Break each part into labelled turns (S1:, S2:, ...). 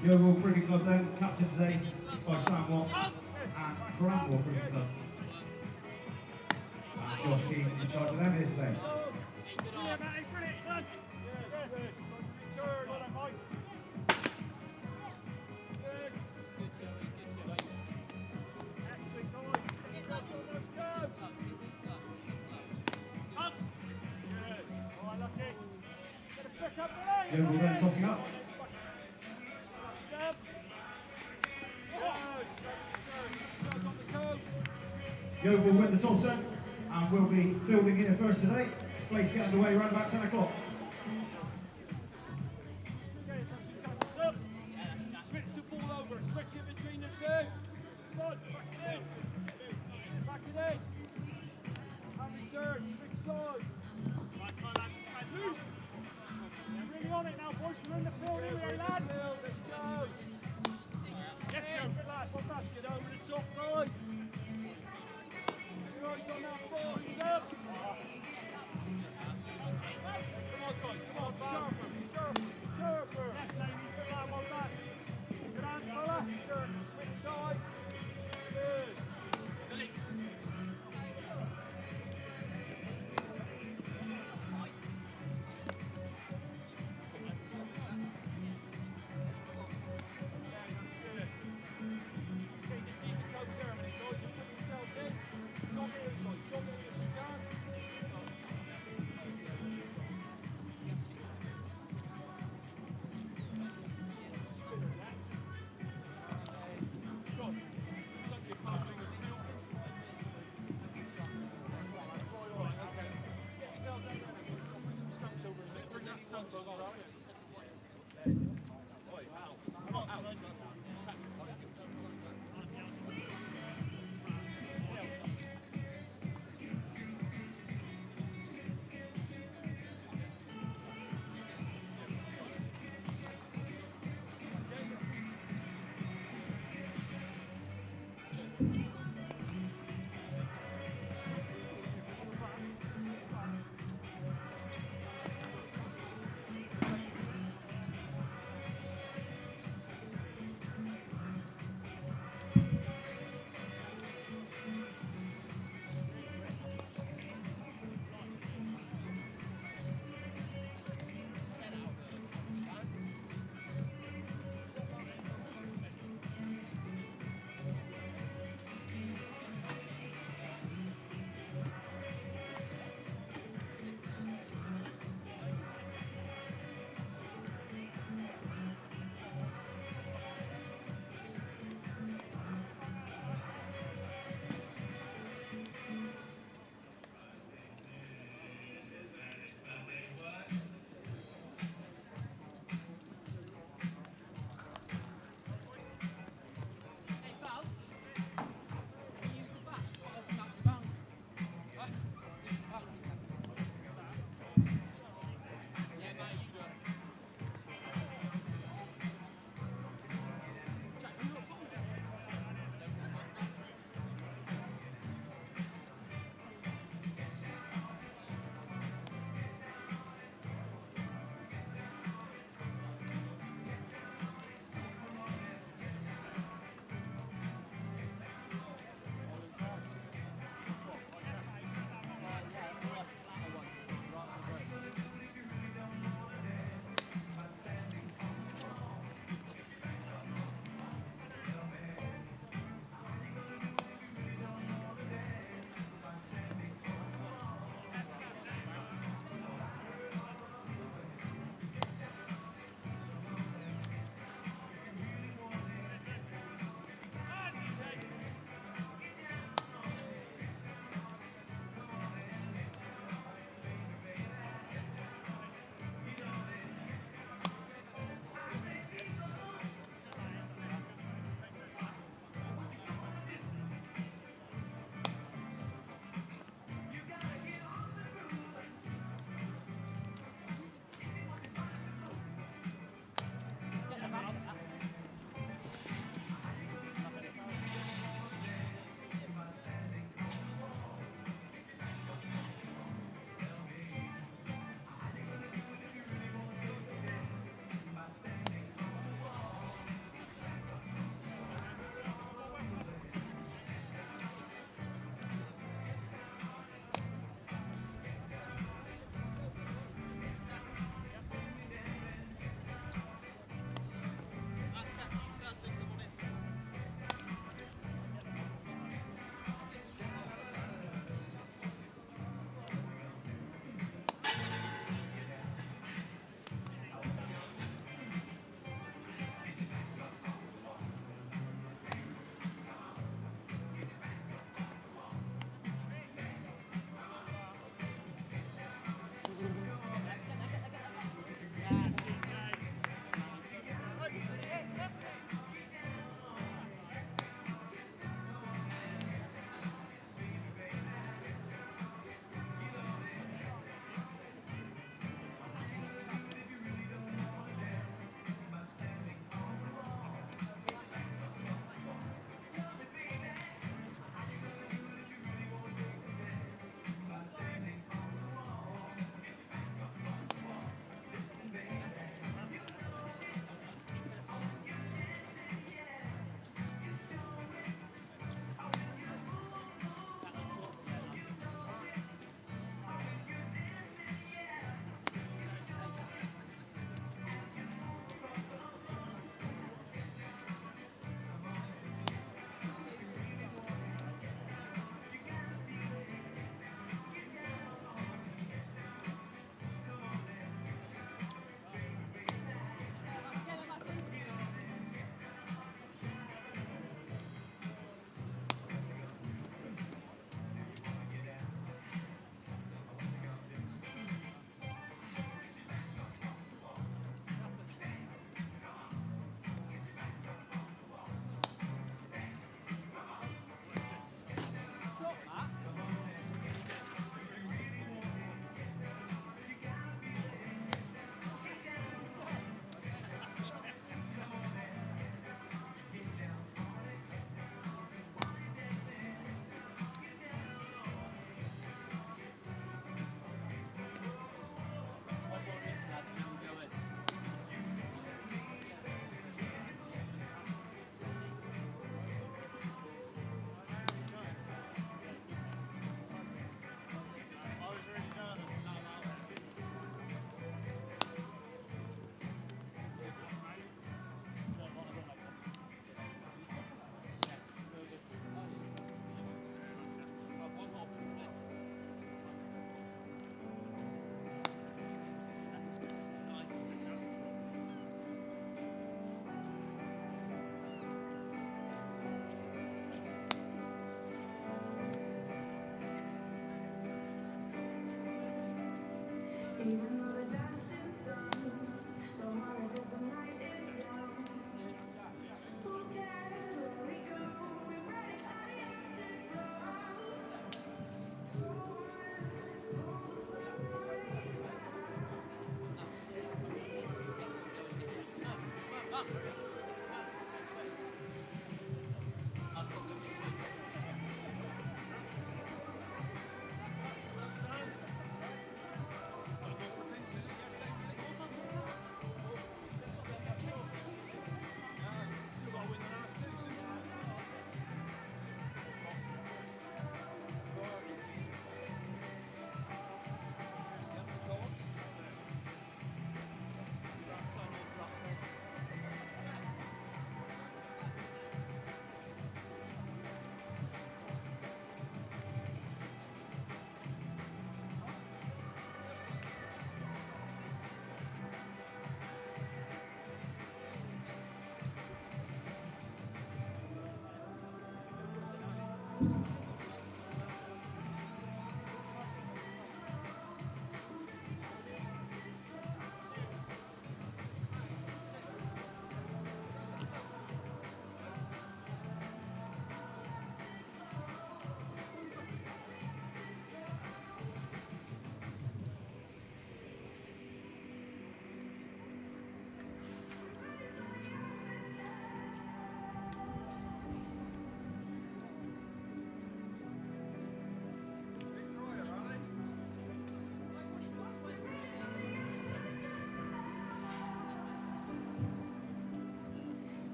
S1: The overall cricket club then, captained today by Sam Watts and Bramwell Cricket Club. And Josh Keane in charge of them here today. The overall then tossing up. Yeovil will win the toss then, and will be fielding here first today. Plays get underway around about 10 o'clock.
S2: Switch the ball over, switch it between the two. Come on, back it in. Back it in. And return, switch sides. They're really on it now, boys. We're in the field here, lads. Let's go. Yes, Joe. Good lad. One basket over the top right. You're right on that ball. He's up. Come on, guys. Come on, sharper. Sharper. Yes, ladies. Good lad. Well done. Good hand, fella. Turn. Switch sides. Good.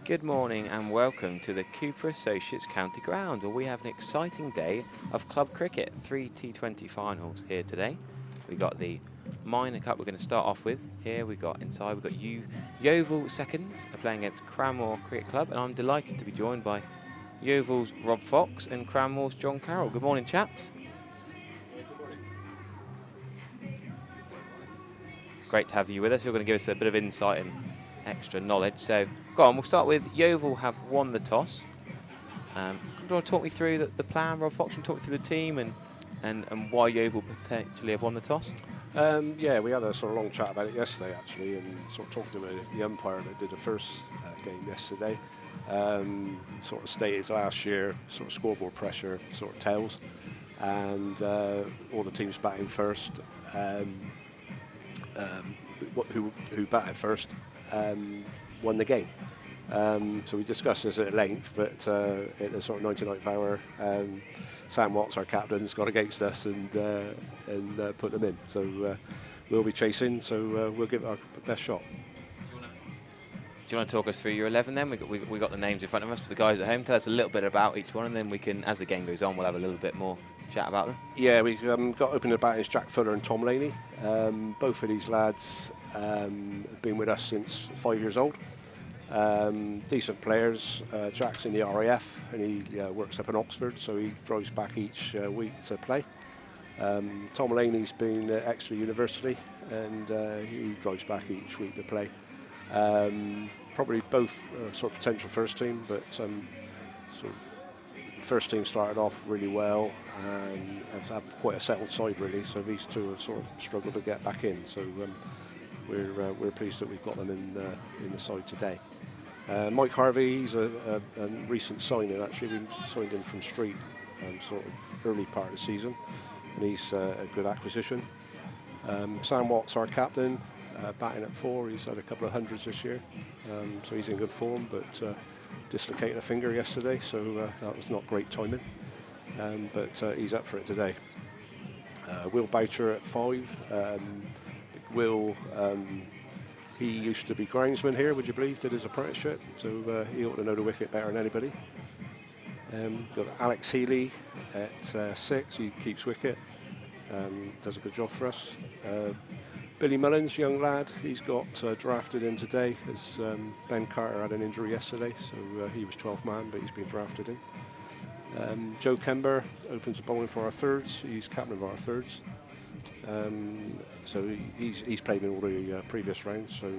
S3: Good morning and welcome to the Cooper Associates County Ground, where we have an exciting day of club cricket. 3 T20 finals here today. We got the Minor Cup we're going to start off with. Here we got inside, we've got Yeovil Seconds are playing against Cranmore Cricket Club, and I'm delighted to be joined by Yeovil's Rob Fox and Cranmore's John Carroll. Good morning, chaps. Great to have you with us. You're going to give us a bit of insight and extra knowledge. So, go on, we'll start with Yeovil have won the toss. Do you want to talk me through the plan, Rob Fox, and talk me through the team and why Yeovil potentially have won the toss?
S4: Yeah, we had a sort of long chat about it yesterday, actually, and sort of talked to the umpire that did the first game yesterday. Sort of stated last year, sort of scoreboard pressure, sort of tails, and all the teams batting first. Who batted first won the game. So we discussed this at length, but at the sort of 99th hour, Sam Watts, our captain, has gone against us and put them in. So we'll be chasing, so we'll give it our best shot.
S3: Do you want to talk us through your 11 then? We got the names in front of us, but the guys at home, tell us a little bit about each one, and then we can, as the game goes on, we'll have a little bit more chat about them.
S4: Yeah, we've got opening batting Jack Fuller and Tom Laney. Both of these lads have been with us since 5 years old. Decent players. Jack's in the RAF and he works up in Oxford, so he drives back each week to play. Tom Laney's been at Exeter University and he drives back each week to play. Probably both sort of potential first team, but sort of first team started off really well and have quite a settled side really. So these two have sort of struggled to get back in. So we're pleased that we've got them in the side today. Mike Harvey, he's a recent signing actually. We signed him from Street, sort of early part of the season, and he's a good acquisition. Sam Watts, our captain, batting at 4. He's had a couple of hundreds this year, so he's in good form, but dislocated a finger yesterday, so that was not great timing. But he's up for it today. Will Boucher at 5. Will, he used to be groundsman here, would you believe, did his apprenticeship, so he ought to know the wicket better than anybody. Got Alex Healy at 6, he keeps wicket, does a good job for us. Billy Mullins, young lad, he's got drafted in today as Ben Carter had an injury yesterday, so he was 12th man, but he's been drafted in. Joe Kember opens the bowling for our thirds, he's captain of our thirds. So he's played in all the previous rounds, so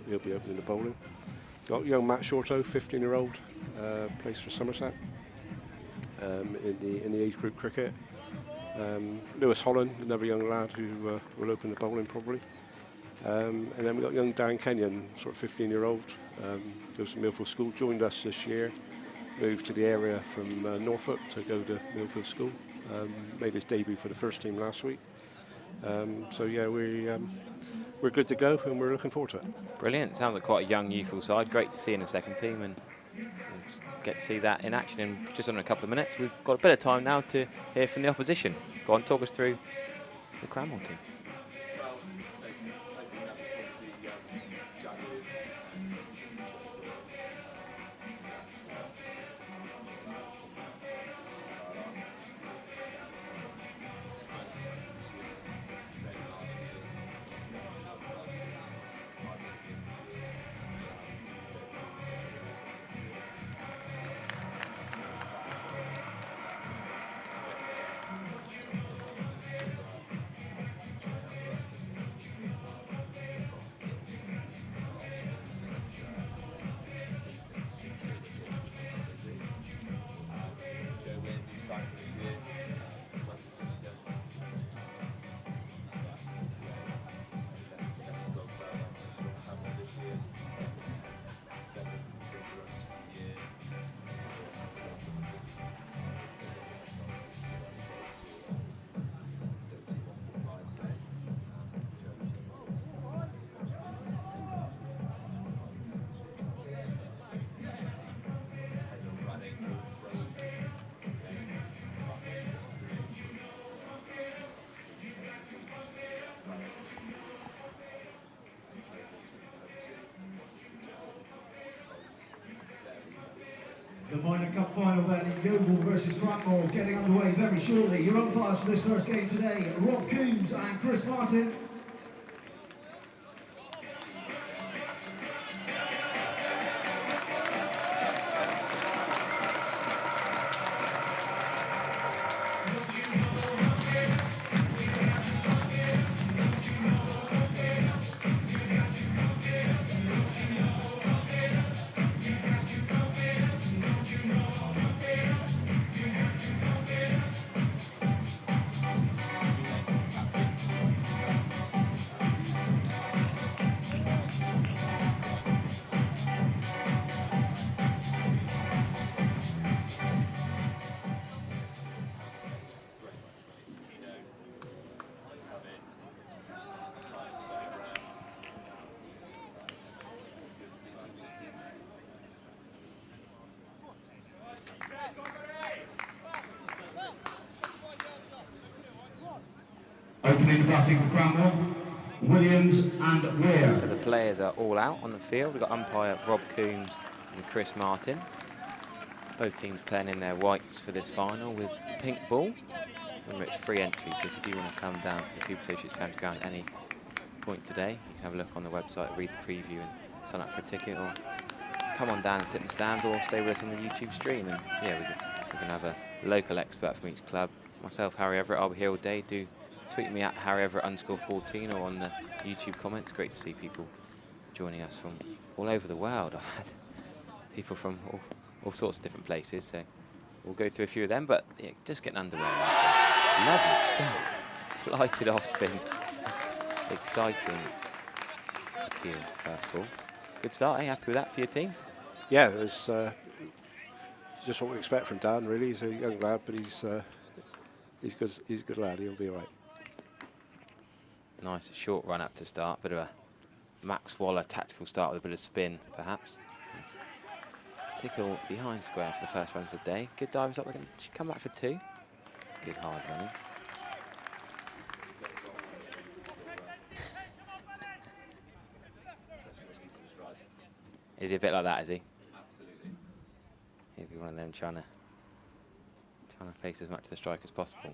S4: he'll be opening the bowling. Got young Matt Shorto, 15-year-old, plays for Somerset in the age group cricket. Lewis Holland, another young lad who will open the bowling probably. And then we've got young Dan Kenyon, sort of 15-year-old, goes to Millfield School, joined us this year, moved to the area from Norfolk to go to Millfield School, made his debut for the first team last week. So yeah, we're good to go and we're looking forward to it.
S3: Brilliant. Sounds like quite a young, youthful side. Great to see in the second team, and we'll get to see that in action in just under a couple of minutes. We've got a bit of time now to hear from the opposition. Go on, talk us through the Cranmore team.
S1: The Minor Cup final then, Yeovil versus Cranmore, getting underway very shortly. Your umpires for this first game today, Rob Coombs and Chris Martin. Opening the batting for Cranmore, Williams and Weir.
S3: So the players are all out on the field. We've got umpire Rob Coombs and Chris Martin. Both teams playing in their whites for this final with pink ball. Remember, it's free entry, so if you do want to come down to the Cooper Associates County Ground at any point today, you can have a look on the website, read the preview and sign up for a ticket, or come on down and sit in the stands, or stay with us on the YouTube stream. And yeah, we're going to have a local expert from each club. Myself, Harry Everett, I'll be here all day. Do tweet me at HarryEverett_14 or on the YouTube comments. Great to see people joining us from all over the world. I've had people from all sorts of different places, so We'll go through a few of them, but yeah, just getting underway. Lovely start. Flighted off spin. Exciting. Appeal, first ball. Good start, happy with that for your team?
S4: Yeah, it's just what we expect from Dan, really. He's a young lad, but he's good. He's a good lad. He'll be all right.
S3: Nice short run up to start. Bit of a Max Waller tactical start with a bit of spin, perhaps. Tickle behind square for the first runs of the day. Good divers up. We're going to come back for 2. Good hard running. Is he a bit like that, is he?
S5: Absolutely.
S3: He'll be one of them trying to face as much of the strike as possible.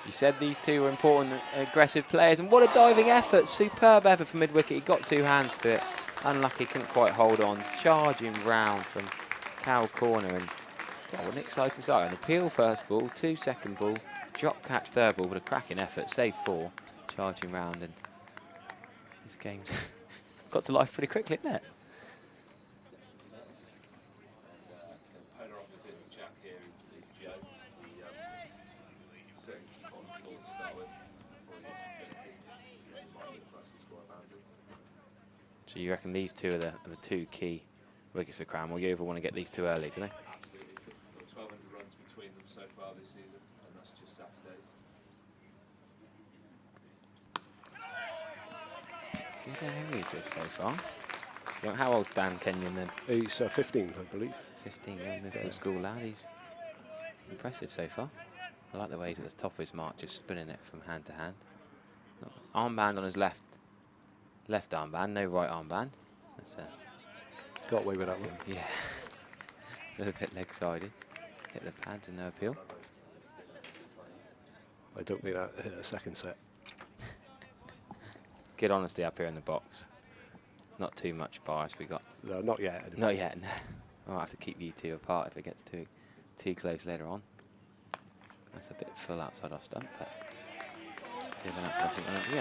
S3: You said these two were important, aggressive players, and what a diving effort. Superb effort from mid-wicket. He got 2 hands to it. Unlucky, couldn't quite hold on. Charging round from cow corner, and God, what an exciting start. An appeal first ball, 2 second ball, drop catch third ball, but a cracking effort. Save 4, charging round, and this game's got to life pretty quickly, isn't it?
S5: So polar opposite to Jack here is Joe. He certainly keep on the floor to start with before he gets the ability. He might look to actually score a boundary.
S3: So you reckon these two are the 2 key wickets for Cranwell? You ever want to get these 2 early, do they?
S5: Absolutely. Got 1,200 runs between them so far this season, and that's just Saturdays.
S3: Good areas this so far. How old's Dan Kenyon then?
S4: He's 15, I believe.
S3: 15, from the school lad. He's impressive so far. I like the way he's at the top of his mark, just spinning it from hand to hand. Armband on his left armband, no right armband. That's
S4: Got away with that one.
S3: yeah, a little bit leg-sided. Hit the pads and no appeal.
S4: I don't think that hit a second set.
S3: Good honesty up here in the box. Not too much bias we got.
S4: No, not yet.
S3: Not yet, no. I'll have to keep you 2 apart if it gets too close later on. That's a bit full outside off stump, but yeah,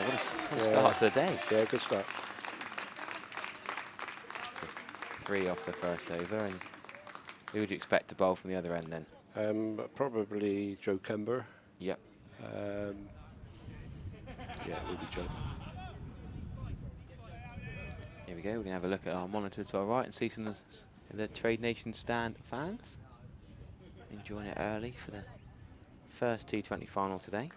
S3: what a start to the day.
S4: Yeah, good start.
S3: Just 3 off the first over, and who would you expect to bowl from the other end then?
S4: Probably Joe Kember.
S3: Yep.
S4: Yeah, it would be Joe.
S3: Here we go. We're going to have a look at our monitor to our right and see some of the Trade Nation stand fans enjoying it early for the first T20 final today.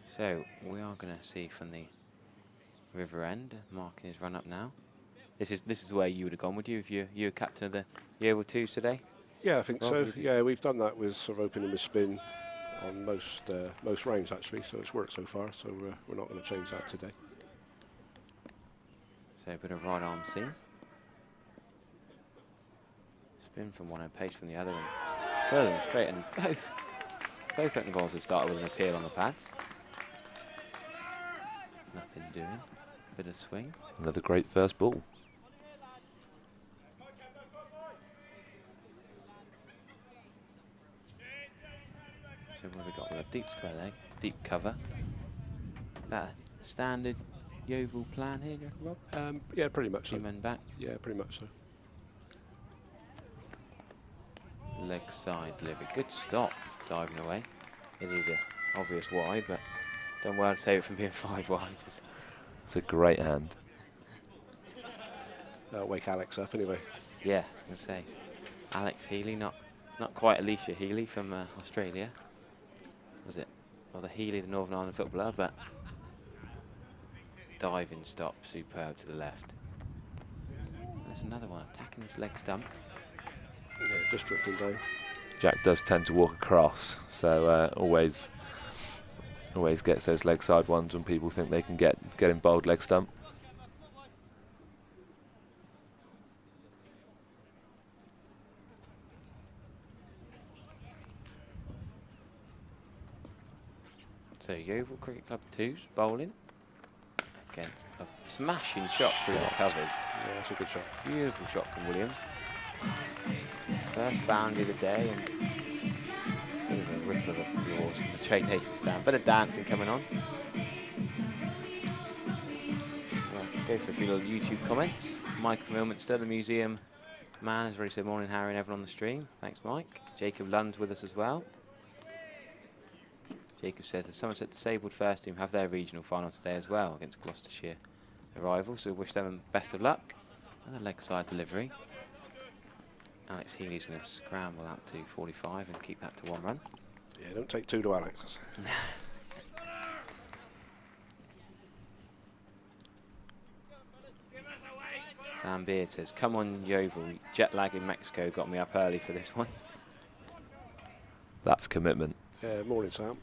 S3: So we are going to see from the river end, marking his run up now. This is where you would have gone, would you, if you were captain of the Yeovil Twos today?
S4: Yeah, I think
S3: Well,
S4: so. Yeah, we've done that with sort of opening with spin on most rounds actually, so it's worked so far. So we're not going to change that today.
S3: So a bit of right arm seam. Spin from one and pace from the other, and further and straight, and both opening balls have started with an appeal on the pads. Nothing doing. Bit of swing.
S6: Another great first ball.
S3: So what have we got? We've got deep square leg, deep cover. That a standard Yeovil plan here, do you reckon, Rob?
S4: Yeah, pretty much so.
S3: 2 men back.
S4: Yeah, pretty much so.
S3: Leg side delivery. Good stop, diving away. It is a obvious wide, but don't worry to save it from being 5 wide.
S6: It's a great hand.
S4: That'll wake Alex up anyway.
S3: Yeah, I was going to say. Alex Healy, not quite Alicia Healy from Australia. Was it? Well, the Healy, the Northern Ireland footballer, but diving stop, superb to the left. There's another one, attacking this leg stump.
S4: Yeah, just drifting down.
S6: Jack does tend to walk across, so always gets those leg side ones when people think they can get him bowled leg stump. So Yeovil Cricket Club 2's bowling
S3: against a smashing shot through the covers.
S4: Yeah, that's a good shot.
S3: Beautiful shot from Williams. First boundary of the day, and a bit of a ripple of applause from the Trade Nations stand. Bit of dancing coming on. Well, go for a few little YouTube comments. Mike from Ilminster, the museum man, has already said morning, Harry, and everyone on the stream. Thanks, Mike. Jacob Lund's with us as well. Jacob says the Somerset disabled first team have their regional final today as well against Gloucestershire, their rivals, so we wish them best of luck. And a leg side delivery. Alex Healy's going to scramble out to 45 and keep that to 1 run.
S4: Yeah, don't take 2 to Alex.
S3: Sam Beard says, come on Yeovil, jet lag in Mexico got me up early for this one.
S6: That's commitment.
S4: Yeah, morning, Sam.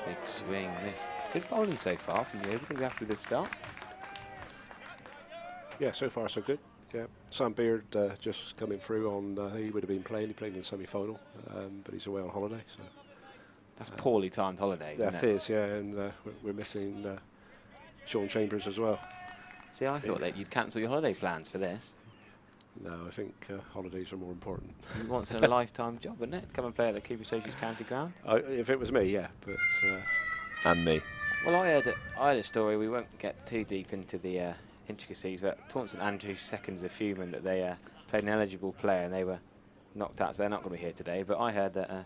S3: Big swing, miss. Good bowling so far from Yeovil. Are we happy with the start?
S4: Yeah, so far so good. Yeah, Sam Beard just coming through on. He would have been playing. He played in the semi-final, but he's away on holiday. So
S3: that's poorly timed holiday.
S4: That is, yeah, and we're missing Sean Chambers as well.
S3: See, I thought that you'd cancel your holiday plans for this.
S4: No, I think holidays are more important.
S3: Once in a lifetime job, isn't it? Come and play at the Cooper Associates County Ground.
S4: If it was me, yeah, but
S6: And me.
S3: Well, I heard a story. We won't get too deep into the intricacies, but Taunton Andrews seconds are fuming that they played an eligible player and they were knocked out, so they're not going to be here today. But I heard that a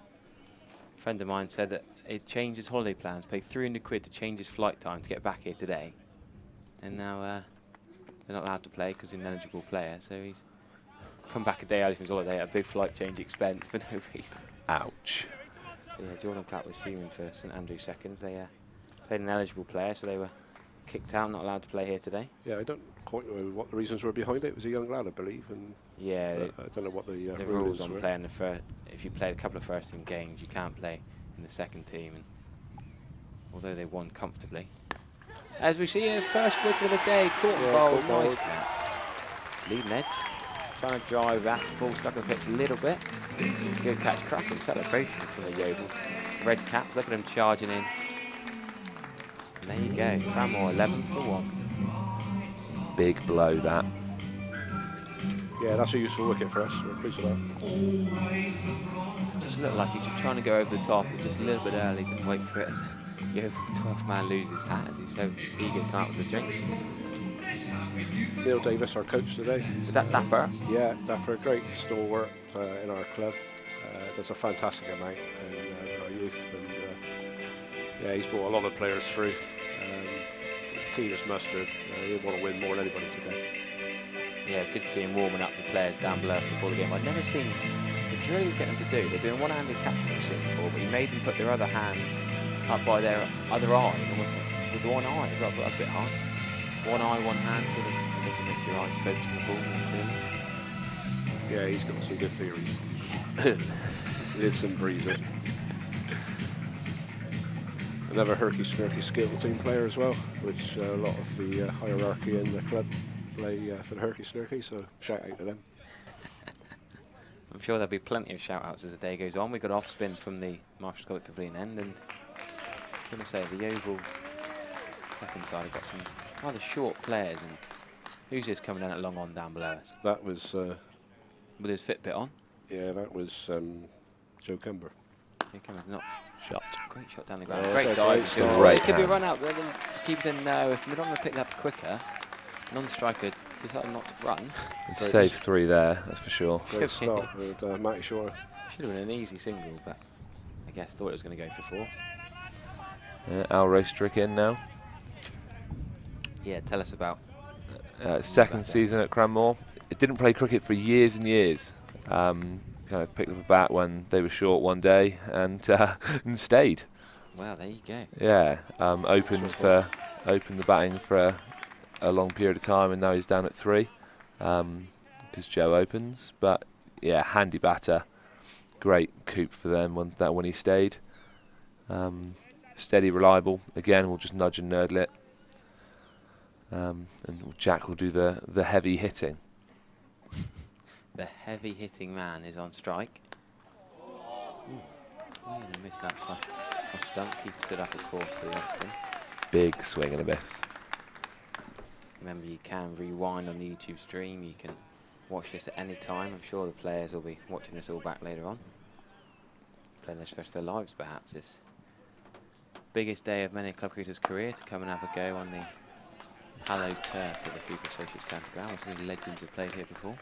S3: friend of mine said that he changed his holiday plans, paid 300 quid to change his flight time to get back here today, and now they're not allowed to play because he's an eligible player. So he's come back a day early from his holiday at a big flight change expense for no reason.
S6: Ouch.
S3: So yeah, Jordan Platt was fuming for St Andrews seconds. They played an eligible player, so they were kicked out, not allowed to play here today.
S4: yeah, I don't quite know what the reasons were behind it. It was a young lad, I believe, and
S3: Yeah,
S4: I don't know what the
S3: rules
S4: rulings
S3: on
S4: were.
S3: playing the first. If you played a couple of first team games, you can't play in the second team. And although they won comfortably, as we see a first wicket of the day, caught bowl,
S4: caught
S3: nice
S4: bowled.
S3: catch, leading edge, trying to drive that ball stuck on the pitch a little bit. Good catch, cracking celebration from the Yeovil Red Caps. Look at them charging in. And there you go, Cranmore 11 for 1.
S6: Big blow, that.
S4: Yeah, that's a useful wicket for us. We're pleased with that.
S3: Just looked like he was just trying to go over the top, and just a little bit early, didn't wait for it. As Yeovil 12th man loses his hat as he's so eager to come out with the drinks.
S4: Neil Davis, our coach today.
S3: Is that Dapper?
S4: Yeah, Dapper, great stalwart in our club. Does a fantastic amount in our youth, and yeah, he's brought a lot of players through. Keen as mustard. He'll want to win more than anybody today.
S3: Yeah, it's good to see him warming up the players down below before the game. I've never seen the drill he was getting them to do. They're doing one-handed catching we've seen before, but he made them put their other hand up by their other eye, with one eye as well. I thought that's a bit hard. One eye, one hand, sort of, I guess it makes your eyes focus on the ball more clearly.
S4: Yeah, he's got some good theories. Lives and breathes it. Another herky-snurky skill team player as well, which a lot of the hierarchy in the club play for the herky-snurky, so shout out to them.
S3: I'm sure there'll be plenty of shout-outs as the day goes on. We got off spin from the Marshall College Pavilion end, and I was going to say, the Yeovil second side have got some rather short players, and who's just coming down at long on down below us?
S4: That was...
S3: With his Fitbit on?
S4: Yeah, that was Joe Kember.
S3: Here comes not
S6: Shot.
S3: great shot down the ground.
S4: Yeah,
S3: Great
S4: that's a
S3: dive.
S4: great
S3: too.
S4: start.
S6: Great
S3: It could be a
S6: hand.
S3: run out, but then the keeper said no. If we don't want to pick that up quicker, non-striker decided not to run.
S6: Save 3 there, that's for sure.
S4: Great start with Matty Shore.
S3: Should have been an easy single, but I guess thought it was going to go for 4.
S6: Al Roastrick in now.
S3: Yeah, tell us about.
S6: Second season at Cranmore. It didn't play cricket for years and years. Kind of picked up a bat when they were short one day and stayed.
S3: Well, there you go.
S6: Yeah, opened the batting for a long period of time, and now he's down at 3 because Joe opens. But yeah, handy batter, great coup for them when he stayed. Steady, reliable. Again, we'll just nudge and nerdle it, and Jack will do the heavy hitting.
S3: The heavy hitting man is on strike. Yeah, and a miss that off stump. Keeper stood up, of course, for the off spin.
S6: Big swing and a miss.
S3: Remember, you can rewind on the YouTube stream. You can watch this at any time. I'm sure the players will be watching this all back later on. Playing this for the rest of their lives, perhaps. This biggest day of many club cricketers' career to come and have a go on the hallowed turf of the Cooper Associates County Ground. Some of the legends have played here before.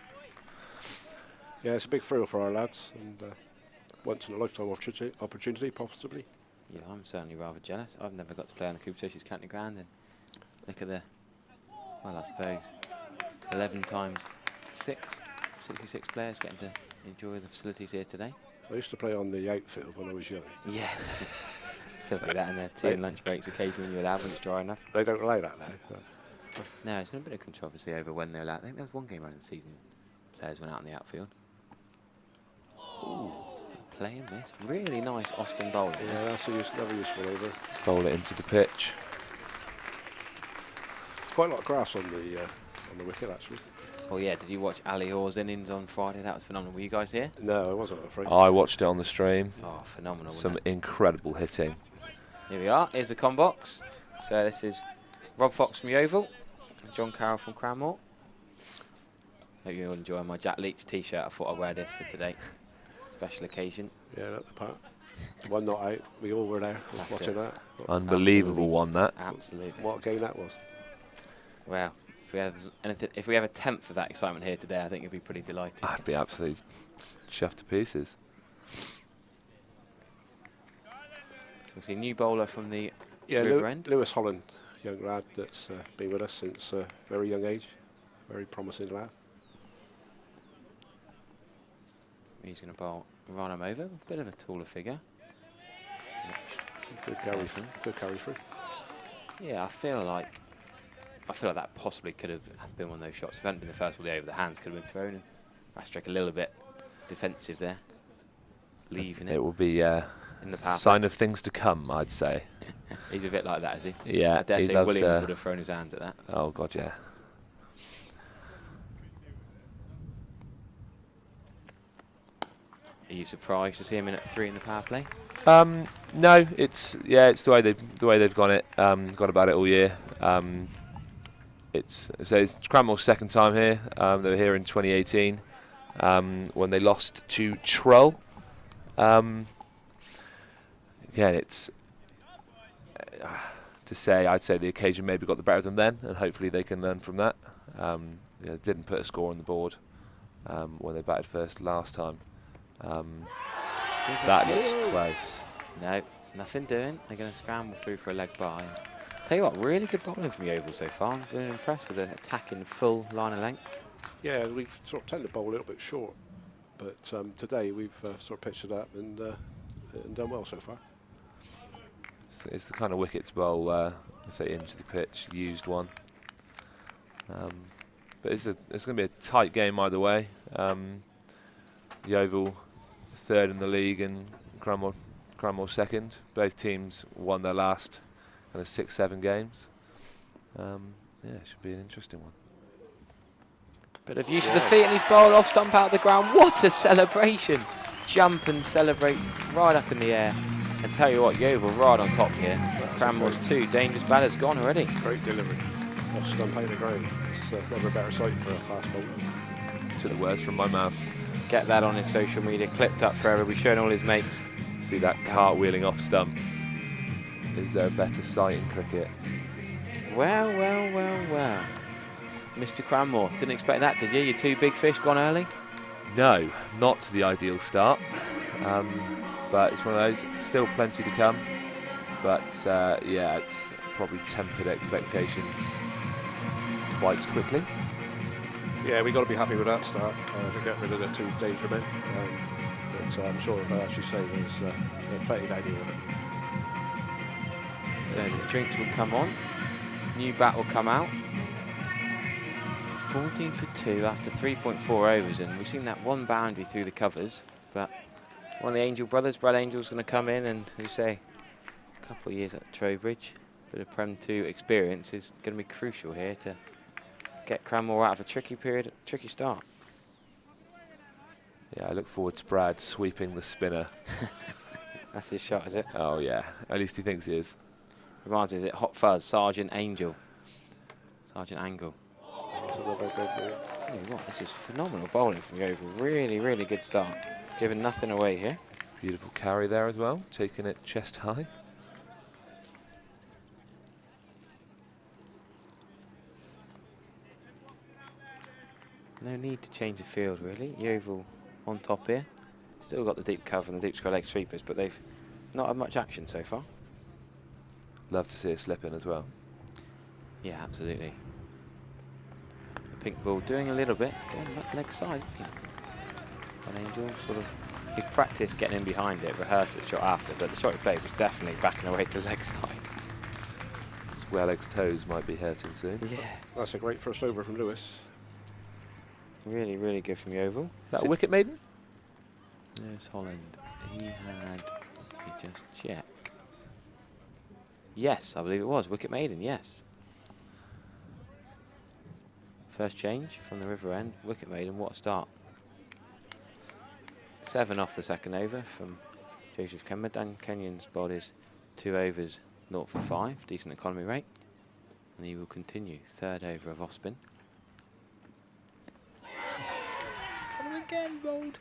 S4: Yeah, it's a big thrill for our lads, and once in a lifetime opportunity, possibly.
S3: Yeah, I'm certainly rather jealous. I've never got to play on the Cooper Associates County Ground, and look at the, well, I suppose 11 times 6, 66 players getting to enjoy the facilities here today.
S4: I used to play on the outfield when I was young.
S3: Yes. Still do that in their tea and lunch breaks occasionally when you're allowed when it's dry enough.
S4: They don't allow that now.
S3: No, there's been a bit of controversy over when they're allowed. I think there was one game running the season, players went out in the outfield. Ooh, play and miss. Really nice off-spin bowling.
S4: Yeah, that's another useful over.
S6: Bowl it into the pitch.
S4: There's quite a lot of grass on the wicket, actually.
S3: Oh yeah, did you watch Ali Orr's innings on Friday? That was phenomenal. Were you guys here?
S4: No, I wasn't, I'm afraid.
S6: I watched it on the stream.
S3: Oh, phenomenal.
S6: Some incredible hitting.
S3: Here we are. Here's the com box. So this is Rob Fox from Yeovil, John Carroll from Cranmore. Hope you're enjoying my Jack Leach t-shirt. I thought I'd wear this for today. Special occasion.
S4: Yeah, at the part. One not out. We all were there watching that.
S6: Unbelievable one, that.
S3: Absolutely.
S4: What a game that was.
S3: Well, if we have a tenth of that excitement here today, I think you'd be pretty delighted.
S6: I'd be absolutely chuffed to pieces.
S3: We'll see a new bowler from the
S4: Yeah,
S3: River End.
S4: Lewis Holland, young lad that's been with us since a very young age. Very promising lad.
S3: He's going to bowl Rana over. A bit of a taller figure.
S4: Good carry through. Good carry through.
S3: Yeah, I feel like that possibly could have been one of those shots. If it hadn't been the first ball over the hands, could have been thrown. And Rastrick a little bit defensive there, leaving it.
S6: It will be
S3: in the path.
S6: Sign of things to come, I'd say.
S3: He's a bit like that, is he?
S6: Yeah,
S3: I dare
S6: he
S3: say
S6: loves,
S3: Williams would have thrown his hands at that.
S6: Oh God, yeah.
S3: Are you surprised to see him in at 3 in the power play?
S6: No, it's the way they've gone it. Got about it all year. It's Cranmore's second time here. They were here in 2018 when they lost to Trull. Again, it's I'd say the occasion maybe got the better of them then, and hopefully they can learn from that. They didn't put a score on the board when they batted first last time. That looks close.
S3: No, nothing doing. They're going to scramble through for a leg by. Tell you what, really good bowling from Yeovil so far. I'm feeling impressed with the attack in full line of length.
S4: Yeah, we've sort of tended to bowl a little bit short, but today we've sort of pitched it up and done well so far.
S6: It's the kind of wicket to bowl, say, into the pitch, used one. But it's going to be a tight game either way. Yeovil third in the league and Cranmore second. Both teams won their last kind of 6-7 games. Yeah, it should be an interesting one.
S3: Bit of use of the feet and he's bowled off stump out of the ground. What a celebration! Jump and celebrate right up in the air. And tell you what, Yeovil right on top here. Cranmore's 2 dangerous batters gone already.
S4: Great delivery. Off stump out of the ground. It's never a better sight for a fast bowler.
S6: To the words from my mouth.
S3: Get that on his social media, clipped up forever. We've shown all his mates.
S6: See that cartwheeling off stump. Is there a better sight in cricket?
S3: Well, well, well, well. Mr. Cranmore, didn't expect that, did you? Your 2 big fish gone early?
S6: No, not the ideal start. But it's one of those, still plenty to come. But yeah, it's probably tempered expectations quite quickly.
S4: Yeah, we've got to be happy with that start to get rid of the 2 danger men. But I'm sure, as you say, there's plenty value in it.
S3: So the drinks will come on. New bat will come out. 14 for 2 after 3.4 overs, and we've seen that one boundary through the covers. But one of the Angel brothers, Brad Angel's going to come in, and as you say, a couple of years at Trowbridge, bit of Prem 2 experience is going to be crucial here to get Cranmore out of a tricky period, tricky start.
S6: Yeah, I look forward to Brad sweeping the spinner.
S3: That's his shot, is it?
S6: Oh, yeah. At least he thinks he is.
S3: Reminds me, is it Hot Fuzz, Sergeant Angel? Sergeant Angle.
S4: That's another good ball.
S3: Tell you what, this is phenomenal bowling from Yeovil. Really, really good start. Giving nothing away here.
S6: Beautiful carry there as well, taking it chest high.
S3: No need to change the field, really. Yeovil on top here. Still got the deep cover and the deep square leg sweepers, but they've not had much action so far.
S6: Love to see a slip in as well.
S3: Yeah, absolutely. The pink ball doing a little bit, going that leg side. And Angel sort of, he's practiced getting in behind it, rehearsed the shot after, but the shot he played was definitely backing away to the leg side.
S6: Square leg's toes might be hurting soon.
S3: Yeah.
S4: That's a great first over from Lewis.
S3: Really, really good from Yeovil.
S6: That a wicket maiden?
S3: There's Holland. He had, let me just check. Yes, I believe it was. Wicket maiden, yes. First change from the river end. Wicket maiden, what a start. 7 off the second over from Joseph Kemmer. Dan Kenyon's bowled his 2 overs, 0 for 5. Decent economy rate. And he will continue. 3rd over of off spin. Coming again, bowled.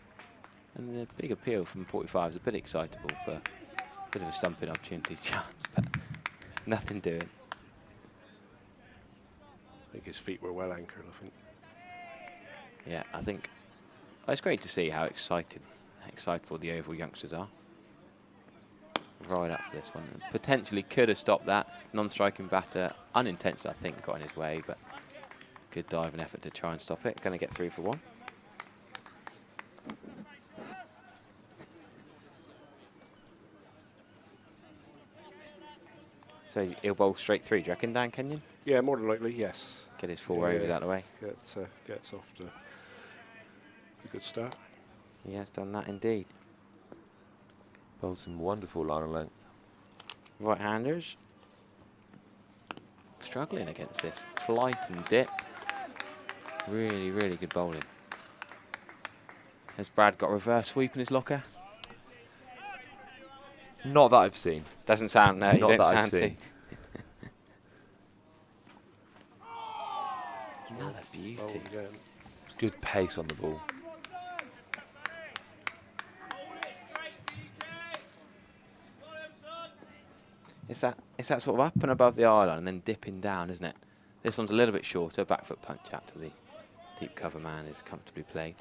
S3: And the big appeal from 45 is a bit excitable for a bit of a stumping opportunity chance, but nothing doing.
S4: I think his feet were well anchored, I think.
S3: Yeah, I think it's great to see how excitable the Yeovil youngsters are. Right up for this one. Potentially could have stopped that. Non-striking batter, unintentional, I think, got in his way, but good dive and effort to try and stop it. Going to get through for 1. So he'll bowl straight through, do you reckon, Dan Kenyon?
S4: Yeah, more than likely, yes.
S3: Get his 4 overs out of the way.
S4: Gets off to a good start.
S3: He has done that indeed.
S6: Bowled some wonderful line and length.
S3: Right-handers struggling against this. Flight and dip. Really, really good bowling. Has Brad got reverse sweep in his locker?
S6: Not that I've seen.
S3: Doesn't sound, no, you
S6: Not
S3: don't
S6: that I've
S3: sound
S6: seen.
S3: Another beauty.
S4: Bowled again.
S6: Good pace on the ball.
S3: It's that sort of up and above the eye line and then dipping down, isn't it? This one's a little bit shorter. Back foot punch out to the deep cover man is comfortably played.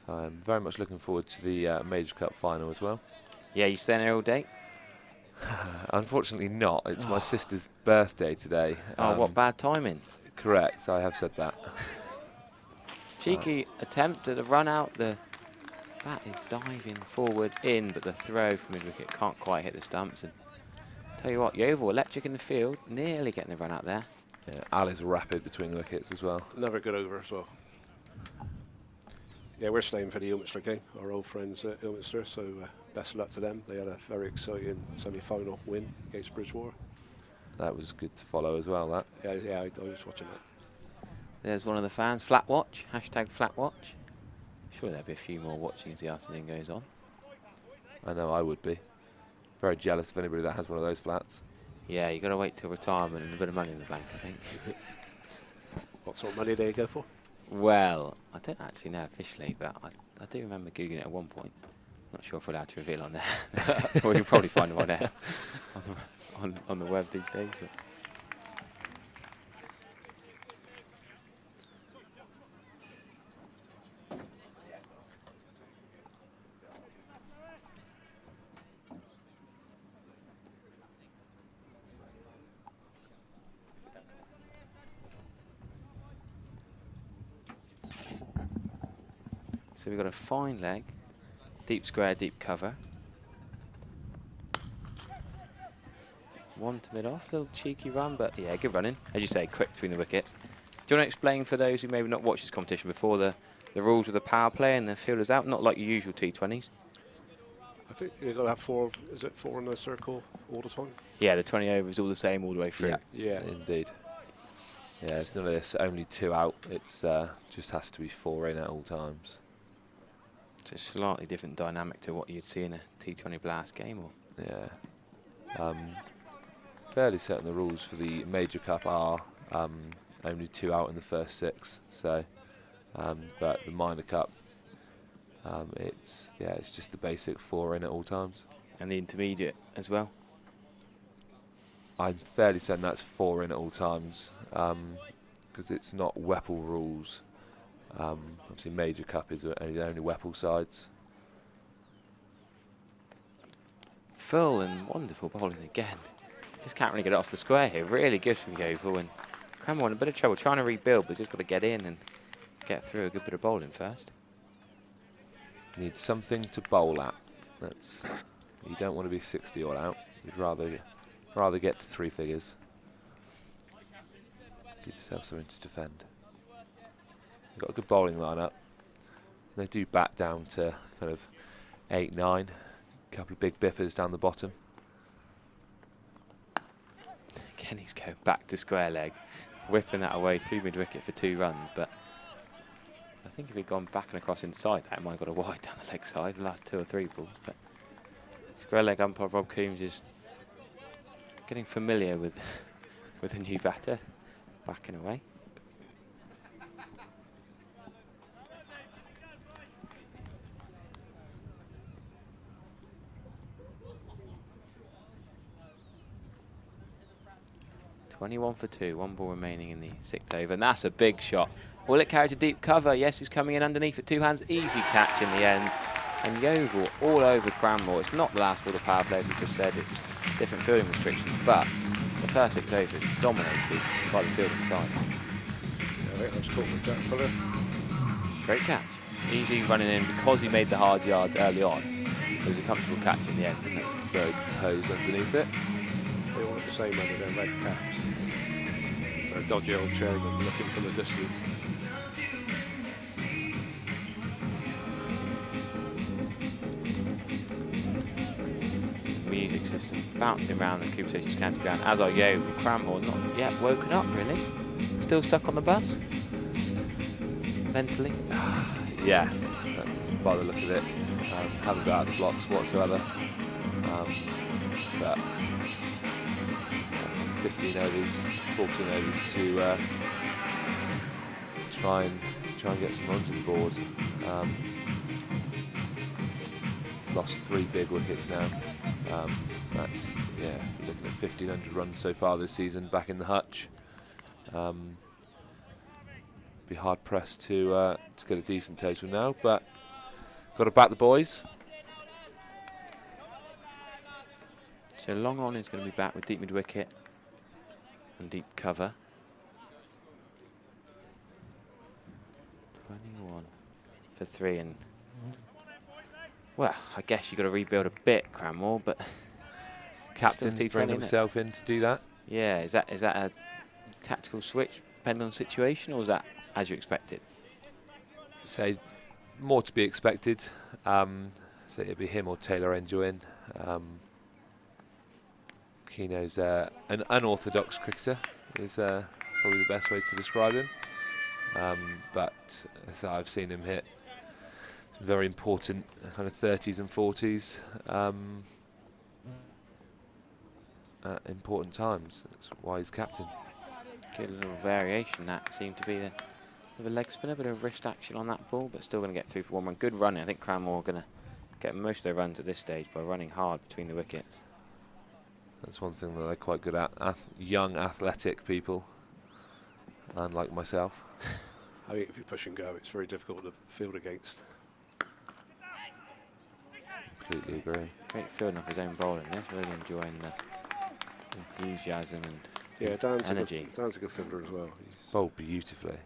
S6: So I'm very much looking forward to the Major Cup final as well.
S3: Yeah, you staying there all day?
S6: Unfortunately not. It's my sister's birthday today.
S3: Oh, what bad timing.
S6: Correct, I have said that.
S3: Cheeky attempt at a run out. The bat is diving forward in, but the throw from mid-wicket can't quite hit the stumps. And tell you what, Yeovil electric in the field, nearly getting the run out there.
S6: Yeah, Al is rapid between the wickets as well.
S4: Another good over as well. Yeah, we're staying for the Ilminster game, our old friends at Ilminster, so best of luck to them. They had a very exciting semi-final win against Bridgewater.
S6: That was good to follow as well, that.
S4: Yeah, I was watching that.
S3: There's one of the fans, flat watch, hashtag flat watch. Sure there'll be a few more watching as the afternoon goes on.
S6: I know I would be. Very jealous of anybody that has one of those flats.
S3: Yeah, you've got to wait till retirement and a bit of money in the bank, I think.
S4: What sort of money do you go for?
S3: Well, I don't actually know officially, but I do remember Googling it at one point. Not sure if we're allowed to reveal on there. Or you'll probably find them on there, on the web these days. But. So we've got a fine leg, deep square, deep cover. 1 to mid off, little cheeky run, but yeah, good running. As you say, quick between the wickets. Do you want to explain for those who maybe not watched this competition before the rules with the power play and the fielders out, not like your usual T20s?
S4: I think you've got to have 4, is it 4 in the circle all the time?
S3: Yeah, the 20 overs all the same all the way through.
S6: Yeah, indeed. Yeah, it's none of this only 2 out. It's just has to be 4 in at all times.
S3: It's a slightly different dynamic to what you'd see in a T20 Blast game. Or
S6: Yeah. Fairly certain the rules for the Major Cup are only 2 out in the first 6. So, but the Minor Cup, it's just the basic 4 in at all times.
S3: and the intermediate as well.
S6: I'm fairly certain that's 4 in at all times, because it's not Whipple rules. Obviously, Major Cup is only Whipple sides.
S3: Full and wonderful bowling again. Just can't really get it off the square here. Really good from Yeovil, and Cranmore in a bit of trouble trying to rebuild, but just got to get in and get through a good bit of bowling first.
S6: Need something to bowl at. You don't want to be 60 all out. You'd rather get to 3 figures. Give yourself something to defend. You've got a good bowling lineup. They do bat down to kind of 8, 9. A couple of big biffers down the bottom.
S3: Again, he's going back to square leg, whipping that away through mid-wicket for 2 runs, but I think if he'd gone back and across inside that, it might have got a wide down the leg side, the last 2 or 3 balls. But square leg umpire Rob Coombs is getting familiar with a new batter, whacking away. (21 for 2), 1 ball remaining in the 6th over, and that's a big shot. Will it carry to deep cover? Yes, he's coming in underneath at 2 hands. Easy catch in the end. And Yeovil all over Cranmore. It's not the last ball of the power play, as we just said. It's different fielding restrictions, but the first 6 overs is dominated by the fielding side.
S4: Yeah, I think that's caught with Jack Fuller.
S3: Great catch. Easy running in because he made the hard yards early on. It was a comfortable catch in the end, didn't it?
S6: Road hose underneath it.
S4: They wanted the same under their red caps. A dodgy old chairman looking from a distance.
S3: Music system bouncing around the Cooper Stations County Ground, as are Yeovil. Cranmore not yet woken up, really. Still stuck on the bus. Mentally.
S6: Yeah, by the look of it, haven't got out of the blocks whatsoever. But 15 overs, 14 overs to try and get some runs on the board. Lost 3 big wickets now. That's looking at 1,500 runs so far this season back in the hutch. Be hard pressed to get a decent total now, but got to back the boys.
S3: So long on is going to be back with deep mid wicket and deep cover. 21 for 3, and well, I guess you've got to rebuild a bit, Cranmore, but
S6: Captain
S3: T20,
S6: bringing
S3: isn't it?
S6: himself in to do that.
S3: Yeah, is that a tactical switch depending on the situation, or is that as you expected?
S6: So more to be expected. So it'd be him or Taylor Enjoin. Keno's an unorthodox cricketer, is probably the best way to describe him. But so I've seen him hit some very important kind of 30s and 40s at important times. That's why he's captain.
S3: Good little variation. That seemed to be with a leg spinner, a bit of wrist action on that ball, but still going to get through for 1 run. Good running. I think Cranmore are going to get most of their runs at this stage by running hard between the wickets.
S6: That's one thing that they're quite good at. Young, athletic people, unlike myself.
S4: I think if you push and go, it's very difficult to field against.
S6: Completely agree.
S3: Great fielding off his own bowling. That's really enjoying the enthusiasm and
S4: Yeah, Dan's
S3: energy.
S4: Dan's a good fielder as well. He's
S6: Bowled beautifully.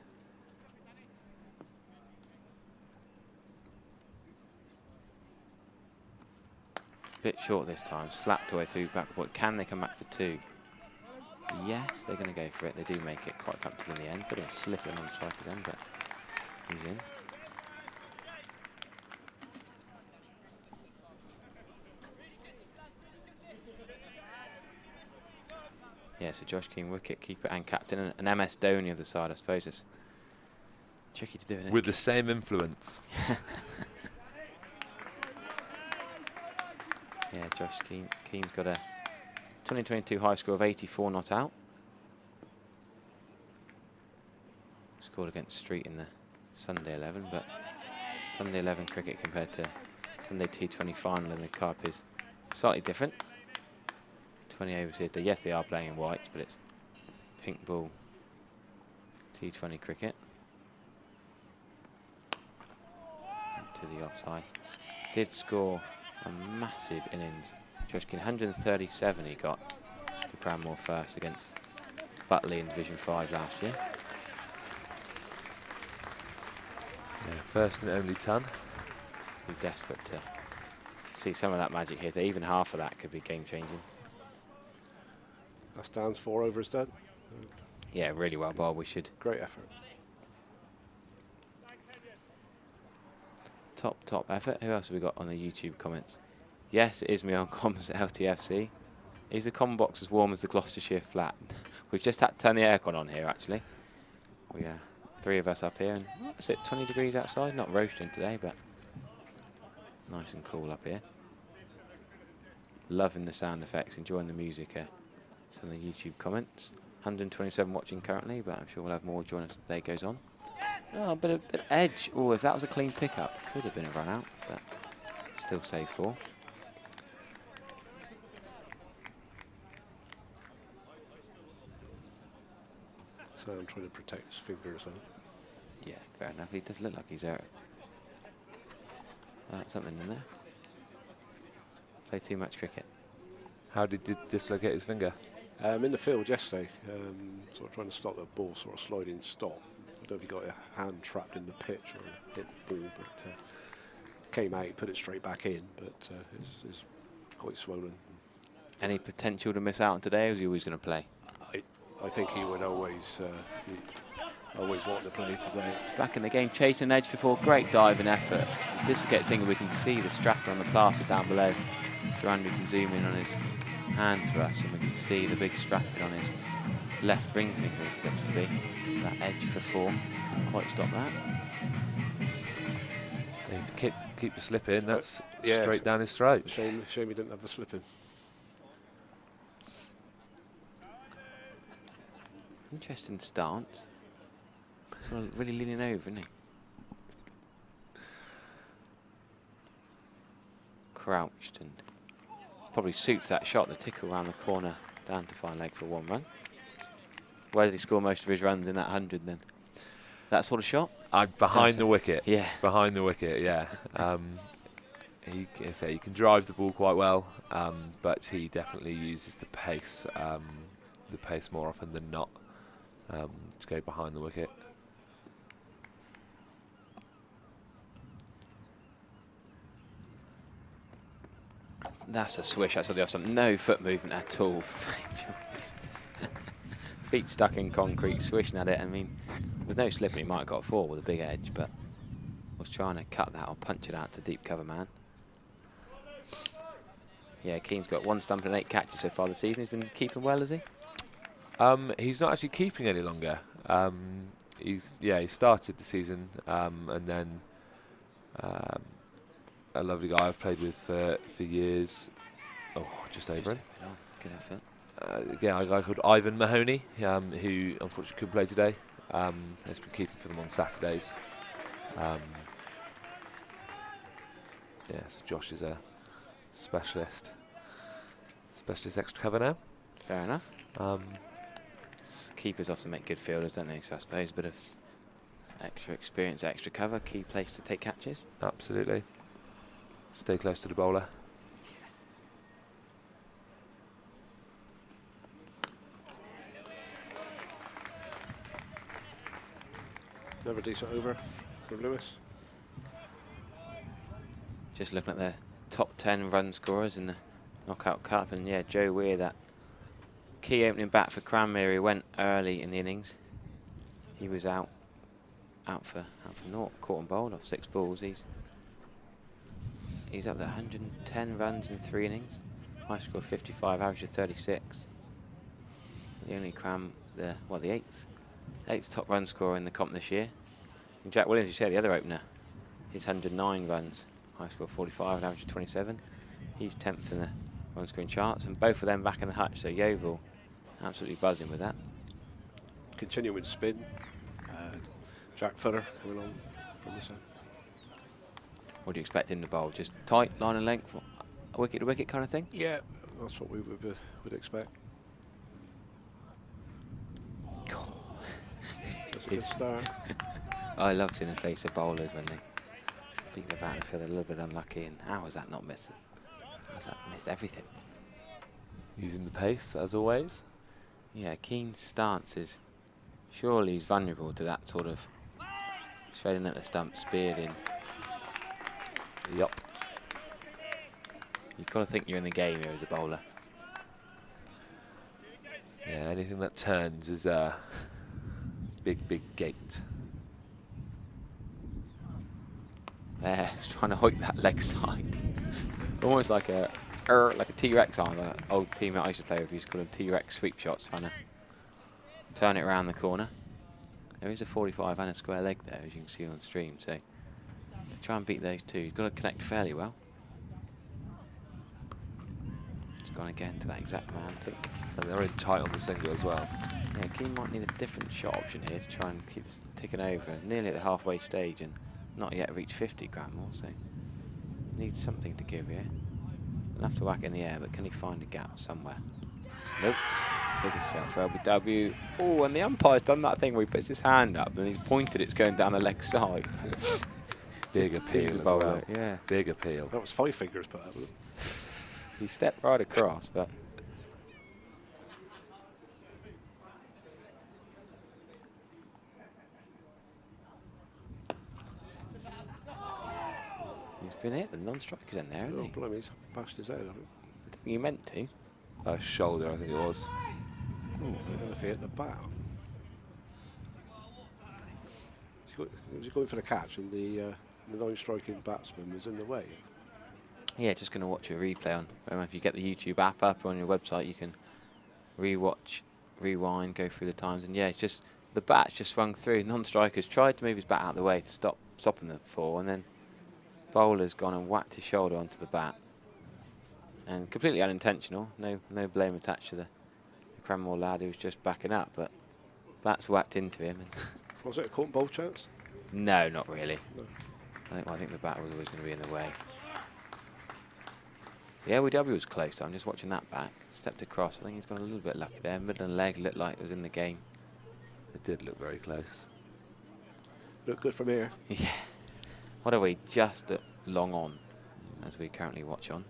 S3: Bit short this time, slapped away through backward. Can they come back for 2? Yes, they're going to go for it. They do make it quite comfortable in the end. Bit of a slip in on the striker's end, but he's in. Yeah, so Josh Keane, wicket keeper and captain, and MS Dhoni of the side. I suppose it's tricky to do, isn't it?
S6: With the same influence.
S3: Yeah, Josh Keane's got a 2022 high score of 84 not out. Scored against Street in the Sunday 11, but Sunday 11 cricket compared to Sunday T20 final in the Cup is slightly different. 20 overs here. Yes, they are playing in whites, but it's pink ball T20 cricket. Up to the offside. Did score a massive innings. Josh Keane, 137 he got for Cranmore first against Butley in Division 5 last year.
S6: Yeah, first and only ton.
S3: We're desperate to see some of that magic here. Even half of that could be game changing.
S4: That stands 4 overs dead.
S3: Yeah, really well bowled. We should.
S4: Great effort.
S3: Top effort. Who else have we got on the YouTube comments? Yes, it is me on comms at LTFC. Is the common box as warm as the Gloucestershire flat? We've just had to turn the aircon on here, actually. We 3 of us up here, and what's it, 20 degrees outside? Not roasting today, but nice and cool up here. Loving the sound effects, enjoying the music. Some of the YouTube comments. 127 watching currently, but I'm sure we'll have more join us as the day goes on. Oh, a bit edge. Oh, if that was a clean pickup, could have been a run out, but still save 4.
S4: So I'm trying to protect his fingers.
S3: Yeah, fair enough. He does look like he's hurt. Something in there. Play too much cricket.
S6: How did he dislocate his finger?
S4: In the field yesterday, sort of trying to stop the ball, sort of sliding stop. I don't know if he got a hand trapped in the pitch or hit the ball, but came out, put it straight back in, but it's quite swollen.
S3: Any potential to miss out on today, or is he always going to play?
S4: I think he would always want to play today.
S3: He's back in the game, chasing edge for 4. Great diving effort. Dislocate finger, we can see the strapper on the plaster down below. Durand, we can zoom in on his hand for us, and we can see the big strapping on his left ring finger, it looks to be. That edge for 4. Couldn't quite stop that.
S6: If you keep the slip in, that's straight down his throat.
S4: Shame he didn't have a slip in.
S3: Interesting stance. Sort of really leaning over, isn't he? Crouched, and probably suits that shot, the tickle around the corner, down to fine leg for 1 run. Where did he score most of his runs in that 100 then? That sort of shot?
S6: Behind the wicket.
S3: Yeah.
S6: Behind the wicket, yeah. He can drive the ball quite well, but he definitely uses the pace more often than not to go behind the wicket.
S3: That's a swish outside the offside. No foot movement at all. Feet stuck in concrete, swishing at it. I mean, with no slipping, he might have got 4 with a big edge, but was trying to cut that or punch it out to deep cover man. Yeah, Keane's got 1 stump and 8 catches so far this season. He's been keeping well, has he?
S6: He's not actually keeping any longer. He started the season, and then a lovely guy I've played with for years. Oh, just over him.
S3: Good effort.
S6: Again, a guy called Ivan Mahoney, who unfortunately couldn't play today. Has been keeping for them on Saturdays. So Josh is a specialist extra cover now.
S3: Fair enough. Keepers often make good fielders, don't they? So I suppose a bit of extra experience, extra cover, key place to take catches.
S6: Absolutely. Stay close to the bowler.
S4: Another decent over for Lewis.
S3: Just looking at the top 10 run scorers in the Knockout Cup, and yeah, Joe Weir, that key opening bat for Cranmere, he went early in the innings. He was out for naught, caught and bowled off 6 balls. He's up there, 110 runs in 3 innings. High score 55, average of 36. The only Cram, the eighth top run scorer in the comp this year. And Jack Williams, you said, the other opener, he's 109 runs, high score 45, an average of 27. He's 10th in the run scoring charts, and both of them back in the hutch. So Yeovil, absolutely buzzing with that.
S4: Continuing spin. Jack Footer coming on from this end.
S3: What do you expect in the bowl? Just tight line and length, a wicket to wicket kind of thing?
S4: Yeah, that's what we would expect. That's a good start.
S3: I love seeing the face of bowlers when they beat the bat and feel they're a little bit unlucky. And how has that not missed? How's that missed everything?
S6: Using the pace, as always.
S3: Yeah, Keane's stance is surely he's vulnerable to that sort of straight in at the stump, speared in.
S6: Yup.
S3: You've got to think you're in the game here as a bowler.
S6: Yeah, anything that turns is a big, big gate.
S3: Yeah, he's trying to hoik that leg side. Almost like a T-Rex arm, an old teammate I used to play with. We used to call them T-Rex sweep shots, trying to turn it around the corner. There is a 45 and a square leg there, as you can see on stream. So to try and beat those two, you've got to connect fairly well. It's gone again to that exact man, I think.
S6: And they're in tight on the single as well.
S3: Yeah, Keane might need a different shot option here to try and keep this ticking over. Nearly at the halfway stage and not yet reached 50 grand more, so needs something to give here. He'll have to whack it in the air, but can he find a gap somewhere? Nope. Big shot for LBW. Oh, and the umpire's done that thing where he puts his hand up and he's pointed it's going down the leg side.
S6: Big appeal as well.
S3: Yeah.
S6: Big appeal.
S4: That was 5 fingers put up.
S3: He stepped right across, but he's been hit. The non-striker's in there, hasn't
S4: Oh,
S3: he?
S4: blimey, he's bashed his head, I think.
S3: I think he meant to.
S6: Shoulder, I think it was.
S4: I don't know if he hit the bat. He was going for the catch, and the non-striking batsman was in the way.
S3: Yeah, just going to watch a replay on. If you get the YouTube app up on your website, you can re-watch, rewind, go through the times, and yeah, it's just the bat's just swung through. Non-strikers tried to move his bat out of the way to stopping the fall, and then bowler's gone and whacked his shoulder onto the bat, and completely unintentional. No blame attached to the Cranmore lad who was just backing up, but bat's whacked into him. And
S4: Was it a caught bowl chance?
S3: no, not really.
S4: No.
S3: I think the bat was always going to be in the way. The LBW was close, so I'm just watching that back. Stepped across. I think he's got a little bit lucky there. Middle and leg looked like it was in the game.
S6: It did look very close.
S4: Look good from here.
S3: Yeah. What are we? Just long on, as we currently watch on.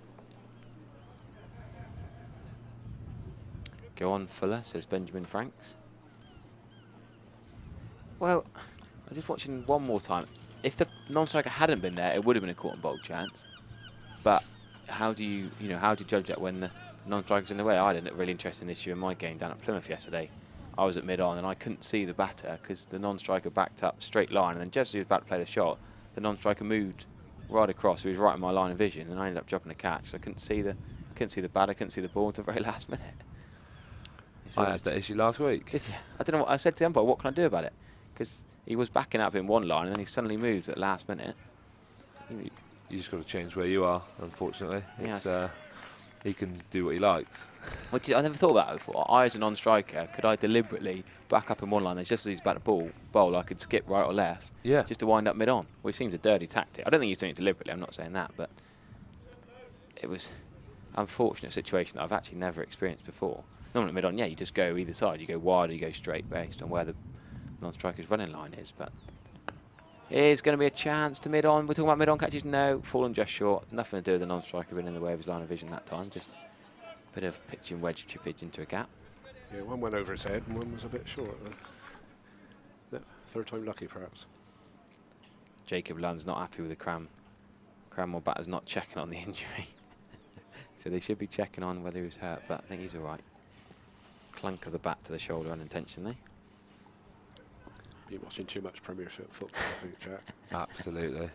S3: Go on, Fuller, says Benjamin Franks. Well, I'm just watching one more time. If the non-striker hadn't been there, it would have been a caught and bowled chance. But how do you judge that when the non-striker's in the way? I had a really interesting issue in my game down at Plymouth yesterday. I was at mid-on and I couldn't see the batter because the non-striker backed up straight line, and then just as he was about to play the shot, the non-striker moved right across. He was right in my line of vision, and I ended up dropping a catch. So I couldn't see the batter, couldn't see the ball until the very last minute.
S6: I had that issue last week.
S3: I don't know what I said to the umpire. What can I do about it? Because he was backing up in one line, and then he suddenly moved at the last minute.
S6: You just got to change where you are, unfortunately.
S3: Yes.
S6: He can do what he likes.
S3: I never thought about that before. I, as a non-striker, could I deliberately back up in one line, and just as he's about to bowl, I could skip right or left,
S6: Yeah.
S3: just to wind up mid-on, which seems a dirty tactic. I don't think he's doing it deliberately. I'm not saying that, but it was an unfortunate situation that I've actually never experienced before. Normally mid-on, yeah, you just go either side. You go wide or you go straight based on where the non-striker's running line is. But here's going to be a chance to mid-on. We're talking about mid-on catches. No, fallen just short. Nothing to do with the non-striker being in the way of his line of vision that time. Just a bit of pitching wedge chippage into a gap.
S4: Yeah, one went over his head and one was a bit short. No, third time lucky, perhaps.
S3: Jacob Lund's not happy with the Cranmore batter's not checking on the injury. So they should be checking on whether he was hurt, but I think he's all right. Clunk of the bat to the shoulder unintentionally.
S4: Been watching too much Premiership football, I think, Jack.
S6: Absolutely.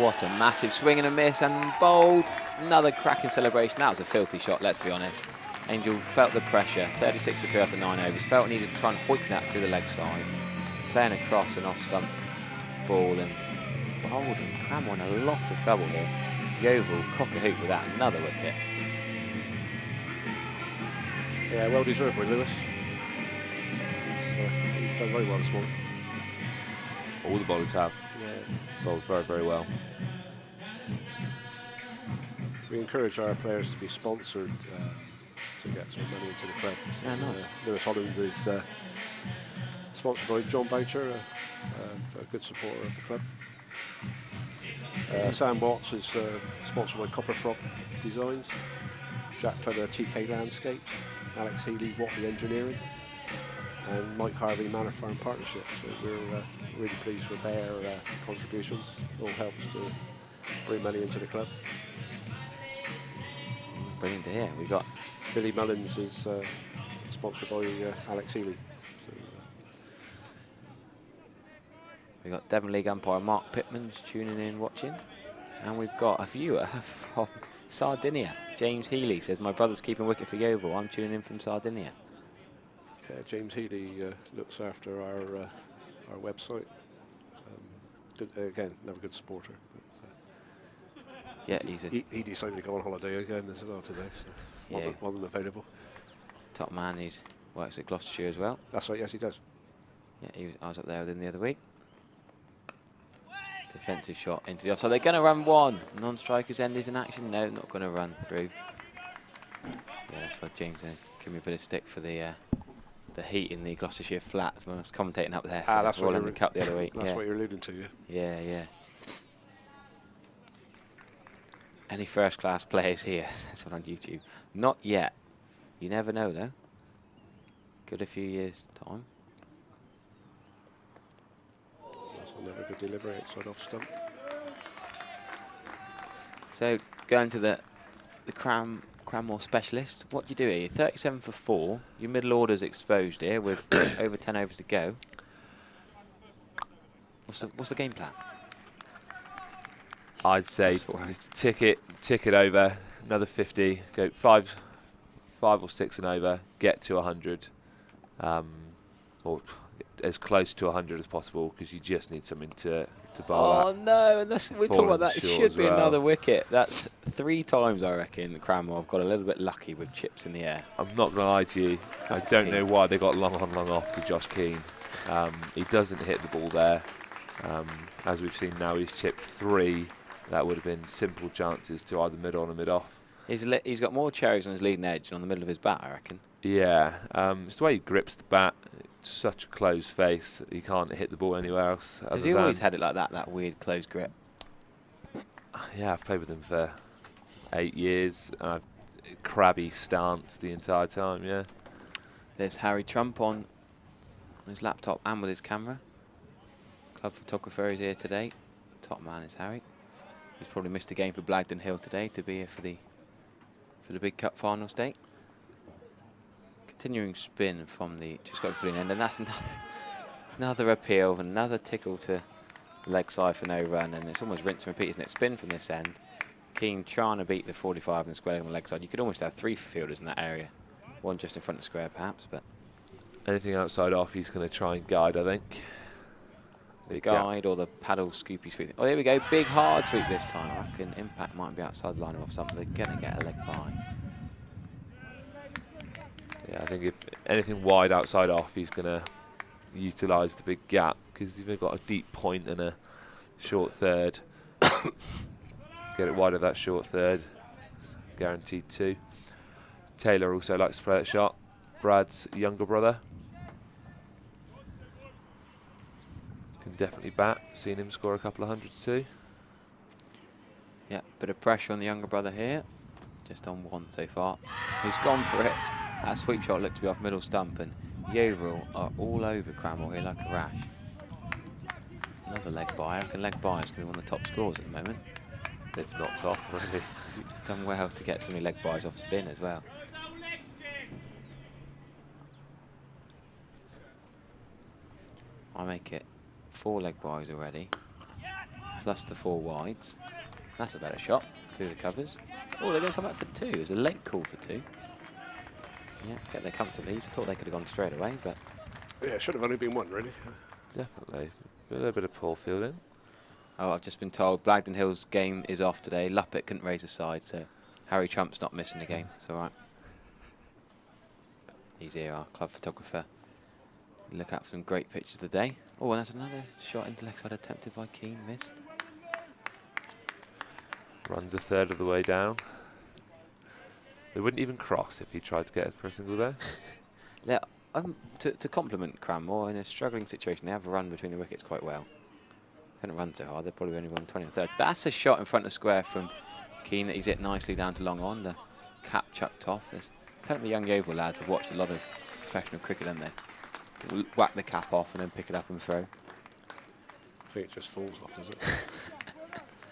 S3: What a massive swing and a miss, and bowled. Another cracking celebration. That was a filthy shot, let's be honest. Angel felt the pressure. 36 for 3 after 9 overs. Felt he needed to try and hoik that through the leg side. Playing across an off-stump ball, and bowled, and Cramwell in a lot of trouble here. Yeovil cock a hoop with that. Another wicket.
S4: Yeah, well deserved by Lewis. He's done very well this morning.
S6: All the bowlers have.
S4: Yeah.
S6: Bowled very, very well.
S4: We encourage our players to be sponsored to get some money into the club. So,
S3: Yeah, nice.
S4: Lewis Holland is sponsored by John Boucher, a good supporter of the club. Sam Watts is sponsored by Copperfrog Designs, Jack Feather TK Landscapes, Alex Healy Watley Engineering, and Mike Harvey Manor Farm Partnership. So we're really pleased with their contributions. It all helps to bring money into the club.
S3: Brilliant to hear. We got
S4: Billy Mullins is sponsored by Alex Healy. So,
S3: we got Devon League umpire Mark Pittman's tuning in, watching, and we've got a viewer from Sardinia. James Healy says, "My brother's keeping wicket for Yeovil. I'm tuning in from Sardinia."
S4: James Healy looks after our website. Good, again, another good supporter. But,
S3: Yeah, he's a
S4: he decided to go on holiday again as well today, so
S3: Yeah.
S4: wasn't available.
S3: top man. He works at Gloucestershire as well.
S4: That's right, yes he does.
S3: Yeah, I was up there with him the other week. Defensive shot into the offside. They're going to run one. Non-strikers end is in action. No, not going to run through. Yeah, that's why James gave me a bit of stick for the heat in the Gloucestershire flats when I was commentating up there for
S4: that's
S3: the
S4: what
S3: Royal
S4: you're
S3: London Cup the other week.
S4: That's
S3: Yeah.
S4: what you're alluding to, yeah.
S3: Yeah, yeah. Any first-class players here? That's what on YouTube. Not yet. You never know, though. Good a few years' time.
S4: That's another good delivery outside off stump.
S3: So going to the Cranmore specialist. What do you do here? 37 for 4. Your middle order's exposed here with over 10 overs to go. What's the game plan?
S6: I'd say
S3: That's what I-
S6: just tick it over, another 50, go five or six and over, get to 100, or as close to 100 as possible, because you just need something to bowl
S3: Oh
S6: at.
S3: no, and we're talking about that. It
S6: Falling short
S3: should
S6: as
S3: be
S6: well.
S3: another wicket. That's 3 times, I reckon, Cranmore have got a little bit lucky with chips in the air.
S6: I'm not going to lie to you, I don't know why they got long on, long off to Josh Keane. He doesn't hit the ball there. As we've seen now, he's chipped 3. That would have been simple chances to either mid on or mid off.
S3: He's got more cherries on his leading edge and on the middle of his bat, I reckon.
S6: Yeah, it's the way he grips the bat. It's such a closed face that he can't hit the ball anywhere else.
S3: Has he always had it like that weird closed grip?
S6: Yeah, I've played with him for 8 years, and I've crabby stance the entire time. Yeah.
S3: There's Harry Trump on his laptop and with his camera. Club photographer is here today. Top man is Harry. He's probably missed a game for Blagdon Hill today to be here for the big cup final stake. Continuing spin from the just got for the end, and that's another appeal, another tickle to leg side for no run, and it's almost rinse and repeat, isn't it? Spin from this end. Keane trying to beat the 45 and the square leg on the leg side. You could almost have 3 fielders in that area, one just in front of the square perhaps, but
S6: Anything outside off, he's going to try and guide, I think.
S3: the guide or the paddle scoopy sweep. Oh, there we go. Big hard sweep this time. I reckon impact might be outside the line of something. They're going to get a leg by.
S6: Yeah, I think if anything wide outside off, he's going to utilise the big gap, because they've got a deep point and a short third. Get it wide of that short third. Guaranteed 2. Taylor also likes to play that shot. Brad's younger brother. Can definitely bat. Seen him score a couple of hundreds too.
S3: Yeah, bit of pressure on the younger brother here. Just on 1 so far. He's gone for it. That sweep shot looked to be off middle stump, and Yeovil are all over Cranmore here like a rash. Another leg by. I reckon leg by is going to be one of the top scores at the moment.
S6: If not top, really.
S3: He's done well to get so many leg buys off spin as well. I make it 4 leg buys already. plus the 4 wides. That's a better shot through the covers. Oh, they're going to come back for 2. It was a late call for 2. Yeah, get there comfortably. Just thought they could have gone straight away, but...
S4: Yeah, it should have only been 1, really.
S6: Definitely. A little bit of poor fielding.
S3: Oh, I've just been told Blagden Hill's game is off today. Luppet couldn't raise a side, so Harry Trump's not missing the game. It's all right. He's here, our club photographer. Look out for some great pictures today. Oh, and that's another shot into leg side attempted by Keane, missed.
S6: Runs a third of the way down. They wouldn't even cross if he tried to get it for a single there.
S3: Yeah, to compliment Cranmore, in a struggling situation, they have run between the wickets quite well. They haven't run so hard, they've probably only run 20 or 30. That's a shot in front of square from Keane that he's hit nicely down to long on. The cap chucked off. There's apparently young Yeovil lads have watched a lot of professional cricket, haven't they? Whack the cap off and then pick it up and throw.
S4: I think it just falls off, does it?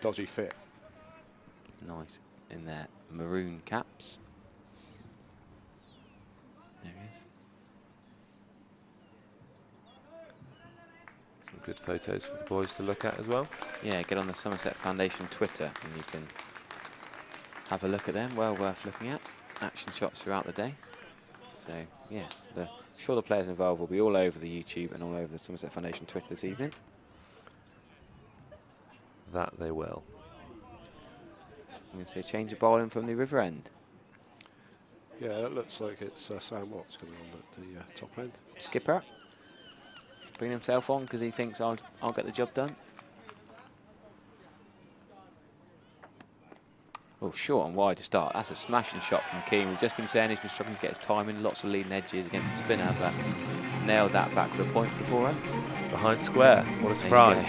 S4: Dodgy fit.
S3: Nice in their maroon caps. There he is.
S6: Some good photos for the boys to look at as well.
S3: Yeah, get on the Somerset Foundation Twitter and you can have a look at them. Well worth looking at. Action shots throughout the day. So, yeah, I'm sure the players involved will be all over the YouTube and all over the Somerset Foundation Twitter this evening.
S6: That they will.
S3: I'm going to say change of bowling from the River End.
S4: Yeah, it looks like it's Sam Watts coming on at the top end.
S3: Skipper bringing himself on because he thinks I'll get the job done. Oh, short and wide to start. That's a smashing shot from Keane. We've just been saying he's been struggling to get his timing, lots of leading edges against the spinner, but nailed that backward point for 4
S6: Behind square. What a surprise.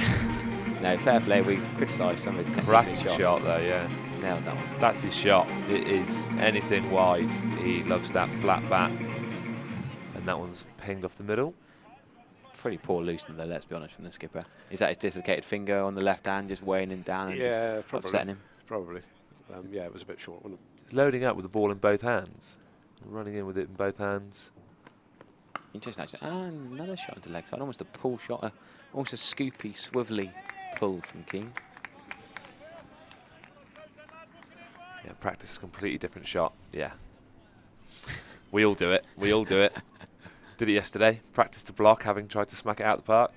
S3: No, fair play. We've criticised some of his technical
S6: Cracking
S3: shots.
S6: shot though, yeah.
S3: Nailed that one.
S6: That's his shot. It is anything wide. He loves that flat bat. And that one's pinged off the middle.
S3: Pretty poor loosening though, let's be honest, from the skipper. Is that his dislocated finger on the left hand just weighing him down and just
S4: probably,
S3: upsetting him?
S4: Probably. Yeah, it was a bit short, wasn't it?
S6: He's loading up with the ball in both hands. Running in with it in both hands.
S3: Interesting actually. And another shot into leg side. Almost a pull shot. Almost a scoopy, swivelly pull from Keane.
S6: Yeah, practice a completely different shot. Yeah. We all do it. We all do it. Did it yesterday. Practice to block, having tried to smack it out the park.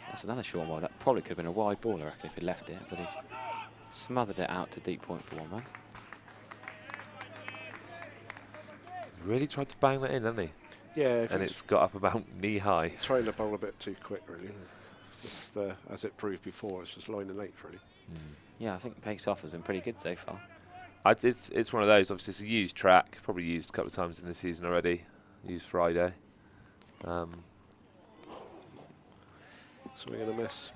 S3: That's another short one. That probably could have been a wide ball, I reckon, if he left it, but he smothered it out to deep point for 1 run.
S6: Really tried to bang that in, hasn't he?
S4: Yeah.
S6: And it's got up about knee high.
S4: Trying to bowl a bit too quick, really. Just, as it proved before, it's just line and eight, really.
S3: Yeah, I think pace off has been pretty good so far.
S6: It's one of those, obviously it's a used track, probably used a couple of times in the season already. Used Friday.
S4: Swing and a miss.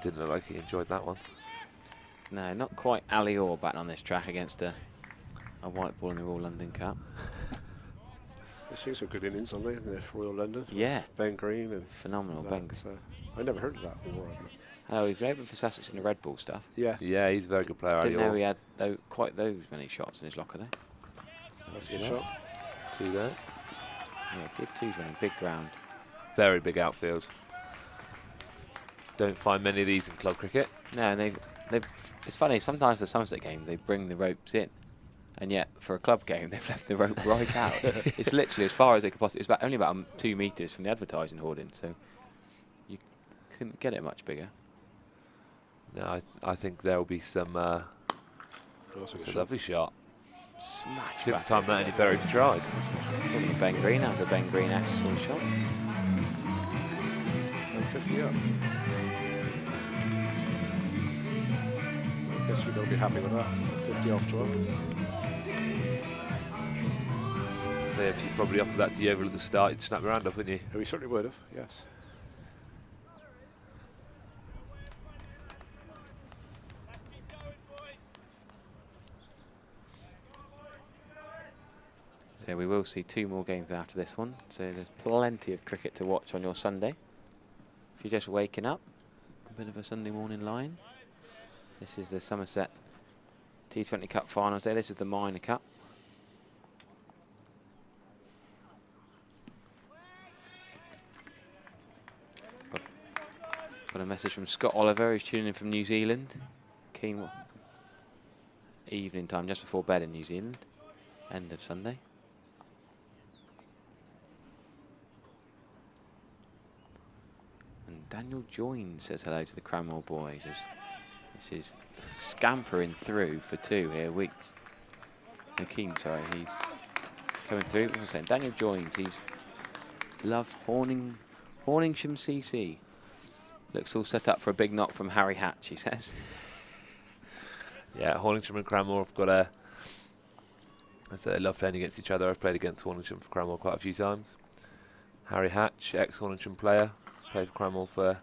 S6: Didn't look like he enjoyed that one.
S3: No, not quite Ali Orr batting on this track against a white ball in the Royal London Cup.
S4: They've seen some good innings on there in the Royal London.
S3: Yeah.
S4: Ben Green and
S3: Phenomenal, Ben Green.
S4: I never heard of that Orr.
S3: Oh, he's been able for Sussex in the Red Ball stuff.
S4: Yeah.
S6: Yeah, he's a very good player.
S3: Didn't know he had quite those many shots in his locker there.
S4: That's a good shot.
S6: 2 there.
S3: Yeah, good 2s running, big ground.
S6: Very big outfield. Don't find many of these in club cricket.
S3: No, and it's funny, sometimes the Somerset game, they bring the ropes in. And yet, for a club game, they've left the rope right out. It's literally as far as they could possibly. It's only about 2 metres from the advertising hoarding, so you couldn't get it much bigger.
S6: No, I think there will be some. It's a lovely shot.
S3: Smash.
S6: Shouldn't have timed that any better if you tried.
S3: Talking to Ben Green, that was a Ben Green-esque sort of shot.
S4: And 50 up. I guess we've got to be happy with that. 50 off 12.
S6: So if you probably offered that to Yeovil at the start, you'd snap your hand off, wouldn't you?
S4: Oh, we certainly would have, yes.
S3: So we will see 2 more games after this one. So there's plenty of cricket to watch on your Sunday. If you're just waking up, a bit of a Sunday morning line. This is the Somerset T20 Cup Finals Day. This is the Minor Cup. Got a message from Scott Oliver, who's tuning in from New Zealand. Keen evening time, just before bed in New Zealand. End of Sunday. And Daniel Joins says hello to the Cranmore boys. This is scampering through for 2 here, Weeks. No, Keane, sorry, he's coming through. What was I saying? Daniel Joins, he's love Horningsham CC. Looks all set up for a big knock from Harry Hatch, he says.
S6: Yeah, Horningsham and Cranmore have got a... I say they love playing against each other. I've played against Horningsham for Cranmore quite a few times. Harry Hatch, ex-Horningsham player, played for Cranmore for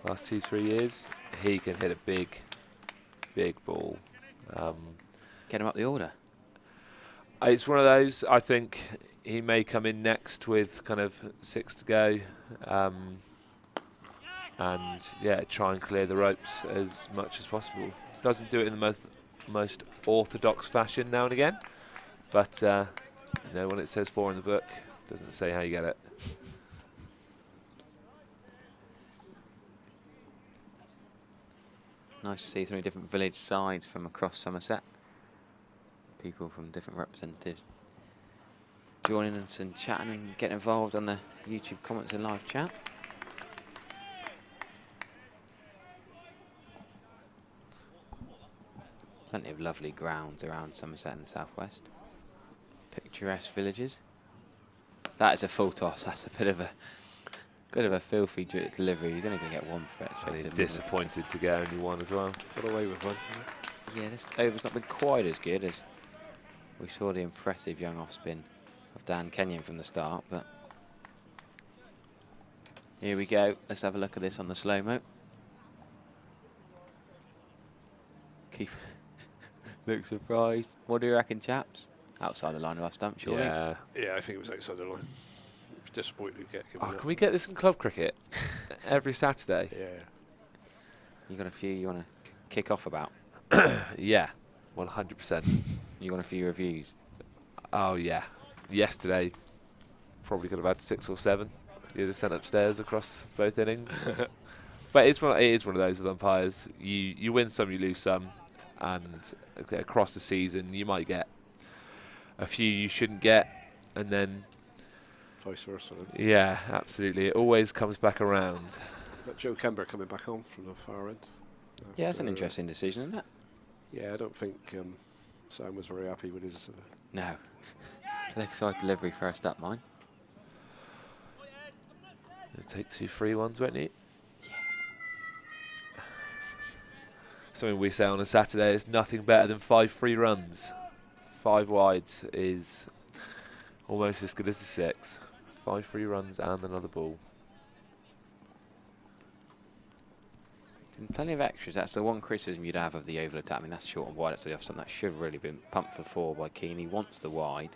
S6: the last 2-3 years. He can hit a big ball.
S3: Get him up the order.
S6: It's one of those, I think he may come in next with kind of 6 to go. And yeah, try and clear the ropes as much as possible. Doesn't do it in the most orthodox fashion now and again, but you know, when it says 4 in the book, doesn't say how you get it.
S3: Nice to see so many different village sides from across Somerset. People from different representatives joining us and chatting and getting involved on the YouTube comments and live chat. Plenty of lovely grounds around Somerset in the southwest. Picturesque villages. That is a full toss. That's a bit of a filthy delivery. He's only going to get 1 for it.
S6: And he's disappointed to get only 1 as well.
S4: Got away with 1.
S3: Yeah, this over's not been quite as good as we saw the impressive young off-spin of Dan Kenyon from the start, but here we go. Let's have a look at this on the slow-mo. Keith looks surprised. What do you reckon, chaps? Outside the line of our stump, surely?
S6: Yeah.
S4: Yeah, I think it was outside the line. Disappointed to get given
S6: Oh,
S4: that.
S6: can we get this in club cricket every Saturday?
S4: Yeah.
S3: You got a few you want to kick off about?
S6: Yeah, 100%.
S3: You want a few reviews?
S6: Oh yeah. Yesterday, probably could have had 6 or 7. You'd have sent upstairs across both innings. But it is one of those with umpires. You win some, you lose some, and across the season you might get a few you shouldn't get, and then
S4: Vice versa.
S6: yeah, absolutely, it always comes back around.
S4: Got Joe Kember coming back on from the far end.
S3: Yeah, that's an interesting decision, isn't it?
S4: Yeah, I don't think Sam was very happy with his...
S3: No. Leg side delivery first up, mine.
S6: It'll take 2 free ones, won't it? Something we say on a Saturday is nothing better than 5 free runs. 5 wides is almost as good as a 6. 5 free runs and another ball.
S3: And plenty of extras. That's the one criticism you'd have of the oval attack. I mean, that's short and wide up to the offside. That should really been pumped for 4 by Keane. He wants the wide.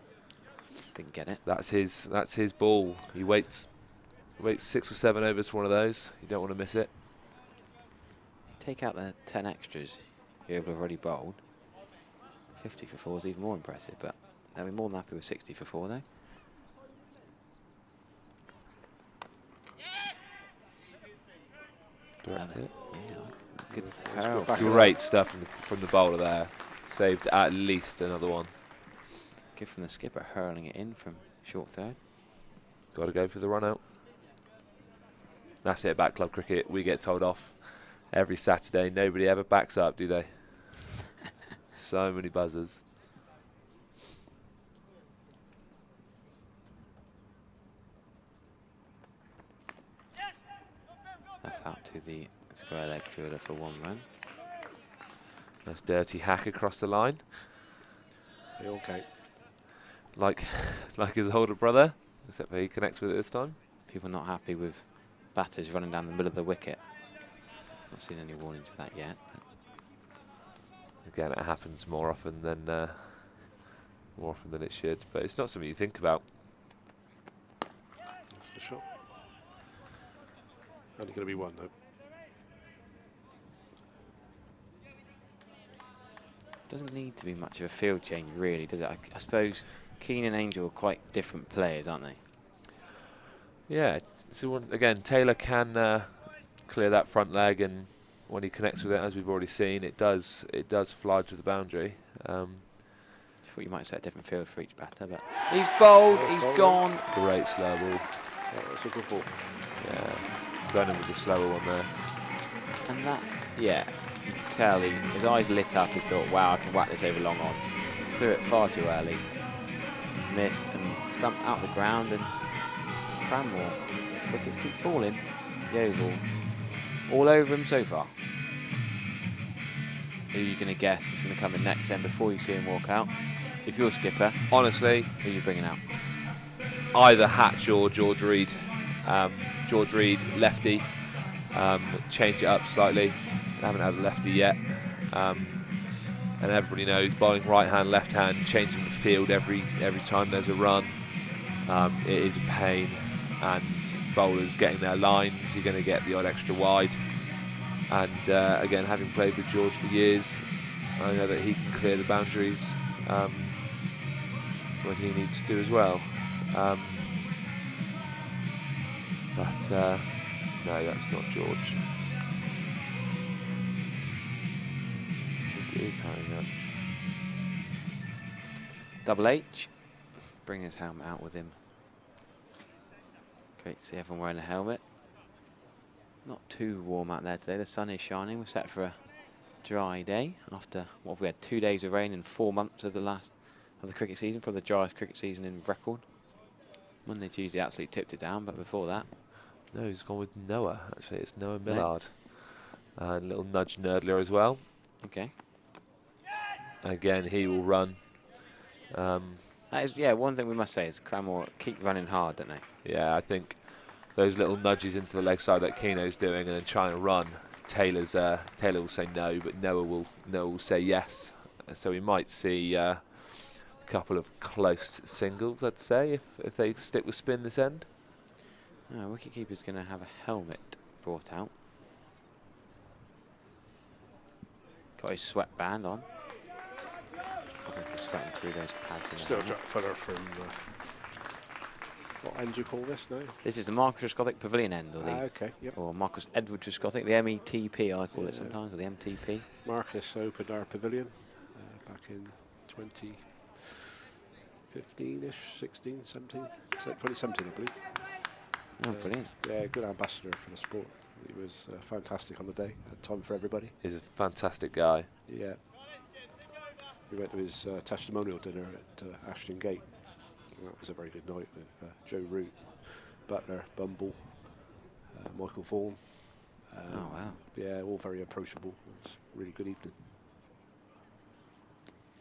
S3: Didn't get it.
S6: That's his ball. He waits 6 or 7 overs for one of those. You don't want to miss it.
S3: Take out the 10 extras you're able to already bowled. 50 for 4 is even more impressive, but they'll be more than happy with 60 for 4 though.
S6: Direct it.
S3: Yeah, good hurl.
S6: Great stuff from the bowler there. Saved at least another one.
S3: Good from the skipper, hurling it in from short third.
S6: Got to go for the run out. That's it, back club cricket. We get told off every Saturday. Nobody ever backs up, do they? So many buzzers.
S3: That's out to the square leg fielder for 1 run.
S6: Nice dirty hack across the line.
S4: They all count.
S6: Like his older brother, except for he connects with it this time.
S3: People not happy with batters running down the middle of the wicket. Not seen any warnings for that yet.
S6: Again, it happens more often than it should, but it's not something you think about.
S4: That's the shot. Only going to be 1 though.
S3: Doesn't need to be much of a field change, really, does it? I suppose Keane and Angel are quite different players, aren't they?
S6: Yeah. So again, Taylor can clear that front leg, and when he connects with it, as we've already seen, it does fly to the boundary.
S3: I thought you might set a different field for each batter, but he's bowled,
S4: Nice
S3: he's
S4: bowling.
S3: gone.
S6: Great slow ball.
S4: Yeah, that's a good ball.
S6: Yeah, going in with the slower one there.
S3: And that, yeah, you could tell his eyes lit up. He thought, wow, I can whack this over long on. Threw it far too early. Missed and stumped out the ground, and Cranmore. Wickets keep falling. Yeovil all over him so far. Who are you going to guess is going to come in next then before you see him walk out? If you're skipper,
S6: Honestly,
S3: who are you bringing out?
S6: either Hatch or George Reed. George Reed, lefty. Change it up slightly. Haven't had a lefty yet. And everybody knows bowling right hand, left hand, changing the field every time there's a run. It is a pain, and bowlers getting their lines, you're going to get the odd extra wide. And again, having played with George for years, I know that he can clear the boundaries when he needs to as well. But no, that's not George. I think it is Harry Hatch.
S3: Double H, bring his helmet out with him. Great to see everyone wearing a helmet. Not too warm out there today. The sun is shining. We're set for a dry day after what have we had, 2 days of rain in 4 months of the cricket season, probably the driest cricket season in record. Monday, Tuesday absolutely tipped it down, but before that,
S6: No, he's gone with Noah. Actually, it's Noah Millard. A little nudge Nerdler as well.
S3: okay.
S6: Again, he will run.
S3: That is, yeah, one thing we must say is Cranmore keep running hard, don't they?
S6: Yeah, I think those little nudges into the leg side that Keno's doing, and then trying to run. Taylor will say no, but Noah will say yes. So we might see a couple of close singles, I'd say, if they stick with spin this end.
S3: Wicketkeeper's going to have a helmet brought out. Got his sweatband on. Sweating through those pads. In
S4: Still
S3: the
S4: Jack Fuller from, what end do you call this now?
S3: This is the Marcus Trescothick Pavilion end, or
S4: Okay, yep.
S3: or Marcus Edward Trescothick, the METP I call it sometimes, or the MTP.
S4: Marcus opened our pavilion back in 2015-ish, 16, 17, 2017 I believe.
S3: Oh, brilliant.
S4: Yeah, good ambassador for the sport. He was fantastic on the day, had time for everybody.
S6: He's a fantastic guy.
S4: Yeah. We went to his testimonial dinner at Ashton Gate. And that was a very good night with Joe Root, Butler, Bumble, Michael Vaughan.
S3: Oh, wow.
S4: Yeah, all very approachable. It was a really good evening.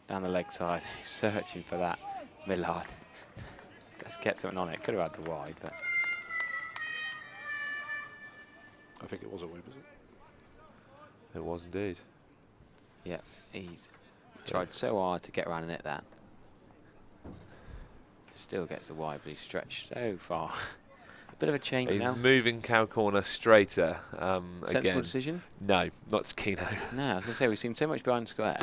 S3: Down the leg side, searching for that Millard. Let's get something on it. Could have had the wide, but
S4: I think it was a win, was it?
S6: It was indeed.
S3: yeah, he's tried so hard to get around and hit that. Still gets the wide, but he's stretched so far. A bit of a change
S6: He's
S3: now.
S6: moving cow corner straighter.
S3: Sensible
S6: Again,
S3: decision?
S6: no, not to Keno.
S3: No, I was going to say, we've seen so much behind square.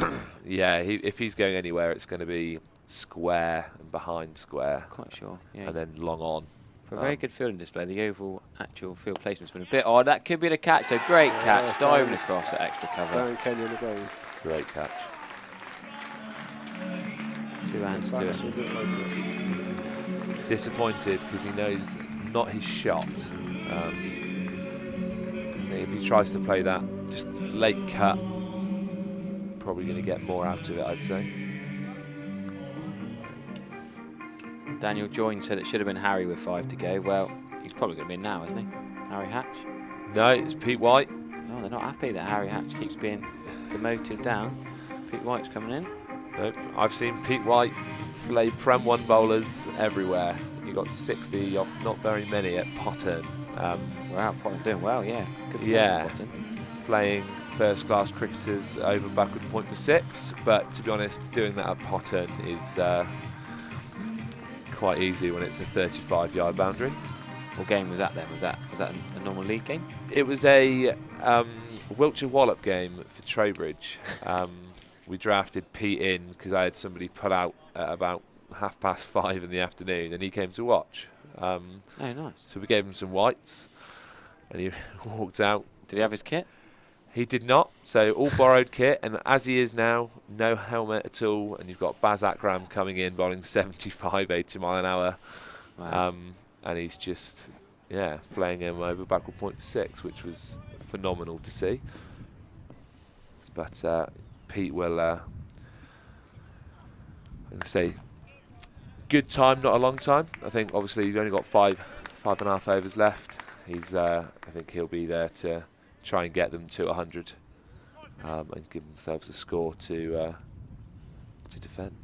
S6: Yeah, if he's going anywhere, it's going to be square and behind square,
S3: Quite sure. Yeah.
S6: and then long on.
S3: For a very good fielding display, the oval actual field placement's been a bit odd. That could be the catch. A great catch, diving across at extra cover.
S4: Dan Kenyon again.
S6: Great catch.
S3: 2 hands to
S4: That's a
S3: it.
S4: bit like it.
S6: Disappointed because he knows it's not his shot. I think if he tries to play that just late cut, probably going to get more out of it, I'd say.
S3: Daniel Joyne said it should have been Harry with 5 to go. Well, he's probably going to be in now, isn't he? Harry Hatch.
S6: No, it's Pete White.
S3: Oh, they're not happy that Harry Hatch keeps being demoted down. Pete White's coming in.
S6: Nope. I've seen Pete White flay Prem 1 bowlers everywhere. He got 60 off not very many at Potton.
S3: Wow, Potton doing well, yeah. Good play
S6: Yeah.
S3: from Potton.
S6: Flaying first-class cricketers over backward point for 6, but to be honest, doing that at Potton is quite easy when it's a 35-yard boundary.
S3: What game was that then? Was that a normal league game?
S6: It was a Wiltshire Wallop game for Trowbridge. We drafted Pete in because I had somebody put out at about 5:30 in the afternoon, and he came to watch.
S3: Oh, nice.
S6: So we gave him some whites, and he walked out
S3: Did he have his kit?
S6: He did not. So all borrowed kit, and as he is now, no helmet at all. And you've got Baz Akram coming in, bowling 75, 80 mile an hour.
S3: Wow.
S6: And he's just, yeah, flaying him over backward point for 6, which was phenomenal to see. But Pete will, I'm going to say, good time, not a long time. I think obviously you've only got 5.5 overs left. He's, I think he'll be there to try and get them to 100 and give themselves a score to defend.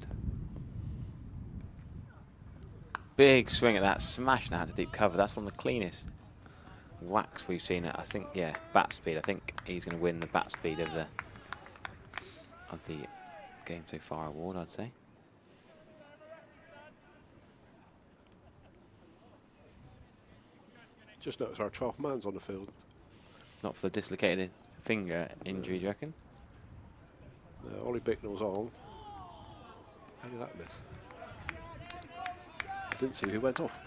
S3: Big swing at that, smash now to deep cover. That's one of the cleanest whacks we've seen. I think, yeah, bat speed. I think he's going to win the bat speed of the game so far award, I'd say.
S4: Just noticed our 12th man's on the field.
S3: Not for the dislocated finger injury, do you reckon?
S4: Ollie Bicknell's on. How did that miss? I didn't see who went off.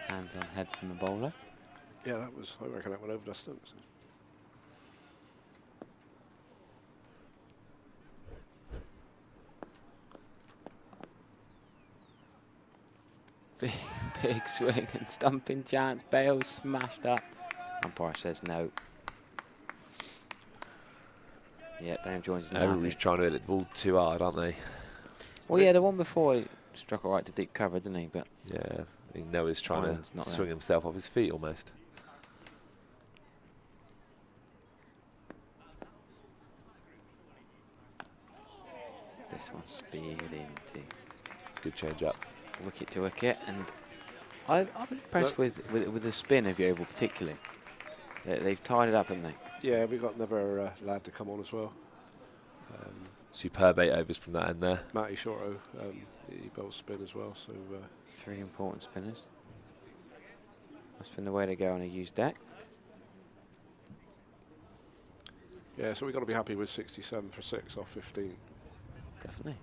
S3: Hands on head from the bowler.
S4: Yeah, that was, I reckon that went over the stumps.
S3: Big swing and stumping chance. Bale smashed up. Umpire says no. Yeah, Dave joins us now.
S6: Everybody's trying to hit the ball too hard, aren't they?
S3: Well, yeah, the one before he struck it right to deep cover, didn't he? But
S6: Yeah, I think Noah's trying
S3: Owen's
S6: to
S3: not
S6: swing
S3: there.
S6: himself off his feet almost.
S3: this one's speed into
S6: Good change up.
S3: wicket to wicket, and I've been impressed with the spin of the oval particularly. They've tied it up, haven't they?
S4: Yeah, we got another lad to come on as well.
S6: Superb 8 overs from that end there.
S4: Matty Shorto, he bowls spin as well. So
S3: 3 important spinners. That's been the way to go on a used deck.
S4: yeah, so we got to be happy with 67 for 6 off 15.
S3: Definitely.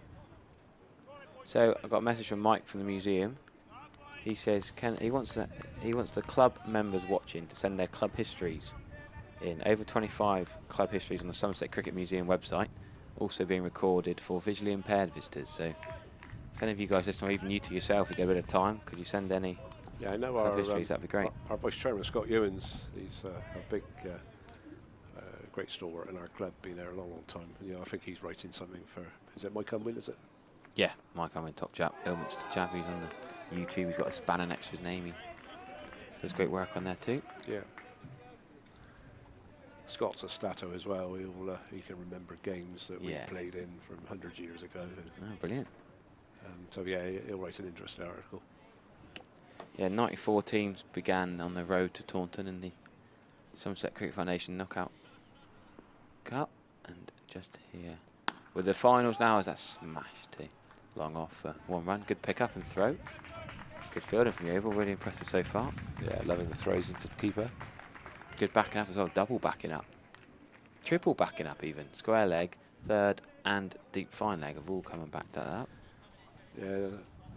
S3: So I got a message from Mike from the museum. He says he wants the club members watching to send their club histories in. Over 25 club histories on the Somerset Cricket Museum website, also being recorded for visually impaired visitors. So if any of you guys listening, or even you to yourself, you get a bit of time, could you send any
S4: Yeah, I know
S3: club histories? That'd be great.
S4: Our vice chairman Scott Ewins, he's a big, great stalwart in our club, been there a long, long time. Yeah, I think he's writing something for. Is it Mike Unwin? Is it?
S3: Yeah, Mike Owen, top chap, Ilminster chap, who's on the YouTube. He's got a spanner next to his name. He does great work on there too.
S4: Yeah. Scott's a stato as well. He can remember games that we
S3: Yeah.
S4: played in from 100 years ago.
S3: Oh, brilliant.
S4: So yeah, he'll write an interesting article.
S3: Yeah, 94 teams began on the road to Taunton in the Somerset Cricket Foundation Knockout Cup, and just here with the finals now as that smash to long off for 1 run. Good pick up and throw. Good fielding from the oval, really impressive so far.
S6: Yeah, loving the throws into the keeper.
S3: Good backing up as well, double backing up. Triple backing up even. Square leg, third and deep fine leg have all coming back to that up.
S4: Yeah.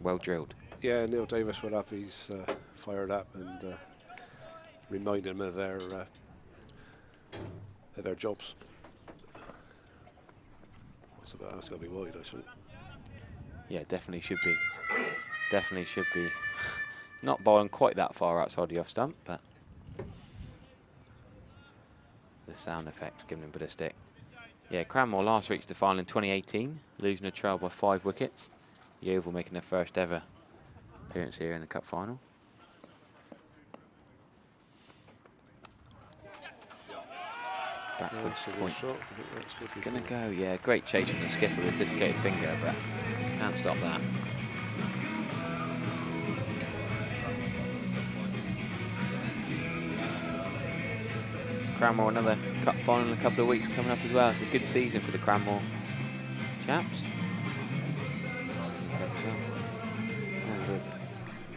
S3: Well drilled.
S4: Yeah, Neil Davis will have his fired up and remind them of their jobs. That's got to be wide, I think.
S3: Yeah, definitely should be. Definitely should be. Not bowling quite that far outside the off stump, but the sound effects giving him a bit of stick. Yeah, Cranmore last reached the final in 2018, losing a trail by 5 wickets. The Oval making their first ever appearance here in the cup final. Backward
S4: That's a good
S3: point.
S4: shot. I think that's good.
S3: Gonna go, yeah, great chase from the skipper with dislocated finger, but can't stop that. Cranmore, another cup final in a couple of weeks coming up as well. It's a good season for the Cranmore chaps. And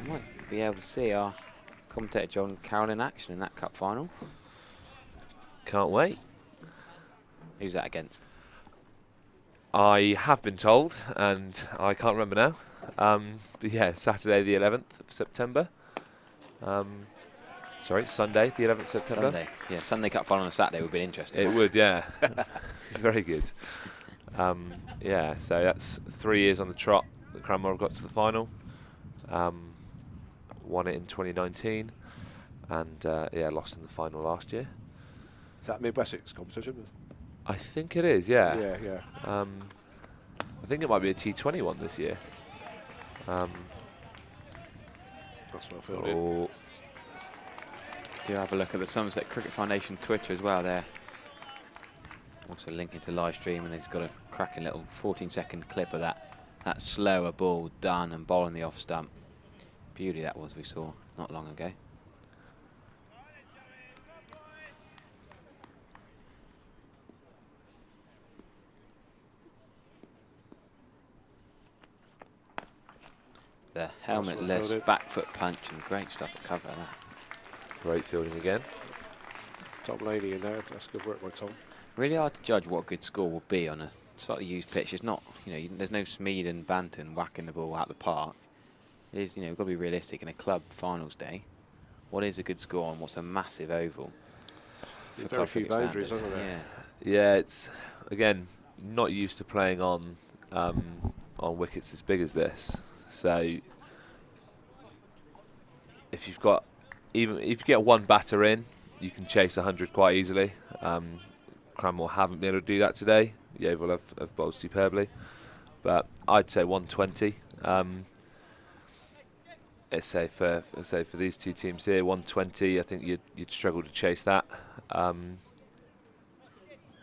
S3: we might be able to see our commentator John Carroll in action in that cup final.
S6: Can't wait.
S3: Who's that against?
S6: I have been told, and I can't remember now. But yeah, Saturday the 11th of September. Sorry, Sunday, the 11th September.
S3: Sunday. Yeah, Sunday Cup final on a Saturday would be interesting.
S6: It would, yeah. Very good. Yeah, so that's 3 years on the trot that Cranmore have got to the final. Won it in 2019, and yeah, lost in the final last year.
S4: Is that Mid-Wessex competition?
S6: I think it is, yeah.
S4: Yeah, yeah.
S6: I think it might be a T20 one this year.
S4: That's well filled in.
S6: Oh,
S3: Do have a look at the Somerset Cricket Foundation Twitter as well there. Also linking to live stream, and he's got a cracking little 14-second clip of that slower ball done and bowling the off stump. Beauty that was, we saw not long ago. The helmetless back foot punch and great stop at cover. That.
S6: great fielding again.
S4: Tom Laney in there. That's good work by Tom.
S3: Really hard to judge what a good score will be on a slightly used pitch. It's not, there's no Smeed and Banton whacking the ball out the park. It is, we've got to be realistic in a club finals day. What is a good score and what's a massive oval?
S4: Very few boundaries, aren't there?
S3: Yeah.
S6: Yeah, it's again not used to playing on wickets as big as this. So if you've got if you get one batter in, you can chase 100 quite easily. Cranmore haven't been able to do that today. Yeovil have bowled superbly, but I'd say 120. Let's say for these two teams here, 120. I think you'd struggle to chase that.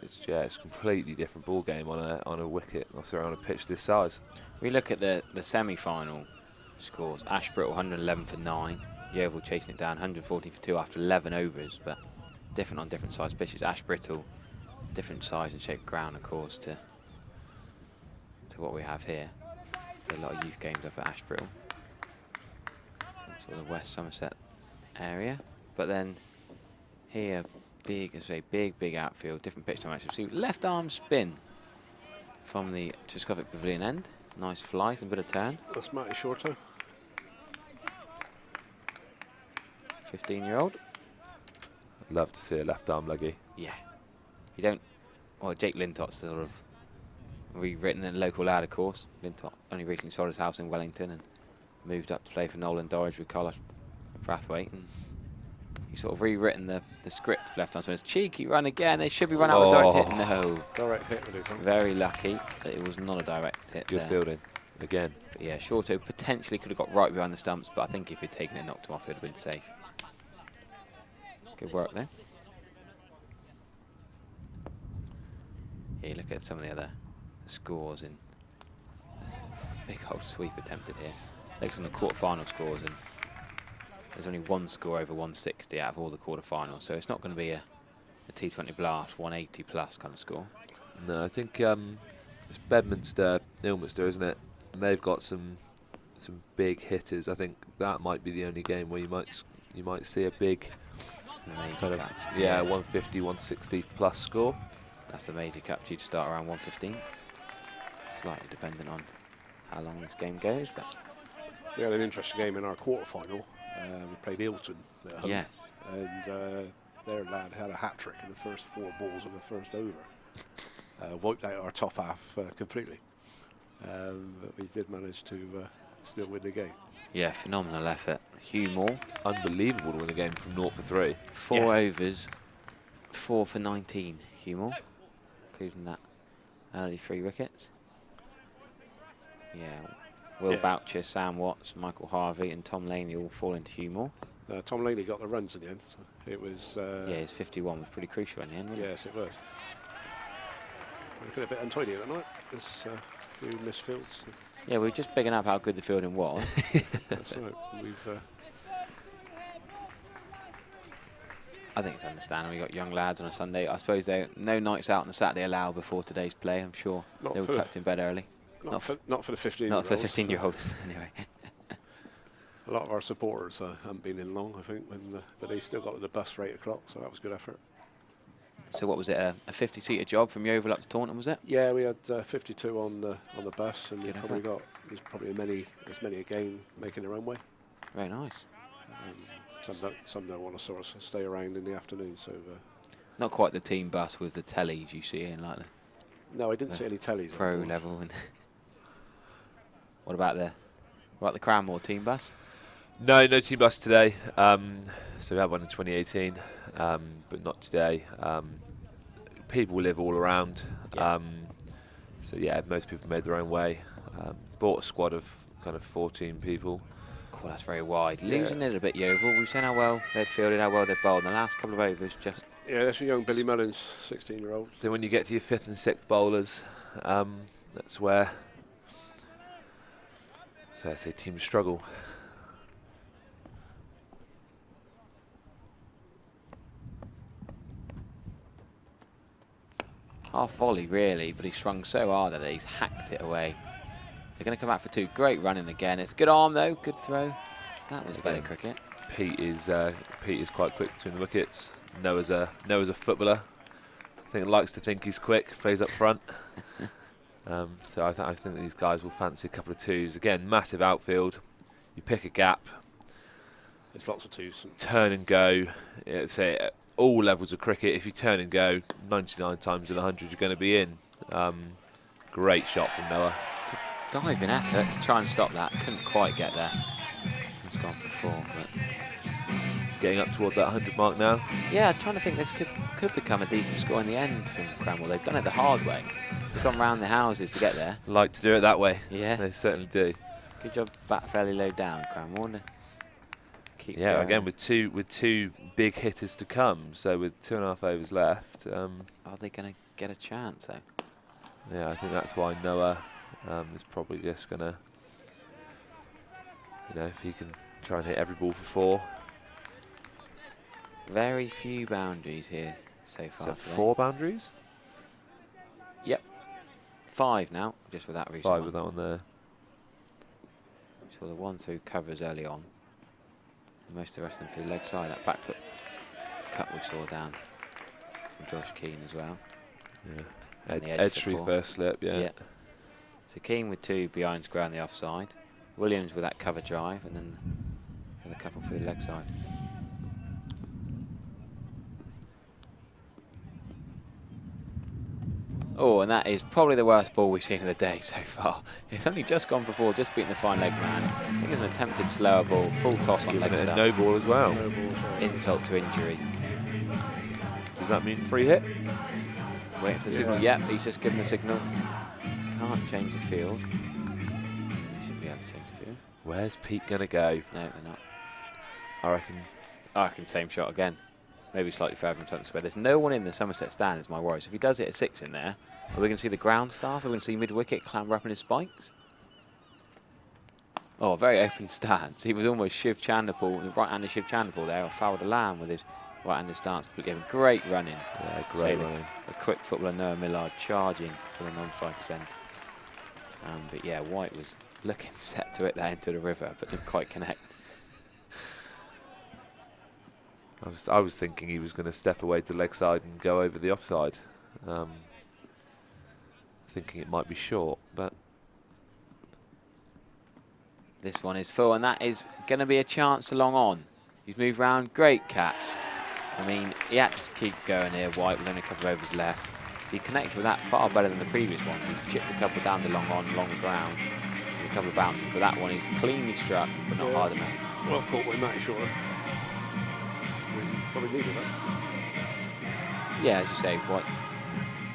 S6: It's a completely different ball game on a wicket, or sorry, on a pitch this size.
S3: We look at the semi-final scores. Ashbrittle 111 for 9. Yeovil chasing it down 114 for 2 after 11 overs, but different on different size pitches. Ashbrittle, different size and shape ground, of course, to what we have here. A lot of youth games up at Ashbrittle, sort of the West Somerset area. But then here, big outfield, different pitch time actually. So left arm spin from the Triscovic Pavilion end. Nice fly, some bit of turn.
S4: That's Matty Shorto.
S3: 15-year-old.
S6: I'd love to see a left arm leggy.
S3: Yeah. You don't. Well, Jake Lintot's sort of rewritten in local lad, of course. Lintot only recently sold his house in Wellington and moved up to play for Nolan Dorridge with Carlos Brathwaite. And he's sort of rewritten the script for left arm. So it's cheeky run again. They should be run out with direct hit. No.
S4: Direct hit with it.
S3: Very lucky that it was not a direct hit.
S6: Good
S3: there.
S6: fielding again.
S3: But yeah, Shorto potentially could have got right behind the stumps, but I think if he'd taken it, knocked him off, it would have been safe. Good work there. Yeah, look at some of the other scores in big old sweep attempted here. Looks on the quarter-final scores, and there's only one score over 160 out of all the quarter-finals, so it's not going to be a T20 blast 180 plus kind of score.
S6: No, I think it's Bedminster, Ilminster, isn't it? And they've got some big hitters. I think that might be the only game where you might see a big kind of, 150, 160 plus score.
S3: That's the major cup due to start around 115. Slightly dependent on how long this game goes, but
S4: We had an interesting game in our quarter-final. We played Ilton at home.
S3: yeah.
S4: And their lad had a hat-trick in the first 4 balls of the first over. Wiped out our top half completely. But we did manage to still win the game.
S3: Yeah, phenomenal effort. Hugh Moore,
S6: Unbelievable to win a game from 0 for 3.
S3: 4 overs, 4 for 19, Hugh Moore, including that early 3 wickets. Yeah, Will Boucher, Sam Watts, Michael Harvey and Tom Laney all fall into Hugh Moore.
S4: Tom Laney got the runs in the end. So it was...
S3: yeah, his 51 was pretty crucial in the end, wasn't it?
S4: Yes, it was. Looking a bit untidy at night. There's a few missed fields.
S3: Yeah, we were just bigging up how good the fielding was.
S4: That's right. We've...
S3: I think it's understandable. We got young lads on a Sunday. I suppose there no nights out on a Saturday allowed before today's play. I'm sure they were tucked in bed early.
S4: Not for the 15-year-olds.
S3: Not for 15-year-olds, anyway.
S4: A lot of our supporters haven't been in long, I think, but they still got to the bus for 8 o'clock, so that was good effort.
S3: So what was it, a 50-seater job from Yeovil up to Taunton, was it?
S4: Yeah, we had 52 on the bus, and we
S3: Good
S4: probably
S3: effort.
S4: got there's probably as many again making their own way.
S3: Very nice.
S4: Some don't want to sort of stay around in the afternoon. So
S3: Not quite the team bus with the tellies you see in like the
S4: no, I didn't see any tellies. on
S3: pro
S4: board.
S3: level. And what about the Cranmore team bus?
S6: No team bus today. So we had one in 2018, but not today. People live all around.
S3: Yeah.
S6: So yeah, most people made their own way. Bought a squad of kind of 14 people.
S3: Cool, that's very wide.
S6: Yeah.
S3: Losing it a bit, Yeovil. We've seen how well they'd fielded, how well they'd bowled. In the last couple of overs, just
S4: Yeah, that's a young Billy Mullins, 16-year-old.
S6: So when you get to your 5th and 6th bowlers, that's where, so I say, teams struggle.
S3: half volley, really, but he swung so hard that he's hacked it away. They're going to come out for 2. Great running again. It's good arm, though. Good throw. That was better cricket.
S6: Pete is quite quick between the wickets. Noah's a footballer. Likes to think he's quick. Plays up front. So I think these guys will fancy a couple of 2s. Again, massive outfield. You pick a gap.
S4: There's lots of 2s.
S6: Turn and go. Say at all levels of cricket. If you turn and go, 99 times in 100 you're going to be in. Great shot from Noah.
S3: Diving effort to try and stop that. Couldn't quite get there. He's gone for 4. But
S6: Getting up toward that 100 mark now.
S3: yeah, I'm trying to think this could become a decent score in the end from Cranwell. They've done it the hard way. They've gone round the houses to get there.
S6: Like to do it that way.
S3: Yeah.
S6: They certainly do.
S3: Good job, bat fairly low down, Cranwell. Keep
S6: Yeah,
S3: going.
S6: again with two big hitters to come. So with 2.5 overs left.
S3: Are they going to get a chance though?
S6: Yeah, I think that's why Noah is probably just going to, if he can try and hit every ball for 4.
S3: Very few boundaries here so far.
S6: So
S3: today.
S6: 4 boundaries?
S3: Yep. 5 now, just with that recent
S6: 5
S3: one.
S6: with that one there.
S3: So the one through covers early on. And most of the rest of them for the leg side. That back foot cut we saw down from Josh Keane as well.
S6: Yeah.
S3: And the
S6: Edge
S3: for
S6: tree
S3: 4.
S6: first slip, yeah.
S3: So Keane with 2 behind square on the offside. Williams with that cover drive, and then a couple for the leg side. Oh, and that is probably the worst ball we've seen of the day so far. It's only just gone for 4, just beating the fine leg man. I think it's an attempted slower ball, full toss on
S6: Giving
S3: leg
S6: it a
S3: stump.
S6: no ball as well.
S4: No ball as well.
S3: Insult to injury.
S6: Does that mean free hit?
S3: Waiting for the signal. Yep, he's just given the signal. Can't change the field. He should be able to change the field.
S6: Where's Pete going to go?
S3: No, they're not.
S6: I reckon
S3: Same shot again. Maybe slightly further in front of square. There's no one in the Somerset stand is my worry. So if he does hit a 6 in there, are we going to see the ground staff? Are we going to see mid-wicket clamber up in his spikes? Oh, very open stance. He was almost Shiv Chanderpaul, the right-handed Shiv Chanderpaul there, or fouled a lamb with his right-handed stance. Great running.
S6: Yeah, great
S3: Say
S6: running.
S3: A quick footballer, Noah Millard, charging to the non-striker's end. But yeah, White was looking set to hit that into the river, but didn't quite connect.
S6: I was thinking he was going to step away to leg side and go over the offside. Thinking it might be short, but
S3: This one is full, and that is going to be a chance to long on. He's moved round, great catch. I mean, he had to keep going here, White, with only a couple of overs left. He connected with that far better than the previous ones. He's chipped a couple down the long on, long ground, with a couple of bounces, but that one he's cleanly struck, but not hard enough.
S4: Well caught by Matty Shorter. Probably needed that.
S3: Yeah, as you say,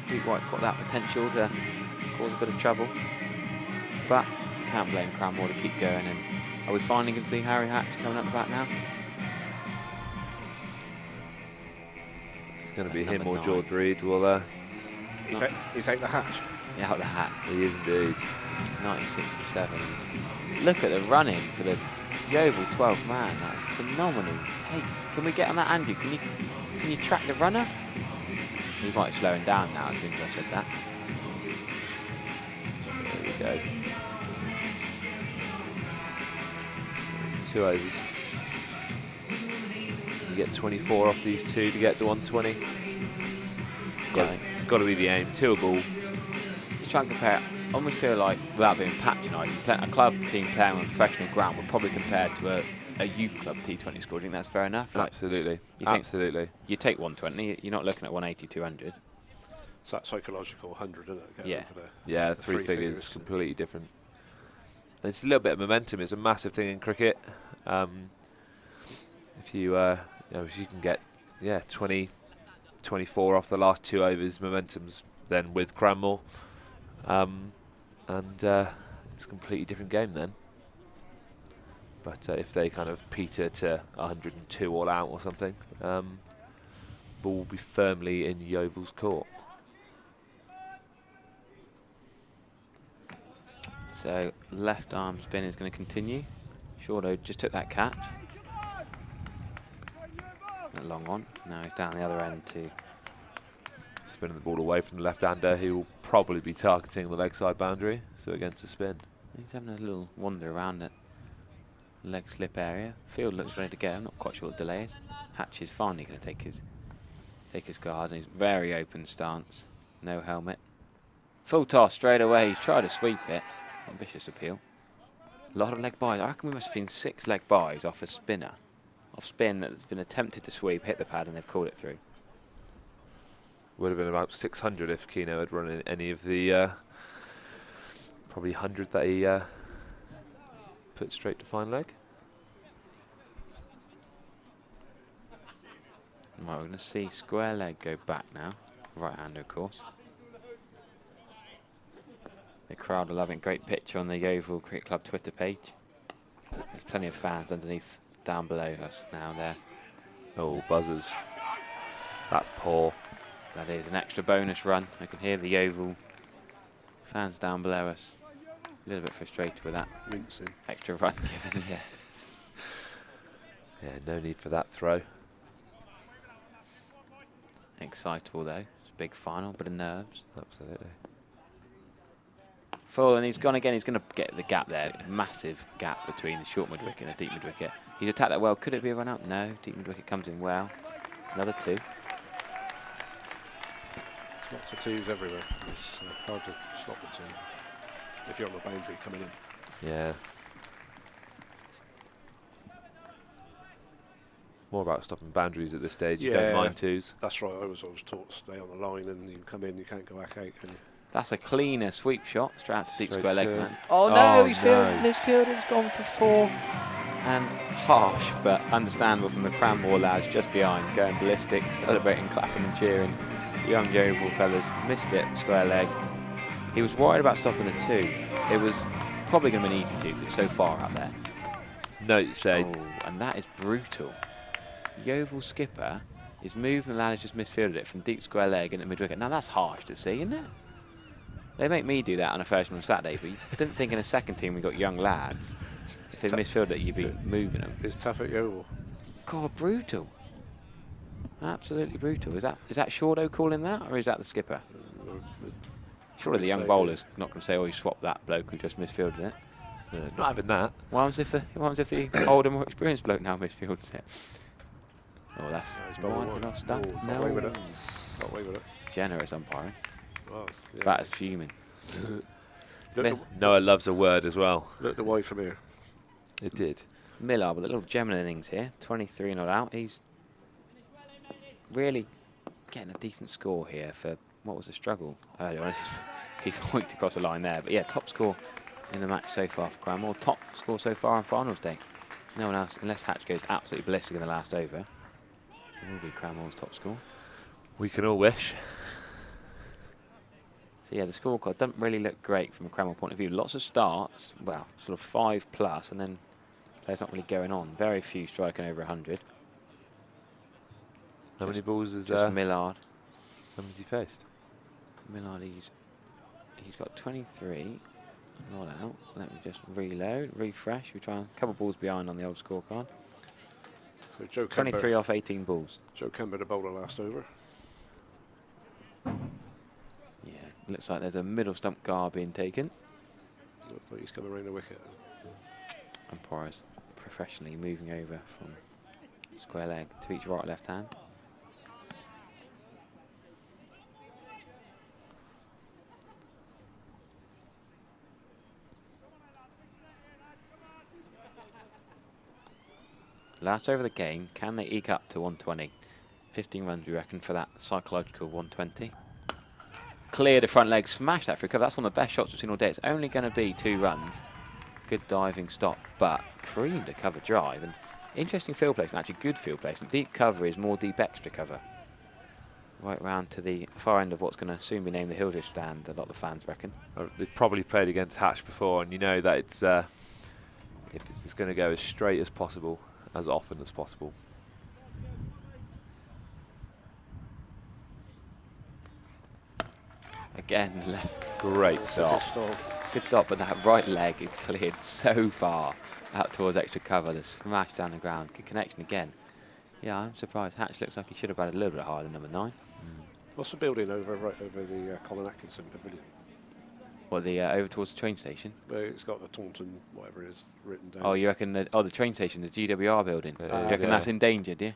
S3: Pete White got that potential to cause a bit of trouble. But you can't blame Cranmore to keep going. And are we finally going to see Harry Hatch coming up the back now?
S6: it's going to be him
S3: Number
S6: or
S3: 9.
S6: George Reed. Well,
S4: He's out the hatch.
S3: Yeah, out the hat.
S6: he is indeed.
S3: 96 for 7. Look at the running for the Yeovil 12th man. That's phenomenal pace. Can we get on that, Andrew? Can you track the runner? He might slow him down now as soon as I said that.
S6: There we go. 2 overs. You get 24 off these 2 to get to 120. It's got to be the aim. 2 a ball.
S3: Just try and compare it. I almost feel like, without being patronising, a club team playing on a professional ground would probably compare to a a youth club T20 score. Do you think that's fair enough? Like,
S6: Absolutely.
S3: you think
S6: Absolutely.
S3: you take 120, you're not looking at 180, 200.
S4: It's that psychological 100, isn't it?
S3: Yeah.
S6: Yeah,
S4: the
S6: three figures,
S4: figures.
S6: completely different. It's a little bit of momentum. It's a massive thing in cricket. If you, if you can get 20, 24 off the last 2 overs, momentum's then with Cranmore, and it's a completely different game then. But if they kind of peter to 102 all out or something, ball will be firmly in Yeovil's court.
S3: So left arm spin is going to continue. Shorto just took that catch. A long one. Now he's down the other end to
S6: Spinning the ball away from the left-hander, who will probably be targeting the leg side boundary, so against a spin.
S3: He's having a little wander around it. Leg slip area. Field looks ready to go. I'm not quite sure what the delay is. Hatch is finally going to take his guard, and he's very open stance. No helmet. Full toss straight away. He's tried to sweep it. Ambitious appeal. A lot of leg buys. I reckon we must have been 6 leg buys off a spinner. Off spin that's been attempted to sweep, hit the pad, and they've called it through.
S6: Would have been about 600 if Keno had run in any of the probably 100 that he put straight to fine leg.
S3: Right, we're going to see square leg go back now. Right-hander, of course. The crowd are loving it. Great picture on the Yeovil Cricket Club Twitter page. There's plenty of fans underneath, down below us now there.
S6: Oh, buzzers. That's poor.
S3: That is an extra bonus run. I can hear the Yeovil fans down below us. A little bit frustrated with that
S4: Wincing.
S3: extra run given, yeah.
S6: Yeah, no need for that throw.
S3: Excitable though. It's a big final, bit of nerves.
S6: Absolutely.
S3: Full, and he's gone again. He's going to get the gap there. Massive gap between the short mid wicket and the deep mid wicket. He's attacked that well. Could it be a run out? No. Deep mid wicket comes in well. Another 2.
S4: There's lots of 2s everywhere. It's hard to stop the 2 if you're on the boundary coming in.
S6: Yeah. More about stopping boundaries at this stage. You don't mind 2s.
S4: That's right. I was always taught to stay on the line, and you come in, you can't go back out, can you?
S3: That's a cleaner sweep shot. Straight out to deep
S6: Straight
S3: square leg
S6: to
S3: man.
S6: it.
S3: Oh no,
S6: Oh,
S3: he's
S6: no.
S3: misfielded's gone for 4. And harsh, but understandable from the Cranmore lads just behind, going ballistic, celebrating, clapping and cheering. Young Yeovil fellas missed it, square leg. He was worried about stopping the 2. It was probably going to be an easy 2 because it's so far out there.
S6: Note say,
S3: Oh, and that is brutal. Yeovil skipper is moving, the lad has just misfielded it from deep square leg into mid wicket. Now that's harsh to see, isn't it? They make me do that on a freshman on Saturday, but you didn't think in a second team we got young lads. If they misfielded it, you'd be moving them.
S4: It's tough at Yeovil.
S3: God, brutal. Absolutely brutal. Is that Shorto calling that, or is that the skipper? Surely the young bowler's not going to say, "Oh, you swapped that bloke who just misfielded it."
S6: not having that.
S3: What happens if the older, more experienced bloke now misfields it? Oh, that's
S4: No, he's
S3: wide,
S4: bowled wide.
S3: not stuck.
S4: Oh, got
S3: No,
S4: away with it. Got away with it.
S3: generous umpiring.
S4: Was, yeah.
S3: That is fuming.
S6: Noah loves a word as well.
S4: Look away from here.
S6: It did.
S3: Miller with a little gem innings here, 23 not out. He's really getting a decent score here for what was a struggle early on. He's hoiked across the line there, but yeah, top score in the match so far for Cranmore. Top score so far on finals day. No one else, unless Hatch goes absolutely ballistic in the last over, it will be Cranmore's top score.
S6: We can all wish.
S3: So yeah, the scorecard doesn't really look great from a Cranmore point of view. Lots of starts, well, sort of 5+, and then players not really going on. Very few striking over 100.
S6: How many balls is
S3: Just Millard.
S6: how many's he faced?
S3: Millard, he's got 23. Not out. Let me just reload, refresh. We try a couple balls behind on the old scorecard.
S4: So Joe
S3: 23
S4: Kember,
S3: off 18 balls.
S4: Joe Kember, the bowler last over.
S3: Yeah, looks like there's a middle stump guard being taken.
S4: Looks like he's coming around the wicket.
S3: Umpires professionally moving over from square leg to each right left hand. Last over the game, can they eke up to 120? 15 runs, we reckon, for that psychological 120. Clear the front leg, smash that free cover. That's one of the best shots we've seen all day. It's only going to be 2 runs. Good diving stop, but creamed a cover drive. And interesting field placement, actually good field placement. Deep cover is more deep extra cover. Right round to the far end of what's going to soon be named the Hildreth stand, a lot of the fans reckon.
S6: They've probably played against Hatch before, and you know that it's if it's going to go as straight as possible, as often as possible.
S3: Again, left.
S6: Great stop.
S3: Good stop, but that right leg is cleared so far out towards extra cover. The smash down the ground. Good connection again. Yeah, I'm surprised. Hatch looks like he should have batted a little bit higher than number 9.
S4: What's the building right over the Colin Atkinson Pavilion?
S3: What, the over towards the train station?
S4: It's got the Taunton, whatever it is, written down.
S3: Oh, you reckon the train station, the GWR building? You reckon that's endangered, do you?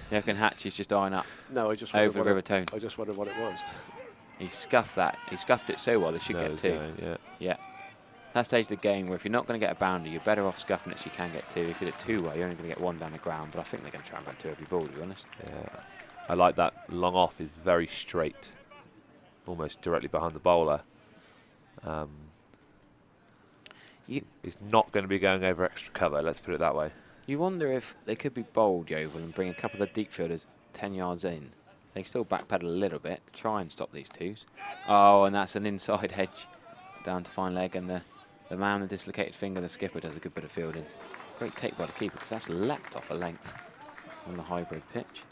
S3: You reckon Hatch is just eyeing up
S4: No, I just
S3: over the River Tone?
S4: I just wondered what it was.
S3: He scuffed that. He scuffed it so well they should get 2.
S6: Yeah.
S3: Yeah. That stage of the game where if you're not going to get a boundary, you're better off scuffing it so you can get 2. If you do it too well, you're only going to get 1 down the ground. But I think they're going to try and bat 2 every ball, to be honest.
S6: Yeah. I like that long off is very straight, almost directly behind the bowler. It's not going to be going over extra cover, let's put it that way.
S3: You wonder if they could be bold, Yeovil, and bring a couple of the deep fielders 10 yards in. They still backpedal a little bit, try and stop these 2s. Oh, and that's an inside edge down to fine leg, and the man with the dislocated finger, the skipper, does a good bit of fielding. Great take by the keeper, because that's leapt off a length on the hybrid pitch.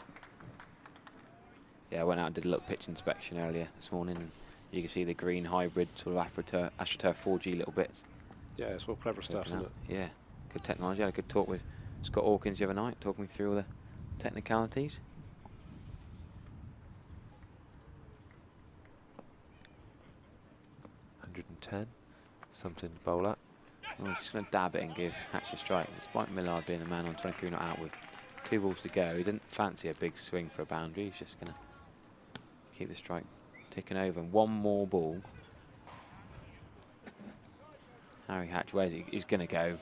S3: Yeah, I went out and did a little pitch inspection earlier this morning, and you can see the green hybrid sort of AstroTurf 4G little bits.
S4: Yeah, it's all clever stuff, isn't it?
S3: Yeah, good technology. I had a good talk with Scott Hawkins the other night, talking me through all the technicalities.
S6: Something to bowl at.
S3: Oh, I'm just going to dab it and give Hatch a strike. Despite Millard being the man on 23 not out with 2 balls to go, he didn't fancy a big swing for a boundary. He's just going to keep the strike ticking over. And 1 more ball. Harry Hatch, where's he? He's going to go,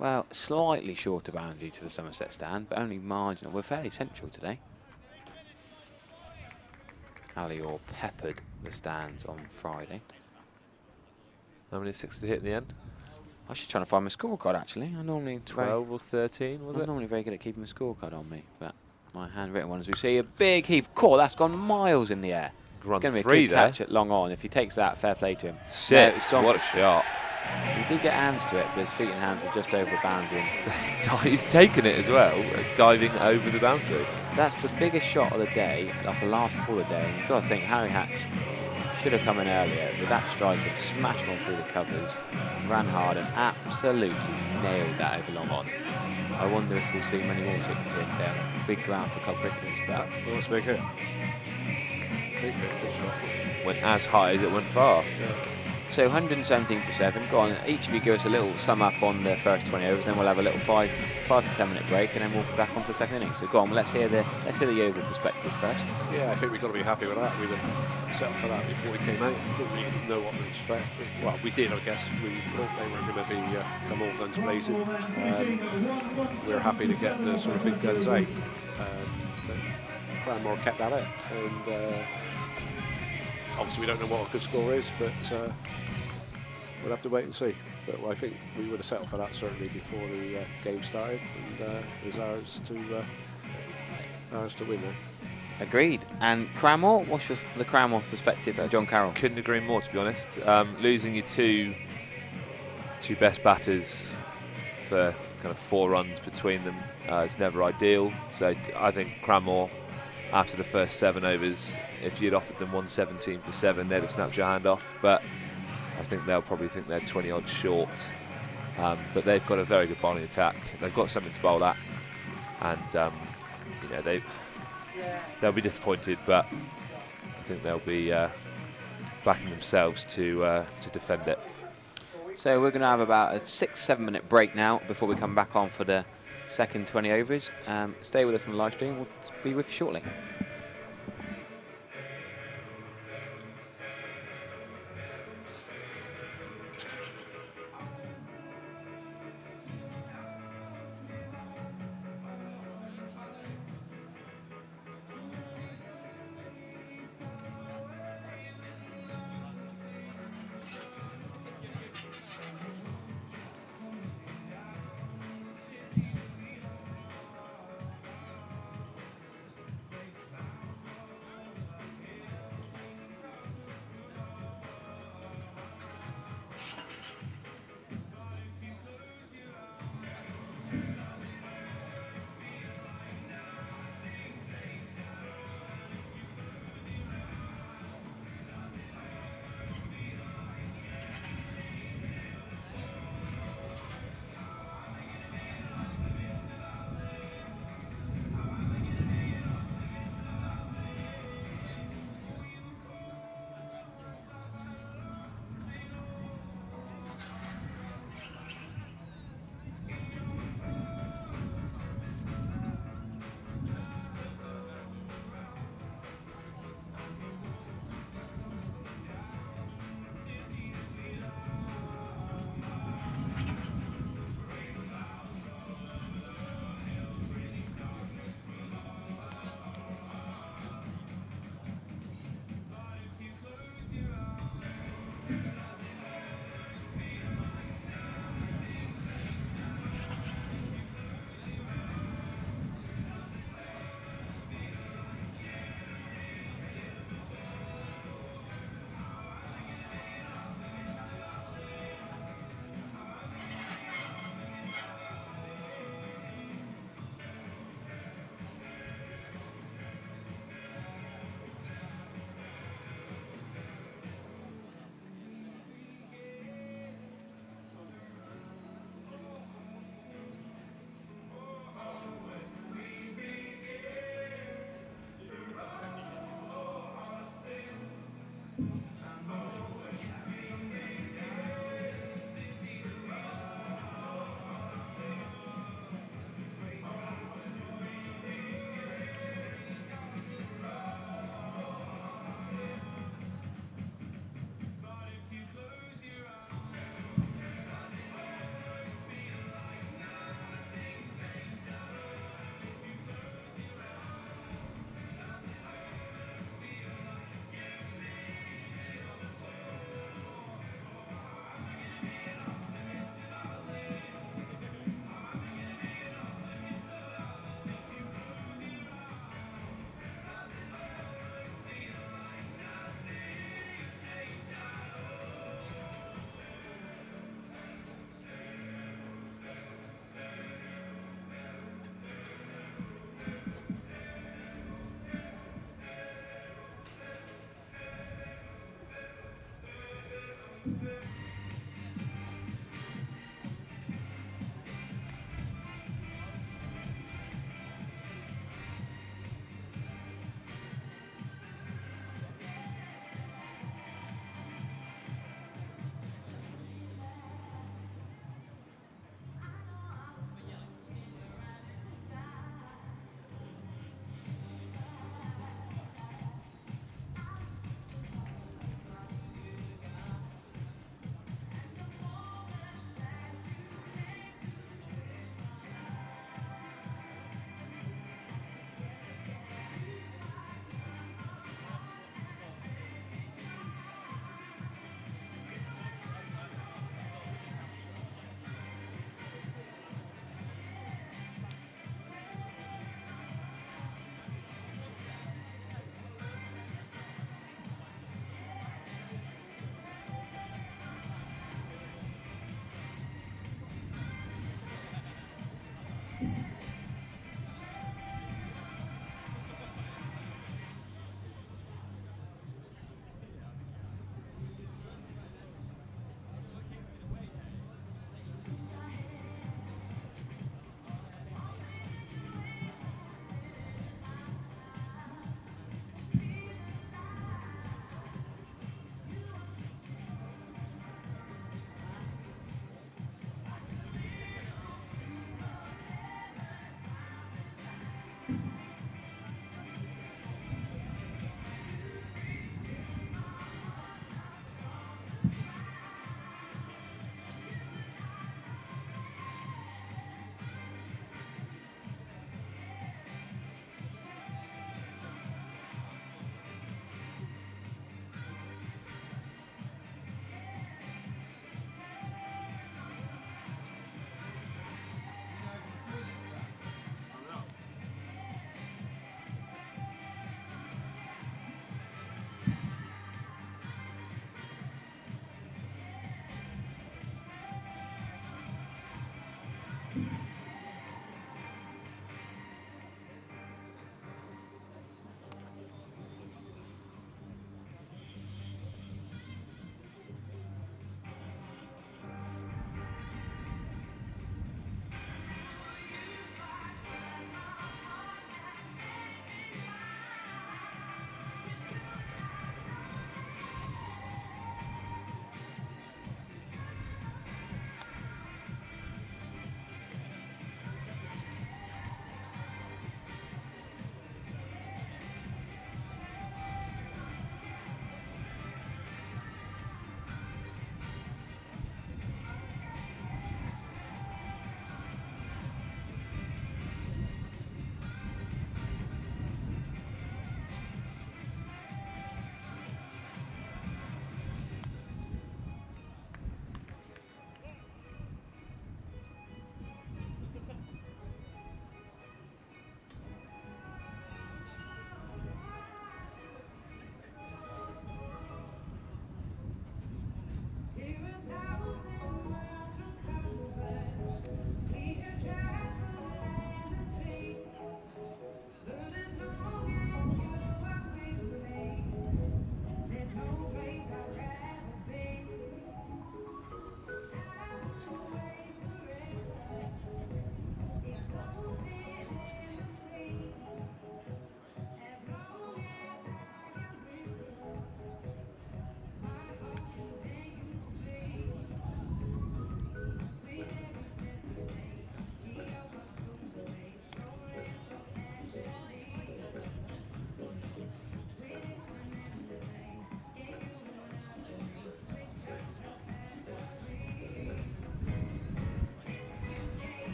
S3: well, slightly short of boundary to the Somerset stand, but only marginal. We're fairly central today. Ali Orr peppered the stands on Friday.
S6: How many 6s did he hit in the end?
S3: I was just trying to find my scorecard, actually. I normally
S6: 12 or 13, was
S3: I'm
S6: it?
S3: normally very good at keeping a scorecard on me, but my handwritten one, as we see, a big heave. Core, that's gone miles in the air.
S6: Run
S3: It's going to be a
S6: 3
S3: good
S6: there.
S3: catch at long on. If he takes that, fair play to him.
S6: 6,
S3: No,
S6: what a shot.
S3: He did get hands to it, but his feet and hands were just over the boundary.
S6: He's taken it as well, diving over the boundary.
S3: That's the biggest shot of the day, like the last ball of the day. And you've got to think Harry Hatch should have come in earlier with that strike and smashed one through the covers, ran hard and absolutely nailed that over long on. I wonder if we'll see many more 6s here today. Big ground for club cricketers. But
S4: Well, that's a big hit. Big hit, good shot.
S6: Went as high as it went far.
S4: Yeah.
S3: so 117 for 7. Go on, each of you give us a little sum up on the first 20 overs, then we'll have a little 5 to 10 minute break, and then we'll be back on for the second innings. So go on, let's hear the Yeovil perspective first.
S4: Yeah, I think we've got to be happy with that. We'd have set up for that before we came out. We didn't really know what to expect. Well, we did, I guess. We thought they were going to be come all guns blazing. We were happy to get the sort of big guns out. But Cranmore kept at it, and obviously we don't know what a good score is, but we'll have to wait and see. But I think we would have settled for that certainly before the game started, and it's ours to win there.
S3: Agreed. And Cranmore, what's the Cranmore perspective for John Carroll?
S6: Couldn't agree more, to be honest. Losing your two best batters for kind of 4 runs between them is never ideal. So I think Cranmore, after the first 7 overs, if you'd offered them 117 for 7, they'd have snapped your hand off. But I think they'll probably think they're 20 odd short. But they've got a very good bowling attack. They've got something to bowl at, and you know they'll be disappointed, but I think they'll be backing themselves to defend it.
S3: So we're going to have about a 6-7 minute break now before we come back on for the second 20 overs. Stay with us on the live stream. We'll be with you shortly.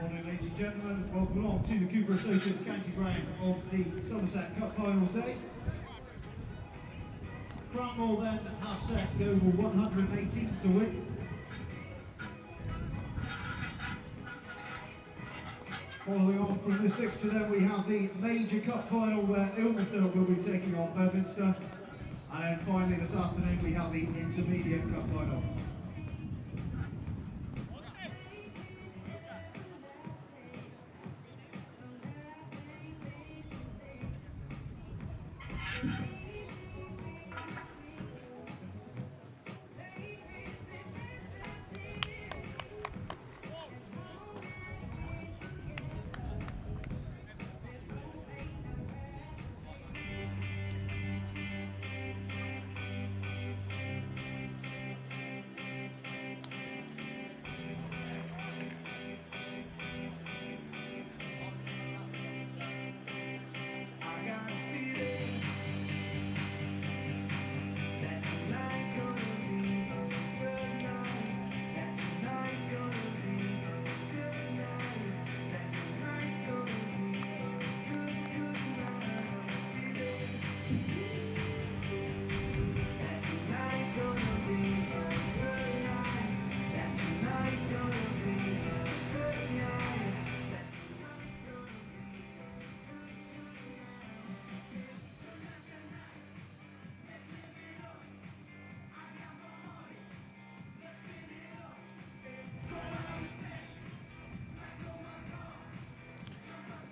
S1: morning, ladies and gentlemen. Welcome along to the Cooper Associates County Ground of the Somerset Cup Finals Day. Cranmore then have set the Oval 118 to win. Following on from this fixture then we have the Major Cup Final where Ilminster will be taking on Bedminster. And then finally this afternoon we have the Intermediate Cup Final.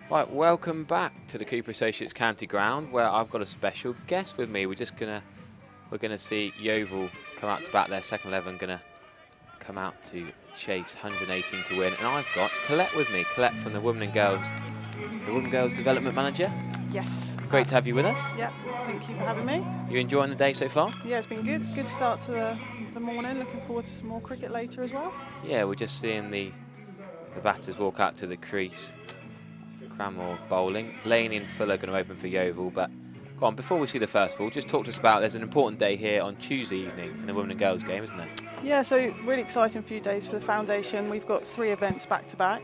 S3: Right, welcome back to the Cooper Associates County Ground, where I've got a special guest with me. We're gonna see Yeovil come out to bat. Their second 11 gonna come out to chase 118 to win, and I've got Colette with me. Colette from the Women and Girls Development Manager.
S7: Yes.
S3: Great to have you with us.
S7: Yeah, thank you for having me.
S3: You enjoying the day so far?
S7: Yeah, it's been good. Good start to the morning. Looking forward to some more cricket later as well.
S3: Yeah, we're just seeing the batters walk out to the crease. Cranmore bowling. Laney and Fuller going to open for Yeovil, but go on, before we see the first ball, just talk to us about, there's an important day here on Tuesday evening in the Women and Girls game, isn't there?
S7: Yeah, so really exciting few days for the foundation. We've got 3 events back to back.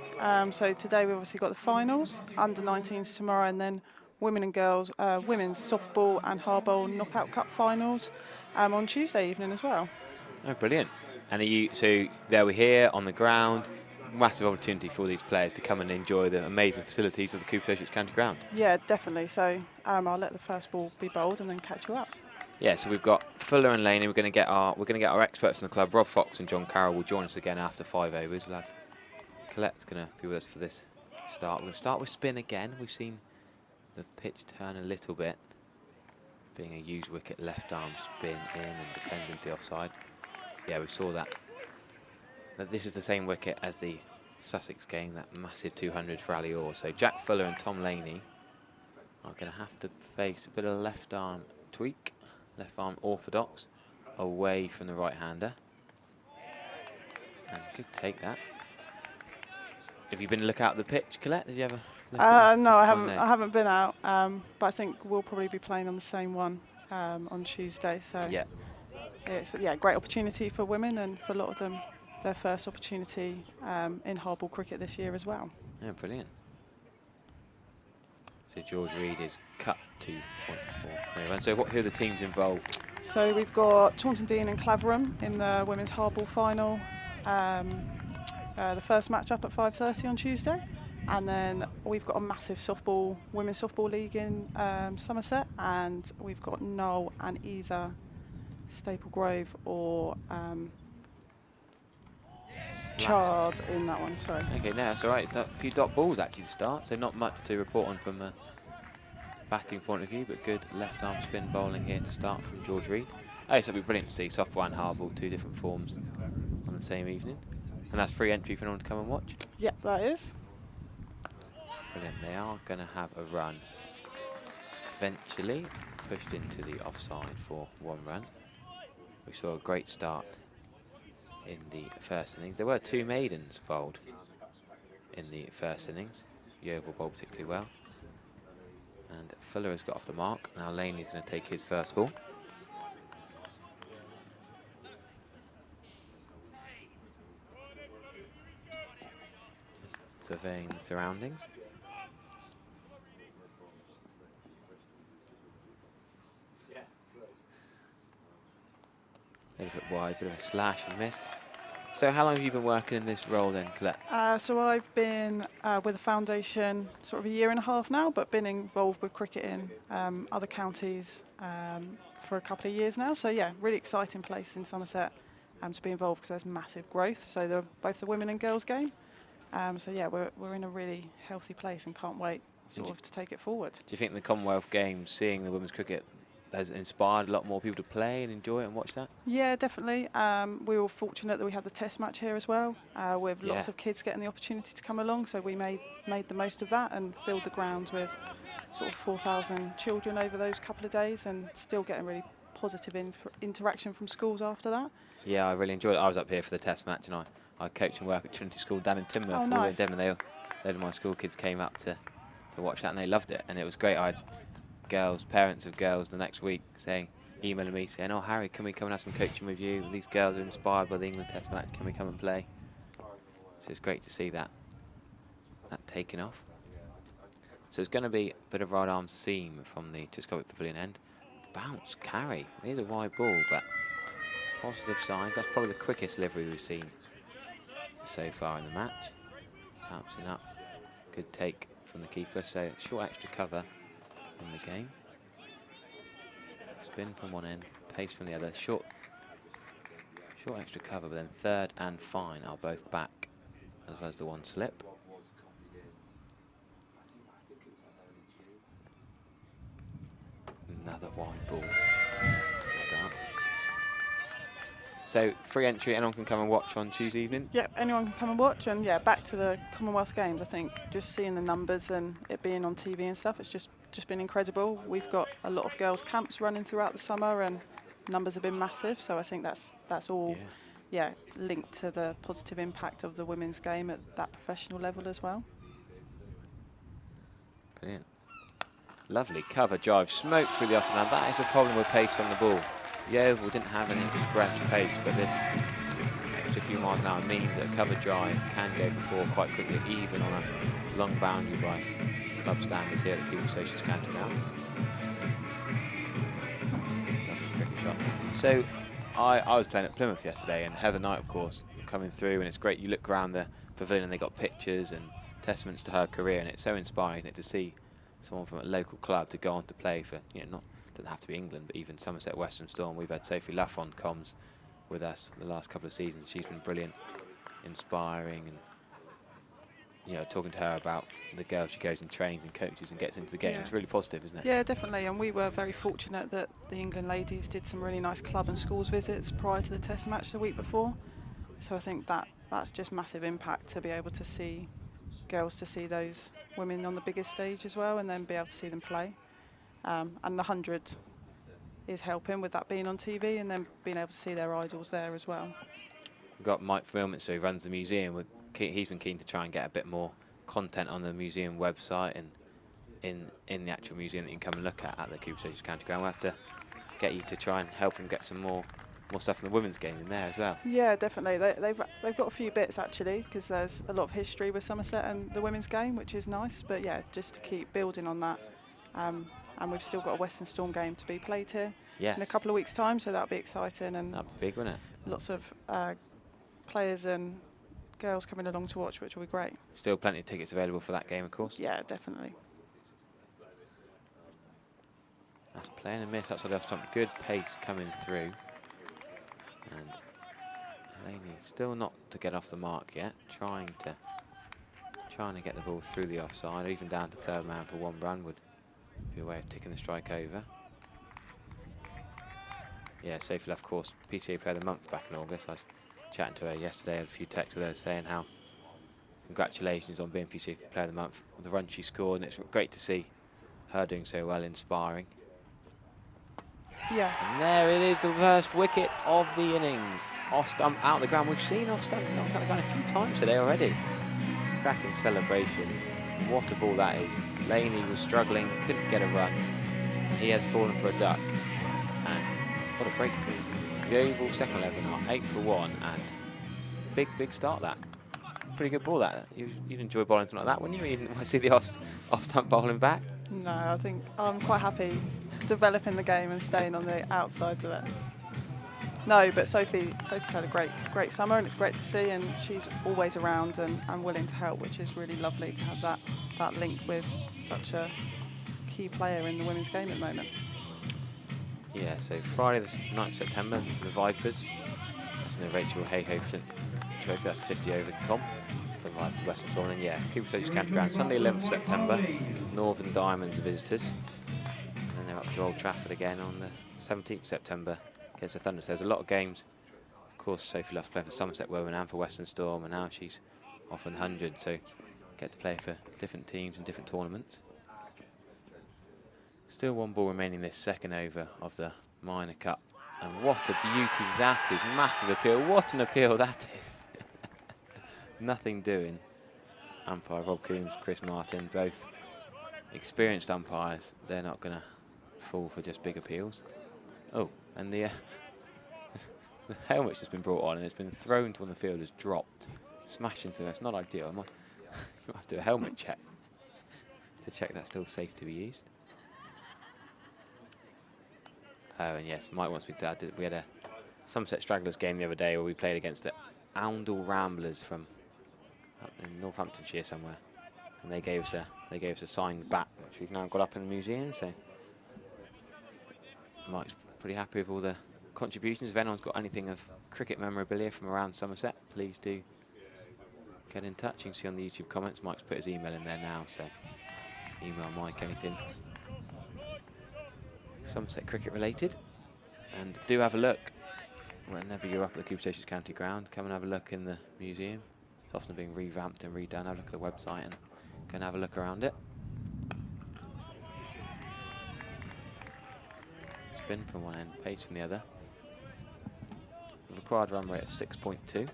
S7: So today we've obviously got the finals, under 19s tomorrow, and then women and girls, women's softball and hardball knockout cup finals on Tuesday evening as well.
S3: Oh, brilliant. And so there we're here on the ground. Massive opportunity for these players to come and enjoy the amazing facilities of the Cooper Associates County Ground.
S7: Yeah, definitely. So I'll let the first ball be bowled and then catch you up.
S3: Yeah, so we've got Fuller and Laney. We're going to get our experts in the club. Rob Fox and John Carroll will join us again after 5 overs. We'll have Colette's going to be with us for this start. We're going to start with spin again. We've seen the pitch turn a little bit, being a used wicket, left arm spin in and defending the offside. Yeah, we saw that. This is the same wicket as the Sussex game, that massive 200 for Ali Orr. So Jack Fuller and Tom Laney are going to have to face a bit of left arm tweak, left arm orthodox, away from the right-hander. And good take that. Have you been to look out the pitch, Colette? Did you ever look at
S7: No, I haven't been out, but I think we'll probably be playing on the same one on Tuesday. So
S3: yeah,
S7: it's a great opportunity for women, and for a lot of them, their first opportunity in hardball cricket this year as well.
S3: Yeah, brilliant. So George Reid is cut 2.4. So who are the teams involved?
S7: So we've got Taunton Dean and Claverham in the women's hardball final. The first match up at 5:30 on Tuesday. And then we've got a massive women's softball league in Somerset, and we've got Knoll and either Staple Grove or Chard in that one, sorry.
S3: Okay, no, that's all right. A few dot balls actually to start, so not much to report on from a batting point of view, but good left arm spin bowling here to start from George Reid. Oh, so it'll be brilliant to see softball and hardball, 2 different forms on the same evening. And that's free entry for anyone to come and watch?
S7: Yep, that is.
S3: Brilliant. They are going to have a run. Eventually pushed into the offside for 1 run. We saw a great start in the first innings. There were 2 maidens bowled in the first innings. Yeovil bowled particularly well. And Fuller has got off the mark. Now Laney's going to take his first ball. Just surveying the surroundings. A little bit wide, bit of a slash and missed. So how long have you been working in this role then, Colette?
S7: So I've been with the foundation sort of a year and a half now, but been involved with cricket in other counties for a couple of years now. So yeah, really exciting place in Somerset to be involved because there's massive growth. So both the women and girls game. So yeah, we're in a really healthy place and can't wait sort of to take it forward. Do
S3: you think the Commonwealth Games, seeing the women's cricket, has inspired a lot more people to play and enjoy it and watch that?
S7: Yeah, definitely. We were fortunate that we had the test match here as well, with lots of kids getting the opportunity to come along. So we made the most of that and filled the grounds with sort of 4,000 children over those couple of days, and still getting really positive interaction from schools after that.
S3: Yeah, I really enjoyed it. I was up here for the test match, and I coach and work at Trinity School down in Timber.
S7: Oh, nice.
S3: Devon. They of my school kids came up to watch that, and they loved it, and it was great. I had parents of girls the next week emailing me saying, "Oh, Harry, can we come and have some coaching with you? These girls are inspired by the England test match. Can we come and play?" So it's great to see that taking off. So it's going to be a bit of right arm seam from the Tiscovic Pavilion end. Bounce, carry. It is a wide ball, but positive signs. That's probably the quickest delivery we've seen so far in the match. Bouncing up. Good take from the keeper. So short extra cover in the game. Spin from one end, pace from the other. Short extra cover, but then third and fine are both back, as well as the one slip. Another wide ball to start. So free entry, anyone can come and watch on Tuesday evening?
S7: Yeah, anyone can come and watch, and yeah, back to the Commonwealth Games. I think just seeing the numbers and it being on TV and stuff, it's just been incredible. We've got a lot of girls' camps running throughout the summer, and numbers have been massive. So I think that's all, linked to the positive impact of the women's game at that professional level as well.
S3: Brilliant. Lovely cover drive, smoke through the offside. Now that is a problem with pace on the ball. Yeovil didn't have any express pace, but this extra few miles an hour means that a cover drive can go for four quite quickly, even on a long boundary by club standards here at the Cooper Associates County Ground. Lovely cricket shot. So I was playing at Plymouth yesterday, and Heather Knight, of course, coming through, and it's great. You look around the pavilion and they got pictures and testaments to her career, and it's so inspiring, isn't it, to see someone from a local club to go on to play for, doesn't have to be England, but even Somerset Western Storm. We've had Sophie Luff on comms with us the last couple of seasons. She's been brilliant, inspiring, and talking to her about the girl she goes and trains and coaches and gets into the game. It's really positive, isn't it?
S7: Yeah, definitely. And we were very fortunate that the England ladies did some really nice club and schools visits prior to the test match the week before. So I think that's just massive impact to be able to see girls, to see those women on the biggest stage as well, and then be able to see them play. And the 100 is helping with that being on TV, and then being able to see their idols there as well.
S3: We've got Mike Vermilment, so he runs the museum. He's been keen to try and get a bit more content on the museum website and in the actual museum that you can come and look at the Cooper Associates County Ground. We'll have to get you to try and help him get some more stuff from the women's game in there as well.
S7: Yeah, definitely. They've got a few bits actually, because there's a lot of history with Somerset and the women's game, which is nice. But yeah, just to keep building on that. And we've still got a Western Storm game to be played here in a couple of weeks' time, so that'll be exciting. And
S3: that'll be big, won't it?
S7: Lots of players and girls coming along to watch, which will be great.
S3: Still plenty of tickets available for that game, of course.
S7: Yeah, definitely.
S3: That's playing a miss outside the off stump. Good pace coming through. And Laney still not to get off the mark yet. Trying to get the ball through the offside, or even down to third man for one run would be a way of ticking the strike over. Yeah, Sophie Luff, of course, PCA Player of the Month back in August. I was chatting to her yesterday, had a few texts with her saying how congratulations on being PCA Player of the Month, on the run she scored, and it's great to see her doing so well, inspiring.
S7: Yeah.
S3: And there it is, the first wicket of the innings. Off stump, out the ground. We've seen off stump knocked out the ground a few times today already. Cracking celebration. What a ball that is. Laney was struggling, couldn't get a run. He has fallen for a duck. And what a breakthrough. Yeovil second 11 are 8 for 1, and big start that. pretty good ball, that. You'd enjoy bowling something like that, wouldn't you? You didn't see the off-stump bowling back?
S7: No, I think I'm quite happy developing the game and staying on the outsides of it. No, but Sophie's had a great summer, and it's great to see, and she's always around and willing to help, which is really lovely to have that link with such a key player in the women's game at the moment.
S3: Yeah, so Friday the 9th of September, the Vipers. That's in the Rachel Hayhoe Flint Trophy, that's 50 over comp. So Vipers Western Storm, and yeah, Cooper Station County Ground, Sunday 11th of September, Northern Diamonds visitors. And then they're up to Old Trafford again on the 17th of September against the Thunder. So there's a lot of games. Of course, Sophie loves playing for Somerset Women and for Western Storm, and now she's off in the 100, so get to play for different teams and different tournaments. Still one ball remaining this second over of the Minor Cup. And what a beauty that is. Massive appeal. What an appeal that is. Nothing doing. Umpire Rob Coombs, Chris Martin, both experienced umpires. They're not going to fall for just big appeals. Oh, and the helmet's just been brought on and it's been thrown to on the field, has dropped. Smashed into. That's not ideal. You might have to do a helmet check to check that's still safe to be used. Oh, and yes, Mike wants me to add, we had a Somerset Stragglers game the other day where we played against the Oundle Ramblers from up in Northamptonshire somewhere, and they gave us a signed bat, which we've now got up in the museum. So Mike's pretty happy with all the contributions. If anyone's got anything of cricket memorabilia from around Somerset, please do get in touch. You can see on the YouTube comments, Mike's put his email in there now, so email Mike anything Somerset cricket related, and do have a look whenever you're up at the Cooper Station County Ground. Come and have a look in the museum. It's often being revamped and redone. Have a look at the website and go and have a look around it. Spin from one end, pace from the other. The required run rate of 6.2.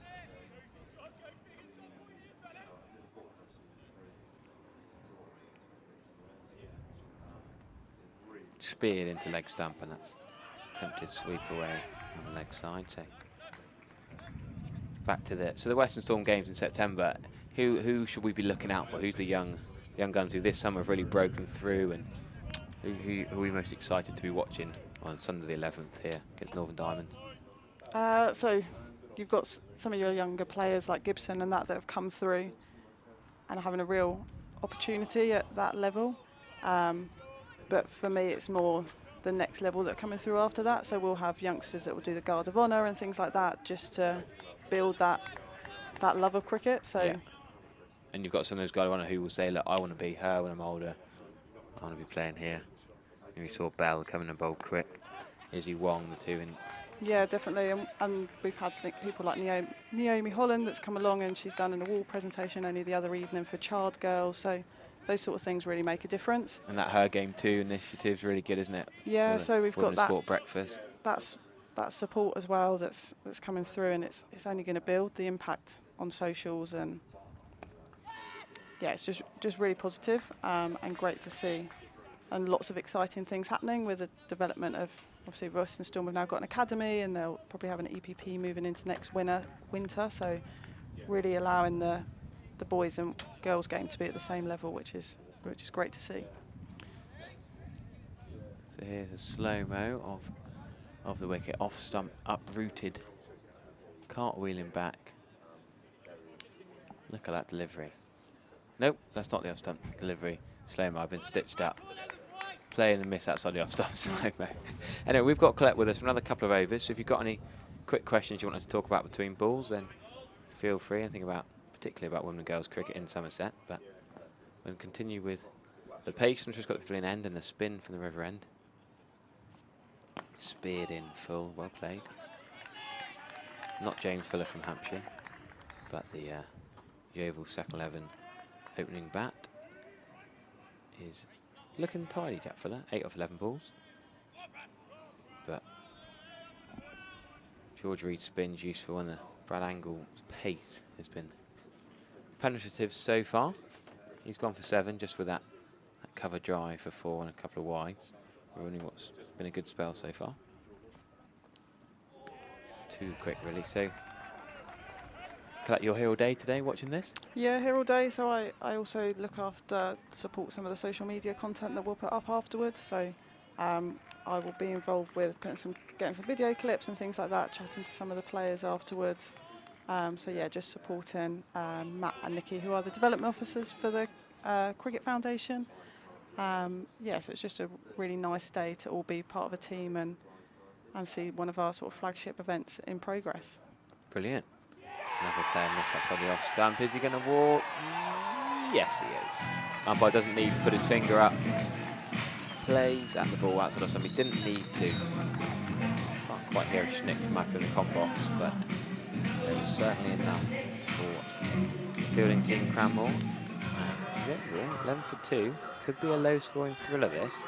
S3: Speared into leg stump, and that's attempted sweep away on the leg side. So back to the Western Storm games in September. Who should we be looking out for? Who's the young guns who this summer have really broken through, and who are we most excited to be watching on Sunday the 11th here against Northern Diamonds?
S7: So you've got some of your younger players like Gibson and that have come through and are having a real opportunity at that level. But for me, it's more the next level that are coming through after that. So we'll have youngsters that will do the Guard of Honour and things like that, just to build that love of cricket. So,
S3: yeah. And you've got some of those Guard of Honour who will say, look, I want to be her when I'm older. I want to be playing here. And we saw Bell coming and bowl quick. Izzy Wong, the two.
S7: Yeah, definitely. And we've had people like Naomi Holland that's come along, and she's done an award presentation only the other evening for Child Girls. So those sort of things really make a difference.
S3: And that Her Game 2 initiative's really good, isn't it?
S7: Yeah, so we've got that
S3: sport breakfast.
S7: That's that support as well that's coming through, and it's only going to build the impact on socials, and yeah, it's just really positive, and great to see, and lots of exciting things happening with the development of, obviously Western Storm have now got an academy, and they'll probably have an EPP moving into next winter, so really allowing the boys and girls game to be at the same level, which is great to see.
S3: So here's a slow-mo of the wicket, off stump, uprooted, cartwheeling back. Look at that delivery. Nope, that's not the off stump delivery. Slow-mo, I've been stitched up. Playing and miss outside the off stump slow-mo. Anyway, we've got Colette with us for another couple of overs, so if you've got any quick questions you want us to talk about between balls, then feel free. Anything particularly about women and girls cricket in Somerset, but we'll continue with the pace, which has got the filling end, and the spin from the river end. Speared in full, well played. Not James Fuller from Hampshire, but the Yeovil second 11 opening bat is looking tidy, Jack Fuller, 8 off 11 balls. But George Reed's spin's useful, and the Brad Angle's pace has been penetrative so far. He's gone for 7 just with that cover drive for 4 and a couple of wides. Ruining what's been a good spell so far. Too quick, really. So you're here all day today watching this?
S7: Yeah, here all day. So I also look after, support some of the social media content that we'll put up afterwards. So I will be involved with getting some video clips and things like that, chatting to some of the players afterwards. So yeah, just supporting Matt and Nikki, who are the development officers for the Cricket Foundation. Yeah, so it's just a really nice day to all be part of a team and see one of our sort of flagship events in progress.
S3: Brilliant. Another player missed outside the off stump. Is he going to walk? Yes, he is. Umpire doesn't need to put his finger up. Plays at the ball outside off stump. He didn't need to. Can't quite hear a schnick from up in the com box, but there was certainly enough for the fielding team Cranmore. And 11 for 2. Could be a low-scoring thriller, this.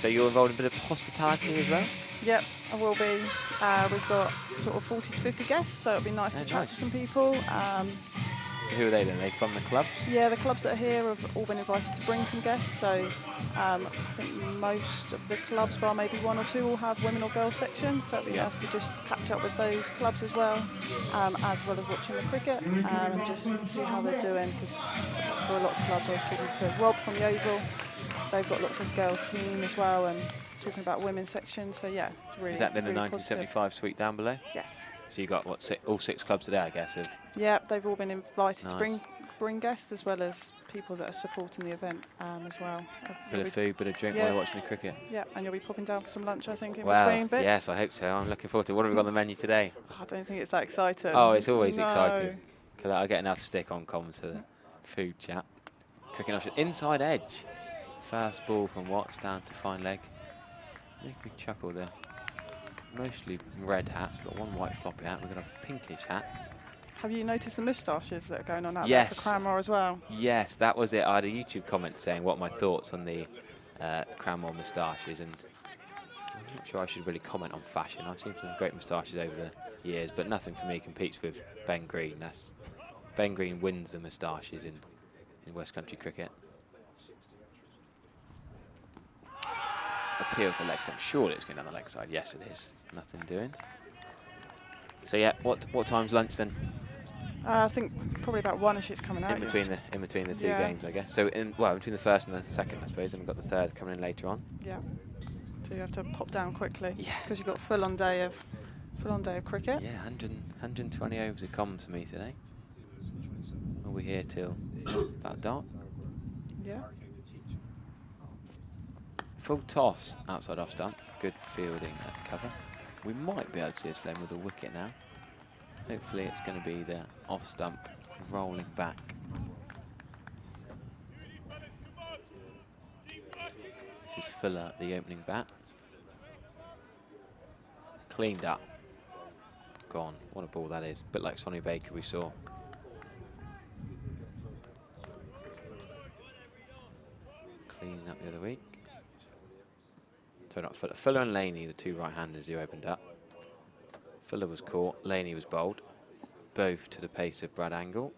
S3: So you're involved in a bit of hospitality as well?
S7: Yep, I will be. We've got sort of 40 to 50 guests, so it'll be nice to chat to some people.
S3: So who are they then? Are they from the club?
S7: Yeah, the clubs that are here have all been invited to bring some guests. So I think most of the clubs, bar maybe one or two, will have women or girls sections. So it'll be nice to just catch up with those clubs as well as watching the cricket and just see how they're doing. Because for a lot of clubs, I was talking to Rob from the Oval. They've got lots of girls keen as well, and talking about women's sections. So yeah, it's really.
S3: Is that then the
S7: really
S3: 1975
S7: positive.
S3: suite down below?
S7: Yes.
S3: So you got what, all 6 clubs today, I guess?
S7: Yeah, they've all been invited to bring guests as well as people that are supporting the event as well.
S3: Bit of food, bit of drink while you're watching the cricket.
S7: Yeah, and you'll be popping down for some lunch, I think, in between bits.
S3: Yes, I hope so. I'm looking forward to it. What have we got on the menu today?
S7: I don't think it's that exciting.
S3: Oh, it's always exciting. I'll get enough to stick on comms to the food chat. Cricket option, inside edge. First ball from Watts down to fine leg. Make me chuckle there. Mostly red hats. We've got one white floppy hat. We've got a pinkish hat.
S7: Have you noticed the moustaches that are going on out
S3: there
S7: for Cranmore as well?
S3: Yes, that was it. I had a YouTube comment saying what my thoughts on the Cranmore moustaches, and I'm not sure I should really comment on fashion. I've seen some great moustaches over the years, but nothing for me competes with Ben Green. Ben Green wins the moustaches in West Country cricket. Appeal for leg side. Surely it's going down the leg side. Yes, it is. Nothing doing. So yeah, what time's lunch then?
S7: I think probably about 1ish it's coming out.
S3: In between the two games, I guess. So between the first and the second, I suppose, and we've got the third coming in later on.
S7: Yeah. So you have to pop down quickly.
S3: Yeah.
S7: Because you've got full on day of cricket.
S3: Yeah, 120 overs of comms for me today. We'll be here till about dark.
S7: Yeah.
S3: Full toss outside off stump. Good fielding at cover. We might be able to see a slam with a wicket now. Hopefully it's going to be the off stump rolling back. This is Fuller, the opening bat. Cleaned up. Gone. What a ball that is. A bit like Sonny Baker we saw. Cleaning up the other week. So not Fuller. Fuller and Laney, the two right-handers who opened up. Fuller was caught, Laney was bowled. Both to the pace of Brad Angle.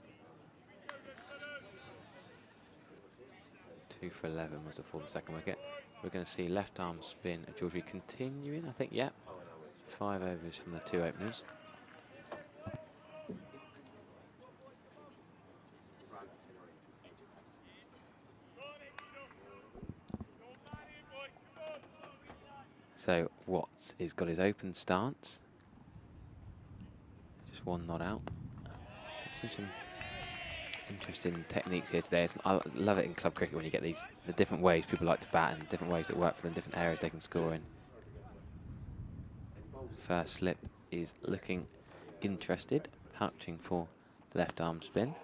S3: 2 for 11 was for the second wicket. We're going to see left arm spin of Georgie continuing, I think, yeah. 5 overs from the 2 openers. So Watts has got his open stance. Just one not out. I've seen some interesting techniques here today. I love it in club cricket when you get the different ways people like to bat and different ways that work for them, different areas they can score in. First slip is looking interested, pouching for the left arm spin.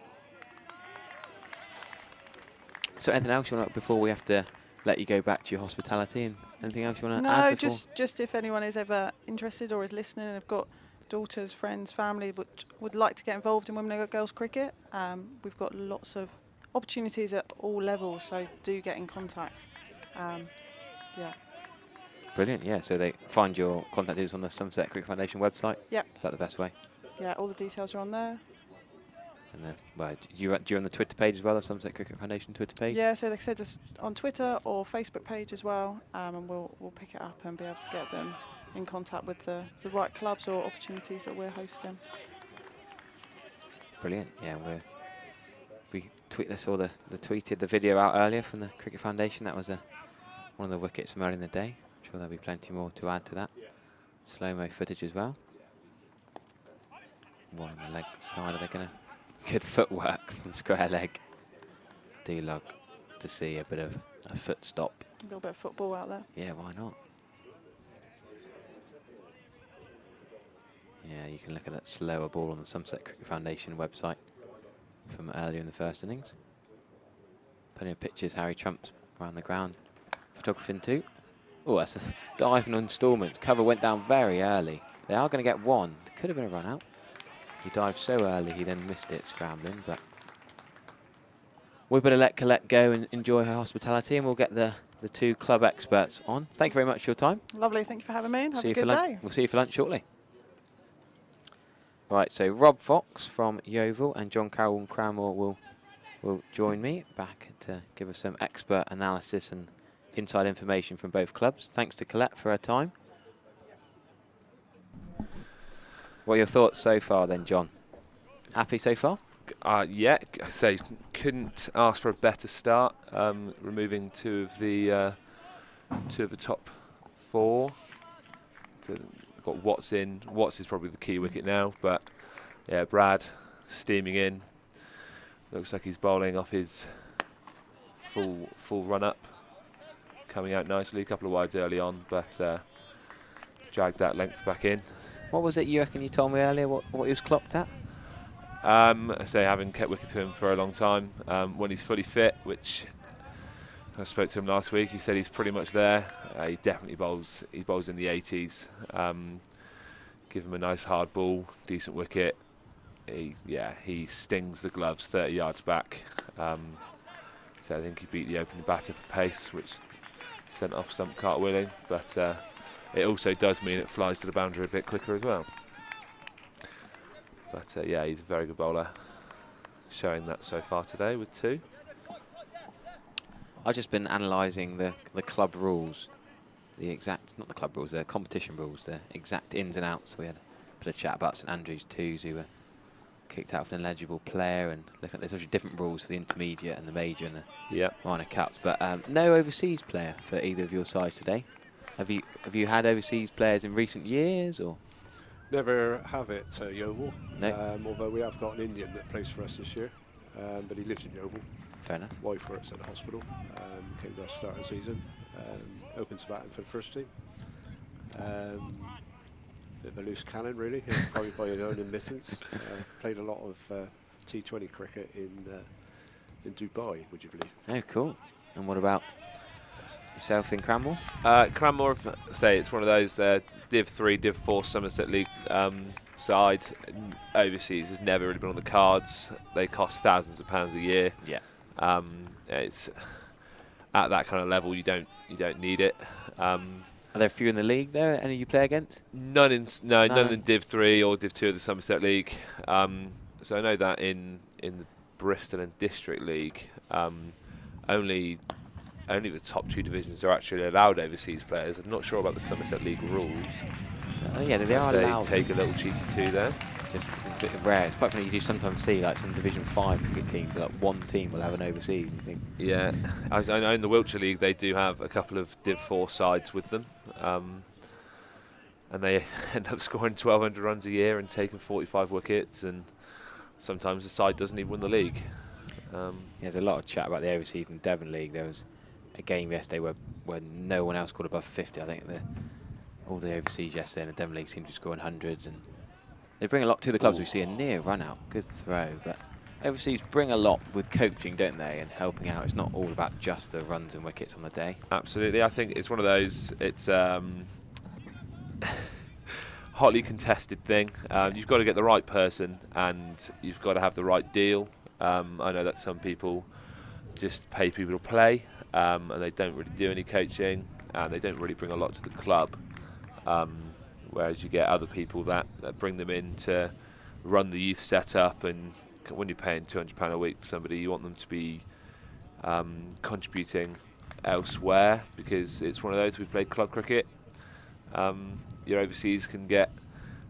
S3: So anything else you want to, before we have to let you go back to your hospitality, and anything else you want to add?
S7: No, just if anyone is ever interested or is listening and have got daughters, friends, family which would like to get involved in women and girls cricket, we've got lots of opportunities at all levels, so do get in contact. Yeah.
S3: Brilliant, yeah. So they find your contact details on the Somerset Cricket Foundation website?
S7: Yep.
S3: Is that the best way?
S7: Yeah, all the details are on there.
S3: And well, do you on the Twitter page as well, the Somerset Cricket Foundation Twitter page?
S7: Yeah, so they said us on Twitter or Facebook page as well, and we'll pick it up and be able to get them in contact with the right clubs or opportunities that we're hosting.
S3: Brilliant. Yeah, saw the tweeted the video out earlier from the Cricket Foundation. That was one of the wickets from earlier in the day. I'm sure there'll be plenty more to add to that. Slow-mo footage as well. One on the leg side. Are they going to... Good footwork from square leg. Do love to see a bit of a foot stop.
S7: A little bit of football out there.
S3: Yeah, why not? Yeah, you can look at that slower ball on the Somerset Cricket Foundation website from earlier in the first innings. Plenty of pictures, Harry Trump's around the ground. Photographing too. Oh, that's a dive in instalments. Cover went down very early. They are going to get one. Could have been a run out. He dived so early, he then missed it scrambling, but we better let Colette go and enjoy her hospitality, and we'll get the two club experts on. Thank you very much for your time.
S7: Lovely, thank you for having me, and have a good day.
S3: We'll see you for lunch shortly. Right, so Rob Fox from Yeovil and John Carroll and Cranmore will join me back to give us some expert analysis and inside information from both clubs. Thanks to Colette for her time. What are your thoughts so far then, John? Happy so far?
S6: Yeah, so couldn't ask for a better start. Removing two of the top four. Got Watts in. Watts is probably the key wicket now, but yeah, Brad steaming in. Looks like he's bowling off his full run up, coming out nicely. A couple of wides early on, but dragged that length back in.
S3: What was it you reckon you told me earlier? What he was clocked at?
S6: I say having kept wicket to him for a long time. When he's fully fit, which I spoke to him last week, he said he's pretty much there. He definitely bowls. He bowls in the 80s. Give him a nice hard ball, decent wicket. He stings the gloves 30 yards back. So I think he beat the opening batter for pace, which sent off stump cartwheeling. But it also does mean it flies to the boundary a bit quicker as well. But yeah, he's a very good bowler, showing that so far today with 2.
S3: I've just been analysing the club rules, not the club rules, the competition rules, the exact ins and outs. We had a bit of chat about St Andrews twos who were kicked out of an ineligible player, and looking at there's actually different rules for the intermediate and the major and the minor cups. But no overseas player for either of your sides today. Have you had overseas players in recent years or?
S4: Never have it, Yeovil.
S3: No.
S4: Although we have got an Indian that plays for us this year, but he lives in Yeovil.
S3: Fair enough.
S4: Wife works at the hospital. Came to us start of the season. Open to batting for the first team. Bit of a loose cannon, really. Probably by his own admittance. Played a lot of T20 cricket in Dubai. Would you believe?
S3: Oh, cool. And what about yourself in Cranmore?
S6: Cranmore, say it's one of those Div 3, Div 4 Somerset League side. Overseas has never really been on the cards. They cost thousands of pounds a year.
S3: Yeah.
S6: It's at that kind of level you don't need it.
S3: Are there a few in the league there? Any you play against?
S6: None in Div 3 or Div 2 of the Somerset League. So I know that in the Bristol and District League, only the top 2 divisions are actually allowed overseas players. I'm not sure about the Somerset League rules.
S3: Yeah, they are allowed.
S6: They take a little cheeky 2 there.
S3: Just a bit rare. It's quite funny. You do sometimes see like some Division 5 cricket teams, like one team will have an overseas. And you think,
S6: yeah, I know in the Wiltshire League they do have a couple of Div 4 sides with them, and they end up scoring 1,200 runs a year and taking 45 wickets, and sometimes the side doesn't even win the league.
S3: There's a lot of chat about the overseas in Devon League. There was a game yesterday where no one else scored above 50. I think all the overseas yesterday in the Devon League seemed to be scoring hundreds, and they bring a lot to the clubs. We see a near run out, good throw, but overseas bring a lot with coaching, don't they, and helping out. It's not all about just the runs and wickets on the day.
S6: Absolutely, I think it's one of those. It's hotly contested thing. You've got to get the right person, and you've got to have the right deal. I know that some people just pay people to play, and they don't really do any coaching, and they don't really bring a lot to the club. Whereas you get other people that bring them in to run the youth setup, and when you're paying £200 a week for somebody, you want them to be contributing elsewhere, because it's one of those. We play club cricket. Your overseas can get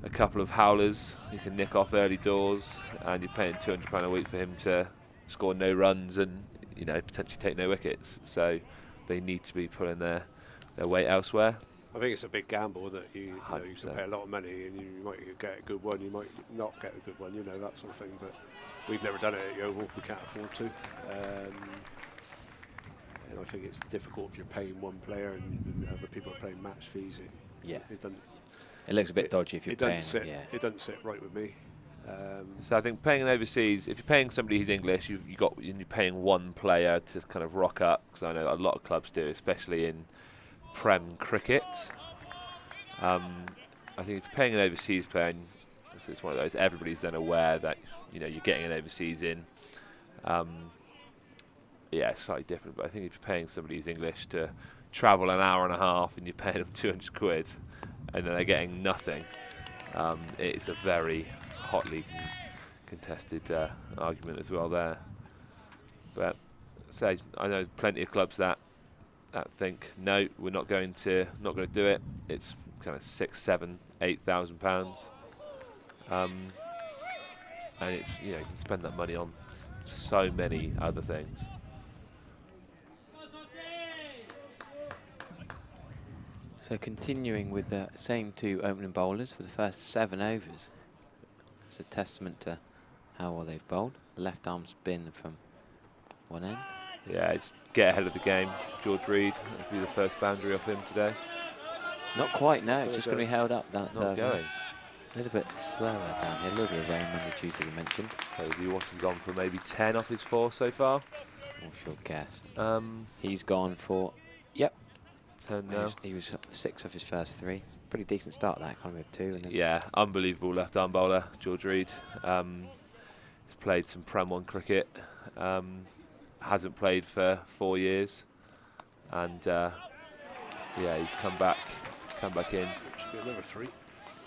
S6: a couple of howlers. You can nick off early doors, and you're paying £200 a week for him to score no runs and potentially take no wickets. So they need to be pulling their weight elsewhere.
S4: I think it's a big gamble that you can
S6: 100%.
S4: pay a lot of money and you might get a good one, you might not get a good one, that sort of thing. But we've never done it at Yeovil. We can't afford to. And I think it's difficult if you're paying one player and other people are paying match fees. It doesn't.
S3: It looks a bit dodgy if you're paying.
S4: It doesn't sit right with me.
S6: So I think paying an overseas, if you're paying somebody who's English, you're paying one player to kind of rock up, because I know a lot of clubs do, especially in Prem cricket. I think if you're paying an overseas player, it's one of those, everybody's then aware that you're getting an overseas in. It's slightly different, but I think if you're paying somebody who's English to travel an hour and a half and you're paying them 200 quid and then they're getting nothing, it's a very hotly contested argument as well there. But I know plenty of clubs that think no, we're not going to do it. It's kind of £6,000, £7,000, £8,000, and it's you can spend that money on so many other things.
S3: So continuing with the same two opening bowlers for the first 7 overs. It's a testament to how well they've bowled. The left arm spin from one end.
S6: Yeah, it's get ahead of the game. George Reed will be the first boundary off him today.
S3: Not quite, no. It's just going to be held up down at
S6: Not
S3: third.
S6: going.
S3: A little bit slower down here. A little bit of rain Monday, Tuesday we mentioned.
S6: He wants to gone for maybe 10 off his 4 so far.
S3: Or short guess.
S6: He's
S3: gone for, yep.
S6: 10 now.
S3: He was 6 off his first 3. Pretty decent start that, economy of 2. And then
S6: Yeah, unbelievable left arm bowler, George Reed. He's played some Prem 1 cricket. Hasn't played for 4 years. And he's come back in.
S4: Should be another 3.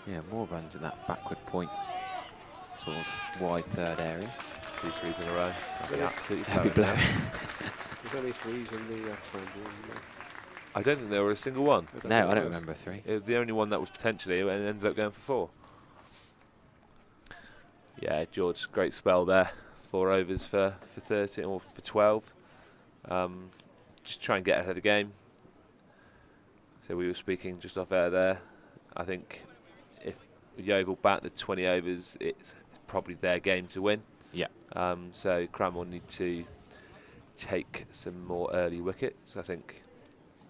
S3: Yeah, more runs in that backward point, sort of wide third area.
S6: 2 threes in a row. Absolutely
S3: Happy blow.
S4: There's only 3s in the
S6: I don't think there were a single one.
S3: No, I don't remember a 3.
S6: The only one that was potentially, and ended up going for 4. Yeah, George, great spell there. 4 overs for 30 or for 12. Just try and get ahead of the game. So we were speaking just off air there. I think if Yeovil bat the 20 overs, it's probably their game to win.
S3: Yeah.
S6: So Cranmore need to take some more early wickets. I think,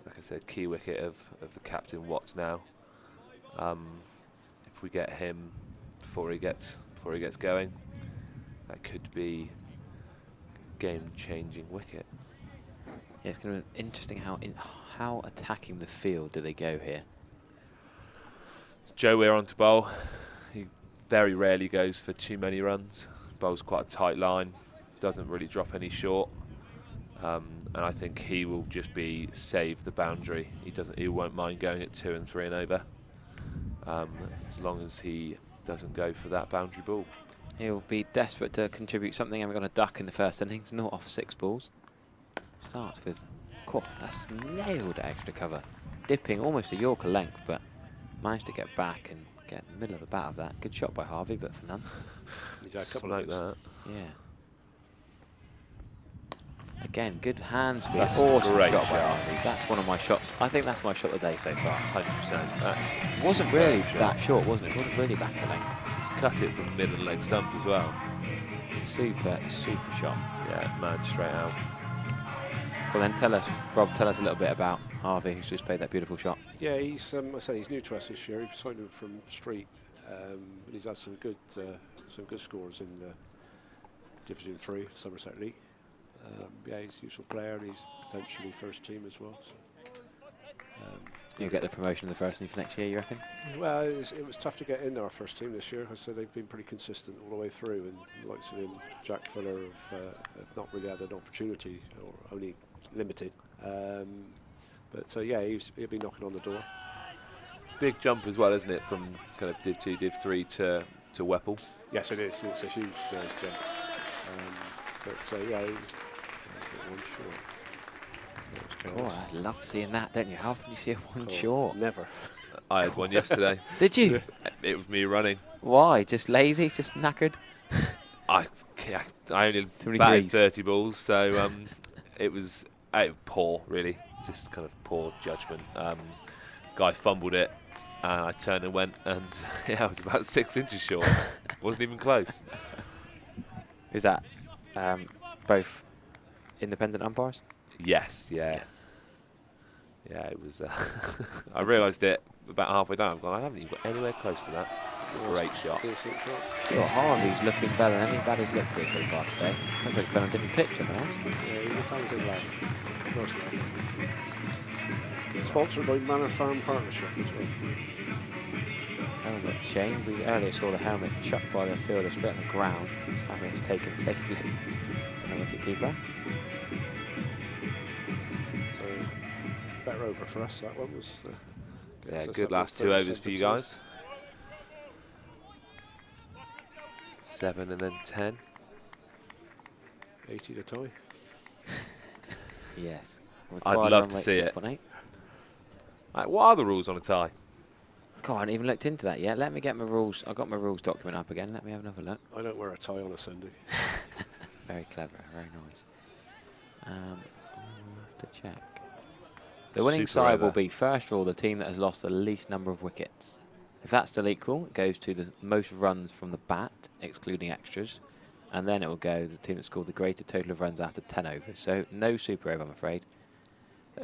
S6: like I said, key wicket of the captain Watts now. If we get him before he gets going, that could be game-changing wicket.
S3: Yeah, it's going to be interesting how attacking the field do they go here.
S6: Joe Weir on to bowl. He very rarely goes for too many runs. Bowls quite a tight line. Doesn't really drop any short. And I think he will just be save the boundary. He won't mind going at 2 and 3 and over, as long as he doesn't go for that boundary ball.
S3: He'll be desperate to contribute something, and we're going to duck in the first innings. 0 off 6 balls. Starts with, that's nailed extra cover, dipping almost a Yorker length, but managed to get back and get in the middle of the bat of that. Good shot by Harvey, but for none.
S4: He's had a couple
S6: like
S4: of
S6: that.
S3: Yeah. Again, good hand speed.
S6: That's
S3: Awesome
S6: great
S3: shot by
S6: shot.
S3: Harvey. That's one of my shots. I think that's my shot of the day so far.
S6: 100%. That's
S3: Wasn't really that short, wasn't it? Wasn't really back the length.
S6: He's cut it from middle leg stump as well.
S3: Super shot.
S6: Yeah, mad straight out.
S3: Well then, Rob, tell us a little bit about Harvey, who's just played that beautiful shot.
S4: Yeah, he's he's new to us this year. He signed him from Street, but he's had some good scores in Division 3 Somerset League. Yeah, he's a useful player, and he's potentially first team as well. So,
S3: You'll get the promotion of the first team for next year, you reckon?
S4: well, it was tough to get in our first team this year. So they've been pretty consistent all the way through, and the likes of him, Jack Fuller, have not really had an opportunity, or only limited. But so yeah, he'll be knocking on the door.
S6: Big jump as well, isn't it, from kind of Div 2, Div 3 to Whipple?
S4: Yes, it is. It's a huge jump. But yeah, one short.
S3: Oh, I'd love seeing that, don't you? How often do you see a one short?
S4: Never.
S6: I had one yesterday.
S3: Did you?
S6: It was me running.
S3: Why? Just lazy? Just knackered?
S6: I only
S3: Too many
S6: batted
S3: threes.
S6: 30 balls, so it was poor, really. Just kind of poor judgment. Guy fumbled it, and I turned and went, and yeah, I was about 6 inches short. Wasn't even close.
S3: Is that both independent umpires?
S6: Yes, yeah. Yeah, it was. I realised it about halfway down. I've gone, I haven't even got anywhere close to that. It's a great shot.
S4: Decent shot.
S3: Well, Harvey's looking better than anybody's looked here so far today. Looks like he's been on a different pitch, I think.
S4: Yeah, he's a talented lad. Nice lad. Sponsored by Manor Farm Partnership as well.
S3: Helmet change. We earlier saw the helmet chucked by the fielder straight on the ground. Sadly, it's taken safely. And a wicket keeper.
S4: So, better over for us, that one was.
S6: Yeah,
S4: gets us
S6: good
S4: up
S6: last
S4: to
S6: 2
S4: third
S6: overs for you
S4: centre
S6: guys. 7 and then 10.
S4: two. 80 to tie.
S3: Yes.
S6: I'd love to see it.
S3: 618.
S6: Right, what are the rules on a tie?
S3: God, I haven't even looked into that yet. Let me get my rules. I've got my rules document up again. Let me have another look.
S4: I don't wear a tie on a Sunday.
S3: Very clever. Very nice. I'll have to check. The winning
S6: Super
S3: side
S6: over.
S3: will be, first of all, the team that has lost the least number of wickets. If that's still equal, it goes to the most runs from the bat, excluding extras. And then it will go the team that scored the greater total of runs after 10 overs. So no super over, I'm afraid.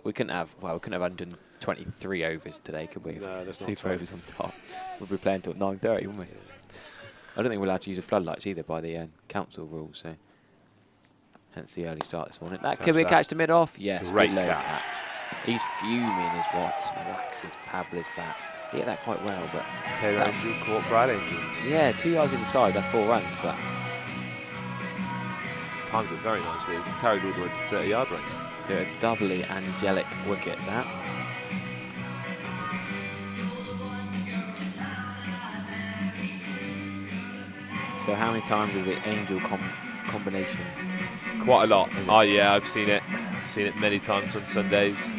S3: We couldn't have, well, we couldn't have 123 overs today, could we?
S4: No, that's not
S3: super
S4: right.
S3: overs on top. We'd be playing until 9:30, wouldn't we? I don't think we're allowed to use the floodlights either by the council rules, so hence the early start this morning. That
S6: Catch
S3: could be a
S6: that.
S3: catch to mid-off. Yes,
S6: Great
S3: good low
S6: catch.
S3: He's fuming as Watts waxes Pablo's bat. He hit that quite well, but
S6: Taylor Angel caught Brad Angel.
S3: yeah, 2 yards inside, that's 4 runs, but
S6: Timed it very nicely. Carried all the way to the 30-yard range.
S3: so a doubly angelic wicket that. So how many times is the angel combination?
S6: Quite a lot.
S3: Is it?
S6: Oh yeah, I've seen it. Seen it many times on Sundays.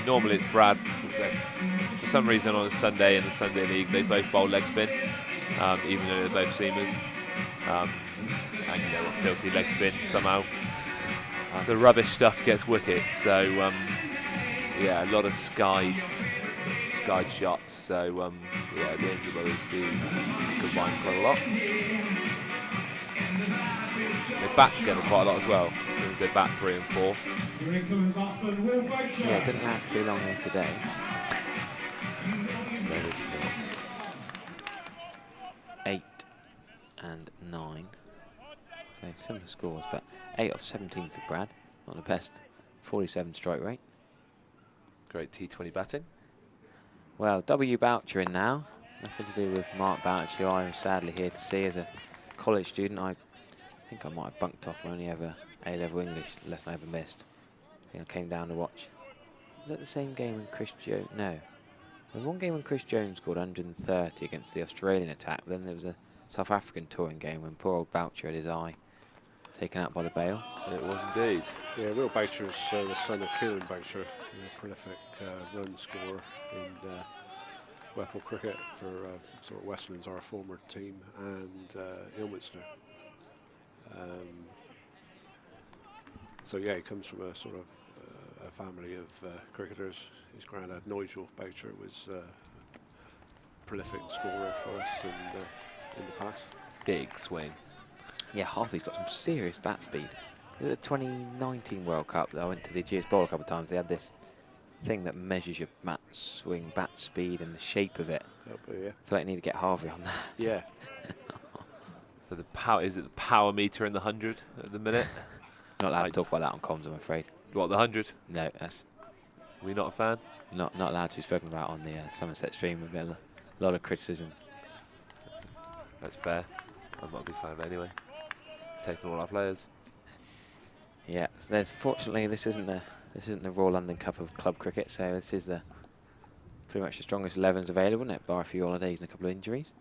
S6: Normally it's Brad. For some reason on a Sunday in the Sunday League they both bowl leg spin, even though they're both seamers. And you know what, filthy leg spin somehow. The rubbish stuff gets wickets. So yeah, a lot of skied shots. So yeah, the Angel brothers do combine quite a lot. They bat together quite a lot as well. Because they bat 3 and 4.
S1: Your incoming batsman, Will Baker.
S3: Yeah, it didn't last too long here today. 8 and 9. So similar scores, but 8 of 17 for Brad. Not the best. 47 strike rate.
S6: Great T20 batting.
S3: Well, W. Boucher in now. Nothing to do with Mark Boucher, who I was sadly here to see as a college student. I think I might have bunked off my only ever A-level English lesson I ever missed. I think I came down to watch. Was that the same game when Chris Jones? No. There was one game when Chris Jones scored 130 against the Australian attack. Then there was a South African touring game when poor old Boucher had his eye taken out by the bail.
S6: It was indeed.
S4: Yeah, Will Boucher's the son of Kieran Boucher, a prolific run scorer in Whipple cricket for sort of Westlands, our former team, and Ilminster. So yeah, he comes from a sort of a family of cricketers. His granddad Nigel Boucher was a prolific scorer for us in the past.
S6: Big swing.
S3: Yeah, Harvey's got some serious bat speed. At the 2019 World Cup, I went to the GS Bowl a couple of times. They had this thing that measures your bat swing, bat speed, and the shape of it.
S4: Yeah.
S3: I feel like you need to get Harvey on that.
S4: Yeah.
S6: So the power, is it the power meter in the 100 at the minute?
S3: Not allowed to talk about that on comms, I'm afraid.
S6: What, the 100?
S3: No, that's
S6: Are we not a fan?
S3: not allowed to be spoken about on the Somerset stream. We've got a lot of criticism.
S6: That's fair. I'm not a big fan of it anyway. Taking all our players.
S3: Yeah, so there's fortunately this isn't the Royal London Cup of club cricket, so this is the pretty much the strongest 11s available, isn't it? Bar a few holidays and a couple of injuries.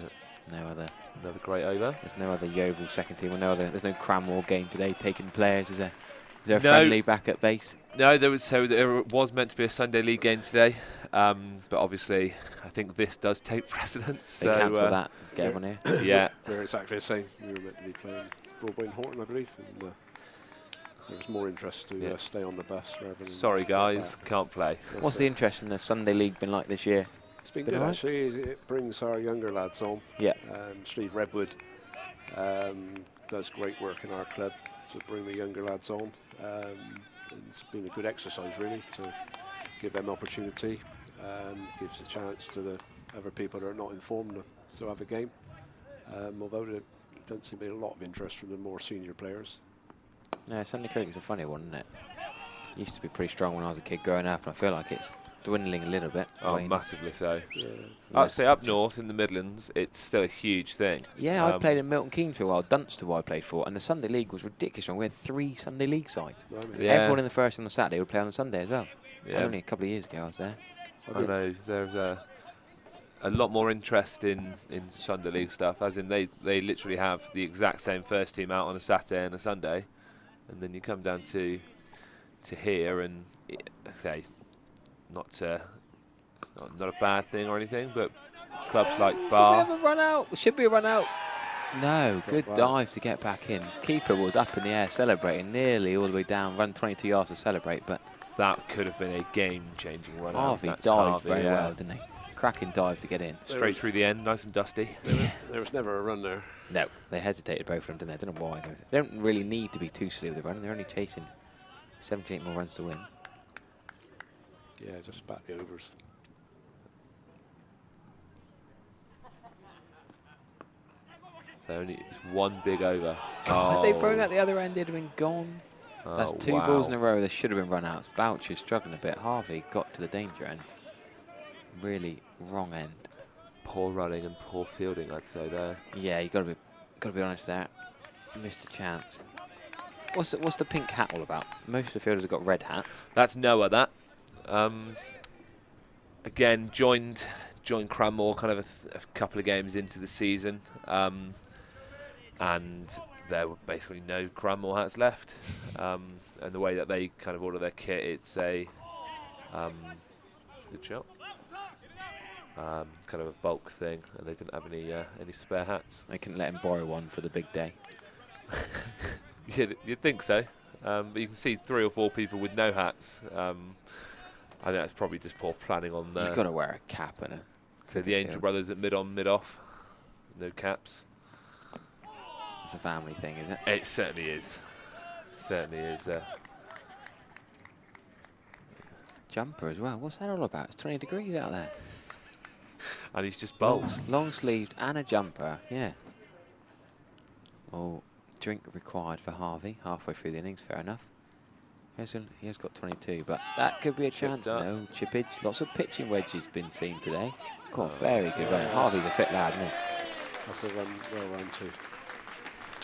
S6: Yep.
S3: No other.
S6: Another great over.
S3: There's no other Yeovil second team, or no other. There's no Cranmore game today taking players, is there? Is there a
S6: No.
S3: friendly back at base?
S6: No, there was meant to be a Sunday league game today, but obviously I think this does take precedence.
S3: They
S6: so,
S3: cancel that. Get everyone here.
S6: Yeah.
S4: We're exactly the same. We were meant to be playing Broadway and Horton, I believe, and there was more interest to stay on the bus rather than.
S6: Sorry, guys, can't play.
S3: What's the interest in the Sunday League been like this year?
S4: It's been
S3: Been
S4: good
S3: alright?
S4: actually. It brings our younger lads on.
S3: Yeah.
S4: Steve Redwood does great work in our club to bring the younger lads on. And it's been a good exercise really to give them opportunity. Gives a chance to the other people that are not informed to have a game. Although there doesn't seem to be a lot of interest from the more senior players.
S3: Yeah, Sunday cricket's a funny one, isn't it? Used to be pretty strong when I was a kid growing up, and I feel like it's dwindling a little bit.
S6: Oh,
S3: waning.
S6: massively so.
S4: Yeah.
S6: I'd say up north in the Midlands, it's still a huge thing.
S3: Yeah, I played in Milton Keynes for a while, Dunster I played for, and the Sunday League was ridiculous. We had 3 Sunday League sides.
S6: Yeah.
S3: Everyone in the first and the Saturday would play on the Sunday as well.
S6: Yeah.
S3: Only a couple of years ago I was there.
S6: I know there's a lot more interest in Sunday League stuff, as in they literally have the exact same first team out on a Saturday and a Sunday, and then you come down to here, and I say it's not a bad thing or anything, but clubs like Bath.
S3: Did we have a run out? Should be a run out. No, good
S4: back.
S3: dive to get back in. Keeper was up in the air celebrating, nearly all the way down, run 22 yards to celebrate, but
S6: That could have been a game-changing run.
S3: Harvey
S6: That's
S3: dived
S6: Harvey,
S3: very
S6: yeah.
S3: well, didn't he? Cracking dive to get in.
S6: Straight through the end, nice and dusty.
S4: There was never a run there.
S3: No, they hesitated both of them, didn't they? I don't know why. They don't really need to be too silly with the run. They're only chasing 78 more runs to win.
S4: Yeah, just back the overs.
S6: So only it's one big over.
S3: God, if they'd thrown out the other end, they'd have been gone.
S6: Oh,
S3: That's 2
S6: wow.
S3: balls in a row. They should have been run outs. Boucher's struggling a bit. Harvey got to the danger end. Really wrong end.
S6: Poor running and poor fielding, I'd say there.
S3: Yeah, you got to be honest there. Missed a chance. What's the pink hat all about? Most of the fielders have got red hats.
S6: That's Noah. That again joined Cranmore kind of a couple of games into the season, and there were basically no Cranmore hats left. And the way that they kind of order their kit, it's a good shot. Kind of a bulk thing, and they didn't have any spare hats.
S3: They couldn't let him borrow one for the big day.
S6: You'd think so, but you can see 3 or 4 people with no hats. I think that's probably just poor planning on
S3: You've got to wear a cap and a.
S6: so the Angel brothers at mid-on, mid-off, no caps.
S3: It's a family thing, is it?
S6: It certainly is. Certainly is.
S3: Jumper as well. What's that all about? It's 20 degrees out there.
S6: And he's just bowled.
S3: Long sleeved and a jumper. Yeah. Oh, drink required for Harvey halfway through the innings. Fair enough. He has got 22, but that could be a chance.
S6: up.
S3: No chippage. Lots of pitching wedges been seen today. Got a very good run. Harvey's a fit lad, isn't he?
S4: That's a run, well run too.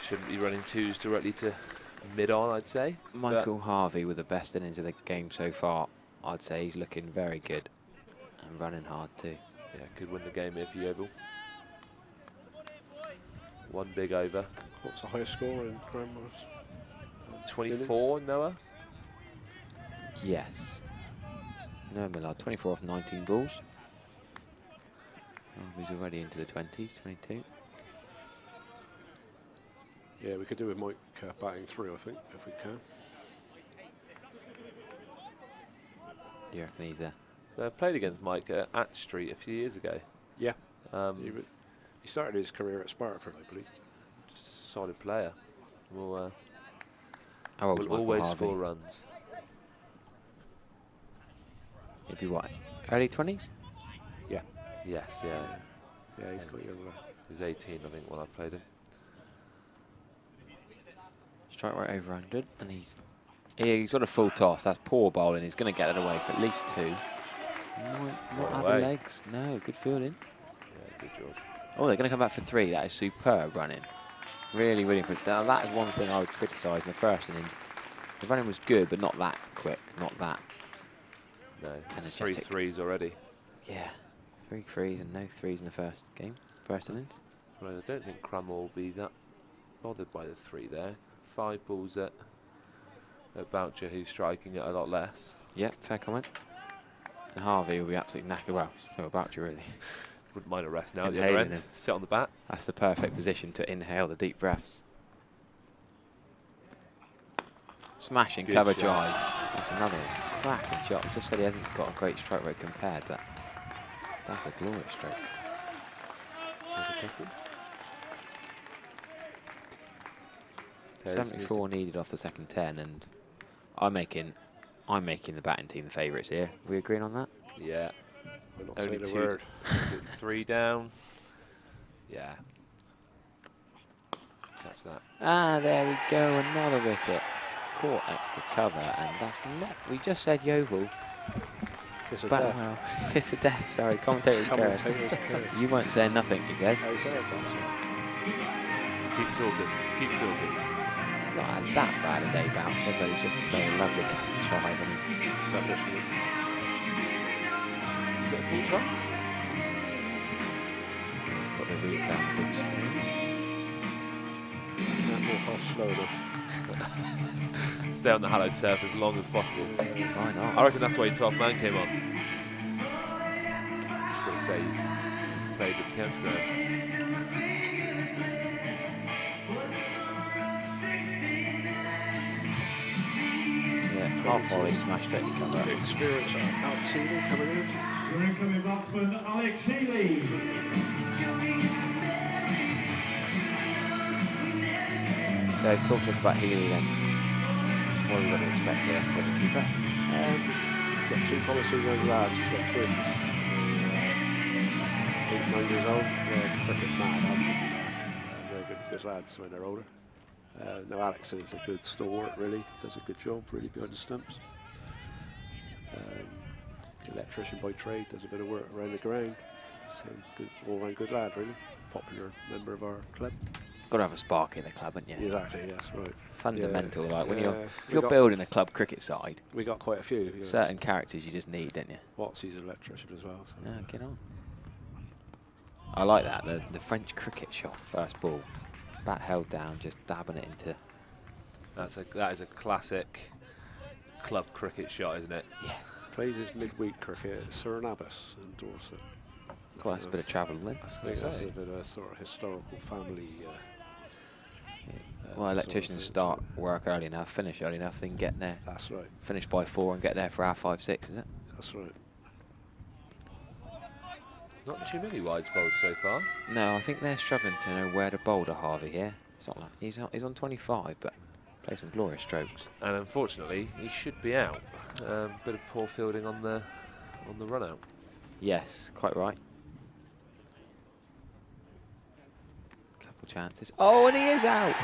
S6: Shouldn't be running 2s directly to mid-on, I'd say.
S3: Michael Harvey with the best innings of the game so far. I'd say he's looking very good and running hard too.
S6: Yeah, could win the game here for Yeovil. 1 big over.
S4: What's the highest score in Cranmore's?
S6: 24, Noah?
S3: Yes. No, Millard, 24 off 19 balls. Harvey's already into the 20s, 22.
S4: Yeah, we could do with Mike batting 3, I think, if we can.
S3: Do you reckon he's there?
S6: I played against Mike at Street a few years ago.
S4: Yeah. He started his career at Spartford, I believe.
S6: Just a solid player. Will
S3: How old is Michael
S6: always
S3: Harvey?
S6: score runs.
S3: He'd be what? Early 20s?
S4: Yeah.
S6: Yes, yeah.
S4: Yeah, he's quite young.
S6: He was 18, I think, when I played him.
S3: Strike rate over 100, and he's got a full toss. That's poor bowling. He's going to get it away for at least 2. Not out of legs. No, good fielding.
S6: Yeah, good George.
S3: Oh, they're going to come back for 3. That is superb running. Really, really impressive. Now, that is one thing I would criticise in the first innings. The running was good, but not that quick, not that.
S6: No, it's 3
S3: energetic.
S6: 3s already.
S3: Yeah, 3 3s and no 3s in the first innings.
S6: Well, I don't think Cranmore will be that bothered by the 3 there. 5 balls at at Boucher, who's striking it a lot less.
S3: Yeah, fair comment. And Harvey will be absolutely knackered. Well, no about you really.
S6: Wouldn't mind a rest now at the
S3: Inhaling
S6: other end.
S3: him.
S6: Sit on the bat.
S3: That's the perfect position to inhale the deep breaths. Smashing
S6: Good
S3: cover
S6: shot.
S3: drive. That's another cracking shot. I just said he hasn't got a great strike rate compared, but that's a glorious stroke.
S6: There's a couple.
S3: 74 needed off the second 10, and I'm making the batting team the favourites here. We agreeing on that?
S6: Yeah.
S4: We're not
S6: Only
S4: saying a
S6: two.
S4: word.
S6: 3 down. Yeah. Catch that.
S3: Ah, there we go, another wicket. Caught extra cover, and that's not. We just said Yeovil.
S4: Kiss of
S3: Bat
S4: death.
S3: well. Kiss of death. Sorry, commentator's curse.
S4: Commentator's curse.
S3: You won't say nothing, he says.
S4: How you say it, Boxer?
S6: Keep talking. Keep talking.
S3: It's not had that bad a day, Bouncer, but he's just playing a lovely cover drive, and he's
S4: Establishment.
S6: Is it a full shots?
S3: just got the route down the big stream.
S4: Can't walk off slow enough.
S6: Stay on the hallowed turf as long as possible.
S3: Why not?
S6: I reckon that's why 12th man came on. Just got to say he's played with the county ground.
S3: Yeah, half volley smash straight to cover.
S4: The experience of Alex Healy coming in.
S1: Your incoming batsman, Alex Healy.
S3: So talk to us about Healy then. What are we going to expect here? Wicketkeeper?
S4: He's got 2 promising young lads. He's got twins. 8, 9 years old. They're cricket mad. They're going to be good lads when they're older. Now Alex is a good stalwart, really. Does a good job, really, behind the stumps. Electrician by trade, does a bit of work around the ground. So good, all-round good lad, really. Popular member of our club.
S3: Got to have a spark in the club, haven't you?
S4: Exactly, yes, right.
S3: Fundamental, like when
S4: Yeah,
S3: if you're building a club cricket side,
S4: we got quite a few. Yeah.
S3: certain characters you just need, don't you?
S4: Watsy's an electrician as well. So.
S3: Yeah, get on. I like that, the French cricket shot, first ball. Bat held down, just dabbing it into.
S6: That is a classic club cricket shot, isn't it?
S3: Yeah.
S4: Plays his midweek cricket at Surinabus in Dorset.
S3: Quite a bit of travel then.
S4: I think that's a bit of a sort of historical family.
S3: Well, electricians start work early enough, finish early enough, then get there.
S4: That's right.
S3: Finish by 4 and get there for 5:30, is it?
S4: That's right.
S6: Not too many wides bowled so far.
S3: No, I think they're struggling to know where to bowl to Harvey here. It's not like he's on 25, but plays some glorious strokes.
S6: And unfortunately, he should be out. Bit of poor fielding on the run out.
S3: Yes, quite right. Couple chances. Oh, and he is out.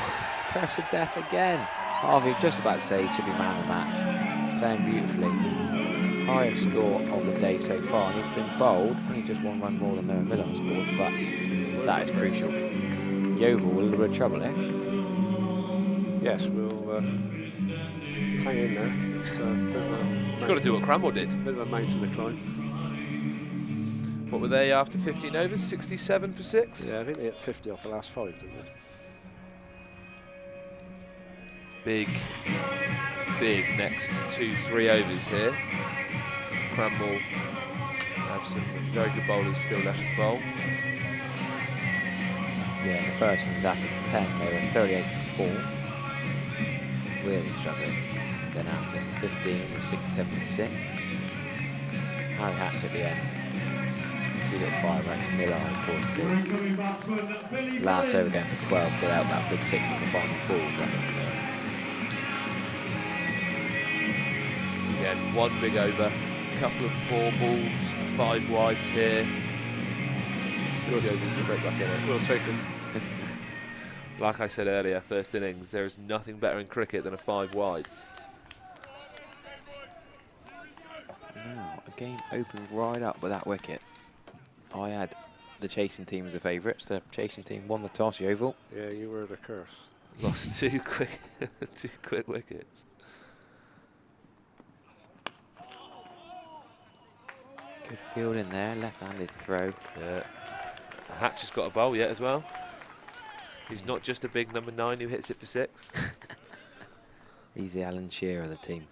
S3: Curse of death again. Harvey, just about to say he should be man of the match. Playing beautifully. Highest score of the day so far, and he's been bowled. Only just 1 run more than Noah Miller scored, but that is crucial. Yeovil with a little bit of trouble here.
S4: Yes, we'll hang in there. It's a bit of a
S6: He's got to do what Cranmore did.
S4: bit of a mountain to climb.
S6: What were they after 15 overs? 67 for 6?
S4: Yeah, I think they hit 50 off the last 5, didn't they?
S6: Big next 2-3 overs here. Cranmore have some very good bowlers still left to bowl.
S3: Yeah, the first innings after 10, they were 38 for 4. Really struggling. Then after 15, it was 67 for 6. Harry Hatch at the end. A few little fireworks. Miller on course
S1: Your
S3: too.
S1: incoming batsman, Billy
S3: Last
S1: Billy.
S3: over going for 12, did out that big 6 as the final ball. But
S6: Again, 1 big over, a couple of poor balls, 5 wides here.
S4: We'll
S6: Straight
S4: take
S6: back in it.
S4: We'll take him.
S6: Like I said earlier, first innings, there is nothing better in cricket than a 5 wides.
S3: now, a game opened right up with that wicket. I had the chasing team as the favourites. The chasing team won the toss, Yeovil.
S4: Yeah, you were the curse.
S6: Lost 2 quick, 2 quick wickets.
S3: Good field in there, left-handed throw.
S6: Yeah. Hatch has got a bowl yet as well. He's not just a big number 9 who hits it for 6.
S3: He's the Alan Shearer of the team.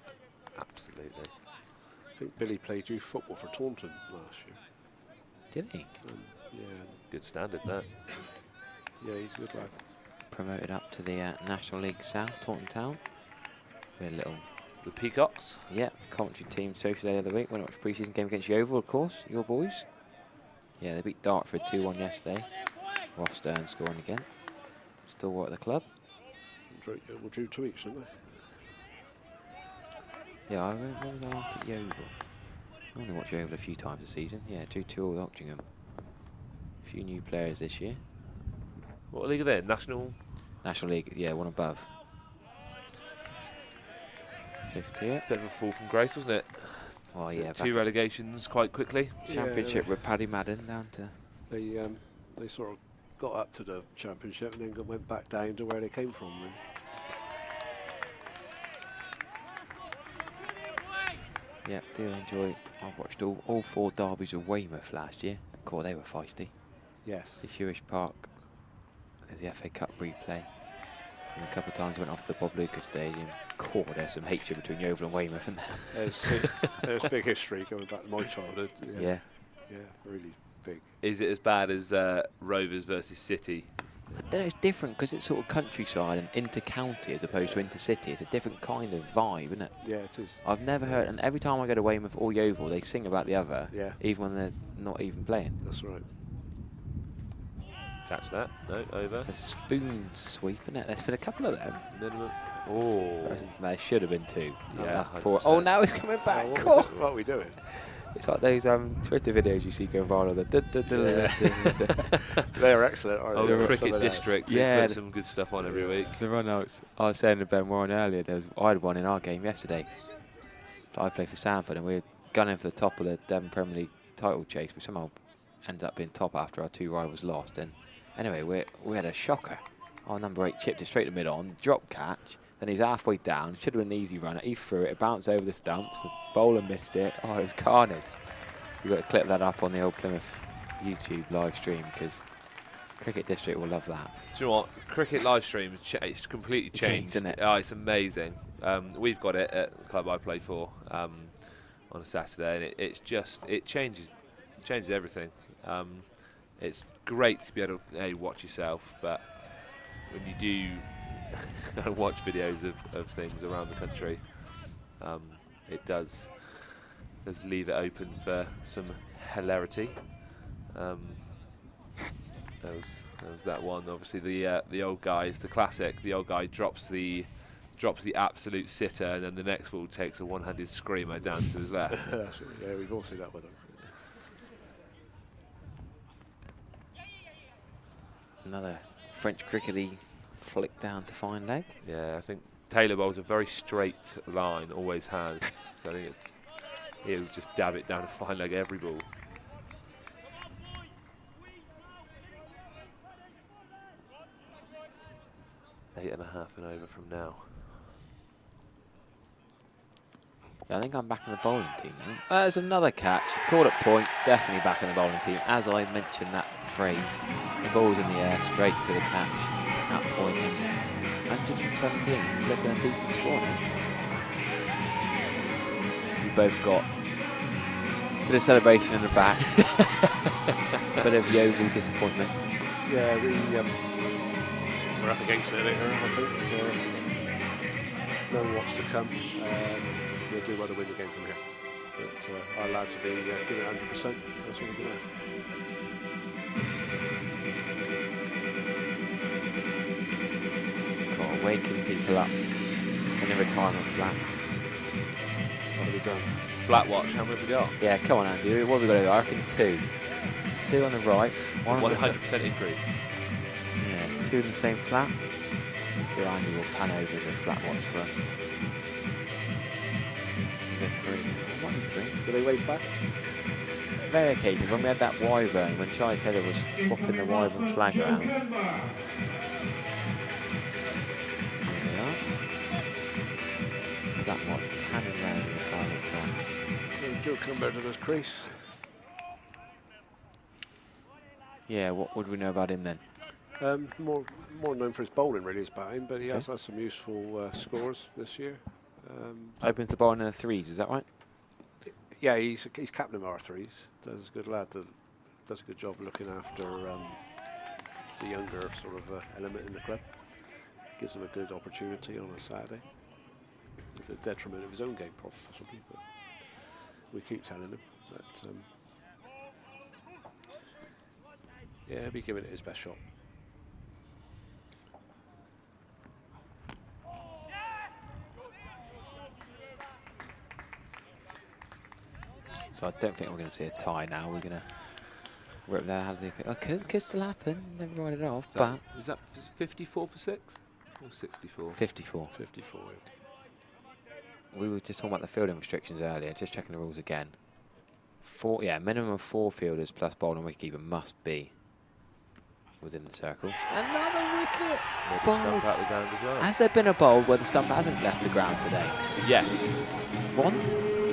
S6: Absolutely.
S4: I think Billy played youth football for Taunton last year.
S3: Did he?
S4: Yeah,
S6: Good standard, that.
S4: yeah, he's a good lad.
S3: Promoted up to the National League South, Taunton Town. We had a little,
S6: The Peacocks.
S3: yeah, Coventry team social day the other week. Went up to pre-season game against Yeovil, of course, your boys. Yeah, they beat Dartford 2-1 yesterday. Ross Stern scoring again. Still work at the club.
S4: We'll do 2 weeks, didn't they?
S3: Yeah, when was I last at Yeovil? I only watched Yeovil a few times this season. Yeah, 2-2 with Oxtingham. A few new players this year.
S6: What league are they in? National?
S3: National League, yeah, one above. 50 it.
S6: Bit of a fall from grace, wasn't it?
S3: Oh
S6: So
S3: yeah,
S6: 2 relegations quite quickly.
S3: Championship with Paddy Madden down to.
S4: They sort of got up to the championship and then went back down to where they came from. Really.
S3: Yeah, do enjoy. I watched all 4 derbies of Weymouth last year. Cool, they were feisty.
S4: Yes.
S3: The Hewish Park, the FA Cup replay. And a couple of times went off to the Bob Lucas Stadium. Cool, there's some hatred between Yeovil and Weymouth, isn't there?
S4: There's big history going back to my childhood.
S3: Yeah.
S4: Yeah, really big.
S6: Is it as bad as Rovers versus City?
S3: I don't know, it's different because it's sort of countryside and inter-county as opposed to inter-city. It's a different kind of vibe, isn't it?
S4: Yeah, it is.
S3: I've never heard, and every time I go to Weymouth or Yeovil, they sing about the other,
S4: Yeah.
S3: even when they're not even playing.
S4: That's right.
S6: Catch that. No, over.
S3: It's a spoon sweep, isn't it? There's been a couple of them.
S6: Minimum. Oh.
S3: There should have been 2.
S6: Yeah,
S3: That's poor.
S6: 100%.
S3: Oh, now he's coming back.
S4: What are we doing?
S3: It's like those Twitter videos you see going viral.
S4: They're excellent, aren't
S6: Oh,
S4: they?
S6: the
S4: Some
S6: Cricket
S4: of that.
S6: District.
S3: Yeah,
S6: They put some good stuff on every week.
S3: The run-outs. I was saying to Ben Warren earlier, I had one in our game yesterday. I played for Sanford and we were gunning for the top of the Devon Premier League title chase, but somehow ended up being top after our 2 rivals lost. And anyway, we had a shocker. Our number 8 chipped it straight to mid-on, drop catch, then he's halfway down, should have been an easy runner, he threw it, bounced over the stumps, the bowler missed it. Oh, it was carnage. We've got to clip that up on the old Plymouth YouTube live stream because Cricket District will love that.
S6: Do you know what? Cricket live stream, it's completely changed.
S3: Isn't it?
S6: Oh, it's amazing. We've got it at the club I play for on a Saturday, and it changes everything. It's great to be able to watch yourself, but when you do watch videos of things around the country, it does leave it open for some hilarity. There was that one. Obviously, the old guy is the classic. The old guy drops the absolute sitter, and then the next ball takes a one-handed screamer down to his left.
S4: Yeah, we've all seen that with them.
S3: Another French crickety flick down to fine leg.
S6: Yeah, I think Taylor bowls a very straight line, always has. So I think he'll just dab it down to fine leg every ball. Eight and a half and over from now.
S3: Yeah, I think I'm back in the bowling team now. There's another catch. Caught at point. Definitely back in the bowling team. As I mentioned that phrase, the ball's in the air, straight to the catch. At point. 117. Looking at a decent score now. We both got a bit of celebration in the back. A bit of Yeovil disappointment.
S4: Yeah, we're up against it later, I think. Knowing what's to come, we'll do well to win the game from here. But our lads will be giving it 100%. That's all we can ask.
S3: Got to waking people up in the retirement flats.
S4: What have we done?
S6: Flat watch, how many have we got?
S3: Yeah, come on, Andy. What have we got to do? I reckon 2. 2 on the right.
S6: 100% increase.
S3: Yeah, 2 in the same flat. Sure, Andy will pan over the flat watch for us. Is there 3? Might be 3.
S4: Do they wave back?
S3: Very occasionally, when we had that wyvern, when Charlie Taylor was swapping the wyvern flag around. There we are. Flat watch panning around in the final time.
S4: Joe come better than his crease.
S3: Yeah, what would we know about him then?
S4: More known for his bowling, really, his batting, but he has had some useful scores this year.
S3: Open to bowling in the threes, is that right?
S4: Yeah, he's captain of our threes. Does a good lad. Does a good job looking after the younger sort of element in the club. Gives them a good opportunity on a Saturday. At the detriment of his own game, possibly, but we keep telling him that. Yeah, he'll be giving it his best shot.
S3: So I don't think we're going to see a tie now. We're going to rip that out of the... Oh, could still happen. Never write it off.
S6: Is that 54 for 6 or 64?
S3: 54.
S4: 54.
S3: We were just talking about the fielding restrictions earlier. Just checking the rules again. Minimum of 4 fielders plus bowling wicketkeeper must be within the circle. Another wicket.
S6: Stump out the ground as well.
S3: Has there been a bowl where the stump hasn't left the ground today?
S6: Yes.
S3: One?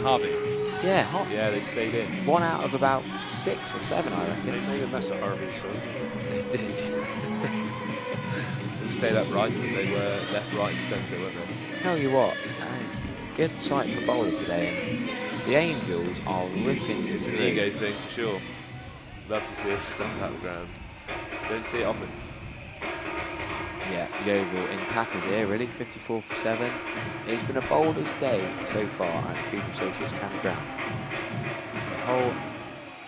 S6: Harvey.
S3: Yeah,
S6: yeah, they stayed in.
S3: 1 out of about 6 or 7, I reckon.
S4: They made a mess of Harvey, so
S6: They did. They stayed upright, but they were left, right, and centre, weren't they?
S3: Tell you what, good sight for bowlers today. And the Angels are ripping.
S6: It's an ego thing for sure. Love to see us stump out the ground. Don't see it often.
S3: Yeah, Yeovil in tatters here, really. 54 for 7. It's been a bowler's day so far at Cooper Associates County Ground. The whole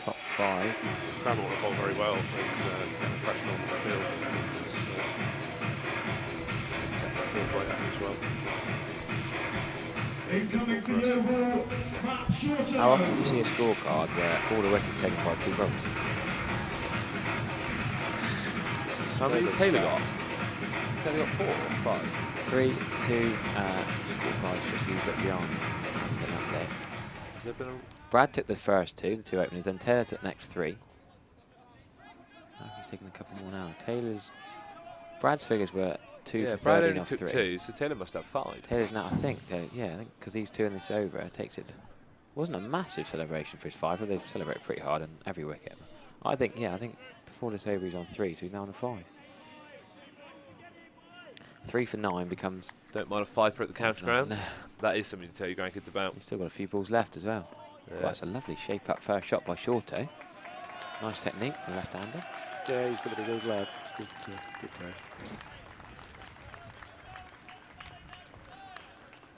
S3: top 5.
S4: Cranmore have bowled very well and pressure on the field. Kept the field right up as well.
S1: Incoming for Yeovil, Matt Shorter.
S3: How often do you see a scorecard where all the wickets taken by 2 runs?
S6: How many has Taylor got? Taylor got 4 or 5?
S3: 3, 2, scorecards just used up beyond an update.
S6: Has there been a...
S3: Brad took the first 2, the 2 openings, then Taylor took the next 3. He's taking a couple more now. Brad's figures were 2 for 13
S6: Brad only
S3: off
S6: took
S3: 3.
S6: 2, so Taylor must have 5.
S3: Taylor's now, I think because he's 2 in this over, it takes it. Wasn't a massive celebration for his 5, but they've celebrated pretty hard on every wicket. I think before this over he's on 3, so he's now on a 5. 3 for 9 becomes...
S6: Don't mind a 5 for at the counter ground.
S3: No.
S6: That is something to tell your grandkids about.
S3: He's still got a few balls left as well.
S6: Yeah.
S3: Well, that's a lovely shape-up first shot by Shorto. Nice technique for the left-hander.
S4: Yeah, he's going to be a good lad. Good player.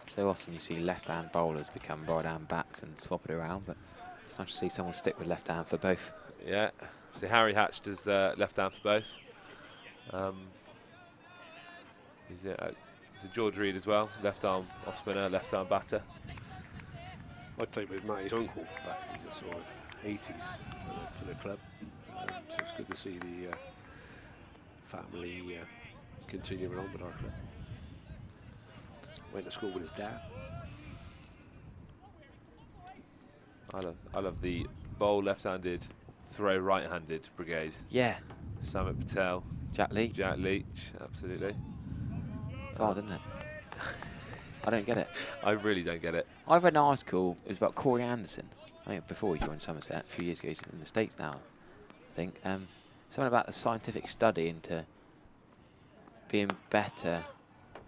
S3: So often you see left-hand bowlers become right-hand bats and swap it around, but it's nice to see someone stick with left-hand for both.
S6: Yeah, so Harry Hatch does left hand for both. He's a George Reed as well, left arm off spinner, left arm batter.
S4: I played with Matty's uncle back in the sort of 80s for the club, so it's good to see the family continuing on with our club. Went to school with his dad.
S6: I love the bowl left-handed, throw right-handed brigade.
S3: Yeah.
S6: Samit Patel.
S3: Jack Leach,
S6: absolutely.
S3: It's hard, isn't it? I don't get it.
S6: I really don't get it.
S3: I read an article, it was about Corey Anderson, I think before he joined Somerset, a few years ago. He's in the States now, I think. Something about the scientific study into being better.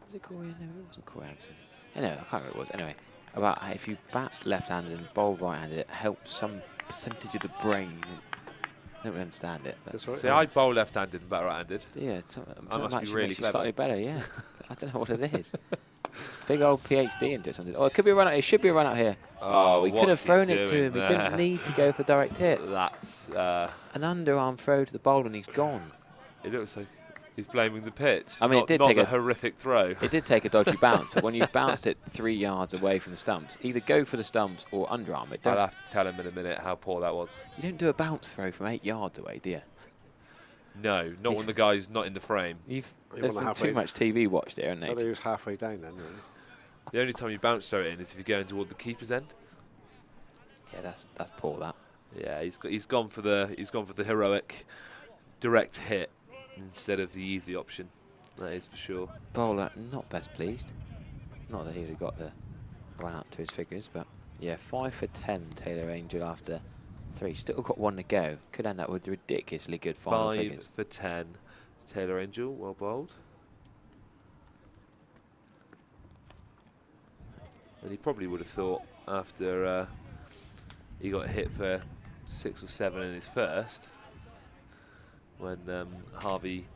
S3: Was it Corey? No, it wasn't Corey Anderson. Anyway, I can't remember what it was. Anyway, about how if you bat left-handed and bowl right-handed, it helps some percentage of the brain. I don't really understand it.
S4: That's right.
S6: See, I bowl left-handed and bat right-handed.
S3: Yeah,
S6: I must be really
S3: makes you
S6: clever.
S3: slightly better, yeah. I don't know what it is. Big old PhD into something. Oh, it could be a run out. It should be a run out here. Oh, we could have thrown it to him. He didn't need to go for direct hit.
S6: That's
S3: an underarm throw to the bowl and he's gone.
S6: It looks like he's blaming the pitch.
S3: I mean, it did
S6: not
S3: take
S6: the
S3: a
S6: horrific throw.
S3: It did take a dodgy bounce, but when you've bounced it 3 yards away from the stumps, either go for the stumps or underarm it.
S6: I'll have to tell him in a minute how poor that was.
S3: You don't do a bounce throw from 8 yards away, do you?
S6: No, not when the guy's not in the frame.
S3: There's been too much TV watched there, isn't
S4: I thought he
S3: there?
S4: was halfway down then, really.
S6: The only time you bounce throw it in is if you're going toward the keeper's end.
S3: Yeah, that's poor. That.
S6: Yeah, he's gone for the heroic direct hit instead of the easy option. That is for sure.
S3: Bowler not best pleased. Not that he'd have got the run up to his figures, but yeah, 5 for 10 Taylor Angel after 3. Still got 1 to go. Could end up with ridiculously good final
S6: 5
S3: figures.
S6: for 10, Taylor Angel, well bowled. And he probably would have thought after he got hit for 6 or 7 in his first, when Harvey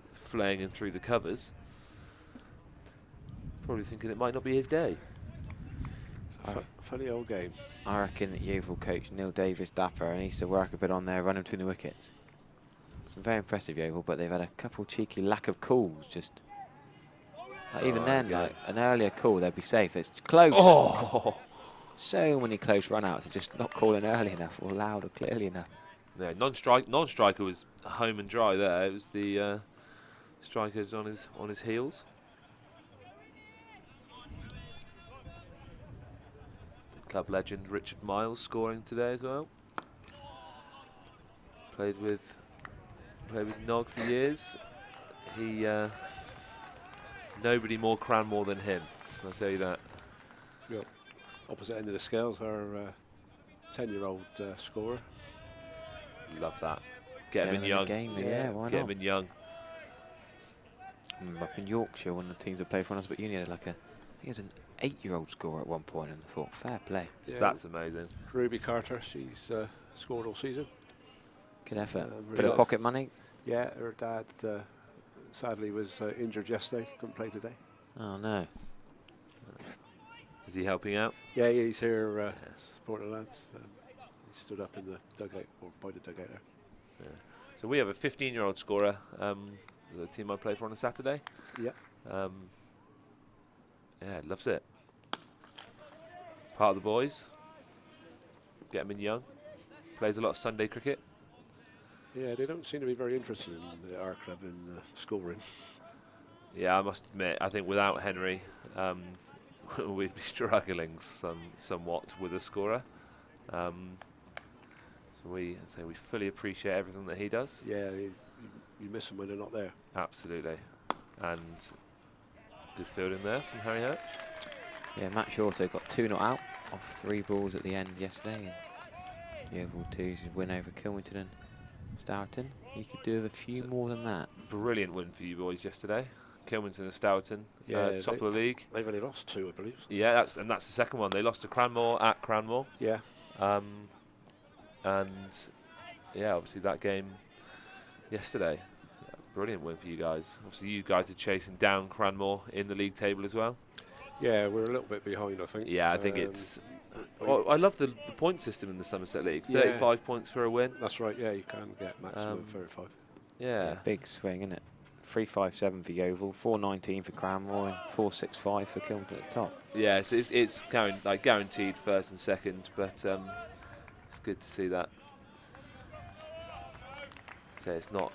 S6: was flaying him through the covers, probably thinking it might not be his day.
S4: It's a funny old game.
S3: I reckon that Yeovil coach Neil Davis Dapper and he used to work a bit on there, running between the wickets. Very impressive, Yeovil, but they've had a couple cheeky lack of calls. Just like even then, like an earlier call, they'd be safe. It's close.
S6: Oh,
S3: so many close run-outs. They're just not calling early enough or loud or clearly enough.
S6: yeah, non-striker was home and dry there. It was the strikers on his heels. Club legend Richard Miles scoring today as well. Played with Nog for years. He nobody more Cranmore than him. I'll tell you that.
S4: Yep. Opposite end of the scales, our 10-year-old scorer.
S6: Love that. Get him in young.
S3: Yeah, why
S6: Get
S3: not?
S6: him in young.
S3: Up in Yorkshire, one of the teams that played for us, but Uni had like I think it was an 8-year-old scorer at one point, and I thought, fair play.
S4: Yeah,
S6: That's amazing.
S4: Ruby Carter, she's scored all season.
S3: Good effort.
S4: Really
S3: Bit of pocket money.
S4: Yeah, her dad sadly was injured yesterday, couldn't play today.
S3: Oh no.
S6: Is he helping out?
S4: Yeah, he's here supporting the lads. He stood up in the dugout, or by the dugout there.
S6: Yeah. So we have a 15-year-old scorer, the team I play for on a Saturday.
S4: Yeah.
S6: Yeah, loves it. Part of the boys. Get him in young. Plays a lot of Sunday cricket.
S4: Yeah, they don't seem to be very interested in our club in scoring.
S6: Yeah, I must admit, I think without Henry, we'd be struggling somewhat with a scorer. So we fully appreciate everything that he does.
S4: Yeah, you miss them when they're not there.
S6: Absolutely. And good fielding there from Harry Hirsch.
S3: Yeah, Matt Shorter got 2 not out off 3 balls at the end yesterday. And Yeovil 2's win over Kilmington and Stourton. He could do with a few more than that.
S6: Brilliant win for you boys yesterday. Kilmington and Stourton, top of the league.
S4: They've only lost 2, I believe.
S6: Yeah, that's the second one. They lost to Cranmore at Cranmore.
S4: Yeah.
S6: And yeah, obviously that game yesterday. Brilliant win for you guys. Obviously you guys are chasing down Cranmore in the league table as well.
S4: Yeah, we're a little bit behind, I think.
S6: Yeah, I think it's... Well, I love the point system in the Somerset League. 35 points for a win.
S4: That's right, yeah, you can get maximum 35.
S3: Yeah, big swing, isn't it? 357 for Yeovil, 419 for Cranmore, and 465 for Kilmington at the top.
S6: Yeah, so it's guaranteed first and second, but it's good to see that. So it's no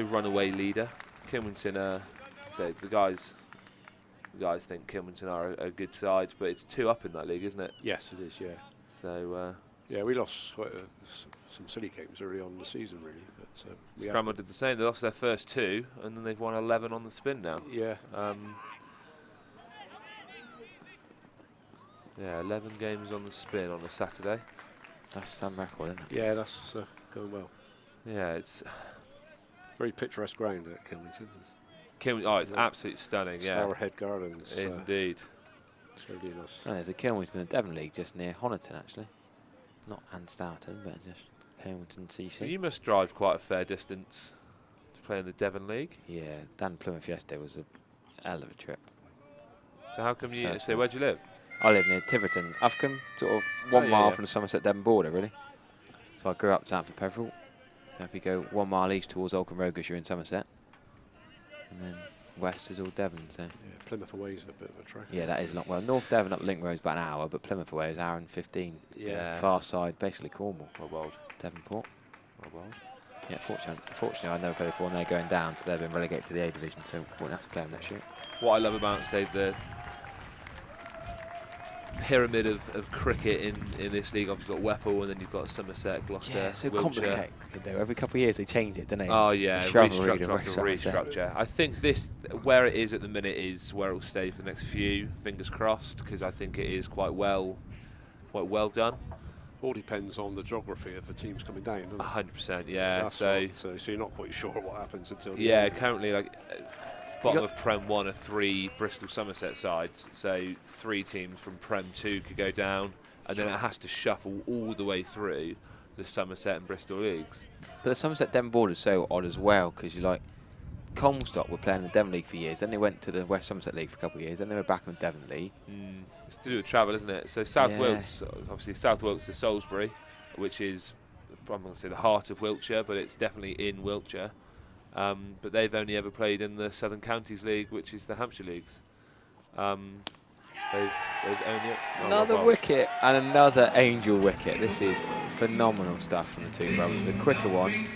S6: runaway leader. Kilmington, so the guys think Kilmington are a good side, but it's 2 up in that league, isn't it?
S4: Yes, it is, yeah.
S6: So
S4: yeah, we lost some silly games early on in the season, really. But
S6: Cranmore did the same. They lost their first 2, and then they've won 11 on the spin now.
S4: Yeah.
S6: Yeah, 11 games on the spin on a Saturday.
S3: That's some record, isn't it?
S4: Yeah, that's going well.
S6: Yeah, it's
S4: very picturesque ground at Kilmington.
S6: It's absolutely stunning. Yeah,
S4: Stourhead Gardens.
S6: It is indeed.
S4: It's really nice.
S3: Oh, there's a Kilmington and Devon League just near Honiton, actually. Not Stourton, but just Kilmington CC.
S6: So you must drive quite a fair distance to play in the Devon League.
S3: Yeah, Dan Plymouth yesterday was a hell of a trip.
S6: So how come you say, where do you live?
S3: I live near Tiverton, Uffcombe, sort of 1 mile from the Somerset-Devon border, really. So I grew up down for Peveril. So if you go 1 mile east towards Oldcombe Rogus, you're in Somerset. And then west is all Devon. So.
S4: Yeah, Plymouth away is a bit of a trek.
S3: Yeah, that is long. Well, North Devon up Link Road is about an hour, but Plymouth away is an hour and 15.
S6: Yeah.
S3: Far side, basically Cornwall.
S6: Well bowled.
S3: Devonport.
S6: Well bowled.
S3: Yeah, fortunately I've never played before, and they're going down, so they've been relegated to the A division, so won't have to play them next year.
S6: What I love about, say, the pyramid of cricket in this league, obviously you've got Whipple, and then you've got Somerset, Gloucester,
S3: Yeah, so
S6: Wiltshire.
S3: complicated though. Every couple of years they change it, don't they?
S6: Oh yeah,
S3: Shrubbery
S6: restructure after restructure. I think this, where it is at the minute, is where it will stay for the next few. Fingers crossed, because I think it is quite well done.
S4: All depends on the geography of the teams coming down, doesn't it?
S6: 100%, yeah.
S4: That's
S6: So
S4: right. So you're not quite sure what happens until the
S6: yeah,
S4: end.
S6: currently like bottom of Prem 1 are 3 Bristol Somerset sides. So 3 teams from Prem 2 could go down, and then it has to shuffle all the way through the Somerset and Bristol leagues.
S3: But the Somerset Devon border is so odd as well, because you like Comstock were playing in the Devon League for years, then they went to the West Somerset League for a couple of years, then they were back in the Devon League.
S6: It's to do with travel, isn't it? So South
S3: Yeah.
S6: Wilts, obviously South Wilts is Salisbury, which is, I'm going to say the heart of Wiltshire, but it's definitely in Wiltshire. But they've only ever played in the Southern Counties League, which is the Hampshire Leagues. They've only...
S3: Another wicket and another Angel wicket. This is phenomenal stuff from the two brothers. The quicker one,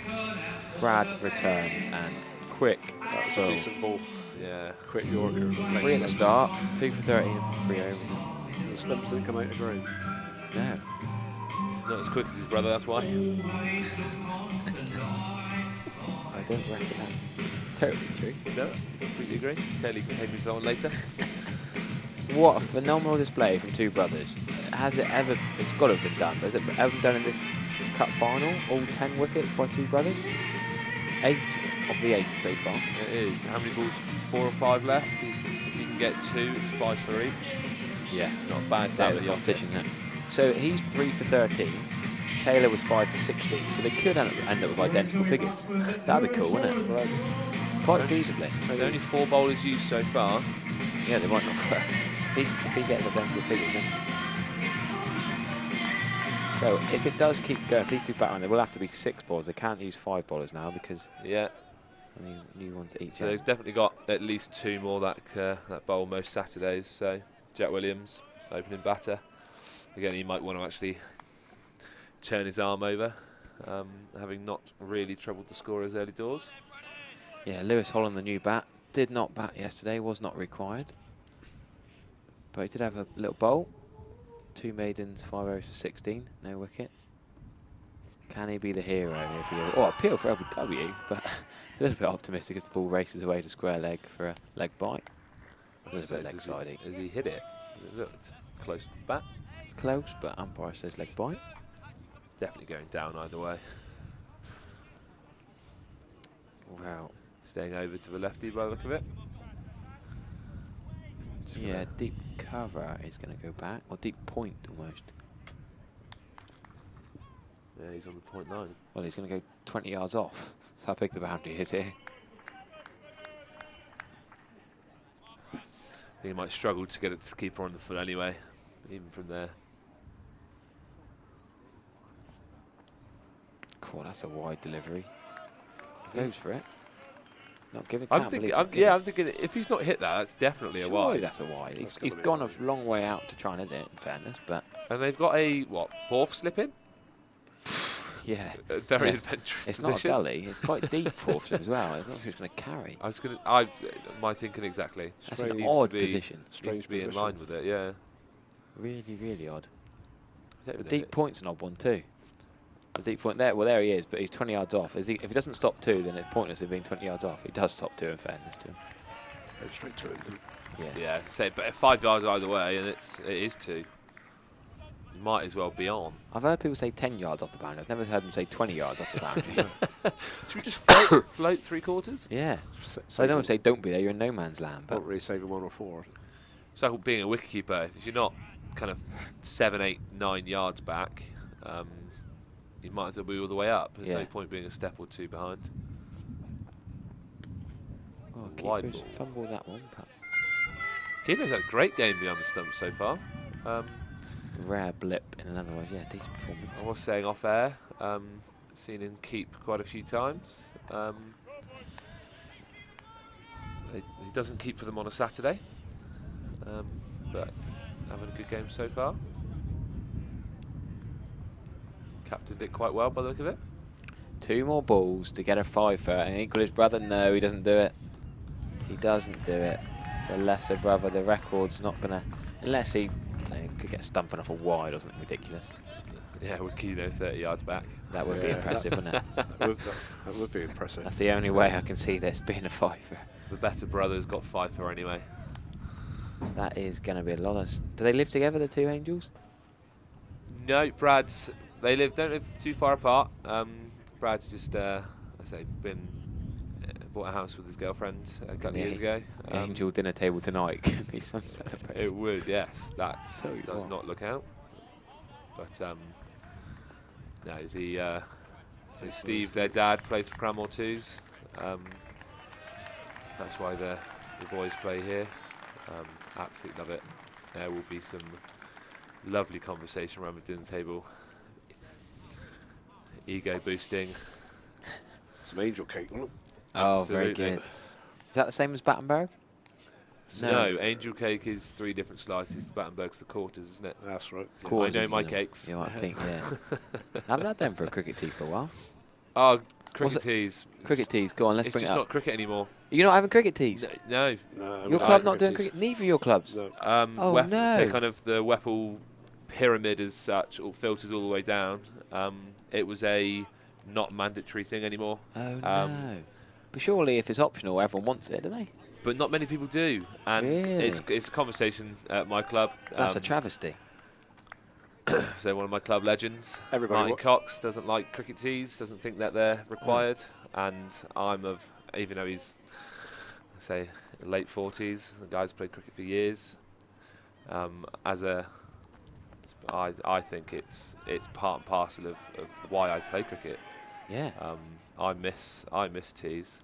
S3: Brad returns and quick.
S4: That was
S3: So
S4: a decent ball.
S6: Yeah.
S4: Quick Yorker.
S3: 3 at the start, 2 for 13 and 3 over.
S4: The stumps didn't come out of ground.
S3: No.
S6: Not as quick as his brother, that's why.
S3: I don't reckon that's totally true.
S6: No, completely agree. Taylor can take me for that one later.
S3: What a phenomenal display from two brothers. Has it ever, it's got to have been done, has it ever been done in this cup final? All 10 wickets by two brothers? 8 of the 8 so far.
S6: It is. How many balls? 4 or 5 left. If you can get 2, it's 5 for each.
S3: Yeah.
S6: Not a bad day
S3: Out
S6: at
S3: of
S6: the
S3: the competition
S6: office.
S3: then. So he's 3 for 13. Taylor was 5 for 16. So they could end up with identical figures. That'd be cool, wouldn't it? Quite feasibly.
S6: There's only 4 bowlers used so far.
S3: Yeah, they might not. If he gets identical figures in. So if it does keep going, if these two bat on, there will have to be 6 bowlers. They can't use 5 bowlers now because
S6: Yeah.
S3: new ones each.
S6: So they've definitely got at least 2 more that bowl most Saturdays. So Jack Williams, opening batter. Again, he might want to actually turn his arm over, having not really troubled the scorers early doors.
S3: Yeah, Lewis Holland, the new bat, did not bat yesterday, was not required. But he did have a little bowl. 2 maidens, 5 overs for 16, no wickets. Can he be the hero here for you? Oh, appeal for LBW, but a little bit optimistic as the ball races away to square leg for a leg bite. A little bit leg siding.
S6: Has he hit it? It looked close to the bat.
S3: Close, but umpire says leg bite.
S6: Definitely going down either way.
S3: Wow.
S6: Staying over to the lefty by the look of it.
S3: Yeah, deep cover is going to go back, or deep point almost.
S6: Yeah, he's on the point line.
S3: Well, he's going to go 20 yards off. That's how big the boundary is here.
S6: I think he might struggle to get it to the keeper on the foot anyway, even from there.
S3: Cool, that's a wide delivery. Goes for it. Not giving.
S6: I'm thinking if he's not hit that, that's definitely a wide.
S3: That's a wide. He's gone a long way out to try and hit it, in fairness, but
S6: and they've got a what 4th slip in.
S3: yeah,
S6: A very
S3: yes.
S6: adventurous.
S3: It's
S6: position.
S3: not a gully. It's quite deep for him as well. I don't know who's going to carry.
S6: My thinking exactly.
S3: That's an
S6: Needs to
S3: odd
S6: be-
S3: position.
S6: Needs
S4: Strange
S6: to be in
S4: position.
S6: line with it. Yeah.
S3: Really, really odd.
S6: I don't
S3: The
S6: know.
S3: deep point's an odd one too. The deep point there. Well, there he is, but he's 20 yards off. If he doesn't stop 2, then it's pointless of being 20 yards off. He does stop 2, in fairness to him.
S4: Go straight to him.
S3: Yeah.
S6: Yeah, as I say, but 5 yards either way, and it is 2. Might as well be on.
S3: I've heard people say 10 yards off the boundary. I've never heard them say 20 yards off the boundary.
S6: Should we just float 3/4?
S3: Yeah. So they don't say don't be there. You're in no man's land. But
S4: Not really saving 1 or 4.
S6: It's like being a wicketkeeper. If you're not kind of 7, 8, 9 yards back, you might as well be all the way up. There's no point being a step or 2 behind.
S3: oh,
S6: Wide
S3: keeper's
S6: ball.
S3: fumbled that one. But
S6: Keeper's had a great game beyond the stump so far.
S3: rare blip in an otherwise, decent performance.
S6: I was saying off air, seen him keep quite a few times. He doesn't keep for them on a Saturday, but he's having a good game so far. Captained it quite well by the look of it.
S3: 2 more balls to get a 5 for and equal his brother. No, he doesn't do it. He doesn't do it. The lesser brother, the record's not going to, unless he could get stumping off a wide or something ridiculous.
S6: Yeah, with Kino 30 yards back.
S3: That would be impressive, wouldn't it?
S4: That would be impressive.
S3: That's the only way I can see this being a 5 for.
S6: The better brother's got 5 for anyway.
S3: That is going to be a lot of. Do they live together, the 2 Angels?
S6: No, Brad's. They don't live too far apart. Brad's just, I say, bought a house with his girlfriend a couple of years ago.
S3: Angel dinner table tonight could be some celebration.
S6: It would, yes. That
S3: So
S6: does not look out. But no, so Steve, their dad, plays for Cranmore Twos. That's why the boys play here. Absolutely love it. There will be some lovely conversation around the dinner table. Ego boosting.
S4: Some angel cake, wasn't it?
S3: Oh,
S6: Absolutely.
S3: very good. Is that the same as Battenberg?
S6: No, angel cake is 3 different slices. The Battenberg's the quarters, isn't it?
S4: That's right.
S6: I
S3: Quarters,
S6: know my
S3: you
S6: cakes.
S3: You know what I think, yeah. I haven't had them for a cricket tea for a while.
S6: Oh, cricket teas.
S3: Cricket teas, go on, let's
S6: It's
S3: bring it
S6: just
S3: up.
S6: not cricket anymore.
S3: You're not having cricket teas?
S6: No.
S4: No,
S3: Your club not doing cricket? Neither of your clubs?
S4: No.
S3: Oh,
S6: Wep-
S3: no.
S6: So kind of the Weppel pyramid as such, all filters all the way down. It was a not mandatory thing anymore.
S3: Oh, no. But surely if it's optional, everyone wants it, don't they?
S6: But not many people do. And
S3: Really?
S6: it's a conversation at my club.
S3: That's a travesty.
S6: So one of my club legends,
S4: Everybody
S6: Martin Cox, doesn't like cricket teas, doesn't think that they're required. And I'm even though he's, say, late 40s, the guy's played cricket for years. I think it's part and parcel of why I play cricket.
S3: Yeah.
S6: I miss teas.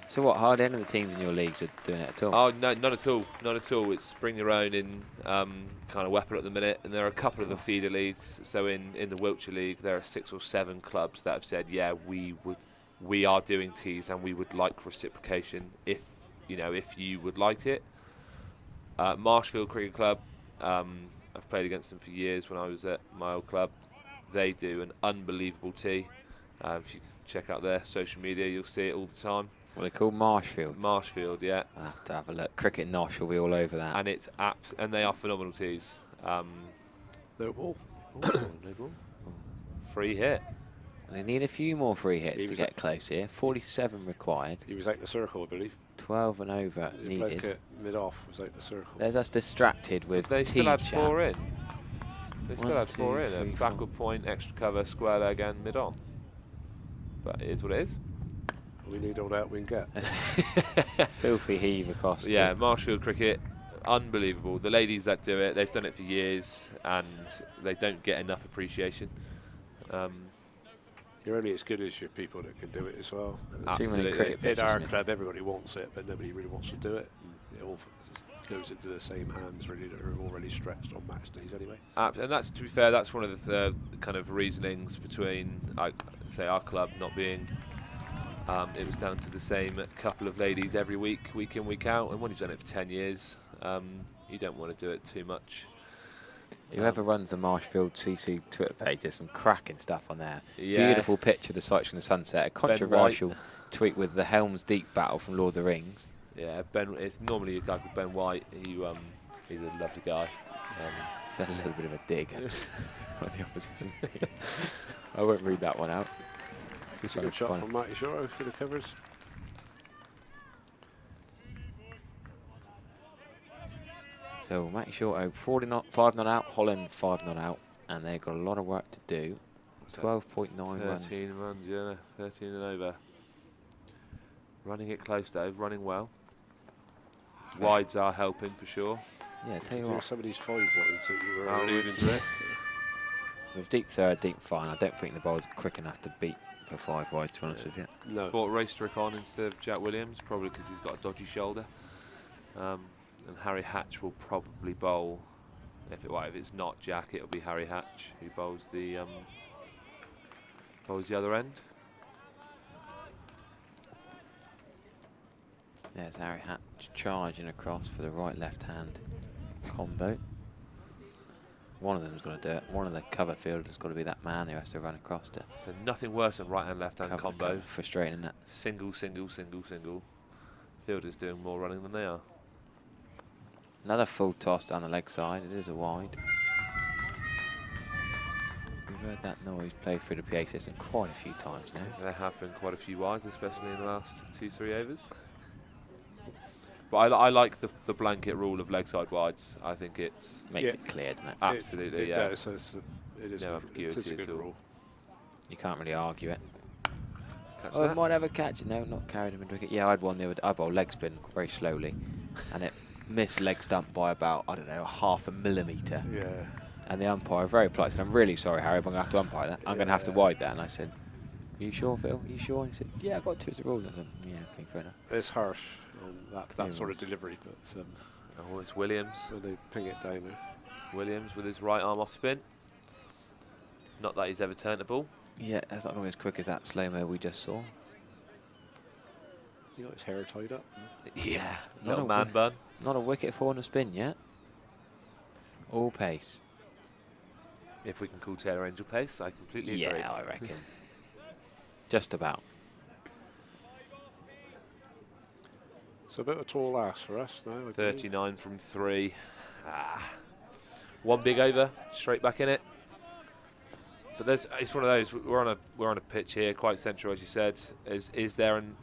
S3: So what, hardly any of the teams in your leagues are doing it at all?
S6: Oh no, not at all, not at all. It's bring your own in kind of Weppel at the minute, and there are a couple of the feeder leagues. So in the Wiltshire League, there are 6 or 7 clubs that have said, yeah, we are doing teas, and we would like reciprocation if you would like it. Marshfield Cricket Club, I've played against them for years when I was at my old club. They do an unbelievable tea. If you check out their social media, you'll see it all the time.
S3: What are they called? Marshfield?
S6: Marshfield, yeah.
S3: I'll have to have a look. Cricket Nosh will be all over that.
S6: And it's and they are phenomenal teas.
S4: No ball.
S6: Free hit.
S3: They need a few more free hits
S4: He
S3: to
S4: was
S3: get close here. 47 required.
S4: He was out the circle, I believe.
S3: 12 and over
S4: The bloke
S3: needed.
S4: at mid-off was out the circle.
S3: There's us distracted with
S6: They still
S3: tea
S6: had
S3: chat.
S6: 4 in. They still
S3: 1,
S6: had 4
S3: 2,
S6: in. A
S3: 3, 4.
S6: backward point, extra cover, square leg, and mid on. But it is what it is.
S4: We need all that we can get.
S3: Filthy heave across.
S6: Yeah, Marshfield Cricket, unbelievable. The ladies that do it, they've done it for years, and they don't get enough appreciation.
S4: You're only as good as your people that can do it as well.
S3: Too many
S6: Absolutely.
S3: cricket
S4: In
S3: pitches,
S4: our
S3: isn't it?
S4: club, everybody wants it, but nobody really wants to do it. And it all goes into the same hands, really, that are already stretched on match days anyway.
S6: And that's, to be fair, that's one of the kind of reasonings between, say, our club not being. It was down to the same couple of ladies every week in, week out. And when you've done it for 10 years, you don't want to do it too much.
S3: Whoever runs the Marshfield CC Twitter page, there's some cracking stuff on there.
S6: Yeah.
S3: Beautiful picture of the sights from the sunset. A controversial tweet with the Helm's Deep battle from Lord of the Rings.
S6: Yeah, Ben. It's normally a guy called Ben White. He's a lovely guy.
S3: He's had a little bit of a dig at the opposition team. I won't read that one out.
S4: It's a good shot from Matty Shore for the covers.
S3: So Matty Shorto 5 not out, Holland 5 not out, and they've got a lot of work to do. 12.9 runs.
S6: 13 runs, yeah, 13 and over. Running it close though, running well. Wides are helping for sure.
S3: Yeah, tell you
S4: Do
S3: what,
S4: some of these 5 ones that you were
S6: I'll
S4: alluding
S6: read
S4: to.
S6: into it.
S3: with deep third, deep fine, I don't think the bowl's quick enough to beat for 5 wides, to be honest with you.
S4: No.
S6: Brought Raystrick on instead of Jack Williams, probably because he's got a dodgy shoulder. And Harry Hatch will probably bowl. If it's not Jack, it'll be Harry Hatch who bowls the other end.
S3: There's Harry Hatch charging across for the right-left hand combo. One of them's got to do it. One of the cover fielders has got to be that man who has to run across to
S6: So nothing worse than right hand, left hand combo.
S3: Frustrating that.
S6: Single, single, single, single. Fielders doing more running than they are.
S3: Another full toss down the leg side. It is a wide. We've heard that noise play through the PA system quite a few times now.
S6: There have been quite a few wides, especially in the last 2-3 overs. but I like the blanket rule of leg side wides. I think it's
S3: Makes it clear, doesn't it?
S6: absolutely
S4: It
S6: yeah.
S4: does. So it is
S6: No
S4: good. It is a
S6: ambiguity
S4: good
S6: at all.
S4: rule.
S3: You can't really argue it.
S6: Catch
S3: Oh, it
S6: that.
S3: might have a catch. No, not carried him into wicket. Yeah, I'd won the other. I bowled leg spin very slowly, and it missed leg stump by about, I don't know, half a millimetre.
S4: Yeah.
S3: And the umpire very polite said, "I'm really sorry, Harry, but I'm going to have to umpire that. I'm going to have to wide that." And I said, "Are you sure, Phil? Are you sure?" And he said, "Yeah, I got two as a rule." I said, "Yeah, okay, fair enough."
S4: It's harsh on that sort of
S3: was.
S4: delivery, but
S6: Oh, it's Williams.
S4: so they ping it down there.
S6: Williams with his right arm off spin. Not that he's ever turned the ball.
S3: Yeah, that's not as quick as that slow-mo we just saw.
S4: He got his hair tied up.
S6: Yeah,
S3: Not
S6: little
S3: a
S6: man bun.
S3: Not a wicket for on a spin yet. All pace.
S6: If we can call Taylor Angel pace, I completely agree.
S3: Yeah, I reckon. Just about.
S4: So a bit of a tall ass for us now. I believe.
S6: 39 from 3. One big over, straight back in it. But it's one of those. We're on a pitch here, quite central, as you said. Is there an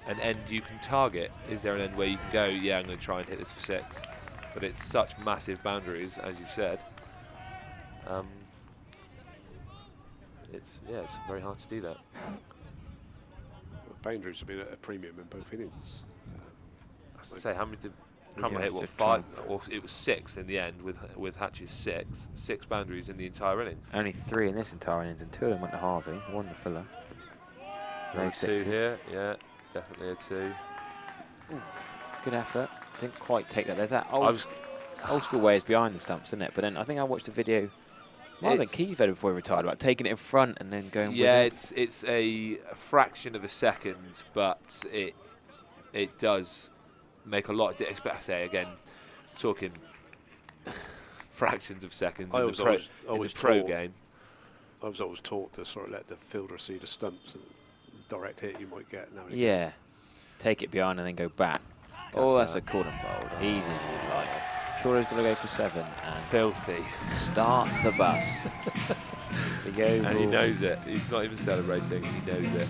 S6: end you can target? Is there an end where you can go? Yeah, I'm going to try and hit this for 6. But it's such massive boundaries, as you said. It's very hard to do that.
S4: The boundaries have been at a premium in both innings.
S6: I was going to say, how many did Cromwell
S3: Yeah,
S6: hit? What,
S3: six
S6: 5? Or it was 6 in the end with Hatch's 6. 6 boundaries in the entire innings.
S3: Only 3 in this entire innings, and 2 of them went to Harvey, 1 to Fuller.
S6: No
S3: No
S6: 2
S3: sixes.
S6: here, yeah, definitely a 2.
S3: Good effort. Didn't quite take that. There's that old school way is behind the stumps, isn't it? But then I think I watched a video. I think Keith had it before he retired about taking it in front and then going.
S6: Yeah,
S3: with it.
S6: it's a fraction of a second, but it does make a lot of difference. Say again, talking fractions of seconds
S4: I
S6: in
S4: was
S6: the
S4: always
S6: pro
S4: taught-
S6: game.
S4: I was always taught to sort of let the fielder see the stumps and direct hit you might get now and again.
S3: Yeah, take it behind and then go back. Oh, that's a caught and bowled. Easy as you'd like. Shorter's going to go for 7 and
S6: Filthy.
S3: start the bus.
S6: And he knows it. He's not even celebrating. He knows it.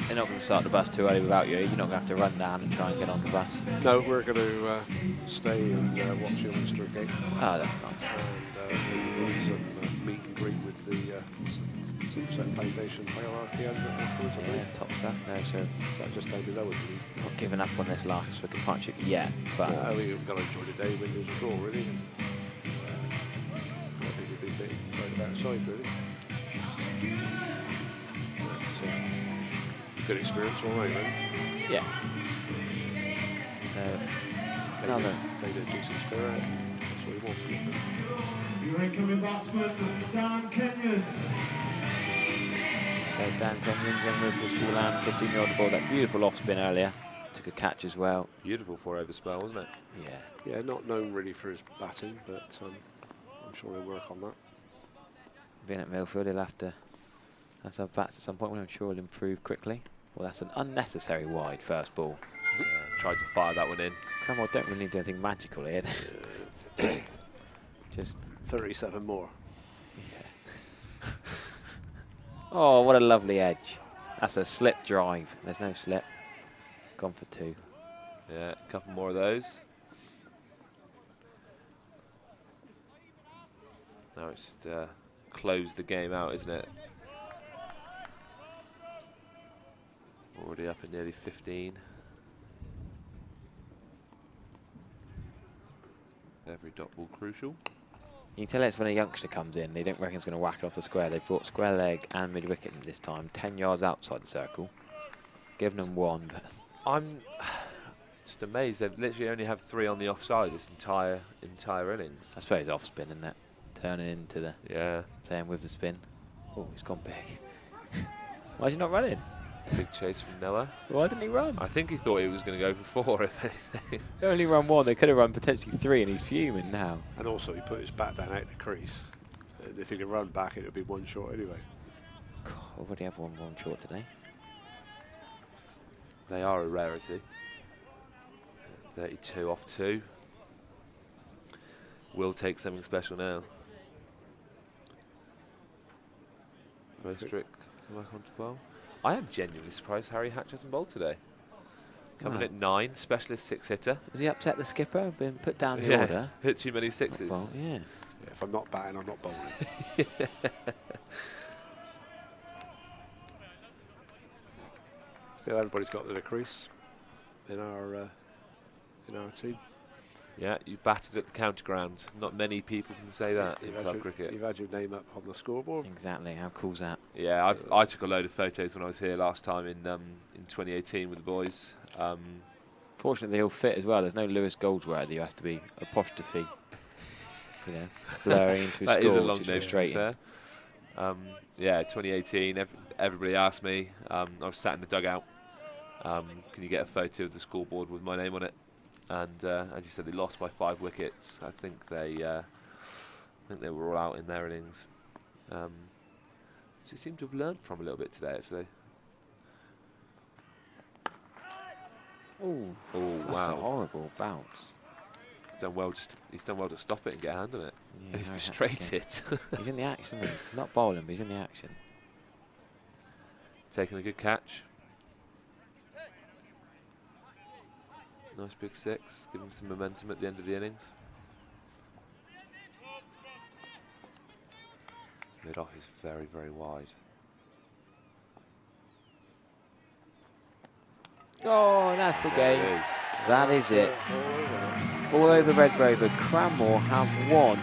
S3: They're not going to start the bus too early without you. You're not going to have to run down and try and get on the bus.
S4: No, we're going to stay and watch the Ulster game.
S3: Oh, that's nice.
S4: And we've got some meet and greet with the Somerset Foundation hierarchy afterwards, I
S3: Yeah,
S4: believe.
S3: top stuff. No, so
S4: So that just down below, I believe.
S3: not giving up on this last wicket partnership yet, but
S4: We've got to enjoy the day, win, lose or draw, really. And, I think we've been beaten right about side, really. But, good experience all round, really.
S3: yeah. So another.
S4: Played a decent spirit. That's what he wanted.
S1: Your incoming batsman, Dan Kenyon.
S3: So Dan Kenyon, young Liverpool school and 15-year-old ball. That beautiful off spin earlier. Took a catch as well.
S6: Beautiful 4-over spell, wasn't it?
S3: Yeah.
S4: Yeah, not known really for his batting, but I'm sure he'll work on that.
S3: Being at Milfield, he'll have to have bats at some point when I'm sure he'll improve quickly. Well, that's an unnecessary wide first ball.
S6: Yeah, tried to fire that one in.
S3: Cromwell don't really need anything magical here. just
S4: 37 more.
S3: oh, what a lovely edge. That's a slip drive. There's no slip. Gone for 2.
S6: Yeah, a couple more of those. Now it's just close the game out, isn't it? Already up at nearly 15. Every dot ball crucial.
S3: You can tell it's when a youngster comes in, they don't reckon it's going to whack it off the square. They've brought square leg and mid wicket this time, 10 yards outside the circle. Given them 1, but
S6: I'm just amazed they've literally only have 3 on the offside this entire innings.
S3: I suppose off spin, isn't it? Turning into the playing with the spin. Oh, he's gone big. Why is he not running?
S6: Big chase from Noah.
S3: Why didn't he run?
S6: I think he thought he was going to go for 4, if anything.
S3: They only run 1. They could have run potentially 3, and he's fuming now.
S4: And also, he put his bat down out the crease. And if he could run back, it would be 1 short anyway.
S3: God, already have one short today.
S6: They are a rarity. 32 off 2. Will take something special now. First trick, come back onto bowl. I am genuinely surprised Harry Hatch hasn't bowled today. Coming
S3: Wow.
S6: at 9, specialist 6-hitter.
S3: Has he upset the skipper? Been put down the
S6: Yeah,
S3: order?
S6: hit too many sixes.
S3: Well, yeah.
S4: Yeah, if I'm not batting, I'm not bowling. Still, everybody's got to the crease in our team.
S6: Yeah, you batted at the county ground. Not many people can say that in club cricket.
S4: You've had your name up on the scoreboard.
S3: Exactly. How cool's that?
S6: Yeah, I took a load of photos when I was here last time in 2018 with the boys.
S3: Fortunately, they all fit as well. There's no Lewis Goldsworthy who has to be apostrophe, you know, blurring into his
S6: That is
S3: score,
S6: a long
S3: which is
S6: name, to be
S3: frustrating.
S6: fair. Yeah, 2018. Everybody asked me. I was sat in the dugout. Can you get a photo of the scoreboard with my name on it? And as you said, they lost by 5 wickets. I think they were all out in their innings. Which they seem to have learned from a little bit today, actually.
S3: Oh, that's
S6: wow!
S3: a horrible bounce.
S6: He's done well. He's done well to stop it and get a hand on it.
S3: Yeah,
S6: He's
S3: no, that's
S6: frustrated.
S3: okay. He's in the action, mate. Not bowling, but he's in the action.
S6: Taking a good catch. Nice big 6. Give him some momentum at the end of the innings. Mid off is very, very wide.
S3: Oh, that's the game.
S6: There it is.
S3: That is it. All over Red Rover. Cranmore have won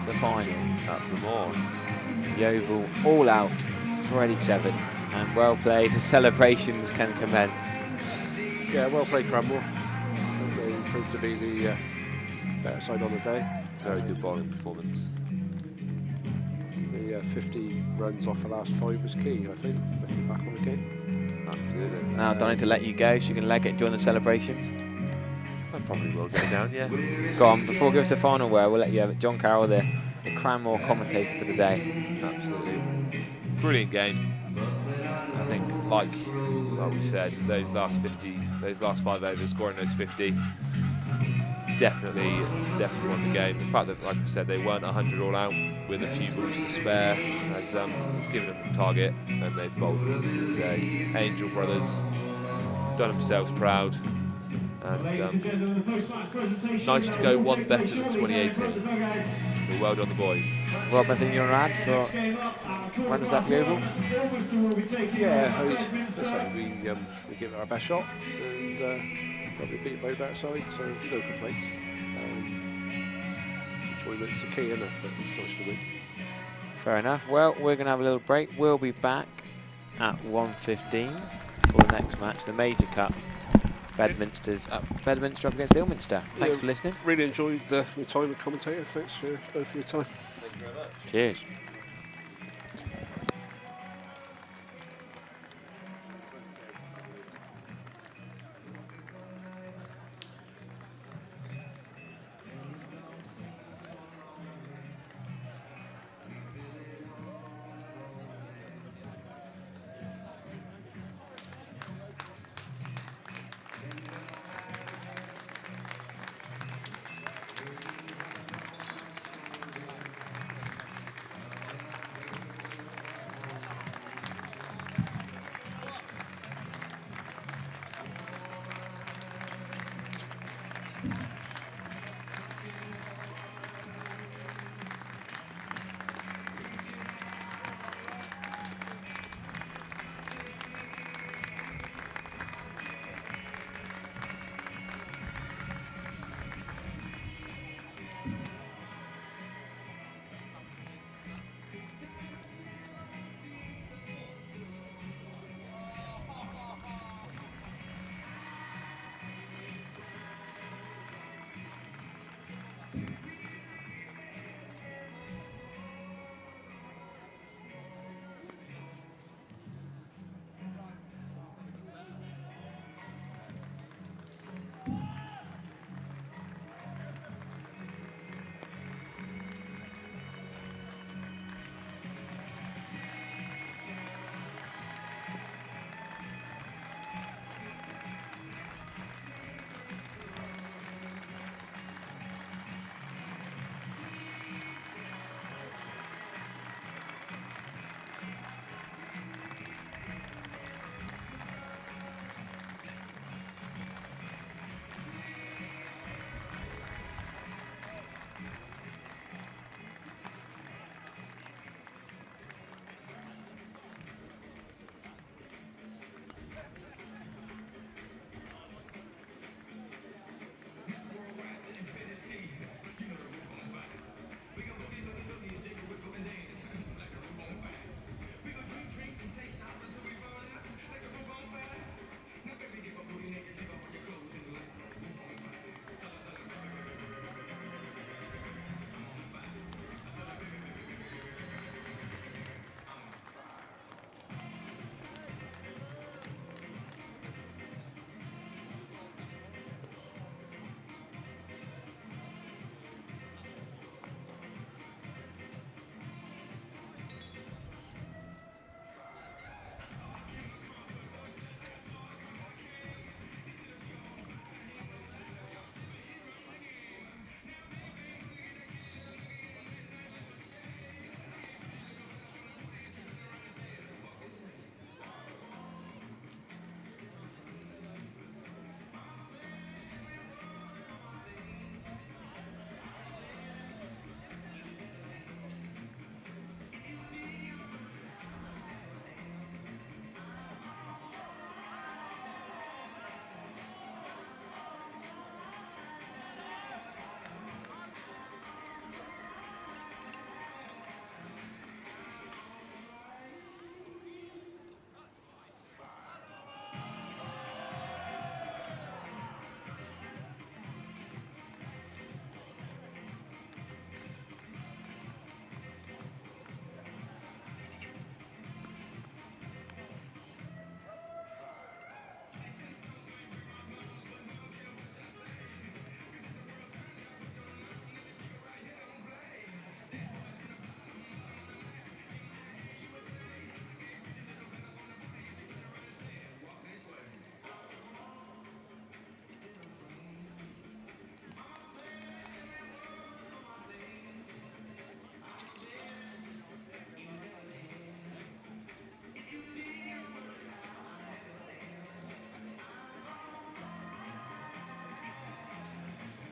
S3: the final.
S6: At the Moor.
S3: Yeovil all out for 87. And well played. The celebrations can commence.
S4: Yeah, well played, Cranmore. They proved to be the better side on the day.
S6: Very good bowling performance.
S4: The 50 runs off the last 5 was key, I think, looking back on the game.
S6: Absolutely.
S3: Now, I don't need to let you go, so you can leg it during the celebrations.
S6: I probably will go down, yeah.
S3: Go on, before we give us the final word, we'll let you have it. John Carroll, the Cranmore commentator for the day.
S6: Absolutely. Brilliant game. I think, like we said, those last 5 overs, scoring those 50, definitely won the game. The fact that, like I said, they weren't 100 all out with a few balls to spare has given them the target, and they've bowled today. Angel Brothers done themselves proud, and nice to go one better than 2018. But well done, the boys.
S3: Rob, anything you want to add for when was that Yeovil?
S4: Yeah, we give it our best shot and probably beat by the better side, so no complaints. Enjoyment's the key, isn't it? But it's nice to win.
S3: Fair enough. Well, we're going to have a little break. We'll be back at 1:15 for the next match, the Major Cup. Bedminster up against Ilminster. Thanks for listening.
S4: Really enjoyed the time with commentator. Thanks for both of your time.
S6: Thank you very much.
S3: Cheers.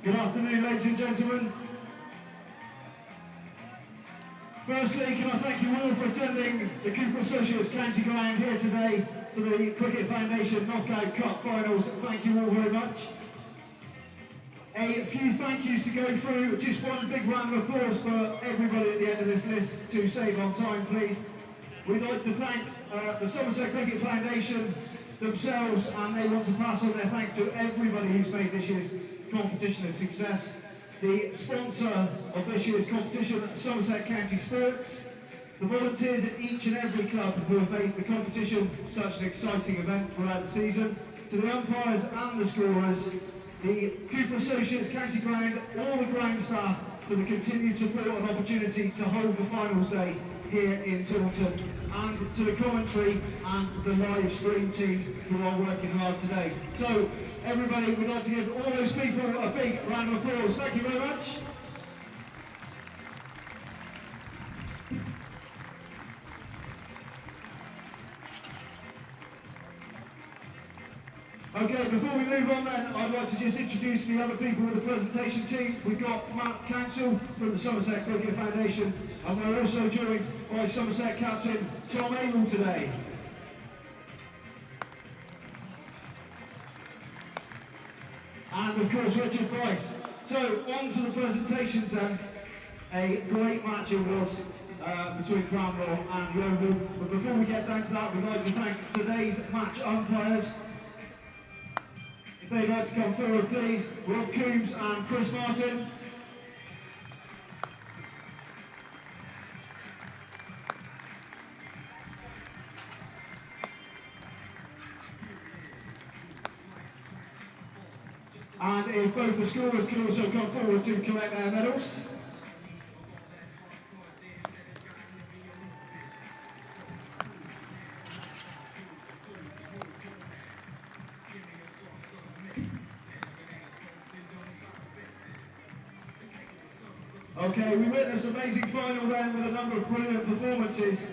S1: Good afternoon, ladies and gentlemen. Firstly, can I thank you all for attending the Cooper Associates County Ground here today for the Cricket Foundation Knockout Cup Finals. Thank you all very much. A few thank yous to go through. Just one big round of applause for everybody at the end of this list to save on time, please. We'd like to thank the Somerset Cricket Foundation themselves, and they want to pass on their thanks to everybody who's made this year's competition a success. The sponsor of this year's competition, Somerset County Sports, the volunteers at each and every club who have made the competition such an exciting event throughout the season, to the umpires and the scorers, the Cooper Associates County Ground, all the ground staff for the continued support and opportunity to hold the finals day here in Taunton, and to the commentary and the live stream team who are working hard today. So everybody, we'd like to give all those people a big round of applause. Thank you very much. Okay, before we move on then, I'd like to just introduce the other people with the presentation team. We've got Matt Council from the Somerset Cricket Foundation, and we're also joined by Somerset captain Tom Abel today. And of course Richard Price. So on to the presentations then. A great match it was between Cranmore and Yeovil. But before we get down to that, we'd like to thank today's match umpires. If they'd like to come forward, please. Rob Coombs and Chris Martin. And if both the scorers can also come forward to collect their medals. Okay, we witnessed an amazing final then with a number of brilliant performances.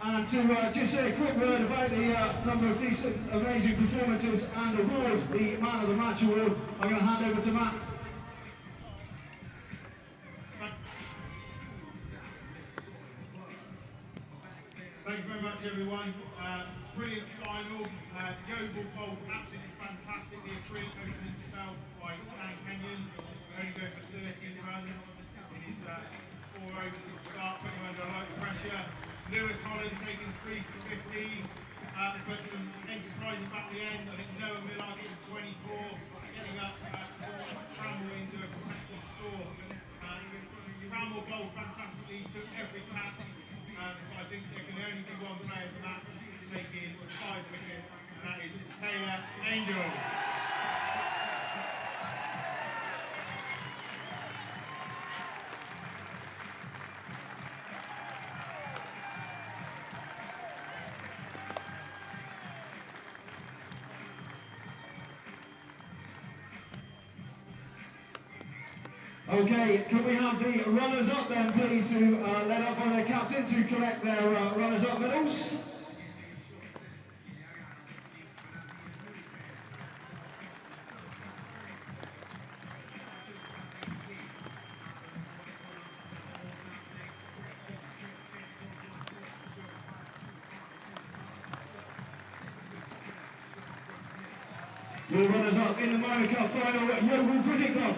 S1: And to just say a quick word about the number of decent, amazing performances and award, the Man of the Match award, I'm going to hand over to Matt.
S8: Thank you very much, everyone. Brilliant final. Yeovil bowled absolutely fantastically. A great opening spell by Dan Kenyon, only going for 13 runs in his 4 overs at the start, putting him under a lot of pressure. Lewis Holland taking 3 for 15, but some enterprising back at the end. I think Noah Millar getting 24, getting up Cranmore into a competitive score. Cranmore bowled fantastically, took every catch. I think there can only be one player for that taking 5 wickets, and that is Taylor Angel.
S1: Okay, can we have the runners-up then, please, who led up by their captain to collect their runners-up medals? Your runners-up in the Minor Cup final at Yeovil Cricket Club.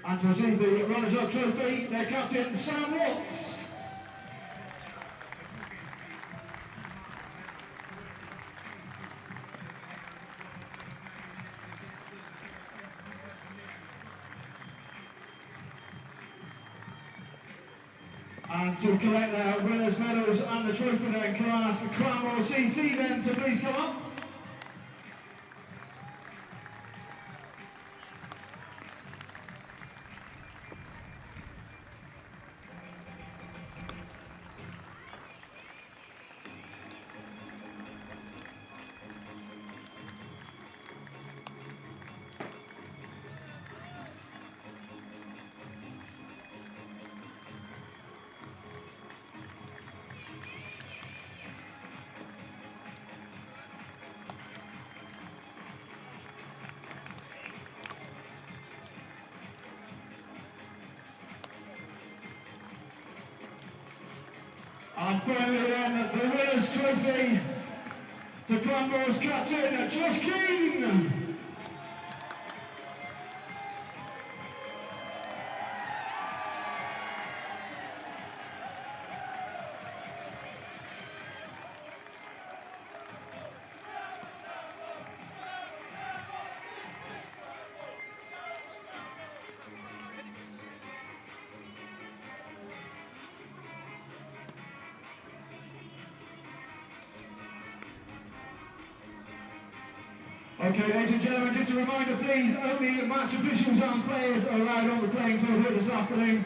S1: And to receive the runners-up trophy, their captain, Sam Watts. And to collect their winners' medals and the trophy then, can I ask the Cranmore CC then to please come up? And finally then, the winners' trophy to Cranmore's captain, Josh Keane. Okay, ladies and gentlemen, just a reminder please, only match officials and players are allowed on the playing field here this afternoon.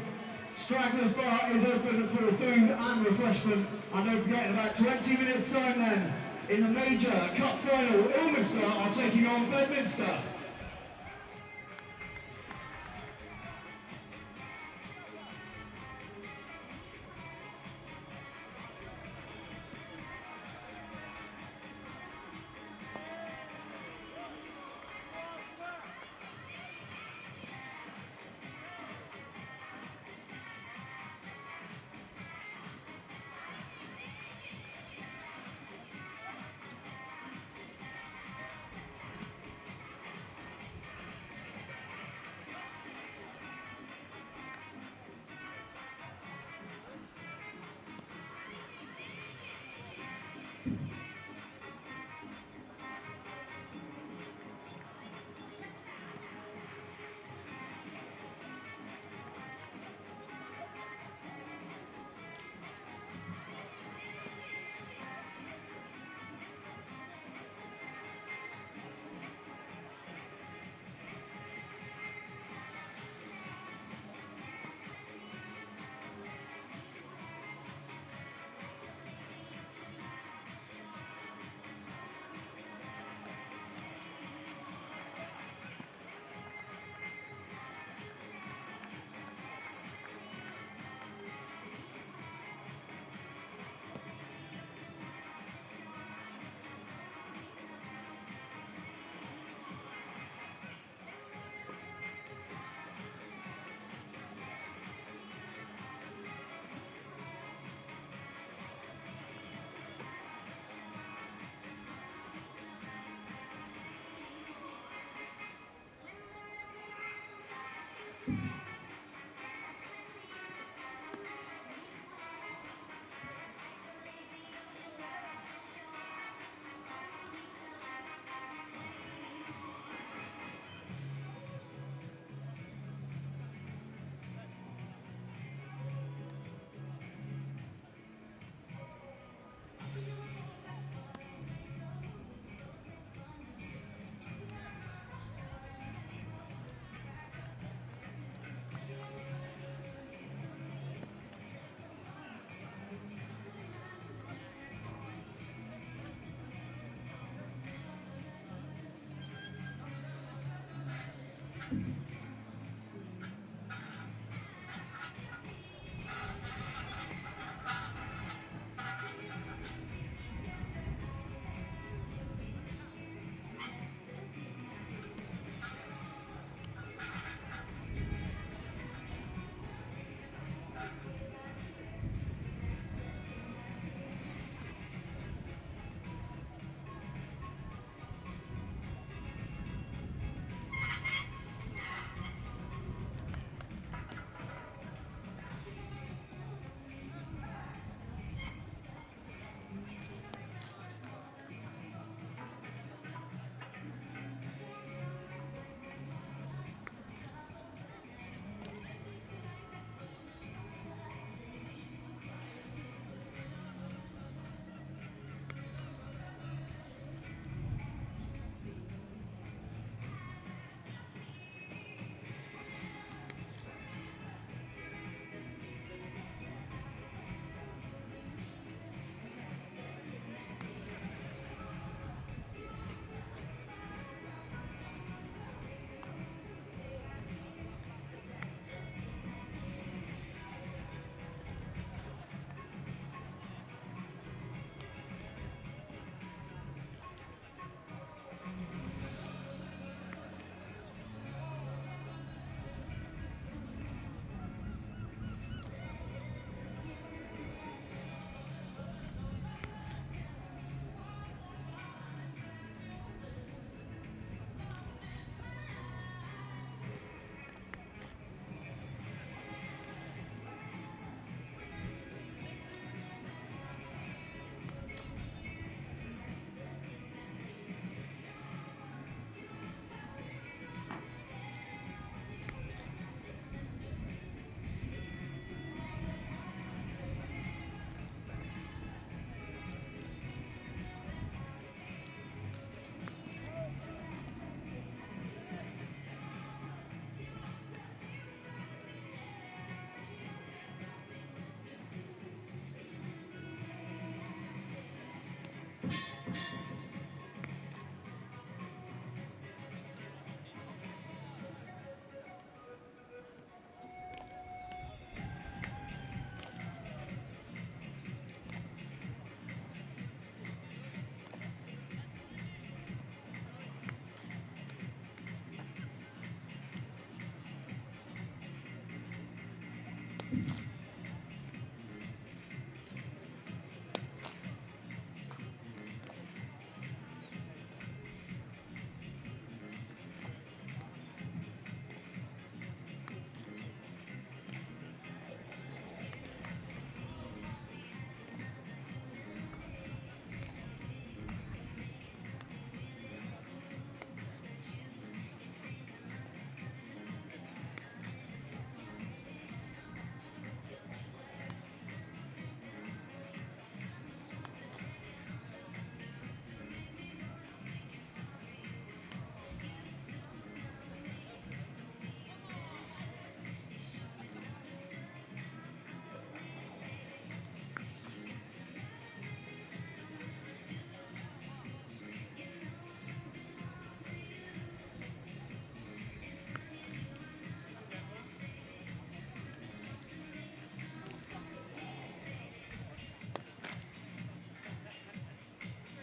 S1: Stragglers Bar is open for food and refreshment. And don't forget, in about 20 minutes time then, in the major cup final, Ilminster are taking on Bedminster.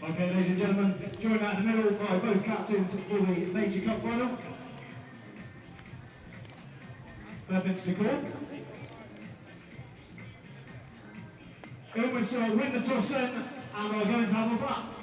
S1: Okay, ladies and gentlemen, joined out in the middle by both captains for the Major Cup final. Bedminster Court. Ilmers win the toss then, and are going to have a bat.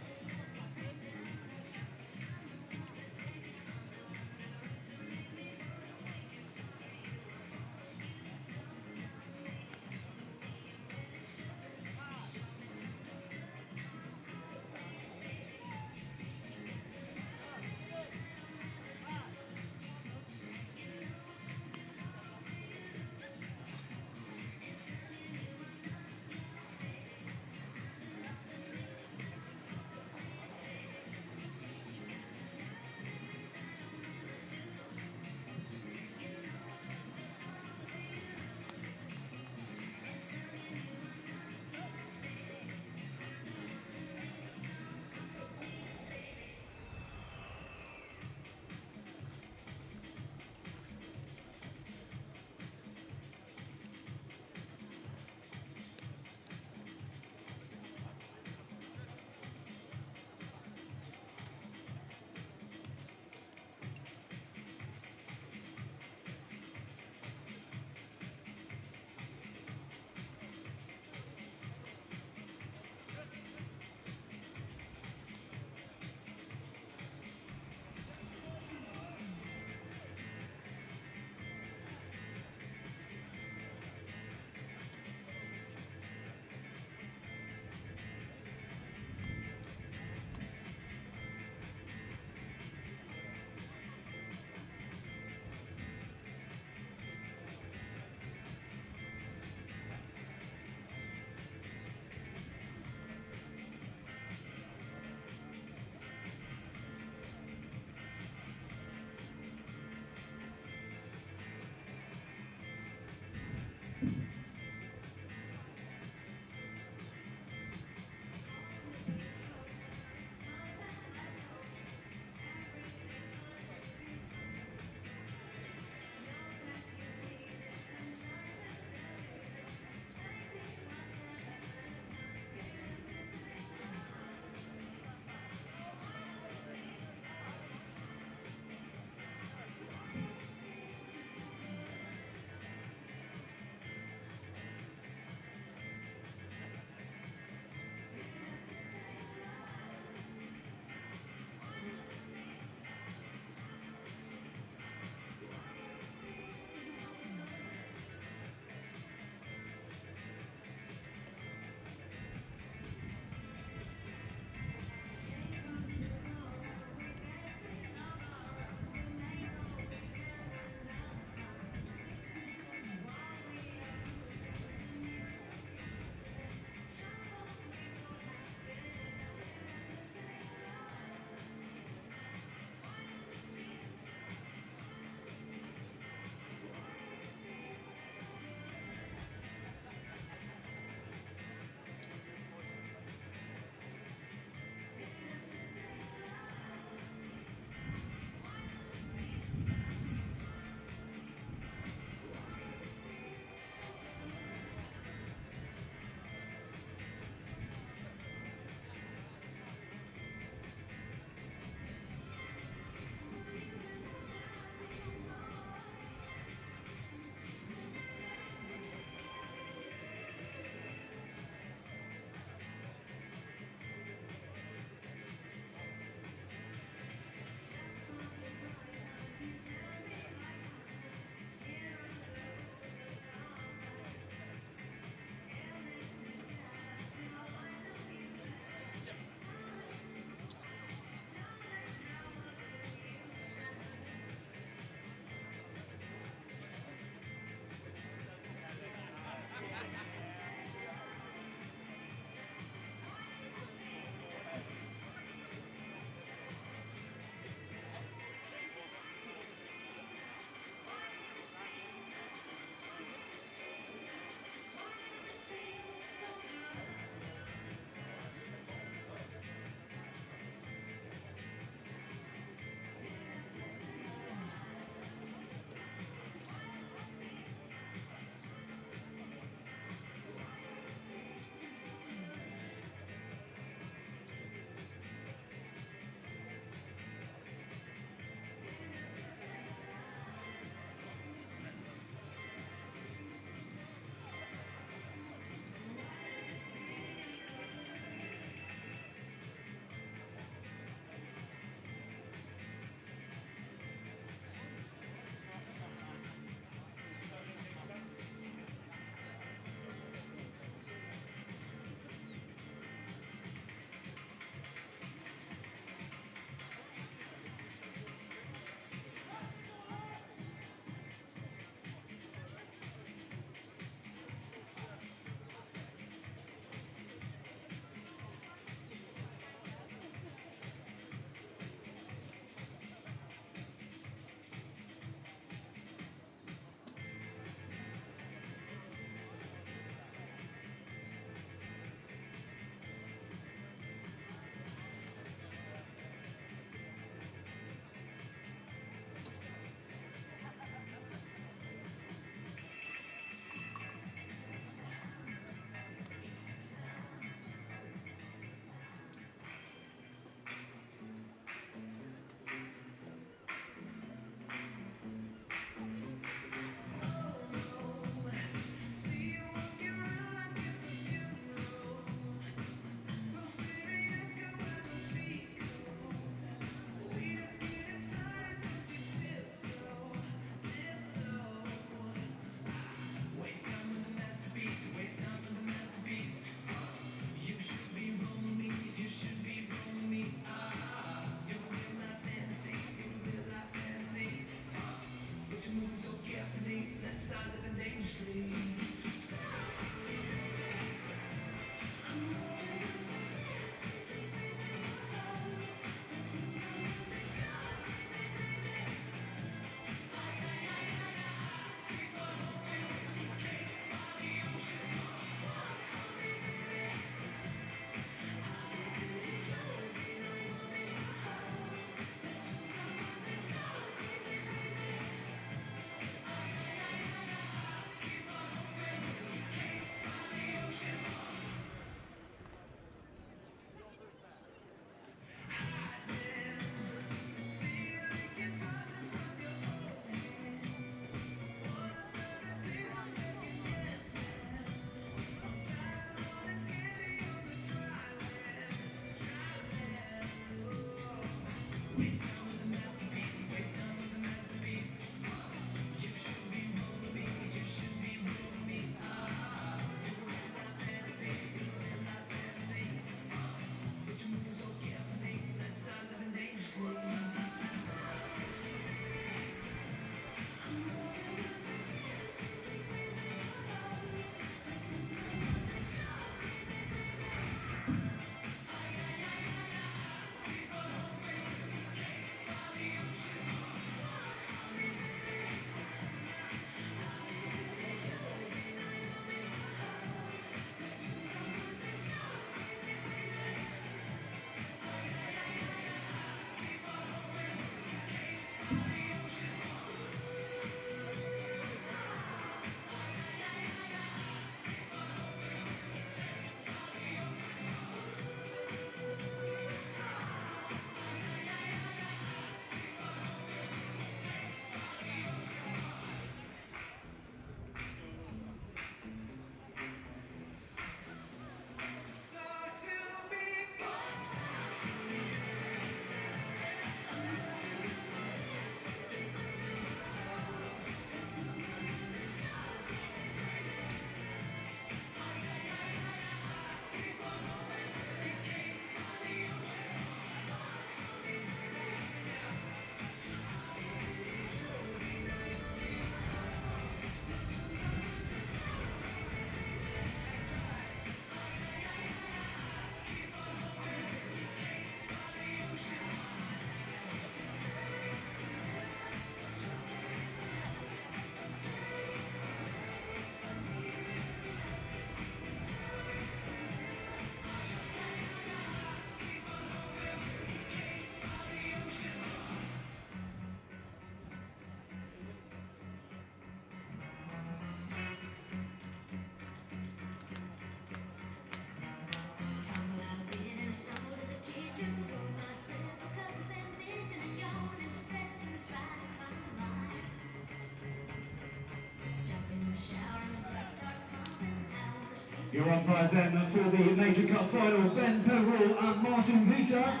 S1: Your umpires then for the Major Cup final, Ben Peverell and Martin Vita.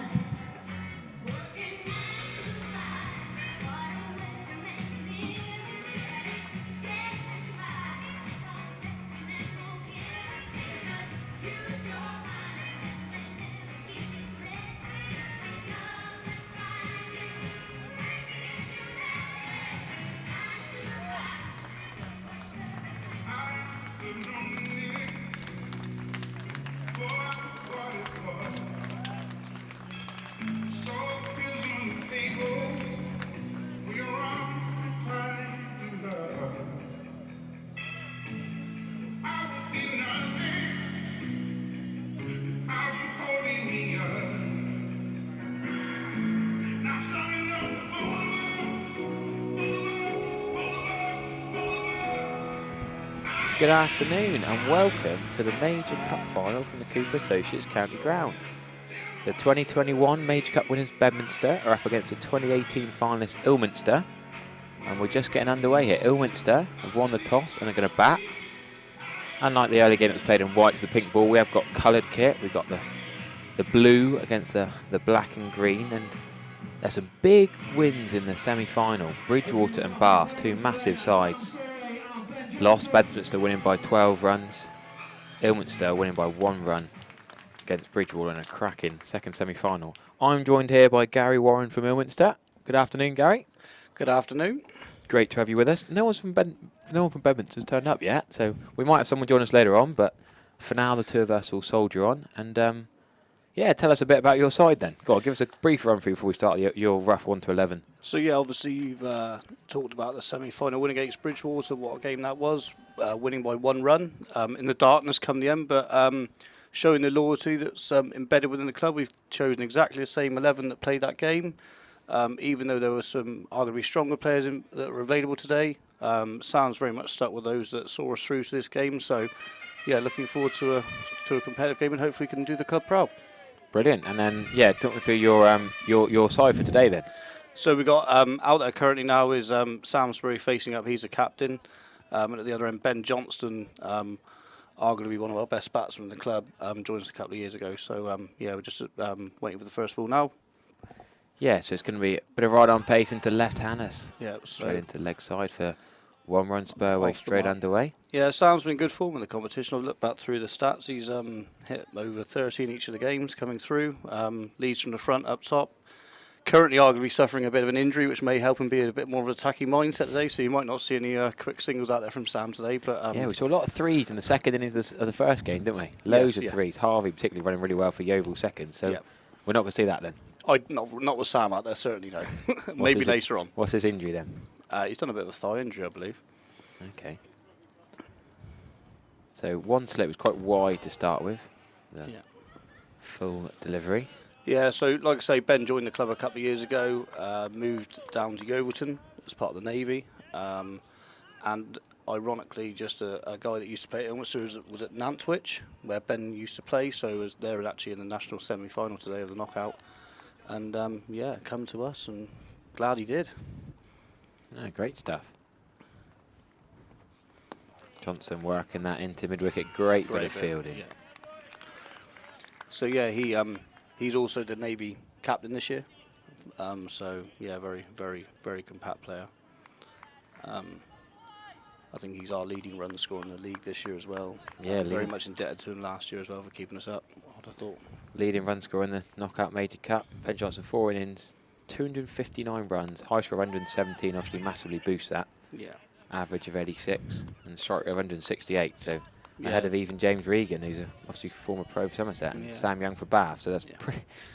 S3: Good afternoon and welcome to the Major Cup final from the Cooper Associates County Ground. The 2021 Major Cup winners Bedminster are up against the 2018 finalists Ilminster, and we're just getting underway here. Ilminster have won the toss and are going to bat. Unlike the early game that was played in white to the pink ball, we have got coloured kit. We've got the blue against the black and green, and there's some big wins in the semi-final. Bridgewater and Bath, two massive sides. Lost, Bedminster winning by 12 runs. Ilminster winning by 1 run against Bridgewater in a cracking second semi-final. I'm joined here by Gary Warren from Ilminster. Good afternoon, Gary.
S9: Good afternoon. Great
S3: to have you with us. No one from Bedminster's turned up yet, so we might have someone join us later on, but for now the two of us will soldier on. And yeah, tell us a bit about your side then. Go on, give us a brief run through before we start your rough 1 to 11.
S9: So yeah, obviously you've talked about the semi-final win against Bridgewater, what a game that was, winning by 1 run in the darkness come the end, but showing the loyalty that's embedded within the club. We've chosen exactly the same 11 that played that game, even though there were some arguably stronger players that were available today. Sam's very much stuck with those that saw us through to this game, so yeah, looking forward to a competitive game and hopefully we can do the club proud.
S3: Brilliant. And then, yeah, talk me through your side for today then.
S9: So we got out there currently now is Samsbury facing up. He's a captain. And at the other end, Ben Johnston, arguably one of our best batsmen in the club, joined us a couple of years ago. So yeah, we're just waiting for the first ball now.
S3: Yeah, so it's going to be a bit of ride-on pace into left-handers.
S9: Yeah,
S3: straight into leg side for 1 run spur away, straight underway.
S9: Yeah, Sam's been in good form in the competition. I've looked back through the stats. He's hit over 30 in each of the games coming through. Leads from the front up top. Currently arguably suffering a bit of an injury, which may help him be in a bit more of an attacking mindset today, so you might not see any quick singles out there from Sam today. But
S3: yeah, we saw a lot of threes in the second innings of the first game, didn't we? Loads of threes. Harvey particularly running really well for Yeovil second, so we're not going to see that then.
S9: Not with Sam out there, certainly no. Maybe later on.
S3: What's his injury then?
S9: He's done a bit of a thigh injury, I believe.
S3: Okay. So 1 slip was quite wide to start with. Full delivery.
S9: Yeah, so like I say, Ben joined the club a couple of years ago, moved down to Yeovilton as part of the Navy, and ironically just a guy that used to play at Ilminster was at Nantwich, where Ben used to play, so was there actually in the national semi-final today of the knockout, and yeah, come to us, and glad he did.
S3: Oh, great stuff. Johnson working that into mid-wicket, great bit of fielding.
S9: Yeah. So yeah, he's also the Navy captain this year. So yeah, very, very, very compact player. I think he's our leading run scorer in the league this year as well.
S3: Yeah,
S9: very much indebted to him last year as well for keeping us up, I'd have thought.
S3: Leading run scorer in the knockout Major Cup. Ben Johnson 4 innings, 259 runs, high score of 117, obviously massively boosts that.
S9: Yeah.
S3: Average of 86 and strike rate of 168, so ahead of even James Regan, who's obviously former pro for Somerset, and Sam Young for Bath, so that's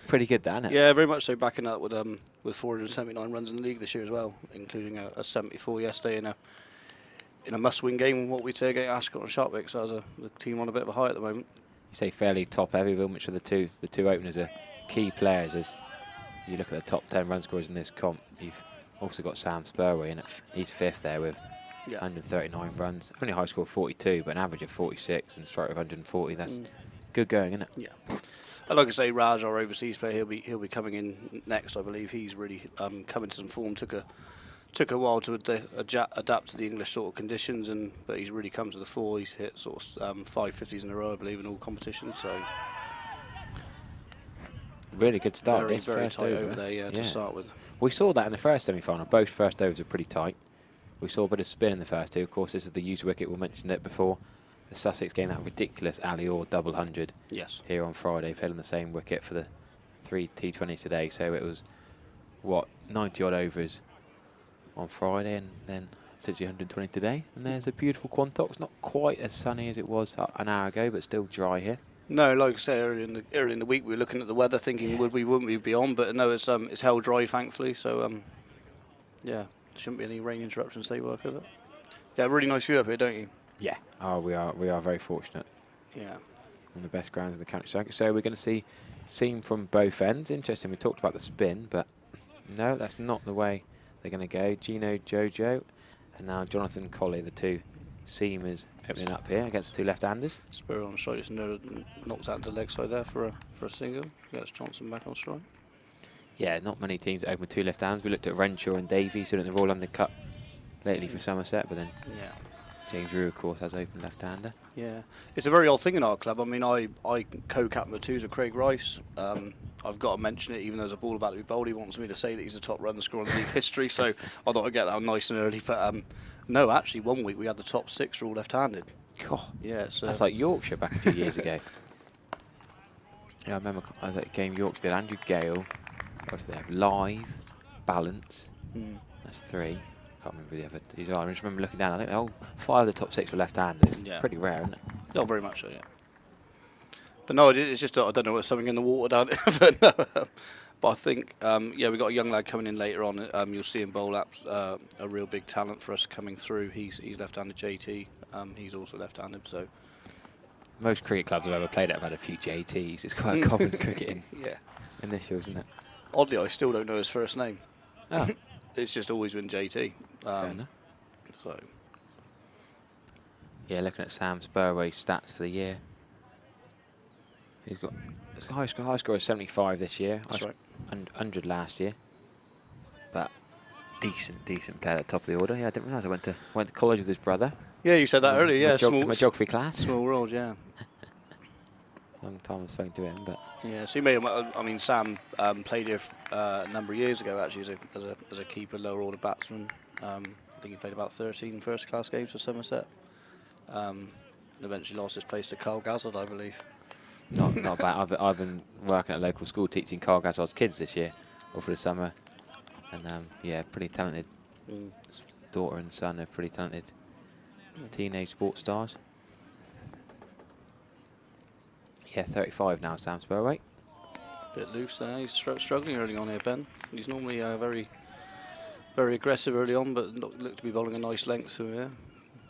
S3: pretty good, that, isn't it?
S9: Yeah, very much so, backing up with 479 runs in the league this year as well, including a 74 yesterday in a must-win game, what we say against Ascot and Sharpwick, so the team on a bit of a high at the moment.
S3: You say fairly top-heavy, which are the two openers are key players. As you look at the top 10 run scorers in this comp, you've also got Sam Spurway in it. He's 5th there with 139 runs, only a high score of 42, but an average of 46 and strike of 140. That's good going, isn't it?
S9: Yeah. And like I say, Raj, our overseas player, he'll be coming in next, I believe. He's really coming to some form. Took took a while to adapt to the English sort of conditions, but he's really come to the fore. He's hit sort of 550s in a row, I believe, in all competitions. So
S3: really good start.
S9: Very,
S3: this
S9: very
S3: first
S9: tight
S3: over
S9: over there, to start with.
S3: We saw that in the first semi-final. Both first overs were pretty tight. We saw a bit of spin in the first two. Of course, this is the used wicket. We mentioned it before. The Sussex getting that ridiculous Ali Orr double 100 here on Friday. Played on the same wicket for the 3 T20s today. So it was, what, 90-odd overs on Friday and then potentially 120 today. And there's a beautiful Quantox. Not quite as sunny as it was an hour ago, but still dry here.
S9: No, like I say, earlier in the week we were looking at the weather, thinking wouldn't we be on, but no, it's held dry, thankfully. So yeah, shouldn't be any rain interruptions. They work of it. Yeah, really nice view up here, don't you?
S3: Yeah. Oh, we are very fortunate.
S9: Yeah.
S3: On the best grounds in the country. So we're going to see seam from both ends. Interesting. We talked about the spin, but no, that's not the way they're going to go. Gino Jojo and now Jonathan Colley, the two seamers opening up here against the two left-handers.
S9: Spur on strike, just knocks out to the leg side there for a single. Gets Johnson back on strike.
S3: Yeah, not many teams that open with two left hands. We looked at Renshaw and Davies doing the Royal London Cup lately for Somerset, but then James Rue, of course, has open left-hander.
S9: Yeah, it's a very odd thing in our club. I mean, I co-captain the twos with Craig Rice. I've got to mention it, even though there's a ball about to be bowled. He wants me to say that he's the top run scorer in league history, so I thought I'd get that out nice and early. But no, actually, one week we had the top 6 for all left-handed.
S3: God,
S9: yeah,
S3: that's like Yorkshire back a few years ago. Yeah, I remember that game Yorkshire did. Andrew Gale, what do they have? Lithe, Balance. That's 3. Can't remember the other. I just remember looking down. I think the whole 5 of the top 6 were left-handers.
S9: Yeah.
S3: Pretty rare, isn't it?
S9: Oh, very much so, yeah. But no, it's just I don't know, there's something in the water down there. But, no, but I think we've got a young lad coming in later on. You'll see him bowl up a real big talent for us coming through. He's left-handed JT. He's also left-handed. So
S3: most cricket clubs I've ever played at have had a few JTs. It's quite a common cricketing initial, isn't it?
S9: Oddly, I still don't know his first name.
S3: Oh.
S9: It's just always been JT.
S3: Fair enough.
S9: So.
S3: Yeah, looking at Sam Spurway's stats for the year. He's got high score of 75 this year.
S9: That's right.
S3: And 100 last year. But decent player at the top of the order. Yeah, I didn't realise I went to college with his brother.
S9: Yeah, you said that earlier. Yeah,
S3: my geography class.
S9: Small world, yeah.
S3: Long time I was speaking to him, but
S9: yeah. So you may, I mean, Sam played here a number of years ago actually as a keeper, lower order batsman. I think he played about 13 first-class games for Somerset, and eventually lost his place to Carl Gazzard, I believe.
S3: Not bad. I've been working at a local school teaching Carl Gazzard's kids this year, all for the summer, and yeah, pretty talented. Daughter and son are pretty talented teenage sports stars. Yeah, 35 now, Sam Spurway.
S9: Bit loose there. He's struggling early on here, Ben. He's normally very, very aggressive early on, but looked to be bowling a nice length through here,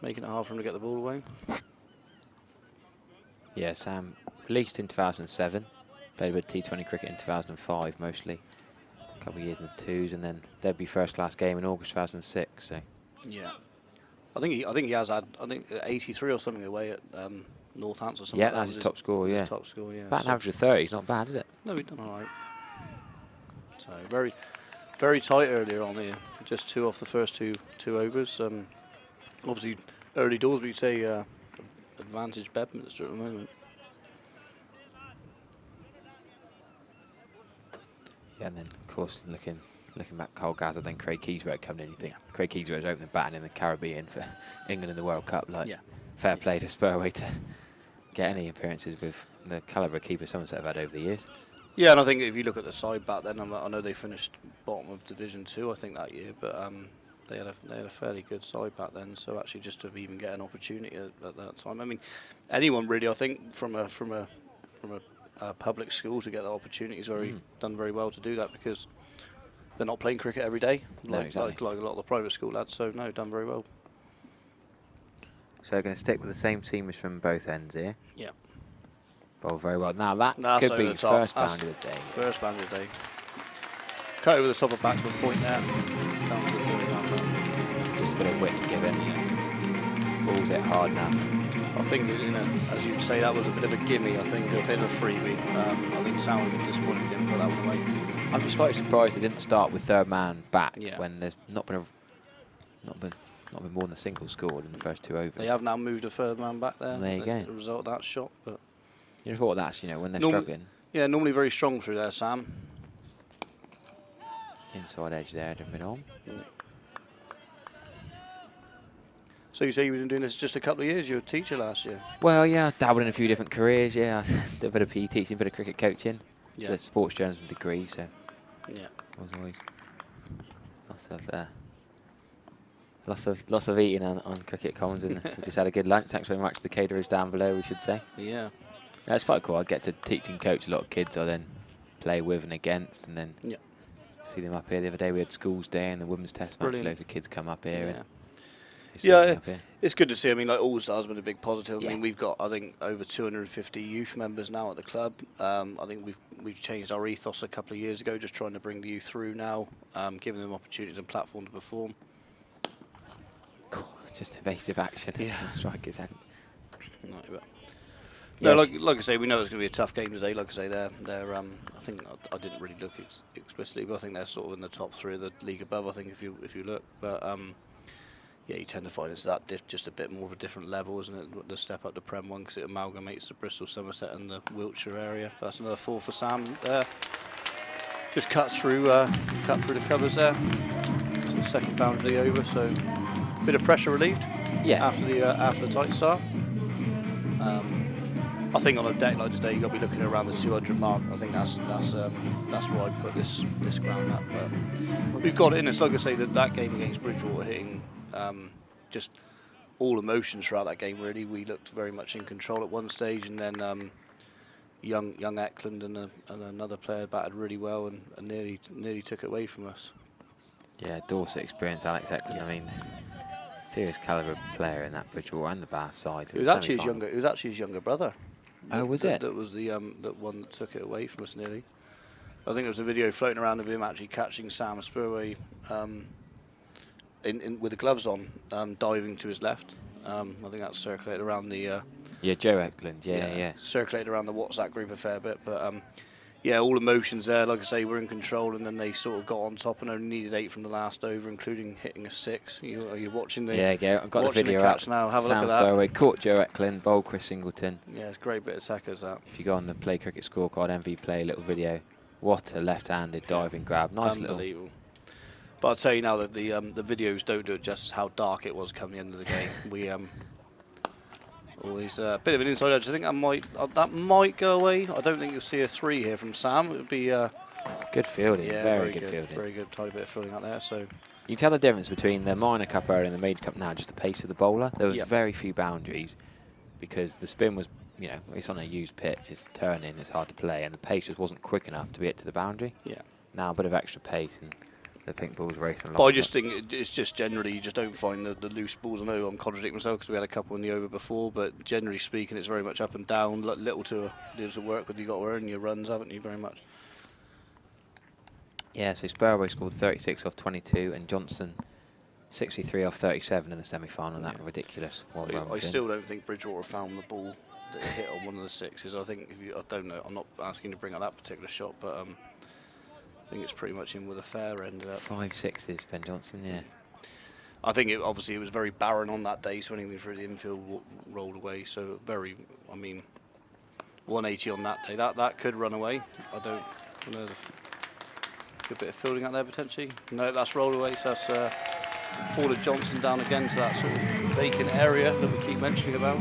S9: making it hard for him to get the ball away.
S3: Yeah, Sam released in 2007, played a bit of T20 cricket in 2005 mostly, a couple of years in the twos, and then debut first-class game in August 2006. So
S9: yeah, I think he has had 83 or something away at Northampton or something.
S3: Yeah, that's his top score. Yeah,
S9: top score. Yeah,
S3: about an average of 30. It's not bad, is it?
S9: No, he's done all right. So very, very tight earlier on here. Just 2 off the first two overs. Obviously early doors, but you'd say advantage Bedminster at the moment.
S3: Yeah, and then of course looking back, Carl Gazzard, then Craig Keysrow coming in. You think Craig Keysrow's opening batting in the Caribbean for England in the World Cup? Like, fair play to Spurway to get any appearances with the calibre of keeper Somerset have had over the years.
S9: Yeah, and I think if you look at the side back then, I know they finished bottom of Division 2, I think, that year, but they had a fairly good side back then. So actually, just to even get an opportunity at that time, I mean, anyone really, I think, from a public school to get the opportunity is done very well to do that, because they're not playing cricket every day, like a lot of the private school lads. So no, done very well.
S3: So they're going to stick with the same teamers from both ends here.
S9: Yeah.
S3: Bowl very well. Now that could be first boundary of the day.
S9: First boundary of the day. Cut over the top of backwood point there. Down to the third round.
S3: Just a bit of width to give it. Yeah. Balls it hard enough.
S9: I think, as you say, that was a bit of a gimme. I think a bit of a freebie. I think Sam would have been disappointed if he didn't put that one away.
S3: I'm just slightly surprised they didn't start with third man back when there's not been not been more than a single scored in the first 2 overs.
S9: They have now moved a third man back there.
S3: There you go.
S9: The result of that shot, but
S3: You'd have thought that's, when they're
S9: Normally-
S3: struggling.
S9: yeah, normally very strong through there, Sam.
S3: Inside edge there, to mid on.
S9: So you say you've been doing this just a couple of years? You were a teacher last year.
S3: Well, yeah, I dabbled in a few different careers. Yeah, I did a bit of PE teaching, a bit of cricket coaching.
S9: Yeah.
S3: Did a sports journalism degree, so
S9: Yeah.
S3: I was always lots of eating on cricket comms, and we just had a good lunch. Thanks very much to the caterers down below, we should say.
S9: Yeah.
S3: Yeah, it's quite cool. I get to teach and coach a lot of kids I then play with and against, and then
S9: Yeah.
S3: see them up here. The other day we had schools day and the women's test match.
S9: Brilliant.
S3: Loads of kids come up here.
S9: Yeah.
S3: And they see me
S9: Yeah,
S3: up here.
S9: it's good to see. I mean, like All Stars been a big positive. I
S3: Yeah.
S9: mean, we've got I think over 250 youth members now at the club. I think we've changed our ethos a couple of years ago, just trying to bring the youth through now, giving them opportunities and platform to perform.
S3: Just evasive action.
S9: Yeah.
S3: Strike his end.
S9: No, but
S3: Yeah.
S9: no, like I say, we know it's going to be a tough game today. Like I say, they're I think I didn't really look explicitly, but I think they're sort of in the top 3 of the league above. I think if you look, but yeah, you tend to find it's just a bit more of a different level, isn't it? The step up to Prem 1 because it amalgamates the Bristol, Somerset, and the Wiltshire area. But that's another 4 for Sam there. Just cut through the covers there. It's the second boundary over, so a bit of pressure relieved.
S3: Yeah.
S9: After the tight start. I think on a deck like today, you've got to be looking around the 200 mark. I think that's where I put this ground at. But we've got it in us. Like I say, that game against Bridgewater hitting just all emotions throughout that game. Really, we looked very much in control at one stage, and then young Eklund and another player batted really well and nearly took it away from us.
S3: Yeah, Dorset experience, Alex Eklund.
S9: Yeah.
S3: I mean, serious calibre player in that Bridgewater and the Bath side.
S9: It was actually his younger brother.
S3: Oh, was it?
S9: That was the one that took it away from us nearly. I think there was a video floating around of him actually catching Sam Spurway with the gloves on, diving to his left. I think that's circulated around the.
S3: Yeah, Joe Eklund. Yeah.
S9: Circulated around the WhatsApp group a fair bit, but yeah, all emotions there. Like I say, we're in control, and then they sort of got on top and only needed 8 from the last over, including hitting a 6. Are you watching the?
S3: Yeah, I've got the
S9: watching
S3: video
S9: catch
S3: up.
S9: now. Have a look
S3: Sam
S9: at that.
S3: Spurway caught Joe Eklund, bowled Chris Singleton.
S9: Yeah, it's a great bit of tackers that.
S3: If you go on the Play Cricket Scorecard MV Play little video, what a left-handed diving grab. Nice little.
S9: Unbelievable. But I'll tell you now that the videos don't do it justice how dark it was come the end of the game. We always a bit of an inside edge. I think that might go away. I don't think you'll see a 3 here from Sam. It would be
S3: good fielding.
S9: yeah,
S3: very good fielding.
S9: Very good, tiny bit of fielding out there. So
S3: You tell the difference between the minor cup earlier and the major cup now, just the pace of the bowler. There was very few boundaries because the spin was, it's on a used pitch, it's turning, it's hard to play, and the pace just wasn't quick enough to get to the boundary.
S9: Yeah.
S3: Now a bit of extra pace and the pink ball's racing along.
S9: But I just think it's just generally you just don't find the loose balls. I know I'm contradicting myself because we had a couple in the over before, but generally speaking, it's very much up and down, little to work with. You got to earn your runs, haven't you? Very much.
S3: Yeah, so Spurway scored 36 off 22 and Johnson 63 off 37 in the semi-final. That ridiculous one run.
S9: I still don't think Bridgewater found the ball that hit on one of the 6s. I think I don't know. I'm not asking you to bring out that particular shot, but I think it's pretty much in with a fair end.
S3: 5 6s, Ben Johnson. Yeah.
S9: I think it was very barren on that day, so anything through the infield rolled away. So 180 on that day. That could run away. I don't know. Good bit of fielding out there potentially. No, that's rolled away. So that's forwarded Johnson down again to that sort of vacant area that we keep mentioning about.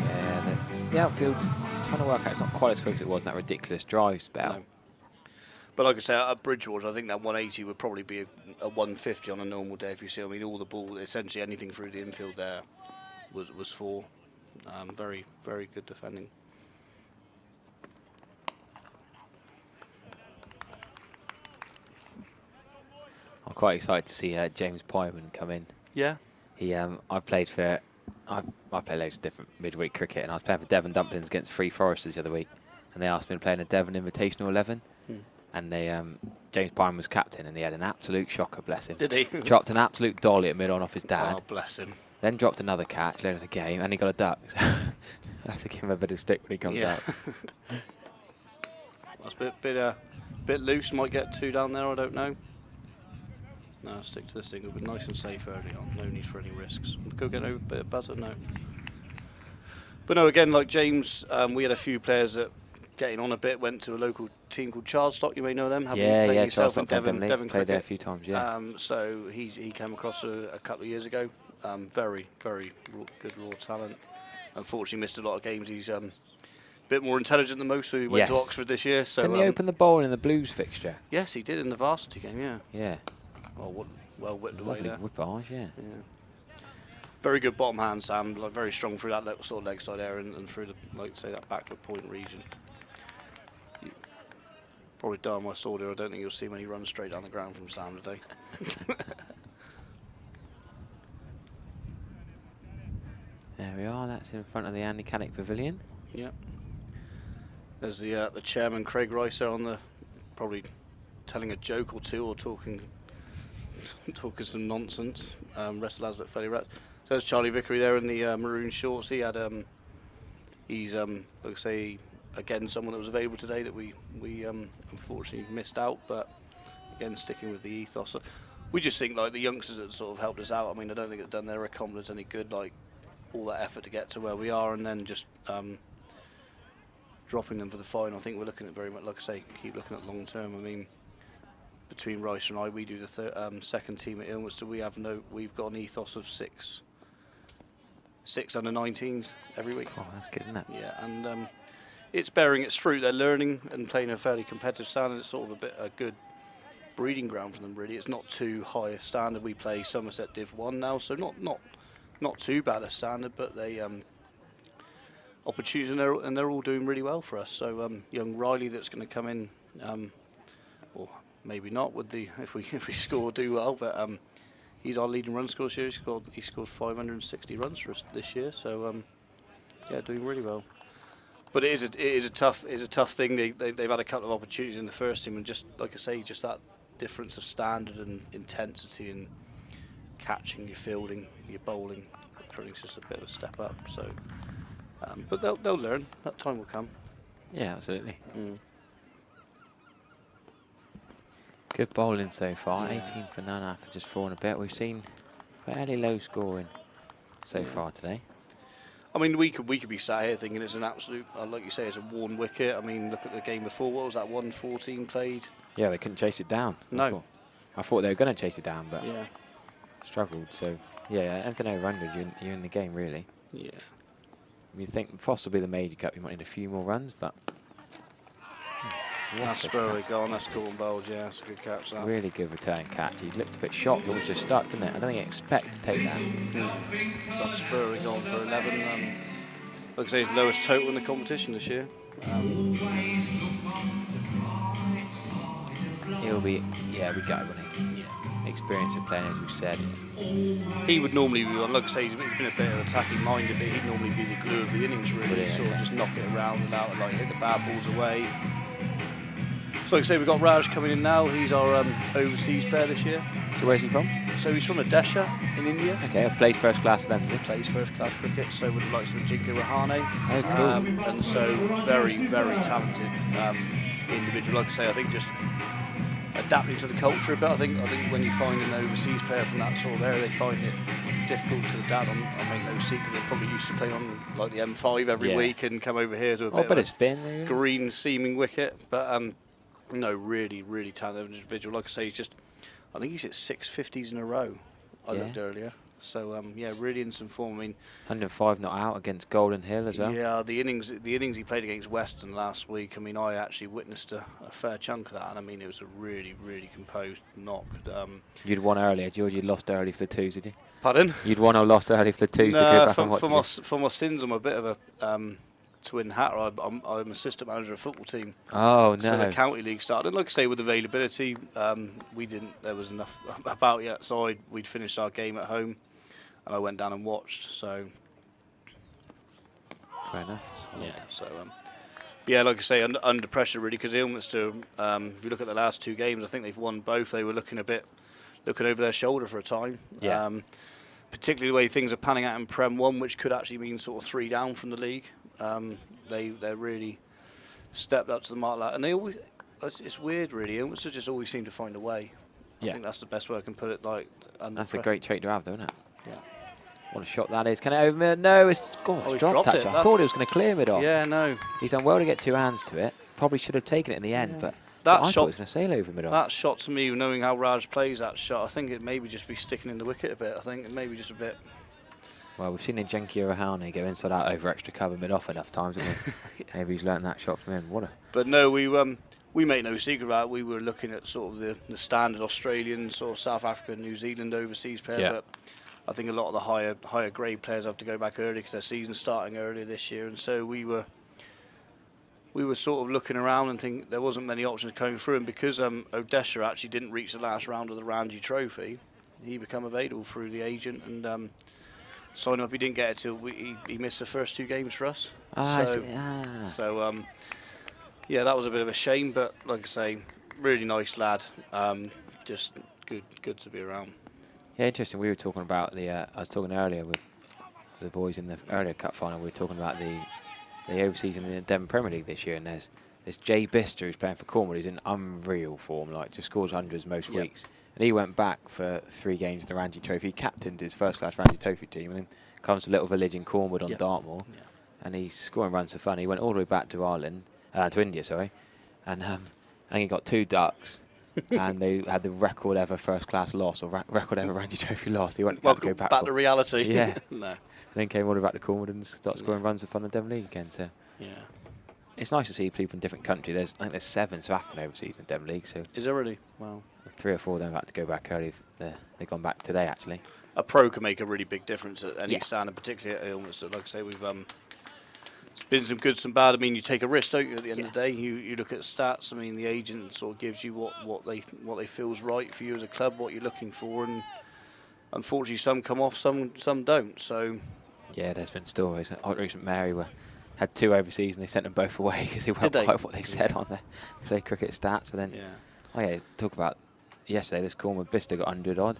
S3: Yeah, the outfield trying to work out. It's not quite as quick as it was in that ridiculous drive spell.
S9: No. But like I say, at Bridgewater, I think that 180 would probably be a 150 on a normal day if you see. I mean, all the ball, essentially anything through the infield there was 4. Very, very good defending.
S3: I'm quite excited to see James Pyman come in.
S9: Yeah.
S3: I played loads of different midweek cricket, and I was playing for Devon Dumplings against Free Foresters the other week, and they asked me to play in a Devon Invitational 11, and James Pyman was captain, and he had an absolute shocker, bless him.
S9: Did he?
S3: Dropped an absolute dolly at mid-on off his dad.
S9: Oh, bless him.
S3: Then dropped another catch later in the game, and he got a duck. So I have to give him a bit of stick when he comes out.
S9: That's a bit bit loose, might get 2 down there, I don't know. No, stick to this thing. It'll be nice and safe early on. No need for any risks. Go get over a bit of butter, no. But no, again, like James, we had a few players that getting on a bit, went to a local team called Chardstock. You may know them.
S3: Yeah,
S9: yourself in
S3: Devon
S9: Devon
S3: played there a few times, yeah.
S9: So he came across a couple of years ago. Very, very good raw talent. Unfortunately, missed a lot of games. He's a bit more intelligent than most, so he went to Oxford this year. So
S3: didn't he open the bowl in the Blues fixture?
S9: Yes, he did in the varsity game, yeah.
S3: Yeah.
S9: Well whipped away there.
S3: Whippage, yeah.
S9: Very good bottom hand, Sam. Like, very strong through that sort of leg side area and through the, like say, that backward point region. Probably darn my sword here. I don't think you'll see many runs straight down the ground from Sam today.
S3: There we are. That's in front of the Andy Caddick Pavilion.
S9: Yep. There's the chairman, Craig Rice, there on the probably telling a joke or two or talking some nonsense. Rest of the lads look fairly right. So there's Charlie Vickery there in the maroon shorts. He had he's like I say, again, someone that was available today that we unfortunately missed out, but again, sticking with the ethos. We just think like the youngsters that sort of helped us out. I mean, I don't think it's done their accomplishments any good, like all that effort to get to where we are and then just dropping them for the final. I think we're looking at very much, like I say, keep looking at long term. I mean, between Rice and I, we do the second team at Ilminster. We've got an ethos of six under-19s every week.
S3: Oh, that's good, isn't it?
S9: Yeah, and it's bearing its fruit. They're learning and playing a fairly competitive standard. It's sort of a good breeding ground for them, really. It's not too high a standard. We play Somerset Div 1 now, so not too bad a standard, but they opportunities and they're all doing really well for us. So young Riley that's going to come in, or maybe not with the if we score do well, but he's our leading run scorer this year. He scored 560 runs for us this year, so yeah, doing really well. But it is a tough thing. They've had a couple of opportunities in the first team, and just like I say, just that difference of standard and intensity and catching, your fielding, your bowling, everything's just a bit of a step up. So, but they'll learn. That time will come.
S3: Yeah, absolutely. Good bowling so far.
S9: Yeah.
S3: 18 for none after just 4 and a bit. We've seen fairly low scoring so far today.
S9: I mean, we could be sat here thinking it's an absolute, like you say, it's a worn wicket. I mean, look at the game before. What was that? 114 played.
S3: Yeah, they couldn't chase it down.
S9: No.
S3: I thought they were going to chase it down, but
S9: yeah,
S3: struggled. So yeah, anything over 100, you're in the game really.
S9: Yeah.
S3: You think possibly the Major Cup, you might need a few more runs, but.
S9: That's Spurley gone. That's cool and bowled. Yeah, that's a good catch. That.
S3: Really good return catch. He looked a bit shocked. It was just stuck, didn't it? I don't think he expected to take that.
S9: So that's Spurley gone for 11. Like I say, his lowest total in the competition this year.
S3: He'll be, yeah, we got it, wouldn't he? Yeah. Experience of playing, as we said.
S9: He would normally be, like I say, he's been a bit of attacking minded, but he'd normally be the glue of the innings, really. He'd sort of just knock it around and out, like hit the bad balls away. So like I say, we've got Raj coming in now. He's our overseas player this year.
S3: So where's he from?
S9: So he's from Odisha in India.
S3: Okay, I've played first class for them, is he?
S9: Plays first class cricket, so with the likes of Jinka Rahane.
S3: Oh, cool.
S9: And so very, very talented individual. Like I say, I think just adapting to the culture a bit. I think when you find an overseas player from that sort of area, they find it difficult to adapt. I make no secret, they're probably used to playing on like the M5 every week and come over here to a bit of a
S3: spin,
S9: green seeming wicket. But no, really, really talented individual. Like I say, I think he's hit 650s in a row. I looked earlier. So yeah, really in some form. I mean,
S3: 105 not out against Golden Hill as well.
S9: Yeah, the innings he played against Western last week. I mean, I actually witnessed a fair chunk of that, and I mean, it was a really, really composed knock.
S3: You'd won earlier, George. You lost early for the twos, did you?
S9: Pardon?
S3: You'd won or lost early for the twos.
S9: No, for my sins, I'm a bit of a twin hatter. I'm assistant manager of a football team.
S3: Oh no!
S9: So the county league started. And like I say, with availability, there was enough about yet. So we'd finished our game at home, and I went down and watched. So
S3: fair enough.
S9: Yeah. So yeah, like I say, under pressure really, because Ilminster, if you look at the last 2 games, I think they've won both. They were looking over their shoulder for a time.
S3: Yeah.
S9: Particularly the way things are panning out in Prem 1, which could actually mean sort of 3 down from the league. They really stepped up to the mark, and they always, it's weird, really. Ilminster just always seem to find a way. I think that's the best way I can put it. Like,
S3: That's a great trait to have, though, isn't it?
S9: Yeah.
S3: What a shot that is. Can it over mid? No, it's,
S9: he's
S3: dropped
S9: dropped it.
S3: actually. I thought he was going to clear mid off.
S9: Yeah, no.
S3: He's done well to get 2 hands to it. Probably should have taken it in the end, but
S9: That
S3: I
S9: shot
S3: thought he was going to sail over mid off.
S9: That shot, to me, knowing how Raj plays that shot, I think it maybe just be sticking in the wicket a bit. I think maybe just a bit.
S3: Well, we've seen Njenki Rahane go inside out over extra cover mid off enough times, haven't we? Maybe he's learned that shot from him. What a.
S9: But no, we make no secret about it. We were looking at sort of the standard Australian, sort of South African, New Zealand overseas player.
S3: Yeah.
S9: But I think a lot of the higher grade players have to go back early because their season's starting earlier this year. And so we were sort of looking around and think there wasn't many options coming through. And because Odesha actually didn't reach the last round of the Ranji Trophy, he became available through the agent and signed up. He didn't get it till he missed the first 2 games for us. Yeah, that was a bit of a shame, but like I say, really nice lad. Just good to be around.
S3: Yeah, interesting. We were talking about I was talking earlier with the boys in the earlier cup final. We were talking about the overseas in the Devon Premier League this year, and there's Jay Bister who's playing for Cornwall. He's in unreal form, like just scores hundreds most weeks. And he went back for 3 games in the Ranji Trophy. He captained his first-class Ranji Trophy team, and then comes to a little village in Cornwall on Dartmoor, and he's scoring runs for fun. He went all the way back to Ireland. To India, sorry, and he got 2 ducks, and they had the record ever first-class loss or record ever Ranji Trophy loss. He went
S9: Welcome
S3: back
S9: to reality.
S3: Yeah,
S9: no.
S3: And then came all the way back to Cornwall and started scoring runs for fun in the Devon League again. So it's nice to see people from different countries. I think there's 7 South African overseas in the Devon League. So
S9: is there really? Wow.
S3: 3 or 4 of them have had to go back early. They've gone back today actually.
S9: A pro can make a really big difference at any standard, particularly at Ilminster. Like I say, we've. It's been some good, some bad. I mean, you take a risk, don't you? At the end of the day, you look at stats. I mean, the agent sort of gives you what they feels right for you as a club, what you're looking for, and unfortunately, some come off, some don't. So
S3: yeah, there's been stories. Recent Mary had 2 overseas and they sent them both away because they weren't quite what they said on their play cricket stats. But then, talk about yesterday. This Cornwall Bister got 100 odd,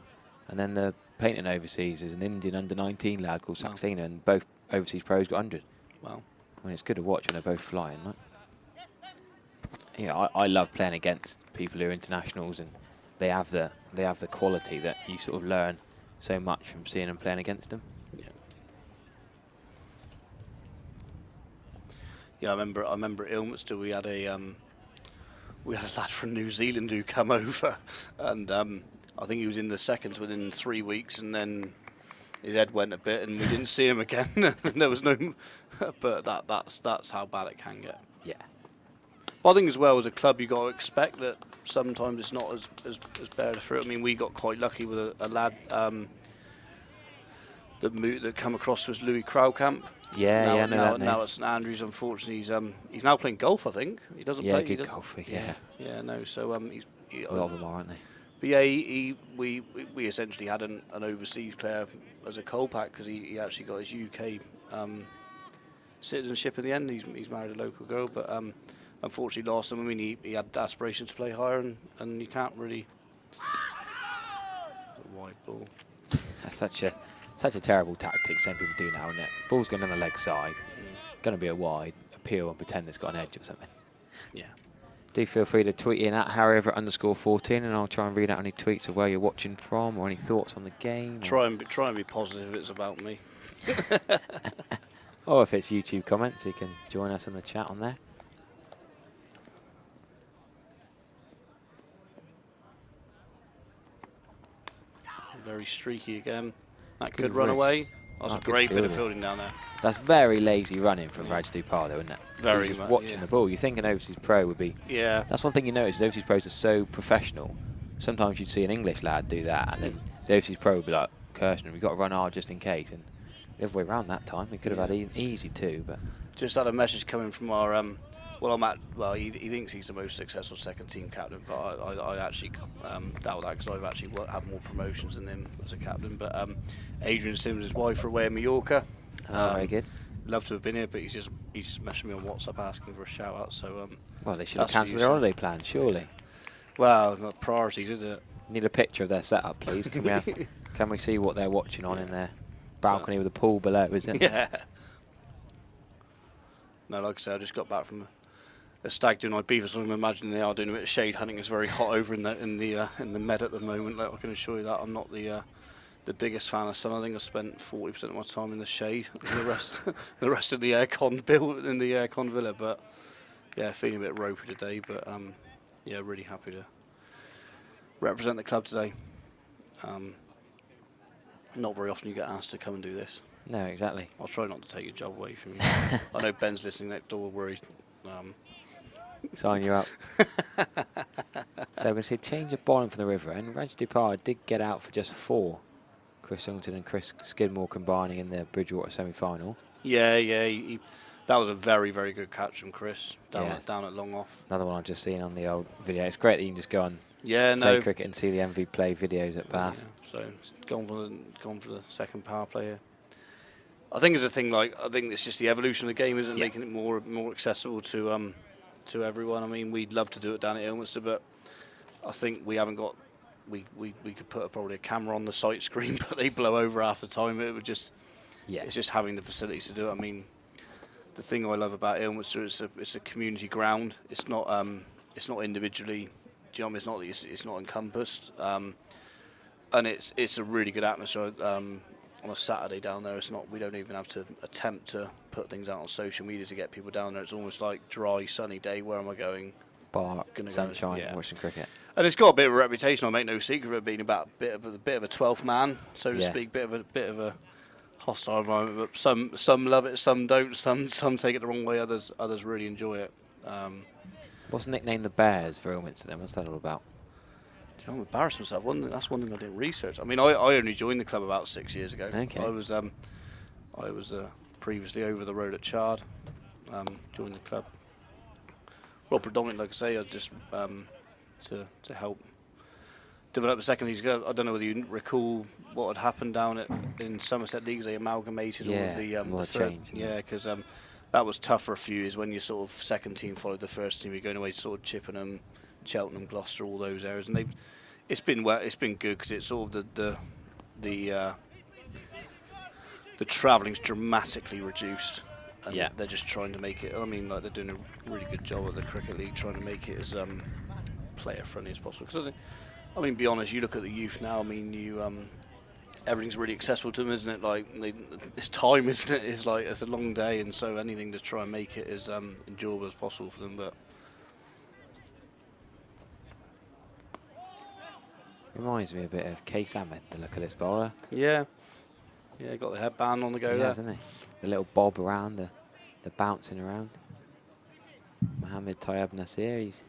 S3: and then the painting overseas is an Indian under-19 lad called Saxena, and both overseas pros got 100.
S9: Wow.
S3: I mean, it's good to watch when they're both flying, right? Yeah, I love playing against people who are internationals, and they have the quality that you sort of learn so much from seeing them playing against them.
S9: Yeah, I remember at Ilminster we had a lad from New Zealand who come over, and I think he was in the seconds within 3 weeks, and then his head went a bit, and we didn't see him again. And there was no, but that's how bad it can get.
S3: Yeah.
S9: But I think as well as a club, you got to expect that sometimes it's not as better for it. I mean, we got quite lucky with a lad that come across was Louis Kraukamp.
S3: Now
S9: at St Andrews, unfortunately, he's now playing golf. I think he doesn't play.
S3: Good golfer.
S9: Yeah, no. So
S3: a lot of them are, aren't they?
S9: But yeah, we essentially had an overseas player as a Colpack because he actually got his UK citizenship in the end. He's married a local girl, but unfortunately lost him. I mean, he had aspirations to play higher, and you can't really. Wide ball.
S3: That's such a terrible tactic some people do now, isn't it? Ball's going on the leg side, going to be a wide, appeal and pretend it's got an edge or something.
S9: Yeah.
S3: Do feel free to tweet in at @HarryEverett_14, and I'll try and read out any tweets of where you're watching from or any thoughts on the game.
S9: Try and be positive if it's about me.
S3: Or if it's YouTube comments, you can join us in the chat on there.
S9: Very streaky again. That could run away. That's a great bit of fielding down there.
S3: That's very lazy running from Raj Dupar, though, isn't it?
S9: Very
S3: He's just
S9: much,
S3: watching the ball. You think an overseas pro would be...
S9: Yeah.
S3: That's one thing you notice, is overseas pros are so professional. Sometimes you'd see an English lad do that, and then the overseas pro would be like, Kirshner, we've got to run hard just in case. And the other way around that time, we could have had easy too, but...
S9: Just had a message coming from our... he thinks he's the most successful second-team captain, but I actually doubt that because I've actually had more promotions than him as a captain. But Adrian Sims' his wife are away in Mallorca.
S3: Very good.
S9: Love to have been here, but he's just messaged me on WhatsApp asking for a shout out. So
S3: well, they should have cancelled their holiday plan, surely.
S9: Well, it's not priorities, is it?
S3: Need a picture of their setup, please. Can we see what they're watching on in their balcony with a pool below? Is it?
S9: Yeah. No, like I said, I just got back from a stag doing IB for something. I'm imagining they are doing a bit of shade hunting. It's very hot over in the Med at the moment. Like, I can assure you that I'm not the biggest fan of sun. I think I spent 40% of my time in the shade, and the rest of the aircon built in the aircon villa. But yeah, feeling a bit ropey today. But yeah, really happy to represent the club today. Not very often you get asked to come and do this.
S3: No, exactly.
S9: I'll try not to take your job away from you. I know Ben's listening next door, worried.
S3: Sign you up. So we're going to see a change of bowling for the river, and Raj Dupard did get out for just 4. Chris Singleton and Chris Skidmore combining in the Bridgewater semi-final.
S9: Yeah, that was a very, very good catch from Chris down at long off.
S3: Another one I've just seen on the old video. It's great that you can just go on
S9: play
S3: cricket and see the MV play videos at Bath.
S9: Yeah, so it's gone for the second power play here. I think it's a thing I think it's just the evolution of the game, isn't it? Making it more accessible to everyone. I mean, we'd love to do it down at Ilminster, but I think we haven't got. We could put probably a camera on the sight screen, but they blow over half the time. It would just. Yeah. It's just having the facilities to do it. I mean, the thing I love about Ilminster is it's a community ground. It's not individually. Do you know what I mean? It's not it's not encompassed. And it's a really good atmosphere. On a Saturday down there, it's not. We don't even have to attempt to put things out on social media to get people down there. It's almost like dry, sunny day. Where am I going?
S3: Park, sunshine, watching cricket.
S9: And it's got a bit of a reputation. I make no secret of it being about a bit of a 12th man, so to speak. Bit of a hostile environment. But some love it, some don't. Some take it the wrong way. Others really enjoy it.
S3: What's nicknamed the Bears for Ilminster then? What's that all about?
S9: I'm embarrassed myself. That's one thing I didn't research. I mean, I only joined the club about 6 years ago.
S3: Okay.
S9: I was previously over the road at Chard. Joined the club. Well, predominantly, like I say, I just to help develop the second league. I don't know whether you recall what had happened down in Somerset leagues. They amalgamated all of the third. Yeah, because that was tough for a few years when your sort of second team followed the first team. You're going away to sort of Chippenham, Cheltenham, Gloucester, all those areas, and it's been good because it's sort of the travelling's dramatically reduced, and they're just trying to make it. I mean, like, they're doing a really good job at the Cricket League trying to make it as player friendly as possible. Because I mean, be honest, you look at the youth now. I mean, everything's really accessible to them, isn't it? Like, it's time, isn't it? It's a long day, and so anything to try and make it as enjoyable as possible for them. But
S3: reminds me a bit of Case Ahmed, the look of this bowler.
S9: Yeah, got the headband on the go there.
S3: Hasn't he? The little bob around, the bouncing around. Mohammed Tayyab Nasir, he's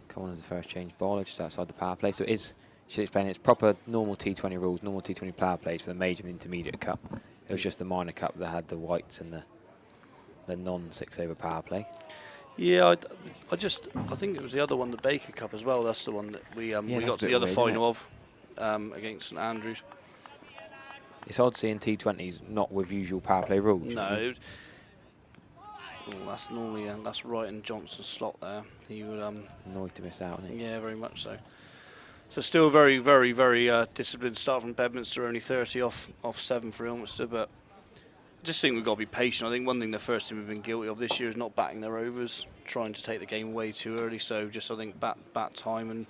S3: come on as the first change bowler just outside the power play. So it is, should explain, it's proper normal T20 rules, normal T20 power plays for the major and intermediate cup. It was just the minor cup that had the whites and the non-6 over power play.
S9: Yeah, I think it was the other one, the Baker Cup as well. That's the one that we got to the other final of against St Andrews.
S3: It's odd seeing T20s not with usual power play rules.
S9: No, it was, that's normally that's right in Johnson's slot there. He would
S3: annoyed to miss out, isn't he?
S9: Yeah, very much so. So still very, very, very disciplined start from Bedminster. Only 30 off 7 for Ilminster, but I just think we've got to be patient. I think one thing the first team have been guilty of this year is not batting their overs, trying to take the game way too early. So just, I think, bat time and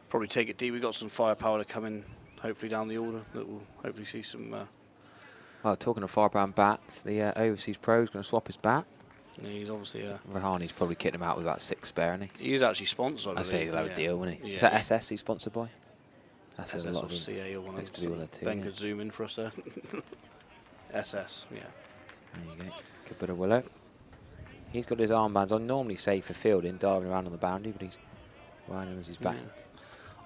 S9: probably take it deep. We've got some firepower to come in, hopefully down the order, that will hopefully see some.
S3: Well, talking of firepower and bats, the overseas pro is going to swap his bat.
S9: Yeah, he's obviously.
S3: Rahani's probably kitting him out with about 6 spare, isn't he?
S9: He is actually sponsored.
S3: I say he'll have a deal, wouldn't he? Yeah. Is that SS he's sponsored by?
S9: That's SS a lot or CA or one of those. Ben could zoom in for us there. SS, yeah.
S3: There you go. Good bit of willow. He's got his armbands on, normally safe for fielding, diving around on the boundary, but he's riding as he's batting.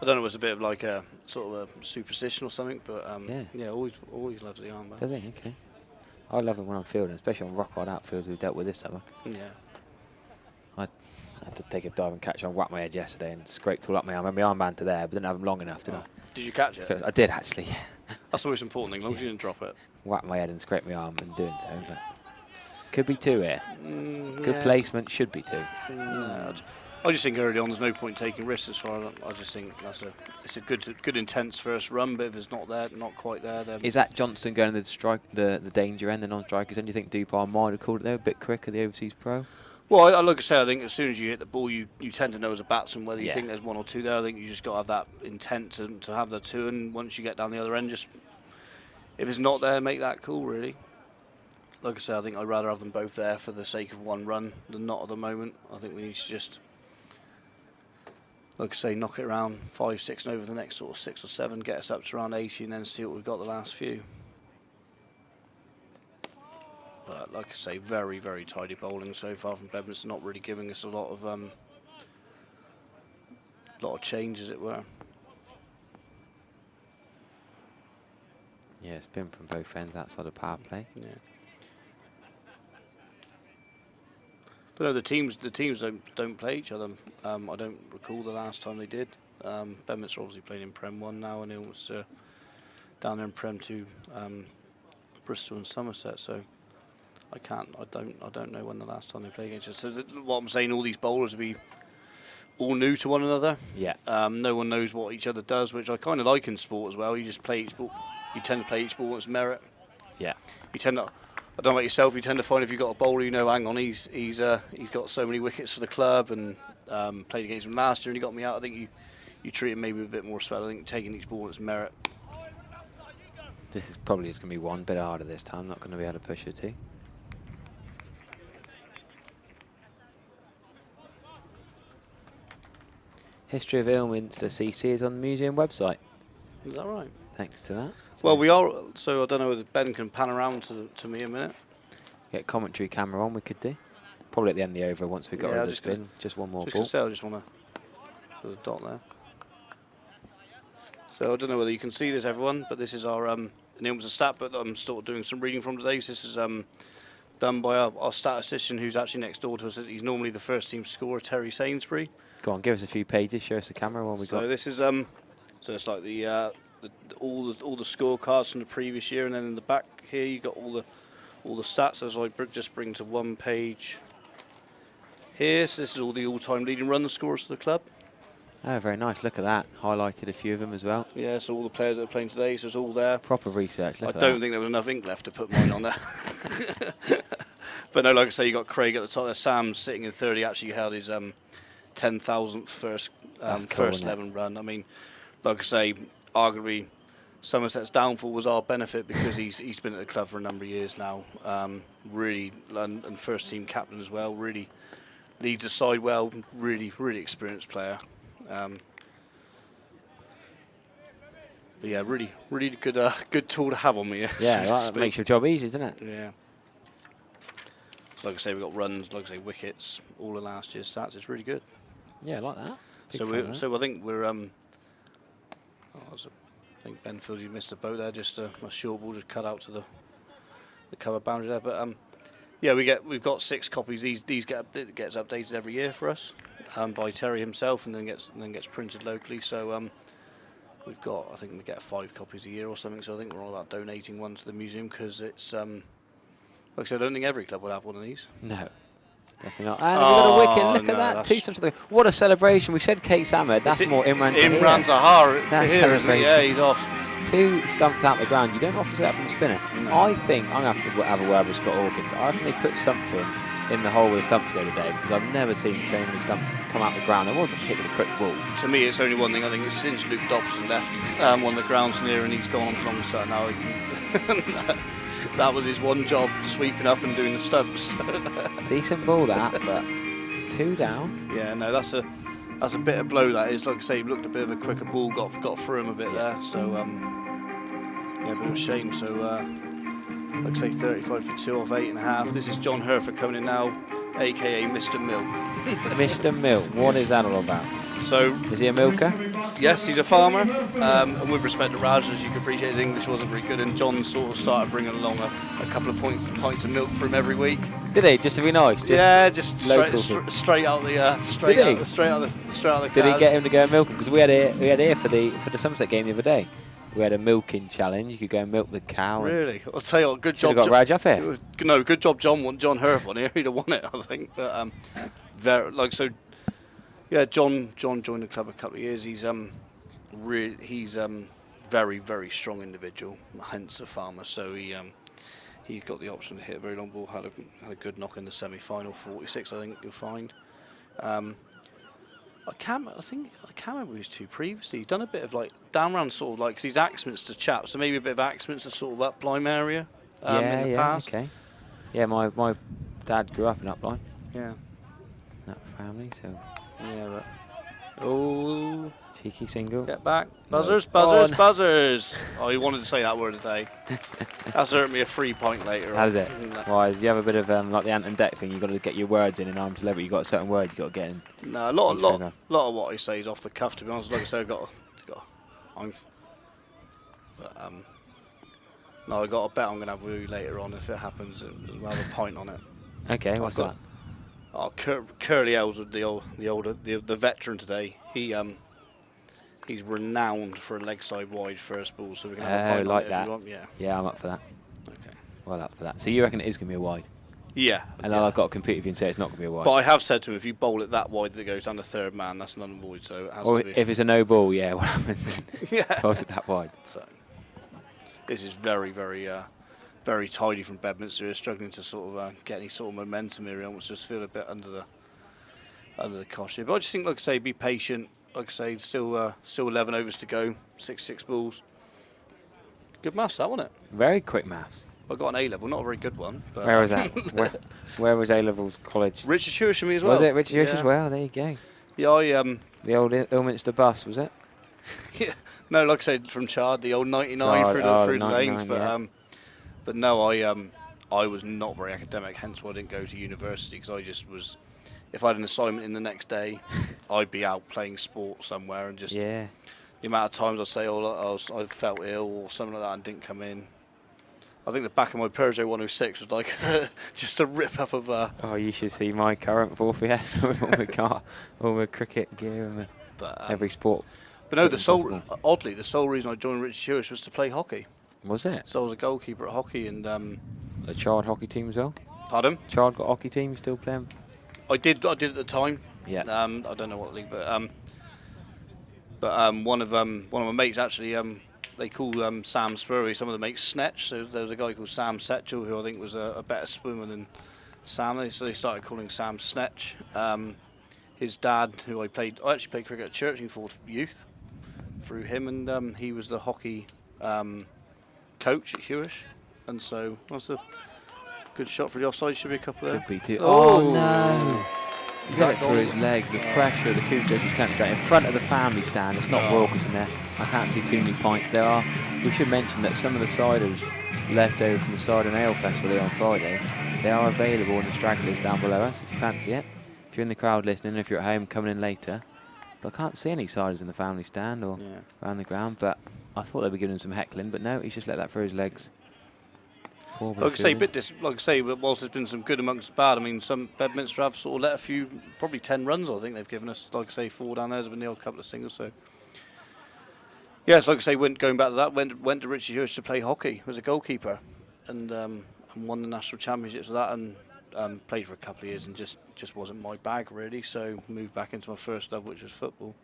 S9: I don't know if it's a bit of like a sort of a superstition or something, but yeah, always loves the armband.
S3: Does he? Okay. I love him when I'm fielding, especially on rock hard outfields we've dealt with this summer.
S9: Yeah.
S3: I had to take a dive and catch on, whack my head yesterday and scraped all up my arm. I had my armband to there, but didn't have them long enough, did I?
S9: Did you catch it?
S3: I did, actually, yeah.
S9: That's the most important thing, as long as you didn't drop it.
S3: Whack my head and scrape my arm in doing so, but could be 2 here. Good placement, should be 2.
S9: No, I just think early on there's no point taking risks as far as I just think it's a good intense first run, but if it's not there, not quite there, then.
S3: Is that Johnston going to the danger end, the non-strikers? And do you think Dupar might have called it there a bit quicker, the overseas pro?
S9: Well, like I say, I think as soon as you hit the ball, you tend to know as a batsman whether you
S3: Yeah.
S9: think there's one or two there. I think you just got to have that intent to have the two, and once you get down the other end, just if it's not there, make that call, really. Like I say, I think I'd rather have them both there for the sake of one run than not at the moment. I think we need to just, like I say, knock it around 5, 6 and over the next sort of 6 or 7, get us up to around 80 and then see what we've got the last few. But like I say, very, very tidy bowling so far from Bedminster, not really giving us a lot of change, as it were.
S3: Yeah, it's been from both ends outside of power play.
S9: Yeah. But no, the teams don't play each other. I don't recall the last time they did. Bedminster obviously playing in Prem 1 now, and it was down there in Prem 2, Bristol and Somerset. So I don't know when the last time they played against each other. So what I'm saying, all these bowlers will be all new to one another.
S3: Yeah.
S9: No one knows what each other does, which I kind of like in sport as well. You just play each ball. You tend to play each ball on its merit.
S3: Yeah.
S9: You tend to, I don't know about yourself, you tend to find if you've got a bowler, you know, hang on, he's got so many wickets for the club, and played against him last year and he got me out. I think you treat him maybe with a bit more respect. I think taking each ball on its merit.
S3: This is probably just going to be one bit harder this time. Not going to be able to push it too. History of Ilminster CC is on the museum website.
S9: Is that right?
S3: Thanks to that.
S9: Well, we are, so I don't know whether Ben can pan around to me a minute.
S3: Get commentary camera on, we could do. Probably at the end of the over once we got rid of the
S9: just
S3: spin. Just one more
S9: just
S3: ball.
S9: Say I just want to, so there's a dot there. So I don't know whether you can see this, everyone, but this is our Ilminster stat book that I'm still doing some reading from today. So this is done by our statistician who's actually next door to us. He's normally the first team scorer, Terry Sainsbury.
S3: Go on, give us a few pages, show us the camera while we got.
S9: So this is so it's like all the scorecards from the previous year, and then in the back here you got all the stats. As I just bring to one page here. So this is all the all-time leading run scorers for the club.
S3: Oh, very nice. Look at that. Highlighted a few of them as well.
S9: Yeah, so all the players that are playing today, so it's all there.
S3: Proper research. Look
S9: I
S3: at
S9: don't
S3: that.
S9: think there was enough ink left to put mine on there. But no, like I say, you got Craig at the top there. Sam's sitting in 30. Actually held his 10,000th first
S3: Cool,
S9: first 11 run. I mean, like I say, arguably Somerset's downfall was our benefit because he's been at the club for a number of years now. Really, and first team captain as well. Really leads the side well. Really experienced player. But yeah, really good tool to have on me.
S3: Yeah, that makes your job easy, doesn't it?
S9: Yeah. So like I say, we've got runs, like I say, wickets, all of last year's stats. It's really good.
S3: Yeah, I like that. Big
S9: So
S3: fan of that.
S9: I think we're I think Ben feels you missed a boat there. Just a short ball just cut out to the cover boundary there. But yeah, we've got 6 copies. These gets updated every year for us by Terry himself, and then gets printed locally. So we've got, I think we get 5 copies a year or something. So I think we're all about donating one to the museum because it's like I said, I don't think every club would have one of these.
S3: No, definitely not. And we've got a wicket. Look at that. 2 stumps to the. What a celebration. We said Kate Samad. That's more Imran Tahir.
S9: Imran Tahir.
S3: That's
S9: Tahir, isn't it?
S3: celebration.
S9: Yeah, he's off.
S3: 2 stumped out the ground. You don't often see that from a spinner.
S9: No.
S3: I think I'm going to have to have a word with Scott Hawkins. I reckon they put something in the hole where the stumps go today because I've never seen so many stumps come out the ground. There wasn't a particularly quick ball.
S9: To me, it's only one thing. I think it's since Luke Dobson left one of the grounds near and he's gone on to Somerset now. That was his one job, sweeping up and doing the stumps.
S3: Decent ball that, but 2 down.
S9: Yeah, no, that's a bit of blow. That is, like I say, he looked a bit of a quicker ball, got through him a bit there. So yeah, a bit of a shame. So like I say, 35 for 2 off 8.5. This is John Herford coming in now, aka Mr. Milk.
S3: Mr. Milk, what is that all about?
S9: So
S3: is he a milker?
S9: Yes, he's a farmer, and with respect to Raj, as you can appreciate, his English wasn't very good, and John sort of started bringing along a couple of pints of milk for him every week.
S3: Did he? Just to be nice? Just
S9: yeah, just straight out the
S3: Did he get him to go and milk him? Because we had here for the Somerset game the other day. We had a milking challenge. You could go and milk the cow.
S9: Really? I'll tell you what, good job.
S3: Got Raj up here.
S9: No, good job. John Herf on here. He'd have won it, I think. But yeah, John joined the club a couple of years. He's very, very strong individual, hence a farmer. So he's got the option to hit a very long ball. Had a good knock in the semi-final, 46. I think you'll find. I can't remember his two previously. He's done a bit of like down round sort of like, because he's Axminster chap, so maybe a bit of Axminster sort of up Lyme area in the past.
S3: Okay. Yeah, my dad grew up in Upline.
S9: Yeah.
S3: That family, so.
S9: Yeah, but. Oh.
S3: Cheeky single.
S9: Get back. Buzzers,
S3: No.
S9: buzzers,
S3: Oh, no.
S9: buzzers. Oh, you wanted to say that word today. That's earned me a 3 point later on.
S3: How does it? Why, do you have a bit of like the Ant and Deck thing? You've got to get your words in arm's length. You've got a certain word you've got to get in.
S9: No, a lot of what I say is off the cuff, to be honest. Like I say, but no, I got a bet I'm going to have with you later on if it happens, and we'll have a pint on it.
S3: Okay, what's that?
S9: Oh, Curly Ells with the veteran today. He's renowned for a leg side wide first ball, so we can have a pint
S3: like
S9: on it
S3: that.
S9: if you want. Yeah.
S3: Yeah, I'm up for that.
S9: Okay.
S3: Well up for that. So you reckon it is going to be a wide?
S9: Yeah.
S3: And I've got to compete with you and say it's not going to be a wide.
S9: But I have said to him, if you bowl it that wide that goes down the third man, that's non void. So it has
S3: or
S9: to be.
S3: if it's a no ball, yeah, what happens then?
S9: Yeah.
S3: Bowl it that wide.
S9: So this is very, very, very tidy from Bedminster. Struggling to sort of get any sort of momentum here. I almost just feel a bit under the cosh here. But I just think, like I say, be patient. Like I say, still 11 overs to go. 6 balls. Good maths, that wasn't it?
S3: Very quick maths.
S9: I got an A level, not a very good one. But
S3: Where was that? where was A levels college?
S9: Richard Hewisham as well.
S3: Was it Richard Hewisham as well? There you go.
S9: Yeah, I
S3: the old Ilminster bus, was it?
S9: Yeah. No, like I said, from Chard, the old 99
S3: Chard,
S9: through the
S3: 99,
S9: lanes. But
S3: yeah.
S9: but no, I was not very academic, hence why I didn't go to university, because I just was. If I had an assignment in the next day, I'd be out playing sport somewhere, and just the amount of times I'd say, I felt ill or something like that and didn't come in. I think the back of my Peugeot 106 was like just a rip up of.
S3: Oh, you should see my current 4 Fiesta with all my cricket gear and every sport.
S9: But no, oddly, the sole reason I joined Richard Hewish was to play hockey.
S3: Was it?
S9: So I was a goalkeeper at hockey and.
S3: A Chard hockey team as well.
S9: Pardon?
S3: Chard got a hockey team. You still playing?
S9: I did at the time.
S3: Yeah.
S9: I don't know what league, but one of my mates actually they call Sam Spurry, some of the mates Snatch. So there was a guy called Sam Setchell who I think was a better swimmer than Sam. So they started calling Sam Snatch. His dad, who I actually played cricket at Churchingford youth through him, and he was the hockey coach at Hewish, and so that's a good shot for the offside. Should be a couple there.
S3: Could be two. Oh no! He's got it through his legs. The pressure of the Cooper Socials County Ground in front of the family stand. It's not raucous in there. I can't see too many pints. There are. We should mention that some of the ciders left over from the Cider and Ale Festival here on Friday, they are available in the stragglers down below us if you fancy it. If you're in the crowd listening, if you're at home coming in later. But I can't see any ciders in the family stand or around the ground. But I thought they'd be giving him some heckling, but no, he's just let that through his legs.
S9: Like I say, whilst there's been some good amongst the bad, I mean, some Bedminster have sort of let a few, probably 10 runs, I think they've given us. Like I say, 4 down there, there's been the odd couple of singles. So, yes, like I say, going back to that, went to Richard Hewish to play hockey as a goalkeeper, and won the national championships with that, and played for a couple of years, and just wasn't my bag really. So moved back into my first love, which was football,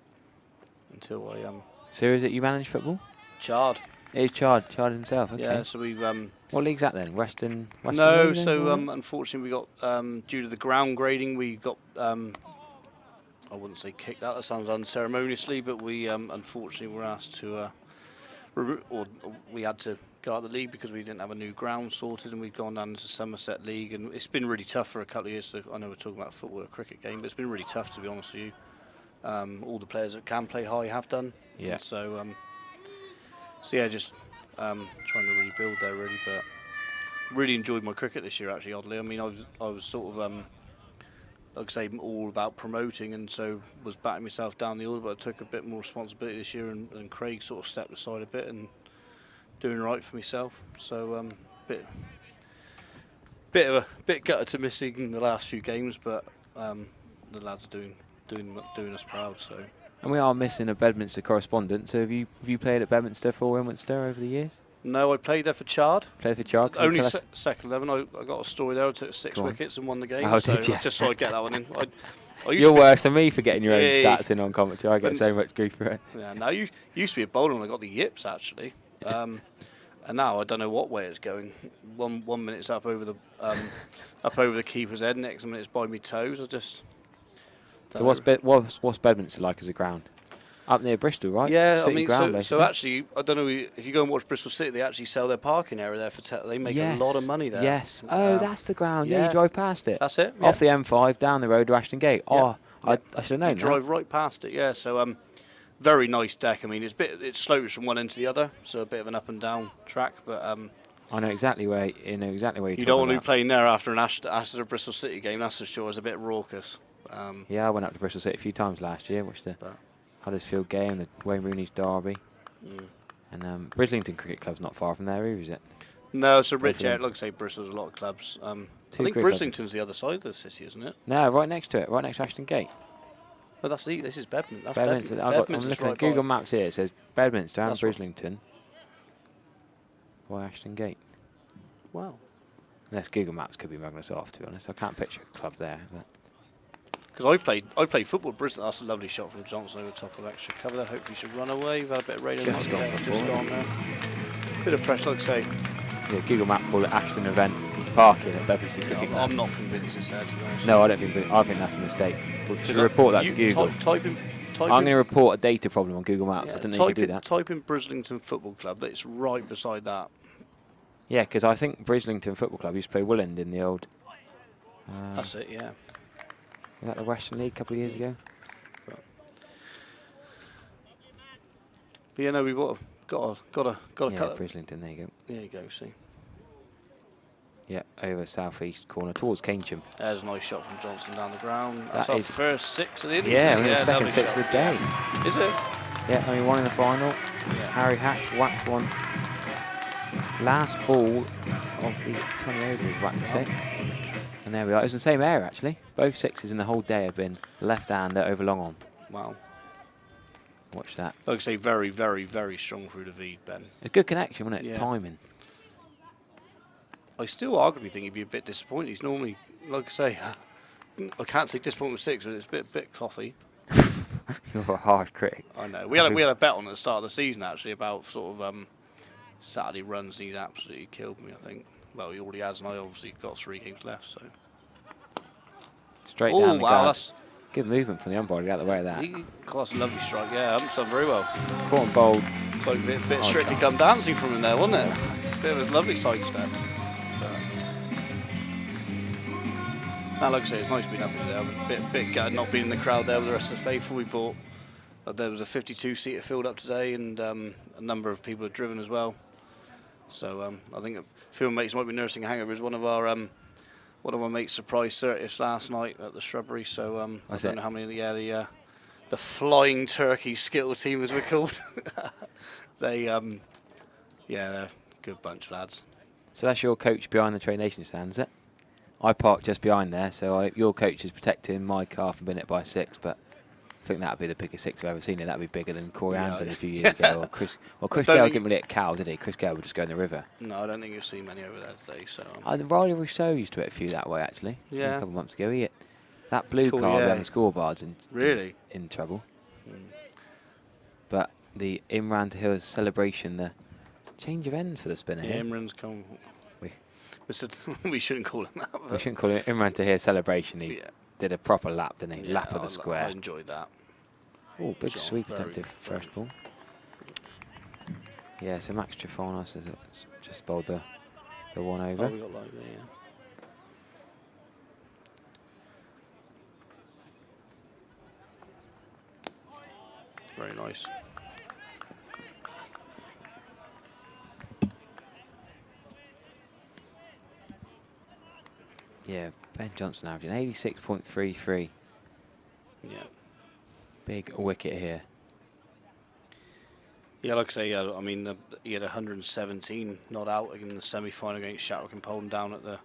S9: until I
S3: So is it you manage football?
S9: Chard.
S3: It is Chard himself. Okay.
S9: Yeah, so we've.
S3: What league's that then? Western
S9: no,
S3: League
S9: so
S3: then,
S9: unfortunately we got due to the ground grading, we got I wouldn't say kicked out. That sounds unceremoniously, but we unfortunately were asked to, or we had to go out of the league because we didn't have a new ground sorted, and we've gone down into Somerset League, and it's been really tough for a couple of years. So I know we're talking about football or a cricket game, but it's been really tough, to be honest with you. All the players that can play high have done.
S3: Yeah.
S9: So yeah, just trying to rebuild there really, but really enjoyed my cricket this year actually. Oddly, I mean, I was sort of like I say, all about promoting, and so was batting myself down the order, but I took a bit more responsibility this year, and Craig sort of stepped aside a bit and doing right for myself. So bit gutted to missing the last few games, but the lads are doing us proud. So.
S3: And we are missing a Bedminster correspondent. So have you played at Bedminster for Ilminster over the years?
S9: No, I played there for Chard.
S3: Played for Chard.
S9: Only second 11. I got a story there. I took 6 wickets and won the game.
S3: Oh,
S9: so
S3: did you?
S9: Just so I get that one in.
S3: You're worse than me for getting your own stats in on commentary. I get so much grief for it.
S9: Yeah, no, you used to be a bowler when I got the yips actually. And now I don't know what way it's going. One minute it's up over the keeper's head, next minute it's by me toes. I just.
S3: So what's Bedminster like as a ground? Up near Bristol, right?
S9: Yeah,
S3: City
S9: I mean,
S3: ground,
S9: so actually, I don't know if you go and watch Bristol City, they actually sell their parking area there for. They make a lot of money there.
S3: Yes. Oh, that's the ground. Yeah,
S9: yeah.
S3: you drive past it.
S9: That's it.
S3: Off the M5 down the road to Ashton Gate.
S9: Yeah.
S3: Oh, I should have known
S9: You drive right past it. Yeah. So very nice deck. I mean, it slopes from one end to the other, so a bit of an up and down track. But
S3: I know exactly where you're
S9: you don't want to be playing there after a Bristol City game. That's for sure. It's a bit raucous.
S3: Yeah, I went up to Bristol City a few times last year. Watched the Huddersfield game, the Wayne Rooney's derby, and Brislington Cricket Club's not far from there, either, is it?
S9: No, it's a rich area. Like I say, Bristol's a lot of clubs. I think Brislington's the other side of the city, isn't it?
S3: No, right next to it, right next to Ashton Gate.
S9: Oh, this is Bedminster. That's
S3: Bedminster. I'm looking at Google Maps here. It says Bedminster and Brislington by Ashton Gate.
S9: Wow.
S3: Unless Google Maps could be mugging us off, to be honest. I can't picture a club there.
S9: Because I've played football at Bristol. That's a lovely shot from Johnson over the top of extra cover there. Hopefully should run away. We've had a bit of rain.
S3: Just gone
S9: there. Bit of pressure, like I say.
S3: Yeah, Google Map call it Ashton Event Parking at Bedminster Cricket Club.
S9: I'm not convinced it's there, to be honest.
S3: No, I think that's a mistake. Should report that to Google. I'm going to report a data problem on Google Maps.
S9: Yeah,
S3: I didn't know you could do that.
S9: Type in Brislington Football Club. That's right beside that.
S3: Yeah, because I think Brislington Football Club used to play Willand in the old.
S9: That's it. Yeah.
S3: Was that the Western League a couple of years ago?
S9: But yeah, no, we've got a cut.
S3: Brislington. There you go.
S9: There you go. See.
S3: Yeah, over southeast corner towards Keynsham.
S9: There's a nice shot from Johnson down the ground.
S3: That
S9: That's our
S3: is
S9: first six of the innings.
S3: Yeah, the second six of the day.
S9: Is it?
S3: Yeah, I mean one in the final.
S9: Yeah.
S3: Harry Hatch whacked one. Last ball of the 20 overs, whacked a six. And there we are. It was the same area actually. Both sixes in the whole day have been left-hander over long on.
S9: Wow.
S3: Watch that.
S9: Like I say, very, very, very strong through the V, Ben.
S3: A good connection, wasn't it?
S9: Yeah.
S3: Timing.
S9: I still arguably think he'd be a bit disappointed. He's normally, like I say, I can't say disappointed with six, but it's a bit clothy.
S3: You're a harsh critic.
S9: I know. We had a bet on at the start of the season actually about sort of Saturday runs. He's absolutely killed me, I think. Well, he already has, and I obviously got 3 games left. So
S3: straight down the guard.
S9: That's
S3: good movement from the umpire to get out of the way of that.
S9: That's a lovely strike. Yeah, Hump's done very well.
S3: Caught and bowled.
S9: It's like a bit Strictly Come Dancing from him there, wasn't it? It's a bit of a lovely sidestep. Now, like I say, it's nice being up in there. I'm a bit gutted not being in the crowd there with the rest of the faithful. We bought. There was a 52-seater filled up today, and a number of people have driven as well. So I think a few mates might be nursing a hangover. One of our mates surprised 30th last night at the Shrubbery. So I don't know how many. Yeah, the Flying Turkey Skittle team, as we're called. They're a good bunch of lads.
S3: So that's your coach behind the Train Nation stand, is it? I parked just behind there, so your coach is protecting my car from being hit by a 6, but I think that would be the biggest 6 I've ever seen. That would be bigger than Corey Anderson a few years ago. Or Chris Gale didn't really hit Cal, did he? Chris Gale would just go in the river.
S9: No, I don't think you'll see many over there today. So
S3: Riley Rousseau used to hit a few that way, actually.
S9: Yeah.
S3: A couple of months ago. He hit that blue car behind the scoreboards in trouble. But the Imran Tahir celebration, the change of ends for the spinner here.
S9: Imran's come. We shouldn't call him that.
S3: We shouldn't call it Imran Tahir celebration. He did a proper lap, didn't he?
S9: Yeah,
S3: lap of the square.
S9: I enjoyed that.
S3: Oh, big sweep attempt first ball. Yeah, so Max Trifonos has just bowled the one over.
S9: Oh, we got live there, yeah. Very nice.
S3: Yeah, Ben Johnson averaging 86.33.
S9: Yeah.
S3: Big wicket here.
S9: Yeah, like I say, I mean, he had 117 not out in the semi-final against Shatwick and Poland down at the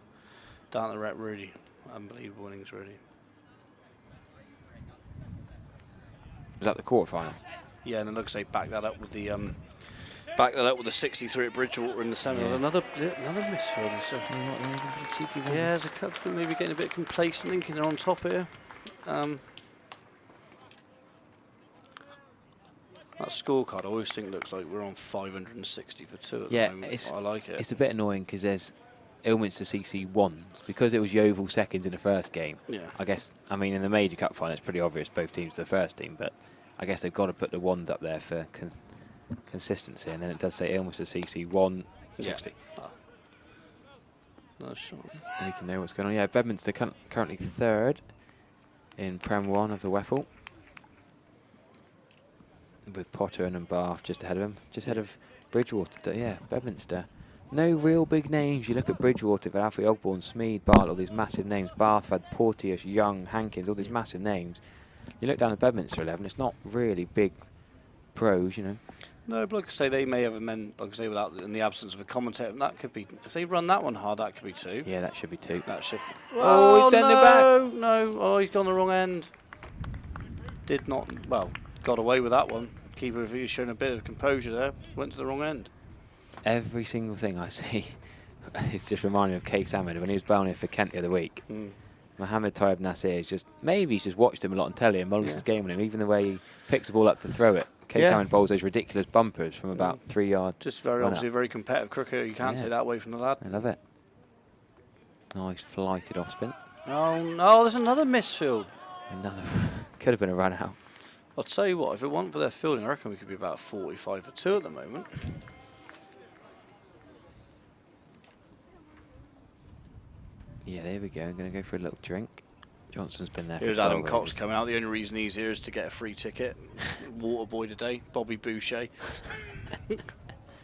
S9: rep. Really unbelievable innings, really.
S3: Was that the quarter-final?
S9: Yeah, and then like I say, back that up with the 63 at Bridgewater in the semi.
S3: Yeah.
S9: Another misfield. So. Yeah, there's a couple maybe getting a bit complacent, thinking they're on top here. That scorecard I always think looks like we're on 560 for 2 at
S3: Yeah,
S9: the moment.
S3: it's,
S9: I like it.
S3: It's a bit annoying because there's Ilminster CC ones. Because it was Yeovil seconds in the first game.
S9: Yeah.
S3: I guess, I mean, in the major cup final, it's pretty obvious both teams are the first team, but I guess they've got to put the ones up there for consistency. And then it does say Ilminster CC 160.
S9: Yeah. Nice shot.
S3: We can know what's going on. Yeah, Bedminster currently third in Prem 1 of the WEFL, with Potter and Bath just ahead of him, just ahead of Bridgewater. Yeah, Bedminster. No real big names. You look at Bridgewater, but Alfie Ogborn, Smead, Bartlett, all these massive names. Bath had Porteous, Young, Hankins, all these massive names. You look down at Bedminster 11, it's not really big pros, you know.
S9: No, but like I say, they may have men, like I say, without in the absence of a commentator. And that could be, if they run that one hard, that could be 2.
S3: Yeah, that should be 2.
S9: That should.
S3: Oh, he's done it back.
S9: No, oh, he's gone the wrong end. Did not, well, got away with that one. Keeper, if he's shown a bit of composure there, went to the wrong end.
S3: Every single thing I see is just reminding me of Case Ahmed when he was bowling for Kent the other week. Mohammed Tayyib Nasir is just, maybe he's just watched him a lot on telly and Mullinson's game on him, even the way he picks the ball up to throw it. Case Ahmed bowls those ridiculous bumpers from about 3 yards.
S9: Just very obviously a very competitive cricketer. You can't take that away from the lad.
S3: I love it. Nice flighted off spin.
S9: Oh no, there's another misfield.
S3: Another could have been a run out.
S9: I'll tell you what, if it weren't for their fielding, I reckon we could be about 45 for 2 at the moment.
S3: Yeah, there we go. I'm going to go for a little drink. Johnson's been there.
S9: Here's
S3: for
S9: Adam Cox coming out. The only reason he's here is to get a free ticket. Water boy today, Bobby Boucher.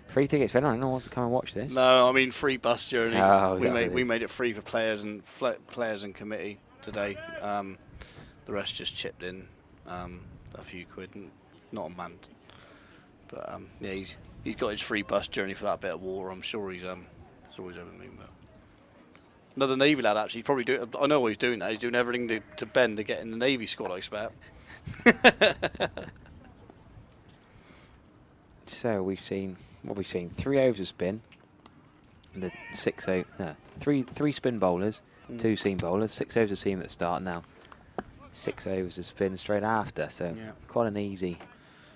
S3: Free tickets for anyone who wants to come and watch this.
S9: No, I mean free bus journey.
S3: Oh,
S9: we made it free for players and committee today. The rest just chipped in a few quid, not a man. But yeah, he's got his free bus journey for that bit of water. I'm sure he's always over the moon. But another Navy lad actually, probably do. I know what he's doing now. He's doing everything to Ben to get in the Navy squad, I expect.
S3: So we've seen 3 overs of spin. The 6 over, three spin bowlers, 2 seam bowlers, 6 overs of seam at the start now. 6 overs of spin straight after. So quite an easy.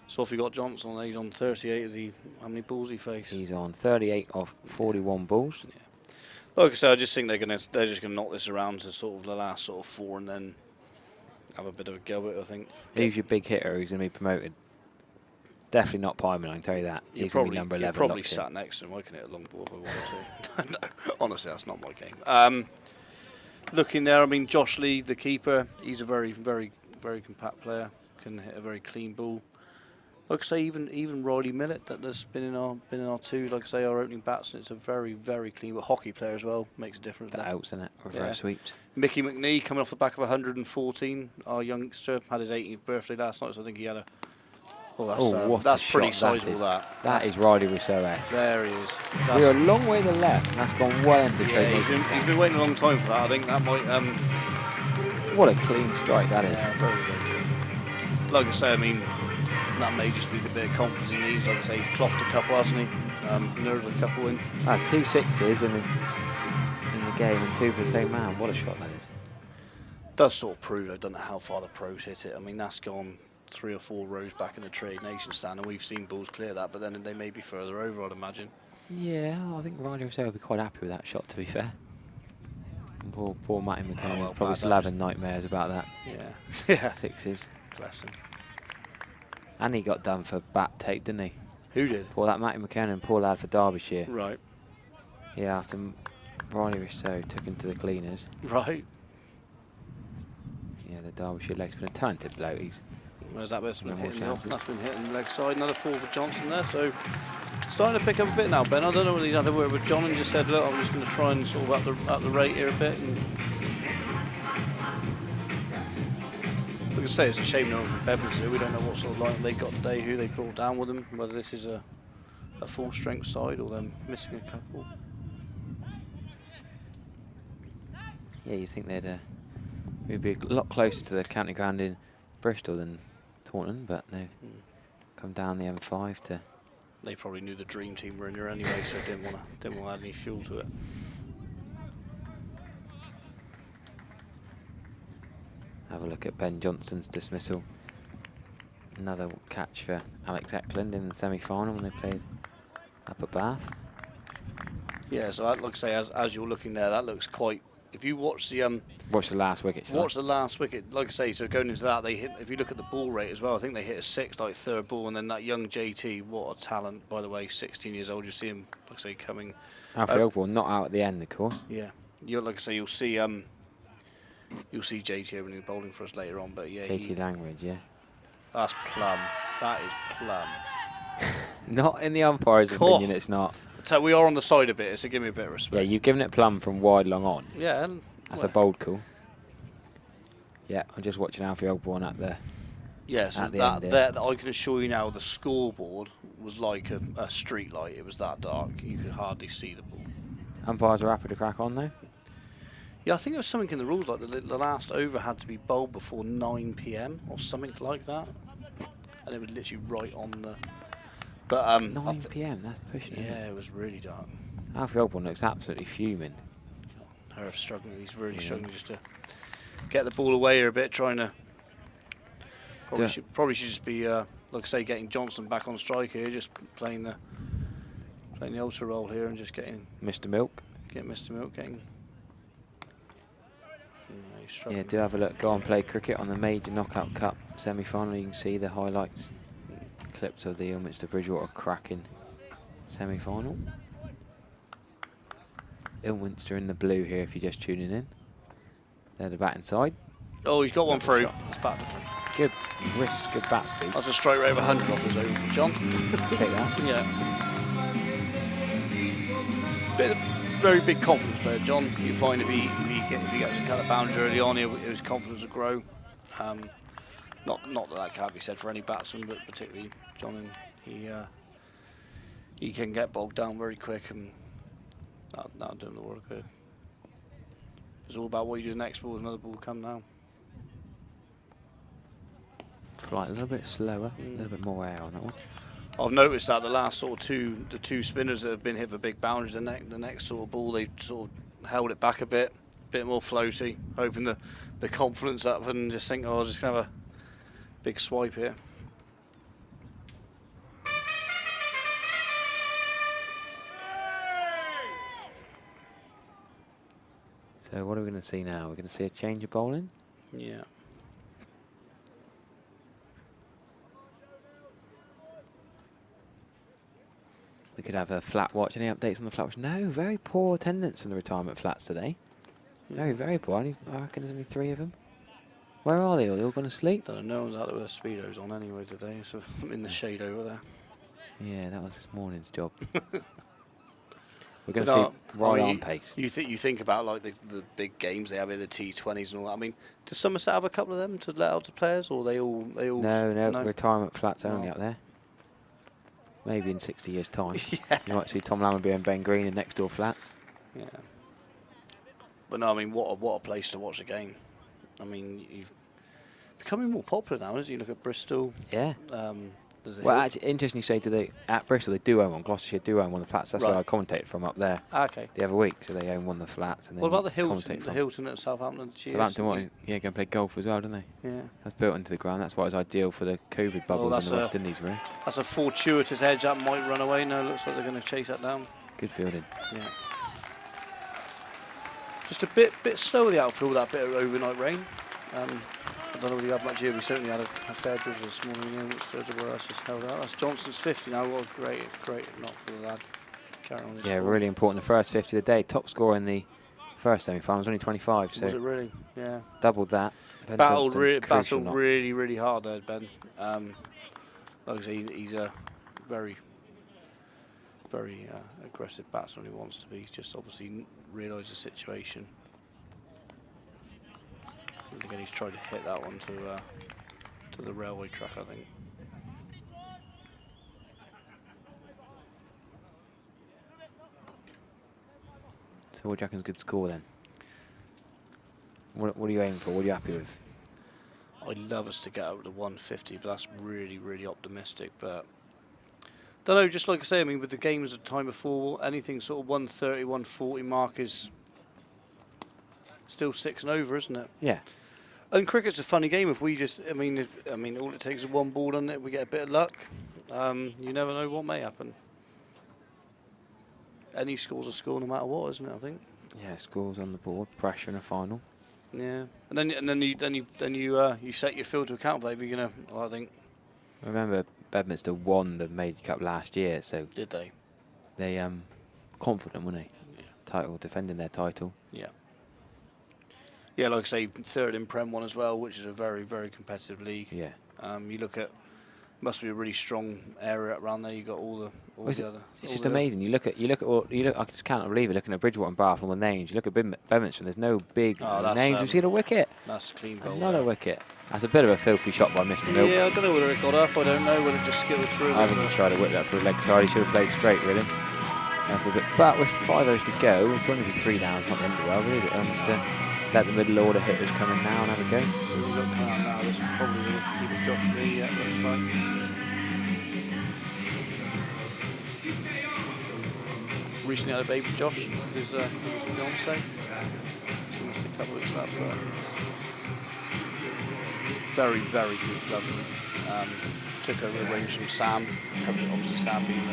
S9: So if you got Johnson, he's on 38 of the, how many balls he faced?
S3: He's on 38 of 41 balls.
S9: Yeah. Like I said, I just think they're just gonna knock this around to sort of the last sort of 4 and then have a bit of a go at it, I think.
S3: Who's your big hitter who's going to be promoted? Definitely not Pyman, I can tell you that. He's going to be number 11.
S9: You're probably sat next to him. I can hit a long ball if I wanted to. No, honestly, that's not my game. Looking there, I mean, Josh Lee, the keeper, he's a very, very, very compact player. Can hit a very clean ball. Like I say, even Riley Millett, that's been in our 2. Like I say, our opening batsman. It's a very, very clean hockey player as well. Makes a difference.
S3: That helps, isn't it? Reverse sweeps.
S9: Mickey McNee coming off the back of 114. Our youngster had his 18th birthday last night, so I think he had a. Oh, that's pretty sizable.
S3: That is Riley Rousseau-esque.
S9: There he is.
S3: We're a long way to the left, and that's gone well into trade.
S9: He's been waiting a long time for that. I think that might.
S3: What a clean strike that is.
S9: Very, very good. Like I say, I mean, that may just be the bit of confidence he needs. Like I say, he's clothed a couple, hasn't he? Nerved a couple in.
S3: 2 sixes in the game and 2 for the same man. What a shot that is.
S9: Does sort of prove. I don't know how far the pros hit it. I mean, that's gone 3 or 4 rows back in the Trade Nation stand, and we've seen balls clear that, but then they may be further over, I'd imagine.
S3: Yeah, I think Riley Rousseau will be quite happy with that shot, to be fair. And poor Matty McCann is probably still having nightmares about that.
S9: Yeah.
S3: 6s.
S9: Bless him.
S3: And he got done for bat tape, didn't he?
S9: Who did?
S3: Poor that Matty McCann, poor lad for Derbyshire.
S9: Right.
S3: Yeah, after Riley Rousseau took him to the cleaners.
S9: Right.
S3: Yeah, the Derbyshire leg's been a talented bloke.
S9: Where's that bit's been hitting off? That's been hitting the leg side. Another 4 for Johnson there. So starting to pick up a bit now, Ben. I don't know whether he's had a word with John and just said, look, I'm just going to try and sort of up the rate here a bit. And like I say, it's a shame no one from Bedminster. We don't know what sort of lineup they got today, who they brought down with them, whether this is a full strength side or them missing a couple.
S3: Yeah, you think we'd be a lot closer to the county ground in Bristol than Taunton, but they've come down the M5 to.
S9: They probably knew the dream team were in there anyway, so didn't want to add any fuel to it.
S3: Have a look at Ben Johnson's dismissal. Another catch for Alex Eklund in the semi-final when they played up at Bath.
S9: Yeah, so like I say, as you're looking there, that looks quite. If you watch the
S3: Watch the last wicket.
S9: watch the last wicket, like I say, so going into that, they hit. If you look at the ball rate as well, I think they hit a 6, like third ball, and then that young JT, what a talent, by the way, 16 years old. You see him, like I say, coming.
S3: Alfie Ogborn not out at the end, of course.
S9: Yeah, like I say, you'll see JT opening the bowling for us later on, but yeah,
S3: JT Langridge, yeah.
S9: That's plum. That is plum.
S3: Not in the umpire's opinion, it's not.
S9: So we are on the side a bit, so give me a bit of respect.
S3: Yeah, you've given it plum from wide long on.
S9: Yeah. And
S3: that's a bold call. Yeah, I'm just watching Alfie Ogborn at the.
S9: Yeah, so that I can assure you now, the scoreboard was like a street light. It was that dark. You could hardly see the ball.
S3: Umpires are happy to crack on though.
S9: Yeah, I think there was something in the rules like the last over had to be bowled before 9 PM or something like that, and it was literally right on the. But
S3: 9 PM, that's pushing it.
S9: Yeah, it was really dark.
S3: Alfie Ogborn looks absolutely fuming.
S9: Herf's struggling. He's really struggling just to get the ball away here a bit, trying to. Probably should just be like I say, getting Johnson back on strike here, just playing the ultra roll here and just getting
S3: Mr. Milk.
S9: Getting Mr. Milk getting.
S3: Yeah, do have a look. Go and play cricket on the Major Knockout Cup semi-final. You can see the highlights, clips of the Ilminster Bridgewater cracking semi-final. Ilminster in the blue here if you're just tuning in. They're the batting side.
S9: Oh, he's got one through. It's back to front.
S3: Good wrist, good bat speed.
S9: That's a straight rate of 100 off his over for John.
S3: Take that.
S9: Yeah. Very big confidence player, John. You find if he gets a cut of boundary early on, his confidence will grow. Not that can't be said for any batsman, but particularly John. And he can get bogged down very quick, and that'll do him the world good. It's all about what you do next ball. Another ball will come now.
S3: Flight a little bit slower, a little bit more air on that one.
S9: I've noticed that the last sort of the two spinners that have been hit for big boundaries, the next sort of ball they've sort of held it back a bit more floaty, hoping the confidence up and just think, oh, I'll just have a big swipe here.
S3: So what are we going to see now? We're going to see a change of bowling?
S9: Yeah.
S3: We could have a flat watch. Any updates on the flat watch? No, very poor attendance from the retirement flats today. Very, very poor. I reckon there's only 3 of them. Where are they all? They all gone to sleep?
S9: Don't know. No one's out there with their speedos on anyway today, so I'm in the shade over there.
S3: Yeah, that was this morning's job. We're going to see right on pace.
S9: You think about like the big games they have in the T20s and all that. I mean, does Somerset have a couple of them to let out to players, or they all?
S3: No, retirement flats only up there. Maybe in 60 years' time, you might see Tom Lammerby and Ben Green in next door flats.
S9: Yeah. But no, I mean, what a place to watch a game. I mean, you've becoming more popular now, as you look at Bristol.
S3: Yeah. Well, actually, interesting you say at Bristol they do own one. Gloucestershire do own one of the flats. That's where I commentated from up there.
S9: Okay.
S3: The other week, so they own one of the flats. And
S9: what about the Hilton? The Hilton at Southampton.
S3: Southampton, go and play golf as well, don't they?
S9: Yeah.
S3: That's built into the ground. That's why it was ideal for the COVID bubble in the West Indies, really.
S9: That's a fortuitous edge that might run away. No, looks like they're going to chase that down.
S3: Good fielding.
S9: Yeah. Just a bit slow the outfield, that bit of overnight rain. I don't know whether you had much here. We certainly had a fair drizzle this morning in which where else just held out. That's Johnson's 50 now. What a great knock for the lad. Carry on.
S3: Yeah, really important. The first 50 of the day. Top scorer in the first semi-final was only 25. So
S9: was it really? Yeah.
S3: Doubled that.
S9: Battled really, really hard there, Ben. Like I say, he's a very, very aggressive batsman who wants to be. He's just obviously realised the situation. Again, he's tried to hit that one to the railway track, I think.
S3: So what do you reckon's a good score then? What are you aiming for? What are you happy with?
S9: I'd love us to get over to 150, but that's really, really optimistic. But don't know, just like I say, I mean, with the games of time before, anything sort of 130, 140 mark is still 6 and over, isn't it?
S3: Yeah.
S9: And cricket's a funny game. If we just, I mean, all it takes is one ball on it. We get a bit of luck. You never know what may happen. Any score's a score, no matter what, isn't it? I think.
S3: Yeah, scores on the board, pressure in a final.
S9: Yeah, and then you set your field to account for that. If you're gonna, well, I think.
S3: I remember Bedminster won the Major Cup last year, so
S9: Did they?
S3: they confident, weren't they?
S9: Yeah.
S3: Title, defending their title.
S9: Yeah. Yeah, like I say, third in Prem 1 as well, which is a very, very competitive league.
S3: Yeah.
S9: You look at, must be a really strong area around there. You got all the other.
S3: It's just amazing. You look. I just can't believe it. Looking at Bridgewater and Bath and the names. You look at Bedminster. There's no big names. You've seen a wicket.
S9: That's clean goal.
S3: Another wicket. That's a bit of a filthy shot by Mr. Milk.
S9: Yeah, I don't know whether it got up. I don't know whether it just skittled through.
S3: I think he tried to whip that through leg side. He should have played straight, really. But with 5 overs to go, it's only 3 down. It's not the end of the world, really. Let the middle order hitters come in now and have a go.
S9: So we've got come out now. This probably will keep it Josh Lee. Yeah, looks like. Recently had a baby, Josh, with his fiance. Just a couple of weeks up, but very, very good, lovely. Took over the range from Sam. Obviously, Sam being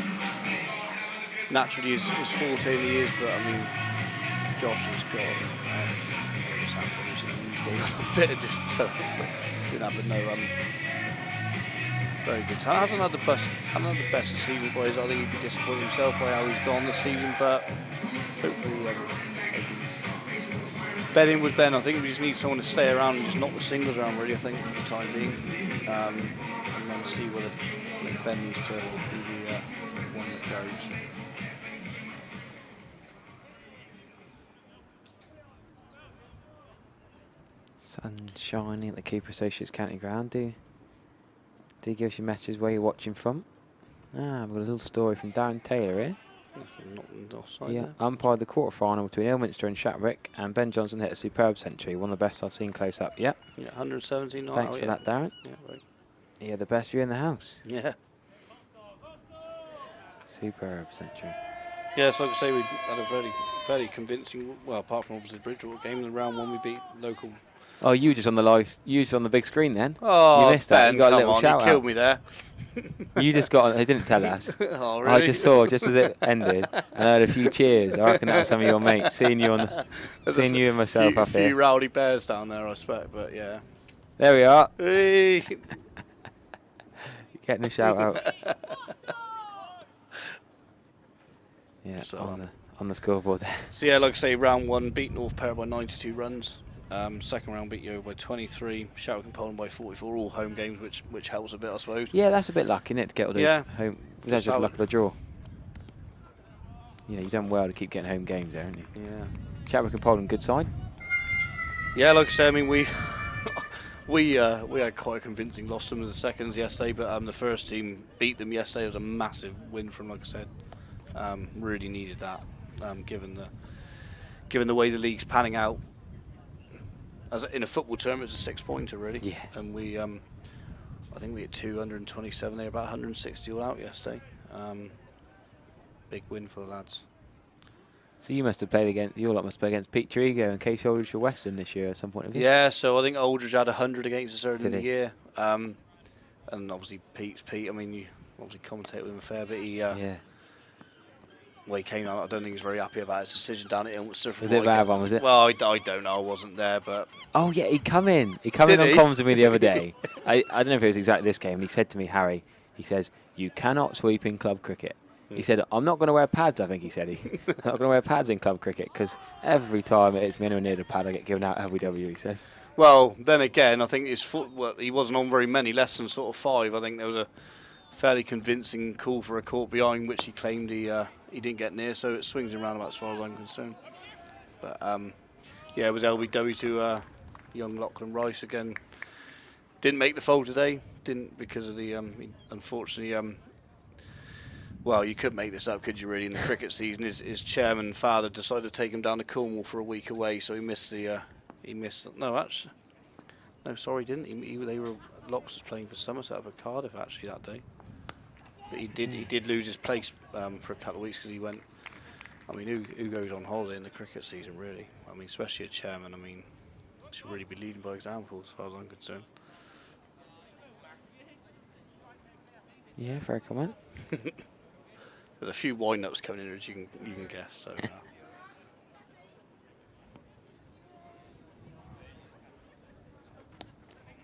S9: naturally his forte in the years, but I mean, Josh has got. Sam probably used a bit of distance for that, but no. Very good. Hasn't had the best of season, boys. I think he'd be disappointed himself by how he's gone this season, but hopefully, betting with Ben, I think we just need someone to stay around and just knock the singles around, really, I think, for the time being. And then see whether Ben needs to be the one that goes.
S3: Sun shining at the Cooper Associates County Ground. Do you give us your messages where you're watching from? We've got a little story from Darren Taylor here. Yeah, umpired the quarter-final between Ilminster and Shatwick, and Ben Johnson hit a superb century, one of the best I've seen close up yet.
S9: Yeah, 117.
S3: Thanks for that, Darren.
S9: Yeah, right.
S3: Yeah, the best view in the house.
S9: Yeah.
S3: Superb century.
S9: Yeah, so like I say, we had a very convincing, well, apart from obviously the Bridgewater game, in round 1 we beat local.
S3: Oh, you were just on the big screen then.
S9: Oh,
S3: you missed that.
S9: Ben,
S3: You got a
S9: come
S3: little
S9: on,
S3: shout
S9: you killed
S3: out.
S9: me there.
S3: You just got on. They didn't tell us.
S9: Oh, really?
S3: I just saw just as it ended, and I heard a few cheers. I reckon that was some of your mates seeing you and myself up here.
S9: A few rowdy bears down there, I expect, but yeah.
S3: There we are.
S9: Hey.
S3: Getting a shout out. Yeah,
S9: So,
S3: on the scoreboard there.
S9: So yeah, like I say, round 1 beat North Perth by 92 runs. Second round beat Yo by 23. Shatwick and Poland by 44. All home games, which helps a bit, I suppose.
S3: Yeah, that's a bit lucky, isn't it, to get all those home. Was that just luck of the draw? You know, you've done well to keep getting home games there, haven't you?
S9: Yeah.
S3: Shatwick and Poland, good side.
S9: Yeah, like I say, I mean we we had quite a convincing loss to them as the seconds yesterday, but the first team beat them yesterday. It was a massive win from, like I said. Really needed that, given the way the league's panning out. As in a football term, it's a 6-pointer really.
S3: Yeah.
S9: And we, I think we hit 227. They were about 160 all out yesterday. Big win for the lads.
S3: So you must have played against. You lot must play against Pete Trigo and Case Aldridge for Western this year at some point. Have you?
S9: Yeah. So I think Aldridge had 100 against us earlier in the
S3: he?
S9: year. And obviously Pete's Pete. I mean, you obviously commentate with him a fair bit.
S3: Yeah.
S9: Well, he came out. I don't think he was very happy about his decision down at Ilminster.
S3: Was it a bad one? Was it?
S9: Well, I don't know. I wasn't there, but.
S3: Oh yeah, he come in. He come in on comms with me the other day. I don't know if it was exactly this game. He said to me, Harry, he says, "You cannot sweep in club cricket." He said, "I'm not going to wear pads." I think he said I'm not going to wear pads in club cricket because every time it's me anywhere near the pad, I get given out LBW. He says.
S9: Well, then again, I think his foot. Well, he wasn't on very many, less than sort of 5. I think there was a fairly convincing call for a caught behind, which he claimed he didn't get near. So it swings him round about as far as I'm concerned. But yeah, it was LBW to young Lachlan Rice again. Didn't make the fold today. Didn't because of the unfortunately. Well, you could make this up, could you? Really, in the cricket season, his chairman father decided to take him down to Cornwall for a week away, so he missed the. No, actually, no, sorry, didn't he? They were Locks was playing for Somerset up at Cardiff actually that day, but he did lose his place for a couple of weeks because he went. I mean, who goes on holiday in the cricket season really? I mean, especially a chairman. I mean, Should really be leading by example, as far as I'm concerned.
S3: Yeah, fair comment.
S9: There's a few wind-ups coming in, as you can guess. So.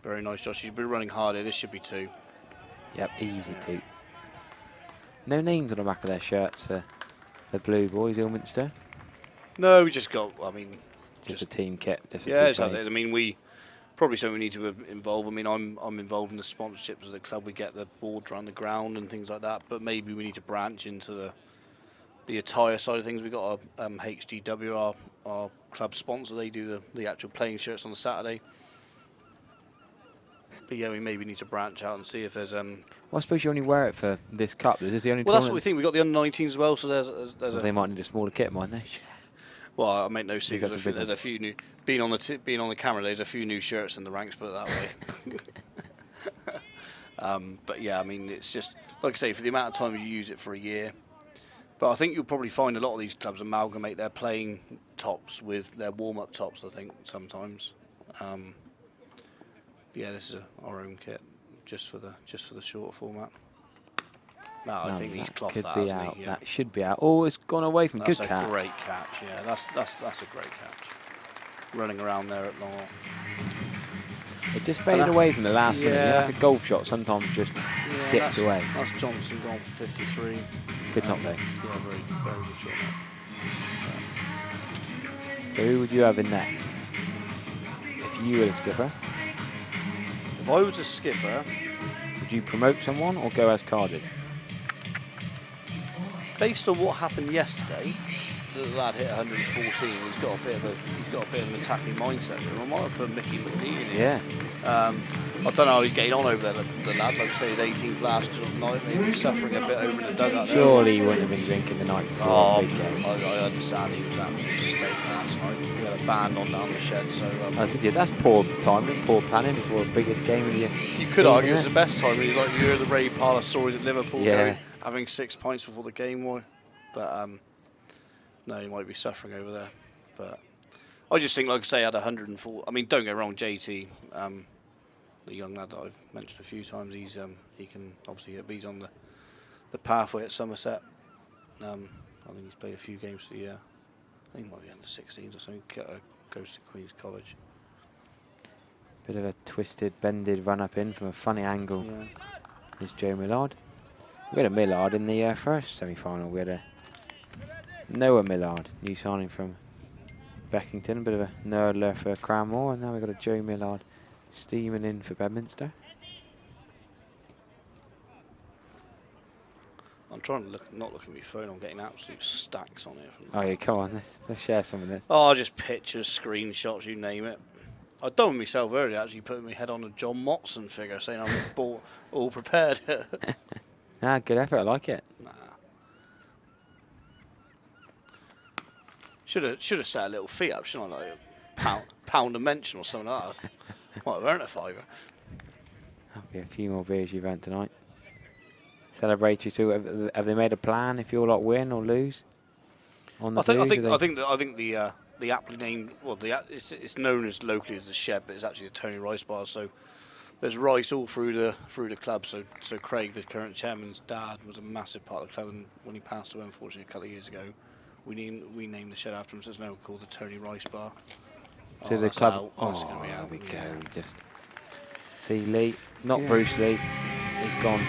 S9: Very nice, Josh. You've been running hard here. This should be 2.
S3: Yep, easy 2. No names on the back of their shirts for the blue boys, Ilminster.
S9: No, we just got. I mean,
S3: just a team kit. Just a
S9: yeah,
S3: team
S9: that's it. I mean, we probably something we need to involve. I mean, I'm involved in the sponsorships of the club. We get the boards around the ground and things like that. But maybe we need to branch into the attire side of things. We got our HDW, our club sponsor. They do the actual playing shirts on the Saturday. But yeah, we maybe need to branch out and see if there's.
S3: Well, I suppose you only wear it for this cup. Is this the only?
S9: Well, that's what we think. We got the under-19s as well. So there's
S3: well, they might need a smaller kit, mightn't they?
S9: Well, I make no secret. There's a few new. Being on the camera, there's a few new shirts in the ranks. Put it that way. But yeah, I mean, it's just like I say, for the amount of time you use it for a year. But I think you'll probably find a lot of these clubs amalgamate their playing tops with their warm-up tops. I think sometimes. Yeah, this is our own kit, just for the shorter format. No, I think he's cloth
S3: could
S9: that,
S3: be
S9: hasn't
S3: out.
S9: he? Yeah.
S3: That should be out. Oh, it's gone away from.
S9: That's
S3: Good
S9: a
S3: catch.
S9: great catch. Yeah, that's a great catch. Running around there at long.
S3: It just faded away from the last minute. You know, like a golf shot sometimes just dips away.
S9: That's Johnson gone for 53.
S3: Could not be.
S9: Yeah, very good shot.
S3: So who would you have in next? If you were the skipper?
S9: If I was a skipper,
S3: would you promote someone or go as carded?
S9: Based on what happened yesterday, the lad hit 114. He's got a bit of an attacking mindset. I might have put Mickey McNee in here.
S3: Yeah.
S9: I don't know how he's getting on over there. The lad, like I say, his 18th last night, maybe suffering a bit over in the dugout.
S3: Surely he wouldn't have been drinking the night before.
S9: Oh, I understand he was absolutely state last night. We had a band on down the shed, so.
S3: Oh, did you? That's poor timing, poor planning before the biggest game of the year.
S9: You could argue it's the best time. You hear the Ray Parlour stories at Liverpool,
S3: yeah.
S9: Having 6 pints before the game, but no, he might be suffering over there. But I just think, like I say, I had 104. I mean, don't get me wrong, JT, the young lad that I've mentioned a few times, he can obviously he's on the pathway at Somerset. I think he's played a few games for the year. I think he might be under 16s or something. Goes to Queen's College.
S3: Bit of a twisted, bended run up in from a funny angle.
S9: Yeah.
S3: Is Joe Millard. We had a Millard in the first semi-final. We had a Noah Millard, new signing from Beckington, a bit of a nerdler for Cranmore, and now we've got a Joe Millard steaming in for Bedminster.
S9: I'm trying to not look at my phone. I'm getting absolute stacks on it.
S3: Oh yeah, come on, let's share some of this.
S9: Oh, just pictures, screenshots, you name it. I'd done myself earlier, actually putting my head on a John Motson figure, saying I'm all prepared.
S3: Good effort, I like it.
S9: Nah. Should have set a little fee up, shouldn't I? Like pound a mention or something like that. Might have earned a $5.
S3: That'll be a few more beers you've earned tonight. Celebratory too. Have they made a plan if you all lot win or lose? On the
S9: I think the aptly named, well, it's known as locally as the Shed, but it's actually the Tony Rice bar. So there's rice all through the club. So Craig, the current chairman's dad, was a massive part of the club, and when he passed away, unfortunately, a couple of years ago, we named the shed after him. So it's now called the Tony Rice bar.
S3: To the club.
S9: Out.
S3: Oh, there we go. Just see Lee, not Bruce Lee. He's gone.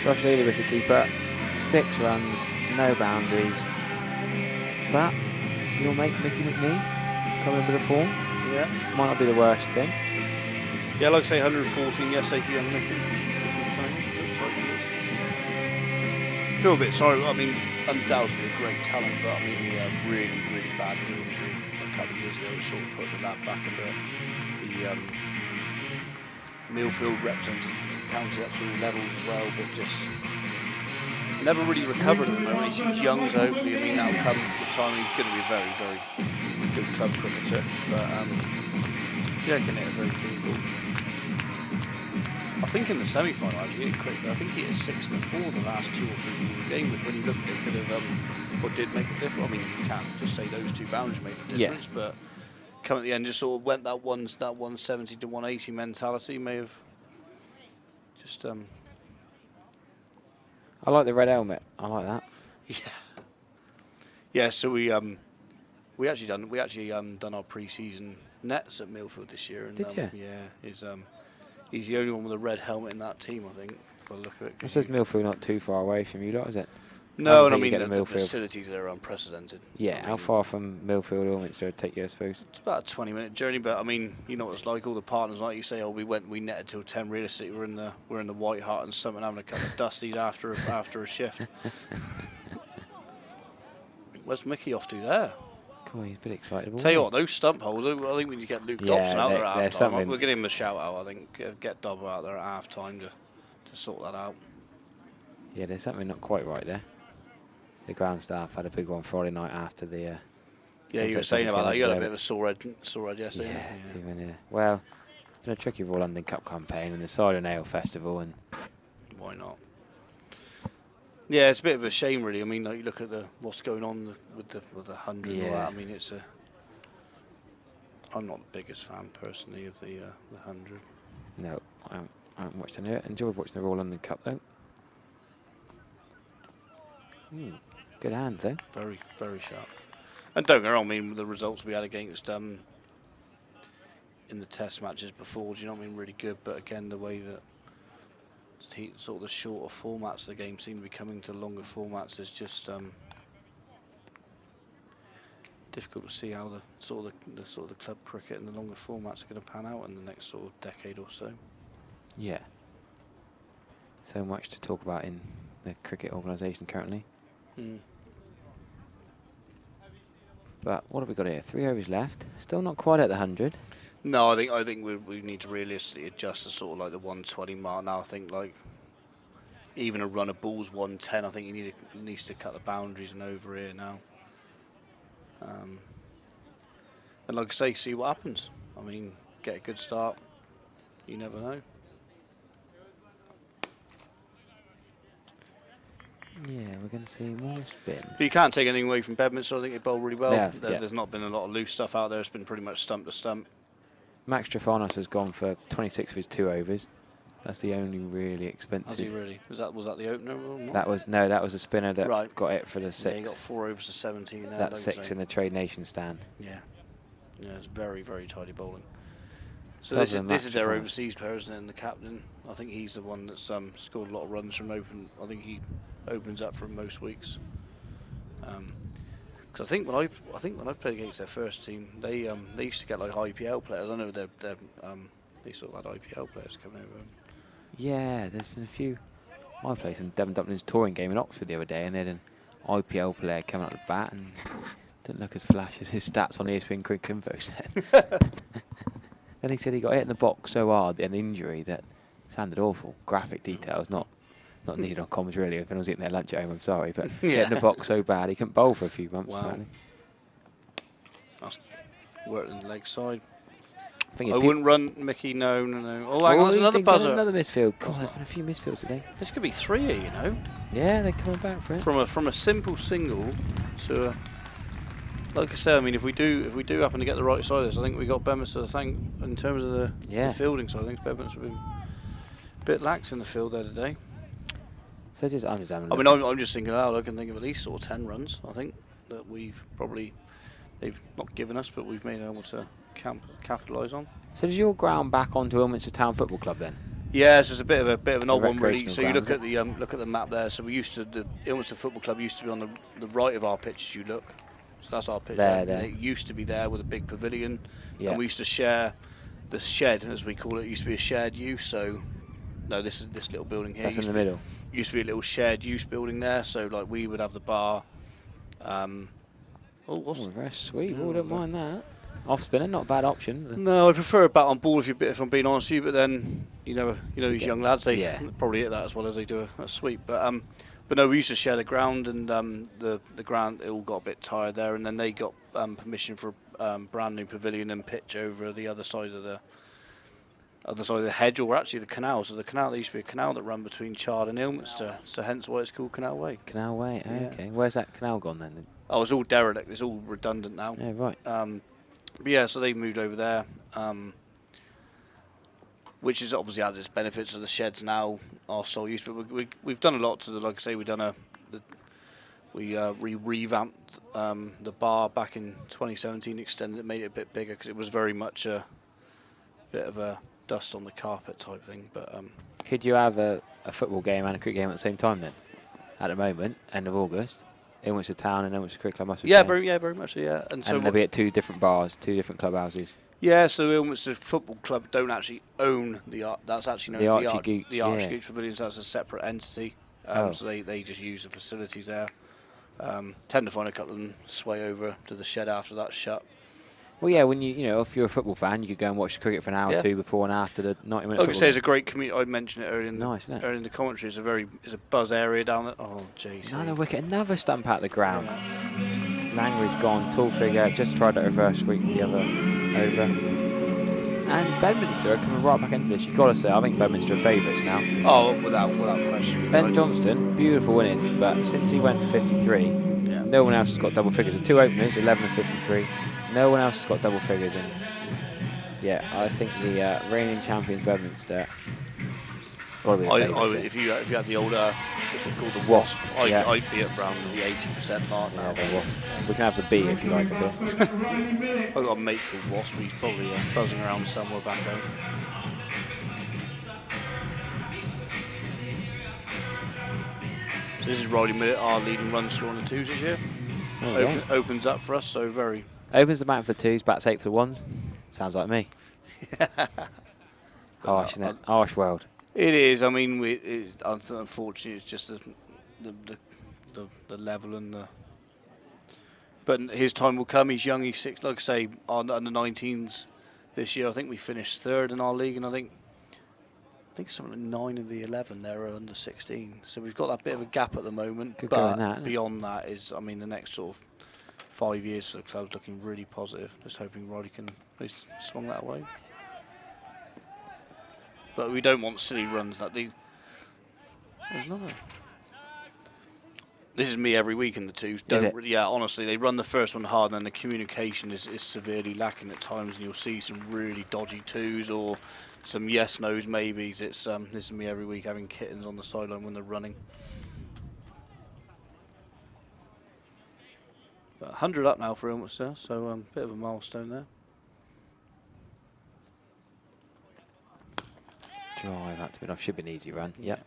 S3: Josh Lee, the wicketkeeper, 6 runs, no boundaries. But your mate Mickey McNee coming in a bit of form.
S9: Yeah.
S3: Might not be the worst thing.
S9: Yeah, like I say, 114 yesterday for young Mickey. If he's coming, looks like he is. Feel a bit sorry. I mean, undoubtedly a great talent, but I mean, he had really, really bad knee injury a couple of years ago, which sort of put the lad back a bit. The Millfield represented county up through levels as well, but just never really recovered at the moment. He's young, so hopefully, I mean, that'll come the time. He's going to be a very, very good club cricketer. But yeah, can hit a very clean ball. I think in the semi-final, actually, I think he hit 6 to 4 the last 2 or 3 balls of the game, which when you look at it, could have what did make the difference. I mean, you can't just say those two boundaries made the difference, but come at the end, just sort of went that 170 to 180 mentality may have just.
S3: I like the red helmet. I like that.
S9: Yeah. Yeah. So we actually done our pre-season nets at Millfield this year, and
S3: Did you?
S9: Yeah, he's the only one with a red helmet in that team, I think. By the look of it.
S3: It says Millfield not too far away from you lot, is it?
S9: No, and I
S3: you
S9: mean
S3: get
S9: the
S3: to Millfield.
S9: facilities there are unprecedented.
S3: Yeah,
S9: I
S3: how
S9: mean,
S3: far from Millfield or Ilminster would take you, I suppose?
S9: It's about a 20-minute journey, but I mean, you know what it's like. All the partners, like you say, we netted till 10. Realistically, we're in the White Hart and something having a couple of dusties after a shift. Where's Mickey off to there?
S3: Cool, he's a bit excitable.
S9: Tell you what, those stump holes, I think we need to get Luke Dobson out there at half time.
S3: something.
S9: We'll give him a shout out, I think. Get Dob out there at half time to sort that out.
S3: Yeah, there's something not quite right there. The ground staff had a big one Friday night after the.
S9: Yeah, you were saying about that. You had a bit of a sore head yesterday.
S3: Yeah. Well, it's been a tricky Royal London Cup campaign and the Cider Ale Festival, and
S9: why not? Yeah, it's a bit of a shame, really. I mean, like, you look at what's going on with the 100.
S3: Yeah.
S9: And all that. I mean, I'm not the biggest fan personally of the 100.
S3: no, I haven't watched any of it. Enjoyed watching the Royal London Cup though. Good hands, eh?
S9: Very, very sharp. And don't get me wrong, I mean, the results we had against in the test matches before, do you know what I mean, really good. But again, the way that sort of the shorter formats of the game seem to be coming to longer formats is just difficult to see how the club cricket and the longer formats are going to pan out in the next sort of decade or so.
S3: Yeah. So much to talk about in the cricket organisation currently. But what have we got here? 3 overs left. Still not quite at the 100.
S9: No, I think we need to realistically adjust to sort of like the 120 mark now. I think like even a run of balls 110. I think it needs to cut the boundaries and over here now. And like I say, see what happens. I mean, get a good start. You never know.
S3: Yeah, we're going to see more spin.
S9: But you can't take anything away from Bedminster. I think they bowl really well.
S3: Yeah,
S9: There's not been a lot of loose stuff out there. It's been pretty much stump to stump.
S3: Max Trefanos has gone for 26 of his 2 overs. That's the only really expensive.
S9: Has he really? Was that the opener? Or what?
S3: That was a spinner that got it for the 6.
S9: Yeah, he got 4 overs to 17 there.
S3: That's 6 in the Trade Nation stand.
S9: Yeah, it's very, very tidy bowling. So this is their overseas player, isn't it? And the captain, I think he's the one that's scored a lot of runs from open. I think he opens up from most weeks. Because I think when I've played against their first team, they used to get like IPL players. I know they sort of had IPL players coming over.
S3: Yeah, there's been a few. I played some Devon Dublin's touring game in Oxford the other day, and they had an IPL player coming up the bat and didn't look as flash as his stats on ESPN Cricket Info said. Then he said he got hit in the box so hard, an injury that sounded awful. Graphic details, not needed on comms really. If anyone's eating their lunch at home, I'm sorry, but hit in the box so bad he couldn't bowl for a few months.
S9: Wow.
S3: Apparently.
S9: That's worked in the leg side.
S3: I
S9: wouldn't run Mickey. No. Oh, hang on, there's another buzzer.
S3: Another misfield. God, there's been a few misfields today.
S9: This could be 3 here, you know.
S3: Yeah, they're coming back for it.
S9: From a simple single to a, like I said, I mean, if we do happen to get the right side of this, I think we got Bedminster to thank in terms of the fielding side. I think Bedminster have been a bit lax in the field there today.
S3: So I'm just having.
S9: I'm just thinking out. I can think of at least sort of 10 runs. I think that they've not given us, but we've been able to capitalise on.
S3: So does your ground back onto Ilminster Town Football Club then?
S9: Yes, it's a bit of an odd one really. So you
S3: ground,
S9: look at the map there. So the Ilminster Football Club used to be on the right of our pitch as you look. So that's our pitch.
S3: There.
S9: It used to be there with a big pavilion,
S3: yeah.
S9: And we used to share the shed, as we call it. It used to be a shared use. So no, this little building here.
S3: That's in the middle.
S9: Used to be a little shared use building there. So like we would have the bar.
S3: Very sweet. Oh, don't mind that. Off spinner, not a bad option.
S9: No, I prefer a bat on ball if I'm being honest with you. But then you know these young lads, they probably hit that as well as they do a sweep. But no, we used to share the ground, and the ground, it all got a bit tired there, and then they got permission for a brand new pavilion and pitch over the other side of other side of the hedge, or actually the canal. So the canal, there used to be a canal that run between Chard and Ilminster, so hence why it's called Canal Way.
S3: Canal Way,
S9: Yeah.
S3: okay. Where's that canal gone then?
S9: Oh, it's all derelict. It's all redundant now.
S3: Yeah, right.
S9: But yeah, so they moved over there, which is obviously has its benefits. So the sheds now are sole use, but we've done a lot to the, like I say, we revamped the bar back in 2017, extended it, made it a bit bigger because it was very much a bit of a dust on the carpet type thing. But
S3: could you have a football game and a cricket game at the same time then? At the moment, end of August, Ilminster Town and Ilminster Cricket Club must be
S9: very much so, yeah. And so
S3: they'll be at 2 different bars, 2 different clubhouses.
S9: yeah, so Ilminster Football Club don't actually own that's actually known as the Archie Gooch Pavilions. That's a separate entity. So they just use the facilities there. Tend to find a couple of them sway over to the shed after that's shut.
S3: Well, yeah, when you know, if you're a football fan, you could go and watch the cricket for an hour or two before and after the 90-minute.
S9: Like I say, it's a great community. I mentioned it earlier in
S3: earlier
S9: in the commentary. It's a buzz area down there. Oh, jeez.
S3: Another wicket, another stump out the ground. Yeah. Langridge gone, tall figure, just tried that reverse sweep the other over. And Bedminster are coming right back into this. You've got to say, I think Bedminster are favourites now.
S9: Oh, without question.
S3: Ben Johnston, beautiful innings, but since he went for 53, no one else has got double figures. The 2 openers, 11 and 53. No one else has got double figures, and yeah, I think the reigning champions Bedminster got to be the
S9: if you had the older, what's it called, the Wasp, I'd be at around the 80% mark now.
S3: Yeah, the Wasp. We can have the B if you like a bit.
S9: I've got a mate called Wasp. He's probably buzzing around somewhere back home. So this is Riley Millett, our leading run scorer on the 2s this year. Opens up for us, so very.
S3: Opens the bat for the 2s, bats 8 for the 1s. Sounds like me. Harsh, isn't it? Harsh world.
S9: It is. I mean, unfortunately, it's just the level and the. But his time will come. He's young. He's 6. Like I say, under 19s this year. I think we finished 3rd in our league, and I think something like 9 of the 11 there are under 16. So we've got that bit of a gap at the moment.
S3: Good
S9: but
S3: that,
S9: beyond that is, I mean, the next sort of 5 years for the club's looking really positive. Just hoping Roddy can at least swung that away. But we don't want silly runs like these. There's another. This is me every week in the 2s. Yeah, honestly, they run the first one hard, and then the communication is severely lacking at times, and you'll see some really dodgy 2s or some yes/nos maybes. This is me every week having kittens on the sideline when they're running. But 100 up now for Ilminster, so a bit of a milestone there.
S3: Drive out to mid off, should be an easy run. Yep.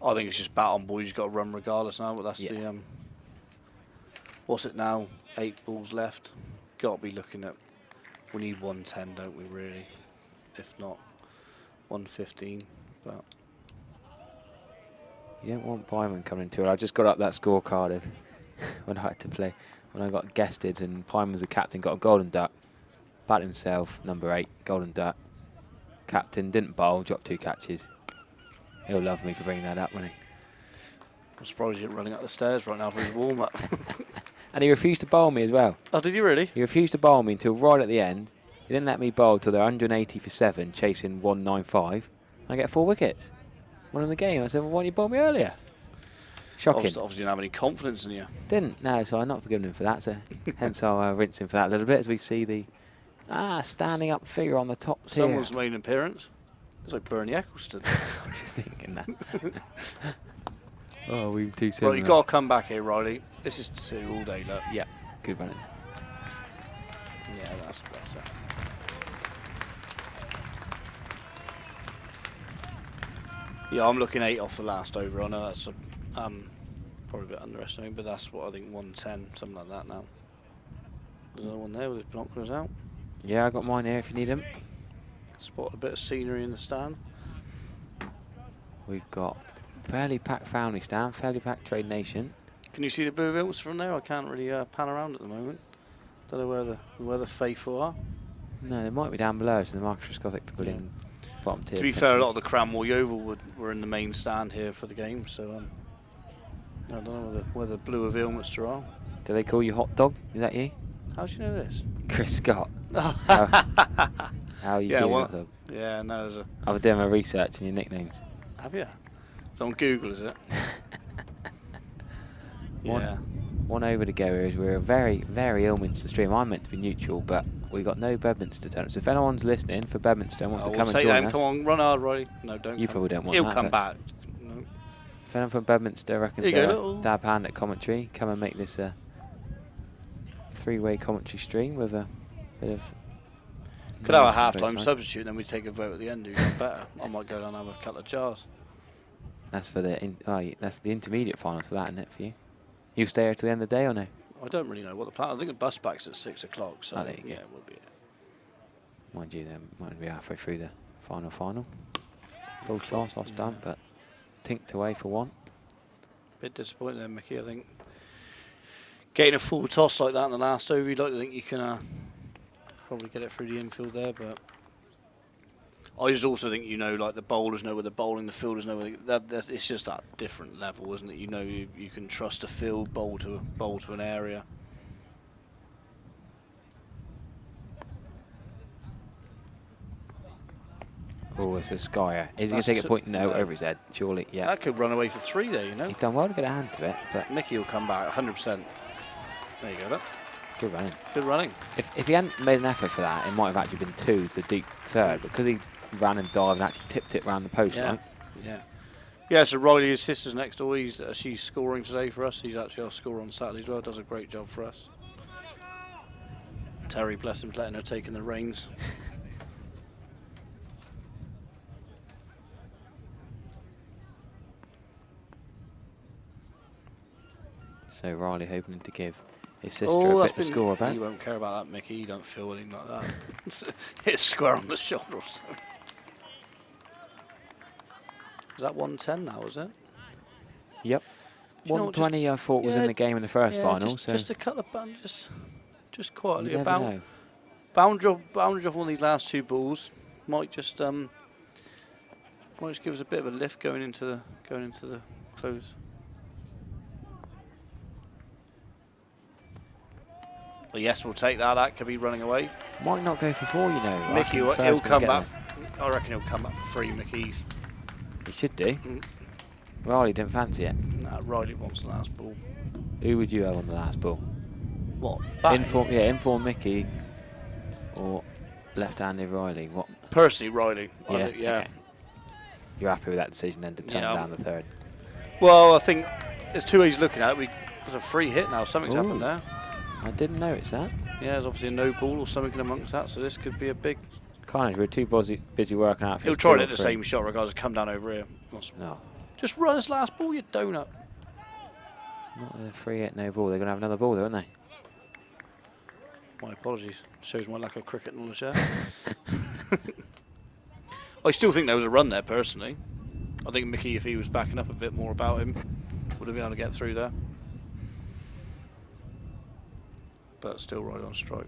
S9: I think it's just bat on ball. You've got to run regardless now. But that's the what's it now? 8 balls left. Got to be looking at. We need 110, don't we? Really, if not 115. But
S3: you don't want Pyman coming to it. I just got up that scorecard when I had to play. When I got guested and Pyman was the captain, got a golden duck. Bat himself, number 8, golden duck. Captain didn't bowl, dropped 2 catches. He'll love me for bringing that up, won't he?
S9: I'm surprised you're running up the stairs right now for his warm-up.
S3: And he refused to bowl me as well.
S9: Oh, did you really?
S3: He refused to bowl me until right at the end. He didn't let me bowl till they're 180 for 7, chasing 195. I get 4 wickets. One in the game. I said, well, why didn't you bowl me earlier? Shocking.
S9: Obviously didn't have any confidence in you.
S3: Didn't, no, so I'm not forgiving him for that. So hence I'll rinse him for that a little bit as we see the standing up figure on the top tier.
S9: Someone's made an appearance. It's like Bernie Eccleston.
S3: I was just thinking that. Oh, we've too soon.
S9: Well, you've got to come back here, Riley. This is 2 all day, look.
S3: Yeah, good running.
S9: Yeah, that's better. Yeah, I'm looking 8 off the last over. I know that's probably a bit underestimating, but that's what I think, 110, something like that now. There's another one there with his binoculars out.
S3: Yeah, I got mine here if you need them.
S9: Spot a bit of scenery in the stand.
S3: We've got fairly packed family stand, fairly packed Trade Nation.
S9: Can you see the Blue Vilms from there? I can't really pan around at the moment. Don't know where the faithful are.
S3: No, they might be down below, so the Marcus Gothic Pavilion bottom tier.
S9: To be fair, a lot of the Cranmore Yeovil were in the main stand here for the game, so I don't know where the Blue of Ilminster are.
S3: Do they call you Hot Dog? Is that you?
S9: How do you know this?
S3: Chris Scott. How are you
S9: Yeah,
S3: feeling
S9: well,
S3: with them?
S9: yeah, no, there's a.
S3: I was doing my research on your nicknames.
S9: Have you? It's on Google, is it? Yeah.
S3: One over to go is we're a very, very Ilminster stream. I'm meant to be neutral, but we got no Bedminster turn. So if anyone's listening for Bedminster and wants to come and join us,
S9: come on, run hard, Riley. No, don't.
S3: You probably don't want
S9: He'll
S3: that.
S9: come
S3: but
S9: back. No.
S3: If anyone from Bedminster reckons
S9: Here you go,
S3: they're a
S9: little-
S3: dab hand at commentary, come and make this a three-way commentary stream with a bit of.
S9: Could have a
S3: noise from both
S9: half-time
S3: sides.
S9: substitute, then we take a vote at the end. Who's done better? I might go down and have a couple of jars.
S3: That's for the that's the intermediate finals for that, isn't it, for you? You stay here till the end of the day or no?
S9: I don't really know what the plan. I think the bus back's at 6 o'clock, so
S3: Oh, there you go.
S9: yeah, we'll be.
S3: Mind you, then might be halfway through the final. Full toss, off stamp, but tinked away for one.
S9: Bit disappointed there, Mickey. I think getting a full toss like that in the last over, you'd like to think you can probably get it through the infield there, but I just also think like the bowlers know where they're bowling, the fielders know where it's just that different level, isn't it? You can trust a field bowl to an area.
S3: Oh, it's a Skyer. Is he going
S9: That's
S3: to take a point?
S9: no.
S3: No, over his head, surely. Yeah.
S9: That could run away for 3 there,
S3: He's done well to get a hand to it, but
S9: Mickey will come back 100%. There you go, look.
S3: good running.
S9: Good running.
S3: If he hadn't made an effort for that, it might have actually been 2 to deep third, but because he ran and dived and actually tipped it round the post,
S9: Yeah.
S3: right?
S9: Yeah. Yeah, so Riley, his sister's next door. She's scoring today for us. He's actually our scorer on Saturday as well. Does a great job for us. Terry, bless him, letting her take in the reins.
S3: So Riley hoping to give his sister a bit to score about.
S9: He won't care about that, Mickey. You don't feel anything like that. Hit square on the shoulder or something. Is that 110 now, is it?
S3: Yep.
S9: Do you know what,
S3: 120 I thought was in the game in the first final. So
S9: just a couple of buttons, just quietly
S3: you never know.
S9: bound off one of these last 2 balls. Might just give us a bit of a lift going into the close. Well, yes, we'll take that. That could be running away.
S3: Might not go for 4, you know.
S9: Mickey, he'll come back. I reckon he'll come up for 3, Mickey.
S3: He should do. Riley didn't fancy it.
S9: Nah, Riley wants the last ball.
S3: Who would you have on the last ball?
S9: What?
S3: Inform Mickey or left-handed Riley. What?
S9: Personally, Riley.
S3: Yeah.
S9: Yeah.
S3: Okay. You're happy with that decision then to turn down the third?
S9: Well, I think there's 2 ways looking at it. There's a free hit now. Something's happened there.
S3: I didn't notice that.
S9: Yeah, there's obviously a no ball or something in amongst that, so this could be a big.
S3: Carnage, we're too busy working out.
S9: He'll try to hit the same shot regardless. Come down over here.
S3: No.
S9: Just run this last ball, you donut.
S3: Not a free hit, no ball. They're going to have another ball, though, aren't they?
S9: My apologies. Shows my lack of cricket knowledge there. I still think there was a run there, personally. I think Mickey, if he was backing up a bit more about him, would have been able to get through there. But still right on strike.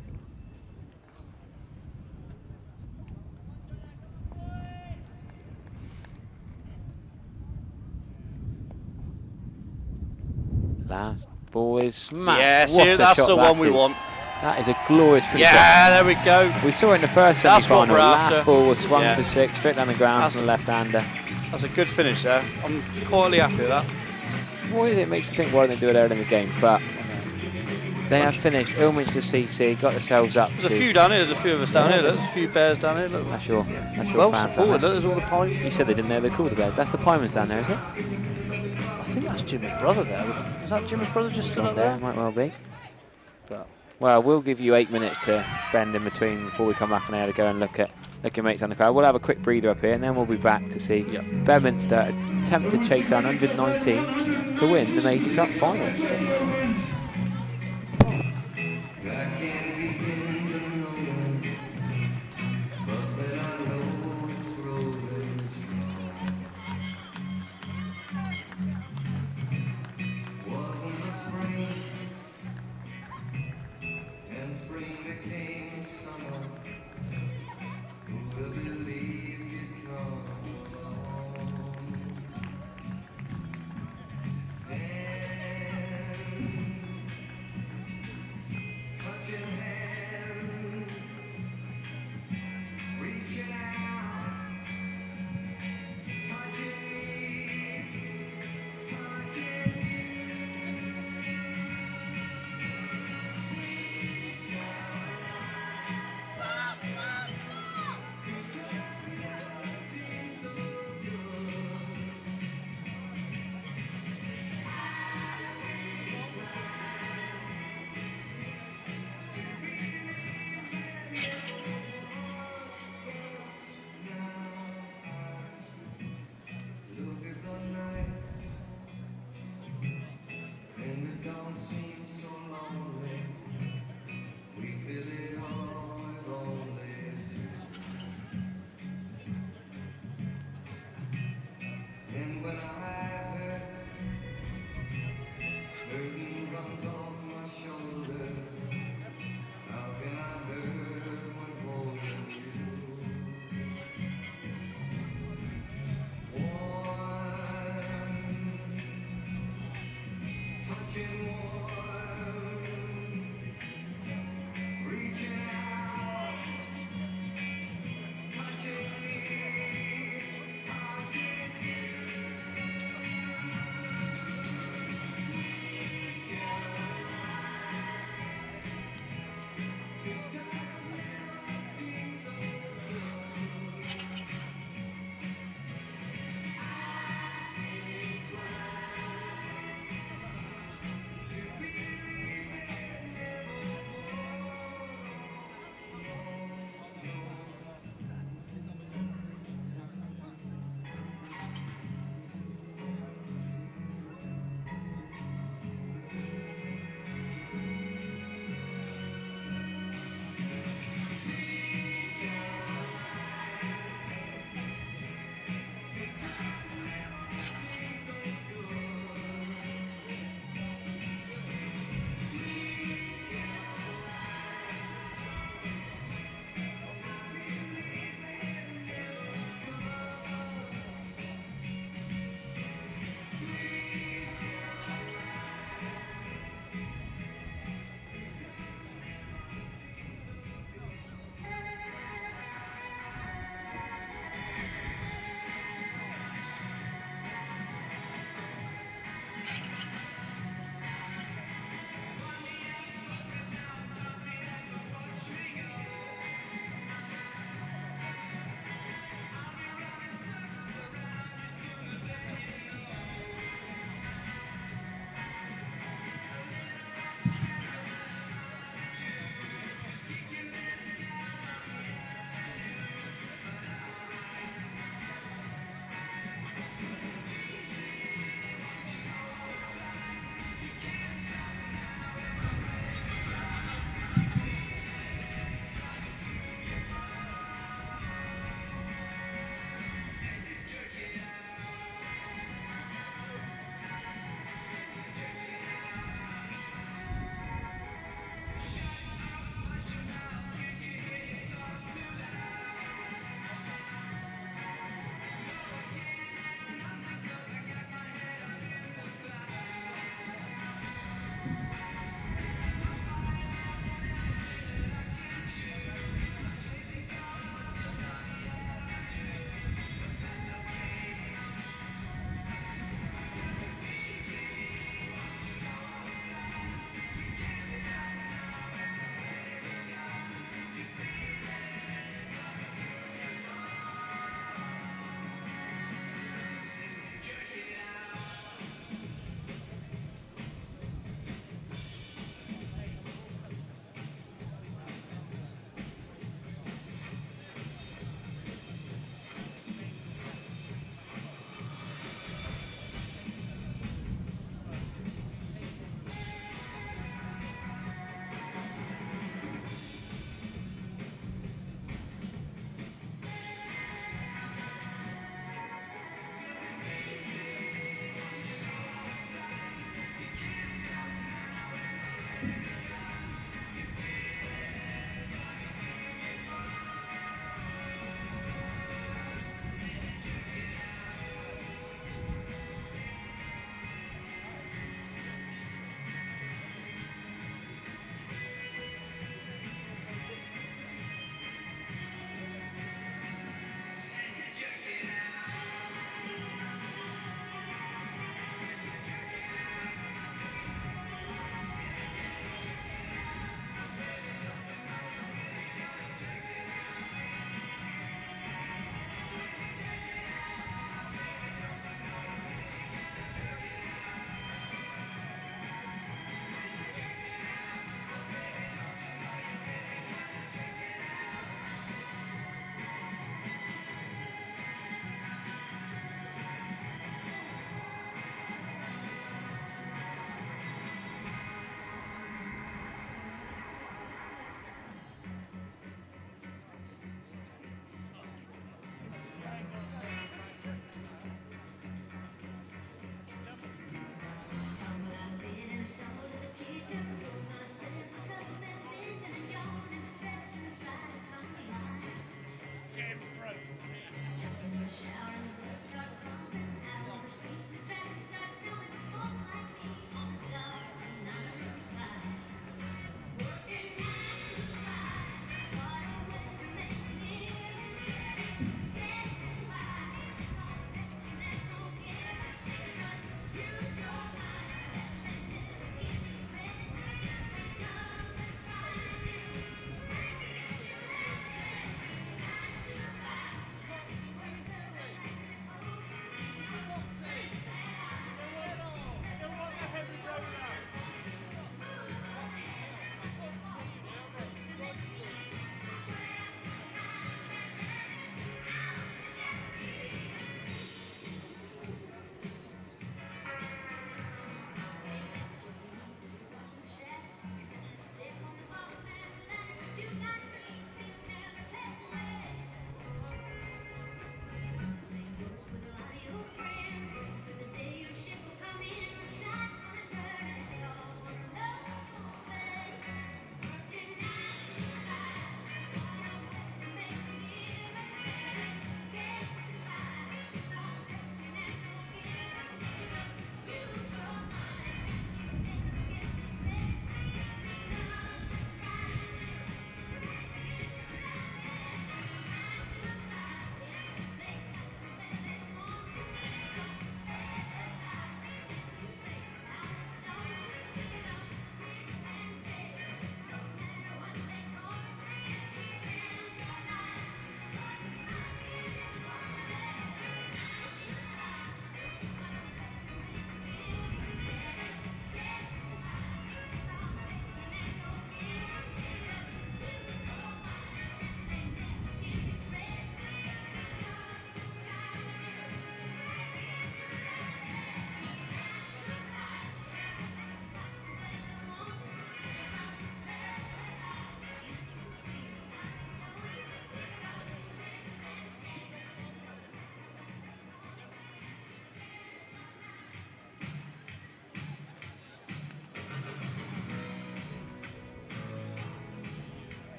S3: Last ball is smashed.
S9: Yes,
S3: What a
S9: that's
S3: shot
S9: the
S3: that
S9: one we
S3: is.
S9: want.
S3: That is a glorious cricket shot.
S9: Yeah, there we go.
S3: We saw it in the first
S9: That's what
S3: semi-final.
S9: we're
S3: Last
S9: after.
S3: ball was swung
S9: Yeah.
S3: for 6, straight down the ground
S9: That's
S3: from the left-hander.
S9: That's a good finish there. I'm quietly happy with that.
S3: What is it? Makes me think why didn't they do it earlier in the game, but they have finished. Ilminster CC got themselves up.
S9: There's a few down here. There's a few of us down here. Look, there's a few bears down here. Look.
S3: That's your
S9: Well
S3: fans
S9: supported.
S3: down there.
S9: Look, there's all the pine.
S3: You said they didn't know they're called the Bears. That's the Pymans down there, is it?
S9: I think that's Jimmy's brother there. Is that Jimmy's brother just stood up
S3: There
S9: there?
S3: might well be.
S9: But
S3: Well, we'll give you 8 minutes to spend in between before we come back on air to go and look at mates on the crowd. We'll have a quick breather up here, and then we'll be back to see Bedminster attempt to chase down 119 to win the Major Cup final.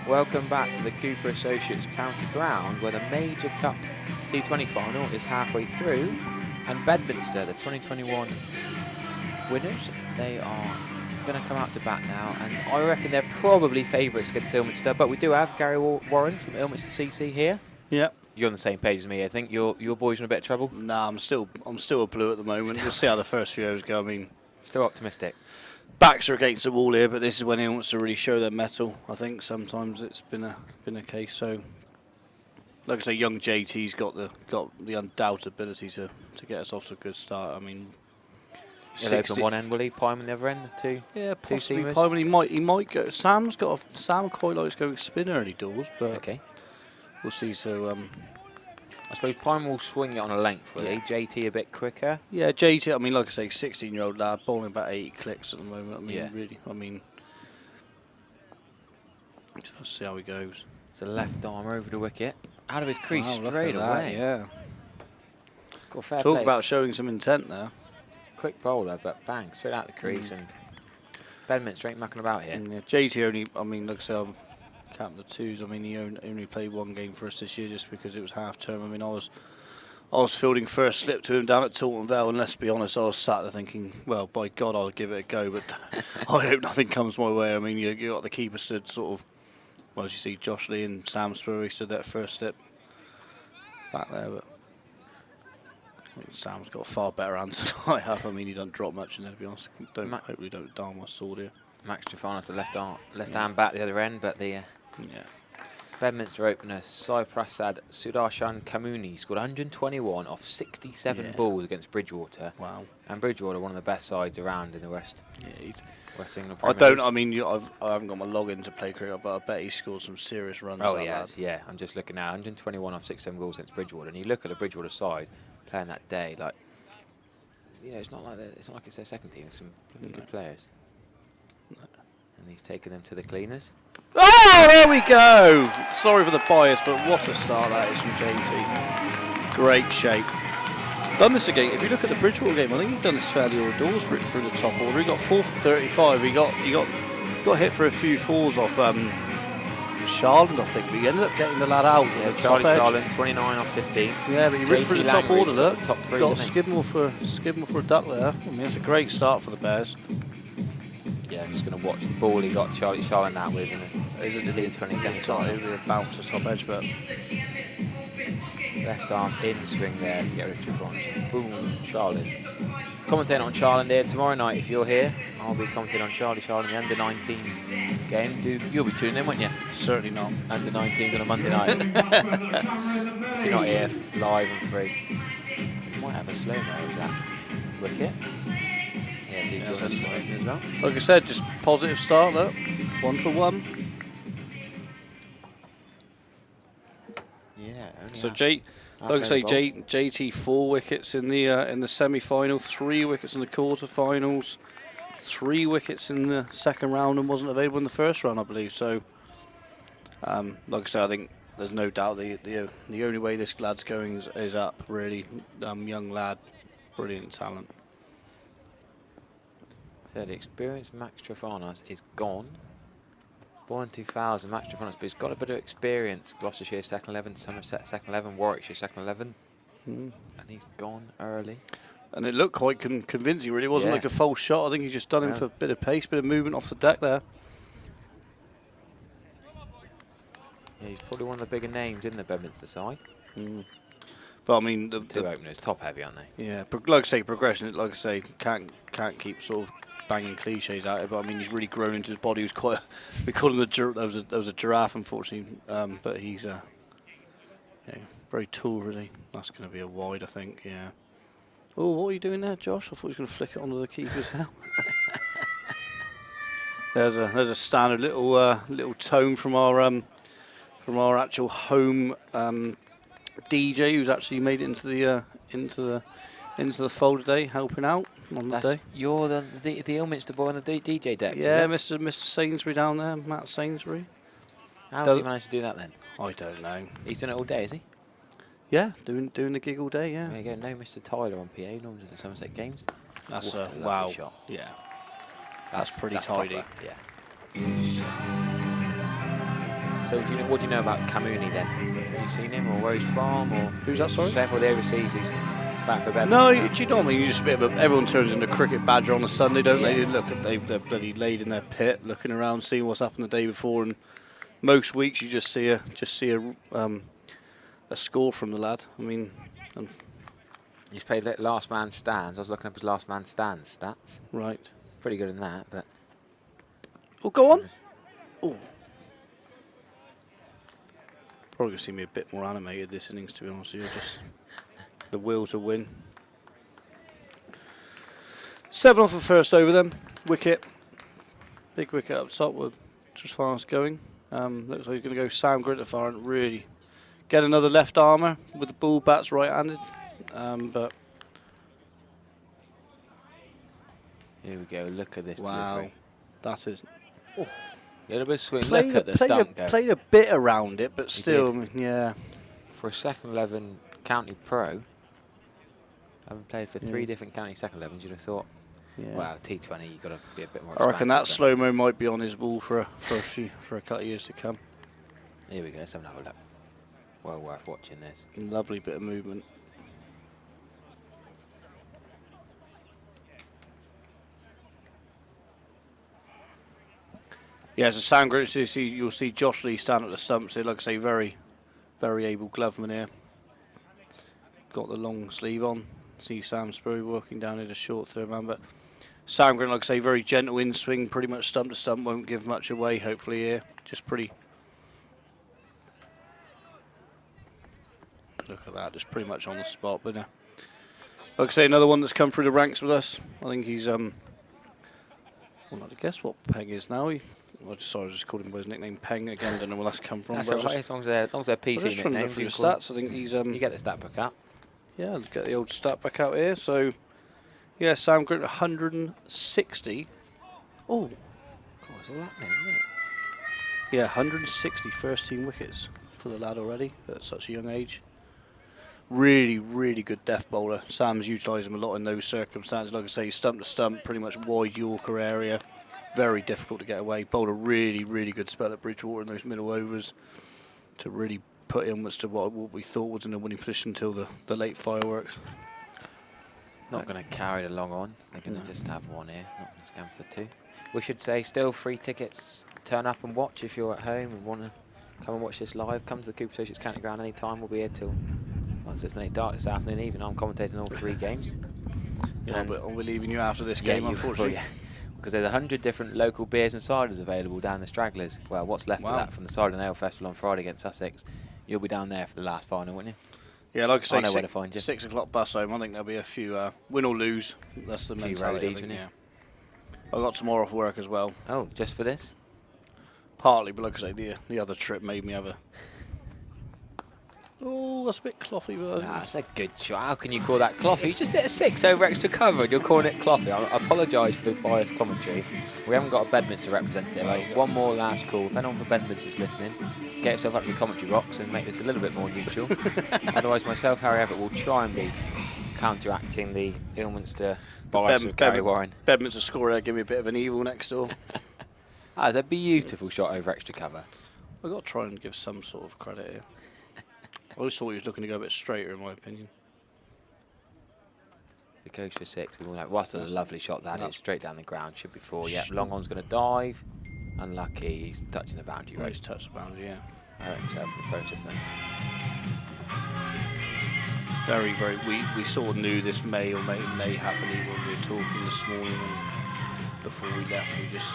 S3: Welcome back to the Cooper Associates County Ground, where the Major Cup T20 final is halfway through, and Bedminster, the 2021 winners, they are going to come out to bat now, and I reckon they're probably favourites against Ilminster, but we do have Gary Warren from Ilminster CC here.
S9: Yeah.
S3: You're on the same page as me, I think. Your boys are in a bit of trouble?
S9: Nah, I'm still a blue at the moment. We'll see how the first few overs go. I mean,
S3: still optimistic.
S9: Backs are against the wall here, but this is when he wants to really show their mettle. I think sometimes it's been a case. So, like I say, young JT's got the undoubted ability to get us off to a good start. I mean,
S3: He'll open one end, will he? Pyman the other end, the two.
S9: Yeah, possibly.
S3: Two
S9: Pyman, he might go. Sam quite likes going spin early doors, but
S3: okay,
S9: we'll see. So,
S3: I suppose Pyman will swing it on a length, will he? JT a bit quicker.
S9: Yeah, JT. I mean, like I say, 16-year-old lad bowling about 80 clicks at the moment. I mean, really. I mean, let's see how he goes.
S3: It's a left arm over the wicket, out of his crease straight
S9: look at
S3: away.
S9: that, yeah.
S3: Got fair
S9: Talk
S3: play.
S9: about showing some intent there.
S3: Quick bowler, but bang, straight out the crease, and Bedminster ain't mucking about here.
S9: Yeah, JT only. I mean, like I say, I'm captain of twos. I mean, he only played one game for us this year just because it was half term. I mean, I was fielding first slip to him down at Taunton Vale, and let's be honest, I was sat there thinking, well, by God, I'll give it a go, but I hope nothing comes my way. I mean, you got the keeper stood sort of, well, as you see, Josh Lee and Sam Spurry stood that first step back there, but Sam's got a far better answer than I have. I mean, he doesn't drop much in there, to be honest. Hopefully don't darn my sword here.
S3: Max Trefanos, the left hand bat the other end, but the Bedminster opener Sai Prasad Sudarshan Kamuni scored 121 off 67 balls against Bridgewater.
S9: Wow.
S3: And Bridgewater, one of the best sides around in the West.
S9: Yeah,
S3: West England.
S9: I haven't got my login to play cricket, but I bet he scored some serious runs.
S3: Oh, yeah. I'm just looking now. 121 off 67 balls against Bridgewater, and you look at the Bridgewater side playing that day, like, it's not like it's their second team. It's some good players. And he's taking them to the cleaners.
S9: Oh, there we go. Sorry for the bias, but what a start that is from JT. Great shape. Done this again. If you look at the Bridgewater game, I think he's done this fairly all doors, ripped through the top order. He got 4 for 35. He got hit for a few fours off Charlton, I think, but he ended up getting the lad out.
S3: Yeah, Charlie Charlton, 29 off 15.
S9: Yeah, but he ripped through the top order. Look,
S3: top three.
S9: Got Skidmore for a duck there. I mean, it's a great start for the Bears.
S3: Yeah, I'm just going to watch the ball he got Charlie Charlton out with, and
S9: it's a
S3: delete 27.
S9: It'll be a bounce to top edge, but
S3: left arm in swing there to get rid of Trefanos. Boom, Charlton. Commentating on Charlton there tomorrow night. If you're here, I'll be commentating on Charlton, the under-19 game. You'll be tuning in, won't you?
S9: Certainly not.
S3: Under-19s on a Monday night. If you're not here, live and free. You might have a slow-mo of that wicket. Yeah, do join us as well.
S9: Like I said, just positive start, look. 1 for 1.
S3: Yeah.
S9: So like I say, JT 4 wickets in the semi-final, 3 wickets in the quarter-finals, 3 wickets in the second round, and wasn't available in the first round, I believe. So, like I say, I think there's no doubt the only way this lad's going is up. Really, young lad, brilliant talent.
S3: So the experienced Max Trefanos is gone. Born in 2000, Max Trefanos, but he's got a bit of experience. Gloucestershire second 11, Somerset second 11, Warwickshire second 11, and he's gone early.
S9: And it looked quite convincing, really. It wasn't like a false shot. I think he's just done him for a bit of pace, bit of movement off the deck there.
S3: Yeah, he's probably one of the bigger names in the Bedminster side.
S9: But I mean, the
S3: two openers, top heavy, aren't they?
S9: Yeah, like I say, progression. Like I say, can't keep sort of banging cliches out there, but I mean, he's really grown into his body. He was quite. We call him there was a giraffe, unfortunately, but he's very tall, really. That's going to be a wide, I think. Yeah. Oh, what are you doing there, Josh? I thought he was going to flick it onto the keeper's helmet. There's a standard little tone from our actual home DJ, who's actually made it into the fold today, helping out on the day.
S3: You're the Ilminster boy on the DJ decks.
S9: Yeah, Mr. Sainsbury down there, Matt Sainsbury.
S3: How's he managed to do that then?
S9: I don't know.
S3: He's done it all day, is he?
S9: Yeah, doing the gig all day. Yeah.
S3: There you go. No, Mr. Tyler on PA. Normally at the Somerset games.
S9: That's
S3: a
S9: wow.
S3: Shot.
S9: Yeah. That's pretty tidy.
S3: Proper. Yeah. So what do you know about Kamuni then? Have you seen him or where he's from? Or
S9: Who's that, sorry?
S3: Therefore the overseas who's back for Bedford.
S9: No, do you know what I mean? You're just a bit of everyone turns into cricket badger on a Sunday, don't they?
S3: Yeah.
S9: Look at they're bloody laid in their pit, looking around, seeing what's happened the day before, and most weeks you just see a score from the lad. I mean,
S3: He's played last man stands. I was looking up his last man stands stats.
S9: right.
S3: Pretty good in that, but
S9: Oh, go on. Oh. Probably going to see me a bit more animated this innings, to be honest with you. Just the will to win. 7 off the first over then. Wicket. Big wicket up top with just fast going. Looks like he's going to go Sam Grittifar and really get another left armour with the ball bats right-handed. But
S3: here we go. Look at this
S9: wow,
S3: delivery.
S9: that is...
S3: A little bit of swing. Look at the stump go.
S9: Played a bit around it, but still, I mean, yeah.
S3: For a second 11 county pro, having played for 3 different county second 11s, you'd have thought, wow, T20, you've got to be a bit more.
S9: I reckon that slow-mo might be on his ball for a couple of years to come.
S3: Here we go. Let's have another look. Well worth watching this.
S9: Lovely bit of movement. Yeah, so Sam Grit, you'll see Josh Lee stand at the stumps here. Like I say, very, very able gloveman here. Got the long sleeve on. See Sam Spurry working down at a short third man, but Sam Grit, like I say, very gentle in swing, pretty much stump to stump, won't give much away. Hopefully here, just pretty. Look at that, just pretty much on the spot. But like I say, another one that's come through the ranks with us. I think he's well, not to guess what Peng is now. I just called him by his nickname Peng again. Don't know where that's come from.
S3: That's all right, as long as they're PC
S9: just trying to look
S3: nicknames.
S9: for your stats. I think he's
S3: You get the stat book up.
S9: yeah, let's get the old stat back out here. So yeah, Sam Grit 160. Oh,
S3: God, it's all happening, isn't it?
S9: yeah, 160 first team wickets for the lad already at such a young age. Really, really good death bowler. Sam's utilised him a lot in those circumstances. Like I say, stump to stump, pretty much wide Yorker area. Very difficult to get away. Bowled a really, really good spell at Bridgewater in those middle overs to really put him to what we thought was in a winning position until the late fireworks.
S3: Not going to carry it along on. They're going to just have one here. Not going to scan for 2. We should say still free tickets. Turn up and watch if you're at home and want to come and watch this live. Come to the Cooper Associates County Ground any time. We'll be here till once it's late dark this afternoon. Even I'm commentating all 3 games.
S9: Yeah, but we're leaving you after this game, unfortunately.
S3: Because there's 100 different local beers and ciders available down the Stragglers. Well, what's left of that from the Cider and Ale Festival on Friday against Sussex. You'll be down there for the last final, won't you?
S9: Yeah, like I say,
S3: I know where to find you.
S9: 6 o'clock bus home. I think there'll be a few win or lose. That's the mentality.
S3: Roadies,
S9: yeah. I got tomorrow off work as well.
S3: Oh, just for this?
S9: Partly, but like I say, the other trip made me have a. Oh, that's a bit cloffy, but
S3: Nah, that's a good shot. How can you call that cloffy? You just hit a 6 over extra cover and you're calling it cloffy. I apologise for the biased commentary. We haven't got a Bedminster representative. One more last call. If anyone from Bedminster is listening, get yourself up to the commentary box and make this a little bit more neutral. Otherwise, myself, Harry Abbott, will try and be counteracting the Ilminster bias of Gary Warren.
S9: Bedminster scorer, give me a bit of an evil next door.
S3: That's a beautiful shot over extra cover.
S9: I've got to try and give some sort of credit here. I always thought he was looking to go a bit straighter, in my opinion.
S3: If it goes for 6, what's a lovely shot that is. Straight down the ground, should be 4. Yep, long on's going to dive. Unlucky, he's touching the boundary.
S9: He's touched the boundary, yeah.
S3: Hurt himself in the process then.
S9: Very, very. We sort of knew this may happen even when we were talking this morning and before we left. We just.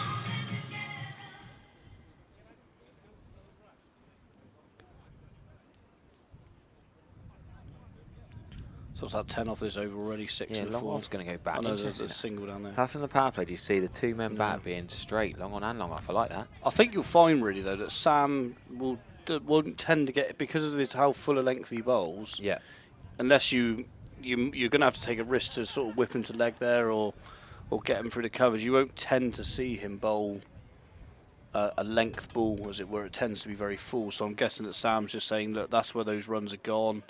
S9: So it's that 10 off this over already, 6 and 4.
S3: Long on's going to go back.
S9: I know there's a single down there.
S3: How from the power play do you see the 2 men back being straight, long on and long off? I like that.
S9: I think you'll find really though that Sam won't tend to get, because of how full a length he bowls.
S3: Yeah.
S9: Unless you're going to have to take a risk to sort of whip him to leg there or get him through the covers. You won't tend to see him bowl a length ball, as it were. It tends to be very full. So I'm guessing that Sam's just saying, look, that's where those runs are gone.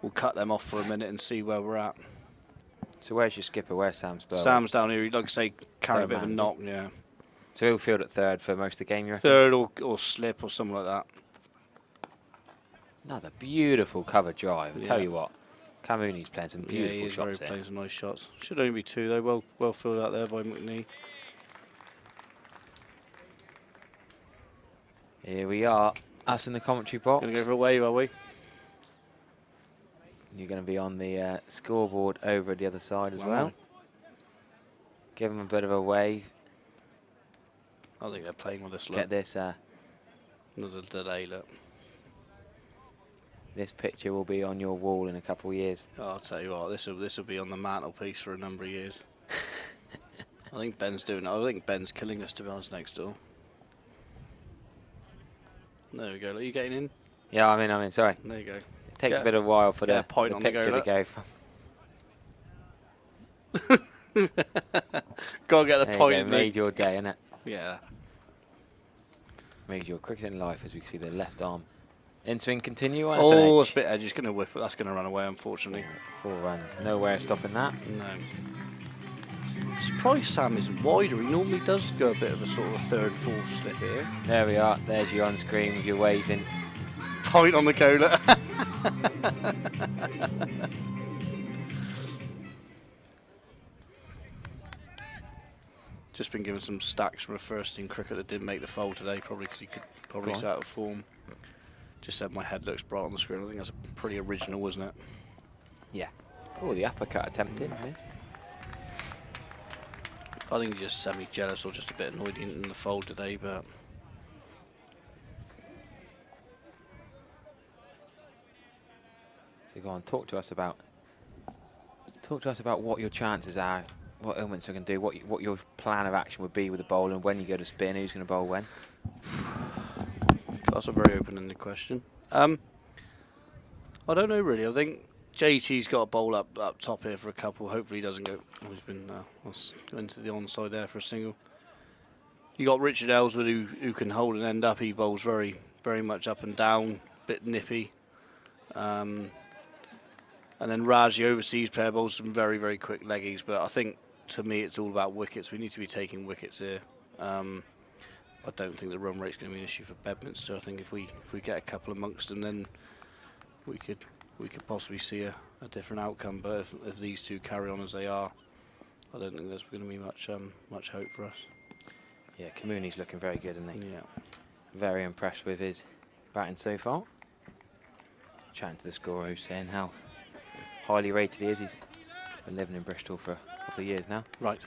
S9: We'll cut them off for a minute and see where we're at.
S3: So where's your skipper? Where's Sam Spurwell?
S9: Sam's down here. Like I say, carry a bit of a knock, yeah.
S3: So he'll field at third for most of the game, you reckon?
S9: Third or slip or something like that.
S3: Another beautiful cover drive. I tell
S9: Yeah.
S3: you what, Camooney's playing some
S9: Yeah,
S3: beautiful
S9: he is
S3: shots
S9: playing
S3: here.
S9: some nice shots. Should only be 2 though. Well filled out there by McNee.
S3: Here we are, us in the commentary box.
S9: Gonna go for a wave, are we?
S3: You're going to be on the scoreboard over at the other side as well. Give them a bit of a wave.
S9: I think they're playing with us.
S3: Get this.
S9: There's a delay. Look.
S3: This picture will be on your wall in a couple of years.
S9: Oh, I'll tell you what. This will be on the mantelpiece for a number of years. I think Ben's doing it. I think Ben's killing us, to be honest, next door. There we go. Look, you getting in?
S3: Yeah, I'm in. Sorry.
S9: There you go.
S3: It takes a bit of a while for the
S9: point on the
S3: picture to go from.
S9: Gotta get the
S3: There
S9: point
S3: you
S9: in
S3: go,
S9: there.
S3: made your day, innit?
S9: Yeah.
S3: Made your cricketing life, as we can see the left arm. In-swing continue.
S9: Oh, it's a bit edgy. It's going to whip it. That's going to run away, unfortunately.
S3: 4 runs. No way of stopping that.
S9: No. Surprised Sam isn't wider. He normally does go a bit of a sort of a third, fourth slip here.
S3: There we are. There's you on screen with your waving.
S9: Point on the cola. Just been given some stacks from a first team cricket that didn't make the fold today, probably because he could probably stay out of form. Just said my head looks bright on the screen. I think that's pretty original, wasn't it?
S3: Yeah. Oh, the uppercut attempted. Missed.
S9: I think he's just semi-jealous or just a bit annoyed in the fold today, but
S3: So go on, talk to us about what your chances are, what elements are going to do, what your plan of action would be with the bowl, and when you go to spin, who's going to bowl when.
S9: that's a very open-ended question. I don't know really. I think JT's got a bowl up top here for a couple. Hopefully he doesn't go. Oh, he's been going to the onside there for a single. You got Richard Ellswood who can hold an end up. He bowls very much up and down, bit nippy. And then Raj, the overseas player, bowls some very quick leggies. But I think to me it's all about wickets. We need to be taking wickets here. I don't think the run rate's going to be an issue for Bedminster. I think if we get a couple amongst them, then we could possibly see a different outcome. But if these two carry on as they are, I don't think there's going to be much hope for us.
S3: Yeah, Camooney's looking very good, isn't he?
S9: Yeah.
S3: Very impressed with his batting so far. Chatting to the scorer who's saying how highly rated he is. He's been living in Bristol for a couple of years now.
S9: Right.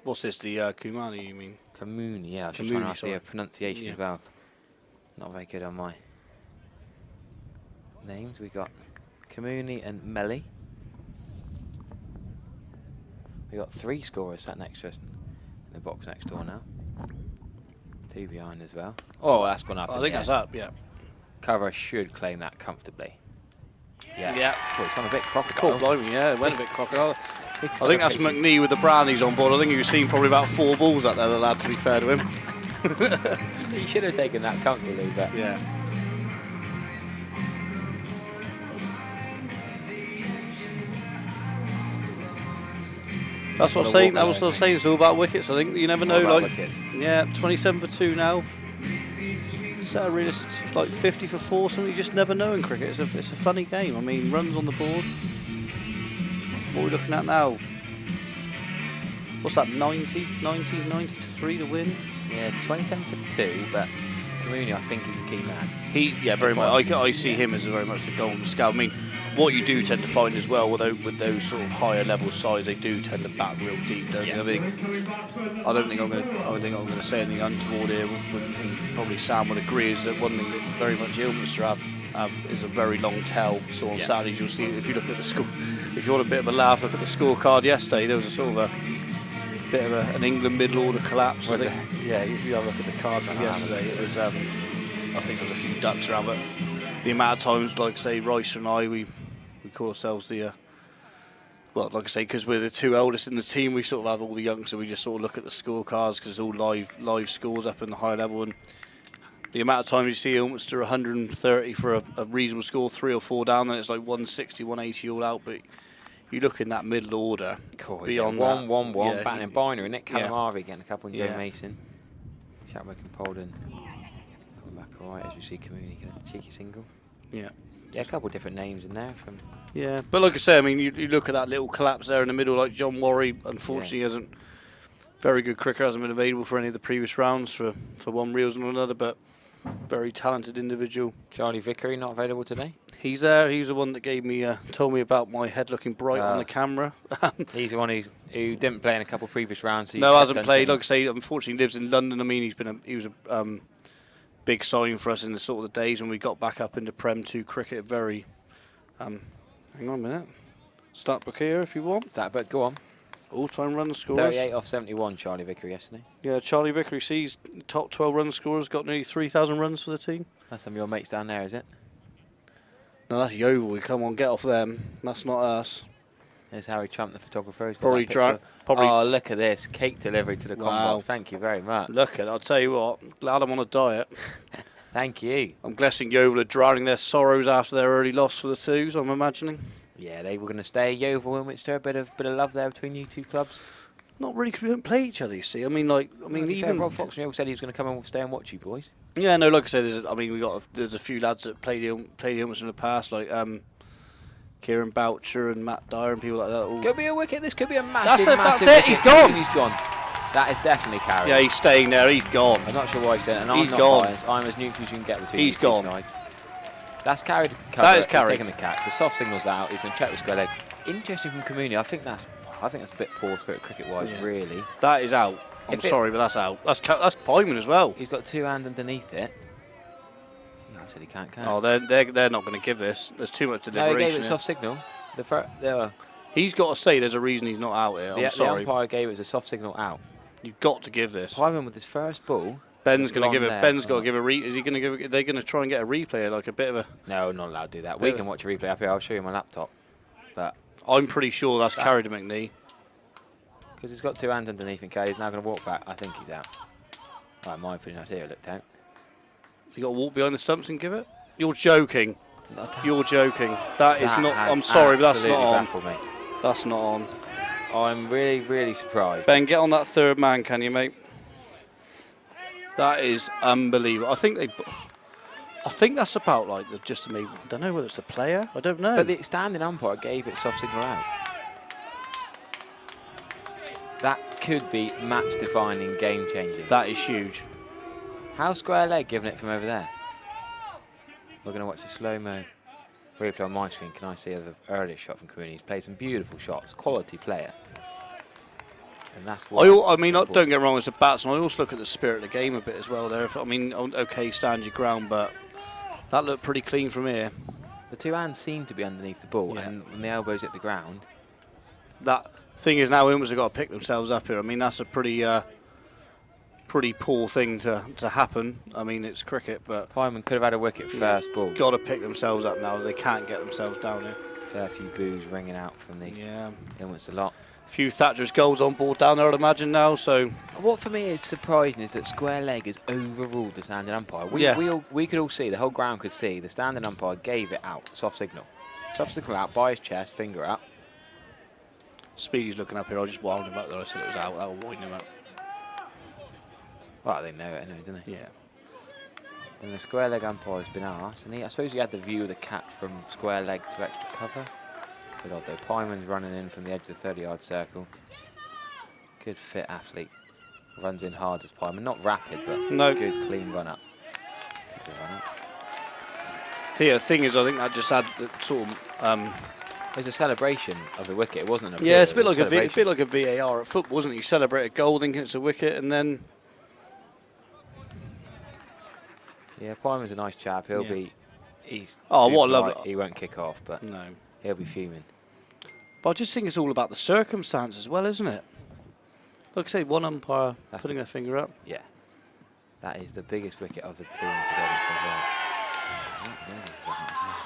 S9: What's this, the Kumani, you mean?
S3: Camooney, yeah. I was just
S9: Camooney,
S3: trying to ask
S9: sorry.
S3: the pronunciation
S9: Yeah.
S3: as well. Not very good on my names. We got Camooney and Melly. We got 3 scorers sat next to us in the box next door now. 2 behind as well. Oh, that's gone up.
S9: I think that's up, yeah.
S3: Cover should claim that comfortably. Yeah.
S9: Yeah.
S3: Oh, it's gone a bit crocodile.
S9: Cool, blimey, yeah, it went a bit crocodile. I
S3: Big
S9: think that's
S3: celebration.
S9: McNee with the brownies on board. I think he was seeing probably about 4 balls up there, the lad, to be fair to him.
S3: He should have taken that comfortably, but
S9: Yeah. That's what I'm saying. That was what I was saying. It's all about wickets. I think you never know.
S3: All about
S9: Like,
S3: wickets.
S9: yeah, 27 for 2 now. Set a realistic, like 50 for 4. Something you just never know in cricket. It's a funny game. I mean, runs on the board. What are we looking at now? What's that? 90 to 3 to win.
S3: yeah, 27 for 2, but Camooney, I think, is the key man.
S9: Yeah, very much. I see him as very much the golden scout. I mean, what you do tend to find as well with those sort of higher level sides, they do tend to bat real deep, don't they? I don't think I'm going to say anything untoward here. And probably Sam would agree is that one thing that very much Ilminster have is a very long tail. So on Saturdays you'll see, if you look at the score, if you want a bit of a laugh, look at the scorecard yesterday. There was a sort of a bit of an England middle order collapse.
S3: Was
S9: I think. Yeah, if you have a look at the card from yesterday, it was. I think there was a few ducks around, but the amount of times, like say Rice and I, we call ourselves the. Well, like I say, because we're the 2 eldest in the team, we sort of have all the youngsters. We just sort of look at the scorecards because it's all live scores up in the high level, and the amount of times you see Ilminster 130 for a reasonable score, 3 or 4 down, then it's like 160, 180 all out. But you look in that middle order.
S3: Cool,
S9: beyond
S3: yeah.
S9: that,
S3: 1-1-1,
S9: yeah,
S3: batting in binary, isn't it?
S9: yeah.
S3: Calamari getting a couple on Joe
S9: Yeah.
S3: Mason. Chadwick and Polden coming back all right as we see Community getting a cheeky single.
S9: Yeah.
S3: Yeah, a couple of different names in there from.
S9: Yeah, but like I say, I mean, you look at that little collapse there in the middle, like John Worry, unfortunately hasn't, very good cricketer, hasn't been available for any of the previous rounds for one reason or another, but very talented individual.
S3: Charlie Vickery not available today?
S9: He's there, he's the one that gave me, told me about my head looking bright on the camera.
S3: He's the one who didn't play in a couple of previous rounds. So
S9: no, hasn't played, like I say, unfortunately lives in London. I mean, he was a big sign for us in the sort of the days when we got back up into Prem 2 cricket. Very, hang on a minute, start book here if you want.
S3: That, but go on.
S9: All time run scores.
S3: 38 off 71, Charlie Vickery yesterday.
S9: Yeah, Charlie Vickery sees top 12 run scorers, got nearly 3,000 runs for the team.
S3: That's some of your mates down there, is it?
S9: No, that's Yeovil. Come on, get off them. That's not us.
S3: There's Harry Trump, the photographer. He's got
S9: Probably
S3: that
S9: drunk.
S3: picture.
S9: Probably.
S3: Oh, look at this. Cake delivery to the
S9: Wow.
S3: combo. Thank you very much.
S9: Look at it. I'll tell you what. Glad I'm on a diet.
S3: Thank you.
S9: I'm guessing Yeovil are drowning their sorrows after their early loss for the twos, I'm imagining.
S3: Yeah, they were going to stay. Yeovil, Ilminster, a bit of love there between you two clubs.
S9: Not really, because we don't play each other, you see. I mean, even
S3: Rob Fox and Yeovil said he was going to come and stay and watch you boys.
S9: Yeah, no, like I said, there's a few lads that played Ilminster in the past, like Kieran Boucher and Matt Dyer and people like that. All.
S3: Could be a wicket. This could be a massive,
S9: That's
S3: massive
S9: it.
S3: wicket.
S9: He's gone.
S3: He's gone. That is definitely carried.
S9: Yeah, he's staying there. He's gone.
S3: I'm not sure why he's doing it. And
S9: He's
S3: I'm not
S9: gone.
S3: biased. I'm as neutral as you can get between
S9: He's
S3: these two
S9: gone.
S3: sides. That's carried. Cover.
S9: That is
S3: He's
S9: carried.
S3: taking the catch. The soft signal's out. He's going to check with square leg. Interesting from Community. I think that's a bit poor spirit cricket-wise,
S9: Yeah.
S3: really.
S9: That is out. I'm sorry, but that's out. That's Pyman as well.
S3: He's got two hands underneath it. Yeah, I said he can't catch.
S9: Oh, they're not going to give this. There's too much
S3: No,
S9: deliberation.
S3: he gave it
S9: here.
S3: soft signal.
S9: He's got to say there's a reason he's not out here. I'm
S3: The
S9: sorry.
S3: umpire gave it as a soft signal out.
S9: You've got to give this.
S3: Pyman with his first ball.
S9: Ben's going to give it.
S3: Long
S9: Ben's
S3: there.
S9: got to give a Is he going to give it? They're going to try and get a replay, like a bit of a.
S3: No, not allowed to do that. We can watch a replay up here. I'll show you my laptop. But
S9: I'm pretty sure that's carried to McNee.
S3: because he's got two hands underneath and he's now going to walk back. I think he's out. Right, my opinion, I see it looked out.
S9: You got to walk behind the stumps and give it. You're joking.
S3: Not
S9: You're joking. That is not.
S3: has
S9: I'm sorry, but that's
S3: absolutely
S9: not on.
S3: baffled me.
S9: That's not on.
S3: I'm really, really surprised.
S9: Ben, get on that third man, can you, mate? That is unbelievable. I think that's about like just to me. I don't know whether it's the player. I don't know.
S3: But the standing umpire gave it soft signal out. That could be match-defining, game-changing.
S9: That is huge.
S3: How's square leg giving it from over there? We're going to watch the slow-mo replay on my screen. Can I see the earliest shot from Community? He's played some beautiful shots. Quality player. And that's what
S9: I mean, don't get me wrong, as a batsman, I also look at the spirit of the game a bit as well there. I mean, okay, stand your ground, but that looked pretty clean from here.
S3: The two hands seem to be underneath the ball,
S9: Yeah.
S3: and when the elbows hit the ground.
S9: That thing is now Ilmers have got to pick themselves up here. I mean, that's a pretty poor thing to happen. I mean, it's cricket, but
S3: Pyman could have had a wicket first ball.
S9: got to pick themselves up now. They can't get themselves down here.
S3: Fair few boos ringing out from the Ilminster lot.
S9: Few Thatcher's goals on board down there, I'd imagine now. So
S3: What for me is surprising is that square leg has overruled the standing umpire. We could all see, the whole ground could see, the standing umpire gave it out, soft signal. Soft signal out, by his chest, finger up.
S9: Speedy's looking up here. I just wound him up there. I said it was out. That will wind him up.
S3: Well, they know it anyway, don't they?
S9: Yeah.
S3: And the square leg umpire's been asked, and I suppose he had the view of the catch from square leg to extra cover. Bit odd though. Pyman's running in from the edge of the 30-yard circle. Good fit athlete. Runs in hard as Pyman. Not rapid, but good clean run up. Good run up.
S9: The thing is, I think that just had the sort of.
S3: It was a celebration of the wicket. It wasn't an appeal.
S9: Yeah, it's a bit
S3: it was
S9: like a VAR at football, wasn't it? You celebrate a goal, thinking it's a wicket, and then.
S3: Yeah, Pyman's a nice chap. He'll be. He's.
S9: Oh,
S3: too
S9: what a
S3: polite.
S9: lovely.
S3: He won't kick off, but
S9: No.
S3: he'll be fuming.
S9: But I just think it's all about the circumstance as well, isn't it? Like I say, one umpire
S3: That's
S9: putting their finger up.
S3: Yeah. That is the biggest wicket of the team for Devonshire as well. That Devonshire as well.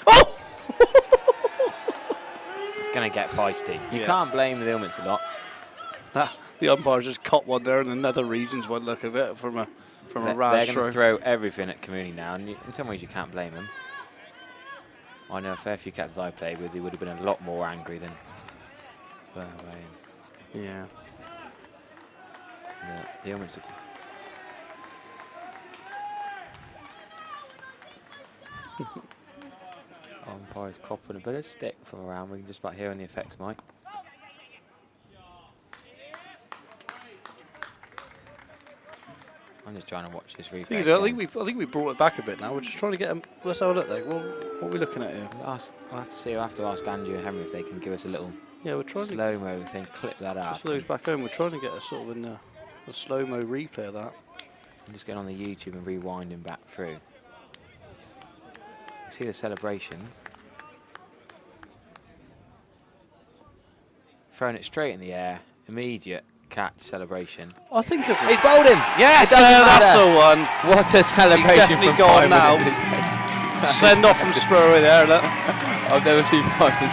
S9: Oh!
S3: It's going to get feisty. You
S9: Yeah.
S3: can't blame the Ilminster a lot.
S9: The umpire just caught one there in the nether regions. One look of it from a
S3: They're
S9: rash
S3: going to throw everything at Community now, and in some ways you can't blame them. I know a fair few captains I played with, they would have been a lot more angry than Spur away.
S9: Yeah.
S3: The elements. Umpire's copping a bit of stick from around. We can just about hear on the effects mic. I'm just trying to watch this replay.
S9: I think we brought it back a bit now. We're just trying to get them. Let's have a look. Like, what are we looking at here?
S3: I'll have to see. I'll have to ask Andrew and Henry if they can give us a little
S9: we're trying
S3: slow-mo thing. Clip that out.
S9: Just for those back home, we're trying to get a sort of a slow-mo replay of that.
S3: I'm just going on the YouTube and rewinding back through. You see the celebrations. Throwing it straight in the air. Immediate catch celebration.
S9: I think it's...
S3: He's bowled him!
S9: Yes, that's the one.
S3: What a celebration.
S9: He's definitely gone now. Send off from Spurway there, look.
S3: I've never seen Piper.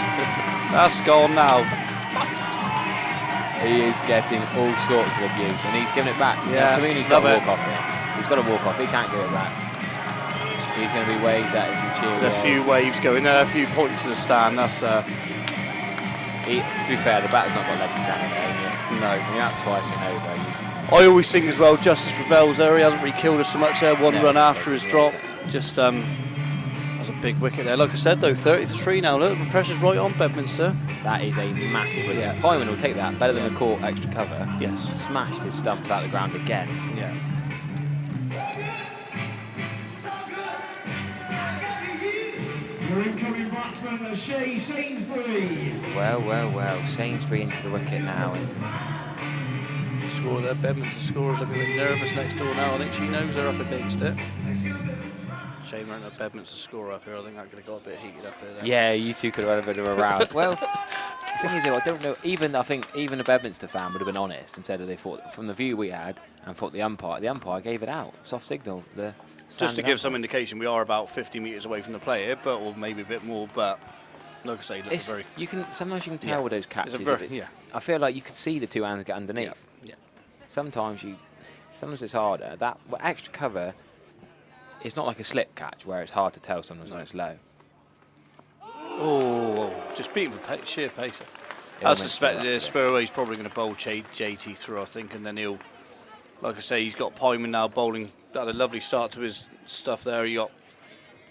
S9: That's gone now.
S3: He is getting all sorts of abuse, and he's giving it back.
S9: Yeah,
S3: Communi's got to walk off here. He's got to walk off. He can't give it back. He's going to be waved at as he cheers.
S9: There's a few waves going there, a few points to the stand. That's.
S3: To be fair, the batter's not got legs to stand there.
S9: No.
S3: When you're out twice and over.
S9: I always think as well, justice prevails there. He hasn't really killed us so much there. One run after his drop. Just that's a big wicket there. Like I said though, 33 now. Look, the pressure's right on Bedminster.
S3: That is a massive wicket.
S9: Yeah.
S3: Pyman will take that better than a caught extra cover.
S9: Yes.
S3: Smashed his stumps out of the ground again.
S9: Yeah.
S1: Your incoming batsman, Shay Sainsbury.
S3: Well. Sainsbury into the wicket now.
S9: Score there. Bedminster scorer looking a bit nervous next door now. I think she knows they're up against it. Shame we're not a Bedminster scorer up here. I think that could have got a bit heated up here. Then.
S3: Yeah, you two could have had a bit of a row. Well, the thing is, I don't know. I think even a Bedminster fan would have been honest and said that they thought, from the view we had, and thought the umpire gave it out. Soft signal.
S9: Just to give some indication, we are about 50 metres away from the play here, or maybe a bit more. But like I say,
S3: sometimes you can tell with those catches.
S9: Yeah.
S3: I feel like you could see the two hands get underneath.
S9: Yeah.
S3: Sometimes it's harder. That extra cover. It's not like a slip catch where it's hard to tell sometimes when it's low.
S9: Oh, just beating for sheer pace. I suspect Spurway's probably going to bowl JT through, I think, and then he'll, like I say, he's got Pyman now bowling. Had a lovely start to his stuff there. He got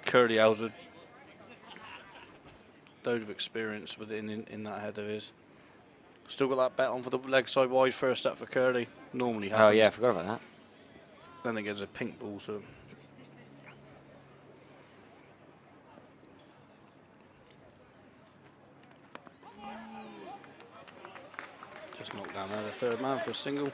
S9: Curly Houser. Load of experience in that head of his. Still got that bet on for the leg side wide first up for Curly. Normally happens.
S3: Oh yeah, I forgot about that.
S9: Then they get a pink ball, so. Just knocked down there, the third man for a single.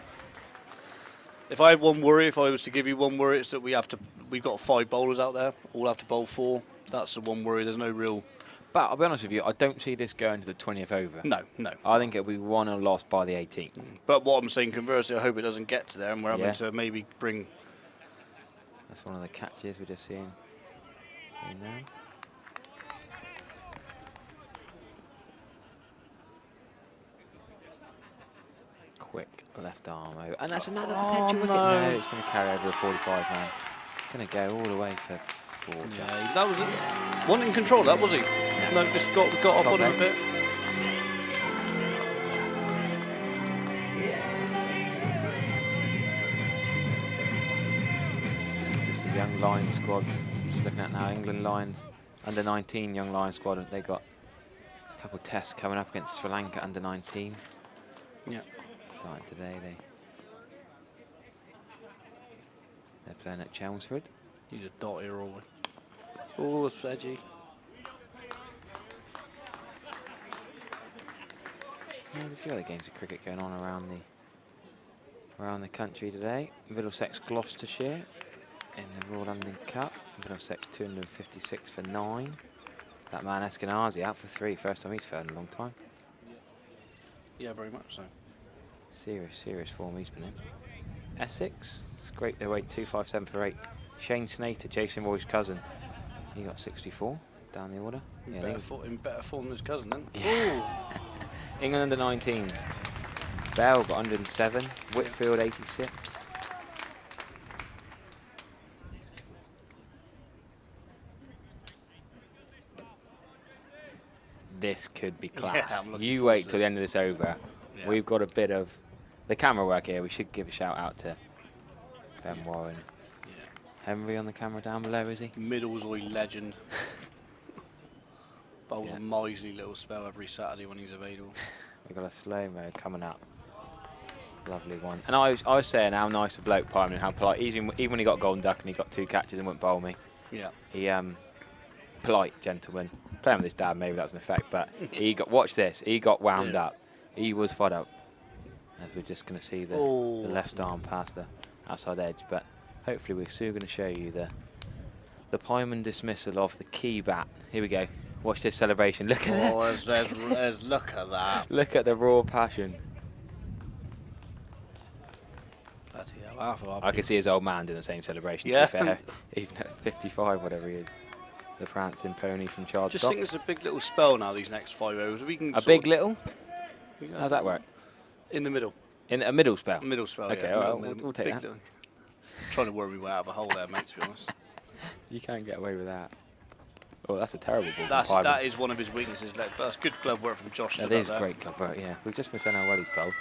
S9: If I had one worry, if I was to give you one worry, it's that we've got 5 bowlers out there, all have to bowl 4. That's the one worry. There's no real.
S3: But I'll be honest with you, I don't see this going to the 20th over.
S9: No.
S3: I think it'll be won or lost by the 18th.
S9: But what I'm saying, conversely, I hope it doesn't get to there, and we're having to maybe bring.
S3: That's one of the catches we're just seeing now. Quick left arm over. And that's another potential wicket. No, it's going to carry over the 45 man. It's going to go all the way for 4.
S9: Yeah, that was it. One in control, that was he? Yeah. No, just got up on him a bit.
S3: Just the young Lions squad. Just looking at now, England Lions under 19 young Lions squad. They got a couple of tests coming up against Sri Lanka under 19.
S9: Yeah.
S3: Starting today, they're playing at Chelmsford.
S9: He's a dot here all the way. Oh, it's edgy.
S3: Yeah, there's a few other games of cricket going on around the country today. Middlesex Gloucestershire in the Royal London Cup. Middlesex 256 for 9. That man Eskenazi out for 3. First time he's failed in a long time.
S9: Yeah, very much so.
S3: Serious form he's been in. Essex scraped their way 257 for 8. Shane Snater, Jason Roy's cousin, he got 64 down the order.
S9: In better form than his cousin, then.
S3: Yeah. England under 19s. Bell got 107. Whitfield 86. this could be
S9: Yeah,
S3: class.
S9: I'm looking
S3: You
S9: forward
S3: wait
S9: to
S3: till the
S9: this.
S3: end of this over.
S9: Yeah.
S3: We've got a bit of the camera work here. We should give a shout out to Ben Warren.
S9: Yeah.
S3: Henry on the camera down below, is he?
S9: Middlesbrough legend. Bowls
S3: Yeah.
S9: a miserly little spell every Saturday when he's available.
S3: We've got a slow-mo coming up. Lovely one. And I was saying how nice a bloke Pyman and how polite. Even when he got golden duck and he got 2 catches and wouldn't bowl me.
S9: Yeah.
S3: He polite gentleman. Playing with his dad, maybe that was an effect, but he got, watch this, he got wound up. He was fed up. As we're just going to see the left arm past the outside edge, but hopefully we're soon going to show you the Pyman dismissal of the key bat. Here we go. Watch this celebration. Look at that.
S9: Oh, look at that.
S3: Look at the raw passion.
S9: Bloody hell, half of our
S3: I can see his old man doing the same celebration,
S9: Yeah.
S3: to be fair. Even at 55, whatever he is. The prancing pony from Charles
S9: Just
S3: Scott.
S9: think it's a big little spell now, these next 5 overs. We can
S3: A
S9: sort
S3: big
S9: of-
S3: little? How's that work?
S9: In the middle.
S3: In a middle spell?
S9: Middle spell,
S3: Okay,
S9: yeah.
S3: all right,
S9: Middle,
S3: we'll take
S9: big
S3: that.
S9: little- Trying to worm me way out of a hole there, mate, to be honest.
S3: You can't get away with that. Oh, that's a terrible ball.
S9: That is one of his weaknesses, but that's good glove work from Josh.
S3: That is great club work, yeah. We've just been saying how well he's bowled.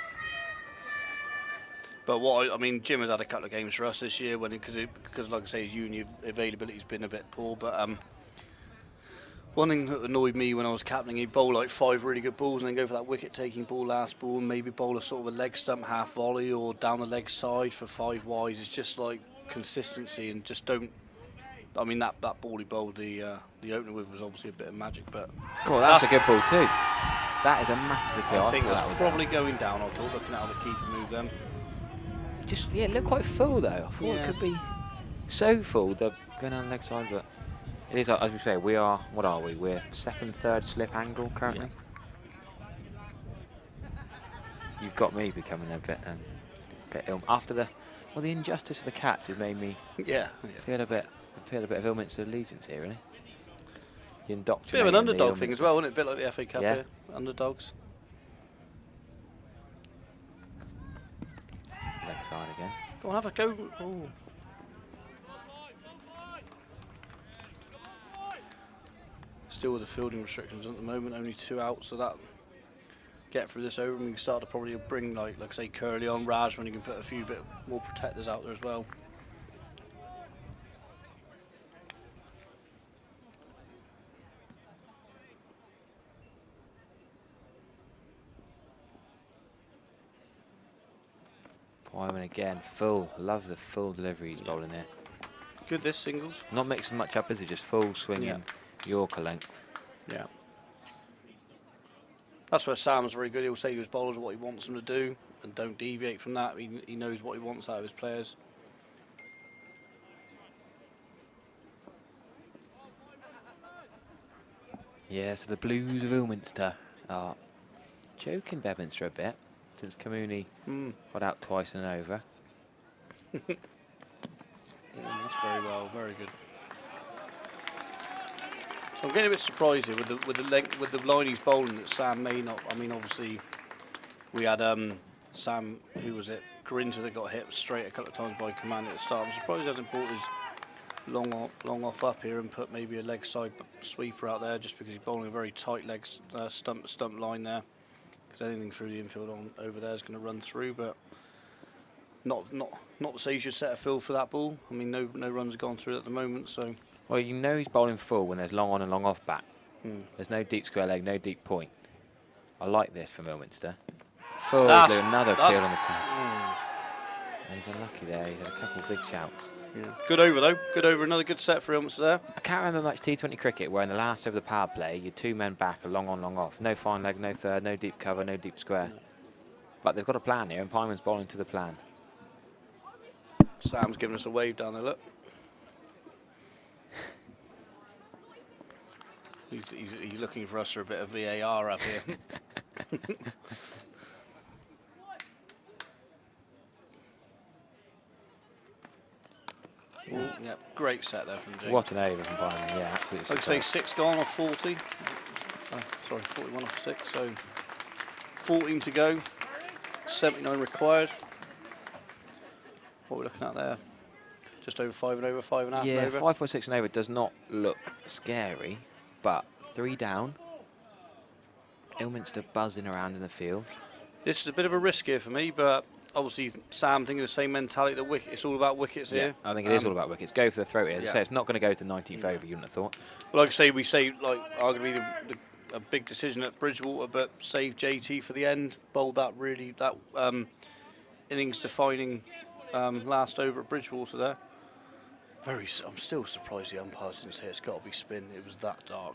S9: But I mean, Jim has had a couple of games for us this year because like I say, his uni availability's been a bit poor. But one thing that annoyed me when I was captaining, he'd bowl like 5 really good balls and then go for that wicket-taking ball last ball and maybe bowl a sort of a leg stump half volley or down the leg side for 5 wides. It's just like consistency and just don't. I mean, that ball he bowled the opener with was obviously a bit of magic, but.
S3: Cool, that's a good ball too. That is a massive appeal.
S9: I think
S3: thought
S9: that's
S3: that was
S9: probably going down. I thought, looking at how the keeper moved them.
S3: just, yeah, it looked quite full though. I thought it
S9: Yeah.
S3: could be so full, the going down the leg side, but it is, as we say, we are, what are we? We're 2nd, 3rd slip angle currently. You've got me becoming a bit ill. After the injustice of the catch has made me feel a bit of Ilminster allegiance here, really. You
S9: Bit of an underdog thing as well, isn't it? A bit like the FA Cup
S3: Yeah.
S9: here. Underdogs.
S3: Leg side again.
S9: Go on, have a go. Oh. Still with the fielding restrictions at the moment, only 2 out, so that get through this over and we can start to probably bring like I say Curly on, Rajman, you can put a few bit more protectors out there as well.
S3: Wyman again, full. Love the full delivery he's bowling here.
S9: Good this singles.
S3: Not mixing much up, is it? Just full swinging Yorker length.
S9: Yeah. That's where Sam's very good. He'll say to his bowlers what he wants them to do and don't deviate from that. He knows what he wants out of his players.
S3: Yeah, so the Blues of Ilminster are choking Bedminster a bit since Kamuni got out twice and over.
S9: That's very well, very good. So I'm getting a bit surprised here with the line he's bowling that Sam may not. I mean, obviously we had Sam, who was it, Grinter, that got hit straight a couple of times by Command at the start. I'm surprised he hasn't brought his long off up here and put maybe a leg side sweeper out there, just because he's bowling a very tight leg stump line there. Because anything through the infield over there is going to run through, but not to say you should set a fill for that ball. I mean, no runs have gone through at the moment, so.
S3: Well, you know he's bowling full when there's long on and long off back. There's no deep square leg, no deep point. I like this from Ilminster. Full blue, another peel on the pads. He's unlucky there. He had a couple of big shouts.
S9: Yeah. Good over though. Good over. Another good set for Ilminster there.
S3: I can't remember much T20 cricket where in the last over the power play, you 2 men back, a long on, long off. No fine leg, no third, no deep cover, no deep square. But they've got a plan here, and Pyman's bowling to the plan.
S9: Sam's giving us a wave down there, look. He's looking for us for a bit of VAR up here. Yeah, great set there from James.
S3: What an over from Pyman, yeah, absolutely.
S9: I'd say 6 gone off 40. Oh, sorry, 41 off 6, so 14 to go. 79 required. What are we looking at there? Just over 5 and over, 5.5 and
S3: Yeah,
S9: over.
S3: 5.6 and over does not look scary, but 3 down. Ilminster buzzing around in the field.
S9: This is a bit of a risk here for me, but obviously Sam thinking the same mentality. The wicket, it's all about wickets here.
S3: I think it is all about wickets. Go for the throat here. As I
S9: yeah.
S3: say, it's not going to go to the 19th over, you wouldn't have thought.
S9: Well, like I say, we saved arguably a big decision at Bridgewater, but saved JT for the end. Bowled that innings defining last over at Bridgewater there. I'm still surprised the umpires didn't say it's got to be spin. It was that dark.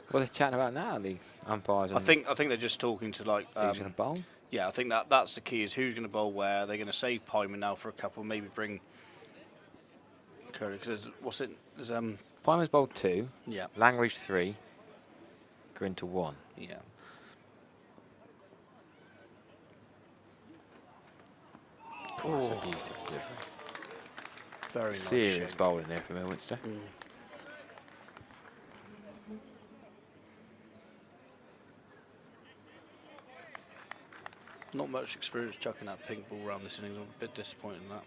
S3: What are they chatting about now, the umpires?
S9: I think they're just talking to like.
S3: Who's going to bowl?
S9: Yeah, I think that's the key, is who's going to bowl where. They're going to save Pyman now for a couple, maybe bring Curry, because there's
S3: Pyman's bowled 2.
S9: Yeah.
S3: Langridge 3. Grintle 1.
S9: Yeah.
S3: Oh, that's a beautiful delivery.
S9: Very nice.
S3: Serious bowling there from Ilminster.
S9: Not much experience chucking that pink ball around this innings. I'm a bit disappointed in that.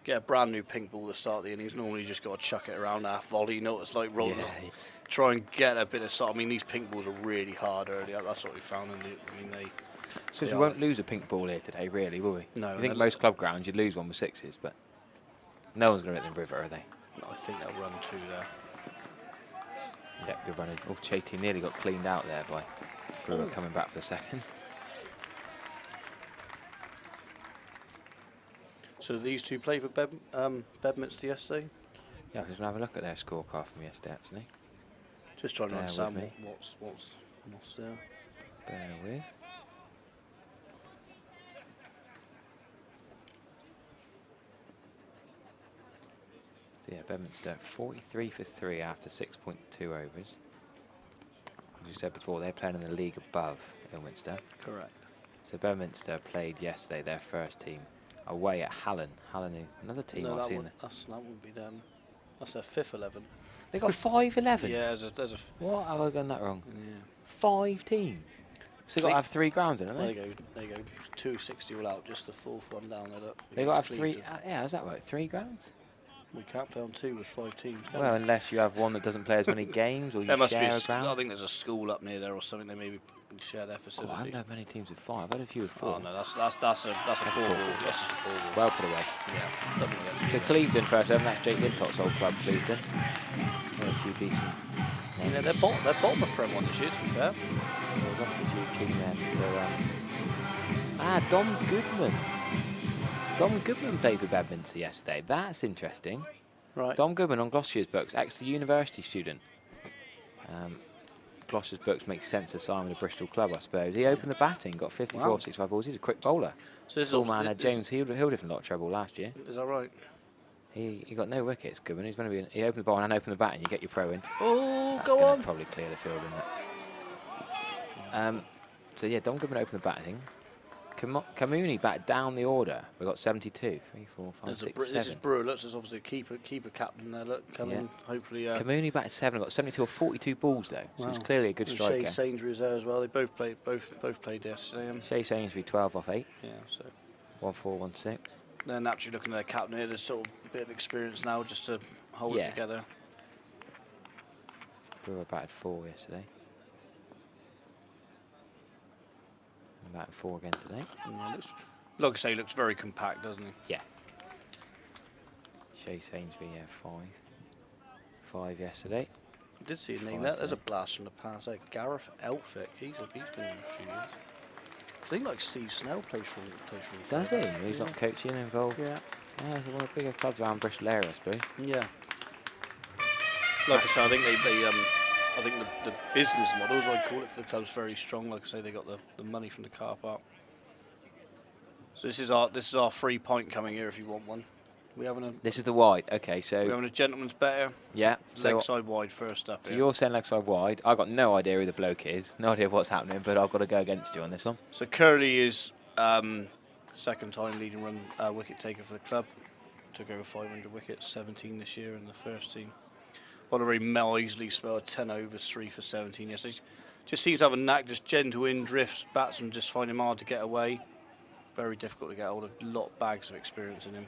S9: Get a brand new pink ball to start the innings. Normally you just got to chuck it around half volley. You know what it's like rolling.
S3: Yeah.
S9: Try and get a bit of start. I mean, these pink balls are really hard early. That's what we found.
S3: So we won't lose a pink ball here today, really, will we?
S9: No.
S3: I think most club grounds you'd lose one with 6s, but no one's going to let them river, are they?
S9: No, I think they'll run 2 there.
S3: Yeah, good running. Oh, Chetty nearly got cleaned out there by Brewer coming back for the second.
S9: So these two play for Bedminster yesterday?
S3: Yeah, I was going to have a look at their scorecard from yesterday, actually.
S9: Just trying to
S3: Bear
S9: understand
S3: with me.
S9: what's there.
S3: Bear with. So yeah, Bedminster 43 for 3 after 6.2 overs. As you said before, they're playing in the league above Ilminster.
S9: Correct.
S3: So Bedminster played yesterday, their first team, away at Hallen. Hallen, another team
S9: No,
S3: I've seen.
S9: that wouldn't be them. That's their 5th 11.
S3: They got 5-11.
S9: Yeah, there's a.
S3: What have I done that wrong?
S9: Yeah.
S3: 5 teams. So they got to have 3 grounds in, haven't they?
S9: There you go. 260 all out, just the 4th one down there. Look,
S3: They got to have
S9: against
S3: 3.
S9: Clevedon.
S3: Yeah, how's that work? 3 grounds?
S9: We can't play on 2 with 5 teams. Can
S3: Well,
S9: we?
S3: unless you have one that doesn't play as many games, or you
S9: There must be
S3: share
S9: a
S3: a
S9: school. I
S3: ground.
S9: think there's a school up near there or something. They maybe share their
S3: Oh, I
S9: facilities.
S3: haven't had many teams with 5. I've had a few with 4.
S9: Oh no, that's a poor ball. That's just a poor ball.
S3: Well put away.
S9: Yeah. Double edge.
S3: So Clevedon first 11. That's Jake Lintott's old club, Clevedon. Got a few decent.
S9: You know, they're bottom of Prem 1 this year, to be fair.
S3: We've lost a few key men. So Dom Goodman. Dom Goodman played for Bedminster yesterday. That's interesting.
S9: Right.
S3: Dom Goodman on Gloucestershire's books, Exeter University student. Gloucester's books make sense of Simon the Bristol club, I suppose. He opened the batting, got 54
S9: Wow.
S3: 65 balls. He's a quick bowler.
S9: So this is
S3: Tall
S9: obviously-
S3: man, James Hildreth a lot of trouble last year.
S9: Is that right?
S3: He got no wickets, Goodman. He's going to be. He opened the ball and opened the bat, and you get your pro in.
S9: Oh,
S3: That's
S9: go
S3: gonna
S9: on.
S3: probably clear the field, isn't it? So yeah, Dom Goodman opened the batting. Kamuni back down the order. We got 72. 3, 4, 5,
S9: This
S3: 6, 7.
S9: is Brewer. Looks there's obviously a keeper captain there. Look, coming. Hopefully.
S3: Kamuni batted 7. Got 72 or 42 balls though. So it's clearly a good
S9: And
S3: striker.
S9: Shay Sainsbury is there as well. They both played yesterday.
S3: Shay Sainsbury 12 off 8.
S9: Yeah. So
S3: 1-4, 1-6.
S9: they're naturally looking at their captain here. There's sort of a bit of experience now just to hold it together.
S3: Brewer batted 4 yesterday. And batted 4 again today.
S9: Yeah, like I say, looks very compact, doesn't he?
S3: Yeah. Shay Sainsbury, 5. 5 yesterday.
S9: I did see a name
S3: 5
S9: there. There's a
S3: today.
S9: blast from the past there. Gareth Elphick. He's been in a few years. I think like Steve Snell plays for
S3: Does he? He's not coaching involved.
S9: Yeah.
S3: Yeah, it's one of the bigger clubs around Bristol area, I suppose.
S9: Yeah. Like I say, I think I think the business model, as I call it, for the club's very strong. Like I say, they got the money from the car park. So this is our free pint coming here if you want one.
S3: This is the wide. Okay, so
S9: we're having a gentleman's bet here.
S3: yeah.
S9: Leg side wide first up.
S3: So
S9: here.
S3: you're saying leg side wide. I got no idea who the bloke is. No idea what's happening, but I've got to go against you on this one.
S9: So Curly is second time leading run wicket taker for the club. Took over 500 wickets, 17 this year in the first team. What a very measly spell, 10 overs, 3 for 17 yesterday. Just seems to have a knack, just gentle in drifts. Batsmen just find him hard to get away. Very difficult to get hold of. Bags of experience in him.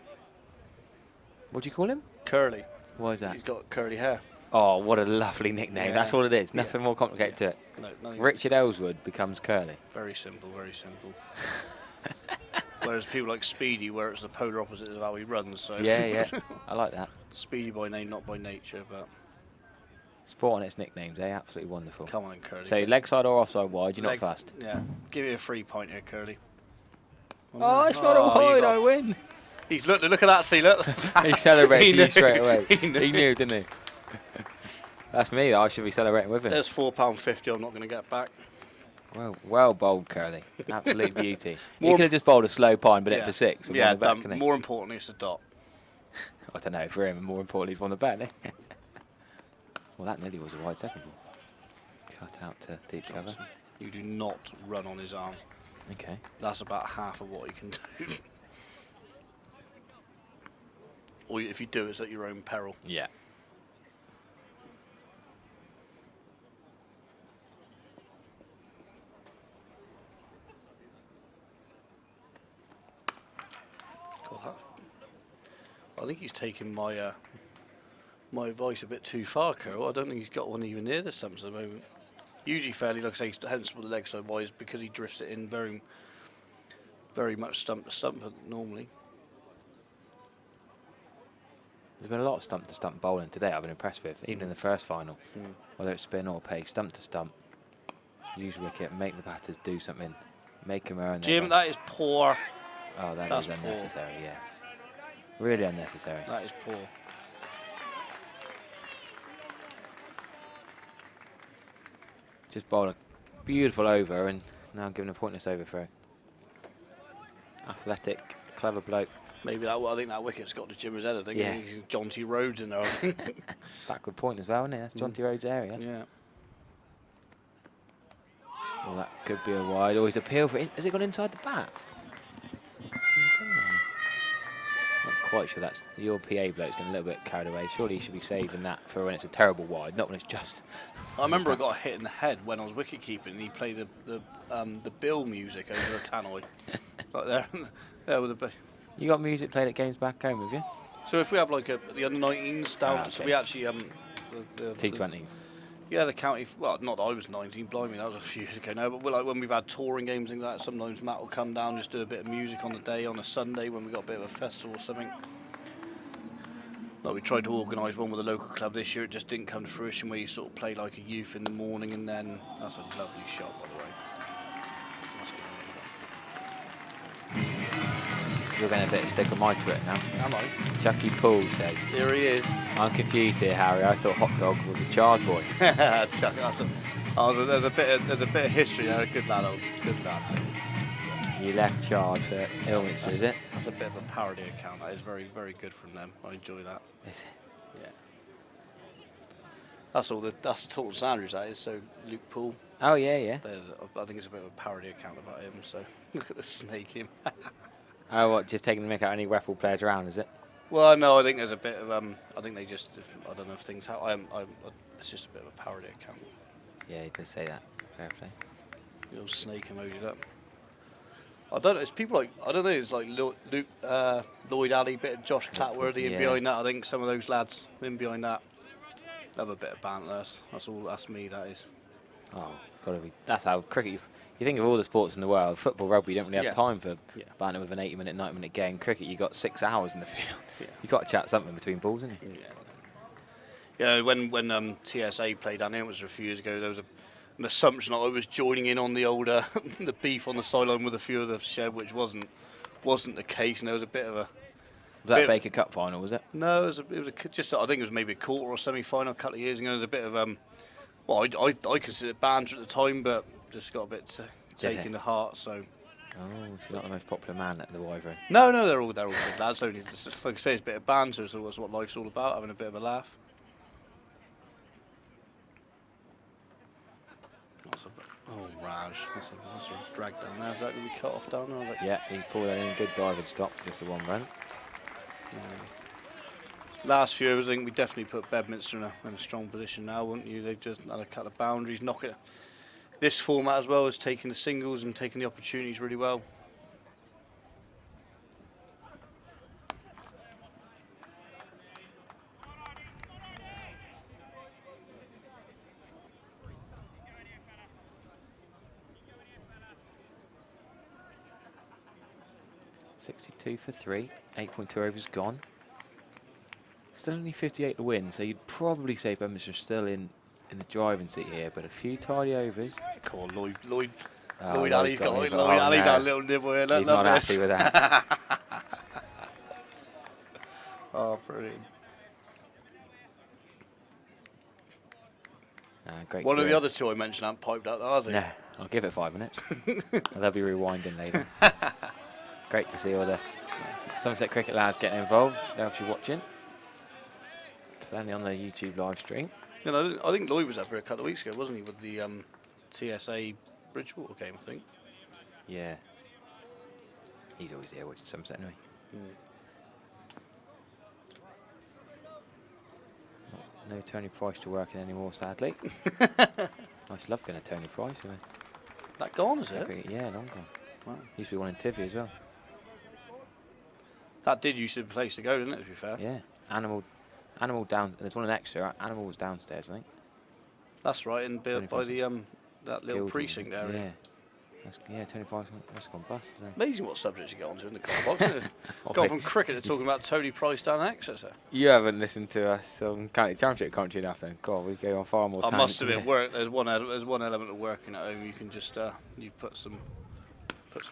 S3: What do you call him?
S9: Curly.
S3: Why is that?
S9: He's got curly hair.
S3: Oh, what a lovely nickname.
S9: Yeah.
S3: That's all it is.
S9: Yeah.
S3: Nothing more complicated to it.
S9: No, nothing.
S3: Richard Ellswood becomes Curly.
S9: Very simple, very simple. Whereas people like Speedy, where it's the polar opposite of how he runs. So
S3: Yeah, yeah. I like that.
S9: Speedy by name, not by nature, but
S3: Sport on its nicknames, eh? Absolutely wonderful.
S9: come on, Curly.
S3: So leg side or offside wide, you're not fast.
S9: Yeah, give me a 3 point here, Curly.
S3: Oh, it's not a wide, I win.
S9: He's look at that, see, look.
S3: He celebrated
S9: He
S3: you straight away.
S9: He
S3: knew, didn't he? That's me. I should be celebrating with him.
S9: There's £4.50 I'm not going to get back.
S3: Well bowled, Curly. Absolute beauty. You could have just bowled a slow pine, but it for 6. And
S9: Yeah,
S3: won the bet, couldn't he?
S9: more importantly, it's a dot.
S3: I don't know for him. More importantly, he's won the bet. Eh? Well, that nearly was a wide second ball. Cut out to deep cover.
S9: You do not run on his arm.
S3: Okay.
S9: That's about half of what he can do. Or if you do, it's at your own peril.
S3: Yeah.
S9: God, I think he's taken my my advice a bit too far, Carol. I don't think he's got one even near the stumps at the moment. Usually fairly, like I say, hence with the leg side wise, because he drifts it in very, very much stump to stump normally.
S3: There's been a lot of stump to stump bowling today I've been impressed with, even in the first final. Whether it's spin or pace, stump to stump, use wicket, make the batters do something, make them earn their
S9: Jim,
S3: runs.
S9: that is poor.
S3: Oh,
S9: That's
S3: is
S9: poor.
S3: unnecessary, yeah. Really unnecessary.
S9: That is poor.
S3: Just bowled a beautiful over and now giving a pointless over throw. Athletic, clever bloke.
S9: Maybe that. I think that wicket's got to Jimmer's head. I think
S3: Yeah.
S9: he's John T. Rhodes in there. I think.
S3: Backward point as well, isn't it? That's John T. Rhodes' area.
S9: Yeah.
S3: Well, that could be a wide. Or he's appealed for it. Has it gone inside the bat? Not quite sure. That's your PA bloke's getting a little bit carried away. Surely he should be saving that for when it's a terrible wide, not when it's just.
S9: I remember I got hit in the head when I was wicket keeping, and he played the Bill music over the tannoy, like there with the.
S3: You got music played at games back home, have you?
S9: So if we have like the under 19s down,
S3: okay.
S9: so we actually the
S3: T20s.
S9: Yeah, the county. Well, not that I was 19. Blimey, that was a few years ago now. But like when we've had touring games and things like that, sometimes Matt will come down, just do a bit of music on the day on a Sunday when we got a bit of a festival or something. Like we tried to organise one with a local club this year, it just didn't come to fruition. Where you sort of play like a youth in the morning, and then that's a lovely shot, by the way. That's good.
S3: You're getting a bit of stick on my Twitter now.
S9: Am I?
S3: Chucky Poole says,
S9: Here he is.
S3: I'm confused here, Harry. I thought Hot Dog was a charred boy.
S9: Chuck, there's a bit of history there. Good lad, old. Good lad.
S3: You left charred for Ilminster, is it?
S9: That's a bit of a parody account. That is very, very good from them. I enjoy that.
S3: Is it?
S9: Yeah. That's all. That's Total Sanders. That is. So Luke Poole.
S3: Oh, yeah, yeah.
S9: I think it's a bit of a parody account about him. So look at the snake him.
S3: Oh, what, just taking the mick out any Raffle players around, is it?
S9: Well, no, I think there's a bit of I think they just. I don't know if things. It's just a bit of a parody account.
S3: Yeah, he does say that. Fair play.
S9: The old snake emojied up. I don't know. It's people like I don't know. It's like Luke, Lloyd Alley, bit of Josh Clatworthy in behind that. I think some of those lads in behind that. Have a bit of banter. That's all. That's me. That is.
S3: Oh, gotta be. That's how cricket. You think of all the sports in the world. Football, rugby, you don't really have time for banter with an 80-minute, 90-minute game. Cricket, you got 6 hours in the field.
S9: Yeah.
S3: You got to chat something between balls, haven't you?
S9: Yeah. When TSA played down here, it was a few years ago. There was an assumption that I was joining in on the old the beef on the sideline with a few of the shed, which wasn't the case. And there was a bit of a.
S3: Was that Baker Cup final? Was it?
S9: No, it was just. I think it was maybe a quarter or semi-final a couple of years ago. There was a bit of well, I considered it banter at the time, but just got a bit taken to heart. So.
S3: Oh, so you're not the most popular man at the Wyvern.
S9: No, they're all good lads. Only just, like I say, it's a bit of banter. So that's what life's all about, having a bit of a laugh. Oh, Raj, that's a drag down there. Is that going to be cut off down there?
S3: Yeah, he pulled that in. Good dive and stop, just the one run.
S9: Yeah. Last few years, I think we definitely put Bedminster in a strong position now, wouldn't you? They've just had a couple of boundaries, knocking it. This format as well is taking the singles and taking the opportunities really well.
S3: 62 for 3. 8.2 overs gone. Still only 58 to win, so you'd probably say Bedminster are still in the driving seat here, but a few tidy overs.
S9: Come on, Lloyd.
S3: Oh,
S9: Lloyd
S3: Lloyd's
S9: Alley's got it.
S3: it.
S9: Lloyd
S3: Oh,
S9: Alley's
S3: no.
S9: had a little nibble here.
S3: He's not happy with that.
S9: Oh, brilliant.
S3: Great
S9: One of
S3: clear.
S9: the other two I mentioned haven't piped out, though, has he?
S3: No, I'll give it 5 minutes. They'll be rewinding later. Great to see all the Somerset cricket lads getting involved. They're obviously watching. Plenty on the YouTube live stream.
S9: You know, I think Lloyd was up here a couple of weeks ago, wasn't he, with the TSA Bridgewater game, I think.
S3: Yeah. He's always here watching Somerset anyway. No Tony Price to work in anymore, sadly. Nice love going to Tony Price.
S9: That gone, is it?
S3: Yeah, long gone.
S9: Wow.
S3: Used to be one in Tivy as well.
S9: That did used to be the place to go, didn't it, to be fair?
S3: Yeah. Animal down. There's one extra. Animal was downstairs, I think.
S9: That's right, and built by the that little
S3: Guildhall,
S9: precinct area.
S3: Yeah. Tony Price must have gone bust today.
S9: Amazing what subjects you get onto in the car box, isn't it? Gone from cricket to talking about Tony Price down in Exeter.
S3: You haven't listened to us on County Championship commentary enough then. God, we go on far more
S9: I must
S3: tangents
S9: admit,
S3: than
S9: work. There's one element of working at home. You can just you put some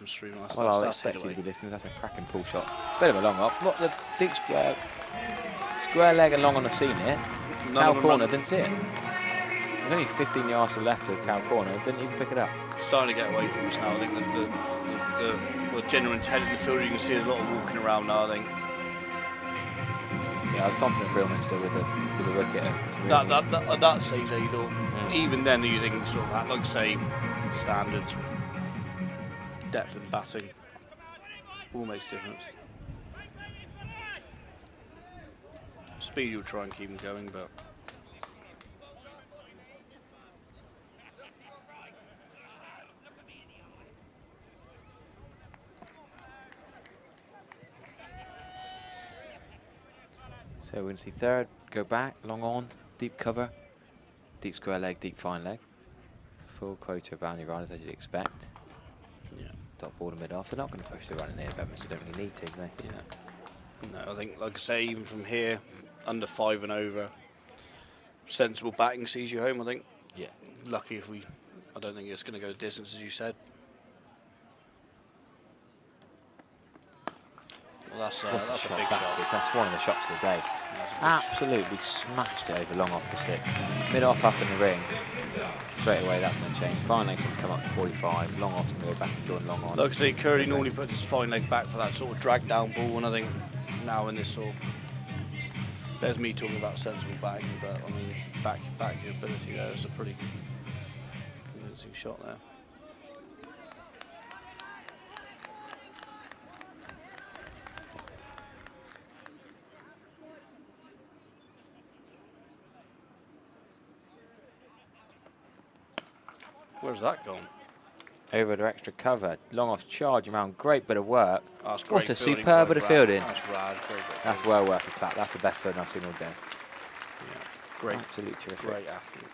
S9: streamline stuff.
S3: Well, I
S9: That's
S3: expect you to
S9: away.
S3: be listening. That's a cracking pull shot. Bit of a long up. Not the deep square leg and long on. I've seen it. Cow corner, didn't see it. There's only 15 yards to the left of Cow corner. Didn't even pick it up.
S9: Starting to get away from us now. I think the general intent in the field, you can see there's a lot of walking around now. I think.
S3: Yeah, I was confident for Ilman still with the wicket.
S9: At that stage, you thought, even then, you think sort of that, like say, standards, depth and batting, all makes a difference. Speed, you'll try and keep them going, but.
S3: So we're going to see third, go back, long on, deep cover, deep square leg, deep fine leg. Full quota of boundary riders as you'd expect.
S9: Yeah.
S3: Top border mid off. They're not going to push the run in here, Bedminster don't really need to, do they?
S9: Yeah. No, I think, like I say, even from here, under 5 and over, sensible batting sees you home, I think.
S3: Yeah.
S9: Lucky if I don't think it's going to go the distance, as you said. Well, that's a big shot.
S3: That's one of the shots of the day. Absolutely smashed it over long off the 6. Mid off up in the ring. Straight away, that's going to change. Fine leg's going to come up to 45. Long off's going to go back and join long on.
S9: Like I say, Curry normally puts his fine leg back for that sort of drag down ball, and I think now in this sort of. There's me talking about sensible batting, but I mean, back your ability there is a pretty convincing shot there. Where's that gone?
S3: Over to extra cover. Long off's charging around. Great bit of work.
S9: Oh, that's
S3: What
S9: great
S3: a
S9: fielding
S3: superb
S9: by
S3: bit of
S9: Brad.
S3: fielding.
S9: That's rad.
S3: That's well worth a clap. That's the best fielding I've seen all day.
S9: Yeah, great.
S3: Absolutely terrific.
S9: Great athlete.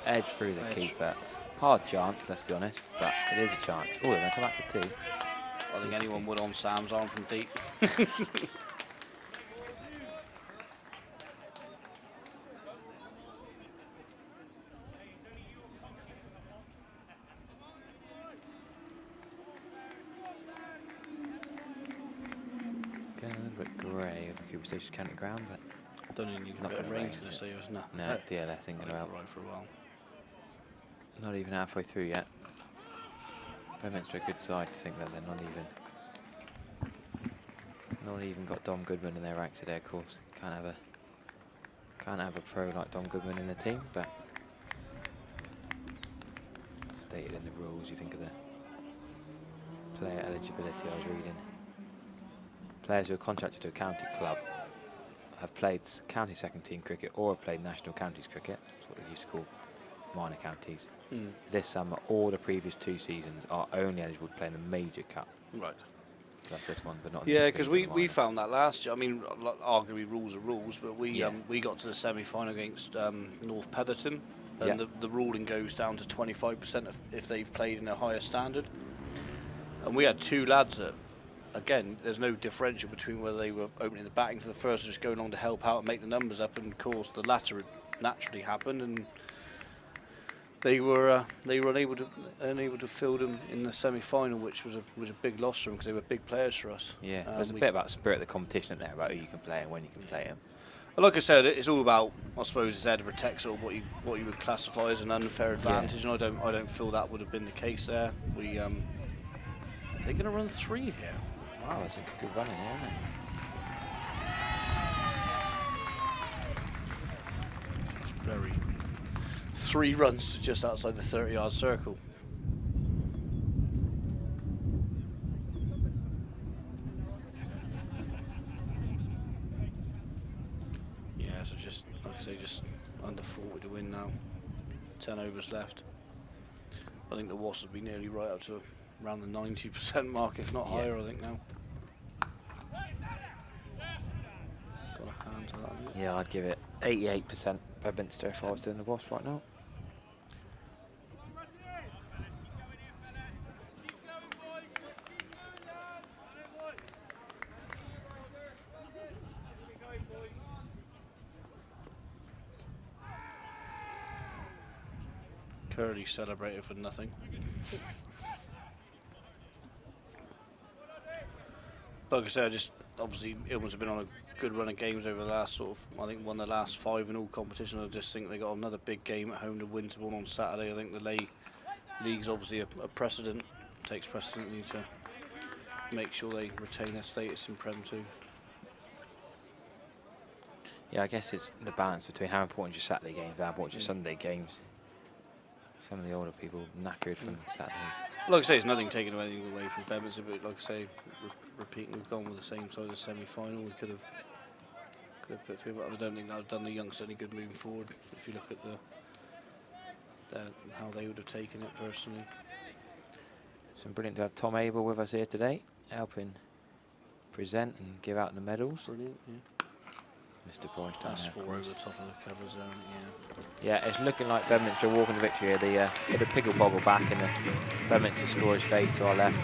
S3: Edge through the keeper. Hard chance, let's be honest, but it is a chance. Oh, they're going to come back for 2.
S9: I think anyone would on Sam's arm from deep.
S3: It's getting a little bit grey over Cooper Station's county ground, but
S9: I don't think you can
S3: not
S9: get a
S3: going to
S9: range
S3: range.
S9: to say it was no.
S3: No, DLS ain't going to help.
S9: Right for a while.
S3: Not even halfway through yet. Bedminster a good side to think that they're not even got Dom Goodman in their ranks today, of course. Can't have a pro like Dom Goodman in the team, but stated in the rules, you think of the player eligibility I was reading. Players who are contracted to a county club have played county second team cricket or have played national counties cricket. That's what they used to call minor counties. This summer, all the previous 2 seasons are only eligible to play in the major cup.
S9: Right.
S3: So that's this one, but not.
S9: Yeah, because we found that last year. I mean, arguably rules are rules, but we got to the semi-final against North Petherton, and the ruling goes down to 25% if they've played in a higher standard. And we had 2 lads that, again, there's no differential between whether they were opening the batting for the first or just going on to help out and make the numbers up, and of course the latter naturally happened, and they were unable to field them in the semi-final, which was a big loss for them because they were big players for us.
S3: Yeah, there's a bit about spirit of the competition in there, about who you can play and when you can play them.
S9: Like I said, it's all about, I suppose, it's there to protect sort of what you would classify as an unfair advantage, and I don't feel that would have been the case there. We they're going to run 3 here. Wow,
S3: that's a good running, isn't it?
S9: That's very 3 runs to just outside the 30-yard circle. Yeah, so just, like I say, just under 40 to win now. 10 overs left. I think the Wasps will be nearly right up to around the 90% mark, if not higher, I think now. Got a hand to that, haven't you?
S3: Yeah, I'd give it 88% Bedminster if I was doing the Wasps right now.
S9: Curly celebrated for nothing. Like I said, obviously Ilmans have been on a good run of games over the last I think won the last 5 in all competitions. I just think they got another big game at home to Winterbourne on Saturday. I think the league's obviously a precedent, takes precedent. Need to make sure they retain their status in Prem 2.
S3: Yeah, I guess it's the balance between how important your Saturday games and how important your Sunday games. Some of the older people knackered from Saturdays.
S9: Like I say, it's nothing taken anything away from Bedminster, but like I say, repeating, we've gone with the same side of the semi-final. We could have put a few, but I don't think that would have done the youngsters any good moving forward. If you look at how they would have taken it personally.
S3: It's been brilliant to have Tom Abel with us here today, helping present and give out the medals.
S9: Brilliant, yeah.
S3: Mr. Boyce down
S9: That's
S3: there.
S9: 4 over the top of the covers there, yeah.
S3: Yeah, it's looking like Bedminster walking the victory here. The bit of Piggle Boggle back and the Bedminster scorer's face to our left.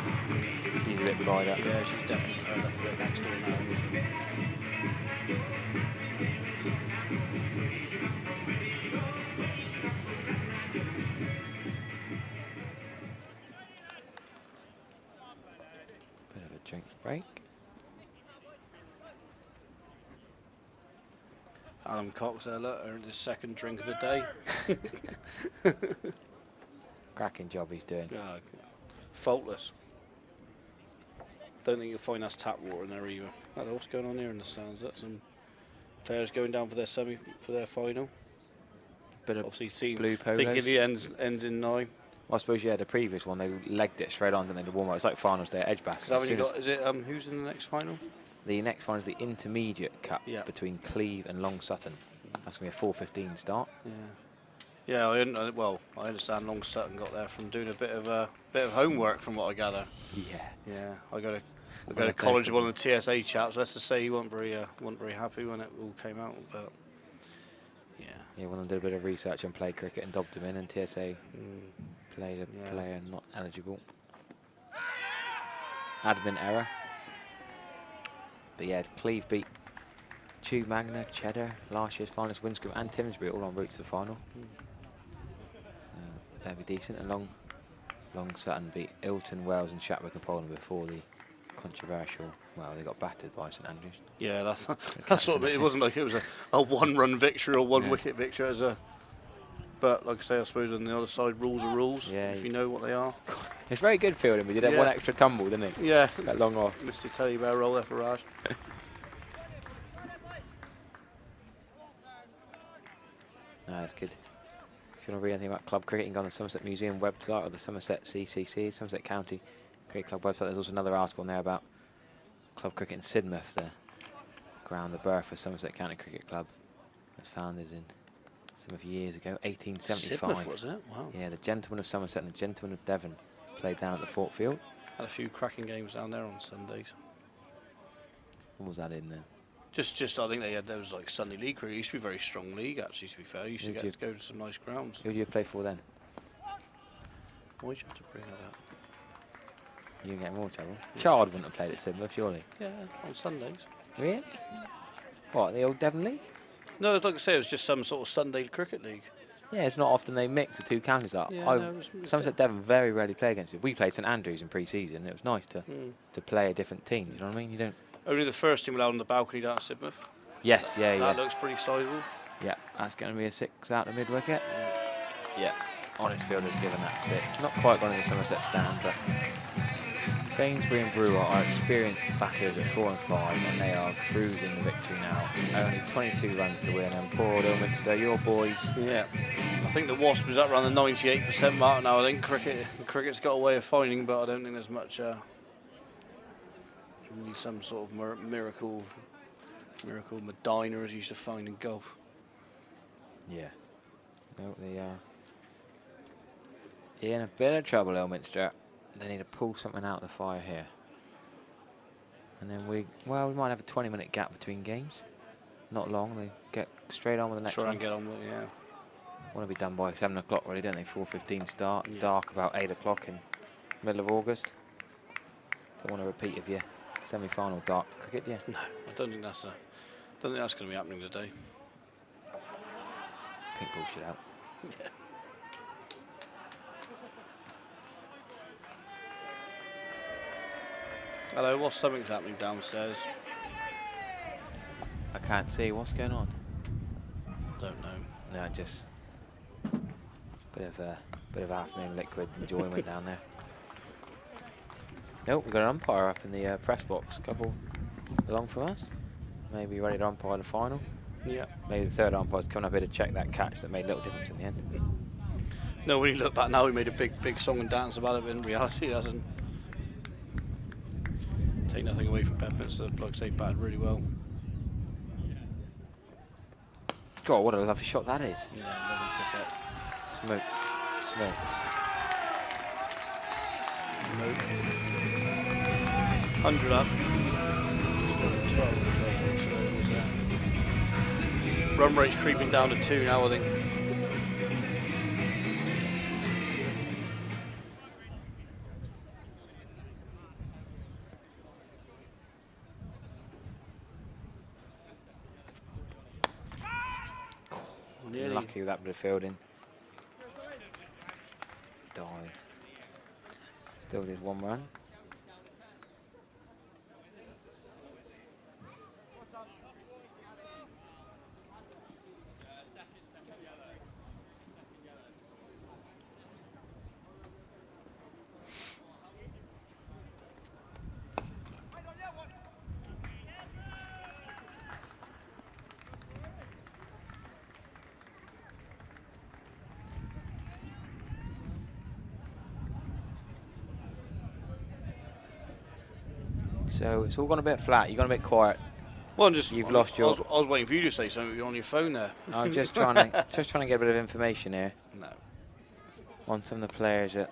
S3: She's a bit pried up.
S9: Yeah, she's definitely pried up a bit next door now.
S3: Bit of a drinks break.
S9: Adam Cox there, look, earned his 2nd drink of the day.
S3: Cracking job he's doing.
S9: Yeah, faultless. Don't think you'll find us tap water in there either. What's going on here in the stands? That's some players going down for their final.
S3: Bit of
S9: obviously
S3: blue polos.
S9: thinking the ends in 9.
S3: Well, I suppose the previous one they legged it straight on, and then the warm up. It's like finals day at Edgbaston.
S9: Is it who's in the next final?
S3: The next one is the Intermediate Cup between Cleve and Long Sutton. That's going to be a 4:15 start.
S9: Yeah, I understand Long Sutton got there from doing a bit of homework, from what I gather. Yeah. I got a college of one of the TSA chaps. Let's just say he wasn't very happy when it all came out, but
S3: yeah, one of them did a bit of research and played cricket and dobbed him in, and TSA played a player not eligible. Admin error. But yeah, Cleve beat Chew Magna, Cheddar, last year's finalist, Winscombe and Timsbury, all en route to the final. So that'd be decent. And Long Sutton beat Ilton, Wales and Shatwick and Poland before the controversial, well, they got battered by St Andrews.
S9: Yeah, that's what it wasn't like it was a 1-run victory or 1-wicket victory. But like I say, I suppose on the other side, rules are rules, if you know what they are.
S3: It's very good fielding. We did have one extra tumble, didn't he?
S9: Yeah.
S3: That long off.
S9: Mr. Teddy Bear roll there for Raj.
S3: No, that's good. If you want to read anything about club cricket, you can go on the Somerset Museum website or the Somerset CCC, Somerset County Cricket Club website. There's also another article in there about club cricket in Sidmouth, the ground, the birth of Somerset County Cricket Club. It was founded in some of years ago, 1875.
S9: Sidmouth, was it? Wow.
S3: Yeah, the Gentlemen of Somerset and the Gentlemen of Devon played down at the Fort Field.
S9: Had a few cracking games down there on Sundays.
S3: What was that in there?
S9: Just I think they had those like Sunday league crew. It used to be a very strong league actually. To be fair, you used to get to go to some nice grounds.
S3: Who did you play for then?
S9: Why'd you have to bring that up?
S3: You get more trouble. Chard wouldn't have played at Sidmouth, surely.
S9: Yeah, on Sundays.
S3: Really? What, the old Devon League?
S9: No, like I say, it was just some sort of Sunday cricket league.
S3: Yeah, it's not often they mix the two counties up.
S9: Yeah, no, it was
S3: Somerset Devon very rarely play against it. We played St Andrews in pre-season. It was nice to play a different team. You know what I mean? You don't.
S9: Only the first team allowed on the balcony down at Sidmouth.
S3: Yes, yeah,
S9: That looks pretty sizable.
S3: Yeah, that's going to be a 6 out of mid-wicket. Yeah, Honest Fielder's given that 6. Not quite gone in the Somerset stand, but Sainsbury and Brewer are experienced backers at 4 and 5, and they are cruising the victory now. Only 22 runs to win, and poor old Ilminster, your boys.
S9: Yeah, I think the Wasp is up around the 98% mark now. I think cricket's got a way of finding, but I don't think there's much. Really some sort of miracle Medina as used to find in golf.
S3: Yeah. No, they are in a bit of trouble, Ilminster. They need to pull something out of the fire here. And then we might have a 20-minute gap between games. Not long. They get straight on with the next one.
S9: Try and get on with it, yeah.
S3: Want to be done by 7 o'clock, really, don't they? 4:15 start.
S9: Yeah.
S3: Dark about 8 o'clock in middle of August. Don't want to repeat of your semi-final dark cricket, yeah.
S9: No, I don't think that's going to be happening today.
S3: Pink ball should out.
S9: Yeah. Hello, what's something's happening downstairs?
S3: I can't see what's going on.
S9: Don't know.
S3: No, just bit of afternoon liquid enjoyment down there. Nope, we've got an umpire up in the press box. A couple along from us. Maybe ready to umpire the final.
S9: Yeah.
S3: Maybe the third umpire's coming up here to check that catch that made a little difference in the end.
S9: No, when you look back now, he made a big song and dance about it, but in reality, he hasn't. Take nothing away from Bedminster. The blokes, they batted really well.
S3: God, what a lovely shot that is.
S9: Yeah, lovely pick up.
S3: Smoke.
S9: Nope. 100 up. Still 12. Run rate's creeping down to 2 now, I think.
S3: Lucky with that bit of fielding. Dive. Still did 1 run. So it's all gone a bit flat. You've gone a bit quiet.
S9: Well,
S3: You've lost your.
S9: I was waiting for you to say something. You're on your phone there.
S3: I'm just trying to get a bit of information here.
S9: No.
S3: On some of the players at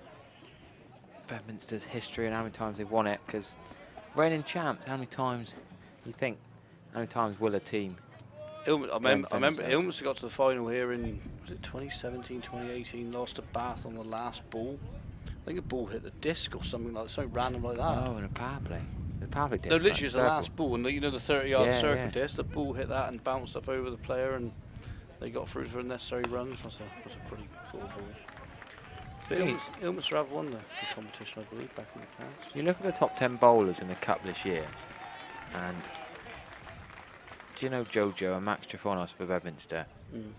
S3: Bedminster's history and how many times they've won it. Because reigning champs, how many times you think? How many times will a team?
S9: I remember Ilminster got to the final here in, was it 2017, 2018, lost to Bath on the last ball. I think a ball hit the disc or something random like that.
S3: Oh, in a power play. The power play disc.
S9: No, literally it's the last ball, and you know the 30-yard circle disc, the ball hit that and bounced up over the player, and they got through for necessary runs. That's a pretty cool ball. But Ilminster have won the competition, I believe, back in the past.
S3: You look at the top 10 bowlers in the cup this year, and do you know Jojo and Max Trefonos for Bedminster?
S9: Mm.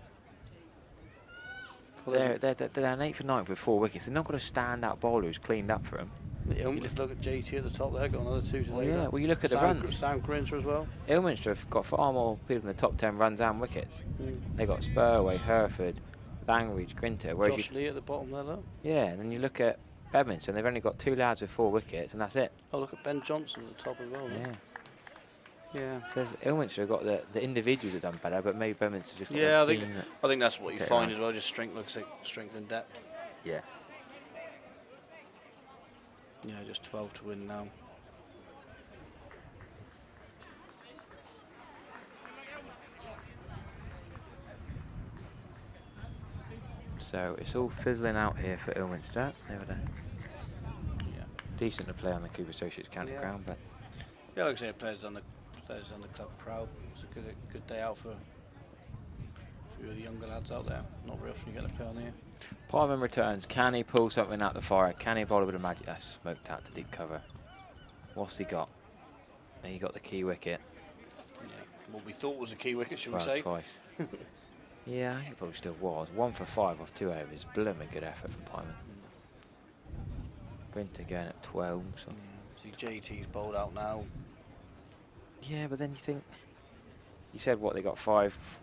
S3: They're an 8th and 9th with 4 wickets. They're not got a stand-out bowler who's cleaned up for them.
S9: Ilminster, look at JT at the top there, got another 2 today.
S3: Well, yeah, well, you look at the runs.
S9: Sam Grinter as well.
S3: Ilminster have got far more people in the top 10 runs and wickets. They got Spurway, Hereford, Langridge, Grinter.
S9: Josh Lee at the bottom there, look.
S3: Yeah, and then you look at Bedminster, and they've only got 2 lads with 4 wickets, and that's it.
S9: Oh, look at Ben Johnson at the top as well.
S3: Yeah.
S9: Yeah.
S3: Says Ilminster have got the individuals have done better, but maybe Bedminster just got
S9: Yeah,
S3: the team.
S9: I think that's what you
S3: Take it
S9: find
S3: on.
S9: as well. Just strength, looks like strength and depth.
S3: Yeah.
S9: Yeah, just 12 to win now.
S3: So it's all fizzling out here for Ilminster. They were
S9: Yeah.
S3: decent to play on the Cooper Associates County ground, but
S9: Yeah, like I say, players on the club proud. It's a good day out for a few of the younger lads out there. Not very often you get to play on here.
S3: Parman returns. Can he pull something out the fire? Can he bowl a bit of magic? That's smoked out to deep cover. What's he got? He got the key wicket.
S9: Yeah. What we thought was a key wicket, should
S3: Well,
S9: we say?
S3: twice. Yeah, I think it probably still was. 1 for 5 off 2 overs. Blooming good effort from Parman. Brinter going at 12. So.
S9: See, JT's bowled out now.
S3: Yeah, but then you think. You said what? They got 5.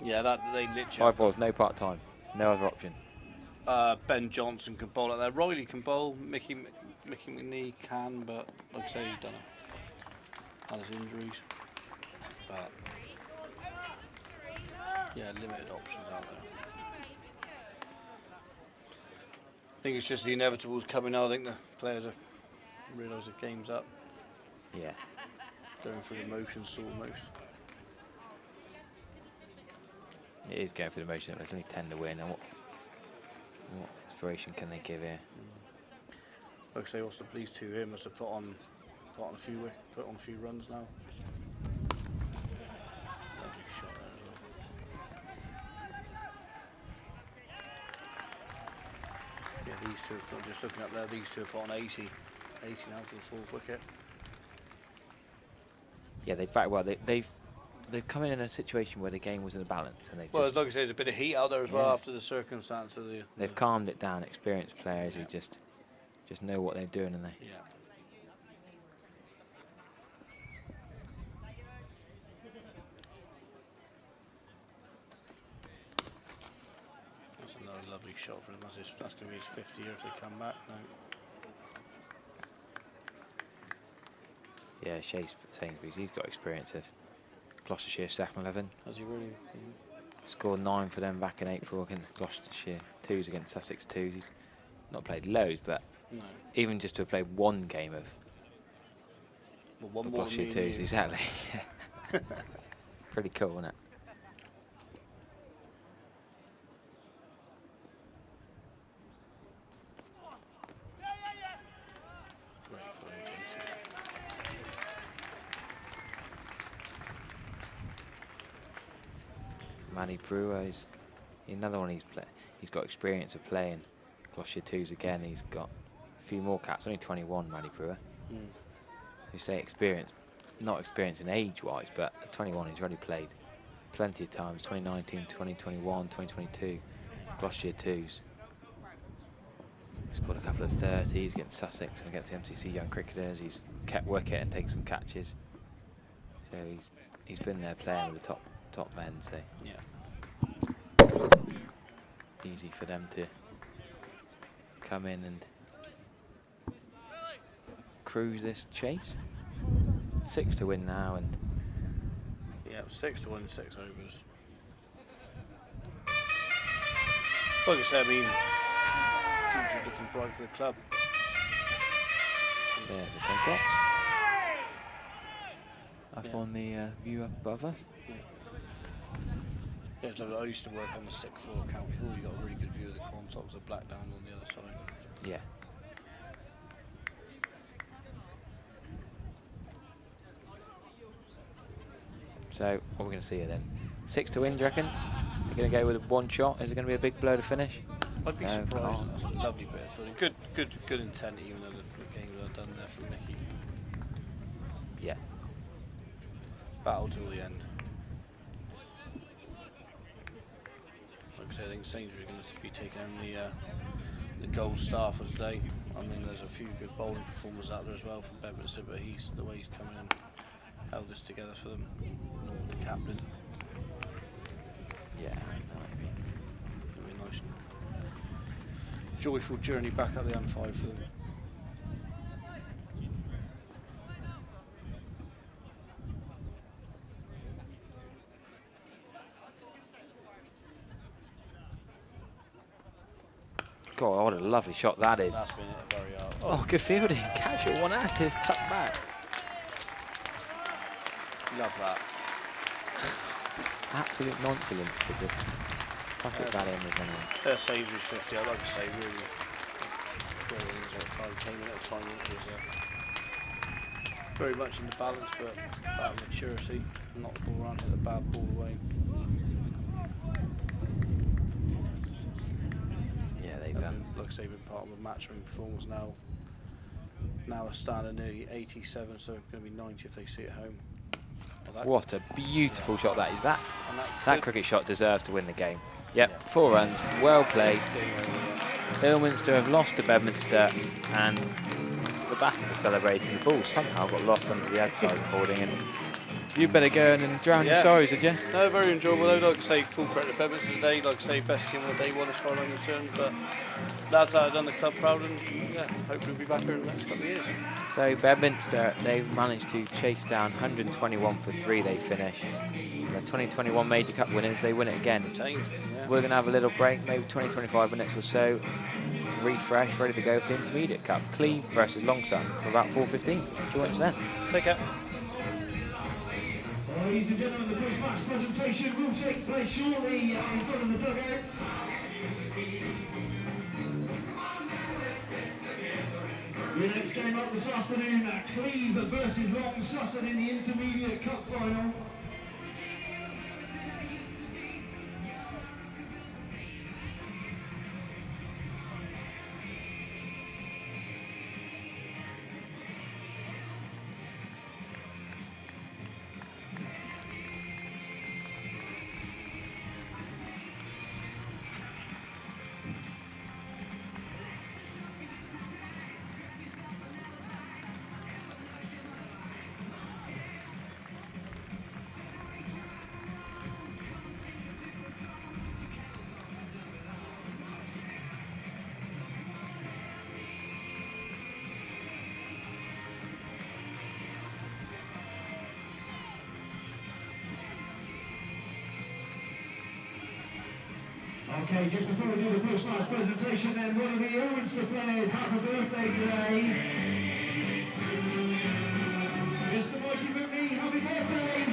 S9: Yeah, that they literally.
S3: 5 balls, no part time, no other option.
S9: Ben Johnson can bowl out there. Riley can bowl. Mickey McNee can, but like I say, he's done it. And his injuries. But yeah, limited options out there. I think it's just the inevitables coming now. I think the players have realised the game's up.
S3: Yeah.
S9: Going through the motions almost.
S3: It is going through the motion. There's only 10 to win. And what inspiration can they give here?
S9: Like I say, also pleased to him must have put on a few runs now. Lovely shot there as well. Yeah, these two. I'm just looking up there. These two are put on 80 now for the 4th wicket.
S3: Yeah, they've come in a situation where the game was in the balance, and they've
S9: Well,
S3: just,
S9: like I say, there's a bit of heat out there as well after the circumstance of the.
S3: they've calmed it down. Experienced players who just know what they're doing, and they.
S9: Yeah. That's another lovely shot for them. That's going to be his 50th if they come back now.
S3: Yeah, Chase Sainsbury's, he's got experience of Gloucestershire second 11.
S9: Has he really?
S3: Scored 9 for them back in April against Gloucestershire 2s against Sussex 2s. He's not played loads, but even just to have played one game of
S9: one more
S3: Gloucestershire
S9: than me and
S3: 2s,
S9: you.
S3: exactly. Pretty cool, isn't it?
S9: Great for him, Jason.
S3: Manny Brewer is another one. He's got experience of playing Gloucestershire 2s again. He's got a few more caps. Only 21, Manny Brewer. You say experience, not experience in age-wise, but at 21 he's already played plenty of times. 2019, 2021, 2022, Gloucestershire 2s. He's scored a couple of 30s against Sussex and against the MCC young cricketers. He's kept wicket and taken some catches. So he's been there playing with the top men. So
S9: yeah,
S3: easy for them to come in and cruise this chase. 6 to win now, and
S9: yeah, 6 to 1, 6 overs. Like I said, I mean, future's looking bright for the club.
S3: there's a contact up on the view up above us.
S9: Yeah, it's lovely. I used to work on the 6th floor of County Hall. You got a really good view of the contacts of Blackdown on the other side.
S3: Yeah. So what we're going to see here then? 6 to win, do you reckon? They're going to go with one shot. Is it going to be a big blow to finish?
S9: I'd be
S3: No,
S9: surprised.
S3: can't.
S9: That's a lovely bit of footing. Good intent, even though the game was done there from Mickey.
S3: Yeah.
S9: Battle till the end. Like I said, I think Sainsbury's going to be taking on the gold star for today. I mean, there's a few good bowling performers out there as well from Bedminster, but the way he's coming in, held this together for them. Not the captain.
S3: Yeah, I know what you mean.
S9: It'll be a nice, joyful journey back up the M5 for them.
S3: God, what a lovely shot that is.
S9: That's been it very hard.
S3: Oh, good fielding. Catch it one hand, it's tucked back.
S9: Love that.
S3: Absolute nonchalance to just tuck it that in with anyone.
S9: Their saves was 50. I'd like to say really great innings at the time. Came in at a time when it was very much in the balance, but that maturity, knock the ball around, hit the bad ball away.
S3: Yeah, they've
S9: like I say, been part of the matchman performance now. Now a standard nearly 87, so it's going to be 90 if they see it home. Well,
S3: what a beautiful shot that is. That
S9: that
S3: cricket shot deserves to win the game. Yep, 4 runs, well played. Ilminster have lost to Bedminster, and the batters are celebrating. The ball somehow got lost under the advertising boarding, and you better go in and drown your sorrows, would you?
S9: No, very enjoyable though. Like I say, full credit to Bedminster today. Like I say, best team on the day one as far as I'm concerned. But lads that have done the club proud, and yeah, hopefully we'll be back here in the next couple of years.
S3: So Bedminster, they've managed to chase down 121 for 3. They finish. The 2021 Major Cup winners, they win it again. We're going to have a little break, maybe 20-25 minutes or so. Refresh, ready to go for the Intermediate Cup. Cleve versus Longsutton for about 4:15. Join us then.
S9: Take care.
S1: Ladies and gentlemen, the post-match presentation will take place shortly in front of the dugouts. The next game up this afternoon, Cleve versus Longsutton in the Intermediate Cup final. Okay, just before we do the post-match presentation then, one of the Ilminster players has a birthday today. Mr. Mikey McNee, happy birthday!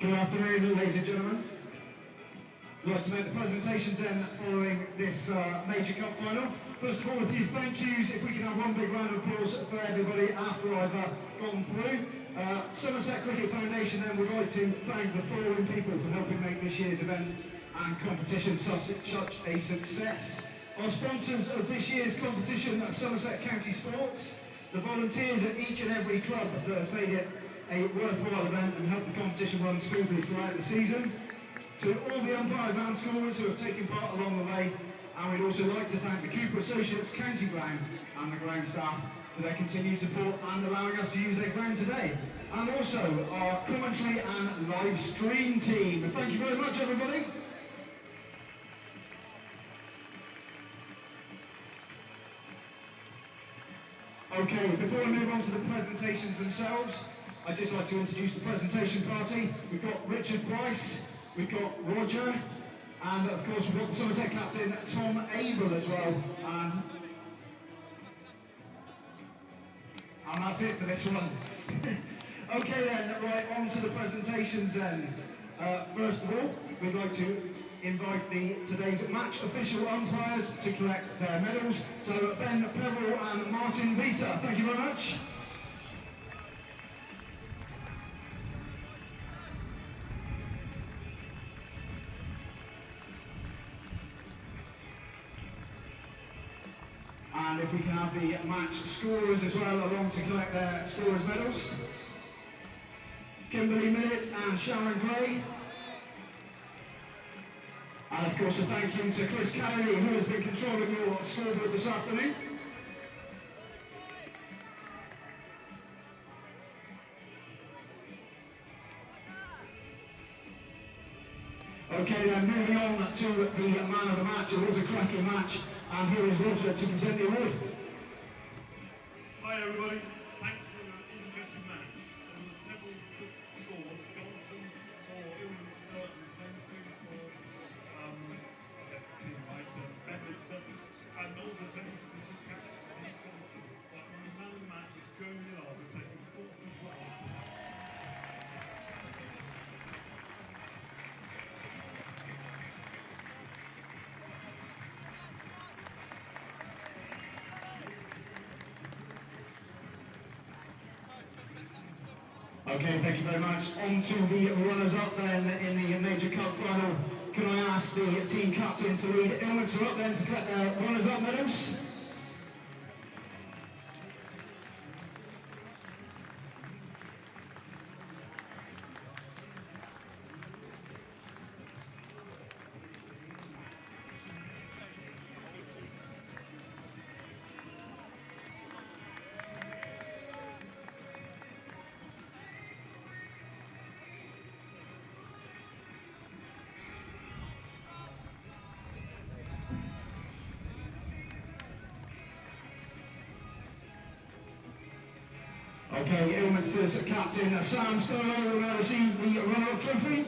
S1: Good afternoon, ladies and gentlemen. I'd like to make the presentations then following this major cup final. First of all, a few thank yous. If we can have one big round of applause for everybody after I've gone through. Somerset Cricket Foundation then would like to thank the following people for helping make this year's event and competition such a success. Our sponsors of this year's competition are Somerset County Sports, the volunteers at each and every club that has made it a worthwhile event and helped the competition run smoothly throughout the season, to all the umpires and scorers who have taken part along the way, and we'd also like to thank the Cooper Associates County Ground and the ground staff for their continued support and allowing us to use their ground today. And also our commentary and live stream team. Thank you very much, everybody. Okay, before I move on to the presentations themselves, I'd just like to introduce the presentation party. We've got Richard Bryce, we've got Roger, and of course we've got the Somerset captain, Tom Abel as well. And that's it for this one. Okay then, right, on to the presentations then. First of all, we'd like to invite today's match official umpires to collect their medals. So Ben Peverell and Martin Vita, thank you very much. And if we can have the match scorers as well along to collect their scorers medals. Kimberly Millett and Sharon Gray. And of course a thank you to Chris Kennedy, who has been controlling your scoreboard this afternoon. Okay then, moving on to the man of the match. It was a cracking match, and here is Roger to present the award.
S8: Hi everybody, thanks for an interesting match. There were several good scores. Johnson for Ilminster and Sainsbury for Bedminster, and also Sainsbury for the catch this competition. But the man of the match is Joe Millard, who taking fourth as well.
S1: Okay, thank you very much. On to the runners-up then in the Major Cup final. Can I ask the team captain to lead Ilminster up then to collect their runners-up medals? Okay, Ilminster's captain Sam Spurlow will now receive the runner-up trophy.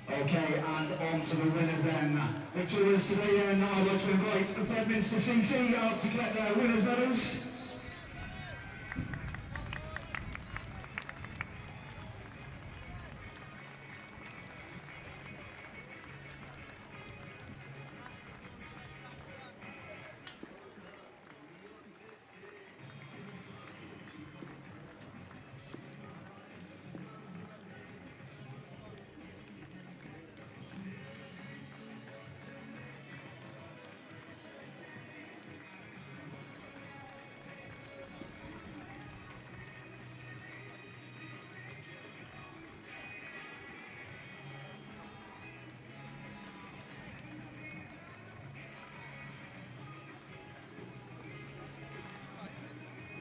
S1: Okay, and on to the winners then. Victorious today then, I'd like to invite the Bedminster CC up to collect their winners' medals.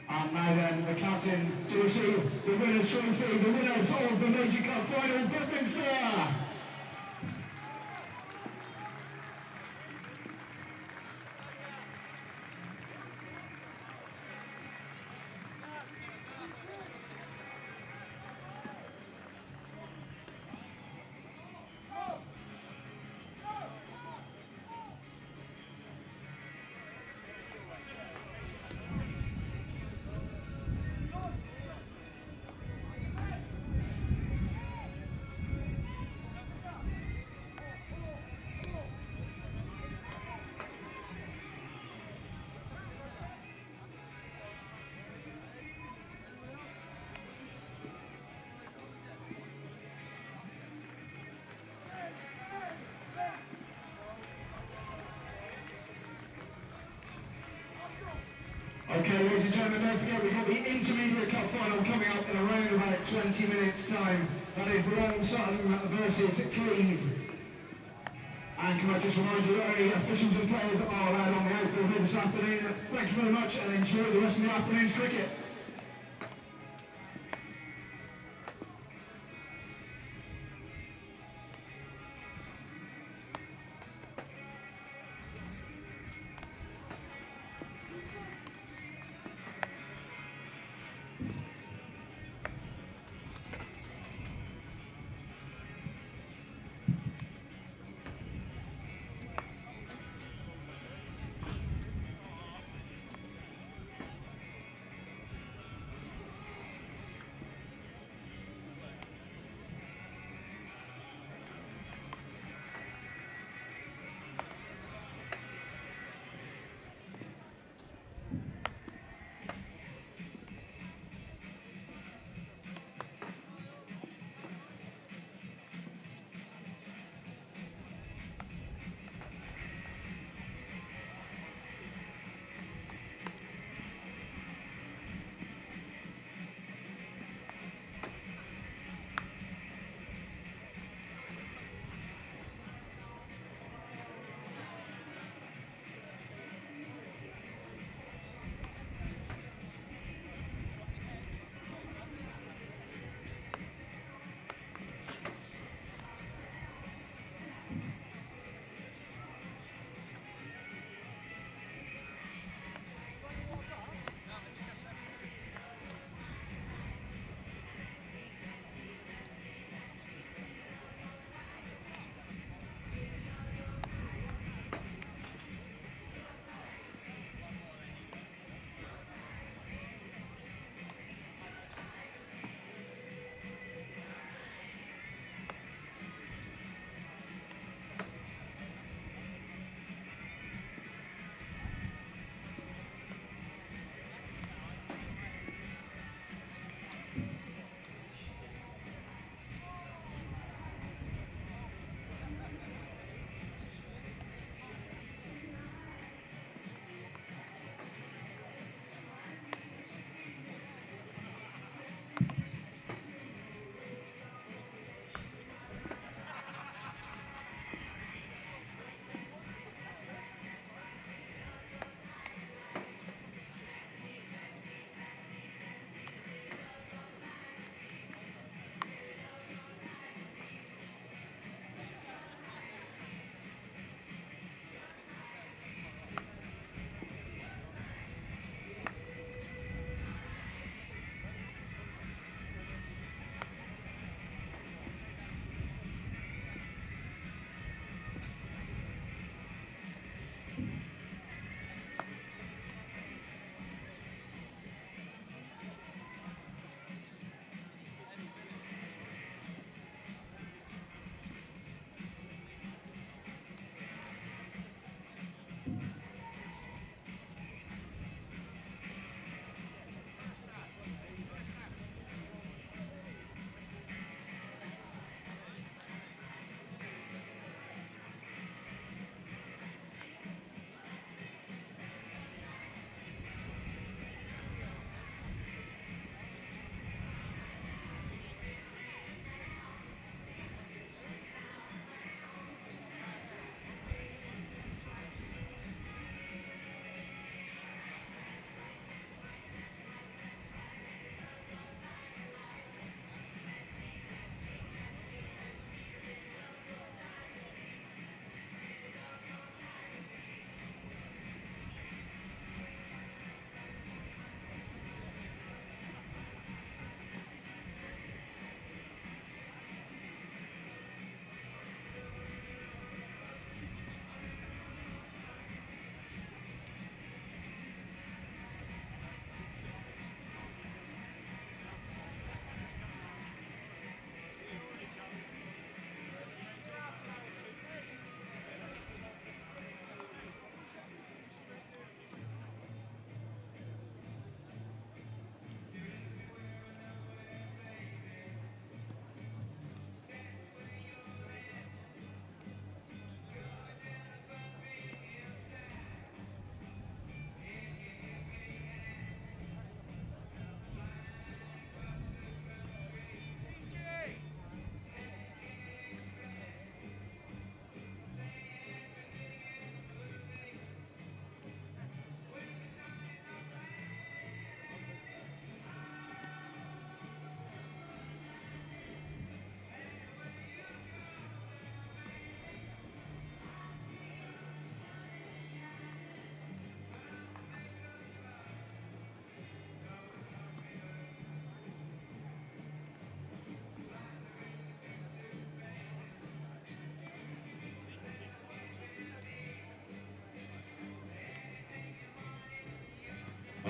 S1: And now then, the captain to receive the winners' trophy, the winners of the Major Cup final, Bedminster! Okay, ladies and gentlemen, don't forget we've got the Intermediate Cup final coming up in around about 20 minutes' time. That is Long Sutton versus Cleve. And can I just remind you that only officials and players are allowed on the outfield here this afternoon. Thank you very much and enjoy the rest of the afternoon's cricket.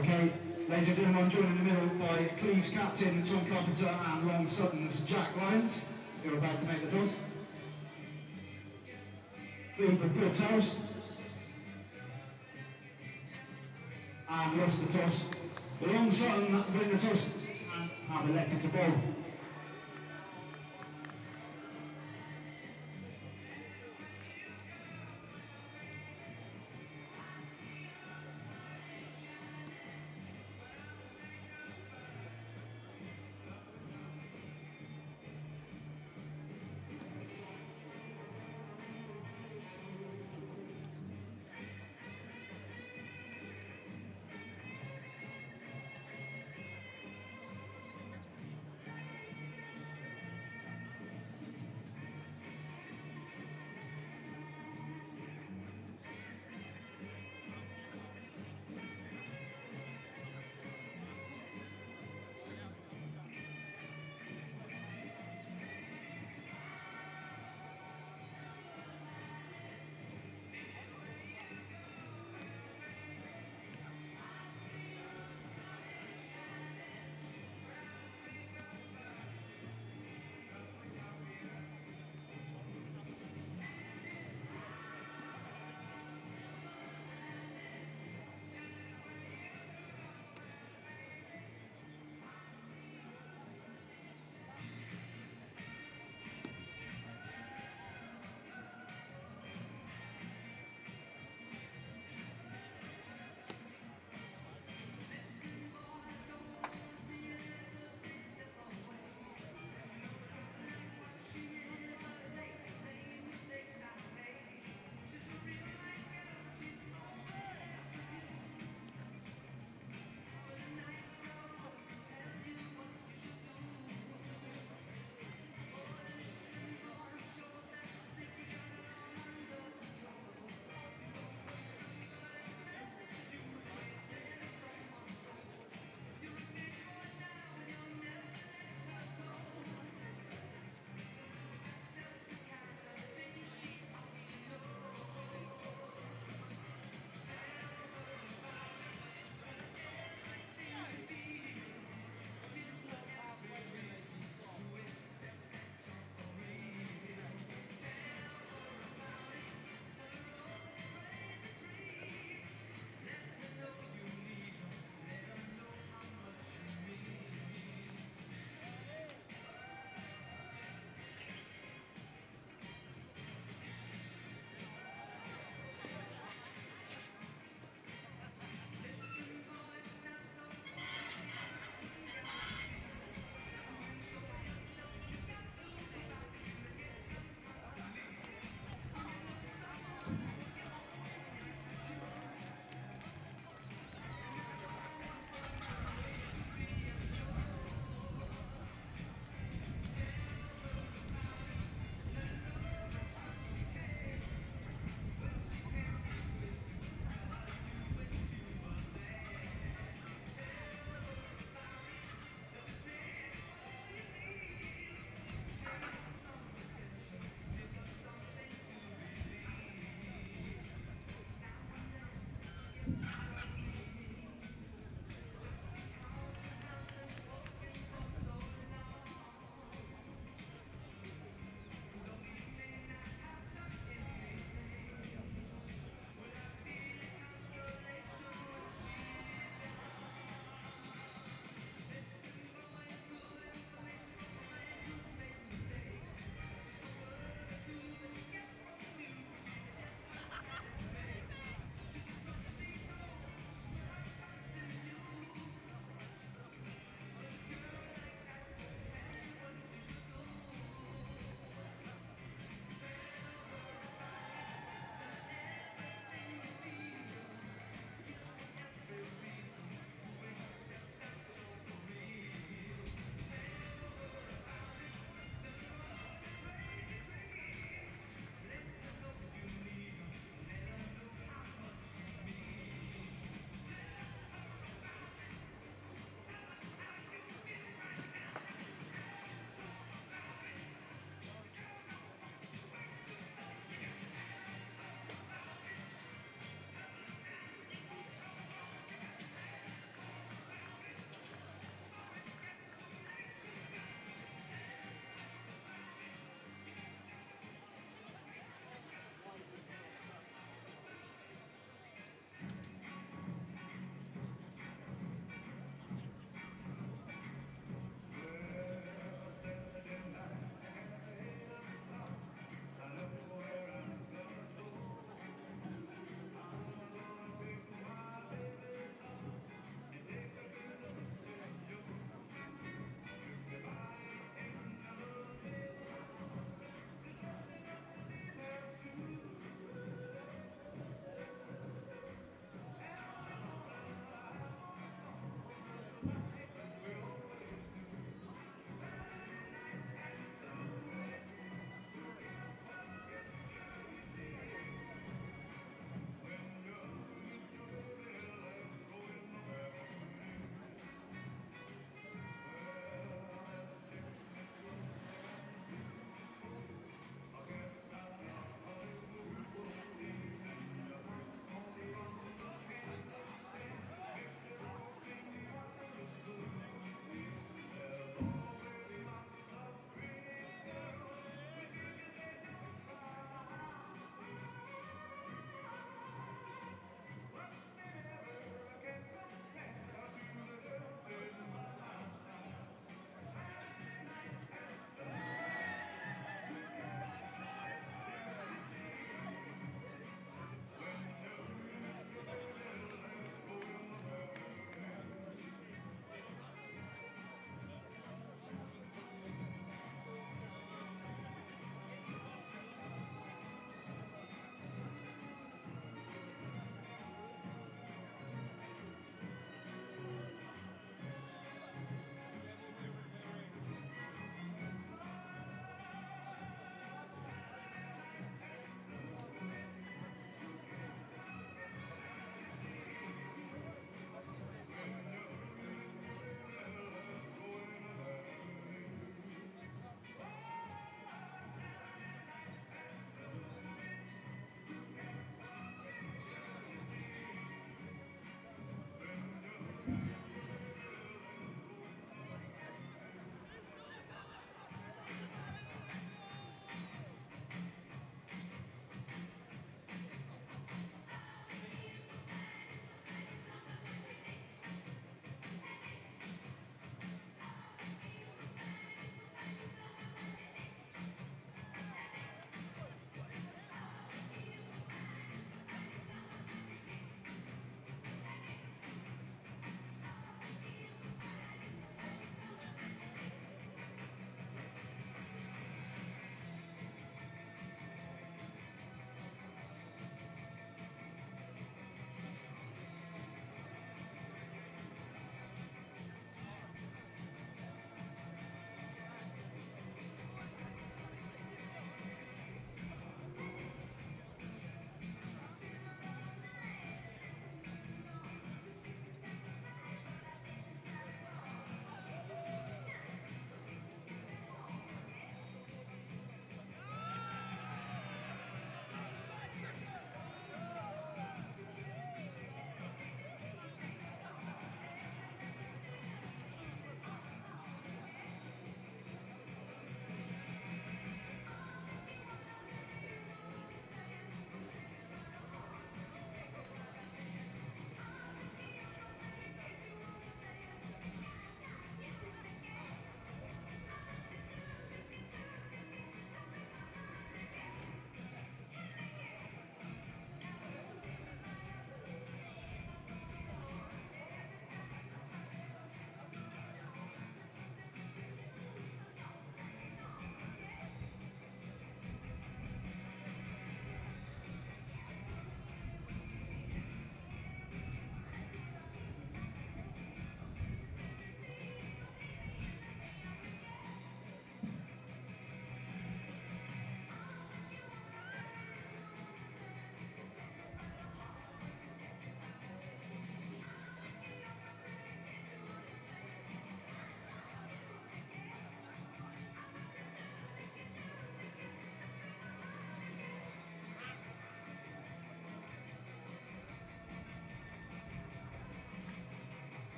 S1: Okay, ladies and gentlemen, I'm joined in the middle by Cleves captain Tom Carpenter and Long Sutton's Jack Lyons, who are about to make the toss. Cleves with good toes. And lost the toss. Long Sutton win the toss and have elected to bowl.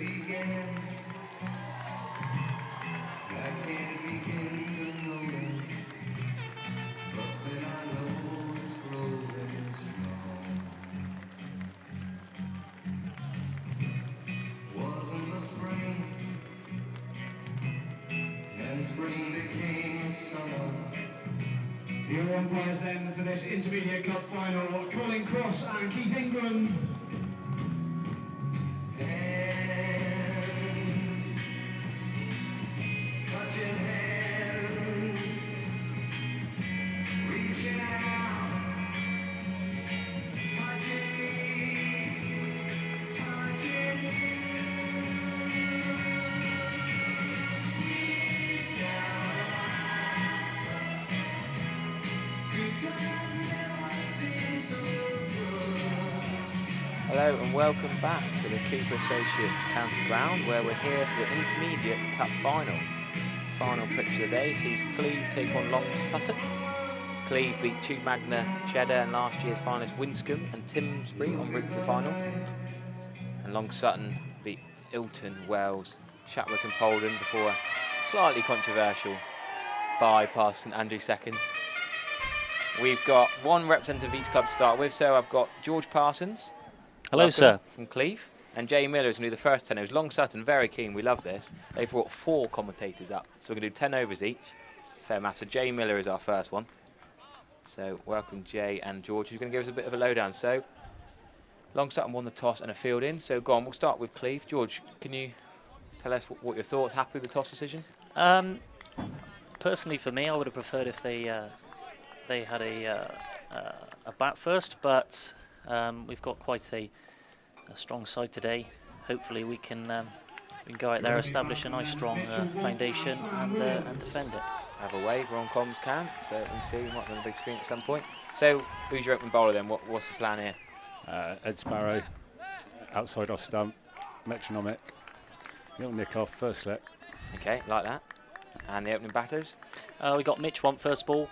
S10: began. I can't begin to know it, but then I know it's growing strong. Wasn't the spring, and spring became summer.
S1: Your umpires then for this Intermediate Cup final, Colin Cross and Keith Ingram.
S10: Touching hands, reaching out, touching me, touching you. Sweet God, good times never seem so good.
S3: Hello and welcome back to the Cooper Associates County Ground, where we're here for the Intermediate Cup final. Final fixture of the day sees Cleve take on Long Sutton. Cleve beat Chew Magna, Cheddar and last year's finalist Winscombe and Timsbury en route to the final. And Long Sutton beat Ilton, Wales, Shatwick and Poldon before a slightly controversial bye past St Andrews second. We've got one representative of each club to start with, so I've got George Parsons.
S11: Hello, sir.
S3: From Cleve. And Jay Miller is going to do the first 10 overs. Long Sutton, very keen, we love this. They brought 4 commentators up, so we're going to do 10 overs each. Fair math. So Jay Miller is our first one. So welcome Jay and George, who's going to give us a bit of a lowdown. So Long Sutton won the toss and a field in. So go on, we'll start with Cleve. George, can you tell us what your thoughts? Happy with the toss decision?
S11: Personally, for me, I would have preferred if they had a bat first, but we've got quite a strong side today. Hopefully, we can go out there, establish a nice strong foundation, and defend it.
S3: Have a wave, we're on comms cam, so we can see, we might be on a big screen at some point. So, who's your opening bowler then? What's the plan here?
S12: Ed Sparrow, outside off stump, metronomic. Little nick off, first slip.
S3: Okay, like that. And the opening batters?
S11: We got Mitch one first ball,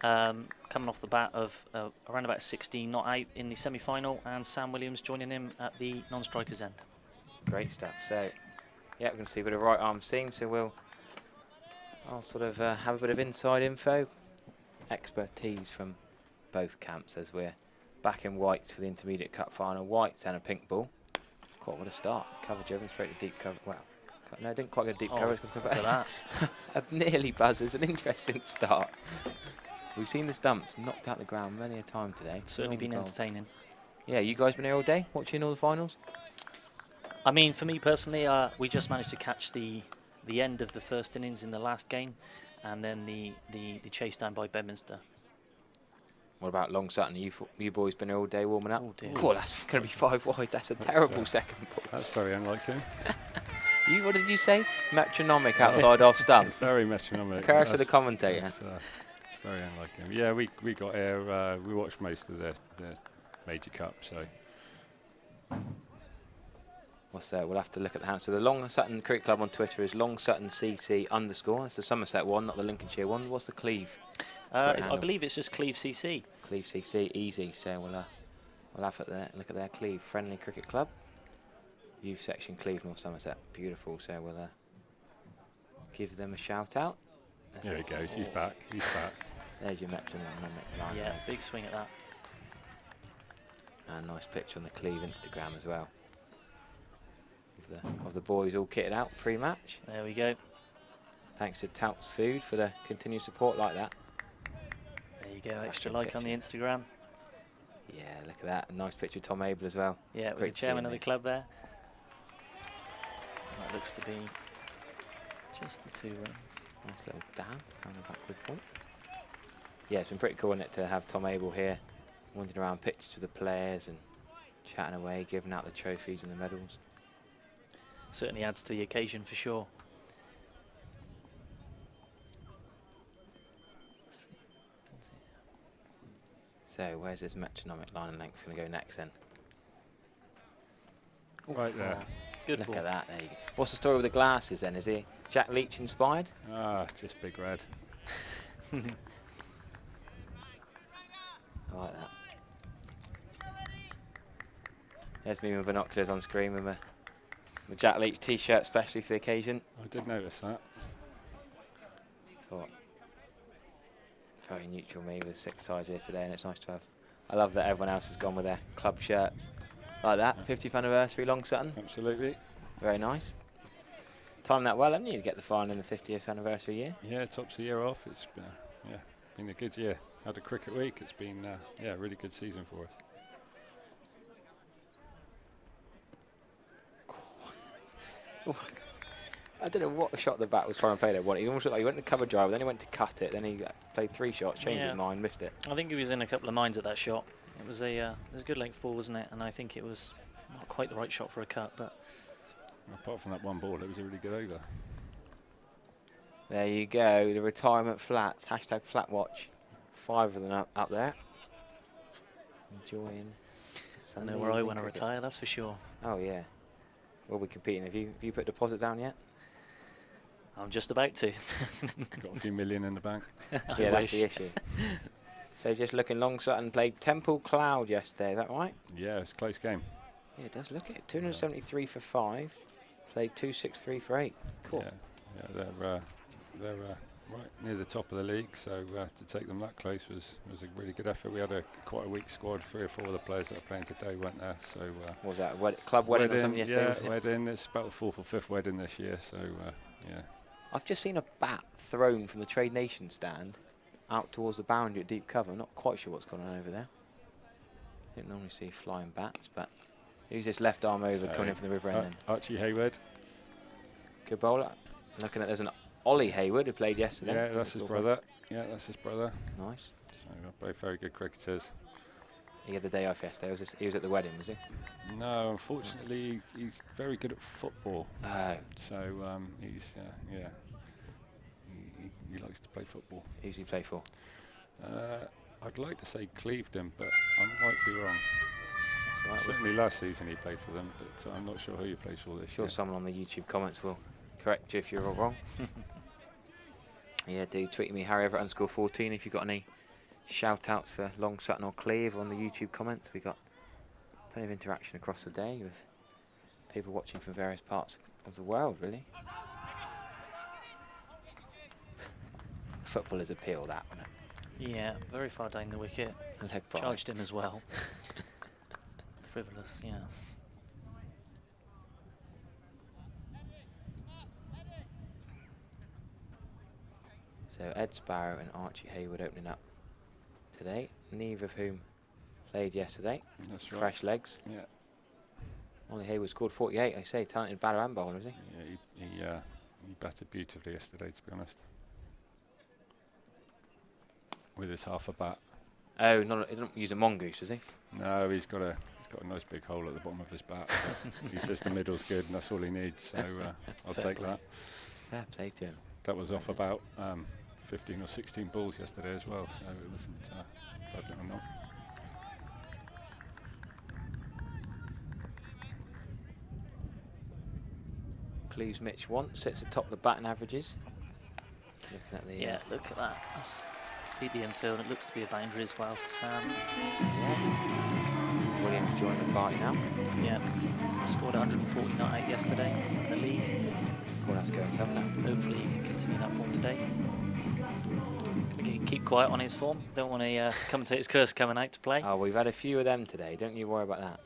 S11: coming off the bat of around about 16 not out in the semi-final, and Sam Williams joining him at the non-striker's end.
S3: Great stuff. So, yeah, we're going to see a bit of right arm seam, so I'll sort of have a bit of inside info, expertise from both camps as we're back in whites for the Intermediate Cup final. Whites and a pink ball. God, what a start. Coverage over and straight to deep cover. Wow. No, didn't quite get deep coverage.
S11: Look at that.
S3: Nearly buzzers. An interesting start. We've seen the stumps knocked out the ground many a time today.
S11: Certainly been entertaining.
S3: Yeah, you guys been here all day watching all the finals?
S11: I mean, for me personally, we just managed to catch the end of the first innings in the last game, and then the chase down by Bedminster.
S3: What about Long Sutton? You boys been here all day warming up?
S11: Oh dear.
S3: God, that's going to be 5 wide. That's a terrible second ball.
S12: That's very unlikely.
S3: What did you say? Metronomic outside off stump.
S12: Very metronomic.
S3: Curse of the commentator.
S12: It's very unlikely. Yeah, we got here. We watched most of the major cup, so.
S3: What's that? We'll have to look at the hand. So the Long Sutton Cricket Club on Twitter is Long Sutton CC _. That's the Somerset one, not the Lincolnshire one. What's the Cleve?
S11: I believe it's just Cleve CC.
S3: Cleve CC, easy. So we'll have a look at their Cleve Friendly Cricket Club. Youth section, Cleve, North Somerset. Beautiful. So we'll give them a shout out.
S12: There he goes. He's back. He's back.
S3: There's your metronomic line.
S11: Yeah, big swing at that.
S3: And nice picture on the Cleve Instagram as well. Of the boys all kitted out pre-match.
S11: There we go.
S3: Thanks to Touts Food for the continued support like that.
S11: There you go, extra like on the Instagram.
S3: Yeah, look at that. A nice picture of Tom Abel as well.
S11: Yeah, with the chairman of the club there. That looks to be just the 2 runs.
S3: Nice little dab down the backward point. Yeah, it's been pretty cool, isn't it, to have Tom Abel here, wandering around pictures with the players and chatting away, giving out the trophies and the medals.
S11: Certainly adds to the occasion for sure.
S3: So where's this metronomic line and length going to go next then?
S12: Right there.
S11: Good
S3: Look
S11: ball.
S3: at that. There you go. What's the story with the glasses then? Is he Jack Leach inspired?
S12: Just big red.
S3: I like that. There's me with binoculars on screen with my The Jack Leach T-shirt, especially for the occasion.
S12: I did notice that.
S3: Thought very neutral me with 6 sides here today, and it's nice to have. I love that everyone else has gone with their club shirts like that. 50th anniversary, Long Sutton.
S12: Absolutely.
S3: Very nice. Timed that well, haven't you, to get the final in the 50th anniversary year?
S12: Yeah, tops the year off. It's been a good year. Had a cricket week. It's been a really good season for us.
S3: I don't know what shot the bat was trying to play there. He almost looked like he went to cover drive, then he went to cut it, then he played 3 shots, changed his mind, missed it.
S11: I think he was in a couple of minds at that shot. It was a good length ball, wasn't it? And I think it was not quite the right shot for a cut, but
S12: apart from that one ball, it was a really good over.
S3: There you go, the retirement flats, hashtag flat watch. 5 of them up there. Enjoying Sunday.
S11: I know where I
S3: evening
S11: want to
S3: cricket.
S11: retire, that's for sure.
S3: Oh yeah, we'll be competing. Have you put a deposit down yet?
S11: I'm just about to.
S12: Got a few million in the bank.
S3: Yeah, that's the issue. So just looking, Long Sutton played Temple Cloud yesterday, is that right?
S12: Yeah, it's a close game.
S3: Yeah, it does look it. 273 for 5, played 263 for 8. Cool.
S12: Yeah, they're right near the top of the league, so to take them that close was a really good effort. We had quite a weak squad. 3 or 4 of the players that are playing today went there. So
S3: what was that a club wedding or something yesterday?
S12: Yeah,
S3: was it?
S12: wedding. It's about the 4th or 5th wedding this year. So yeah.
S3: I've just seen a bat thrown from the Trade Nation stand out towards the boundary at deep cover. I'm not quite sure what's going on over there. Don't normally see flying bats, but who's this left arm over coming in from the river end then?
S12: Archie Hayward.
S3: Good bowler. Looking at there's an Ollie Hayward who played yesterday.
S12: Yeah, that's his brother. Yeah, that's his brother.
S3: Nice.
S12: So both very good cricketers.
S3: He had the day off yesterday. He was at the wedding, was he?
S12: No, unfortunately, he's very good at football.
S3: Oh.
S12: So he's he likes to play football.
S3: Who's he play for?
S12: I'd like to say Clevedon, but I might be wrong.
S3: That's right.
S12: Certainly last season he played for them, but I'm not sure who he plays for this
S3: Sure,
S12: year.
S3: someone on the YouTube comments will correct you if you're all wrong. Yeah, do tweet me Harry Everett _14 if you've got any shout outs for Long Sutton or Cleve on the YouTube comments. We got plenty of interaction across the day with people watching from various parts of the world, really. Football is appeal, that, wasn't it?
S11: Yeah, very far down the wicket.
S3: Leg ball.
S11: Charged him as well. Frivolous, yeah.
S3: So Ed Sparrow and Archie Hayward opening up today, neither of whom played yesterday.
S12: That's right.
S3: Fresh legs.
S12: Yeah.
S3: Ollie Hayward scored 48, I say, talented batter and bowler, is he?
S12: Yeah, he batted beautifully yesterday, to be honest. With his half a bat.
S3: Oh, he doesn't use a mongoose, does he?
S12: No, he's got a nice big hole at the bottom of his bat. He says the middle's good, and that's all he needs. So I'll
S3: Fair
S12: take
S3: play.
S12: that.
S3: Fair play to him.
S12: That was off about 15 or 16 balls yesterday as well, so it wasn't bad little knock.
S3: Cleves Mitch once sits atop the batting averages. Looking at the
S11: Yeah, look at that. That's PBM field. It looks to be a boundary as well for Sam.
S3: Williams joined the party now.
S11: Yeah, scored 140 not out yesterday in the league.
S3: Cool, that's going something now.
S11: Hopefully he can continue that form today. Keep quiet on his form. Don't want a commentator's curse coming out to play.
S3: Oh, we've had a few of them today. Don't you worry about that.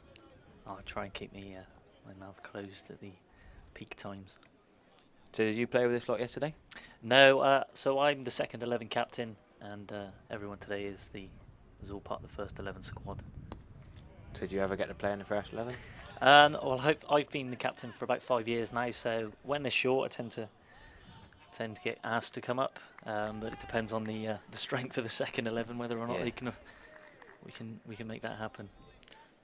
S11: I'll try and keep me my mouth closed at the peak times.
S3: So did you play with this lot yesterday?
S11: No, so I'm the second 11 captain, and everyone today is all part of the first 11 squad.
S3: So did you ever get to play in the first 11?
S11: Well, I've been the captain for about 5 years now, so when they're short, I tend to get asked to come up, but it depends on the strength of the second 11 whether or not we can make that happen.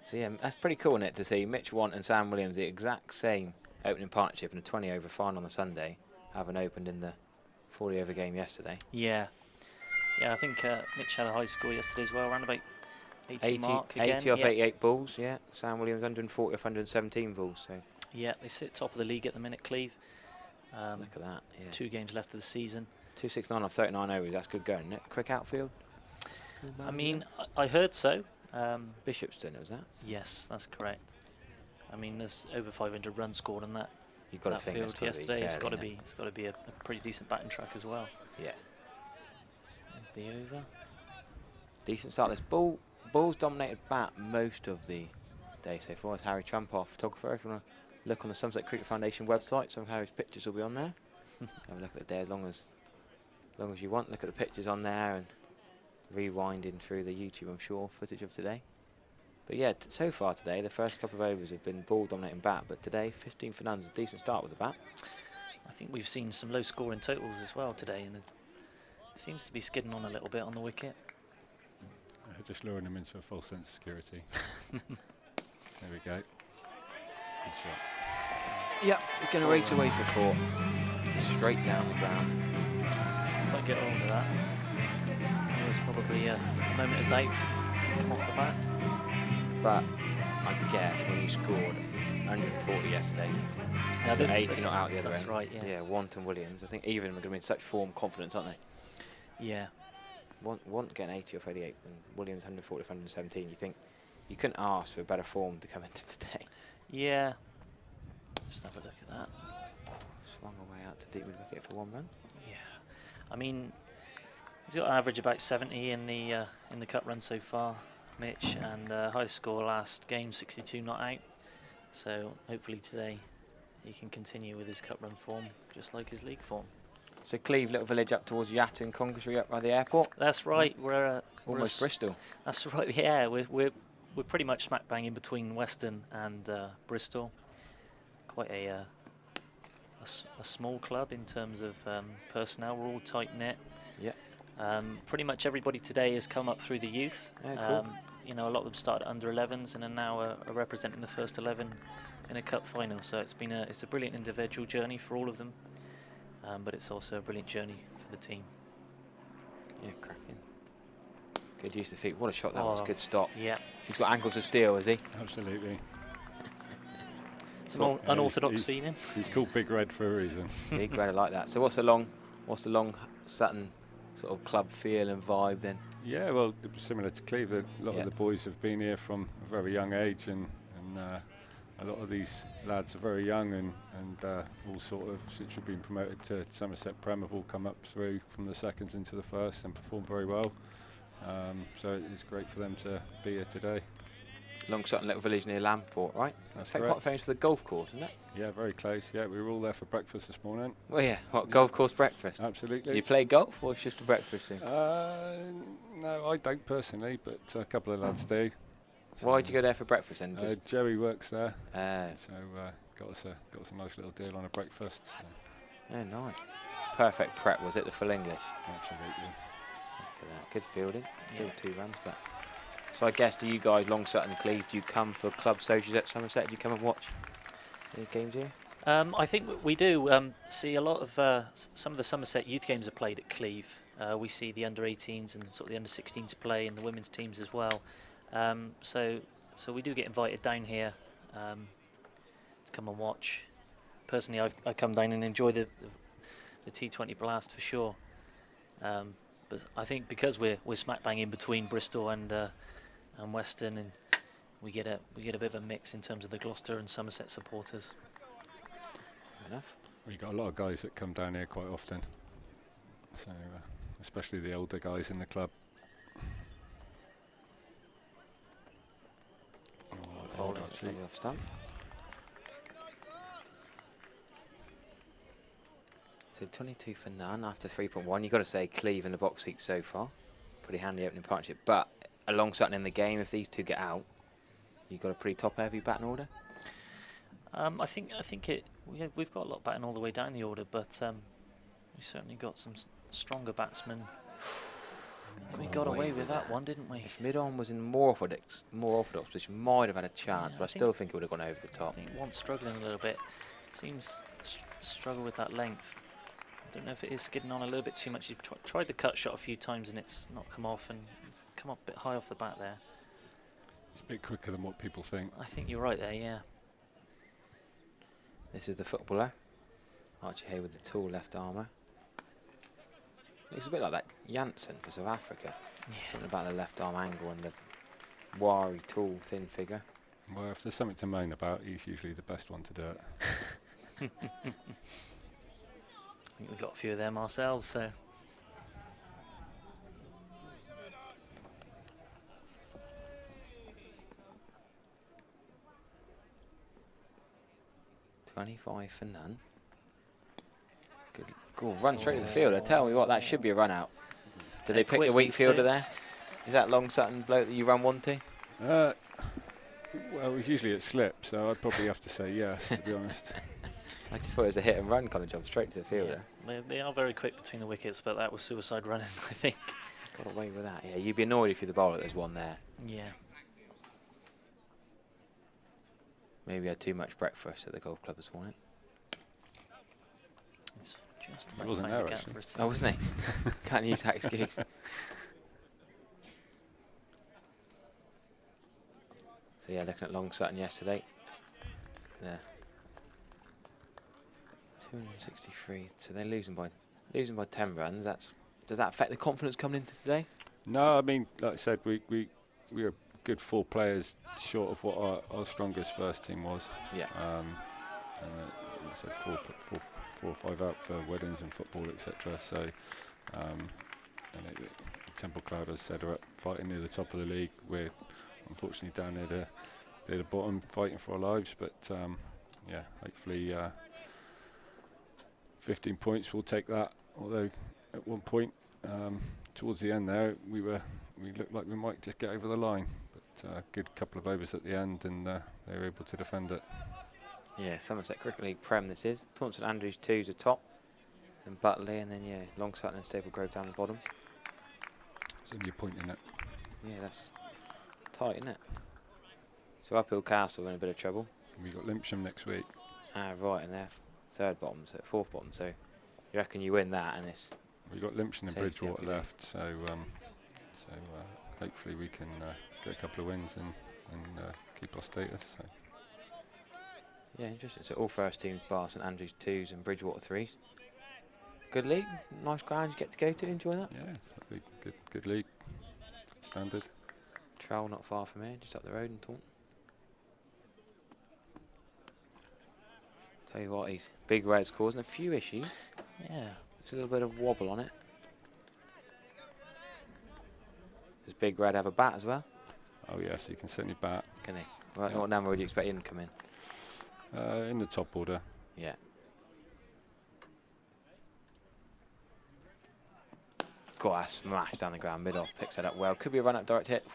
S3: So yeah, that's pretty cool, isn't it, to see Mitch Want and Sam Williams, the exact same opening partnership in a 20 over final on the Sunday, having opened in the 40 over game yesterday.
S11: Yeah, I think Mitch had a high score yesterday as well, around about 80 mark again.
S3: 80 off 88 balls, yeah. Sam Williams 140 off 117 balls. So
S11: yeah, they sit top of the league at the minute, Cleve.
S3: Look at that. Yeah.
S11: 2 games left of the season.
S3: 269 off 39 overs. That's good going, isn't it? Quick outfield.
S11: I mean, I heard so.
S3: Bishopston, was that?
S11: Yes, that's correct. I mean, there's over 500 runs scored on that.
S3: You've got to
S11: that
S3: think
S11: field
S3: it's gotta be
S11: yesterday.
S3: fair,
S11: It's got to
S3: isn't it?
S11: be. It's got to be a pretty decent batting track as well.
S3: Yeah.
S11: Into the over.
S3: Decent start. This ball's dominated bat most of the day so far. It's Harry Trump, our photographer. If you want to look on the Somerset Cricket Foundation website, some of Harry's pictures will be on there. Have a look at the day as long as you want. Look at the pictures on there and rewinding through the YouTube, I'm sure, footage of today. But yeah, so far today, the first couple of overs have been ball dominating bat, but today 15 for none is a decent start with the bat.
S11: I think we've seen some low scoring totals as well today, and it seems to be skidding on a little bit on the wicket.
S12: Just luring them into a false sense of security. There we go. Good shot.
S3: Yep, he's going to race away for 4. Straight down the ground.
S11: Can't get hold of that. It was probably a moment of doubt come off the bat.
S3: But I guess when you scored 140 yesterday,
S11: yeah,
S3: 80 not out the other
S11: that's
S3: end.
S11: Right, yeah.
S3: Yeah, Want and Williams. I think either of them are going to be in such form, confidence, aren't they?
S11: Yeah.
S3: Want getting 80 off 88 and Williams 140 off 117. You think you couldn't ask for better form to come into today?
S11: Yeah. Just have a look at that.
S3: Swung away out to deep with wicket for 1 run.
S11: Yeah. I mean, he's got an average about 70 in the cut run so far, Mitch, and highest score last game 62 not out. So hopefully today he can continue with his cut run form, just like his league form.
S3: So Cleve, little village up towards Yatton, Congressbury up by the airport.
S11: That's right. We're
S3: almost Bristol. That's
S11: right. Yeah, we're pretty much smack bang in between Weston and Bristol. Quite a small club in terms of personnel. We're all tight knit.
S3: Yeah.
S11: Pretty much everybody today has come up through the youth.
S3: Yeah, cool.
S11: You know, a lot of them started under 11s and are now are representing the first 11 in a cup final. So it's a brilliant individual journey for all of them. But it's also a brilliant journey for the team.
S3: Yeah, cracking. Good use of the feet. What a shot that was.
S11: Oh,
S3: Good stop.
S11: Yeah.
S3: He's got ankles of steel, has he?
S12: Absolutely.
S11: Some unorthodox feeling.
S12: He's called Big Red for a reason.
S3: Big Red, I like that. So what's the long Sutton sort of club feel and vibe then?
S12: Yeah, well, similar to Cleveland, a lot of the boys have been here from a very young age, and a lot of these lads are very young, and all sort of, since we've been promoted to Somerset Prem, have all come up through from the seconds into the first and performed very well. So it's great for them to be here today.
S3: Long Sutton little village near Lamport, right?
S12: That's
S3: quite famous for the golf course, isn't it?
S12: Yeah, very close. Yeah, we were all there for breakfast this morning.
S3: Well, yeah. What, golf course breakfast?
S12: Absolutely.
S3: Do you play golf or it's just a breakfast thing?
S12: No, I don't personally, but a couple of lads do.
S3: So why did you go there for breakfast then?
S12: Jerry works there,
S3: so
S12: got us a nice little deal on a breakfast. So.
S3: Oh, nice. Perfect prep, was it? The full English.
S12: Absolutely.
S3: Look at that. Good fielding. Still 2 runs, but. So I guess, do you guys, Long Sutton, Cleve, do you come for club socials at Somerset? Do you come and watch any games here?
S11: I think we do see a lot of some of the Somerset youth games are played at Cleve. We see the under-18s and sort of the under-16s play, and the women's teams as well. So we do get invited down here to come and watch. Personally, I come down and enjoy the T20 blast for sure. But I think because we're smack bang in between Bristol and Weston, and we get a bit of a mix in terms of the Gloucester and Somerset supporters.
S3: Fair enough.
S12: We've got a lot of guys that come down here quite often, so especially the older guys in the club.
S3: Bowled actually off stump. So 22 for none after 3.1. You've got to say Cleve in the box seat so far. Pretty handy opening partnership. But along Sutton in the game, if these two get out, you've got a pretty top-heavy batting order.
S11: I think we've got a lot batting all the way down the order, but we certainly got some stronger batsmen. We got away with that one, didn't we?
S3: If mid-on was in more orthodox position, might have had a chance, but I still think it would have gone over the top.
S11: I think one's struggling a little bit. Seems struggle with that length. I don't know if it is skidding on a little bit too much. He's tried the cut shot a few times and it's not come off, and it's come up a bit high off the bat there.
S12: It's a bit quicker than what people think.
S11: I think you're right there, yeah.
S3: This is the footballer. Archie Hay with the tall left armour. Looks a bit like that Janssen for South Africa. Yeah. Something about the left arm angle and the wiry, tall, thin figure.
S12: Well, if there's something to moan about, he's usually the best one to do it.
S11: I think we've got a few of them ourselves, so.
S3: $25 for none. Good run straight to the fielder. Tell me what, that should be a run out. Did they pick the weak fielder there? Is that Long Sutton bloke that you run one to?
S12: Well, he's usually at slip, so I'd probably have to say yes, to be honest.
S3: I just thought it was a hit and run kind of job, straight to the fielder.
S11: Yeah, they are very quick between the wickets, but that was suicide running, I think.
S3: Got away with that. Yeah, you'd be annoyed if you're the bowler. There's one there.
S11: Yeah.
S3: Maybe had too much breakfast at the golf club this morning.
S11: It's just
S12: He wasn't there, actually.
S3: Oh, wasn't he? Can't use that excuse. So yeah, looking at Long Sutton yesterday. There. 263. So they're losing by 10 runs. Does that affect the confidence coming into today?
S12: No, I mean, like I said, we were a good 4 players short of what our strongest first team was.
S3: Yeah.
S12: And like I said, four or 5 out for weddings and football, etc. So, Temple Cloud, as I said, are fighting near the top of the league. We're unfortunately down near the bottom, fighting for our lives. But yeah, hopefully 15 points will take that. Although at one point towards the end there, we looked like we might just get over the line. But good couple of overs at the end, and they were able to defend it.
S3: Yeah, Somerset Cricket League Prem this is. Taunton Andrews 2's a top, and Butley, and then yeah, Long Sutton and Staple Grove down the bottom.
S12: It's only a point in it.
S3: Yeah, that's tight, isn't it? So Uphill Castle in a bit of trouble.
S12: We got Limpsham next week.
S3: Ah, right, and they're 3rd bottom, so 4th bottom. So you reckon you win that, and it's
S12: we got Limpsham and
S3: safety
S12: Bridgewater left. So hopefully we can get a couple of wins and keep our status. So.
S3: Yeah, interesting. So all first teams bar St Andrews 2's and Bridgewater 3's. Good league, nice ground you get to go to. Enjoy that.
S12: Yeah, it's good league, good standard.
S3: Trowell not far from here, just up the road in Taunton. Tell you what, he's Big Red's causing a few issues.
S11: Yeah.
S3: There's a little bit of wobble on it. Does Big Red have a bat as well?
S12: Oh yes, he can certainly bat.
S3: Can he? Right,
S12: Yeah.
S3: what number would you expect him to come in?
S12: In the top order.
S3: Yeah. God, that smash down the ground, mid-off, picks that up well. Could be a run-up direct hit.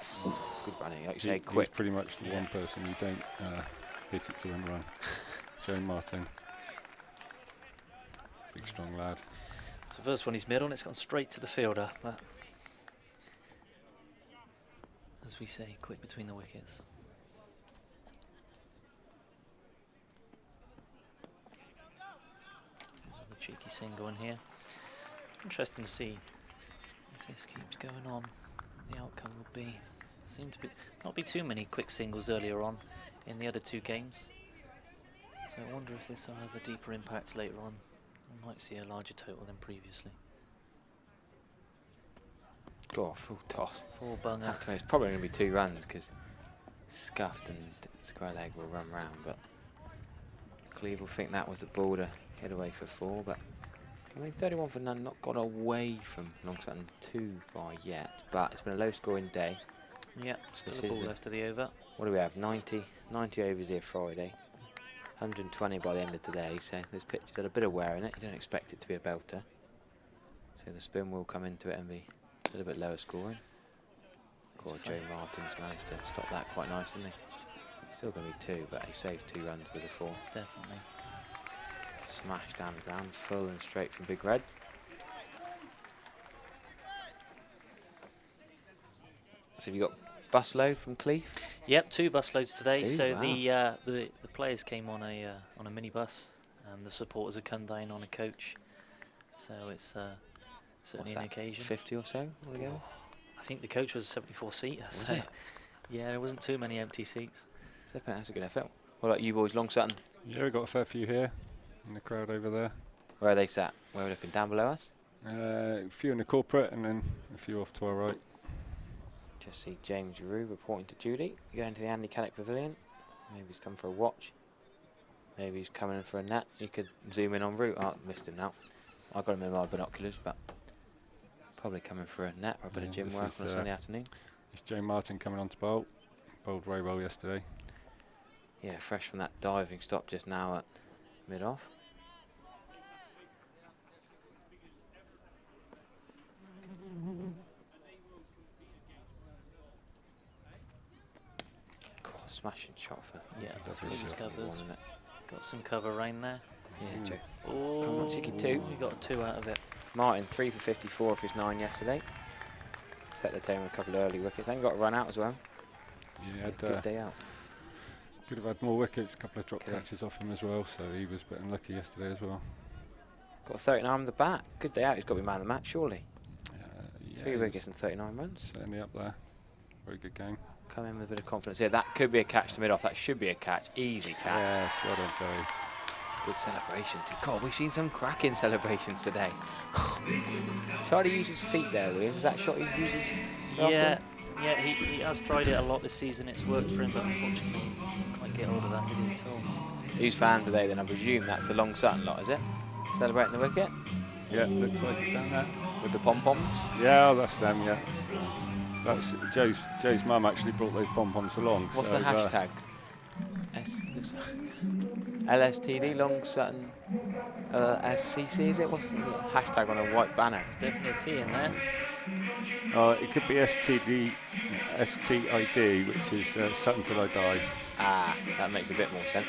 S3: Good running, like you say, quick.
S12: He's pretty much the one person you don't hit it to him run. Joe Martin. Big, strong lad.
S11: So first one he's mid on, it's gone straight to the fielder. But as we say, quick between the wickets. Another cheeky single in here. Interesting to see if this keeps going on. The outcome will be seem to be not be too many quick singles earlier on in the other 2 games. So I wonder if this will have a deeper impact later on. I might see a larger total than previously.
S3: God, full toss.
S11: Full bunger.
S3: It's probably going to be 2 runs because Scuffed and Square Leg will run round, but Cleve will think that was the ball to hit away for 4. But I mean, 31 for none, not got away from Long Sutton too far yet, but it's been a low-scoring day.
S11: Yeah, still a ball after the over.
S3: What do we have? 90 overs here Friday. 120 by the end of today, so this pitch has had a bit of wear in it. You don't expect it to be a belter. So the spin will come into it and be a little bit lower scoring. God, Joe Martin's managed to stop that quite nice, hasn't he? Still going to be 2, but he saved 2 runs with a 4.
S11: Definitely.
S3: Smash down the ground, full and straight from Big Red. So have you got busload from Cleve?
S11: Yep, 2 busloads today.
S3: 2,
S11: so
S3: wow.
S11: the players came on a minibus, and the supporters have come down on a coach. So it's certainly an occasion.
S3: 50 or so altogether?
S11: I think the coach was a 74-seater. So
S3: it?
S11: Yeah, there wasn't too many empty seats.
S3: That's a good effort. What about you boys, Long Sutton?
S12: Yeah, we've got a fair few here in the crowd over there.
S3: Where are they sat? Where are we looking? Down below us?
S12: A few in the corporate and then a few off to our right.
S3: Just see James Rue reporting to Judy. Going to the Andy Caddick Pavilion. Maybe he's come for a watch. Maybe he's coming in for a net. You could zoom in on route. Oh, missed him now. I got him in my binoculars, but probably coming for a net or a bit of gym work on a Sunday afternoon.
S12: It's Joe Martin coming on to bowl. Bowled very well yesterday.
S3: Yeah, fresh from that diving stop just now at mid-off. Smashing shot for
S11: covers. Got some cover rain there.
S3: Yeah, Joe.
S11: Oh,
S3: come on, cheeky 2.
S11: We got 2 out of it.
S3: Martin 3 for 54 of his 9 yesterday. Set the tone with a couple of early wickets. Then got a run out as well.
S12: Yeah,
S3: good day out.
S12: Could have had more wickets. A couple of drop catches off him as well. So he was a bit unlucky yesterday as well.
S3: Got 39 on the bat. Good day out. He's got to be man of the match, surely.
S12: Yeah,
S3: 3 wickets and 39 runs.
S12: Certainly up there. Very good game.
S3: Come in with a bit of confidence here. That could be a catch to mid-off. That should be a catch. Easy catch.
S12: Yes, well done, Joey.
S3: Good celebration too. God, we've seen some cracking celebrations today. Tried to use his feet there, Williams. Is that shot he uses often?
S11: Yeah, he has tried it a lot this season. It's worked for him, but unfortunately he can't get hold of that really at all.
S3: Who's fan today then? I presume that's the Long Sutton lot, is it? Celebrating the wicket?
S12: Yeah, looks like it down there.
S3: With the pom-poms?
S12: Yeah, that's them, yeah. That's Joe's mum actually brought those pom-poms along.
S3: What's
S12: so
S3: the hashtag? LSTD, Long Sutton, SCC, is it? What's the hashtag on a white banner?
S11: There's definitely a T in there.
S12: It could be STID, which is Sutton Till I Die.
S3: Ah, that makes a bit more sense.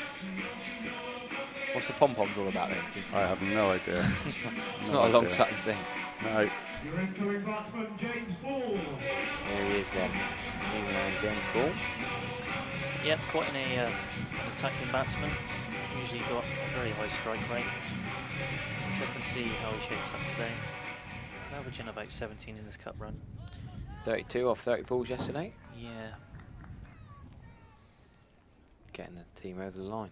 S3: What's the pom-poms all about then?
S12: I have no idea.
S3: It's not a Long Sutton thing.
S12: No.
S1: Your incoming batsman, James Ball.
S3: There he is then. James Ball.
S11: Yep, quite an attacking batsman. Usually go up to a very high strike rate. Interesting to see how he shapes up today. He's averaging about 17 in this cup run.
S3: 32 off 30 balls yesterday.
S11: Yeah.
S3: Getting the team over the line.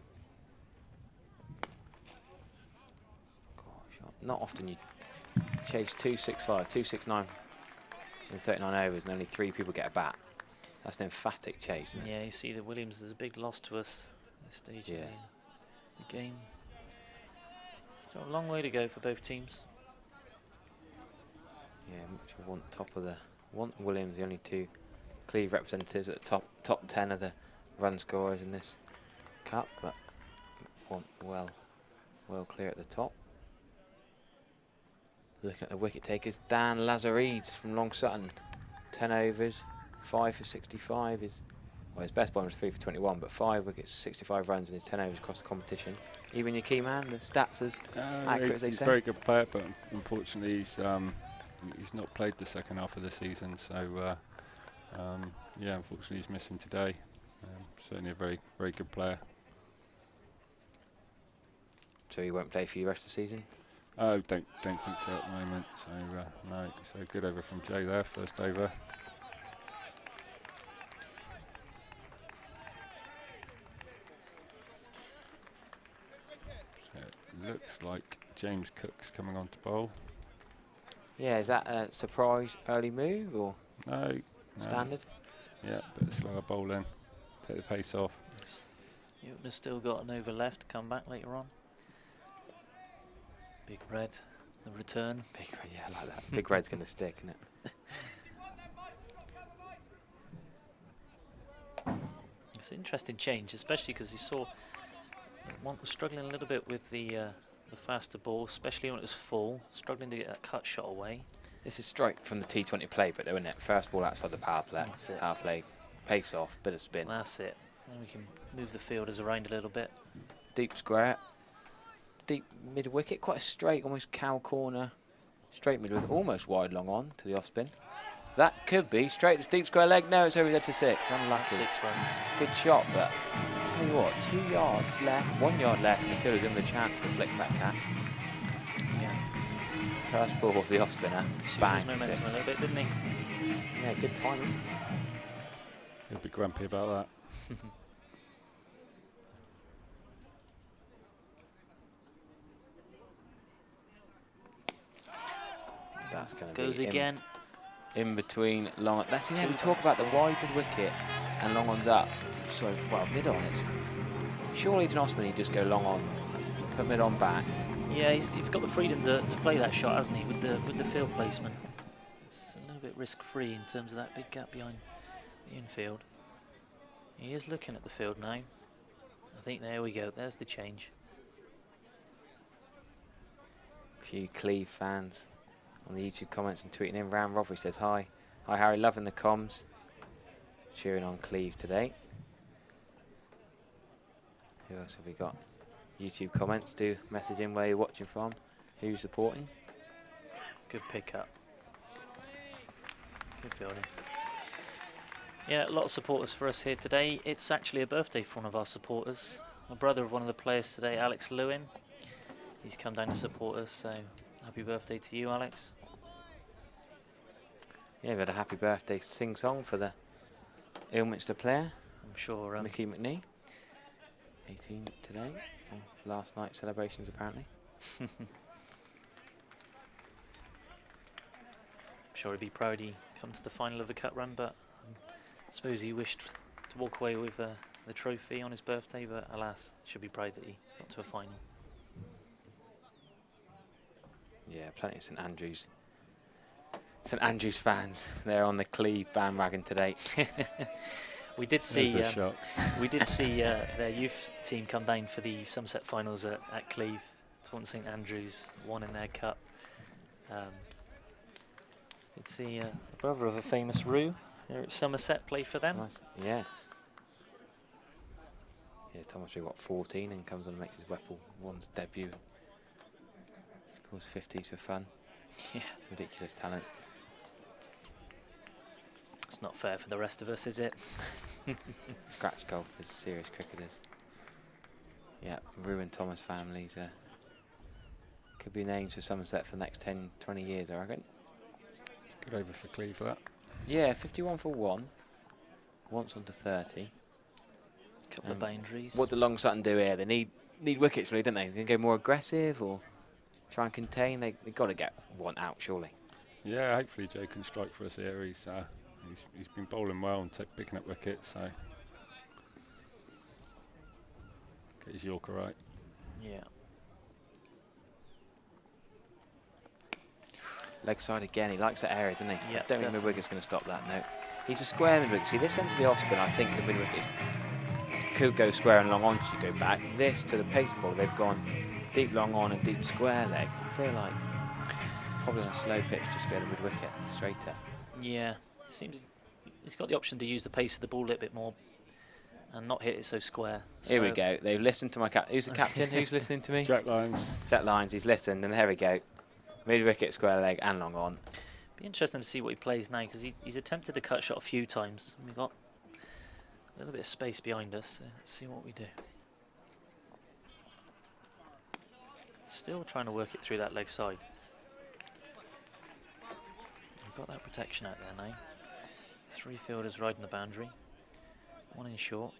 S3: Gosh, not often you chase 265, 269 in 39 overs and only 3 people get a bat. That's an emphatic chase. Isn't it?
S11: Yeah, you see that Williams is a big loss to us at this stage of the game. Still a long way to go for both teams.
S3: Yeah, much I want top of the Williams, the only 2 Cleve representatives at the top 10 of the run scorers in this cup, but want well clear at the top. Looking at the wicket takers, Dan Lazarides from Long Sutton, 10 overs, 5 for 65. His best bowling was 3 for 21, but 5 wickets, 65 runs in his 10 overs across the competition. Even your key man, the stats as accurate as they
S12: he's
S3: say.
S12: a very good player, but unfortunately he's not played the second half of the season, so yeah, unfortunately he's missing today. Certainly a very good player.
S3: So he won't play for you the rest of the season?
S12: Oh, don't think so at the moment. So no, so good over from Joe there, first over. So it looks like James Cook's coming on to bowl.
S3: Yeah, is that a surprise early move or
S12: no
S3: standard?
S12: Yeah, bit of slower bowling, take the pace off.
S11: You've still got an over left to come back later on. Big Red, the return.
S3: Big Red, yeah, I like that. Big Red's going to stick, isn't it?
S11: It's an interesting change, especially because you saw one was struggling a little bit with the faster ball, especially when it was full, struggling to get that cut shot away.
S3: This is strike from the T20 play, but though, isn't it? First ball outside the power play.
S11: That's it.
S3: Power play, pace off, bit of spin.
S11: That's it. And we can move the fielders around a little bit.
S3: Deep square. Deep mid wicket, quite a straight, almost cow corner. Straight mid wicket, almost wide long on to the off spin. That could be straight to deep square leg. No, it's over his head for 6. Unlucky.
S11: 6 runs.
S3: Good shot, but tell you what, 2 yards left, 1 yard less, and the fielder's in the chance to flick that catch.
S11: Yeah.
S3: First ball of the off spinner. Bang.
S11: His momentum a little bit, didn't he?
S3: Yeah, good timing.
S12: He'll be grumpy about that.
S3: That's going to
S11: Goes
S3: be
S11: again.
S3: In between long. That's it. We talk about the wide mid wicket and long ones up. So, well, mid on it. Surely to Osman, he'd just go long on, put mid on back.
S11: Yeah, he's got the freedom to play that shot, hasn't he, with the field placement. It's a little bit risk-free in terms of that big gap behind the infield. He is looking at the field now. I think there we go. There's the change.
S3: A few Cleve fans on the YouTube comments and tweeting in. Ram Rothery says hi. Hi Harry, loving the comms. Cheering on Cleve today. Who else have we got? YouTube comments, do message in where you're watching from, who you're supporting.
S11: Good pick-up. Good fielding. Yeah, a lot of supporters for us here today. It's actually a birthday for one of our supporters. A brother of one of the players today, Alex Lewin. He's come down to support us, so happy birthday to you, Alex.
S3: Yeah, we had a happy birthday sing-song for the Ilminster player.
S11: I'm sure.
S3: Mickey McNee. 18 today. Or last night's celebrations, apparently.
S11: I'm sure he'd be proud he come to the final of the cut run, but I suppose he wished to walk away with the trophy on his birthday, but alas, should be proud that he got to a final.
S3: Yeah, plenty of St Andrews fans. They're on the Cleve bandwagon today.
S11: We did see their youth team come down for the Somerset finals at Cleve. It's one St Andrews, one in their cup. Did see a brother of a famous Roo here at Somerset play for them.
S3: Nice. Yeah. Yeah, Thomas Roo, what, 14, and comes on and makes his Weppel One's debut. Scores 50s for fun.
S11: Yeah.
S3: Ridiculous talent.
S11: It's not fair for the rest of us, is it?
S3: Scratch golf is serious cricketers. Yeah, Roo and Thomas families could be names for Somerset for the next 10, 20 years, I reckon.
S12: Good over for Cleve for that.
S3: Yeah, 51 for one. Once on to 30.
S11: Couple of boundaries.
S3: What do Long Sutton do here? They need wickets, really, don't they? They can go more aggressive or try and contain. They've got to get one out, surely.
S12: Yeah, hopefully Joe can strike for us here. He's been bowling well and picking up wickets, so get his Yorker right.
S11: Yeah.
S3: Leg side again. He likes that area, doesn't he?
S11: Yeah,
S3: I don't think mid-wicket's going to stop that, no. He's a square mid-wicket. See, this end to the off-spin, I think the mid-wicket could go square and long on to go back. This to the pace ball, they've gone deep long on and deep square leg. I feel like probably on a slow pitch, just go to mid-wicket, straighter.
S11: Yeah, it seems he's got the option to use the pace of the ball a little bit more and not hit it so square. So
S3: Here we go. They've listened to my captain. Who's the captain? Who's listening to me?
S12: Jack Lyons.
S3: Jack Lyons. He's listened, and there we go. Mid-wicket, square leg, and long on.
S11: Be interesting to see what he plays now, because he's attempted the cut shot a few times. We've got a little bit of space behind us. So let's see what we do. Still trying to work it through that leg side. We've got that protection out there now. 3 fielders riding the boundary. 1 in short.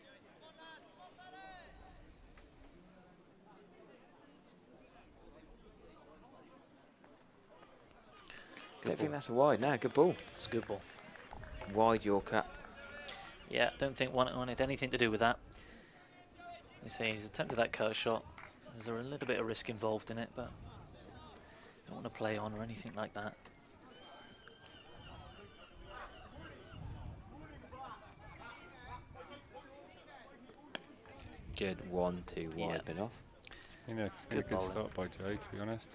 S3: I don't think that's a wide. No, good ball.
S11: It's a good ball.
S3: Wide Yorker.
S11: Yeah, don't think one had anything to do with that. You see, he's attempted that cut shot. There's a little bit of risk involved in it, but don't want to play on or anything like that.
S3: Good 1-2 wide, bit off.
S12: Been a good start by Joe, to be honest.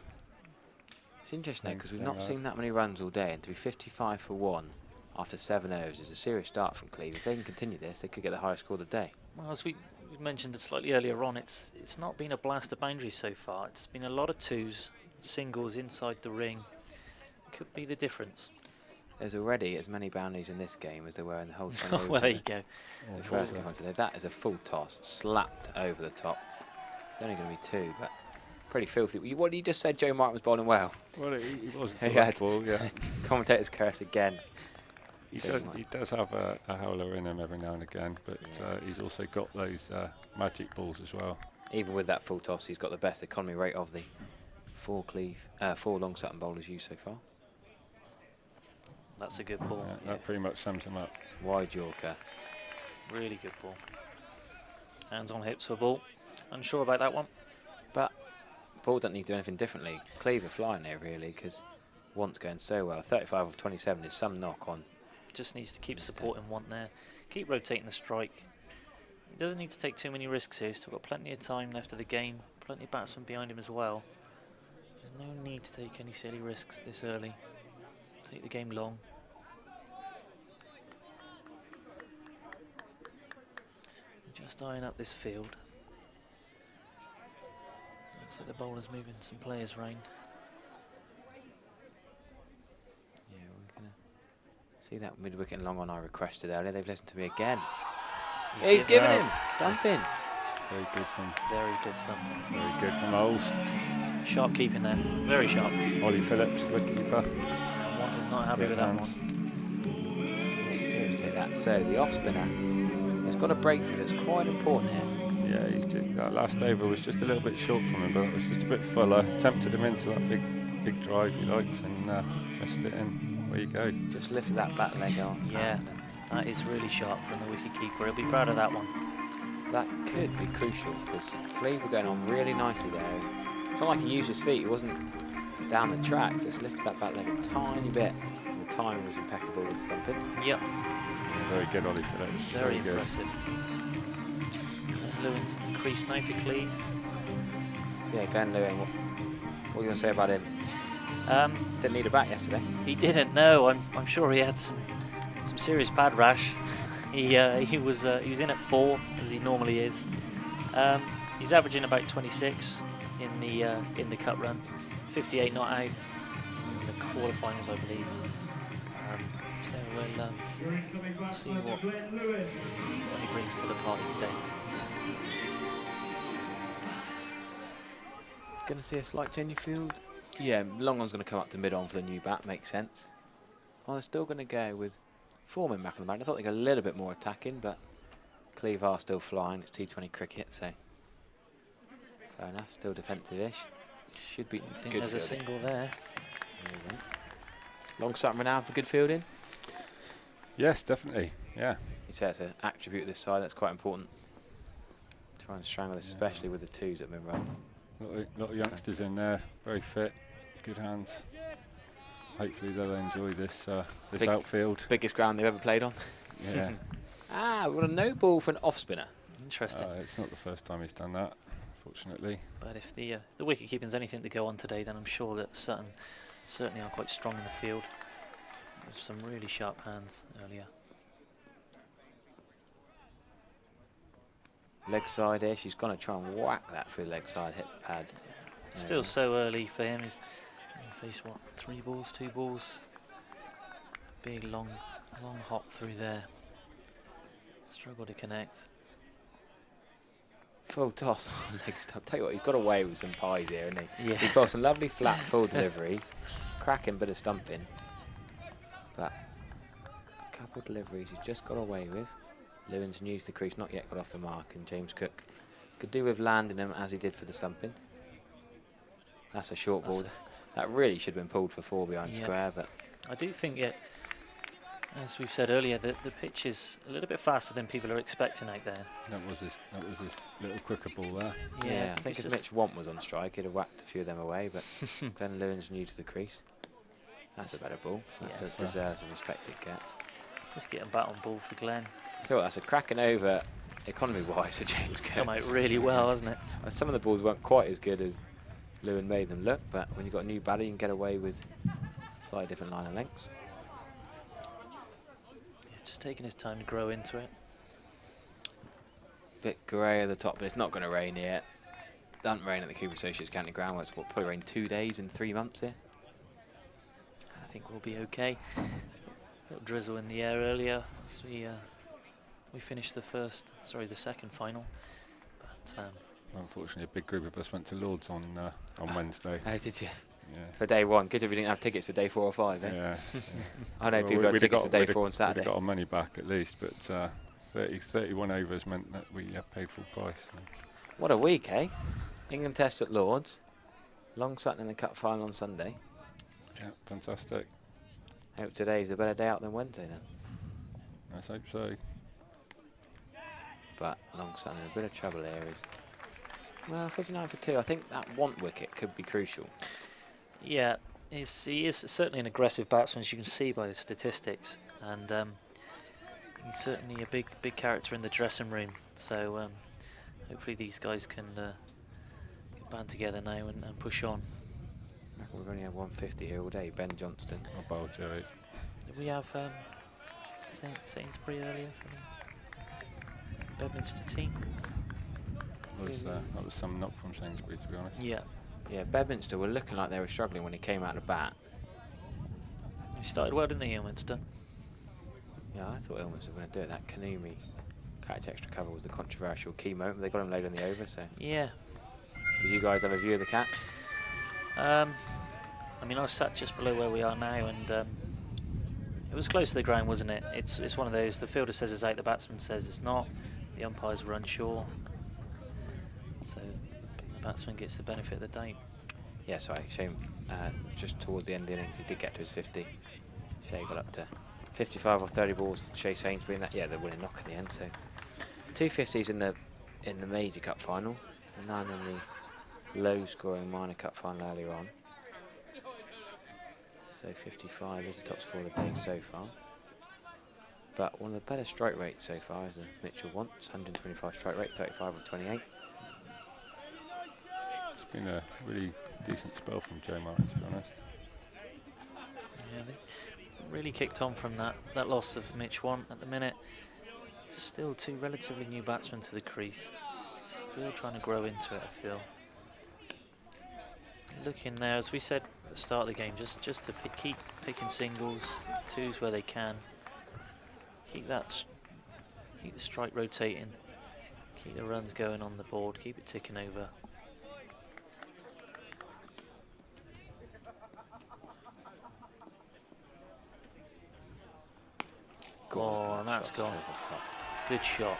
S3: It's interesting though, because we've not seen that many runs all day, and to be 55 for 1 after 7 overs is a serious start from Cleve. If they can continue this, they could get the highest score of the day.
S11: Well, as we mentioned it slightly earlier on, it's not been a blast of boundaries so far. It's been a lot of twos, singles inside the ring. Could be the difference.
S3: There's already as many boundaries in this game as there were in the whole 10 overs.
S11: Well, there you go.
S3: The first game today. That is a full toss, slapped over the top. It's only going to be 2, but pretty filthy. What did you just say? Joe Martin was bowling well.
S12: Well, he wasn't
S3: He
S12: to
S3: had
S12: that ball, yeah.
S3: Commentator's curse again.
S12: He does have a howler in him every now and again, but he's also got those magic balls as well.
S3: Even with that full toss, he's got the best economy rate of the 4 Long Sutton bowlers used so far.
S11: That's a good ball.
S12: Yeah, that pretty much sums him up.
S3: Wide Yorker.
S11: Really good ball. Hands on hips for ball. Unsure about that one.
S3: But ball don't need to do anything differently. Cleaver flying there really, because Want's going so well. 35 of 27 is some knock on.
S11: Just needs to keep supporting Want there. Keep rotating the strike. He doesn't need to take too many risks here. He's still got plenty of time left of the game. Plenty of batsmen behind him as well. There's no need to take any silly risks this early. Take the game long. Just eyeing up this field. Looks like the bowler's moving some players around.
S3: Yeah, we're going to see that mid-wicket and long on I requested earlier. They've listened to me again. He's given him. Stumping.
S12: Very good from.
S11: Very good stumping.
S12: Very good from Oles.
S11: Sharp keeping there. Very sharp.
S12: Ollie Phillips, wicketkeeper.
S11: And One is not happy with that one.
S3: Yeah, seriously, that. So the off spinner has got a breakthrough that's quite important here.
S12: Yeah, that last over was just a little bit short from him, but it was just a bit fuller. Tempted him into that big drive he liked, and missed it in. There you go.
S3: Just lifted that back leg on.
S11: Yeah, that is really sharp from the wicket-keeper. He'll be proud of that one.
S3: That could be crucial, because Cleaver going on really nicely there. It's not like he used his feet, he wasn't down the track, just lifted that back leg a tiny bit. And the timing was impeccable with stumping.
S11: Yep.
S12: Yeah, very good, Ollie Phillips.
S11: Very impressive. Lewin to the crease now for Cleve.
S3: Yeah, Glenn Lewin, what are you going to say about him? Didn't need a bat yesterday.
S11: He didn't, no. I'm sure he had some serious pad rash. He was in at 4 as he normally is. He's averaging about 26 in the cup run, 58 not out in the quarterfinals, I believe. So we'll see what he brings to the party today.
S3: Going to see a slight change of field. Yeah, long one's going to come up to mid-on for the new bat, makes sense. Oh, they're still going to go with Foreman back on the bat. I thought they'd go a little bit more attacking, but Cleve are still flying. It's T20 cricket, so fair enough. Still defensive-ish. Should be
S11: I think
S3: good.
S11: there's a single there.
S3: Long Sutton renowned for good fielding.
S12: Yes, definitely. Yeah.
S3: You say it's an attribute of this side that's quite important. Try and strangle this, especially with the twos that have been run.
S12: A lot of youngsters in there, very fit, good hands. Hopefully they'll enjoy this outfield.
S3: Biggest ground they've ever played on.
S12: Yeah.
S3: We've got a no ball for an off spinner.
S11: Interesting.
S12: It's not the first time he's done that, fortunately.
S11: But if the wicket keeping's anything to go on today, then I'm sure that Sutton certainly are quite strong in the field. With some really sharp hands earlier.
S3: Leg side here, she's going to try and whack that through leg side, hit the pad.
S11: Still so early for him. He's going to face, what, 3 balls, 2 balls? Big long hop through there. Struggle to connect.
S3: Full toss on leg stump. Tell you what, he's got away with some pies here, hasn't he?
S11: Yeah.
S3: He's got some lovely flat full deliveries, cracking bit of stumping, but a couple of deliveries he's just got away with. Lewin's new to the crease, not yet got off the mark, and James Cook could do with landing him as he did for the stumping. That's a short ball. That really should have been pulled for 4 behind square, but
S11: I do think as we've said earlier, that the pitch is a little bit faster than people are expecting out there.
S12: That was his little quicker ball there.
S3: Yeah, I think if Mitch Want was on strike, he'd have whacked a few of them away, but Glenn Lewin's new to the crease. That's a better ball. That deserves the respect it gets.
S11: Let's get a bat on ball for Glenn.
S3: So that's a cracking over economy-wise for James Cook.
S11: Come out really well, hasn't it?
S3: Some of the balls weren't quite as good as Lewin made them look, but when you've got a new batter, you can get away with slightly different line of lengths.
S11: Yeah, just taking his time to grow into it.
S3: Bit grey at the top, but it's not going to rain yet. Doesn't rain at the Cooper Associates County Ground. It's probably rain 2 days in 3 months here.
S11: I think we'll be okay. Little drizzle in the air earlier as we finished the second final. But
S12: unfortunately, a big group of us went to Lords on Wednesday.
S3: Oh, did you?
S12: Yeah.
S3: For day 1. Good if we didn't have tickets for day 4 or 5. Eh?
S12: Yeah.
S3: I know people had tickets for day 4 on Saturday.
S12: We got our money back at least, but 31 overs meant that we paid full price. So.
S3: What a week, eh? England Test at Lords, Long Sutton in the Cup final on Sunday.
S12: Yeah, fantastic.
S3: Hope today's a better day out than Wednesday then.
S12: Let's hope so.
S3: but Long Sutton in a bit of trouble here. Well, 59 for 2. I think that want wicket could be crucial.
S11: Yeah, he is certainly an aggressive batsman, as you can see by the statistics, and he's certainly a big character in the dressing room. So hopefully these guys can band together now and push on.
S3: We've only had 150 here all day. Ben Johnston.
S12: About Jerry.
S11: Did we have Sainsbury earlier for the Bedminster team?
S12: That was some knock from Sainsbury, to be honest.
S11: Yeah.
S3: Yeah, Bedminster were looking like they were struggling when he came out of the bat.
S11: He started well, didn't he, Ilminster?
S3: Yeah, I thought Ilminster were going to do it. That Kanumi catch extra cover was the controversial key moment. They got him later in the over, so.
S11: Yeah.
S3: Did you guys have a view of the catch?
S11: I mean, I was sat just below where we are now, and it was close to the ground, wasn't it? It's one of those, the fielder says it's out, the batsman says it's not. The umpires were unsure. So the batsman gets the benefit of the doubt.
S3: Yeah, sorry, Shane, just towards the end of the innings, he did get to his 50. Shea got up to 55 or 30 balls for Shea Sainsbury, and that, yeah, the winning knock at the end. So 2 50s in the major cup final, and 9 in the low-scoring minor cup final earlier on. So 55 is the top score of the day so far. But one of the better strike rates so far is the Mitchell wants, 125 strike rate, 35 of 28.
S12: It's been a really decent spell from Joe Martin, to be honest.
S11: Yeah, they really kicked on from that loss of Mitch Want at the minute. Still 2 relatively new batsmen to the crease. Still trying to grow into it, I feel. Looking there, as we said at the start of the game, just to keep picking singles, 2s where they can. Keep the strike rotating. Keep the runs going on the board. Keep it ticking over. Oh, and that's gone. Good shot.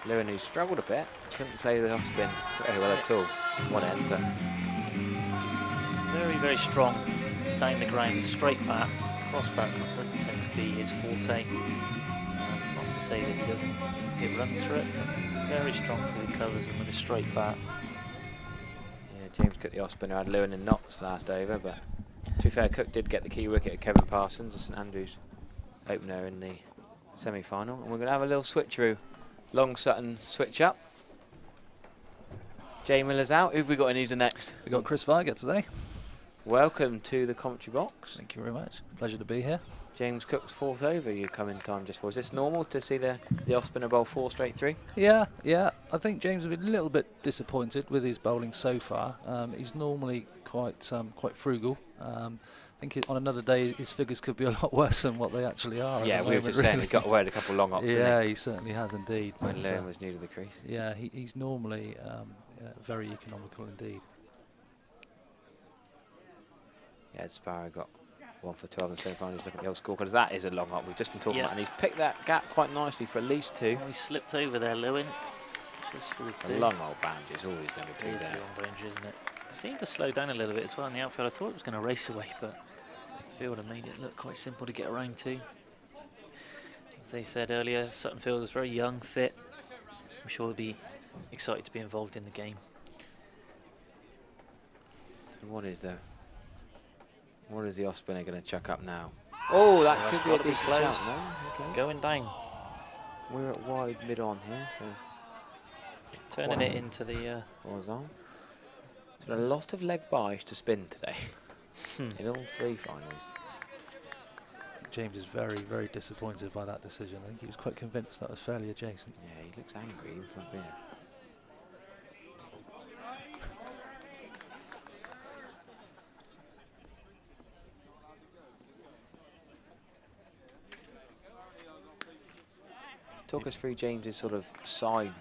S3: Lewin, who struggled a bit, couldn't play the off spin very well at all. One end, but
S11: very, very strong down the ground, straight bat. Cross bat doesn't tend to be his forte. Not to say that he doesn't hit runs through it, but very strong through the covers and with a straight bat.
S3: Yeah, James Cook, the off spinner, had Lewin in knots last over, but to be fair, Cook did get the key wicket at Kevin Parsons, the St Andrews opener in the semi-final, and we're going to have a little switcheroo. Long Sutton switch up. Jay Miller's out. Who've we got in who's the next?
S13: We've got Chris Viger today.
S3: Welcome to the commentary box.
S13: Thank you very much. Pleasure to be here.
S3: James Cook's 4th over. You come in time just for. Is this normal to see the off spinner bowl 4 straight through?
S13: Yeah. I think James has been a little bit disappointed with his bowling so far. He's normally quite frugal. I think on another day his figures could be a lot worse than what they actually are.
S3: Yeah, we were just saying he got away with a couple of long ops.
S13: Yeah, he certainly has indeed.
S3: When Lewin was new to the crease.
S13: Yeah, he's normally very economical indeed.
S3: Yeah, Ed Sparrow got 1 for 12 in the semi-final. He's looking at the old scorecard. That is a long up we've just been talking about, and he's picked that gap quite nicely for at least 2.
S11: Oh, he slipped over there, Lewin. Just for the 2.
S3: A long old boundary is always going to be 2
S11: It is
S3: there.
S11: a long boundary, isn't it? It seemed to slow down a little bit as well in the outfield. I thought it was going to race away, but the fielder made it look quite simple to get around to. As they said earlier, Sutton Field is very young, fit. I'm sure he'll be excited to be involved in the game.
S3: So what is the off spinner going to chuck up now? Oh, that could be a decent shout. No? Okay.
S11: Going down.
S3: We're at wide mid on here, so
S11: turning it into the
S3: horizontal. There's been a lot of leg byes to spin today in all 3 finals.
S13: James is very, very disappointed by that decision. I think he was quite convinced that was fairly adjacent.
S3: Yeah, he looks angry even from up here. Talk us through James's sort of side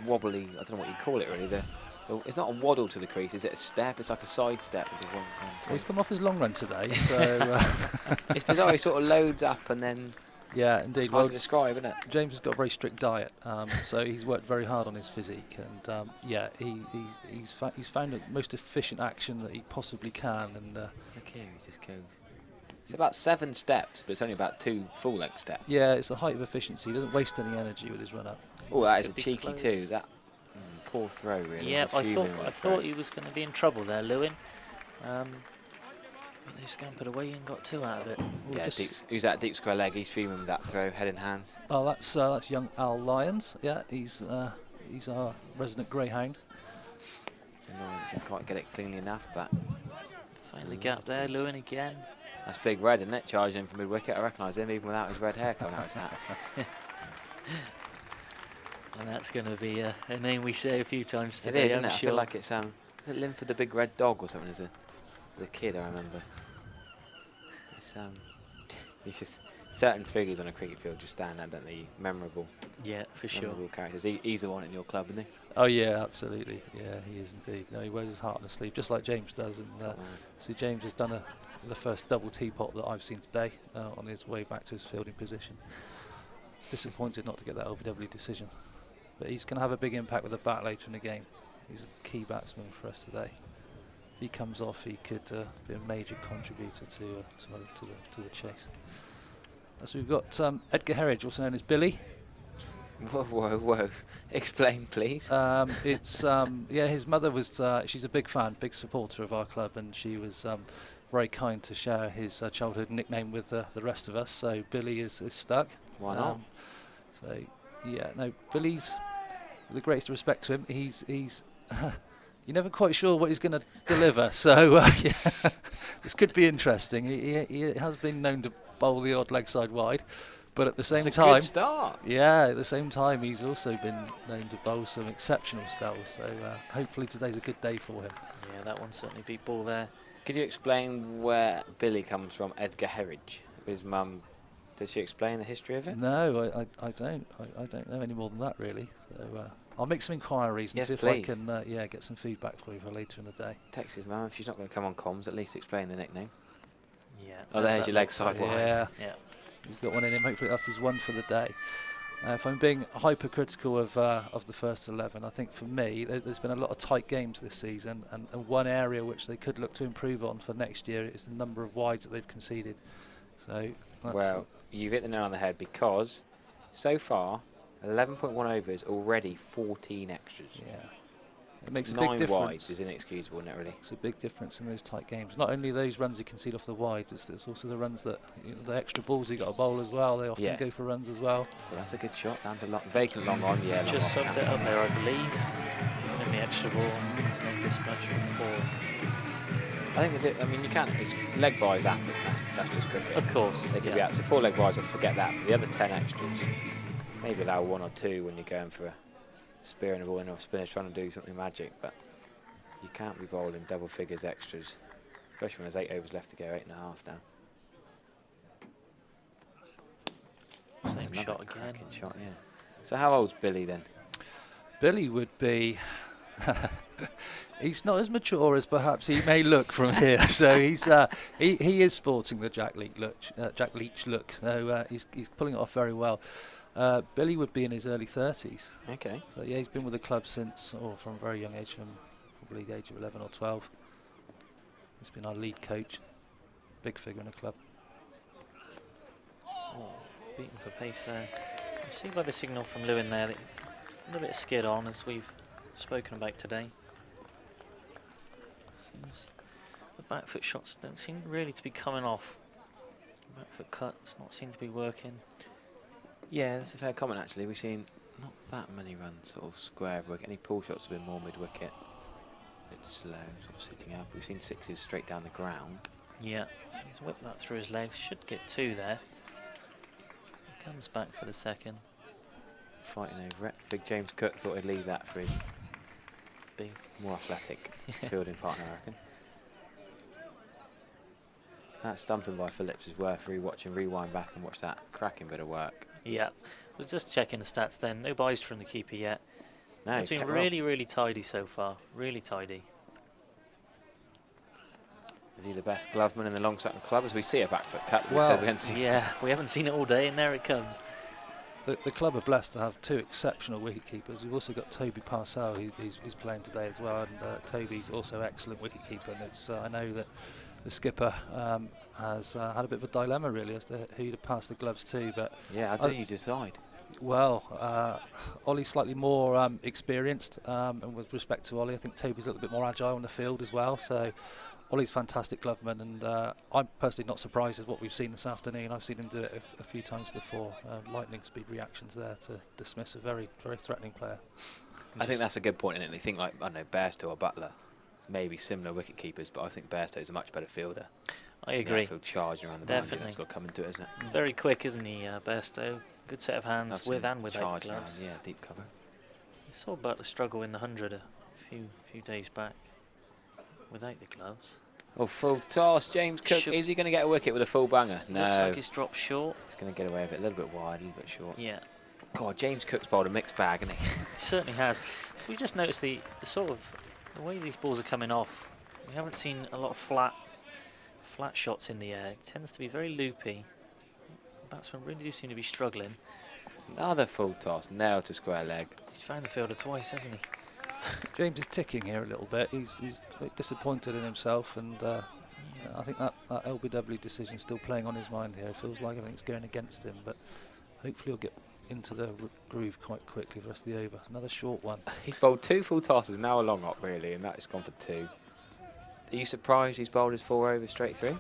S3: wobbly, I don't know what you call it really. It's not a waddle to the crease, is it a step? It's like a side step.
S13: Well, he's come off his long run today, so
S3: it's bizarre. He sort of loads up and then.
S13: Yeah, indeed.
S3: Hard to describe, isn't it?
S13: James has got a very strict diet, so he's worked very hard on his physique, and yeah, he's found the most efficient action that he possibly can. And
S3: look here, he just goes. It's about 7 steps, but it's only about 2 full-length steps.
S13: Yeah, it's the height of efficiency. He doesn't waste any energy with his run-up.
S3: Oh,
S11: This
S3: that is a
S11: could be
S3: cheeky
S11: close.
S3: too. That poor throw, really.
S11: Yeah,
S3: He's
S11: I
S3: fuming with
S11: thought
S3: the throw.
S11: he was going to be in trouble there, Lewin. But they scampered away and got 2 out of it.
S3: Yeah, who's that deep square leg? He's fuming with that throw, head in hands.
S13: Oh, that's young Al Lyons. Yeah, he's our resident greyhound.
S3: Annoying, didn't quite get it cleanly enough, but
S11: Find the gap there, Lewin again.
S3: that's big red, isn't it? Charging in from mid wicket. I recognise him even without his red hair coming out his hat.
S11: And that's going to be a name we say a few times today.
S3: It is, isn't
S11: I'm
S3: it?
S11: sure.
S3: I feel like it's is it Linford the big red dog or something? As a kid, I remember. It's he's just certain figures on a cricket field just stand out, don't they? Memorable.
S11: Yeah, for sure.
S3: Memorable characters. He's the one in your club, isn't he?
S13: Oh yeah, absolutely. Yeah, he is indeed. No, he wears his heart on his sleeve, just like James does. And see, James has done the first double teapot that I've seen today on his way back to his fielding position. Disappointed not to get that LBW decision, but he's going to have a big impact with the bat later in the game. He's a key batsman for us today. If he comes off, he could be a major contributor to the chase. So we've got Edgar Herridge, also known as Billy.
S3: Whoa. Explain, please.
S13: Yeah, his mother was, she's a big fan, big supporter of our club, and she was very kind to share his childhood nickname with the rest of us, so Billy is stuck.
S3: Why not?
S13: So, yeah, no, Billy's, with the greatest respect to him, he's you're never quite sure what he's going to deliver, so yeah, this could be interesting. He has been known to bowl the odd leg side wide, but at the same
S3: That's
S13: time,
S3: a good start.
S13: yeah, at the same time, he's also been known to bowl some exceptional spells. So hopefully today's a good day for him.
S11: Yeah, that one certainly beat ball there.
S3: Could you explain where Billy comes from, Edgar Herridge? His mum, did she explain the history of it?
S13: No, I don't. I don't know any more than that really. So I'll make some inquiries and
S3: Yes,
S13: see if
S3: please.
S13: I can get some feedback for you for later in the day.
S3: Text his mum. If she's not going to come on comms, at least explain the nickname.
S11: Yeah.
S3: Oh, there's your leg side wide.
S13: Yeah.
S11: Yeah.
S13: He's got one in him. Hopefully that's his one for the day. If I'm being hypercritical of the first 11, I think for me there's been a lot of tight games this season, and one area which they could look to improve on for next year is the number of wides that they've conceded. So that's
S3: Well, you've hit the nail on the head because so far 11.1 overs, already 14 extras.
S13: yeah, it makes a
S3: 9
S13: big difference.
S3: wides is inexcusable, isn't it, really?
S13: It's a big difference in those tight games. Not only those runs you concede off the wides, it's also the runs that the extra balls you got to bowl as well. They often go for runs as well.
S3: Well, that's a good shot down to vacant long on. Yeah,
S11: Just
S3: long on.
S11: subbed it up there, I believe. Giving him the extra ball and dispatch for 4.
S3: I think I mean you can't. It's leg buys happen. That's just cricket.
S11: Of course.
S3: They could be out. So 4 leg buys. Let's forget that. But the other 10 extras, maybe allow 1 or 2 when you're going for a spear and a ball in, or spinner trying to do something magic. But you can't be bowling double figures extras, especially when there's 8 overs left to go, 8.5 now.
S11: Same
S3: Another
S11: shot again.
S3: cracking shot, yeah. So how old's Billy then?
S13: Billy would be. He's not as mature as perhaps he may look from here. So he's he is sporting the Jack Leach look. So he's pulling it off very well. Billy would be in his early 30s.
S3: Okay.
S13: So yeah, he's been with the club since, from a very young age, from probably the age of 11 or 12. He's been our lead coach, big figure in the club.
S11: Oh, beaten for pace there. You see by the signal from Lewin there that a little bit of skid on, as we've spoken about today. Seems the back foot shots don't seem really to be coming off. Back foot cuts not seem to be working.
S3: Yeah, that's a fair comment actually. We've seen not that many runs sort of square of wicket. Any pull shots have been more mid wicket. A bit slow, sort of sitting up. We've seen 6s straight down the ground.
S11: Yeah, he's whipped that through his legs. Should get 2 there. He comes back for the second.
S3: Fighting over it. Big James Cook thought he'd leave that for his
S11: Big.
S3: more athletic fielding partner, I reckon. That stumping by Phillips is worth rewatching, rewind back and watch that cracking bit of work.
S11: Yeah, I was just checking the stats then. No buys from the keeper yet.
S3: No,
S11: It's been really, really tidy so far. Really tidy.
S3: Is he the best gloveman in the long Sutton club? As we see a back foot cut.
S13: Well,
S11: yeah, we haven't seen it all day, and there it comes.
S13: The club are blessed to have 2 exceptional wicket keepers. We've also got Toby Parcell, who's playing today as well, and Toby's also excellent wicket keeper. And it's I know that the skipper has had a bit of a dilemma really as to who to pass the gloves to. But
S3: yeah, how do you decide?
S13: Well, Ollie's slightly more experienced, and with respect to Ollie, I think Toby's a little bit more agile on the field as well. So Ollie's fantastic clubman, and I'm personally not surprised at what we've seen this afternoon. I've seen him do it a few times before. Lightning speed reactions there to dismiss a very, very threatening player.
S3: I think that's a good point, isn't it? You think like, I don't know, Bairstow or Butler, maybe similar wicket keepers, but I think Bairstow's a much better fielder.
S11: I agree.
S3: Outfield charging around the boundary, that's got to come into it, isn't it?
S11: Very quick, isn't he, Bairstow? Good set of hands
S3: That's
S11: with and without
S3: charge
S11: gloves.
S3: around, yeah, deep cover.
S11: You saw Butler struggle in the 100 a few days back without the gloves.
S3: Oh, full toss, James Cook. Is he going to get a wicket with a full banger? No.
S11: Looks like he's dropped short.
S3: He's going to get away with it. A little bit wide, a little bit short.
S11: Yeah.
S3: God, James Cook's bowled a mixed bag, hasn't he?
S11: He certainly has. We just noticed the sort of the way these balls are coming off. We haven't seen a lot of flat shots in the air. It tends to be very loopy. Batsmen really do seem to be struggling.
S3: Another full toss, nailed to square leg.
S11: He's found the fielder twice, hasn't he?
S13: James is ticking here a little bit. He's quite disappointed in himself, and I think that LBW decision is still playing on his mind here. It feels like everything's going against him, but hopefully he'll get into the groove quite quickly for the rest of the over. Another short one.
S3: He's bowled 2 full tosses, now a long hop really, and that has gone for 2. Are you surprised he's bowled his 4 overs straight through?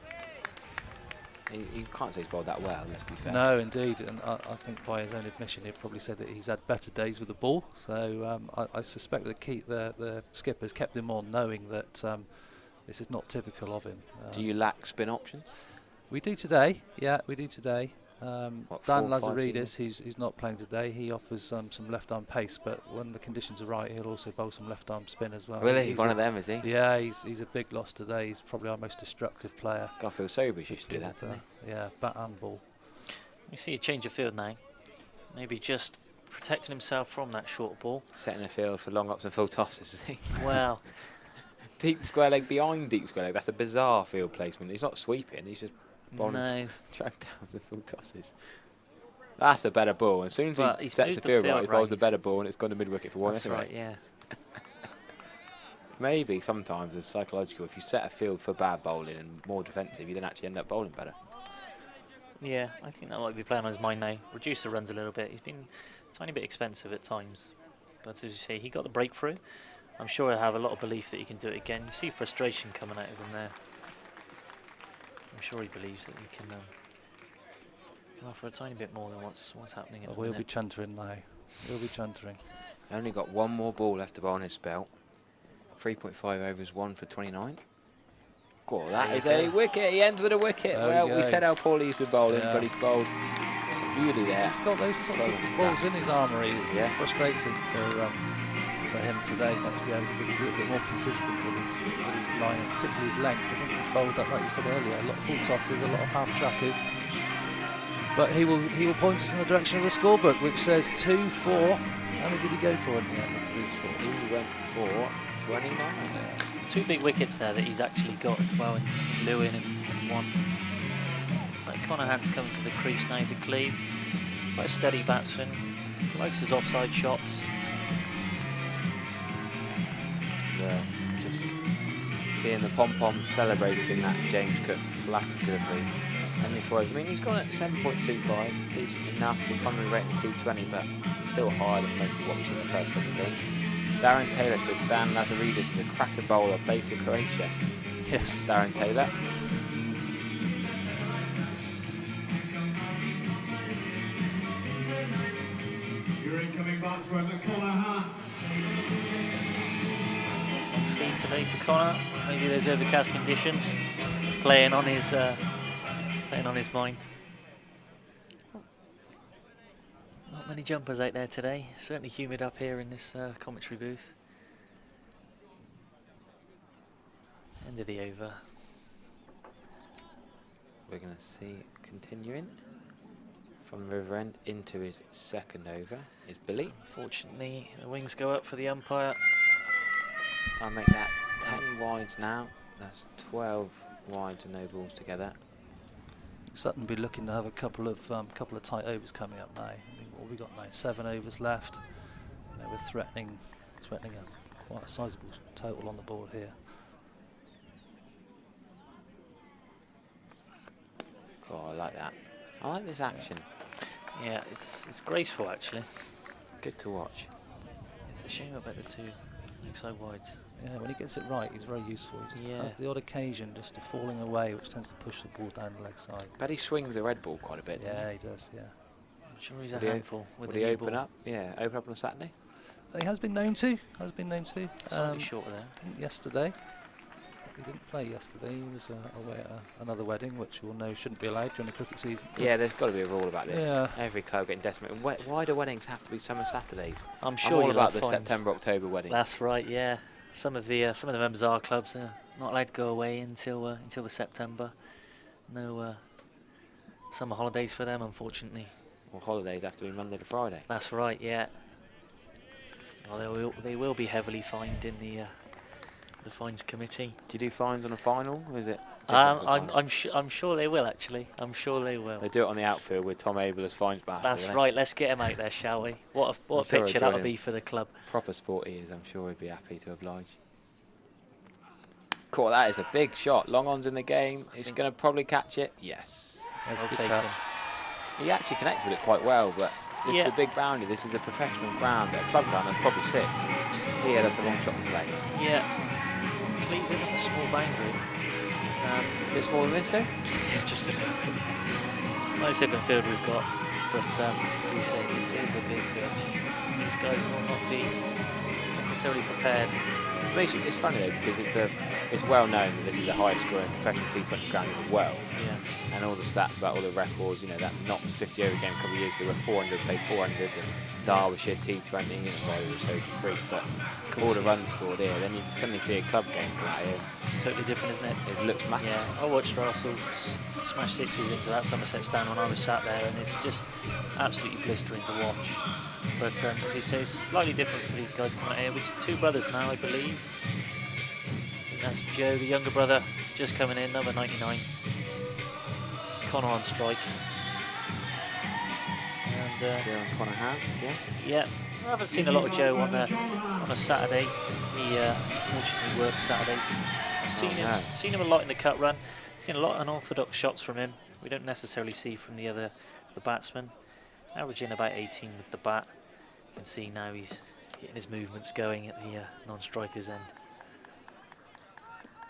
S3: You can't say he's bowled that well, let's be fair.
S13: No, indeed, and I think by his own admission he'd probably said that he's had better days with the ball, so I suspect that the skipper's kept him on, knowing that this is not typical of him.
S3: Do you lack spin options?
S13: We do today, yeah, we do today.
S3: What,
S13: Dan
S3: 4 or 5
S13: Lazaridis, who's not playing today, he offers some left-arm pace, but when the conditions are right, he'll also bowl some left-arm spin as well.
S3: Really? He's one of them, is he?
S13: Yeah, he's a big loss today. He's probably our most destructive player.
S3: Garfield Sobers used to do that, didn't he?
S13: Yeah, bat and ball.
S11: You see a change of field now. Maybe just protecting himself from that short ball.
S3: Setting the field for long hops and full tosses, is he?
S11: Well.
S3: Deep square leg behind deep square leg. That's a bizarre field placement. He's not sweeping, he's just bowling track downs and full tosses. That's a better ball. As soon as he sets the field right, he bowls a better ball and it's gone to mid-wicket for 1.
S11: That's right, yeah.
S3: Maybe sometimes it's psychological. If you set a field for bad bowling and more defensive, you then actually end up bowling better.
S11: Yeah, I think that might be playing on his mind now. Reduce the runs a little bit. He's been a tiny bit expensive at times. But as you say, he got the breakthrough. I'm sure he'll have a lot of belief that he can do it again. You see frustration coming out of him there. I'm sure he believes that he can offer a tiny bit more than what's happening at the
S13: We'll
S11: minute.
S13: be chuntering now. We'll be chuntering.
S3: Only got 1 more ball left to bowl on his spell. 3.5 overs, 1 for 29. God, that is a wicket. He ends with a wicket. Well, we said how poorly he's been bowling, but he's bowled beauty there.
S13: He's got those sorts of balls in his armoury. It's just frustrating for him today not to be able to be a little bit more consistent with his line, and particularly his length. I think he's bowled up, like you said earlier, a lot of full tosses, a lot of half trackers. But he will point us in the direction of the scorebook, which says 2-4. How many did he go for in the end of his 4?
S3: He went for 29.
S11: 2 big wickets there that he's actually got as well, in Lewin and 1. So Conaghan's coming to the crease now for Cleve. Quite a steady batsman, likes his offside shots.
S3: Yeah, just seeing the pom-poms celebrating that James Cook flat delivery. Only 4 overs. I mean, he's gone at 7.25, decent enough. Economy rating 220, but still higher than most of what we've seen in the first couple of games. Darren Taylor says Stan Lazaridis is a cracking bowler, plays for Croatia.
S13: Yes,
S3: Darren Taylor.
S8: Your incoming batsman, Conaghan.
S11: Long sleeve today for Connor. Maybe those overcast conditions playing on his mind. Not many jumpers out there today. Certainly humid up here in this commentary booth. End of the over.
S3: We're going to see it continuing. From the river end into his 2nd over is Billy.
S11: Unfortunately, the wings go up for the umpire.
S3: I'll make that 10 wides now. That's 12 wides and no balls together.
S13: Sutton be looking to have a couple of tight overs coming up now. I mean, what have we got now? 7 overs left. You know, we're threatening quite a sizable total on the board here.
S3: God, I like that. I like this action.
S11: Yeah, it's graceful actually.
S3: Good to watch.
S11: It's a shame about the 2 outside wides.
S13: Yeah, when he gets it right, he's very useful. He just
S11: Yeah.
S13: has the odd occasion just of falling away, which tends to push the ball down the leg side.
S3: But he swings the red ball quite a bit.
S13: Yeah, he does. Yeah.
S11: I'm sure he's a
S3: Would he
S11: handful with
S3: would
S11: the
S3: he
S11: new
S3: open
S11: ball.
S3: up? Yeah, open up on a Saturday.
S13: He has been known to.
S11: Slightly shorter there.
S13: Didn't yesterday. He didn't play yesterday. He was away at another wedding, which you all know shouldn't be allowed during the cricket season.
S3: Yeah, there's got to be a rule about this.
S13: Yeah.
S3: Every club getting decimated. Why do weddings have to be summer Saturdays?
S11: I'm sure
S3: I'm all
S11: you'll
S3: about
S11: have
S3: the
S11: fines.
S3: September, October wedding.
S11: That's right. Yeah, some of the members of our clubs are not allowed to go away until the September. No summer holidays for them, unfortunately.
S3: Well, holidays have to be Monday to Friday.
S11: That's right. Yeah. Well, they will be heavily fined in the fines committee.
S3: Do you do fines on a final, or is it? different for final?
S11: I'm sure they will actually. I'm sure they will.
S3: They do it on the outfield with Tom Abel as fines master.
S11: That's
S3: don't they?
S11: right. Let's get him out there, shall we? What a
S3: I'm sure
S11: picture
S3: he'll
S11: that'll
S3: join
S11: be
S3: in.
S11: for the club.
S3: Proper sport he is. I'm sure he'd be happy to oblige. Cool, that is a big shot. Long on's in the game. He's going to probably catch it. Yes.
S11: Well
S13: good
S11: taken.
S13: catch.
S3: He actually connected with it quite well, but this is
S11: Yeah.
S3: a big boundary. This is a professional ground. At a club ground, that's probably 6. Here, that's a long shot to play.
S11: Yeah. Cleat isn't a small boundary.
S3: A bit smaller than this, though?
S11: Just a little bit. Nice open field we've got, but as you say, this is a big pitch. These guys will not be necessarily prepared.
S3: I mean, it's funny though because it's well known that this is the highest scoring professional T20 ground in the world.
S11: Yeah.
S3: And all the stats about all the records, you know, that Knox 50 over game a couple of years ago where 400 played 400 and Derbyshire T20, you know, why they were so freak, but all the runs scored here, then you suddenly see a club game come out here.
S11: It's totally different, isn't it?
S3: It looks massive.
S11: Yeah, I watched Russell smash 60s into that Somerset stand when I was sat there, and it's just absolutely blistering to watch. But as you say, it's slightly different for these guys coming out here, which are 2 brothers now, I believe. And that's Joe, the younger brother, just coming in, number 99. Connor on strike. And
S3: Joe and Connor Hans, yeah.
S11: yeah, I haven't seen a lot of Joe on a Saturday. He unfortunately works Saturdays. I've seen him a lot in the cut run. Seen a lot of unorthodox shots from him. We don't necessarily see from the batsmen. Averaging about 18 with the bat. You can see now he's getting his movements going at the non-striker's end.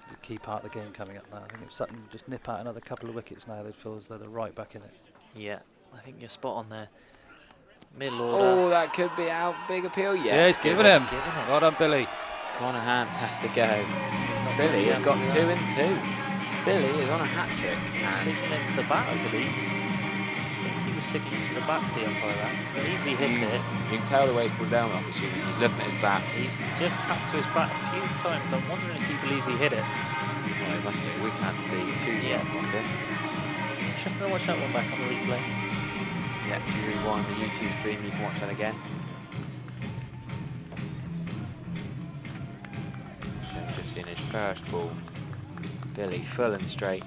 S13: It's a key part of the game coming up now. I think if Sutton just nip out another couple of wickets now, they'd feel as though they're right back in it.
S11: Yeah, I think you're spot on there. Middle order.
S3: Oh, that could be out. Big appeal, yes.
S13: Yeah, he's giving him. Well done, Billy.
S3: Connor Hans has to go. Billy has got 2 and 2. Billy is on a hat-trick.
S11: He's signalling to the bat, I believe. I think he was signalling to the bat to the umpire that. Believes he hit it.
S3: You can tell the way he's pulled down, obviously. He's looking at his bat.
S11: He's just tapped to his bat a few times. I'm wondering if he believes he hit it.
S3: Well, he must do. We can't see too
S11: Yeah.
S3: much of it.
S11: Interesting to watch that one back on the replay.
S3: Yeah, if you rewind the YouTube stream, you can watch that again. So just in his first ball, Billy full and straight.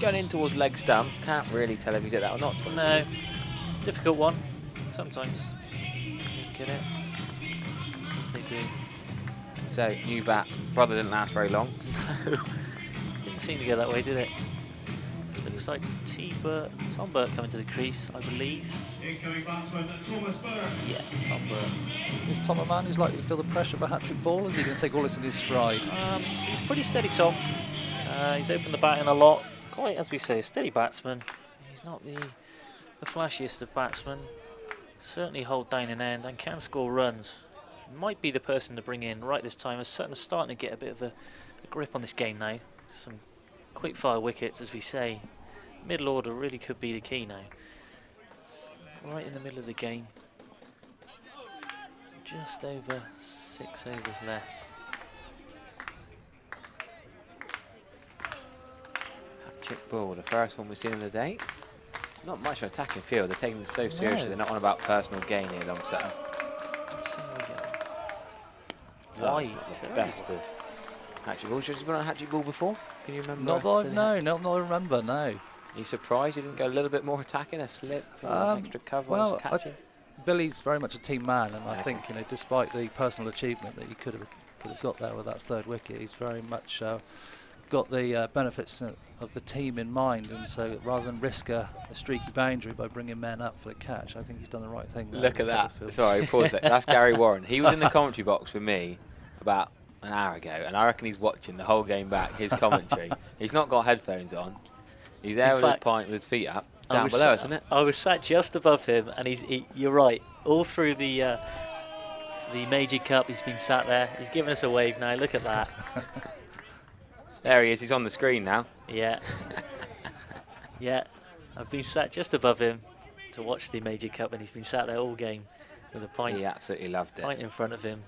S3: Going in towards leg stump. Can't really tell if he's hit that or not.
S11: No, difficult one. Sometimes you get it. Sometimes they do.
S3: So new bat. Brother didn't last very long.
S11: Didn't seem to go that way, did it? Looks like Tom Burt coming to the crease, I believe.
S8: Incoming batsman Thomas Burke.
S11: Yeah, Tom Burt.
S13: Is Tom a man who's likely to feel the pressure of a hat-trick ball? Or is he going to take all this in his stride?
S11: He's pretty steady, Tom. He's opened the batting a lot. Quite, as we say, a steady batsman. He's not the flashiest of batsmen. Certainly hold down an end and can score runs. Might be the person to bring in right this time. As Sutton are starting to get a bit of a grip on this game now. Some quick fire wickets, as we say. Middle order really could be the key now. Right in the middle of the game. Just over 6 overs left.
S3: Hat-trick ball, the first one we've seen in the day. Not much of an attacking field. They're taking it so seriously. They're not on about personal gain here, long Sutton.
S11: Let's see how we go.
S3: Oh,
S11: Wide.
S3: it's not the best of hat-trick balls. Has he been on a hat-trick ball before? Can you remember?
S13: Not that I know, not I remember, no.
S3: Are you surprised you didn't go a little bit more attacking, a slip, extra cover,
S13: well,
S3: catching?
S13: Billy's very much a team man, and I think, you know, despite the personal achievement that he could have got there with that 3rd wicket, he's very much got the benefits of the team in mind, and so rather than risk a streaky boundary by bringing men up for the catch, I think he's done the right thing there.
S3: Look at that. Sorry, pause it. That's Gary Warren. He was in the commentary box with me about an hour ago, and I reckon he's watching the whole game back, his commentary. He's not got headphones on. He's there with his pint with his feet up, down below us, isn't it?
S11: I was sat just above him, and you're right, all through the Major Cup, he's been sat there. He's giving us a wave now. Look at that.
S3: There he is. He's on the screen now.
S11: Yeah. Yeah. I've been sat just above him to watch the Major Cup, and he's been sat there all game with a pint.
S3: He absolutely loved it.
S11: Pint in front of him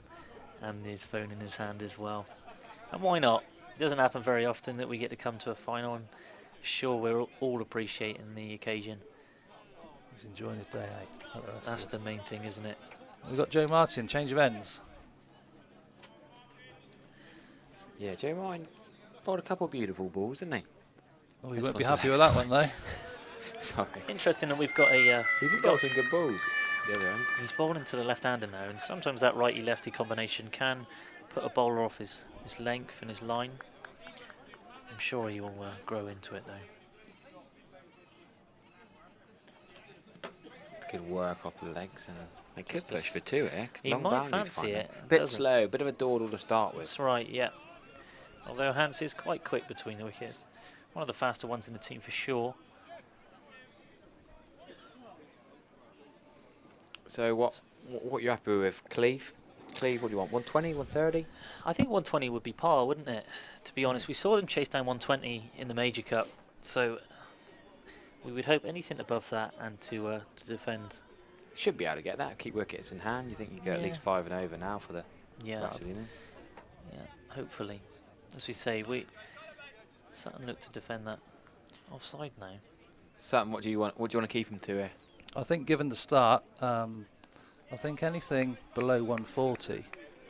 S11: and his phone in his hand as well. And why not? It doesn't happen very often that we get to come to a final. I'm sure we're all appreciating the occasion.
S13: He's enjoying his day out.
S11: That's the main thing, isn't it?
S13: We've got Joe Martin, change of ends.
S3: Yeah, Joe Martin bowled a couple of beautiful balls, didn't he?
S13: Oh, he won't be happy with that one, though.
S3: Sorry.
S11: Interesting that we've got a...
S3: he did bowl some good balls. The other end.
S11: He's bowling to the left-hander now, and sometimes that righty-lefty combination can put a bowler off his length and his line. I'm sure he will grow into it, though.
S3: Good work off the legs, and they could push for two here.
S11: He might fancy it.
S3: Bit slow, bit of a dawdle to start with.
S11: That's right, yeah. Although Hans is quite quick between the wickets. One of the faster ones in the team for sure.
S3: So what you're happy with, Cleve? Cleve, what do you want, 120, 130?
S11: I think 120 would be par, wouldn't it? To be honest, we saw them chase down 120 in the Major Cup, so we would hope anything above that and to defend.
S3: Should be able to get that. Keep wickets in hand. You think you get at least 5 and over now for the rest of the innings?
S11: Yeah, hopefully. As we say, we Sutton look to defend that offside now.
S3: Sutton, what do you want to keep him to here?
S13: I think given the start, I think anything below 140.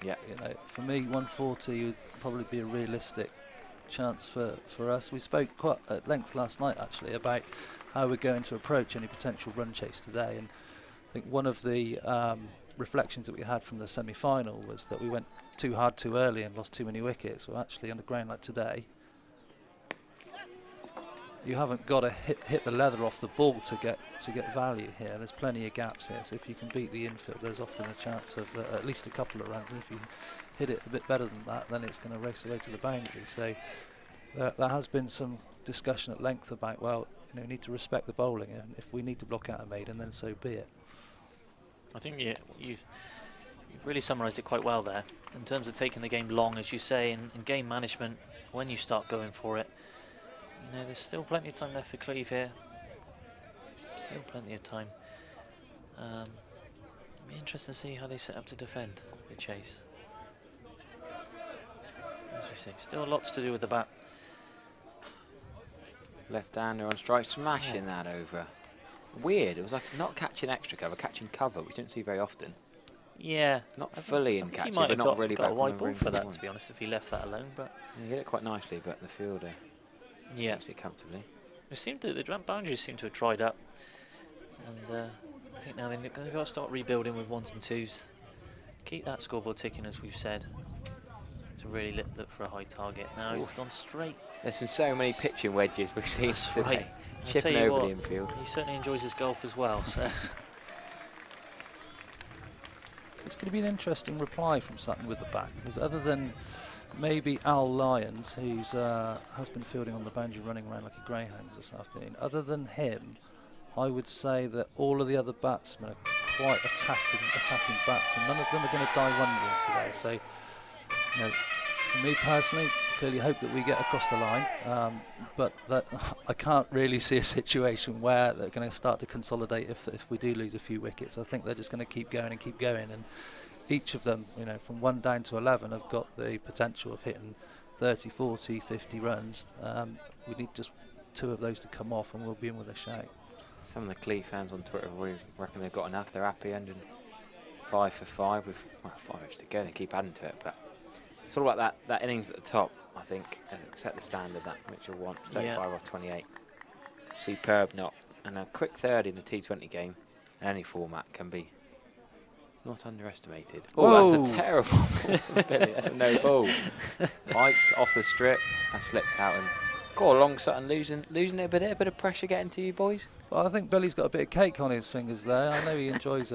S3: Yeah.
S13: You know, for me, 140 would probably be a realistic chance for us. We spoke quite at length last night actually about how we're going to approach any potential run chase today, and I think one of the reflections that we had from the semi-final was that we went too hard too early and lost too many wickets. So actually on a ground like today, you haven't got to hit the leather off the ball to get value here. There's plenty of gaps here, so if you can beat the infield, there's often a chance of at least a couple of runs. And if you hit it a bit better than that, then it's going to race away to the boundary. So there has been some discussion at length about, well, you know, we need to respect the bowling, and if we need to block out a maiden, then so be it.
S11: I think you've really summarised it quite well there in terms of taking the game long, as you say, in game management. When you start going for it, you know, there's still plenty of time left for Cleve here. Still plenty of time. It'll be interesting to see how they set up to defend the chase. As we say, still lots to do with the bat.
S3: Left-hander on strike, smashing that over. Weird, it was like not catching extra cover, catching cover, which you don't see very often.
S11: Yeah.
S3: Not fully in catching,
S11: but
S3: not really
S11: got
S3: back
S11: a
S3: on
S11: wide
S3: the
S11: ball
S3: ring
S11: for that,
S3: one.
S11: to be honest, if he left that alone. But
S3: yeah, he hit it quite nicely, but the fielder keeps it comfortably.
S11: The boundaries seem to have dried up, and I think now they've got to start rebuilding with ones and twos. Keep that scoreboard ticking, as we've said, to really look for a high target. Now he's gone straight.
S3: There's been so many pitching wedges we've seen today.
S11: Right.
S3: Chipping over the infield.
S11: He certainly enjoys his golf as well. So.
S13: It's going to be an interesting reply from Sutton with the bat, because other than maybe Al Lyons, who's has been fielding on the boundary, running around like a greyhound this afternoon, other than him, I would say that all of the other batsmen are quite attacking batsmen. None of them are going to die wondering today. So, you know, for me personally, clearly hope that we get across the line, but I can't really see a situation where they're going to start to consolidate if we do lose a few wickets. I think they're just going to keep going, and each of them, you know, from 1 down to 11, have got the potential of hitting 30, 40, 50 runs. We need just 2 of those to come off, and we'll be in with a shout.
S3: Some of the Cleve fans on Twitter reckon they've got enough. They're happy, ending 5 for 5 with 5 overs to go. They keep adding to it, but it's all about that innings at the top, I think, set the standard that Mitchell wants, 35 off 28. Superb knock. And a quick 30 in a T20 game in any format can be Not underestimated. Oh,
S13: Whoa.
S3: that's a terrible ball from Billy. That's a no ball. Hiked off the strip. That slipped out and got a long Sutton losing it a bit of pressure getting to you boys.
S13: Well, I think Billy's got a bit of cake on his fingers there. I know he enjoys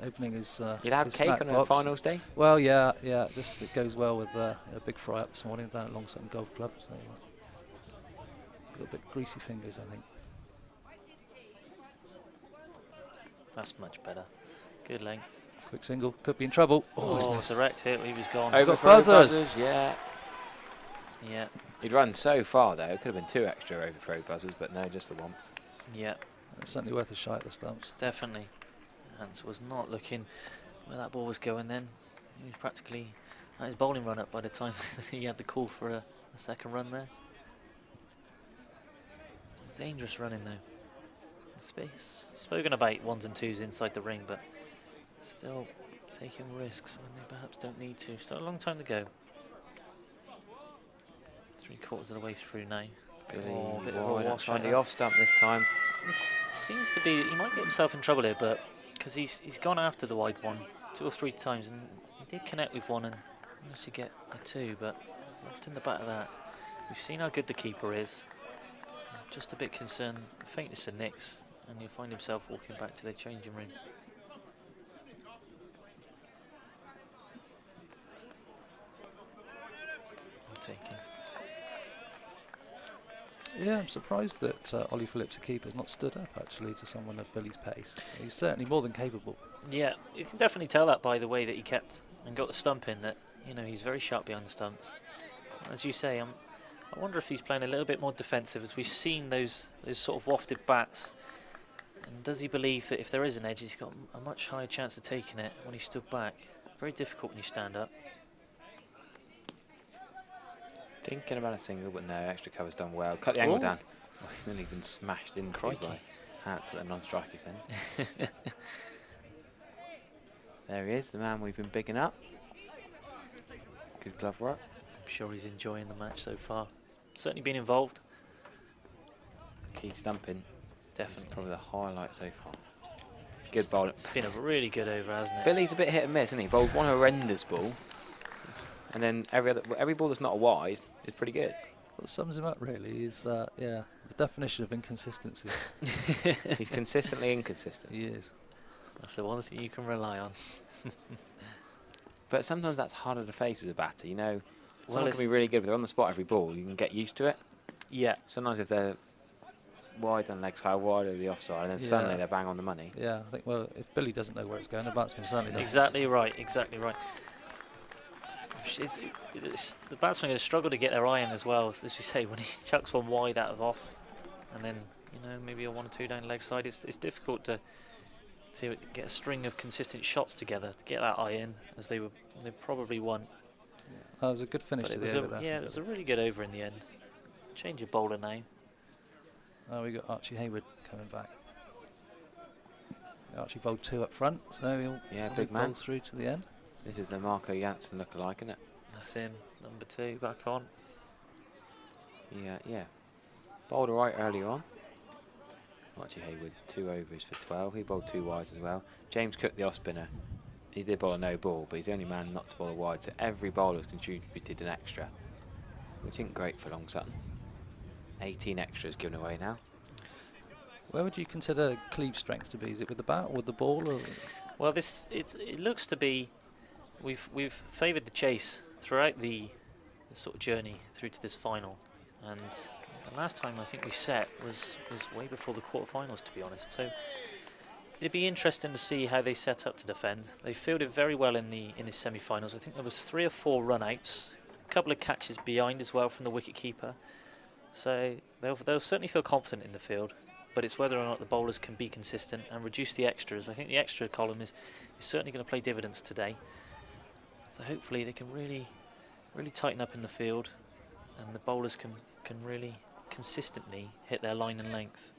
S13: opening his.
S3: You'd have
S13: his
S3: cake
S13: snack
S3: on a
S13: box.
S3: finals day?
S13: Well, yeah. Just it goes well with a big fry up this morning down at Long Sutton Golf Club. So he's got a bit greasy fingers, I think.
S11: That's much better. Good length.
S13: Quick single, could be in trouble. Oh, he's
S11: Oh,
S13: missed.
S11: direct hit, he was gone.
S3: Overthrow
S13: buzzers.
S3: Yeah.
S11: Yeah.
S3: He'd run so far though. It could have been 2 extra overthrow buzzers, but no, just the one.
S11: Yeah.
S13: It's certainly worth a shot at the stumps.
S11: Definitely. Hans was not looking where that ball was going then. He was practically at his bowling run up by the time he had the call for a second run there. It's dangerous running though. Spoken about 1s and 2s inside the ring, but still taking risks when they perhaps don't need to. Still a long time to go. 3/4 of the way through now.
S3: Billy
S11: Bit of a
S3: wide
S11: wash
S3: outside
S11: out.
S3: the off stump this time.
S11: This seems to be, he might get himself in trouble here, but because he's gone after the wide one 2 or 3 times, and he did connect with one and managed to get a 2, but left in the back of that. We've seen how good the keeper is. I'm just a bit concerned, the faintness of nicks, and he'll find himself walking back to the changing room. I'm taking.
S13: Yeah, I'm surprised that Ollie Phillips, the keeper, has not stood up actually to someone of Billy's pace. He's certainly more than capable.
S11: Yeah, you can definitely tell that by the way that he kept and got the stump in, that, you know, he's very sharp behind the stumps. As you say, I wonder if he's playing a little bit more defensive, as we've seen those sort of wafted bats. And does he believe that if there is an edge, he's got a much higher chance of taking it when he stood back? Very difficult when you stand up.
S3: Thinking about a single, but no, extra cover's done well. Cut the angle down. Oh, he's nearly been smashed in by Hats at the non-striker's end. There he is, the man we've been bigging up. Good glove work.
S11: I'm sure he's enjoying the match so far. Certainly been involved.
S3: Key stumping.
S11: Definitely.
S3: It's probably the highlight so far. Good bowling.
S11: It's been a really good over, hasn't it?
S3: Billy's a bit hit and miss, isn't he? Bowled one horrendous ball, and then every ball that's not a wide is pretty good.
S13: What sums him up really is, yeah, the definition of inconsistency.
S3: He's consistently inconsistent.
S13: He is.
S11: That's the one thing you can rely on.
S3: But sometimes that's harder to face as a batter, you know.
S11: Well,
S3: Someone can be really good, but they're on the spot every ball. You can get used to it.
S11: Yeah.
S3: Sometimes if they're wide and legs high, wide over the offside, and then suddenly they're bang on the money.
S13: Yeah, I think, well, if Billy doesn't know where it's going, the batsman certainly doesn't.
S11: Exactly right, exactly right. The batsmen are going to struggle to get their eye in as well, as you say, when he chucks one wide out of off, and then, you know, maybe a 1 or 2 down the leg side. It's difficult to get a string of consistent shots together to get that eye in, as they probably want.
S13: Yeah. That was a good finish to the over there.
S11: Yeah, it was a really good over in the end. Change your bowler now.
S13: Oh, we got Archie Hayward coming back. Archie bowled 2 up front, so he'll
S3: big man
S13: bowl through to the end.
S3: This is the Marco Janssen look-alike, isn't it?
S11: That's him, number 2, back on.
S3: Yeah. Bowled all right earlier on. Archie Hayward, 2 overs for 12. He bowled 2 wides as well. James Cook, the off-spinner, he did bowl a no ball, but he's the only man not to bowl a wide, so every bowler's contributed an extra, which isn't great for Long Sutton. 18 extras given away now.
S13: Where would you consider Cleve's strength to be? Is it with the bat or with the ball? Or?
S11: Well, it looks to be we've favoured the chase throughout the sort of journey through to this final, and the last time I think we set was way before the quarterfinals, to be honest. So it'd be interesting to see how they set up to defend. They fielded very well in the semi-finals. I think there was 3 or 4 run-outs, a couple of catches behind as well from the wicket-keeper. So they'll certainly feel confident in the field, but it's whether or not the bowlers can be consistent and reduce the extras. I think the extra column is certainly going to play dividends today. So hopefully they can really tighten up in the field, and the bowlers can really consistently hit their line and length.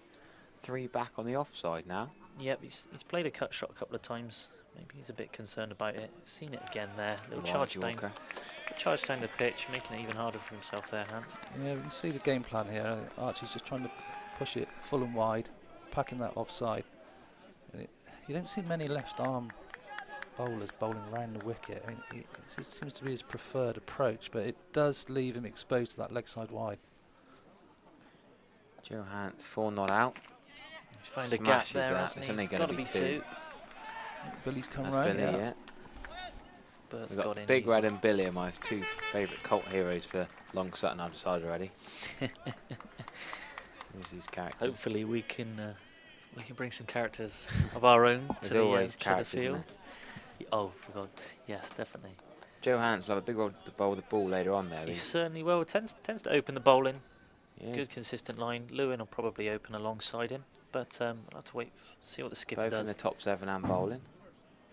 S3: 3 back on the offside now.
S11: Yep, he's played a cut shot a couple of times. Maybe he's a bit concerned about it. Seen it again there. Little charge down the pitch, making it even harder for himself there, Hans.
S13: Yeah, you see the game plan here. Archie's just trying to push it full and wide, packing that offside. You don't see many left arm bowlers bowling around the wicket. I mean, it seems to be his preferred approach, but it does leave him exposed to that leg side wide.
S3: Joe Hans, 4 not out.
S11: He's found a gap there, hasn't
S3: It's
S11: he?
S3: only
S11: It's
S3: going
S11: got
S3: to
S11: to
S3: be
S11: be
S3: 2.
S13: Billy's come
S3: That's
S13: round,
S3: Billy,
S13: yeah.
S11: Bird's
S3: We've
S11: got
S3: got
S11: in
S3: Big
S11: easy.
S3: Red and Billy are my 2 favourite cult heroes for Long Sutton, I've decided already. Who's these characters?
S11: Hopefully we can bring some characters of our own to the field. Oh, forgot. Yes, definitely.
S3: Joe Hans will have a big role to bowl the ball later on there.
S11: He certainly will. Tends to open the bowling.
S3: Yeah.
S11: Good consistent line. Lewin will probably open alongside him, but I'll have to wait, see what the skipper
S3: Both
S11: does.
S3: in the top 7 and bowling.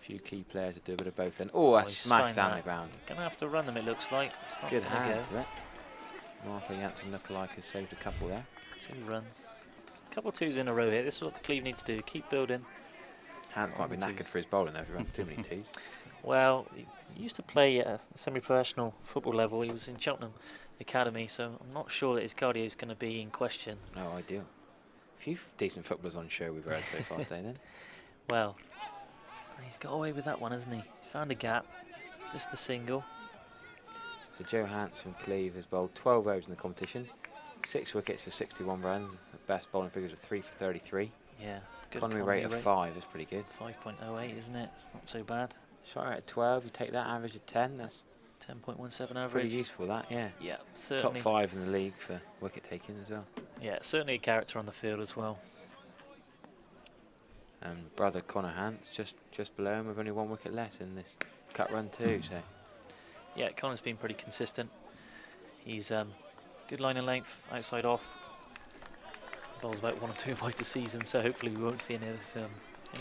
S3: A few key players to do a bit of both then. Oh, that's
S11: he's
S3: smashed
S11: found
S3: down
S11: that.
S3: the ground.
S11: Gonna have to run them, it looks like. It's not
S3: Good
S11: gonna
S3: hand
S11: go.
S3: to it. Marco Janssen lookalike has saved a couple there.
S11: 2 runs. Couple 2s in a row here. This is what Cleve needs to do. Keep building.
S3: Hans might be knackered for his bowling if he runs too many 2s.
S11: Well, he used to play at a semi-professional football level. He was in Cheltenham Academy, so I'm not sure that his cardio is going to be in question.
S3: No, ideal. A few decent footballers on show we've heard so far today then.
S11: Well, he's got away with that one, hasn't he? He found a gap. Just a single.
S3: So Joe Hans from Cleve has bowled 12 overs in the competition. 6 wickets for 61 runs. The best bowling figures of 3 for 33.
S11: Yeah. Good
S3: Economy rate of 5 is pretty good.
S11: 5.08, isn't it? It's not so bad.
S3: Shot rate at 12, you take that average of 10, that's
S11: 10.17 average.
S3: pretty useful that, yeah.
S11: Yeah, certainly.
S3: Top 5 in the league for wicket taking as well.
S11: Yeah, certainly a character on the field as well.
S3: And brother Connor Hans just below him with only 1 wicket less in this cut run too, so.
S11: Yeah, Connor's been pretty consistent. He's good line and length, outside off. Bowls about 1 or 2 wide a season, so hopefully we won't see any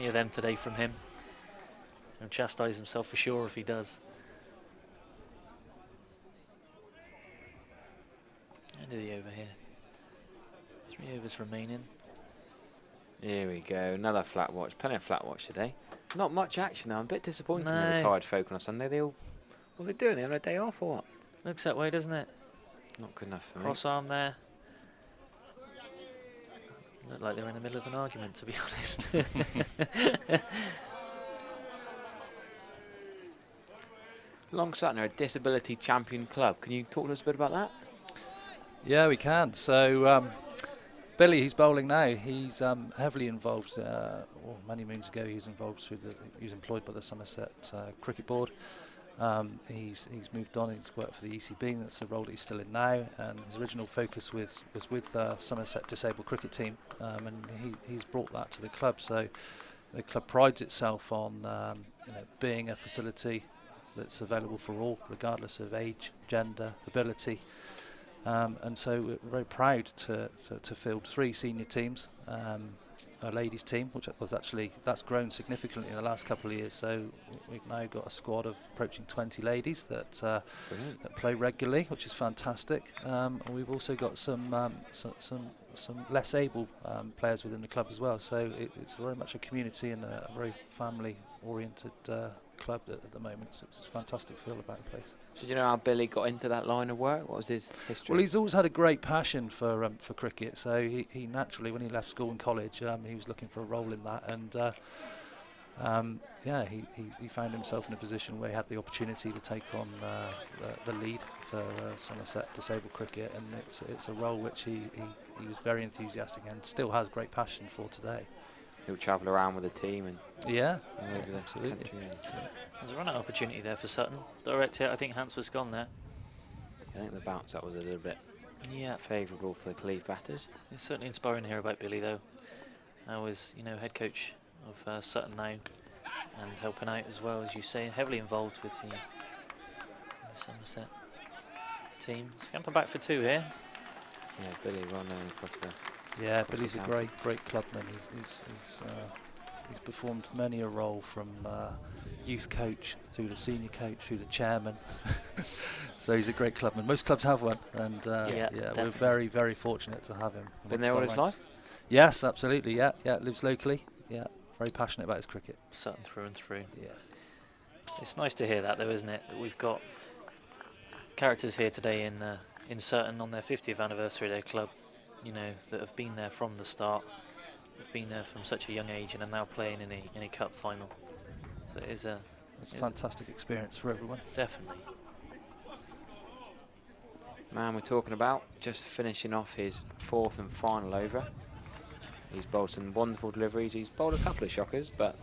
S11: of them today from him. He'll chastise himself for sure if he does. End of the over here. 3 overs remaining.
S3: Here we go, another flat watch. Plenty of flat watch today. Not much action though. I'm a bit disappointed in the retired folk on a Sunday. They all, what are they doing? They have a day off or what?
S11: Looks that way, doesn't it?
S3: Not good enough for
S11: Cross arm there. Look like they're in the middle of an argument, to be honest.
S3: Long Sutton are a disability champion club. Can you talk to us a bit about that?
S13: Yeah, we can. So Billy, who's bowling now, he's heavily involved. Many moons ago, he was involved he was employed by the Somerset Cricket Board. He's moved on. He's worked for the ECB. And that's the role that he's still in now. And his original focus was with Somerset disabled cricket team, and he's brought that to the club. So the club prides itself on being a facility that's available for all, regardless of age, gender, ability. And so we're very proud to field 3 senior teams, a ladies team, which was that's grown significantly in the last couple of years. So we've now got a squad of approaching 20 ladies that play regularly, which is fantastic. And we've also got some less able players within the club as well. So it's very much a community and a very family-oriented club at the moment. So it's a fantastic feel about the place.
S3: So do you know how Billy got into that line of work? What was his history?
S13: Well, he's always had a great passion for cricket. So he naturally, when he left school and college, he was looking for a role in that, and he found himself in a position where he had the opportunity to take on the lead for Somerset disabled cricket, and it's a role which he was very enthusiastic and still has great passion for today.
S3: He'll travel around with the team and all over the
S13: absolutely.
S3: country.
S11: There's a run-out opportunity there for Sutton. Direct hit, I think Hans was gone there.
S3: I think the bounce that was a little bit
S11: Yeah.
S3: favourable for the Cleve batters.
S11: It's certainly inspiring to hear about Billy, though. I was, head coach of Sutton now, and helping out as well, as you say, heavily involved with the Somerset team. Scamper back for 2 here.
S3: Yeah, Billy well known across the.
S13: Yeah,
S3: across
S13: Billy's
S3: the
S13: a
S3: county.
S13: great clubman. He's performed many a role from youth coach through the senior coach through the chairman. So he's a great clubman. Most clubs have one, and we're very, very fortunate to have him.
S3: Been there all his life?
S13: Yes, absolutely. Yeah, lives locally. Yeah, very passionate about his cricket.
S11: Sutton through and through.
S13: Yeah.
S11: It's nice to hear that, though, isn't it? That we've got characters here today in Sutton on their 50th anniversary of their club, that have been there from the start, have been there from such a young age, and are now playing in a cup final. So it is a
S13: It's a fantastic experience for everyone.
S11: Definitely.
S3: Man we're talking about just finishing off his 4th and final over. He's bowled some wonderful deliveries. He's bowled a couple of shockers, but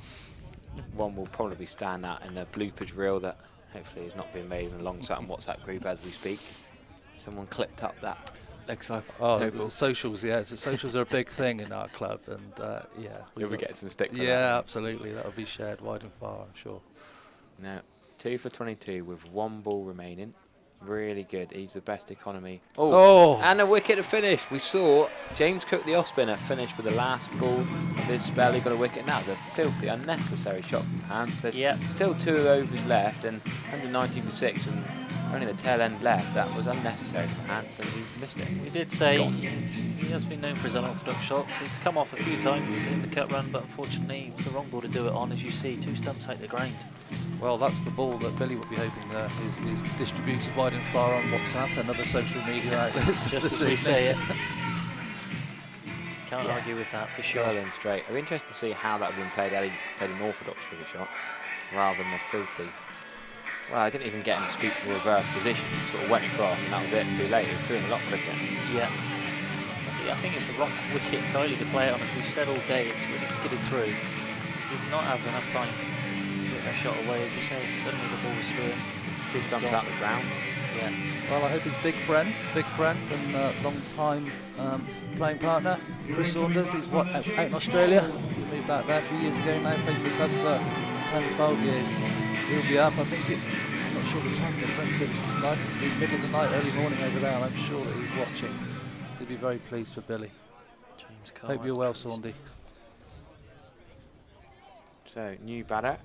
S3: one will probably stand out in the bloopers reel that hopefully is not being made alongside on WhatsApp group as we speak. Someone clipped up that leg side.
S13: The socials, yeah. So socials are a big thing in our club, and yeah.
S3: You'll be getting some stick for that.
S13: Yeah, absolutely. That'll be shared wide and far, I'm sure.
S3: Now, 2 for 22 with 1 ball remaining. Really good. He's the best economy. Oh, and a wicket to finish. We saw James Cook, the off spinner, finish with the last ball of his spell. He got a wicket. And that was a filthy, unnecessary shot from Hans. There's still 2 overs left and 119 for 6 and only the tail end left. That was unnecessary from Hans and he's missed it.
S11: He did say he has been known for his unorthodox shots. He's come off a few times in the cut run, but unfortunately it was the wrong ball to do it on. As you see, 2 stumps out the ground.
S13: Well, that's the ball that Billy would be hoping is distributed wide and far on WhatsApp and other social media outlets.
S11: Just as we say it. Can't argue with that for sure.
S3: Curling straight. I'm interested to see how that would have been played had he played an orthodox cricket shot rather than the filthy. Well, I didn't even get him to scoop the reverse position. He sort of went across and that was it. Too late. He was doing a lot quicker.
S11: Yeah. I think it's the wrong wicket entirely to play it on. As we've said all day, it's really skidded through. Did not have enough time. A shot away, as you say, suddenly the ball was through him.
S3: 2 stumps out the ground.
S11: Yeah.
S3: Well,
S13: I hope his big friend and long-time playing partner, Chris Saunders, he's out in Australia. He moved out there a few years ago now, played for the club for 10, 12 years. He'll be up, I think it's, I'm not sure the time difference, but it's night, it's been middle of the night, early morning over there, and I'm sure that he's watching. He'll be very pleased for Billy.
S11: James Cole.
S13: Hope you're well, Saundy.
S3: So, new batter.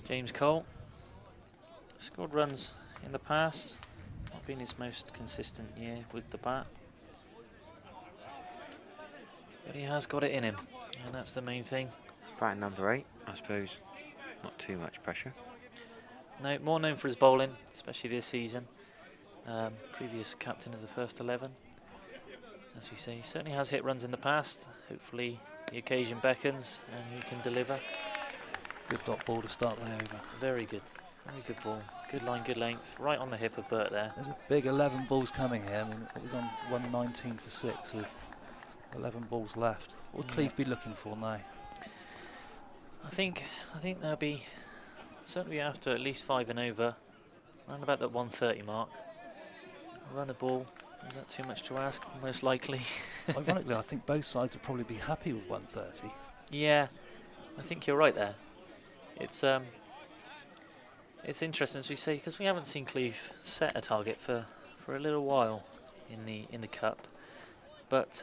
S11: James Cole scored runs in the past, not been his most consistent year with the bat, but he has got it in him, and that's the main thing.
S3: Batting number 8, I suppose, not too much pressure.
S11: No, more known for his bowling, especially this season. Previous captain of the first 11, as we say, he certainly has hit runs in the past. Hopefully the occasion beckons and he can deliver.
S13: Good dot ball to start the over.
S11: Very good ball. Good line, good length. Right on the hip of Burt there.
S13: There's a big 11 balls coming here. I mean, we've gone 119 for 6 with 11 balls left. What would Cleve be looking for now?
S11: I think they'll be certainly after at least 5 and over, around about that 130 mark. Run a ball. Is that too much to ask? Most likely.
S13: Ironically, I think both sides would probably be happy with 130.
S11: Yeah, I think you're right there. It's interesting, as we say, because we haven't seen Cleve set a target for a little while in the cup, but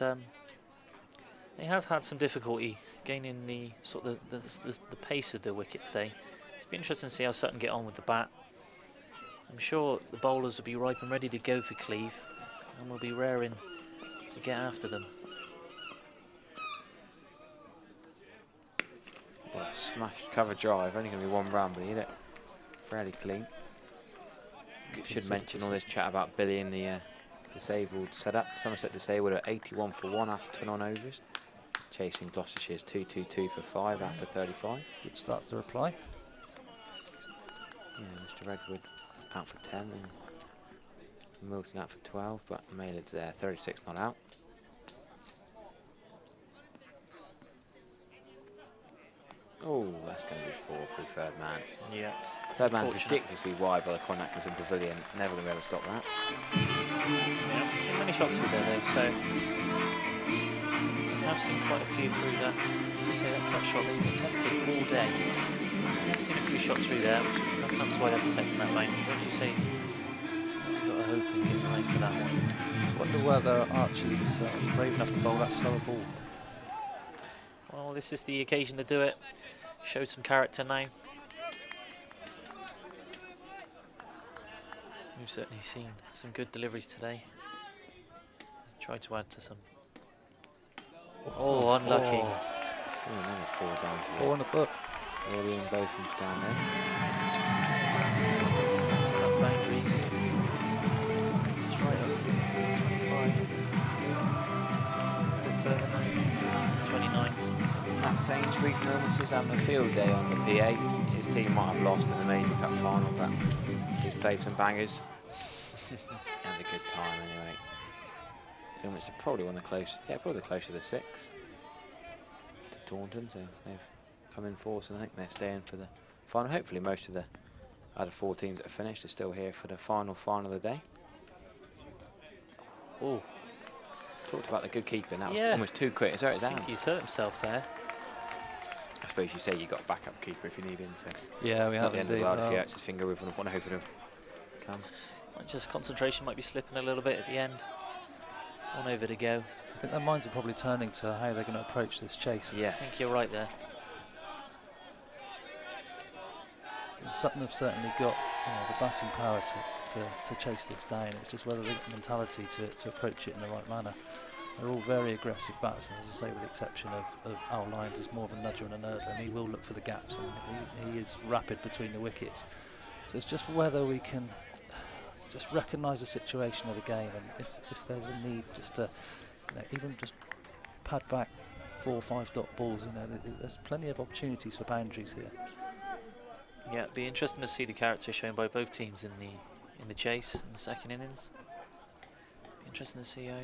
S11: they have had some difficulty gaining the sort of the pace of the wicket today. It's been interesting to see how Sutton get on with the bat. I'm sure the bowlers will be ripe and ready to go for Cleve, and will be raring to get after them.
S3: Well, smashed cover drive, only going to be 1 run, but he hit it fairly clean. Should mention all this chat about Billy in the disabled setup. Somerset disabled at 81 for 1 after 21 overs. Chasing Gloucestershire's 222 for 5 after 35.
S13: Good start to the reply.
S3: Yeah, Mr. Redwood out for 10 and Milton out for 12, but Maynard's there, 36 not out. Oh, that's going to be 4 for the third man.
S11: Yeah.
S3: Third man's ridiculously wide by the Con Atkinson Pavilion. Never going to be able to stop that.
S11: We haven't seen many shots through there though, so we have seen quite a few through that. As you say, that cut shot that you've attempted all day. We have seen a few shots through there, which is perhaps why they're protecting that line. What do you say? He's got a hope in getting right to that one.
S13: I wonder whether Archie was brave enough to bowl that slower ball.
S11: Well, this is the occasion to do it. Showed some character now. We've certainly seen some good deliveries today. Tried to add to some. Oh, unlucky.
S3: Another 4 down to
S13: 4 in the book.
S3: Early in both of them down there.
S11: To that boundaries. Takes us right up to 25. Further now. 29.
S3: Matt Sainsbury Steve Milnes is having a field day on the PA. His team might have lost in the Major Cup final, but he's played some bangers. Had a good time anyway. Milnes are probably one of the close, probably the closer of the 6 to Taunton, so they've come in force, and I think they're staying for the final. Hopefully most of the other 4 teams that have finished are still here for the final of the day. Oh, talked about the good keeping. That was almost too quick. Is
S11: I think he's hurt himself there.
S3: I suppose you say you got a backup keeper if you need him. So
S13: yeah, we have.
S3: Not the end of the world if he hurts his finger with one over to come.
S11: Just concentration might be slipping a little bit at the end. One over to go.
S13: I think their minds are probably turning to how they're going to approach this chase.
S11: Yeah, I think you're right there.
S13: And Sutton have certainly got the batting power to chase this down. It's just whether they've got the mentality to approach it in the right manner. They're all very aggressive batsmen, as I say, with the exception of Al Lyons, is more of a nudger and a nerdler, and he will look for the gaps, and he is rapid between the wickets. So it's just whether we can just recognise the situation of the game, and if there's a need just to even just pad back 4 or 5 dot balls, there's plenty of opportunities for boundaries here.
S11: Yeah, it'd be interesting to see the character shown by both teams in the chase in the second innings. Be interesting to see how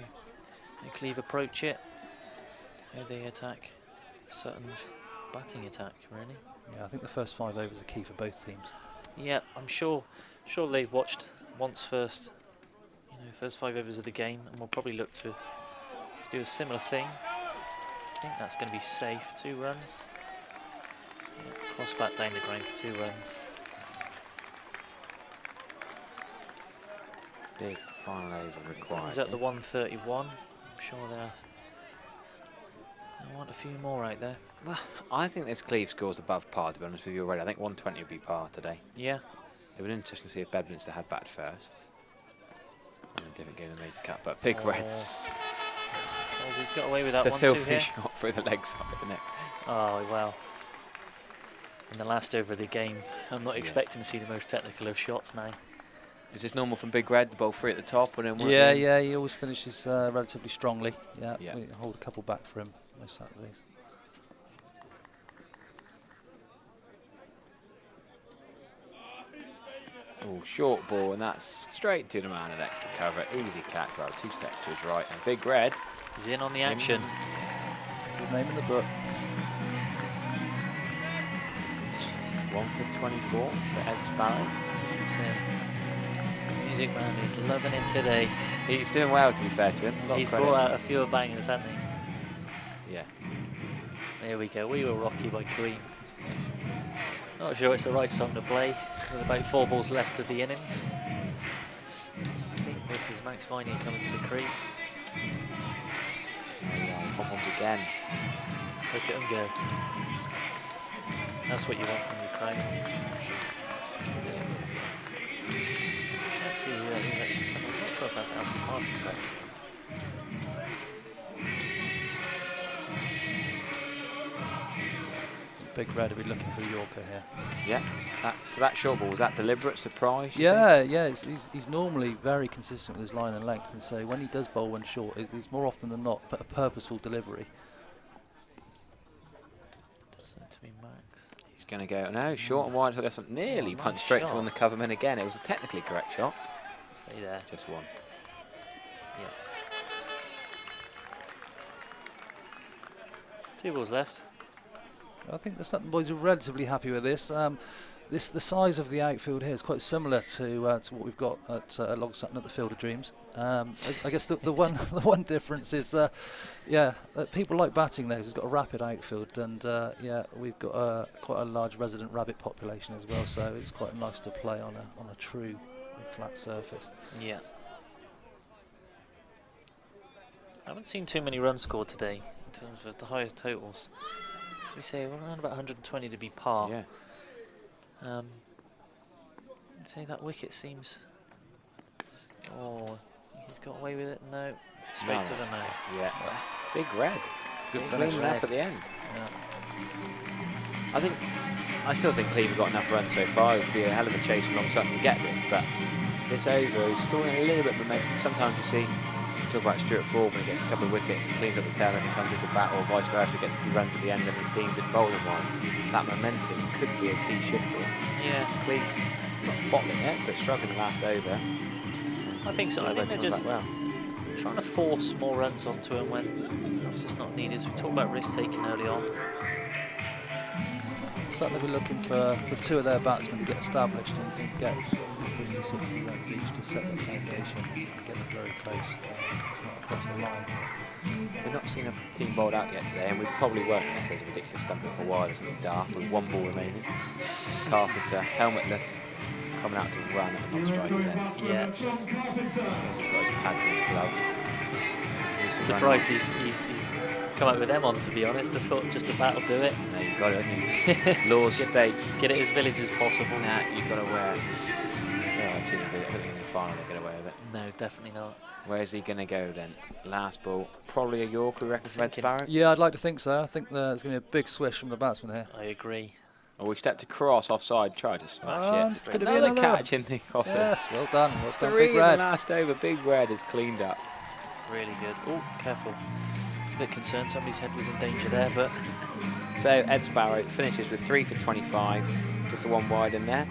S11: Cleve approach it, how they attack Sutton's batting attack, really.
S13: Yeah, I think the first 5 overs are key for both teams.
S11: Yeah, I'm sure they've watched once first, first 5 overs of the game, and we'll probably look to do a similar thing. I think that's going to be safe. 2 runs. Yeah, cross back down the ground for 2 runs.
S3: Big final over required.
S11: He's at the 131. I'm sure they want a few more out there.
S3: Well, I think this Cleve scores above par, to be honest with you already. I think 120 would be par today.
S11: Yeah.
S3: It would be interesting to see if Bedminster had batted first. In a different game than Major Cup, but Big Reds.
S11: He's got away with that
S3: it's
S11: one
S3: a filthy
S11: too here.
S3: shot through the leg side, isn't it?
S11: Oh, well. In the last over of the game, I'm not expecting to see the most technical of shots now.
S3: Is this normal from Big Red, the ball free at the top? And then
S13: yeah, he always finishes relatively strongly. Yeah, we hold a couple back for him most Saturdays.
S3: Oh, short ball, and that's straight to the man at extra cover. Easy catch, right, 2 steps to his right. And Big Red.
S11: He's in on the action.
S13: That's his name in the book.
S3: 1 for 24 for Ed Sparrow.
S11: The music man is loving it today.
S3: He's doing well, to be fair to him.
S11: He's brought out a few bangers, hasn't he?
S3: Yeah.
S11: There we go. We Will Rock You by Queen. Not sure it's the right song to play with about 4 balls left of the innings. I think this is Max Viney coming to the crease.
S3: Pop-ons again.
S11: Look at him go. That's what you want from your crowd. Let's see who's actually coming. I'm not sure if that's Alfie Parsons actually.
S13: Big Red will be looking for a Yorker here.
S3: Yeah, so that short ball, was that deliberate surprise?
S13: Yeah, he's normally very consistent with his line and length, and so when he does bowl one short, it's more often than not a purposeful delivery.
S11: Doesn't it to be Max?
S3: He's going to go, no, short and wide, so there's nearly
S11: nice
S3: punched straight
S11: shot.
S3: to on the coverman again. It was a technically correct shot.
S11: Stay there.
S3: Just one.
S11: Yeah. 2 balls left.
S13: I think the Sutton boys are relatively happy with this. The size of the outfield here is quite similar to what we've got at Long Sutton at the Field of Dreams. I guess the one difference is, people like batting there. It's got a rapid outfield, and we've got quite a large resident rabbit population as well. So it's quite nice to play on a true flat surface.
S11: Yeah. I haven't seen too many runs scored today in terms of the highest totals. We say we're around about 120 to be par.
S3: Yeah.
S11: Say that wicket seems. Oh, he's got away with it. No, straight to the no.
S3: Yeah. Big Red.
S11: Good
S3: finish up at the end.
S11: Yeah.
S3: I still think Cleveland got enough runs so far. It would be a hell of a chase for Long Sutton to get this, but this over is stalling a little bit of momentum. Sometimes you see Talk about Stuart Broad when he gets a couple of wickets, cleans up the tail and he comes into bat, or vice versa, gets a few runs at the end and he steams it bowling wise. That momentum could be a key shifter.
S11: Yeah.
S3: Cleve not bottling it, but struggling the last over.
S11: I think so. I think they're just trying to force more runs onto him when it's just not needed. So we talked about risk taking early on.
S13: Certainly we're looking for two of their batsmen to get established and get 50, 60 runs each to set the foundation and get them very close, if not across the line.
S3: We've not seen a team bowled out yet today, and we probably won't unless there's a ridiculous stumping for wide or something daft with one ball remaining. Carpenter, helmetless, coming out to run at the non-striker's end.
S11: Yeah.
S3: He's got his pads and his gloves.
S11: Surprised he's come out with them on, to be honest. I thought just about will do it.
S3: No, you've got it, haven't you? Laws state.
S11: Get it as village as possible.
S3: Nah, you've got to wear. Yeah, I've seen it. I don't think in the final they get away with it.
S11: No, definitely not.
S3: Where's he going to go then? Last ball, probably a Yorker, we reckon, for Ed Sparrow?
S13: Yeah, I'd like to think so. I think there's going to be a big swish from the batsman here.
S11: I agree.
S3: Oh, we stepped across offside, tried to smash it.
S13: Could it be
S3: another catch in the office.
S13: Yes, well done. Well done.
S3: 3
S13: Big
S3: in
S13: red.
S3: the last over. Big Red is cleaned up.
S11: Really good. Oh, careful. A bit concerned somebody's head was in danger there, but...
S3: So Ed Sparrow finishes with 3 for 25. Just the one wide in there.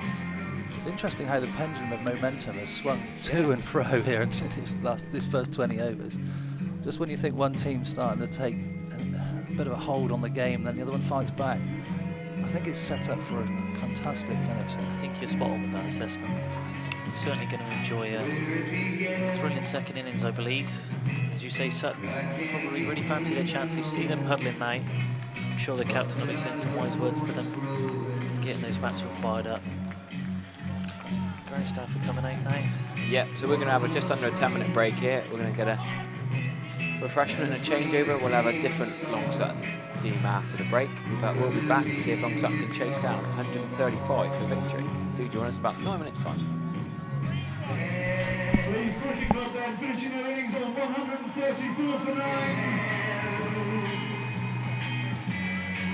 S13: It's interesting how the pendulum of momentum has swung to and fro here in this first 20 overs. Just when you think one team's starting to take a bit of a hold on the game, then the other one fights back. I think it's set up for a fantastic finish.
S11: I think you're spot on with that assessment. We're certainly going to enjoy a thrilling second innings, I believe. As you say, Sutton probably really fancy their chance. You see them huddling now. I'm sure the captain will be saying some wise words to them, getting those batsmen fired up. Ground staff are coming out now.
S3: Yep, so we're going to have just under a 10-minute break here. We're going to get a refreshment and a changeover. We'll have a different Long Sutton team after the break, but we'll be back to see if Long Sutton can chase down 135 for victory. Do join us about 9 minutes time.
S1: Leeds Cricket Club then finishing their innings on 134 for 9.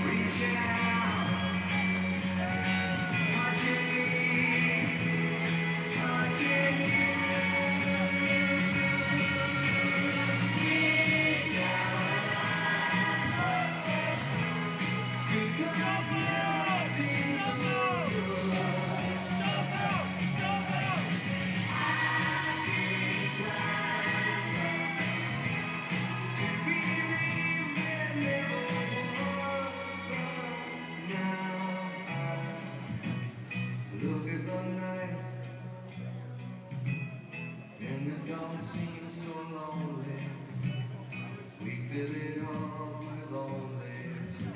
S1: Reaching out, touching me, touching you. Sleep Look at the night, and it don't seem so lonely. We fill it up with only two.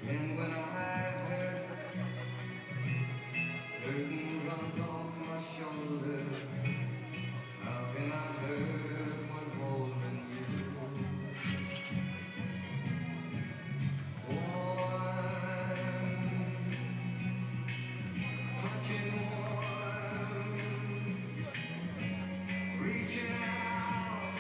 S1: And when I hurt, burden runs off my shoulders. How can I hurt when holding you? Touching warm, reaching out.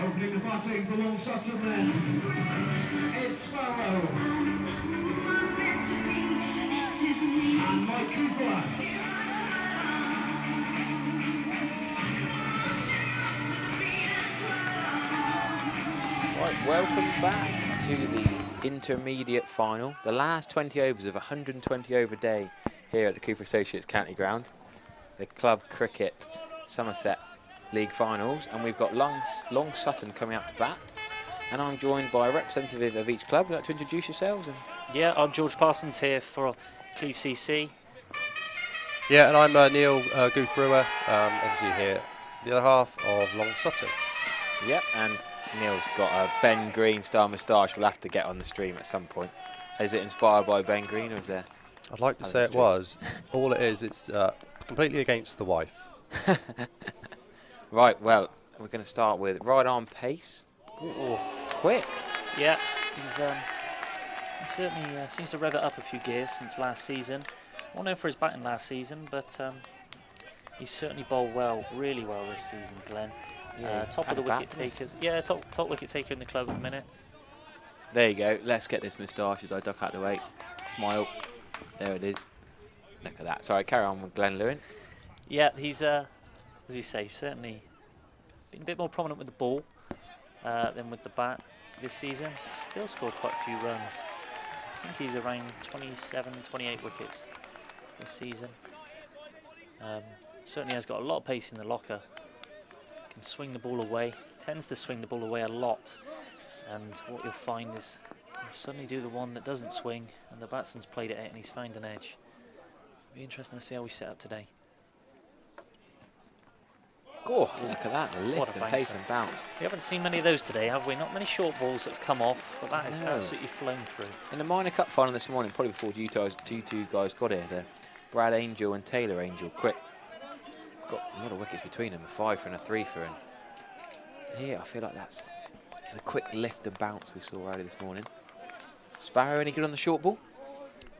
S1: Opening the batting for Long Sutton then. Ed Sparrow. And Mike Cooper.
S3: Right, welcome back to the intermediate final. The last 20 overs of a 120 over day here at the Cooper Associates County Ground. The Club Cricket Somerset League Finals, and we've got Long Sutton coming out to bat. And I'm joined by a representative of each club. Would you like to introduce yourselves? And
S11: Yeah, I'm George Parsons here for Cleve CC.
S14: Yeah, and I'm Neil Goof Brewer, obviously here the other half of Long Sutton.
S3: Yep, and Neil's got a Ben Green style moustache. We'll have to get on the stream at some point. Is it inspired by Ben Green, or is there?
S14: I'd like to say it was. All it is, it's completely against the wife.
S3: Right, well, we're going to start with right arm pace. Ooh, quick.
S11: Yeah, he certainly seems to rev it up a few gears since last season. Not known for his batting last season, but he's certainly bowled well, really well this season, Glenn.
S3: Yeah,
S11: top of the wicket takers. Yeah, top wicket taker in the club at the minute.
S3: There you go. Let's get this moustache as I duck out the way. Smile. There it is. Look at that. Sorry, carry on with Glenn Lewin.
S11: Yeah, he's, as we say, certainly been a bit more prominent with the ball than with the bat this season. Still scored quite a few runs. I think he's around 27, 28 wickets this season. Certainly has got a lot of pace in the locker. Can swing the ball away. Tends to swing the ball away a lot. And what you'll find is he'll suddenly do the one that doesn't swing, and the batsman's played it out and he's found an edge. It'll be interesting to see how we set up today.
S3: Oh, look at that, the lift and pace and bounce.
S11: We haven't seen many of those today, have we? Not many short balls that have come off, but that is absolutely flown through.
S3: In the minor cup final this morning, probably before you two guys got here, Brad Angel and Taylor Angel, quick. Got a lot of wickets between them, a 5-for and a 3-for. And here, I feel like that's the quick lift and bounce we saw earlier this morning. Sparrow, any good on the short ball?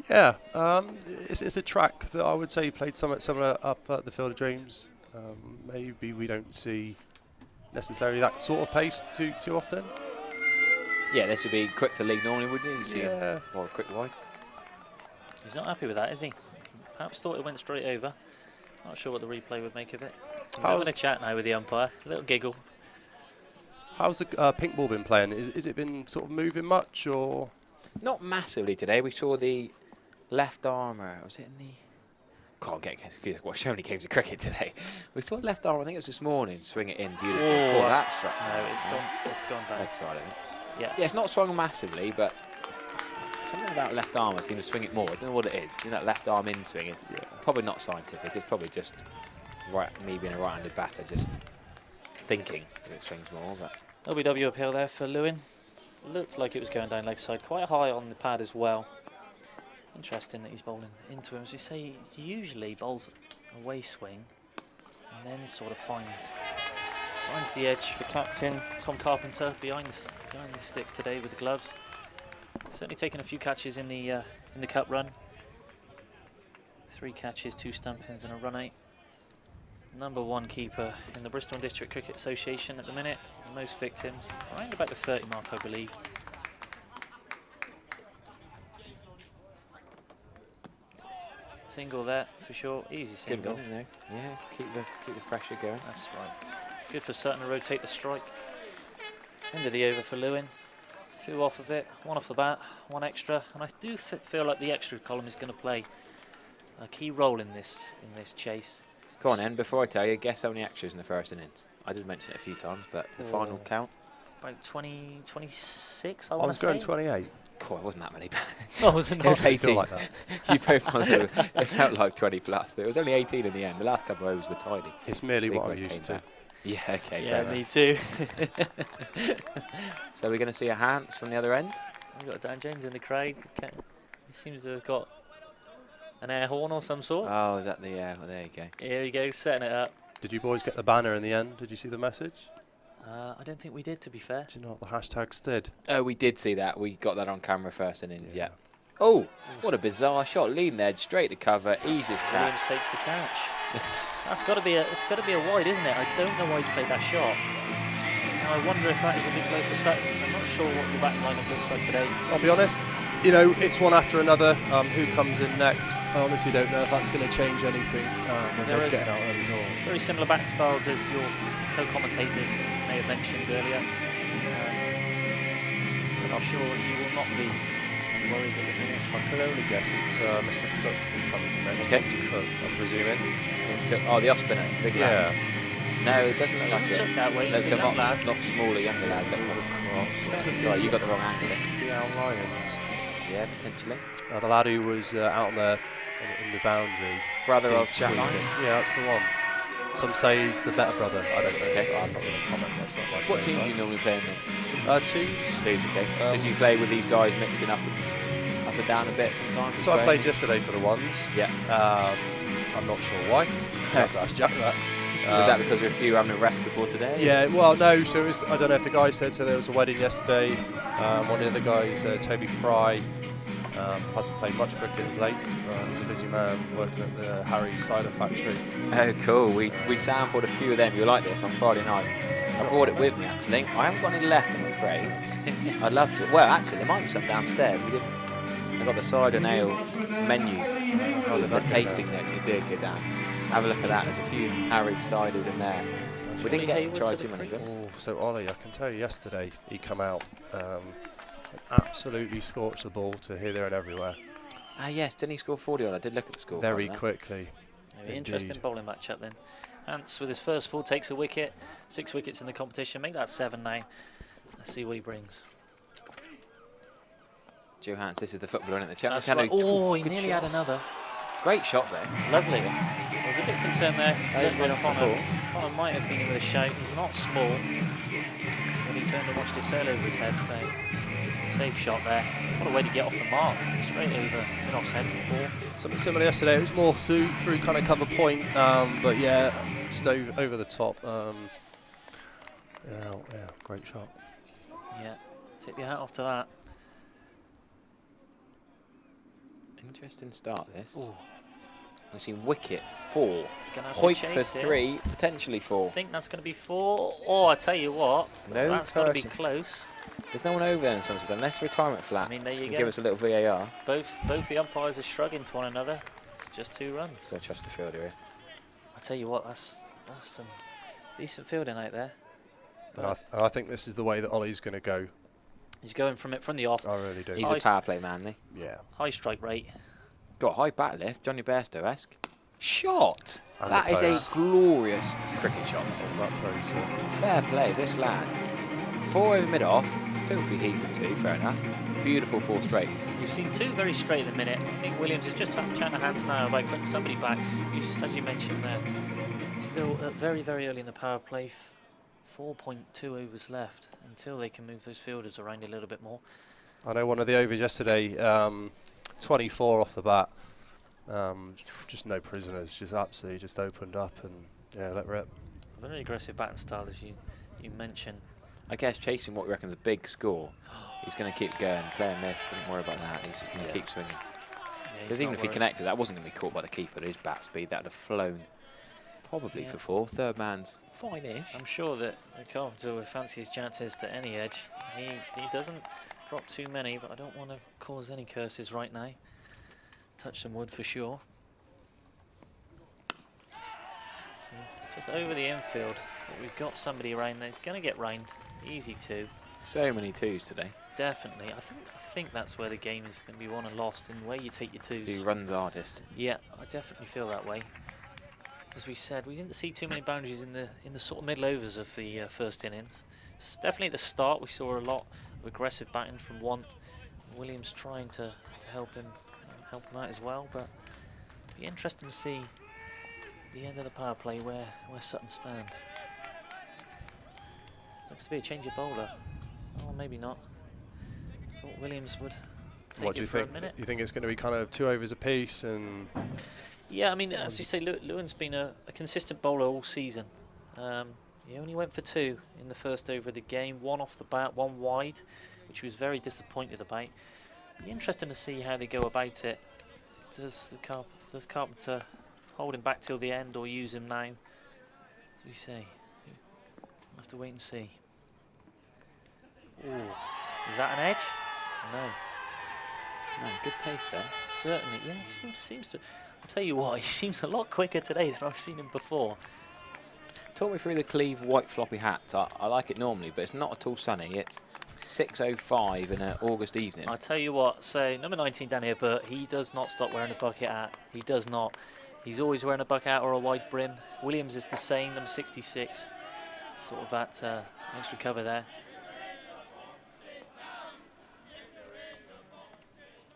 S14: Yeah, it's a track that I would say played somewhat similar up at the Field of Dreams. Maybe we don't see necessarily that sort of pace too often.
S3: Yeah, this would be quick for league normally, wouldn't you? You see
S14: yeah.
S3: Well, quick wide.
S11: He's not happy with that, is he? Perhaps thought it went straight over. Not sure what the replay would make of it. He's having a chat now with the umpire. A little giggle.
S14: How's the pink ball been playing? Is it been sort of moving much or?
S3: Not massively today. We saw the left armour. Was it in the? Can't get confused. Watched so many games of cricket today. We saw left arm. I think it was this morning. Swing it in beautifully.
S11: Oh,
S3: that's
S11: no, it's gone down.
S3: Leg side, I think.
S11: Yeah.
S3: Yeah, it's not swung massively, but something about left arm. I seem to swing it more. I don't know what it is. You know, that left arm in swing is probably not scientific. It's probably just me being a right-handed batter, just thinking that it swings more. But
S11: LBW uphill there for Lewin. Looked like it was going down leg side, quite high on the pad as well. Interesting that he's bowling into him. As you say, he usually bowls away swing and then sort of finds the edge for captain Tom Carpenter behind the sticks today with the gloves. Certainly taking a few catches in the cup run. 3 catches, 2 stump-ins and a run 8. #1 keeper in the Bristol and District Cricket Association at the minute. Most victims, around about the 30 mark, I believe. Single there for sure, easy single.
S3: Good one, isn't it? Yeah, keep the pressure going.
S11: That's right. Good for Sutton to rotate the strike. End of the over for Lewin. 2 off of it, 1 off the bat, 1 extra, and I do feel like the extra column is going to play a key role in this chase.
S3: Go on, then. Before I tell you, guess how many extras in the first innings. I did mention it a few times, but the final count.
S11: About 26, I
S14: I
S11: want
S14: was
S11: to say.
S14: going 28.
S3: Cool, it wasn't that many.
S11: Oh, was it not?
S3: It was 18.
S14: Like that.
S3: You both gone through. It felt like 20 plus, but it was only 18 in the end. The last couple of overs were tiny.
S14: It's merely
S3: Big
S14: what I'm
S3: Red
S14: used
S3: came
S14: to.
S3: back. Yeah, okay.
S11: Yeah,
S3: fair enough.
S11: me too.
S3: So we're going to see a Hans from the other end.
S11: We've got Dan Jones in the crowd. He seems to have got an air horn or some sort.
S3: Oh, is that the? Well, there you go.
S11: Here he goes, setting it up.
S14: Did you boys get the banner in the end? Did you see the message?
S11: I don't think we did, to be fair.
S14: Do you know what the hashtags did?
S3: Oh, we did see that. We got that on camera first innings. Yeah. Oh, what a bizarre shot! Leading edge, straight to cover, easiest
S11: Williams
S3: catch.
S11: takes the catch. It's got to be a wide, isn't it? I don't know why he's played that shot. Now I wonder if that is a big blow for Sutton. I'm not sure what the back lineup looks like today.
S14: I'll be honest, you know, it's one after another. Who comes in next? I honestly don't know if that's going to change anything with
S11: There
S14: them
S11: is
S14: getting out early doors.
S11: very similar bat styles as your co-commentators may have mentioned earlier. But I'm sure you will not be worried at the minute.
S14: I can only guess it's Mr. Cook who comes in next.
S3: Okay.
S14: James Cook, I'm presuming.
S3: Oh, the off spinner, big
S14: Yeah.
S3: lad. No, it doesn't look like it.
S11: Look that way.
S3: Looks
S11: He's
S3: a
S11: a young lad.
S3: lot smaller, younger lad. Looks like Sorry, you got the wrong angle there.
S14: The Al Lions.
S3: Yeah, potentially.
S14: The lad who was out on the in the boundary.
S3: Brother
S14: Deep
S3: of Jack
S14: sweeping.
S3: Lyons?
S14: Yeah, that's the one. Some say he's the better brother. I don't know.
S3: Okay.
S14: I'm not going to comment. That's not my
S3: What
S14: play,
S3: team do
S14: right?
S3: you normally play in then?
S14: Twos.
S3: Twos, okay. So do you play with these guys mixing up and down a bit sometimes?
S14: So I played yesterday for the ones.
S3: Yeah.
S14: I'm not sure why. That's Jack that.
S3: Was that because of a few having a rest before today?
S14: Yeah, well, no. So it was, I don't know if the guy said so. There was a wedding yesterday. One of the guys, Toby Fry, hasn't played much cricket of late. He's a busy man working at the Harry Cider Factory.
S3: Oh, cool. We sampled a few of them. You'll like this on Friday night. I brought it with me, actually. I haven't got any left, I'm afraid. I'd love to. Well, actually, there might be some downstairs. We didn't. I got the cider and ale menu. Oh, the tasting next. It did go down. Have a look at that. There's a few Harry ciders in there. We didn't get to try too many of them.
S14: Oh, so Ollie, I can tell you yesterday he come out and absolutely scorched the ball to here, there and everywhere.
S3: Ah, yes. Didn't he score 40 odd? I did look at the score.
S14: Very quickly.
S11: Maybe interesting bowling matchup then. Hans with his first ball takes a wicket. 6 wickets in the competition. Make that 7 now. Let's see what he brings.
S3: Joe Hans, this is the footballer in the chat.
S11: That's right. Oh, he nearly had another.
S3: Great shot there.
S11: Lovely. I was a bit concerned there. Connor might have been in with a shout. He's not small. When he turned and watched it sail over his head, so safe shot there. What a way to get off the mark. Straight over and off his head for 4.
S14: Something similar yesterday. It was more through kind of cover point, but yeah, just over the top. Yeah, great shot.
S11: Yeah, tip your hat off to that.
S3: Interesting start, this. Ooh. We've seen wicket 4.
S11: Hoik
S3: for 3, potentially 4.
S11: I think that's going to be 4. Oh, I tell you what,
S3: No
S11: that's got to be
S3: person.
S11: close.
S3: There's no one over there in Somerset, unless retirement flat.
S11: I mean, there you
S3: can
S11: go.
S3: give us a little VAR.
S11: Both the umpires are shrugging to one another. It's just 2 runs.
S3: Got to trust the fielder here.
S11: I tell you what, that's some decent fielding out there.
S14: And I think this is the way that Ollie's going to go.
S11: He's going from the off.
S14: I really do.
S3: He's a power play man, isn't he?
S14: Yeah.
S11: High strike rate.
S3: Got high bat lift, Johnny Bairstow-esque. Shot!
S14: And
S3: that is a glorious cricket shot. Fair play, this lad. 4 over mid-off, filthy heat for 2, fair enough. Beautiful 4 straight.
S11: You've seen 2 very straight at the minute. I think Williams is just chatting to Hans now about putting somebody back. As you mentioned there, still very, very early in the power play. 4.2 overs left until they can move those fielders around a little bit more.
S14: I know one of the overs yesterday, 24 off the bat. Just no prisoners, just absolutely just opened up and yeah, let rip.
S11: Very aggressive batting style, as you mentioned.
S3: I guess chasing what we reckon is a big score. He's going to keep going. Player missed, don't worry about that. He's just going to keep swinging. Because even if he connected, that wasn't going to be caught by the keeper. His bat speed, that would have flown probably for 4. Third man's fine-ish.
S11: I'm sure that the carpenter would fancy his chances to any edge. He doesn't drop too many, but I don't want to cause any curses right now. Touch some wood for sure. See, just over the infield, but we've got somebody around there. He's going to get round. Easy 2.
S3: So many 2s today.
S11: Definitely. I think that's where the game is going to be won and lost, in where you take your 2s.
S3: Who runs hardest?
S11: Yeah, I definitely feel that way. As we said, we didn't see too many boundaries in the sort of middle overs of the first innings. Definitely at the start we saw a lot of aggressive batting from one. Williams trying to help him out as well, but it'll be interesting to see the end of the power play where Sutton stand. Looks to be a change of bowler. Oh, maybe not. Thought Williams would take
S14: What do
S11: it
S14: you
S11: for
S14: think?
S11: a minute.
S14: You think it's going to be kind of 2 overs apiece? And
S11: Yeah, I mean, as you say, Lewin's been a consistent bowler all season. He only went for 2 in the first over of the game, 1 off the bat, 1 wide, which he was very disappointed about. Be interesting to see how they go about it. Does Carpenter hold him back till the end or use him now? As we say, we'll have to wait and see. Ooh, is that an edge? No.
S3: No, good pace there.
S11: Certainly, yeah. He seems to. I'll tell you what, he seems a lot quicker today than I've seen him before.
S3: Talk me through the Cleve white floppy hat. I like it normally, but it's not at all sunny. It's 6:05 in an August evening.
S11: I'll tell you what, so number 19 down here, but he does not stop wearing a bucket hat. He does not. He's always wearing a bucket hat or a wide brim. Williams is the same, number 66. Sort of that extra cover there.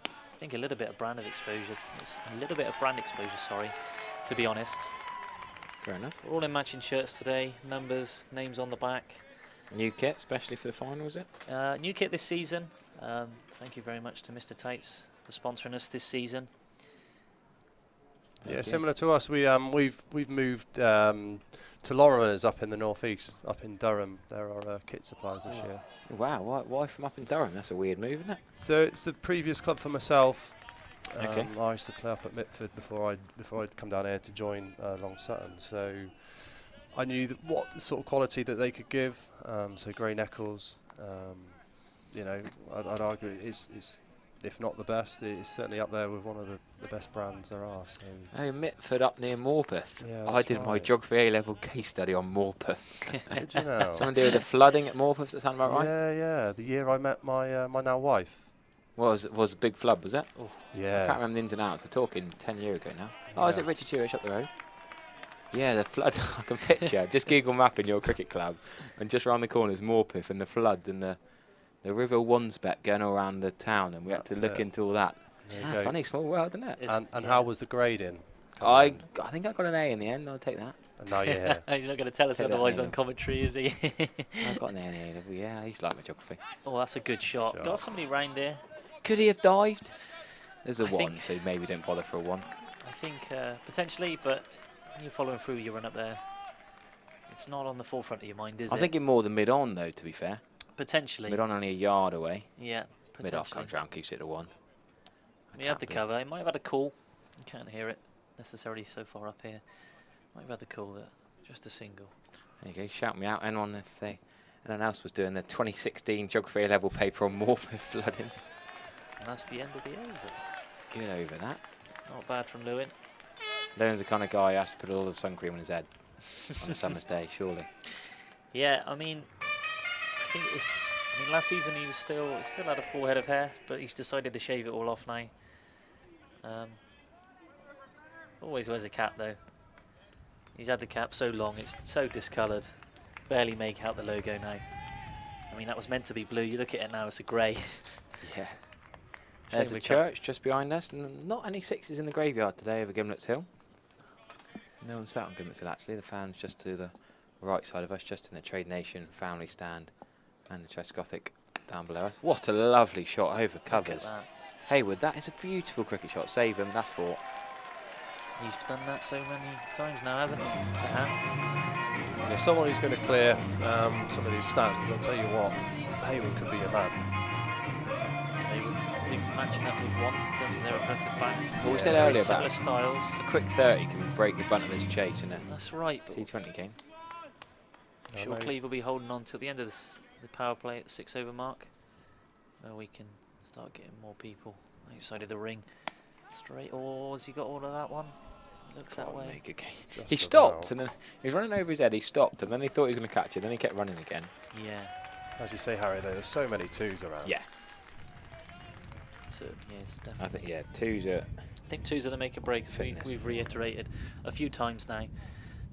S11: I think a little bit of brand exposure, sorry, to be honest.
S3: Fair enough.
S11: We're all in matching shirts today, numbers, names on the back.
S3: New kit, especially for the final, is it?
S11: New kit this season. Thank you very much to Mr. Tates for sponsoring us this season.
S14: yeah, similar to us, we've moved to Lorimer's up in the northeast, up in Durham. There are kit suppliers this year.
S3: Wow, why from up in Durham? That's a weird move, isn't it?
S14: So it's the previous club for myself.
S3: Okay.
S14: I used to play up at Mitford before I'd come down here to join Long Sutton. So I knew what the sort of quality that they could give. So Grey Neckles, you know, I'd argue it's if not the best, it's certainly up there with one of the best brands there are. So.
S3: Oh, Mitford up near Morpeth.
S14: Yeah,
S3: I did my geography A-level case study on Morpeth.
S14: Did you know?
S3: Someone do with the flooding at Morpeth, does that sound about right?
S14: Yeah. The year I met my my now wife.
S3: Was a big flood, was it?
S11: Oh.
S14: Yeah.
S3: I can't remember the ins and outs. We're talking 10 years ago now.
S14: Yeah.
S3: Oh, is it Richard Hewish up the road? Yeah, the flood. I can picture. Just Google mapping your cricket club, and just round the corner is Morpeth and the flood and the River Wansbeck going all around the town, and we had to look into all that. Funny small world, isn't it?
S14: And how was the grading?
S3: I think I got an A in the end. I'll take that.
S14: And now you're here.
S11: He's not going to tell us otherwise on commentary, is he?
S3: I got an A in the A-level. Yeah, I used to like my geography.
S11: Oh, that's a good shot. Got somebody round here.
S3: Could he have dived? There's a
S11: I
S3: 1, so maybe don't bother for a 1.
S11: I think potentially, but when you're following through your run up there, it's not on the forefront of your mind, is it?
S3: I'm thinking more the mid-on, though, to be fair.
S11: Potentially.
S3: Mid-on only a yard away.
S11: Yeah,
S3: Mid-off comes round, keeps it a 1.
S11: We had the cover. He might have had a call. You can't hear it necessarily so far up here. Might have had the call, just a single.
S3: There you go. Shout me out, anyone, if anyone else was doing the 2016 geography A-level paper on Morpeth flooding.
S11: And that's the end of the over.
S3: Good over that.
S11: Not bad from Lewin.
S3: Lewin's the kind of guy who has to put a lot of sun cream on his head on a summer's day, surely.
S11: Yeah, I mean, last season he still had a full head of hair, but he's decided to shave it all off now. Always wears a cap though. He's had the cap so long, it's so discoloured. Barely make out the logo now. I mean, that was meant to be blue. You look at it now, it's a grey.
S3: Yeah. There's a church just behind us, and not any 6s in the graveyard today over Gimlet's Hill. No one sat on Gimlet's Hill actually. The fan's just to the right side of us, just in the Trade Nation family stand, and the Chess Gothic down below us. What a lovely shot over covers. Haywood, that is a beautiful cricket shot. Save him, that's 4.
S11: He's done that so many times now, hasn't he? To hands.
S14: And if someone is going to clear some of these stands, I'll tell you what, Haywood could be a man.
S11: Haywood matching up with 1 in terms of their aggressive back.
S3: Well, we said earlier
S11: similar
S3: about
S11: styles.
S3: a quick 30 can break the bunt of this chase in a
S11: That's right.
S3: T20 game.
S11: I'm sure Cleve will be holding on till the end of the power play at the 6 over mark, where we can start getting more people outside of the ring. Straight, or has he got all of that one? He looks that way.
S3: He stopped, and then he was running over his head. He stopped, and then he thought he was going to catch it. Then he kept running again.
S11: Yeah.
S14: As you say, Harry, though, there's so many 2s around.
S3: Yeah.
S11: So, yes, definitely.
S3: I think, yeah, 2s are...
S11: I think 2s are the make or break. We've reiterated a few times now.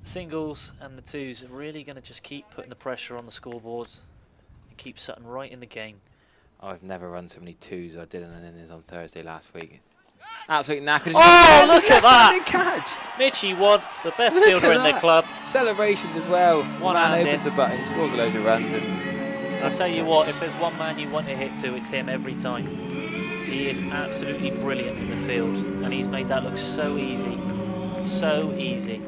S11: The singles and the 2s are really going to just keep putting the pressure on the scoreboards and keep Sutton right in the game.
S3: I've never run so many twos as I did in an innings on Thursday last week. Absolutely knackered.
S11: Oh, look at that!
S3: Catch!
S11: Mitchie Watt, the best
S3: Look
S11: fielder
S3: at
S11: in the
S3: that.
S11: club.
S3: Celebrations as well.
S11: One
S3: Man
S11: hand
S3: opens
S11: in.
S3: the button, scores a loads of runs, and
S11: I'll tell you what, if there's one man you want to hit to, it's him every time. He is absolutely brilliant in the field, and he's made that look so easy. So easy.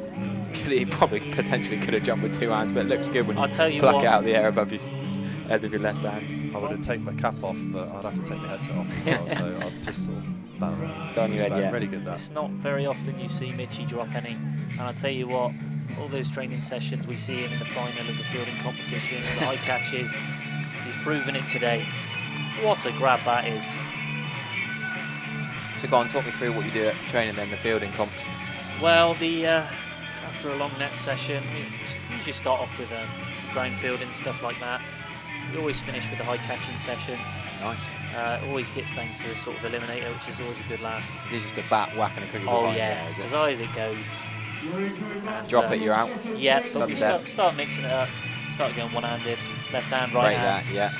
S3: he probably potentially could have jumped with two hands, but it looks good when
S11: I'll tell you
S3: pluck
S11: what.
S3: it out of the air above your head with your left hand.
S14: I would have taken my cap off, but I'd have to take my headset off as well, so I've just sort of bound around.
S3: Don't you head yet.
S14: Really good that.
S11: It's not very often you see Mitchie drop any, and I'll tell you what, all those training sessions we see him in the final of the fielding competitions, the high catches, he's proven it today. What a grab that is.
S3: So go on, talk me through what you do at training then, the fielding competition.
S11: Well, after a long net session, we usually start off with some ground fielding, stuff like that. We always finish with the high catching session.
S3: Nice.
S11: Always gets down to the sort of eliminator, which is always a good laugh.
S3: Is this just a bat whacking a cricket
S11: Oh
S3: ball?
S11: yeah, as high as it goes. And,
S3: Drop it, you're out.
S11: Yeah, but
S3: Sudden
S11: you
S3: death.
S11: start mixing it up. Start going one-handed, left hand, right
S3: Break
S11: hand.
S3: that, yeah.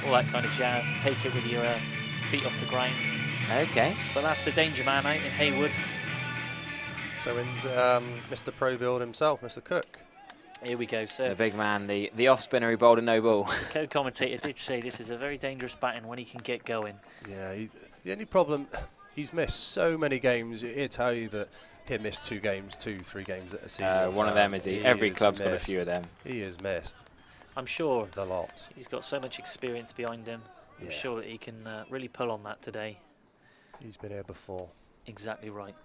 S11: All that kind of jazz. Take it with your feet off the ground.
S3: Okay.
S11: But that's the danger man out in Haywood.
S14: So wins Mr. Pro Build himself, Mr. Cook.
S11: Here we go, sir.
S3: The big man, the off-spinner who bowled a no ball.
S11: The co-commentator did say this is a very dangerous batting when he can get going.
S14: Yeah, the only problem, he's missed so many games. He'll tell you that he'll miss 2 games, 2, 3 games at a season.
S3: One of them is he. Every
S14: is
S3: club's got a
S14: missed.
S3: few of them.
S14: He is missed.
S11: I'm sure
S14: a lot.
S11: He's got so much experience behind him. I'm sure that he can really pull on that today.
S14: He's been here before.
S11: Exactly right.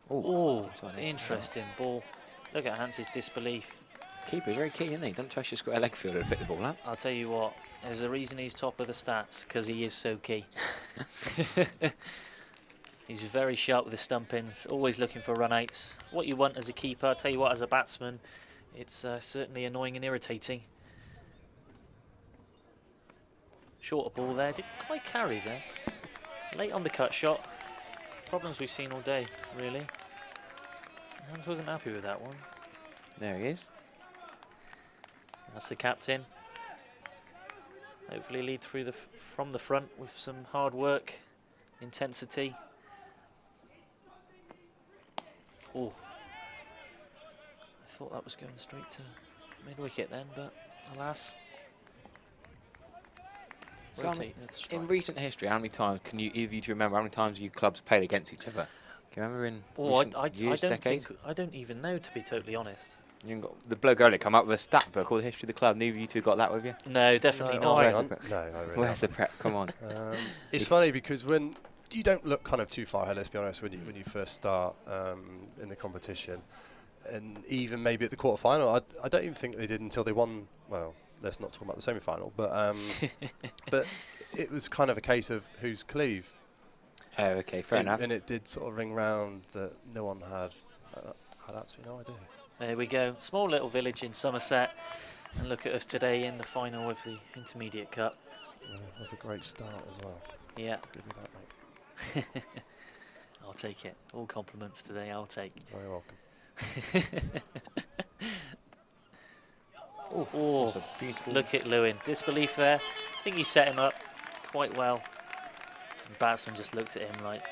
S3: Oh,
S11: interesting ball. Look at Hans's disbelief.
S3: Keeper's very keen, isn't he? Don't trust your square leg fielder to pick the ball up.
S11: I'll tell you what, there's a reason he's top of the stats, because he is so key. He's very sharp with the stumpings, always looking for run-outs. What you want as a keeper, I'll tell you what, as a batsman, it's certainly annoying and irritating. Shorter ball there, didn't quite carry there. Late on the cut shot. Problems we've seen all day, really. Hans wasn't happy with that one.
S3: There he is.
S11: That's the captain. Hopefully lead through from the front with some hard work, intensity. Oh, I thought that was going straight to mid-wicket then, but alas.
S3: So
S11: Rotating at the strike.
S3: in recent history, how many times can you, either of you to remember, how many times you clubs played against each other? Can you remember in recent years, decades?
S11: I don't even know, to be totally honest.
S3: You haven't got the bloke earlier come up with a stat book, all the history of the club. Neither of you two got that with you?
S11: No, definitely
S14: No,
S11: not.
S14: hang on. No, I really
S3: Where's the prep? Come on.
S14: It's funny because when you don't look kind of too far ahead, let's be honest, when you first start in the competition, and even maybe at the quarter-final, I don't even think they did until they won. Well, let's not talk about the semi-final, but but it was kind of a case of who's Cleve.
S3: Oh, okay, fair enough.
S14: And it did sort of ring round that no one had absolutely no idea.
S11: There we go. Small little village in Somerset. And look at us today in the final of the Intermediate Cup.
S14: Yeah, with a great start as well.
S11: Yeah.
S14: Give me that, mate.
S11: I'll take it. All compliments today, I'll take.
S14: Very welcome.
S11: Oh,
S3: that's a beautiful.
S11: Look at Lewin. Disbelief there. I think he set him up quite well. The batsman just looked at him like,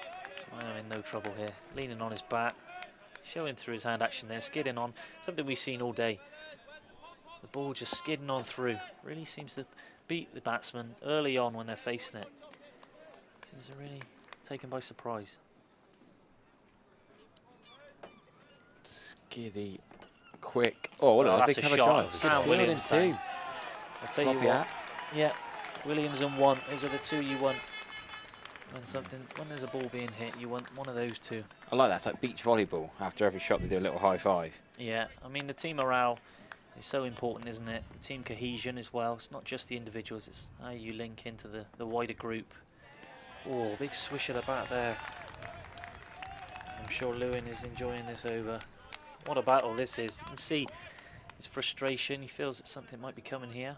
S11: I'm in no trouble here. Leaning on his bat. Showing through his hand action there. Skidding on. Something we've seen all day. The ball just skidding on through. Really seems to beat the batsman early on when they're facing it. Seems to really take him by surprise.
S3: Skiddy. Quick. Oh, what a lovely
S11: that's a
S3: cover
S11: shot.
S3: drive.
S11: Sam
S3: Good
S11: Williams
S3: fielding too.
S11: I'll tell you
S3: Floppy
S11: what.
S3: hat.
S11: Yeah, Williams and one. Those are the two you want. When there's a ball being hit, you want one of those two.
S3: I like that. It's like beach volleyball. After every shot, they do a little high five.
S11: Yeah, I mean, the team morale is so important, isn't it? The team cohesion as well. It's not just the individuals, it's how you link into the wider group. Oh, big swish of the bat there. I'm sure Lewin is enjoying this over. What a battle this is. You can see his frustration. He feels that something might be coming here.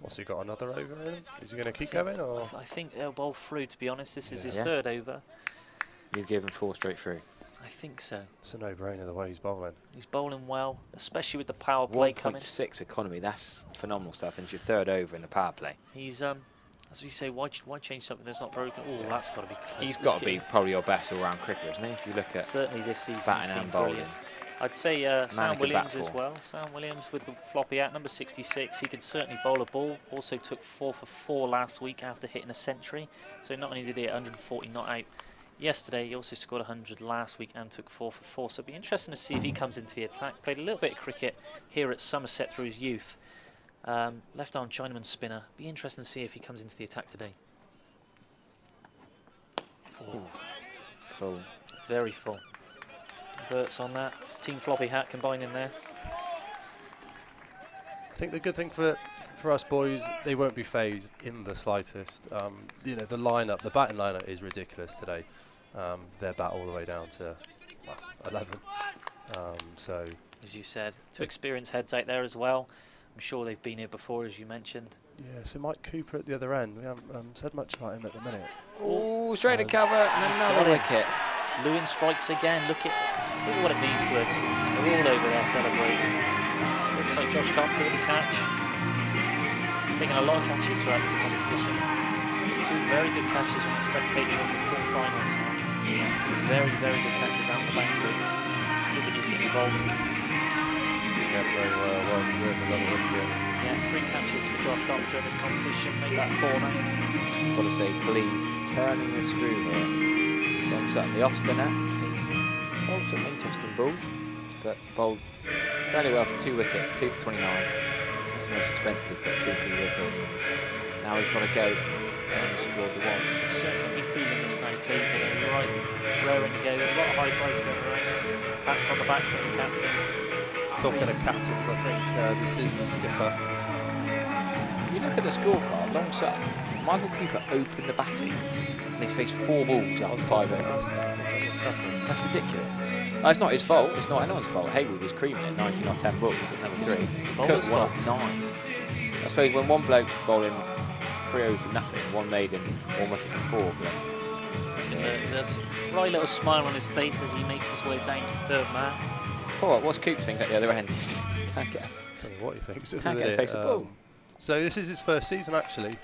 S14: What's he got, another over in him? Is he going to keep going? Or?
S11: I think they'll bowl through, to be honest. This is his third over.
S3: You'd give him 4 straight through.
S11: I think so.
S14: It's a no-brainer the way he's bowling.
S11: He's bowling well, especially with the power play coming.
S3: 1.6 economy, that's phenomenal stuff, and it's your third over in the power play.
S11: He's, as we say, why change something that's not broken? Oh, that's got to be close.
S3: He's got to be probably your best all-round cricketer, isn't he? If you look at
S11: certainly this season,
S3: batting and bowling.
S11: Brilliant. I'd say Sam Williams as well. Sam Williams with the floppy at number 66. He could certainly bowl a ball. Also took 4 for 4 last week after hitting a century. So not only did he hit 140 not out yesterday, he also scored 100 last week and took 4 for 4. So it'll be interesting to see if he comes into the attack. Played a little bit of cricket here at Somerset through his youth. Left arm Chinaman spinner. Be interesting to see if he comes into the attack today.
S3: Ooh. Full.
S11: Very full. Bert's on that. Team floppy hat combined in there.
S14: I think the good thing for us boys, they won't be phased in the slightest. You know, the lineup, the batting lineup is ridiculous today. Their bat all the way down to 11. So,
S11: as you said, 2 experienced heads out there as well. I'm sure they've been here before, as you mentioned.
S14: Yeah, so Mike Cooper at the other end. We haven't said much about him at the minute.
S3: Oh, straight to cover and another wicket.
S11: Lewin strikes again. Look at what it means to him. They're all over there celebrating. Looks like Josh Carpenter with the catch. Taking a lot of catches throughout this competition. 2 very good catches when spectating on the quarterfinals. 2 very, very good catches out in the boundary. It's good that he's getting involved.
S14: Yeah, very well deserved another wicket.
S11: Yeah, 3 catches for Josh Carpenter in this competition. Make that 4 now.
S3: Got to say, Cleve turning the screw here. Sutton, the off spinner, bowled some interesting balls, but bowled fairly well for 2 wickets, 2 for 29. It's the most expensive, but 2 key wickets. And now he's got to go and scored the 1.
S11: Certainly feeling this now, Cleve. You're right, raring to go. A lot of high fives going around. Pats on the back from the captain.
S14: Talking of captains, I think this is the skipper.
S3: You look at the scorecard, long Sutton, Michael Cooper opened the batting and he's faced 4 balls after 5 overs. That's ridiculous. It's not his fault, it's not anyone's fault. Haywood was creaming at 19 off 10 balls at number 3. Cook 1 off 9. I suppose when one bloke's bowling 3 overs for nothing, 1 maiden, 1 wicket for 4.
S11: There's a right little smile on his face as he makes his way down to 3rd man.
S3: Paul, what's Cooper think at the other end?
S14: Can't get what he thinks.
S3: Can't get a face of ball.
S14: So this is his first season actually.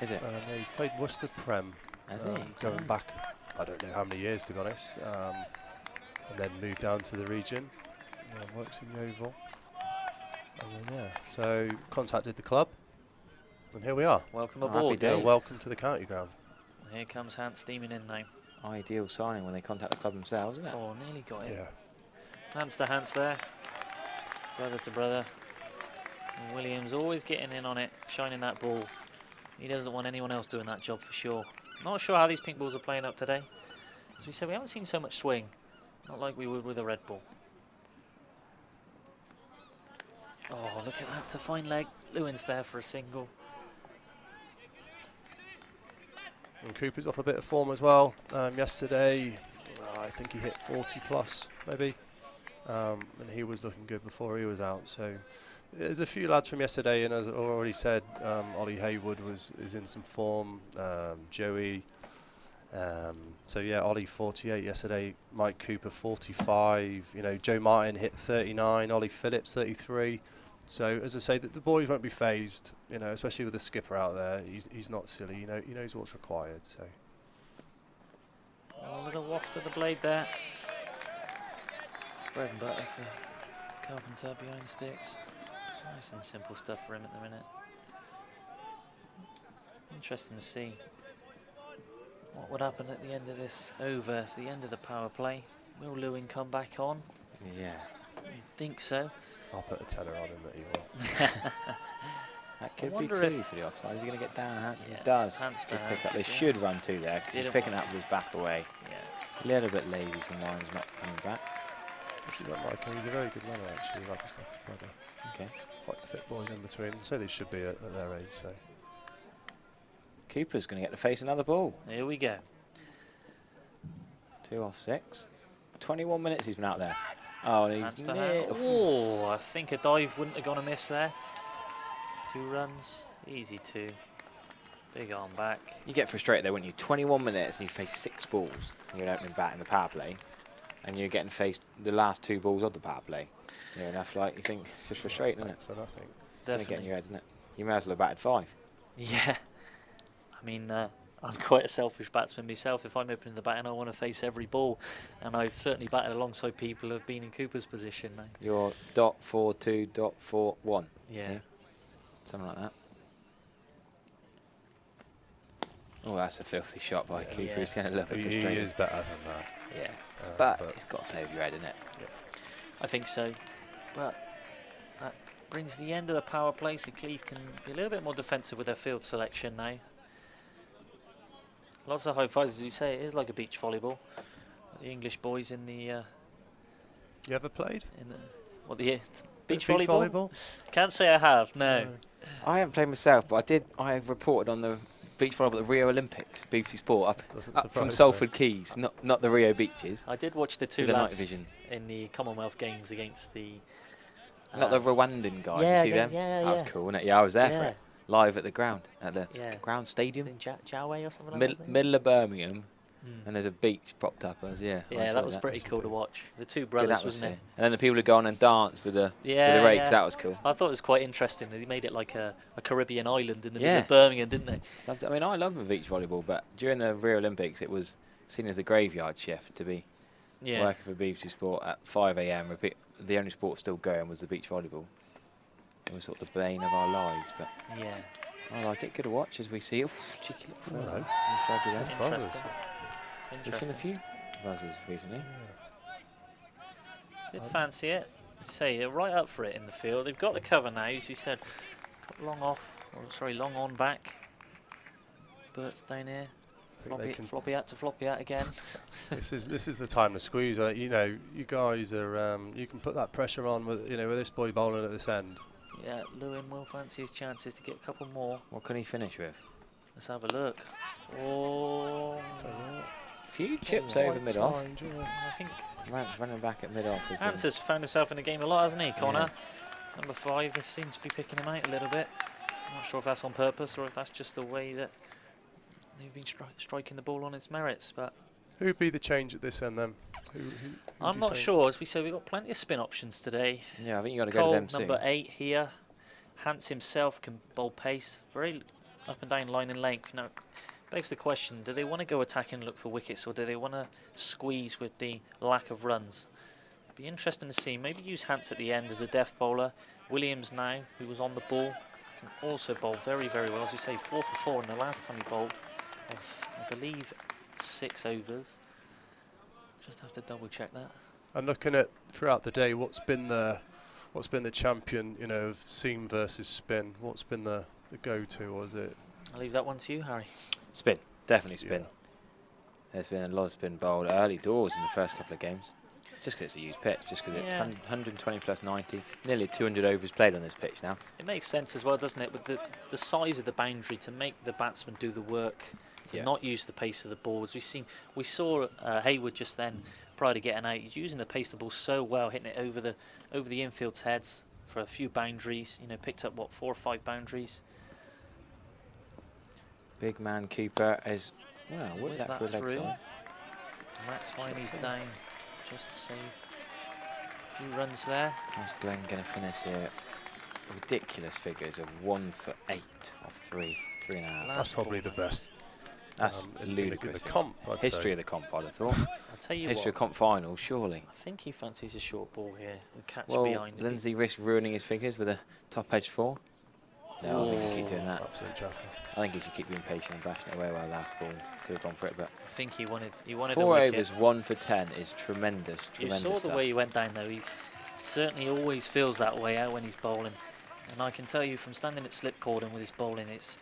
S3: Is it?
S14: Yeah, he's played Worcester Prem.
S3: Has he?
S14: Going back, I don't know how many years to be honest. And then moved down to the region. Works in the Oval. And then, yeah, so contacted the club. And here we are.
S11: Welcome aboard.
S14: Welcome to the county ground.
S11: Here comes Hans steaming in now.
S3: Ideal signing when they contact the club themselves, isn't it?
S11: Oh, nearly got it.
S14: Yeah.
S11: Hands to hands there. Brother to brother. And Williams always getting in on it, shining that ball. He doesn't want anyone else doing that job for sure. Not sure how these pink balls are playing up today. As we said, we haven't seen so much swing. Not like we would with a red ball. Oh, look at that, to fine leg. Lewin's there for a single.
S14: And Cooper's off a bit of form as well. Yesterday, I think he hit 40 plus, maybe. And he was looking good before he was out. So there's a few lads from yesterday, and as I already said, Ollie Haywood is in some form. Joey. So yeah, Ollie 48 yesterday. Mike Cooper 45. You know, Joe Martin hit 39. Ollie Phillips 33. So as I say, the boys won't be phased. You know, especially with the skipper out there. He's not silly. You know, he knows what's required. So
S11: a little waft of the blade there. Bread and butter for Carpenter behind the sticks. Nice and simple stuff for him at the minute. Interesting to see what would happen at the end of this over. It's the end of the power play. Will Lewin come back on?
S3: Yeah.
S11: You'd think so.
S14: I'll put a tenner on him that he will.
S3: That could be 2 for the offside. Is he going to get down hands? Yeah, he does. Good pick up. They should run 2 there because he's picking that with his back away. Yeah. A little bit lazy from Warren's not coming back.
S14: Actually, like Michael, he's a very good runner actually, like his brother.
S3: Okay.
S14: Quite fit boys in between, so they should be at their age. So
S3: Cooper's going to get to face another ball.
S11: Here we go.
S3: 2 off 6. 21 minutes he's been out there. Oh, and he's near.
S11: Oh, I think a dive wouldn't have gone amiss there. 2 runs, easy 2. Big arm back.
S3: You get frustrated there, wouldn't you? 21 minutes and you face 6 balls. And you're an opening bat in the power play. and you're getting faced the last 2 balls of the power play. Near enough, like, you think it's just frustrating, isn't it?
S14: So I think.
S3: It's going to get in your head, isn't it? You may as well have batted 5.
S11: Yeah. I mean, I'm quite a selfish batsman myself. If I'm opening the batting, I want to face every ball. And I've certainly batted alongside people who have been in Cooper's position.
S3: You're .42, .41.
S11: Yeah.
S3: Something like that. Oh, that's a filthy shot by Cooper. He's getting a little bit frustrated.
S14: He is better than that.
S3: Yeah. But it's got to play with your head, isn't it?
S14: Yeah.
S11: I think so. But that brings the end of the power play, so Cleve can be a little bit more defensive with their field selection now. Lots of high fives, as you say. It is like a beach volleyball. The English boys in the...
S14: you ever played?
S11: In the, what, the beach volleyball? Can't say I have, no.
S3: I haven't played myself, but I reported on the beach volleyball at the Rio Olympics, BBC Sport, up from Salford Keys, not the Rio beaches.
S11: I did watch the 2
S3: the
S11: lads
S3: night vision.
S11: in the Commonwealth Games against the...
S3: Not the Rwandan guy,
S11: yeah,
S3: you see them?
S11: Yeah,
S3: that was cool, wasn't it? Yeah, I was there for it. Live at the ground, at the ground stadium.
S11: In Joway or something like that?
S3: Middle of Birmingham, and there's a beach propped up.
S11: Yeah, that was pretty cool to watch. The 2 brothers, wasn't it?
S3: And then the people who go on and dance with the rakes, that was cool.
S11: I thought it was quite interesting. They made it like a Caribbean island in the middle of Birmingham, didn't they?
S3: I mean, I love beach volleyball, but during the Rio Olympics, it was seen as a graveyard shift to be working for BBC Sport at 5 AM. The only sport still going was the beach volleyball. It was sort of the bane of our lives, but I like it. Good to watch as we see. Cheeky little fellow.
S11: Interesting.
S3: We've seen a few buzzers recently.
S11: Did fancy it. Say they're right up for it in the field. They've got the cover now, as you said. Got long off, or sorry, long on back. Burt's down here. Floppy out to floppy out again.
S14: This is the time to squeeze. You know, you guys are. You can put that pressure on with with this boy bowling at this end.
S11: Yeah, Lewin will fancy his chances to get a couple more.
S3: What can he finish with?
S11: Let's have a look. Oh,
S3: few chips over mid-off.
S11: I think
S3: running back at mid-off.
S11: Hans has found himself in the game a lot, hasn't he, Connor? Yeah. Number 5, this seems to be picking him out a little bit. I'm not sure if that's on purpose or if that's just the way that they've been striking the ball on its merits. But
S14: who'd be the change at this end then? Who
S11: I'm not sure. As we say, we've got plenty of spin options today.
S3: Yeah, I think you got to go to them soon.
S11: Number 8 here. Hans himself can bowl pace, very up and down line in length. Now, begs the question: do they want to go attacking and look for wickets, or do they want to squeeze with the lack of runs? It'd be interesting to see. Maybe use Hans at the end as a death bowler. Williams now, who was on the ball, can also bowl very, very well. As you say, 4 for 4 in the last time he bowled, of I believe 6 overs. Just have to double check that.
S14: And looking at throughout the day, what's been the champion, of seam versus spin? What's been the go-to, or is it?
S11: I'll leave that one to you, Harry.
S3: Spin, definitely spin. Yeah. There's been a lot of spin bowled early doors in the first couple of games, just because it's a used pitch, just because it's 120 plus 90, nearly 200 overs played on this pitch now.
S11: It makes sense as well, doesn't it, with the size of the boundary to make the batsman do the work, to not use the pace of the balls. We saw Hayward just then, prior to getting out, he's using the pace of the ball so well, hitting it over the infield's heads for a few boundaries. Picked up 4 or 5 boundaries.
S3: Big man Cooper is with that for a leg side.
S11: Max Viney's down just to save a few runs there.
S3: How's Glenn going to finish here? Ridiculous figures of 1 for 8 off 3.5.
S14: That's probably the best.
S3: That's ludicrous.
S14: In the comp,
S3: history of the comp, I'd have thought.
S11: I'll tell you
S3: history of comp final, surely.
S11: I think he fancies a short ball here and catch behind.
S3: Then does he risk ruining his figures with a top edge 4? No, I think he'll keep doing that.
S14: Absolute jaffa.
S3: I think he should keep being patient and bashing it away. Well, last ball could have gone for it, but
S11: I think he wanted
S3: 4 overs, 1 for 10 is tremendous.
S11: You saw the way he went down, though. He certainly always feels that way out when he's bowling, and I can tell you from standing at slip cordon with his bowling, it's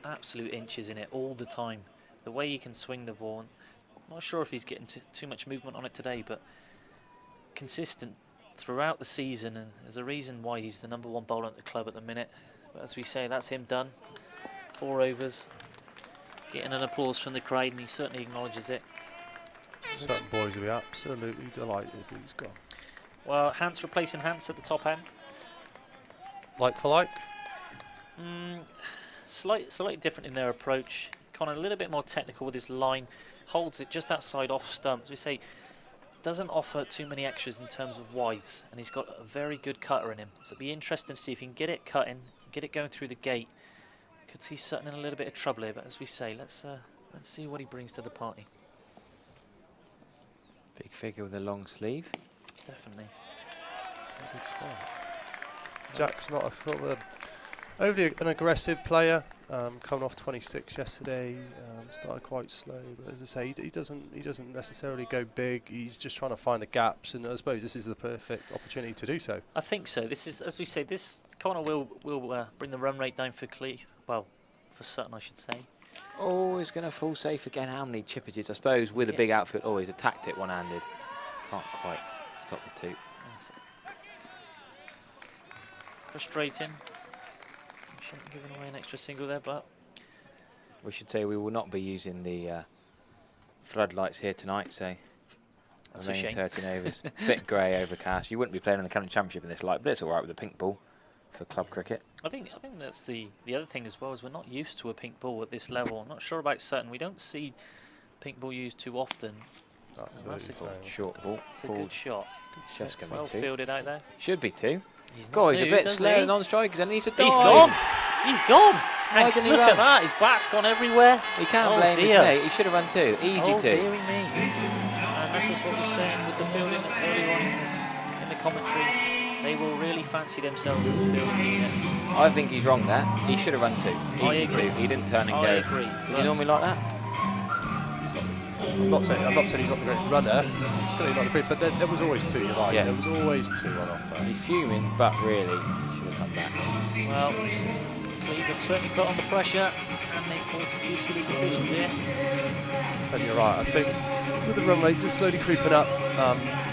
S11: absolute inches in it all the time. The way he can swing the ball, I'm not sure if he's getting too much movement on it today, but consistent throughout the season, and there's a reason why he's the #1 bowler at the club at the minute. But as we say, that's him done. 4 overs, getting an applause from the crowd, and he certainly acknowledges it.
S14: Certain boys will be absolutely delighted he's gone.
S11: Well, Hans replacing Hans at the top end.
S14: Like for like?
S11: Slightly different in their approach. Connor a little bit more technical with his line, holds it just outside off stump. As we say, doesn't offer too many extras in terms of wides, and he's got a very good cutter in him. So it'll be interesting to see if he can get it cutting, get it going through the gate. Could see Sutton in a little bit of trouble here, but as we say, let's see what he brings to the party.
S3: Big figure with a long sleeve.
S11: Definitely.
S14: Good start. Jack's not a sort of overly an aggressive player. Coming off 26 yesterday, started quite slow. But as I say, he doesn't necessarily go big. He's just trying to find the gaps, and I suppose this is the perfect opportunity to do so.
S11: I think so. This is, as we say, this corner will bring the run rate down for for Sutton, I should say.
S3: Oh, he's going to fall safe again. How many chippages? I suppose with a big outfit, he's attacked it one-handed. Can't quite stop the two.
S11: Frustrating. Shouldn't have given away an extra single there, but
S3: we should say we will not be using the floodlights here tonight, so
S11: that's a
S3: remaining
S11: shame.
S3: 13 overs. Bit grey, overcast. You wouldn't be playing in the county championship in this light, but it's all right with the pink ball for club cricket.
S11: I think that's the other thing as well, is we're not used to a pink ball at this level. I'm not sure about Sutton. We don't see pink ball used too often. That's a
S3: short ball.
S11: It's a good shot.
S3: Just going to
S11: well
S3: be two.
S11: fielded out there.
S3: Should be two.
S11: He's
S3: God, he's a bit
S11: does
S3: slow
S11: he?
S3: non-strikers and he's a dive.
S11: He's gone. He's gone.
S3: Why didn't he
S11: Look
S3: run?
S11: at that. His bat's gone everywhere.
S3: He can't
S11: Oh,
S3: blame his
S11: dear.
S3: mate. He should have run two. Easy
S11: Oh,
S3: two.
S11: dearie me. And this is what we're saying with the fielding earlier on in the commentary. They will really fancy themselves as a fielding unit.
S3: I think he's wrong there. He should have run two.
S11: I
S3: Easy
S11: agree.
S3: two. He didn't turn and
S11: I
S3: go.
S11: agree.
S3: Is he normally like that?
S14: I'm not saying he's not the greatest runner. He's clearly not the greatest, but there was always two. You're right.
S3: Yeah.
S14: There was always two on offer.
S3: He's fuming, but really he should have come back.
S11: Well, Cleve have certainly put on the pressure, and they've caused a few silly decisions here.
S14: And you're right. I think with the run rate just slowly creeping up,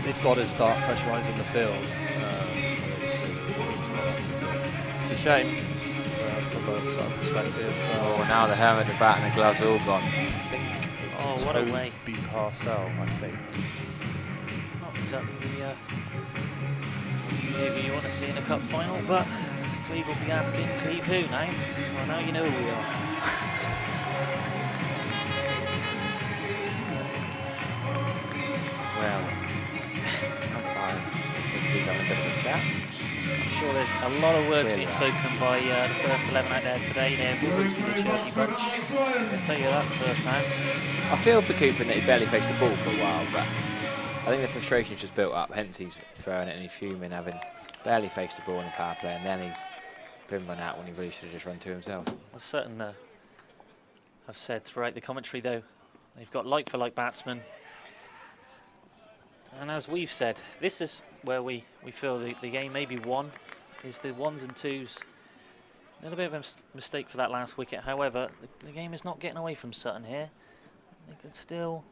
S14: they've got to start pressurising the field. It's a shame from a sort of perspective.
S3: Oh, now the helmet, the bat, and the gloves all gone.
S11: Oh, what a way.
S14: Toby Parcell, I think.
S11: Not exactly the behaviour you want to see in a cup final, but Cleve will be asking, Cleve who now? Well, now you know who we are.
S3: Well, keep having a bit of a chat.
S11: I'm sure there's a lot of words
S3: Really
S11: being spoken by the first 11 out there today. They've always been a chirpy bunch. I can tell you that firsthand.
S3: I feel for Cooper that he barely faced the ball for a while, but I think the frustration's just built up, hence he's throwing it and he's fuming, having barely faced the ball in the power play, and then he's been run out when he really should have just run to himself.
S11: As certain I've said throughout the commentary, though, they've got like-for-like batsmen. And as we've said, this is where we feel the game may be won, is the ones and twos. A little bit of a mistake for that last wicket. However, the game is not getting away from Sutton here. They could still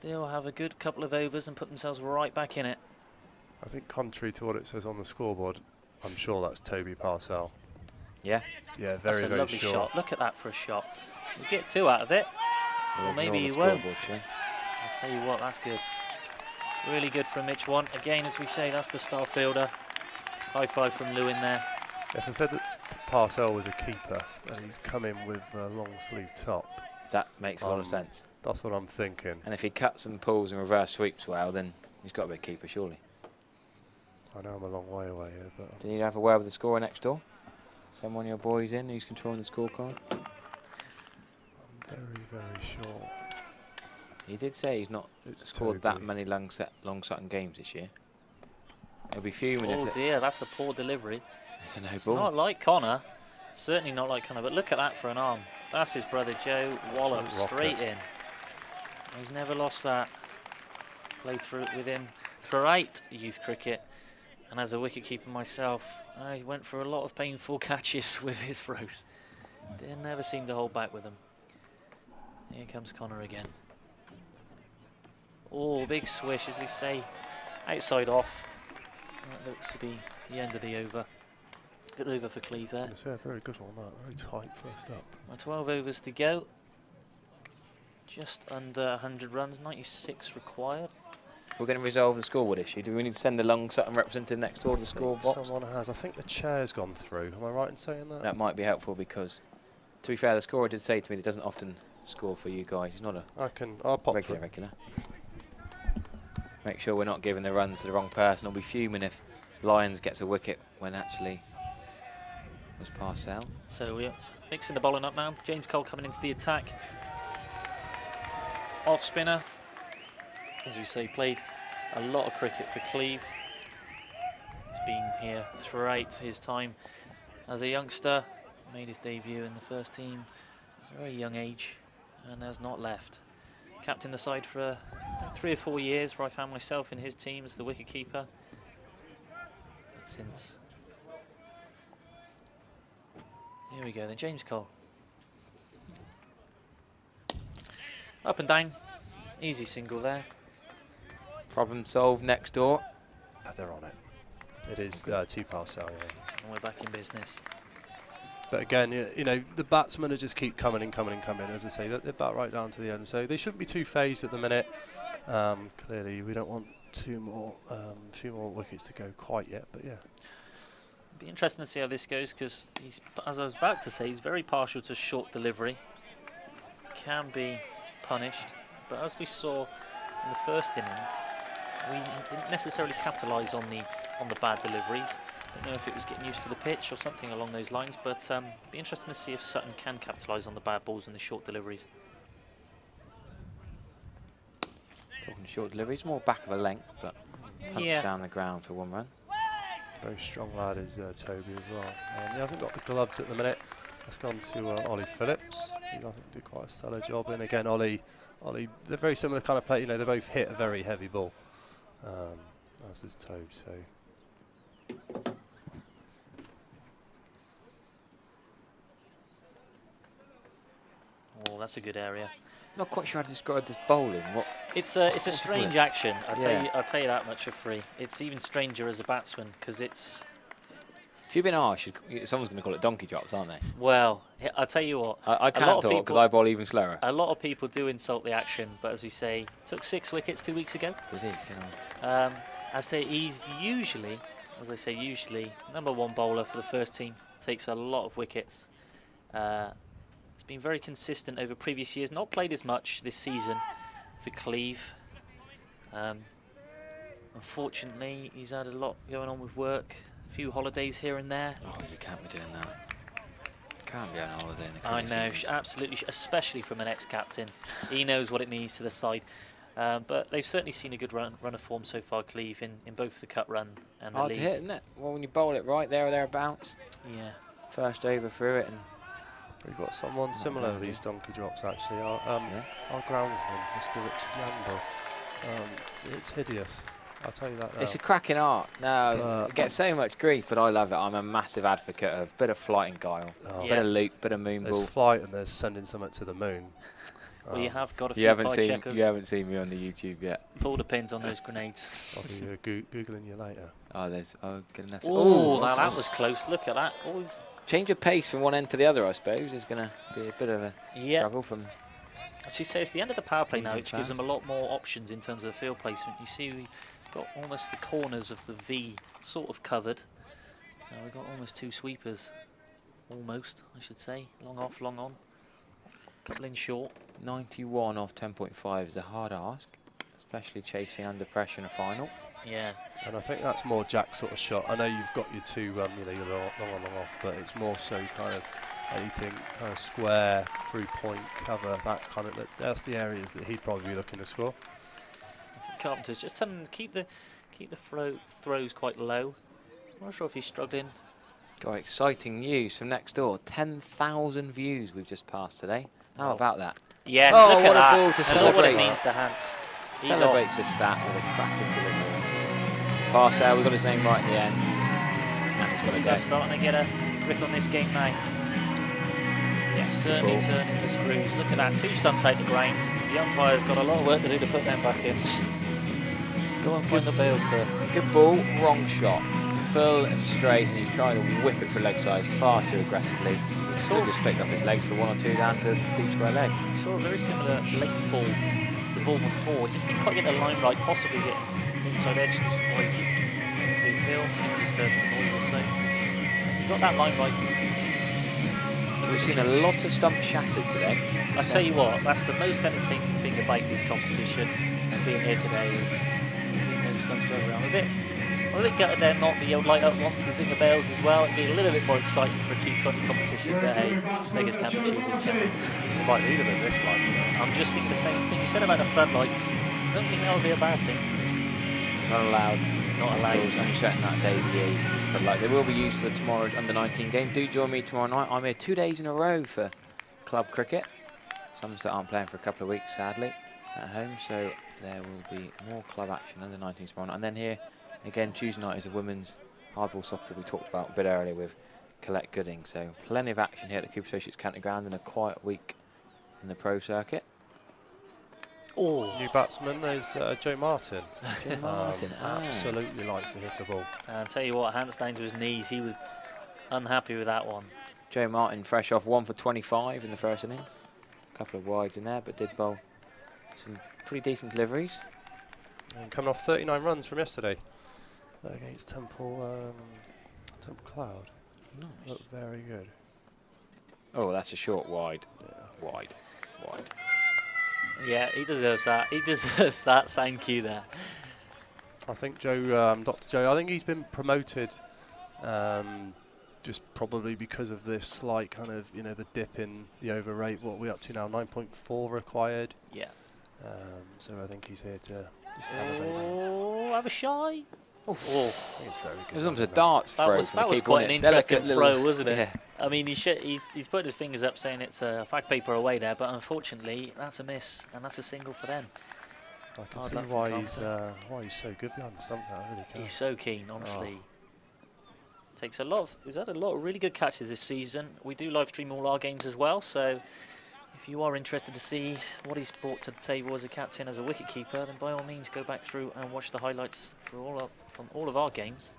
S11: have a good couple of overs and put themselves right back in it.
S14: I think contrary to what it says on the scoreboard, I'm sure that's Toby Parcell.
S3: Yeah?
S14: Yeah,
S11: That's
S14: very,
S11: a
S14: very
S11: lovely
S14: short.
S11: shot. Look at that for a shot. You get two out of it. Or maybe you won't. I'll tell you what, that's good. Really good from Mitch One. Again, as we say, that's the star fielder. High five from Lewin there.
S14: If I said that Parcell was a keeper and he's come in with a long sleeve top,
S3: that makes a lot of sense.
S14: That's what I'm thinking.
S3: And if he cuts and pulls and reverse sweeps well, then he's got to be a keeper, surely.
S14: I know I'm a long way away here, but
S3: Do you have a word with the scorer next door? Send one of your boys in who's controlling the scorecard?
S14: I'm very, very short.
S3: He did say he's not scored that many long Sutton games this year. He'll be fuming
S11: Oh
S3: if
S11: dear, that's a poor delivery.
S3: it's a no
S11: It's
S3: ball.
S11: not like Connor. Certainly not like Connor, but look at that for an arm. That's his brother Joe. Wallop
S14: Rocket.
S11: straight in. He's never lost that. Played through with him throughout youth cricket. And as a wicketkeeper myself, I went for a lot of painful catches with his throws. They never seemed to hold back with them. Here comes Connor again. Oh, big swish, as we say. Outside off. That looks to be the end of the over. Good over for Cleve there.
S14: It's a very good one, that. Very tight first up.
S11: 12 overs to go. Just under 100 runs, 96 required.
S3: We're going to resolve the scoreboard issue. Do we need to send the long Sutton representative next door to the score box?
S14: Someone has. I think the chair's gone through. Am I right in saying that?
S3: That might be helpful because, to be fair, the scorer did say to me that he doesn't often score for you guys. He's not a
S14: I'll pop
S3: regular. make sure we're not giving the run to the wrong person. I'll be fuming if Lyons gets a wicket when actually was passed out.
S11: So we're mixing the bowling up now. James Cole coming into the attack. Off spinner. As we say, played a lot of cricket for Cleve. He's been here throughout his time as a youngster. Made his debut in the first team at a very young age and has not left. Captained the side for about 3 or 4 years, where I found myself in his team as the wicketkeeper. But since... Here we go then, James Cole. Up and down. Easy single there.
S3: Problem solved next door.
S14: They're on it. It is 2 past Sal, yeah.
S11: And we're back in business.
S14: But again, you know, the batsmen are just keep coming and coming and coming. As I say, they're bat right down to the end. So they shouldn't be too phased at the minute. Clearly, we don't want few more wickets to go quite yet. But yeah.
S11: It'll be interesting to see how this goes, because he's, as I was about to say, he's very partial to short delivery. Can be punished. But as we saw in the first innings, we didn't necessarily capitalise on the bad deliveries. Don't know if it was getting used to the pitch or something along those lines, but it'd be interesting to see if Sutton can capitalise on the bad balls and the short deliveries.
S3: Talking short deliveries, more back of a length, but punch down the ground for 1 run.
S14: Very strong lad is Toby as well. He hasn't got the gloves at the minute. That's gone to Ollie Phillips, who I think did quite a stellar job. And again, Ollie, they're very similar kind of play. You know, they both hit a very heavy ball, as does Toby. So.
S11: Oh, that's a good area.
S3: Not quite sure how to describe this bowling. What?
S11: It's a strange action. I'll tell you that much for free. It's even stranger as a batsman, because it's.
S3: If you've been harsh, someone's going to call it donkey drops, aren't they?
S11: Well, I'll tell you what.
S3: I can't talk because I bowl even slower.
S11: A lot of people do insult the action, but as we say, took 6 wickets 2 weeks ago.
S3: Did he?
S11: I say he's usually, as I say, usually #1 bowler for the first team. Takes a lot of wickets. It's been very consistent over previous years. Not played as much this season for Cleve. Unfortunately, he's had a lot going on with work. A few holidays here and there.
S3: Oh, you can't be doing that. Can't be on holiday in the
S11: I know, absolutely, especially from an ex-captain. He knows what it means to the side. But they've certainly seen a good run of form so far, Cleve, in both the cut run and the
S3: league. Hard
S11: league.
S3: to hit, isn't it? Well, when you bowl it right there or thereabouts.
S11: Yeah.
S3: First over through it. And
S14: we've got someone similar to these donkey drops, actually. Our groundsman, Mr. Richard Yambo. It's hideous. I'll tell you that now.
S3: It's a cracking art. No, it gets so much grief, but I love it. I'm a massive advocate of a bit of flight and guile, bit of loop, bit of moon ball.
S14: There's flight and there's sending something to the moon.
S11: Well, you have got a few
S3: checkers. You haven't seen me on the YouTube yet.
S11: Pull the pins on those grenades.
S14: I'll be Googling you later.
S3: Oh, there's. Oh, good enough.
S11: Oh, now that was close. Look at that. Always.
S3: Change of pace from one end to the other, I suppose, is going to be a bit of a struggle from.
S11: As you say, it's the end of the power play now, which gives them a lot more options in terms of the field placement. You see, we got almost the corners of the V sort of covered. We've got almost 2 sweepers. Almost, I should say. Long off, long on. Couple in short.
S3: 91 off 10.5 is a hard ask, especially chasing under pressure in a final.
S11: Yeah.
S14: And I think that's more Jack's sort of shot. I know you've got your 2, your long on, long off, but it's more so kind of anything kind of square, through point, cover. That's the areas that he'd probably be looking to score.
S11: I think Carpenter's just telling him to keep the throws quite low. I'm not sure if he's struggling.
S3: Got exciting news from next door. 10,000 views we've just passed today. How about that?
S11: Yes,
S3: look
S11: at that.
S3: Ball to celebrate.
S11: What it means to Hans.
S3: Celebrates the stat with a cracking delivery. Pass out, we've got his name right in the end.
S11: They're starting to get a grip on this game now. Yes, certainly turning the screws. Look at that, 2 stumps out the ground. The umpire's got a lot of work to do to put them back in. Go and find the bail, sir.
S3: Good ball, wrong shot. Full and straight, and he's trying to whip it for leg side far too aggressively. Sort of just flicked off his legs for 1 or 2 down to deep square leg.
S11: We saw a very similar length ball, the ball before. Just didn't quite get the line right, possibly get inside edge. This was through Hill. I just heard the noise or so. He got that line right.
S3: So we've seen a lot of stumps shattered today.
S11: I tell you what, that's the most entertaining thing about this competition and being here today is seeing those stunts go around. I'm a bit gutted they're not the old light up once the zinger bells as well. It'd be a little bit more exciting for a T20 competition, but hey, beggars can't be choosers, can we?
S14: You might need them in this line.
S11: I'm just thinking the same thing you said about the floodlights. Don't think that would be a bad thing.
S3: Not allowed.
S11: Not allowed.
S3: I'm checking that days of the year. But like, they will be used for tomorrow's under-19 game. Do join me tomorrow night. I'm here 2 days in a row for club cricket. Somerset aren't playing for a couple of weeks, sadly, at home. So there will be more club action under-19 tomorrow night. And then here, again, Tuesday night is a women's hardball softball we talked about a bit earlier with Colette Gooding. So plenty of action here at the Cooper Associates County Ground and a quiet week in the pro circuit.
S14: Oh, new batsman is Joe Martin.
S3: Joe Martin,
S14: absolutely likes to hit a ball.
S11: I'll tell you what, hands down to his knees, he was unhappy with that one.
S3: Joe Martin fresh off 1 for 25 in the first innings. A couple of wides in there, but did bowl some pretty decent deliveries.
S14: And coming off 39 runs from yesterday against Temple Cloud.
S3: Nice.
S14: Looked very good.
S3: Oh, that's a short wide. Yeah. Wide.
S11: Yeah, he deserves that. He deserves that sign cue there.
S14: I think Joe, Dr. Joe, I think he's been promoted just probably because of this slight kind of, the dip in the over rate. What are we up to now? 9.4 required.
S11: Yeah.
S14: So I think he's here to just elevate.
S11: Oh, have a shy.
S3: Oh,
S14: it's very good.
S3: It was almost a darts throw.
S11: That was quite an interesting throw, wasn't it?
S3: Yeah.
S11: I mean, he's put his fingers up saying it's a fag paper away there, but unfortunately that's a miss and that's a single for them.
S14: I can see why he's so good behind the stump now. I really can.
S11: He's so keen, honestly. Takes a lot of. He's had a lot of really good catches this season. We do live stream all our games as well, so if you are interested to see what he's brought to the table as a captain, as a wicket-keeper, then by all means go back through and watch the highlights from all of our games.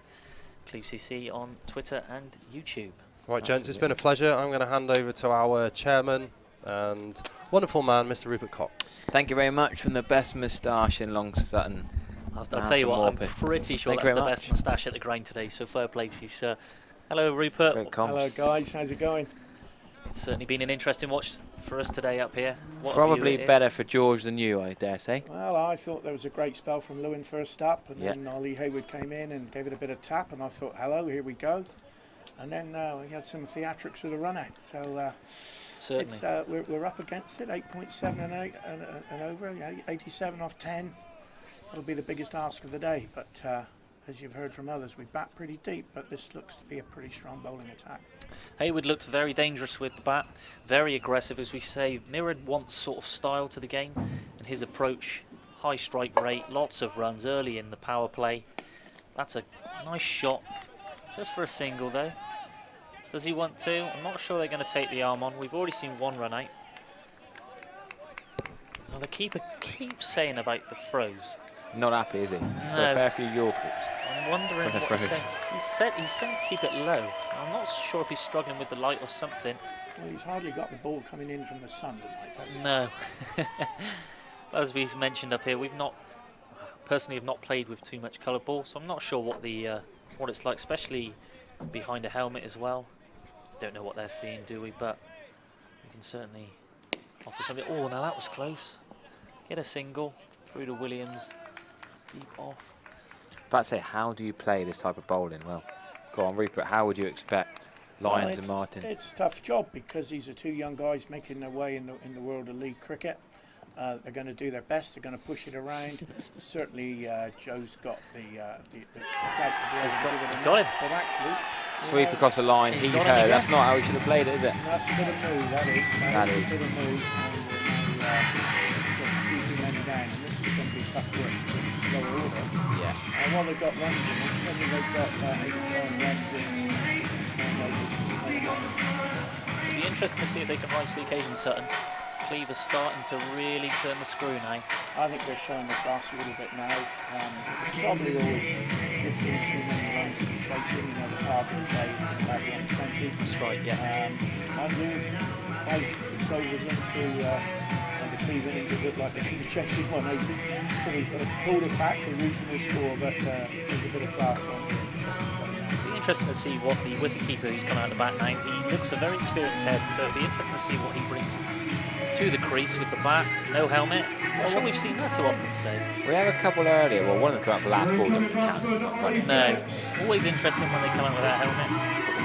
S11: Cleve CC on Twitter and YouTube.
S14: Right, gents, it's been a pleasure. I'm going to hand over to our chairman and wonderful man, Mr. Rupert Cox.
S3: Thank you very much. From the best moustache in Long Sutton.
S11: I'll tell you what, I'm pretty sure that's the best moustache at the ground today, so fair play to you, sir. Hello, Rupert.
S3: Great comp.
S15: Hello, guys. How's it going?
S11: It's certainly been an interesting watch for us today up here.
S3: Probably better for George than you, I dare say.
S15: Well, I thought there was a great spell from Lewin first up, and then Ollie Hayward came in and gave it a bit of tap, and I thought, hello, here we go. And then we had some theatrics with a run out. So it's, we're up against it, 8.7 and 8 and over, 87 off 10. That'll be the biggest ask of the day, but as you've heard from others, we bat pretty deep, but this looks to be a pretty strong bowling attack.
S11: Hayward looked very dangerous with the bat, very aggressive, as we say, mirrored Want's sort of style to the game, and his approach, high strike rate, lots of runs early in the power play. That's a nice shot, just for a single though. Does he want to? I'm not sure they're going to take the arm on. We've already seen one run out. Well, the keeper keeps saying about the throws.
S3: Not happy, is he? He's got a fair few Yorkers.
S11: I'm wondering what he's saying. He's saying to keep it low. I'm not sure if he's struggling with the light or something.
S15: Well, he's hardly got the ball coming in from the sun tonight, has he?
S11: No. As we've mentioned up here, personally have not played with too much coloured ball, so I'm not sure what it's like, especially behind a helmet as well. Don't know what they're seeing, do we? But we can certainly offer something. Oh, now that was close. Get a single through to Williams. Deep off.
S3: But say, how do you play this type of bowling? Well, go on, Rupert. How would you expect Lyons and Martin?
S15: It's a tough job because these are two young guys making their way in the world of league cricket. They're going to do their best. They're going to push it around. Certainly, Joe's got the clout to be able to give it.
S11: He's got him.
S15: But actually,
S3: sweep across the line. He's that's not how he should have played it, is it?
S15: That's a bit of move. That is. A bit of move. And just keeping them down. And this is going to be tough work for the lower order.
S3: Yeah.
S15: And while they've got runs in it, maybe they've got 85 runs in.
S11: It'll be interesting to see if they can rise to the occasion, Sutton. Cleve is starting to really turn the screw now.
S15: I think they're showing the class a little bit now. It's probably always 15 too many runs to be chasing. The half of the day is about 120.
S11: That's right, yeah.
S15: I do 5-6 overs into the Cleve innings, it looked like they should be chasing 180. So we've pulled it back to a reasonable score, but there's a bit of class on it.
S11: It'll be interesting to see what the wicketkeeper who's come out the bat now. He looks a very experienced head, so it'll be interesting to see what he brings to the crease with the bat, no helmet. I'm sure we've seen that too often today.
S3: We have a couple earlier. Well, one of them came out for last ball, didn't count.
S11: No. Always interesting when they come out without a helmet.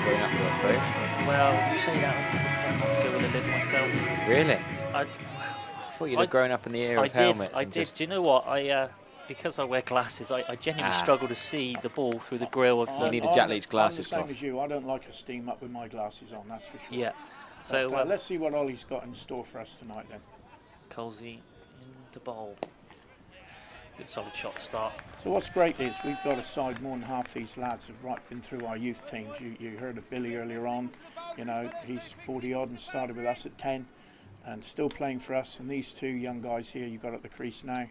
S3: Going up with, I suppose.
S11: Well, you say that, I tend not to go with a lid myself.
S3: Really?
S11: I
S3: thought you'd have grown up in the era of helmets.
S11: I did. Do you know what? Because I wear glasses, I genuinely struggle to see the ball through the grill of the...
S3: You need a Jack Leach glasses.
S15: I'm the same as you. I don't like a steam up with my glasses on, that's for sure.
S11: Yeah. So
S15: let's see what Ollie's got in store for us tonight then.
S11: Colsey in the bowl. Good solid shot start.
S15: So what's great is we've got a side, more than half these lads have been through our youth teams. You heard of Billy earlier on. You know, he's 40 odd and started with us at 10 and still playing for us. And these two young guys here you've got at the crease now,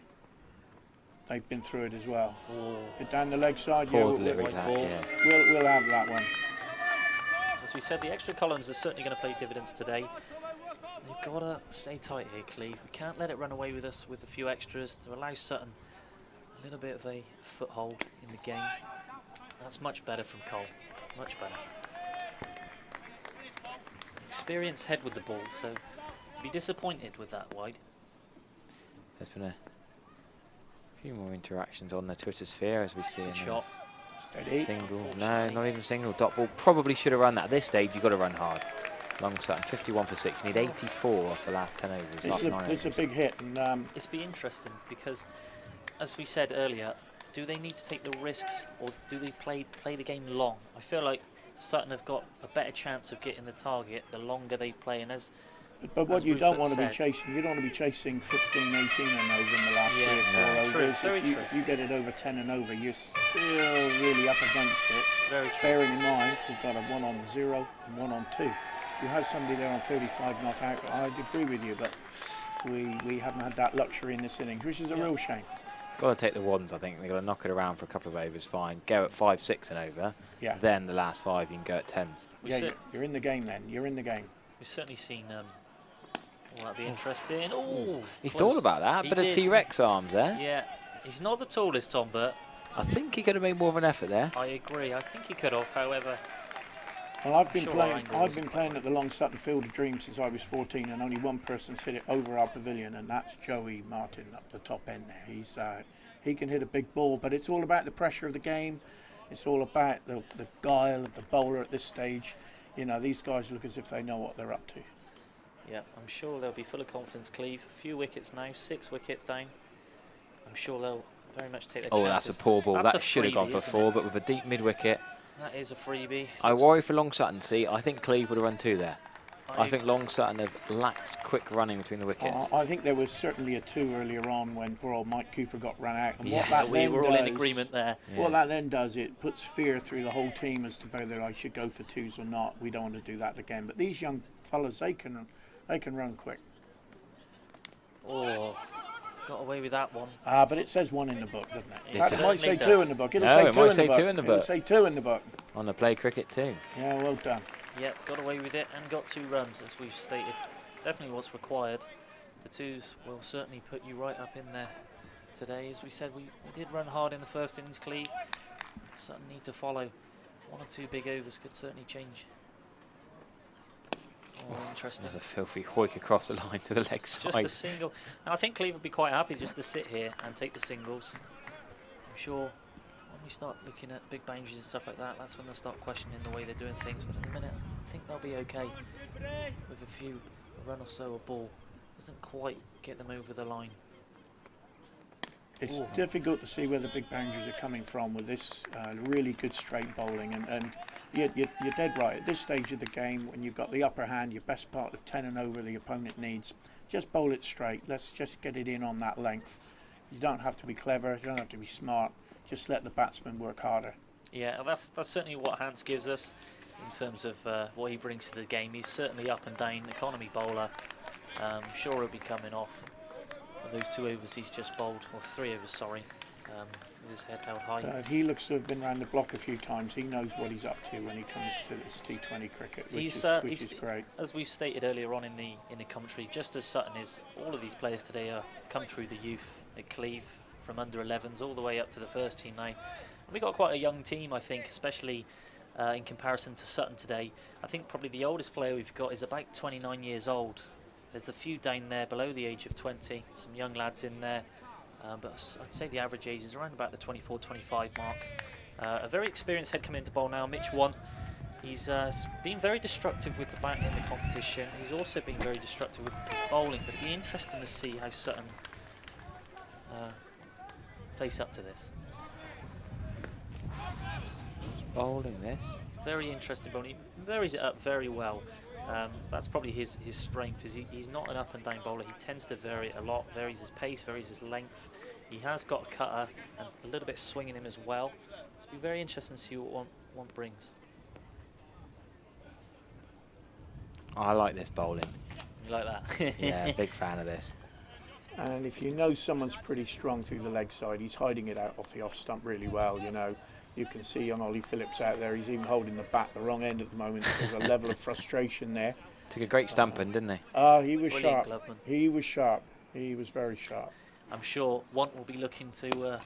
S15: they've been through it as well. Get down the leg side,
S3: Poor
S15: we'll
S3: delivery, yeah.
S15: We'll have that one.
S11: As we said, the extra columns are certainly going to pay dividends today. They've got to stay tight here, Cleve. We can't let it run away with us with a few extras to allow Sutton a little bit of a foothold in the game. That's much better from Cole, much better. Experienced head with the ball, so to be disappointed with that wide.
S3: There's been a few more interactions on the Twitter sphere as we see.
S11: Good shot.
S15: Steady.
S3: Single, no, not even single. Dot ball, probably should have run that. At this stage, you've got to run hard. Long Sutton, 51 for 6. You need 84 off the last 10 overs.
S15: It's a big hit. And
S11: it's be interesting because, as we said earlier, do they need to take the risks or do they play the game long? I feel like Sutton have got a better chance of getting the target the longer they play. And
S15: but what you don't want to be chasing, you don't want to be chasing 15, 18 and over in the last 3 or 4 overs. If you get it over 10 and over, you're still really up against it.
S11: Very true.
S15: Bearing in mind, we've got a 1 on 0 and 1 on 2. If you had somebody there on 35 not out, I'd agree with you, but we haven't had that luxury in this innings, which is a real shame.
S3: Got to take the ones, I think. They've got to knock it around for a couple of overs, fine. Go at 5, 6 and over.
S15: Yeah.
S3: Then the last 5, you can go at 10s.
S15: Yeah, you're in the game then. You're in the game.
S11: We've certainly seen... Will that be interesting? Oh,
S3: he thought about that. Bit of T-Rex arms there.
S11: Yeah, he's not the tallest, Tom, but
S3: I think he could have made more of an effort there.
S11: I agree. I think he could have. However,
S15: well, I've been playing at the Long Sutton Field of Dreams since I was 14, and only one person's hit it over our pavilion, and that's Joey Martin up the top end there. He can hit a big ball, but it's all about the pressure of the game. It's all about the guile of the bowler at this stage. You know, these guys look as if they know what they're up to.
S11: Yeah, I'm sure they'll be full of confidence, Cleve. A few wickets now, 6 wickets down. I'm sure they'll very much take their chances.
S3: Oh, that's a poor ball.
S11: That's
S3: that should have gone for 4, but with a deep mid-wicket.
S11: That is a freebie.
S3: I worry for Long Sutton. See, I think Cleve would have run 2 there. I think Long Sutton have lacked quick running between the wickets.
S15: I think there was certainly a 2 earlier on when poor old Mike Cooper got run out. And
S11: we were all in agreement there.
S15: What that then does, it puts fear through the whole team as to whether I should go for 2s or not. We don't want to do that again. But these young fellas, they can run quick.
S11: Oh, got away with that one.
S15: But it says 1 in the book, doesn't it?
S11: It
S15: might say
S11: does.
S15: 2 in the book. It'll say 2 in the book. It'll say 2 in the book.
S3: On the play cricket too.
S15: Yeah, well done.
S11: Yep, got away with it and got 2 runs, as we've stated. Definitely what's required. The 2s will certainly put you right up in there today. As we said, we did run hard in the first innings, Cleve. Sutton need to follow. 1 or 2 big overs could certainly change. Oh, interesting.
S3: Another filthy hoik across the line to the leg side.
S11: Just a single. Now, I think Cleve would be quite happy just to sit here and take the singles. I'm sure when we start looking at big boundaries and stuff like that, that's when they'll start questioning the way they're doing things. But at the minute, I think they'll be okay with a run or so. A ball doesn't quite get them over the line.
S15: It's difficult to see where the big boundaries are coming from with this really good straight bowling, and you're dead right. At this stage of the game, when you've got the upper hand, your best part of 10 and over the opponent needs, just bowl it straight. Let's just get it in on that length. You don't have to be clever, you don't have to be smart, just let the batsman work harder.
S11: Yeah, that's certainly what Hans gives us in terms of what he brings to the game. He's certainly up and down, economy bowler. I'm sure he'll be coming off those 2 overs he's just bowled, or 3 overs, sorry, with his head held high.
S15: He looks to have been around the block a few times. He knows what he's up to when he comes to this T20 cricket, which is great.
S11: As we've stated earlier on in the commentary, just as Sutton is, all of these players today have come through the youth at Cleve, from under 11s all the way up to the first team now. And we've got quite a young team, I think, especially in comparison to Sutton today. I think probably the oldest player we've got is about 29 years old. There's a few down there below the age of 20, some young lads in there, but I'd say the average age is around about the 24-25 mark. A very experienced head coming into bowl now, Mitch One. He's been very destructive with the bat in the competition. He's also been very destructive with bowling, but it'd be interesting to see how Sutton face up to this.
S3: Bowling this.
S11: Very interesting bowling. He varies it up very well. That's probably his strength. Is he's not an up and down bowler. He tends to vary it a lot. Varies his pace, varies his length. He has got a cutter and a little bit of swing in him as well. So it'll be very interesting to see what one brings.
S3: I like this bowling.
S11: You like that?
S3: Yeah, big fan of this.
S15: And if you know someone's pretty strong through the leg side, he's hiding it out off the off stump really well, you know. You can see on Ollie Phillips out there, he's even holding the bat the wrong end at the moment. There's a level of frustration there.
S3: Took a great stumping, didn't he?
S15: He was
S11: Brilliant
S15: sharp.
S11: Gloveman.
S15: He was sharp. He was very sharp.
S11: I'm sure Want will be looking to...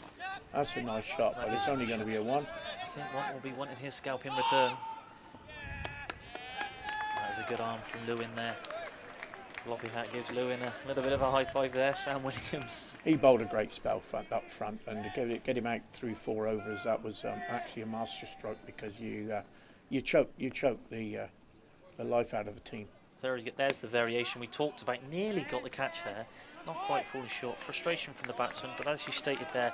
S15: That's a nice shot, but it's only going to be a 1.
S11: I think Want will be wanting his scalp in return. That was a good arm from Lewin there. Floppy hat gives Lewin a little bit of a high five there, Sam Williams.
S15: He bowled a great spell up front, and to get him out through 4 overs, that was actually a master stroke, because you choke the life out of a team.
S11: Very good. There's the variation we talked about. Nearly got the catch there. Not quite falling short. Frustration from the batsman, but as you stated there,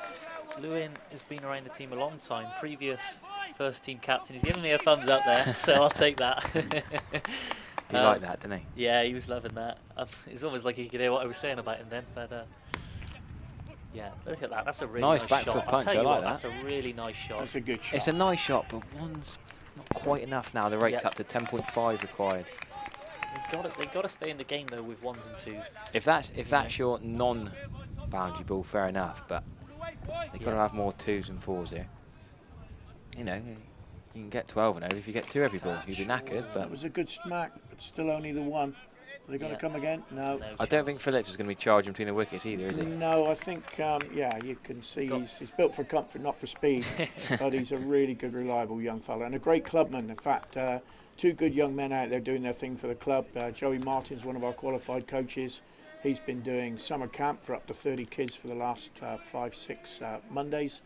S11: Lewin has been around the team a long time. Previous first team captain. He's giving me a thumbs up there, so I'll take that.
S3: He liked that, didn't he?
S11: Yeah, he was loving that. It's almost like he could hear what I was saying about him then. But yeah, look at that. That's a really nice
S3: back
S11: shot.
S3: foot punch.
S11: I'll tell you
S3: I like
S11: what,
S3: that.
S11: that's a really nice shot.
S15: That's a good shot.
S3: It's a nice shot, but one's not quite enough now. The rate's up to 10.5 required.
S11: They've got to stay in the game though with 1s and 2s.
S3: If that's your non-boundary ball, fair enough. But they've got to have more 2s and 4s here. You know, you can get 12 and over if you get 2 every ball. You'd be knackered. But
S15: that was a good smack, but still only the 1. Are they going to come again? No.
S3: I don't think Phillips is going to be charging between the wickets either, is he?
S15: No, I think, yeah, you can see he's built for comfort, not for speed. But he's a really good, reliable young fella and a great clubman. In fact, 2 good young men out there doing their thing for the club. Joey Martin's one of our qualified coaches. He's been doing summer camp for up to 30 kids for the last 5-6 Mondays.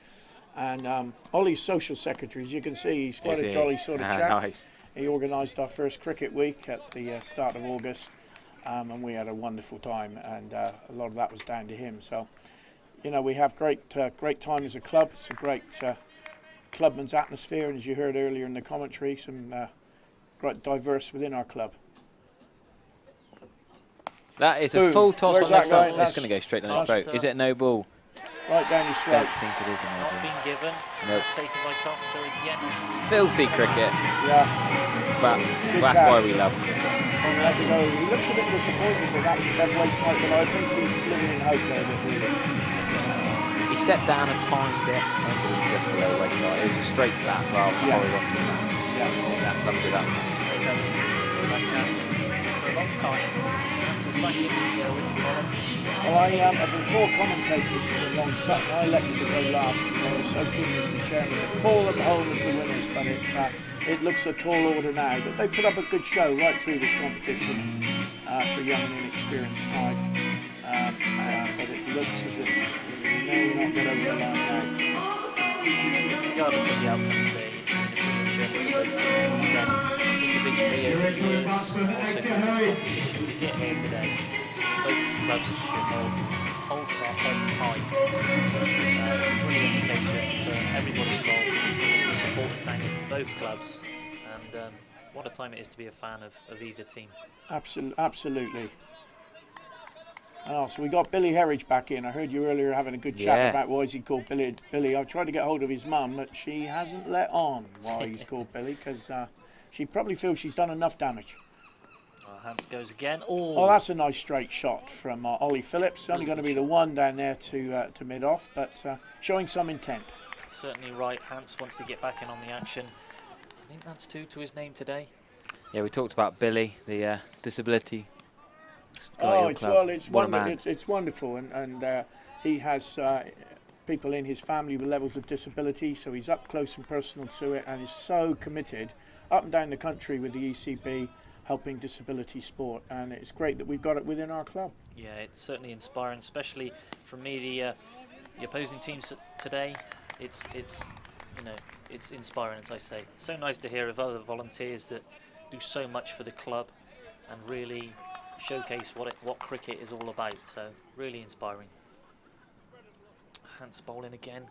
S15: And Ollie's social secretary, as you can see, he's quite a jolly sort of chap.
S3: Nice.
S15: He organised our first cricket week at the start of August, and we had a wonderful time, and a lot of that was down to him. So, you know, we have great time as a club. It's a great clubman's atmosphere, and as you heard earlier in the commentary, some quite diverse within our club.
S3: That is a full toss on leg stump. It's going to go straight down his throat. Is it no ball?
S15: Right down his
S3: I
S15: throat.
S3: don't think it is.
S11: It's not been given.
S3: Nope.
S11: It's taken by commentary again.
S3: Filthy cricket.
S15: Yeah.
S3: But
S15: Big
S3: that's
S15: cat.
S3: why we love him.
S15: He looks a bit disappointed with that red waist night, but I think he's living in hope there.
S3: He stepped down a tiny bit. I think it was just below leg side. It was a straight bat rather than horizontal bat.
S15: Yeah.
S3: That summed it up.
S11: For a long time. Answers back in the wicket column.
S15: Well, I of the 4 commentators along Sutton, I elected to go last because I was so keen as the chairman to call them home as the winners, but it looks a tall order now. But they put up a good show right through this competition for a young and inexperienced side. But it looks as if they may not get over the line now.
S11: Regardless of the outcome today, it's been a brilliant journey for both teams, as we said, individually over the years, also for this competition to get here today. Both clubs should hold our heads high. It's a brilliant occasion for everybody involved, all the supporters down here from both clubs, and what a time it is to be a fan of either team.
S15: Absolutely. Oh, so we got Billy Herridge back in. I heard you earlier having a good chat about why is he called Billy. I've tried to get hold of his mum, but she hasn't let on why he's called Billy, because she probably feels she's done enough damage.
S11: Hans goes again.
S15: Oh, that's a nice straight shot from Ollie Phillips. Only going to be the 1 down there to mid-off, but showing some intent.
S11: Certainly right. Hans wants to get back in on the action. I think that's 2 to his name today.
S3: Yeah, we talked about Billy, the disability.
S15: Oh, it's wonderful, and he has people in his family with levels of disability, so he's up close and personal to it, and is so committed up and down the country with the ECB. helping disability sport, and it's great that we've got it within our club.
S11: Yeah, it's certainly inspiring, especially from me, the opposing teams today. It's you know, it's inspiring, as I say. So nice to hear of other volunteers that do so much for the club and really showcase what cricket is all about. So really inspiring. Hans bowling again.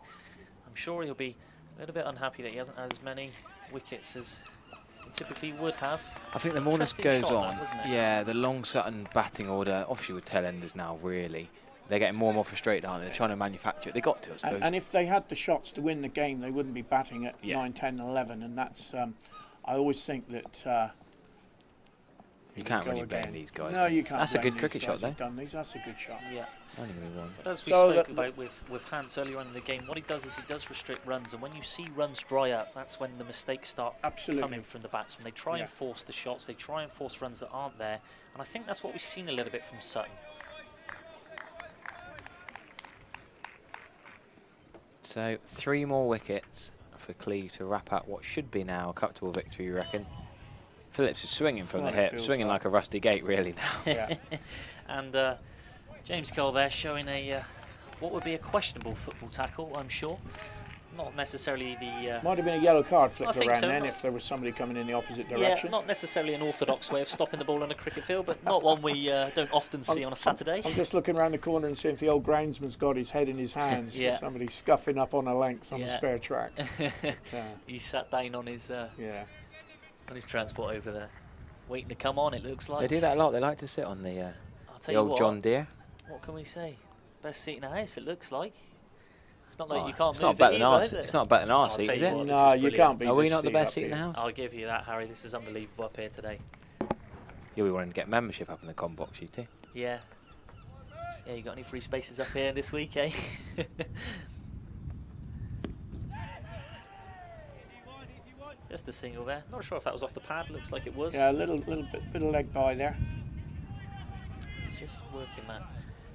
S11: I'm sure he'll be a little bit unhappy that he hasn't had as many wickets as he typically would have.
S3: I think the more this
S11: Interesting
S3: goes
S11: shot,
S3: on,
S11: that, wasn't it?
S3: yeah, the long Sutton batting order, obviously with tail-enders now, really, they're getting more and more frustrated, aren't they? They're trying to manufacture it. They got to, I suppose.
S15: And if they had the shots to win the game, they wouldn't be batting at 9, 10, 11, and that's. I always think that.
S3: You can't really blame these guys.
S15: No, you can't.
S3: That's a
S15: blame
S3: good cricket
S15: these
S3: shot,
S15: guys who've
S3: though.
S15: done these. That's a good shot.
S11: Yeah.
S3: Only one.
S11: But as we
S15: So
S11: spoke about with Hans earlier on in the game, what he does is he does restrict runs, and when you see runs dry up, that's when the mistakes start coming from the batsmen. They try and force the shots, they try and force runs that aren't there, and I think that's what we've seen a little bit from Sutton.
S3: So 3 more wickets for Cleve to wrap up what should be now a comfortable victory, you reckon? Phillips is swinging from the hip, swinging like a rusty gate really now.
S15: Yeah.
S11: And James Cole there showing a what would be a questionable football tackle, I'm sure. Not necessarily the...
S15: Might have been a yellow card flicked around
S11: so.
S15: then if there was somebody coming in the opposite direction.
S11: Yeah, not necessarily an orthodox way of stopping the ball on a cricket field, but not one we don't often see on a Saturday.
S15: I'm just looking around the corner and seeing if the old groundsman's got his head in his hands.
S11: Yeah.
S15: Somebody scuffing up on a length on the spare track.
S11: He sat down on his on his transport over there, waiting to come on, it looks like.
S3: They do that a lot. They like to sit on the
S11: I'll tell you
S3: old
S11: what,
S3: John Deere.
S11: What can we say? Best seat in the house, it looks like. It's not like you can't
S3: it's
S11: move
S3: not better
S11: it
S3: than
S11: either,
S3: ours.
S11: is it?
S3: It's not better than our seat, is it?
S11: What,
S15: no, you can't beat
S3: Are we
S15: this
S3: not the
S15: seat
S3: best
S15: up
S3: seat in the
S15: here.
S3: house?
S11: I'll give you that, Harry. This is unbelievable up here today.
S3: Yeah, we wanted to get membership up in the com box, you too.
S11: Yeah. Yeah, you got any free spaces up here this week, eh? Just a single there. Not sure if that was off the pad. Looks like it was.
S15: Yeah, a little bit of leg by there.
S11: He's just working that.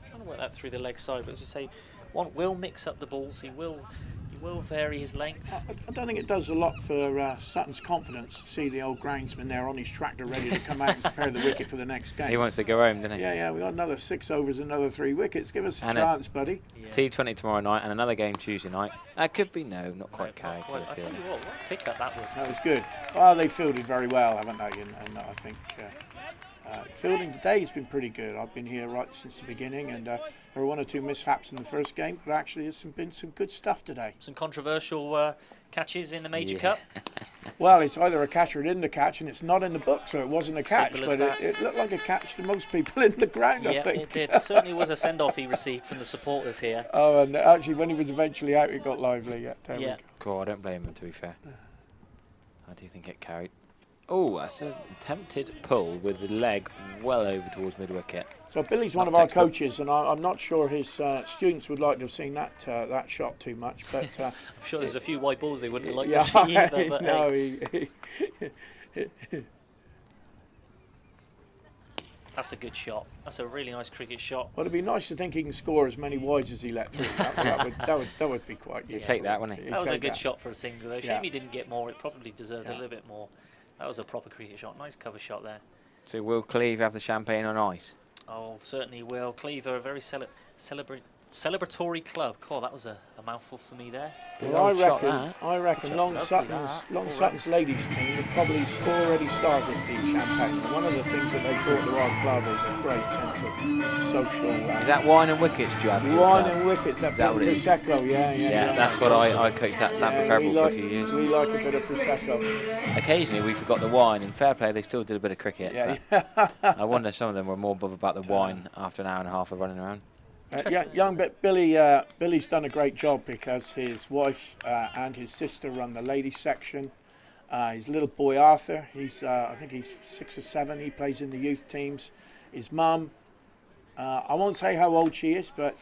S11: Trying to work that through the leg side. But as I say, one will mix up the balls. He will vary his length.
S15: I don't think it does a lot for Sutton's confidence to see the old groundsman there on his tractor ready to come out and prepare the wicket for the next game.
S3: He wants to go home, doesn't he?
S15: Yeah, we got another 6 overs, another 3 wickets. Give us a
S3: And
S15: chance, buddy.
S3: T20 tomorrow night and another game Tuesday night. That could be not quite carried.
S11: Well, I tell you what pickup that was.
S15: That was good. Well, they fielded very well, haven't they? And I think fielding today has been pretty good. I've been here right since the beginning, and there were 1 or 2 mishaps in the first game, but actually there's been some good stuff today.
S11: Some controversial catches in the Major Cup.
S15: Well, it's either a catch or it isn't a catch, and it's not in the book, so it wasn't a catch,
S11: Simple as
S15: but
S11: that.
S15: it looked like a catch to most people in the ground, I
S11: Yeah,
S15: think.
S11: it did. It certainly was a send-off he received from the supporters here.
S15: Oh, and actually when he was eventually out, it got lively. Yeah, there we go.
S3: Cool, I don't blame him, to be fair. How do you think it carried? Oh, that's an attempted pull with the leg well over towards mid-wicket.
S15: So Billy's one of our coaches, and I'm not sure his students would like to have seen that shot too much. But
S11: I'm sure there's a few white balls they wouldn't like
S15: yeah,
S11: to see either. But
S15: no,
S11: hey. That's a good shot. That's a really nice cricket shot.
S15: Well, it'd be nice to think he can score as many wides as he let through. That would be quite.
S3: He'd take that, wouldn't he?
S11: That was a good shot for a single. Though. Shame
S15: Yeah.
S11: he didn't get more. It probably deserved a little bit more. That was a proper cricket shot. Nice cover shot there.
S3: So will Cleve have the champagne on ice?
S11: Oh, certainly will. Cleve are a very celebratory club. God, that was a mouthful for me there.
S15: Well, I reckon Long Sutton's ladies team have probably already started the champagne. One of the things that they brought to our club is a great sense of social.
S3: Is that wine and wickets, do you have?
S15: Wine and wickets,
S3: Is that what it is?
S15: Prosecco, yeah.
S3: That's what I coached at Stanford Pebble for a few years.
S15: We like a bit of Prosecco.
S3: Occasionally we forgot the wine. In fair play, they still did a bit of cricket.
S15: Yeah.
S3: I wonder if some of them were more bothered about the wine after an hour and a half of running around.
S15: Billy's done a great job because his wife and his sister run the ladies section. His little boy Arthur, I think he's 6 or 7. He plays in the youth teams. His mum, I won't say how old she is, but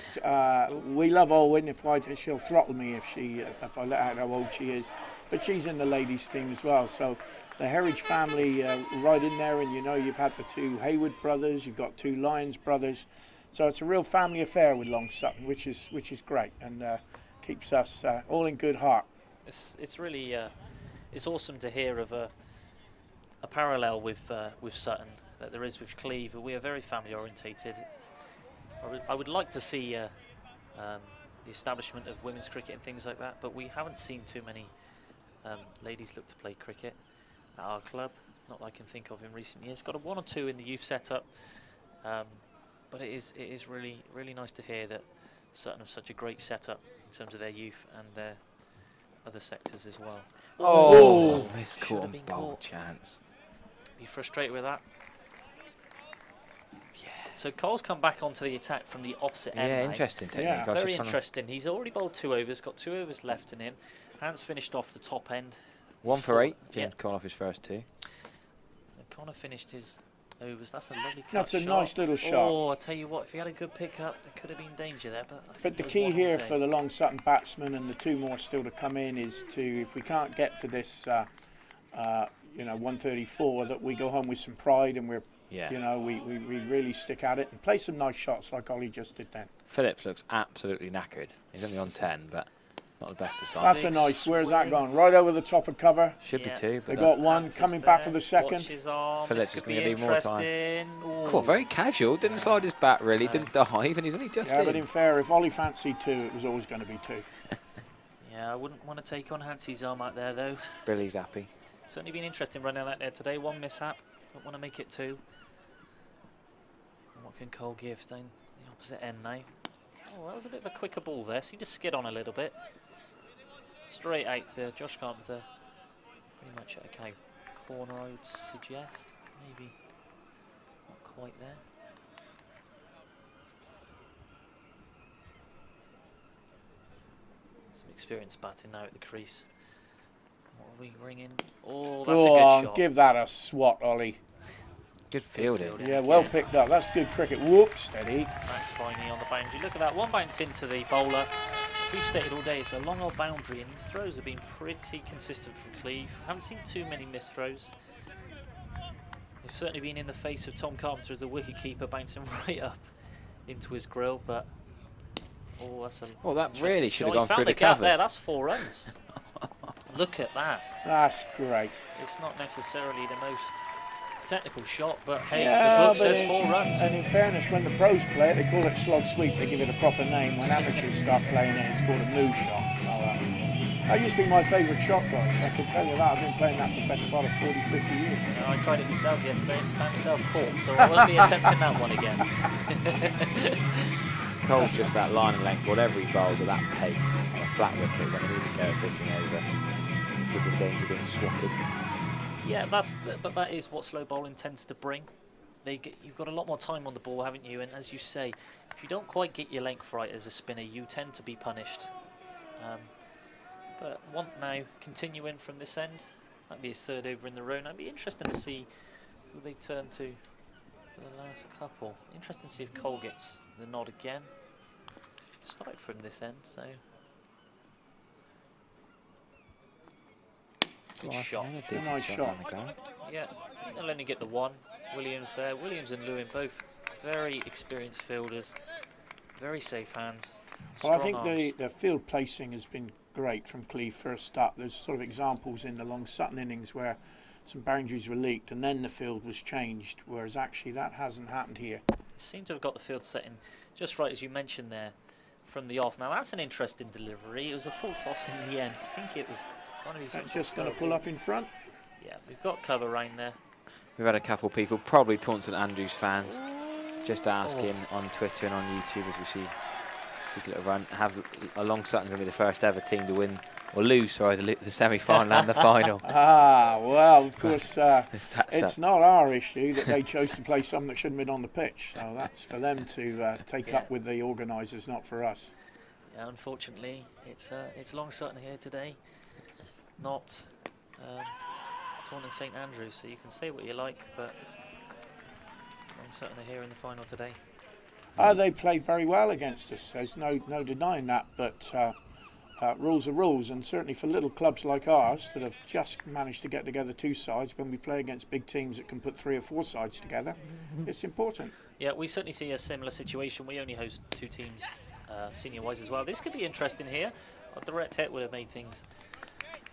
S15: we love Owen. She'll throttle me if I let out how old she is. But she's in the ladies team as well. So the Heritage family right in there, and you've had the 2 Hayward brothers, you've got 2 Lyons brothers. So it's a real family affair with Long Sutton, which is great, and keeps us all in good heart.
S11: It's really it's awesome to hear of a a parallel with Sutton that there is with Cleve. We are very family orientated. I would like to see the establishment of women's cricket and things like that, but we haven't seen too many ladies look to play cricket at our club. Not that I can think of in recent years. Got a 1 or 2 in the youth setup, but it is really nice to hear that Sutton have such a great setup in terms of their youth and their other sectors as well.
S3: Oh, missed caught on bold chance.
S11: Be frustrated with that. Yeah. So Cole's come back onto the attack from the opposite end.
S3: Yeah, interesting technique.
S11: Yeah, very interesting. He's already bowled 2 overs, got 2 overs left in him. Hans finished off the top end.
S3: 1 for 8. James Cole off his first 2.
S11: So Connor finished his overs. That's a lovely cut.
S15: That's a
S11: shot.
S15: nice little shot.
S11: Oh, I tell you what, if he had a good pickup, there could have been danger there. But
S15: the key here for the Long Sutton batsmen and the 2 more still to come in is to, if we can't get to this, 134, that we go home with some pride and we're, we really stick at it and play some nice shots like Ollie just did then.
S3: Phillips looks absolutely knackered. He's only on 10, but not the best of signs.
S15: That's a nice. Where's that gone? Right over the top of cover.
S3: Should be 2. But
S15: they got 1 coming back for the second.
S3: Phillips is going to need more time. Cool, very casual. Didn't slide his bat really. Didn't dive, and he's only just in.
S15: Yeah, but in fair, if Ollie fancied 2, it was always going to be 2.
S11: Yeah, I wouldn't want to take on Hansy's arm out there though.
S3: Billy's happy.
S11: Certainly been interesting running out there today. 1 mishap. Don't want to make it 2. And what can Cole give down the opposite end now? Oh, that was a bit of a quicker ball there. Seemed to skid on a little bit. Straight out to Josh Carpenter. Pretty much at a cow corner, I would suggest. Maybe not quite there. Some experienced batting now at the crease. What are we ringing? Oh, that's a good shot.
S15: Give that a swat, Ollie.
S3: Good fielding.
S15: Yeah, well picked up. That's good cricket. Whoop, steady.
S11: Max Viney on the boundary. Look at that. 1 bounce into the bowler. As we've stated all day, it's a long old boundary, and his throws have been pretty consistent from Cleve. Haven't seen too many missed throws. They've certainly been in the face of Tom Carpenter as the wicketkeeper, bouncing right up into his grill. But that's a
S3: that really should have gone through the
S11: gap
S3: covers.
S11: There. That's 4 runs. Look at that.
S15: That's great.
S11: It's not necessarily the most technical shot, but hey, the book says 4 runs.
S15: And in fairness, when the pros play it, they call it slog sweep. They give it a proper name. When amateurs start playing it, it's called a moo shot. So, that used to be my favourite shot, guys. I can tell you that. I've been playing that for the best part of 40, 50 years.
S11: Yeah, I tried it myself yesterday and found myself caught, so I won't be attempting that one again.
S3: Cole's just that line of length. Whatever he bowls at that pace on a flat wicket when he even go 15 over, should be in danger of being swatted.
S11: Yeah, but that is what slow bowling tends to bring. You've got a lot more time on the ball, haven't you? And as you say, if you don't quite get your length right as a spinner, you tend to be punished. But Want now continuing from this end. That'd be his 3rd over in the row. That'd be interesting to see who they turn to for the last couple. Interesting to see if Cole gets the nod again. Started from this end, so. Good shot.
S15: Nice shot.
S11: Yeah, they'll only get the 1. Williams there. Williams and Lewin both very experienced fielders. Very safe hands.
S15: Well, I think the field placing has been great from Cleve first up. There's sort of examples in the Long Sutton innings where some boundaries were leaked and then the field was changed, whereas actually that hasn't happened here.
S11: They seem to have got the field setting just right, as you mentioned there, from the off. Now that's an interesting delivery. It was a full toss in the end. I think it was one of these.
S15: That's just going to pull up in front.
S11: Yeah, we've got cover round there.
S3: We've had a couple of people, probably Taunton Andrews fans, just asking on Twitter and on YouTube as we see a little run. Have a Long Sutton going to be the first ever team to win or lose, sorry, the semi-final and the final.
S15: Well, of course, it's not our issue that they chose to play some that shouldn't have been on the pitch. So that's for them to take up with the organisers, not for us.
S11: Yeah, unfortunately, it's Long Sutton here today, not Taunton St Andrews. So you can say what you like, but Long Sutton are here in the final today.
S15: They played very well against us. There's no denying that, but rules are rules, and certainly for little clubs like ours that have just managed to get together 2 sides, when we play against big teams that can put 3 or 4 sides together, it's important.
S11: Yeah, we certainly see a similar situation. We only host 2 teams senior-wise as well. This could be interesting here. A direct hit would have made things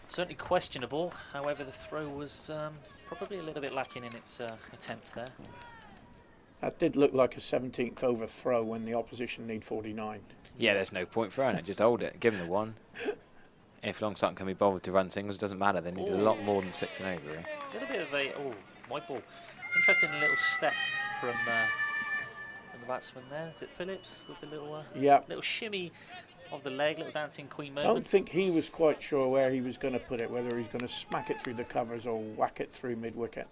S11: Certainly questionable. However, the throw was probably a little bit lacking in its attempt there.
S15: That did look like a 17th over throw when the opposition need 49.
S3: Yeah, there's no point throwing it. Just hold it. Give them the one. If Longsutton can be bothered to run singles, it doesn't matter. They need a lot more than 6 and over.
S11: A little bit of a white ball. Interesting little step from the batsman there. Is it Phillips with the little little shimmy of the leg, little dancing queen
S15: I
S11: moment?
S15: don't think he was quite sure where he was going to put it, whether he's going to smack it through the covers or whack it through mid-wicket.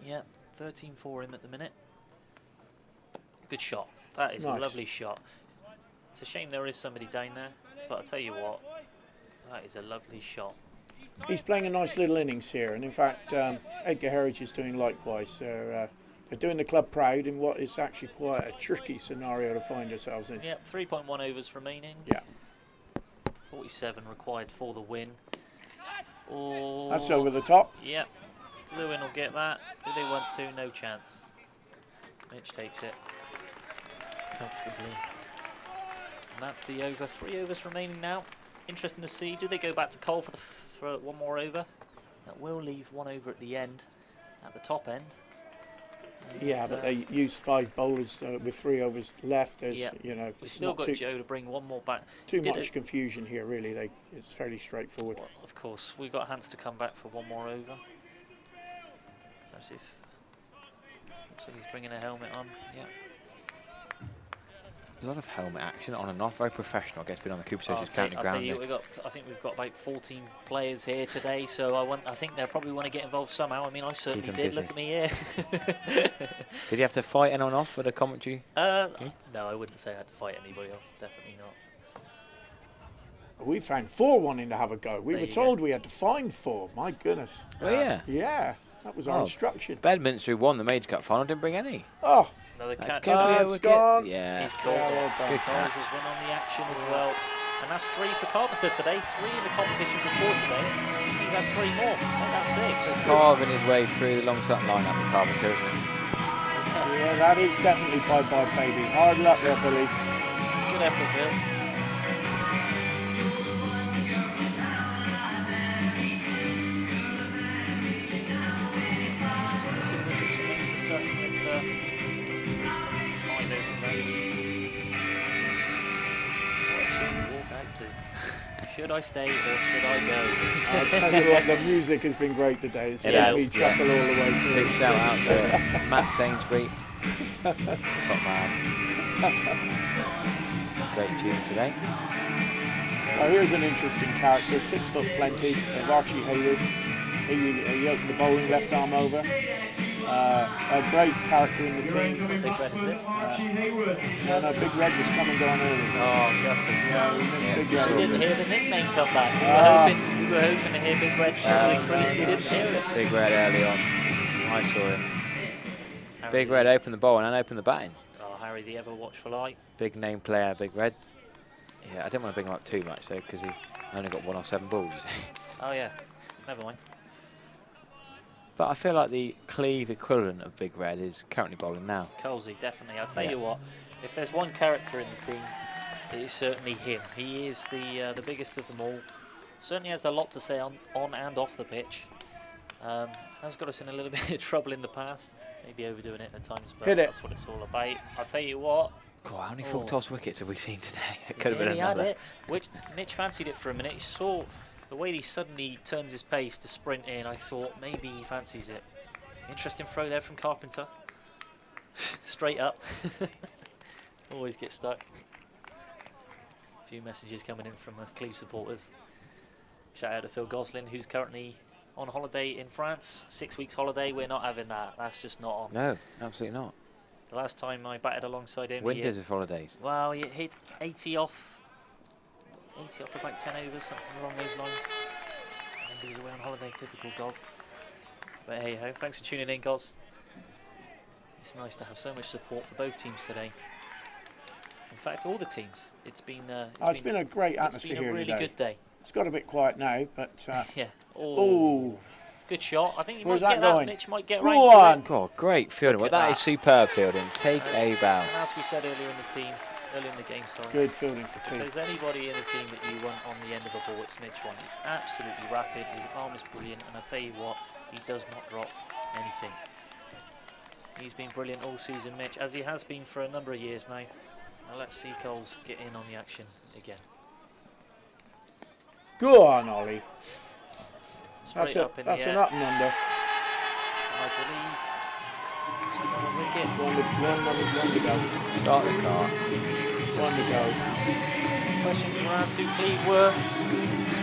S11: Yeah, 13 for him at the minute. Good shot. That is
S15: Nice.
S11: a lovely shot. It's a shame there is somebody down there, but I'll tell you what, that is a lovely shot.
S15: He's playing a nice little innings here, and in fact, Edgar Heritage is doing likewise. They're doing the club proud in what is actually quite a tricky scenario to find ourselves in.
S11: Yep, 3.1 overs remaining.
S15: Yeah.
S11: 47 required for the win. Oh,
S15: That's over the top.
S11: Yep. Lewin will get that. Do they want to? No chance. Mitch takes it comfortably. And that's the over. 3 overs remaining now. Interesting to see. Do they go back to Cole for one more over? That will leave 1 over at the end, at the top end. And
S15: Yeah, but they used 5 bowlers with 3 overs left. There's,
S11: yeah.
S15: you know,
S11: We've still got Joe to bring one more back.
S15: Too much confusion here, really. It's fairly straightforward.
S11: Well, of course, we've got Hans to come back for one more over. Let's see if looks like he's bringing a helmet on. Yeah.
S3: A lot of helmet action on and off. Very professional. I guess been on the Cooper Associates County
S11: I'll
S3: ground.
S11: tell you, I think we've got about 14 players here today, so I think they'll probably want to get involved somehow. I mean, I certainly did.
S3: busy.
S11: Look at me here.
S3: Did you have to fight anyone off for the commentary?
S11: No, I wouldn't say I had to fight anybody off. Definitely not.
S15: We found 4 wanting to have a go. We
S11: There
S15: were
S11: you
S15: told we had to find 4. My goodness.
S3: Oh, yeah.
S15: Yeah, that was our instruction.
S3: Bedminster, who won the Major Cup final, didn't bring any.
S15: Oh.
S11: Another catch.
S15: It's gone.
S3: Yeah.
S11: He's caught
S15: well done.
S3: Good
S11: Coles
S3: catch.
S11: has been on the action as well. And that's 3 for Carpenter today. 3 in the competition before today. He's had 3 more. And that's 6.
S3: Carving his way through the Longsutton lineup with Carpenter, isn't he?
S15: Yeah, that is definitely bye-bye, baby. Hard luck there, Billy.
S11: Good effort, Bill. Should I stay or should I go?
S15: I'll tell you what, the music has been great today. It's made me chuckle all the way through.
S3: Big shout out to Matt Sainsbury, top man. Great tune today.
S15: So here's an interesting character, 6 foot plenty, of Archie Hayward. He opened the bowling left arm over. A great character in the team.
S11: Big Red, is it?
S15: No, Big Red was coming down early.
S11: Oh, gutsy.
S15: Yeah, we missed Big Red.
S11: We didn't hear the nickname come back. We were hoping to hear Big Red struggling crease. We didn't hear it.
S3: Big Red early on. I saw him. Big Red opened the bowling and opened the batting.
S11: Oh, Harry, the ever watchful eye.
S3: Big name player, Big Red. Yeah, I didn't want to bring him up too much though, because he only got 1 off 7 balls.
S11: Oh yeah, never mind.
S3: But I feel like the Cleve equivalent of Big Red is currently bowling now.
S11: Colsey, definitely. I'll tell you what, if there's one character in the team, it is certainly him. He is the biggest of them all. Certainly has a lot to say on and off the pitch. Has got us in a little bit of trouble in the past. Maybe overdoing it at times, but that's what it's all about. I'll tell you what.
S3: God, how many full toss wickets have we seen today? It could have been
S11: He
S3: another.
S11: had it. Which Mitch fancied it for a minute. He saw the way he suddenly turns his pace to sprint in. I thought maybe he fancies it. Interesting throw there from Carpenter. Straight up. Always get stuck. A few messages coming in from Cleve supporters. Shout out to Phil Goslin, who's currently on holiday in France. 6 weeks holiday. We're not having that. That's just not on.
S3: No, absolutely not.
S11: The last time I batted alongside him,
S3: Winters of holidays.
S11: Well, he hit 80 off. 80 off about 10 overs, something along those lines. And then goes away on holiday, typical Goz. But hey ho, thanks for tuning in, Goz. It's nice to have so much support for both teams today. In fact, all the teams. It's been
S15: a great atmosphere here today.
S11: It's been a really good day.
S15: It's got a bit quiet now, but
S11: yeah.
S15: Oh.
S11: Good shot. I think you
S15: Where's
S11: might get
S15: that going?
S11: Mitch might get
S15: Go
S11: right
S15: on.
S11: to it.
S3: God, great fielding. Well, that is superb fielding. Take a bow.
S11: And as we said earlier in the team, early in the game. So
S15: good fielding for
S11: if
S15: two.
S11: there's anybody in the team that you want on the end of a ball, it's Mitch One. He's absolutely rapid. His arm is brilliant, and I tell you what, he does not drop anything. He's been brilliant all season, Mitch, as he has been for a number of years now. Now let's see Coles get in on the action again.
S15: Go on, Ollie.
S11: Straight
S15: That's,
S11: up in
S15: that's
S11: the
S15: an
S11: air.
S15: up and under.
S11: I believe it's another wicket.
S15: One to go.
S3: Start the car.
S15: One to go.
S11: Questions were asked who Cleve were.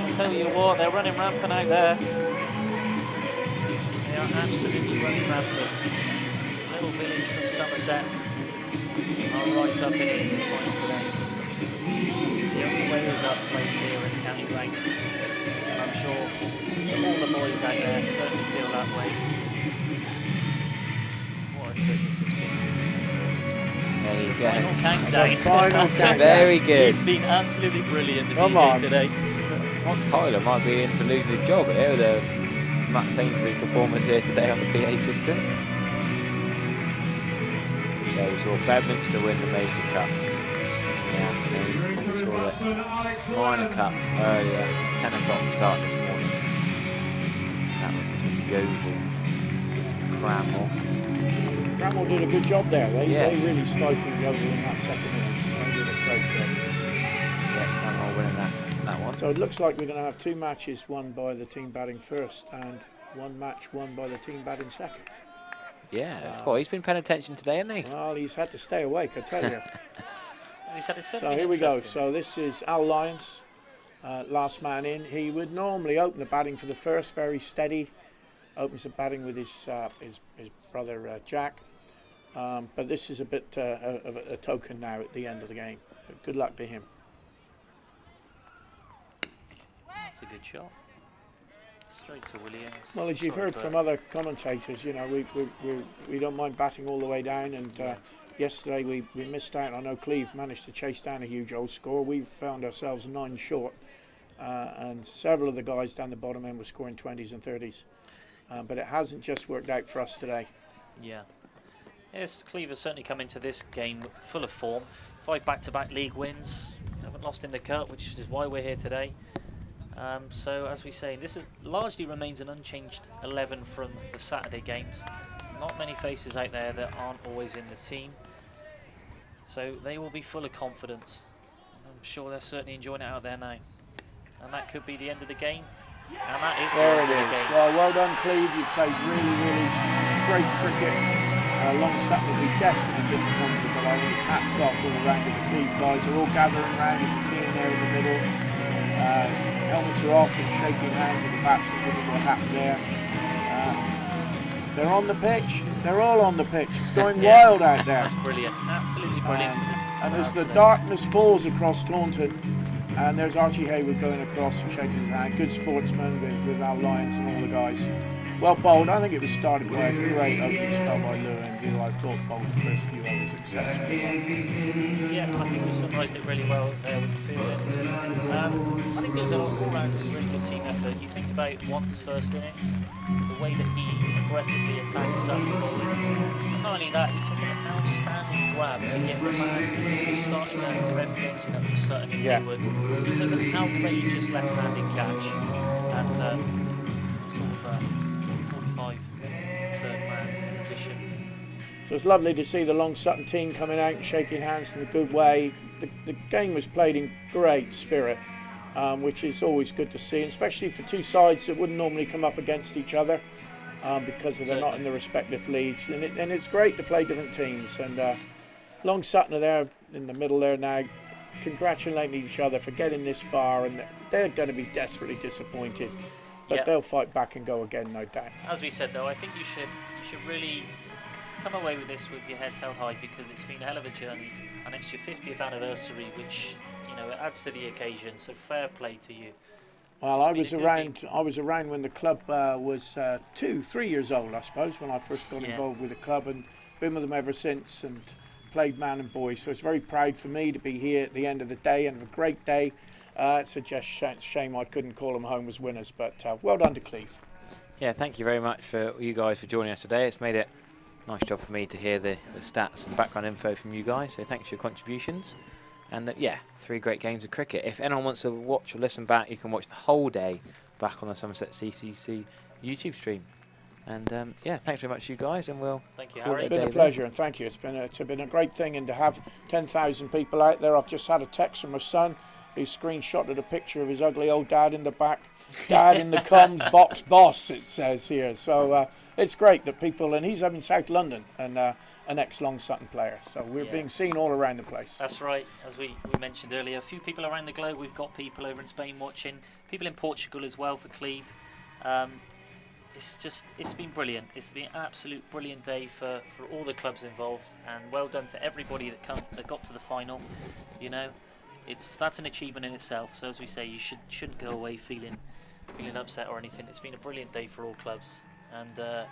S11: I'll tell you what, they're running rampant out there. They are absolutely running rampant. Little village from Somerset are right up in it in this one today. The only way is up plays here in the county rank. And I'm sure all the boys out there certainly feel that way. What a trip this has been.
S3: There you
S11: The
S3: go.
S11: final countdown.
S15: The final countdown.
S3: Very good.
S11: It's been absolutely brilliant, the
S15: Come
S11: DJ
S15: on.
S11: today.
S3: Mark Tyler might be in for losing his job here with a Matt Sainsbury performance here today on the PA system. So we saw Bedminster win the Major Cup in the afternoon. We saw the Minor Cup earlier, 10 o'clock start this morning. That was between Yeovil and Cranmore.
S15: Bramwell did a good job there. They really stifled Yeovil in that second innings. They did a great job.
S3: Yeah, Cranmore winning that one.
S15: So it looks like we're going to have two matches won by the team batting first and one match won by the team batting second.
S3: Yeah, cool. He's been paying attention today, hasn't he?
S15: Well, he's had to stay awake, I tell you.
S11: He said it's
S15: So
S11: certainly
S15: here we go.
S11: interesting.
S15: So this is Al Lyons, last man in. He would normally open the batting for the first, very steady. Opens the batting with his brother Jack. But this is a bit of a token now at the end of the game. But good luck to him.
S11: That's a good shot. Straight to Williams.
S15: Well, as you've
S11: Sorry,
S15: heard
S11: Bert.
S15: from other commentators, you know, we don't mind batting all the way down. And yesterday we missed out. I know Cleve managed to chase down a huge old score. We've found ourselves 9 short, and several of the guys down the bottom end were scoring 20s and 30s. But it hasn't just worked out for us today.
S11: Yeah. Yes, Cleve has certainly come into this game full of form. 5 back-to-back league wins. Haven't lost in the cup, which is why we're here today. So, as we say, this is largely remains an unchanged 11 from the Saturday games. Not many faces out there that aren't always in the team. So they will be full of confidence. I'm sure they're certainly enjoying it out there now. And that could be the end of the game. And that is
S15: There
S11: the
S15: it
S11: end of the
S15: is.
S11: game.
S15: Well done, Cleve. You've played really, really great cricket. Long Sutton will be desperately disappointed, but I think it's hats off all around to the Cleve guys. They're all gathering around as a team there in the middle. Helmets are off and shaking hands with the batsmen, giving what happened there. They're on the pitch. They're all on the pitch. It's going wild out there.
S11: That's brilliant. Absolutely brilliant.
S15: And as the darkness falls across Taunton, and there's Archie Hayward going across and shaking his hand. Good sportsman with Al Lyons and all the guys. Well bowled. I think it was started by a great opening spell by Lewin, who I thought bowled the first few overs exceptionally well.
S11: Yeah, I think we summarised it really well there with the fielding. I think there's an all-round really good team effort. You think about Watt's first innings, the way that he aggressively attacked Sutton. And not only that, he took an outstanding grab to get the man who was starting to rev the engine up for Sutton and Hayward. He took an outrageous left-handed catch at sort of 45 third man position.
S15: So it's lovely to see the Long Sutton team coming out and shaking hands in a good way. The game was played in great spirit, which is always good to see, especially for two sides that wouldn't normally come up against each other because they're not in the respective leagues. And it's great to play different teams. And Long Sutton are there in the middle there now, congratulating each other for getting this far, and they're going to be desperately disappointed. But they'll fight back and go again, no doubt.
S11: As we said, though, I think you should really come away with this with your heads held high, because it's been a hell of a journey, and it's your 50th anniversary, which, you know, it adds to the occasion. So fair play to you.
S15: Well, I was around when the club was 2-3 years old, I suppose, when I first got involved with the club, and been with them ever since, and played man and boy. So it's very proud for me to be here at the end of the day, and have a great day. It's just shame I couldn't call them home as winners, but well done to Cleve.
S3: Yeah, thank you very much for you guys for joining us today. It's made it a nice job for me to hear the stats and background info from you guys, so thanks for your contributions. And yeah, 3 great games of cricket. If anyone wants to watch or listen back, you can watch the whole day back on the Somerset CCC YouTube stream. And yeah, thanks very much, you guys, and we'll
S11: thank you,
S3: call
S11: Harry.
S3: it a
S15: It's been
S3: day
S15: a pleasure,
S3: there.
S15: and thank you. It's been a great thing, and to have 10,000 people out there. I've just had a text from my son. He screenshotted a picture of his ugly old dad in the back. Dad in the comms box boss, it says here. So it's great that people, and he's up in South London, and an ex-Long Sutton player. So we're being seen all around the place.
S11: That's right, as we mentioned earlier. A few people around the globe. We've got people over in Spain watching, people in Portugal as well for Cleve. It's been brilliant. It's been an absolute brilliant day for all the clubs involved, and well done to everybody that got to the final. You know, that's an achievement in itself. So as we say, you shouldn't go away feeling upset or anything. It's been a brilliant day for all clubs, and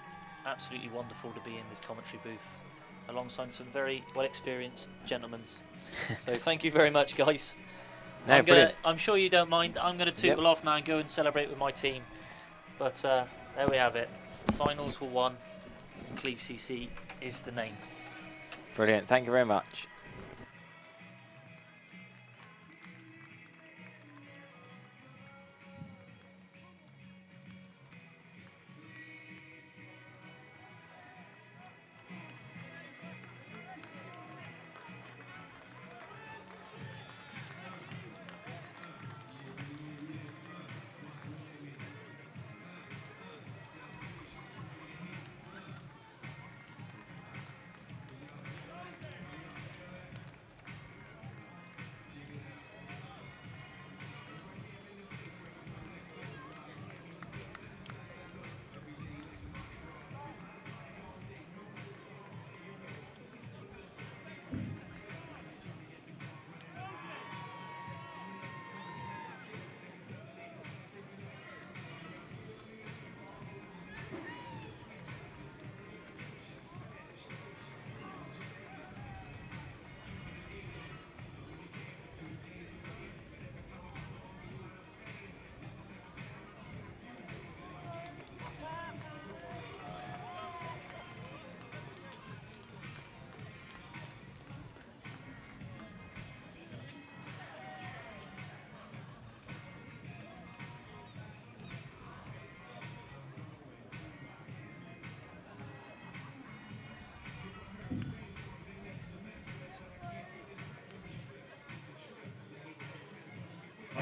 S11: absolutely wonderful to be in this commentary booth alongside some very well experienced gentlemen. So thank you very much, guys.
S3: No,
S11: I'm sure you don't mind. I'm going to tootle off now and go and celebrate with my team. But there we have it. Finals were won, and Cleve CC is the name.
S3: Brilliant. Thank you very much.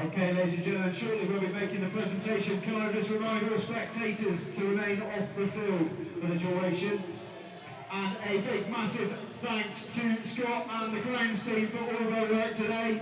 S1: Okay, ladies and gentlemen, shortly we'll be making the presentation. Can I just remind all spectators to remain off the field for the duration? And a big, massive thanks to Scott and the grounds team for all their work today.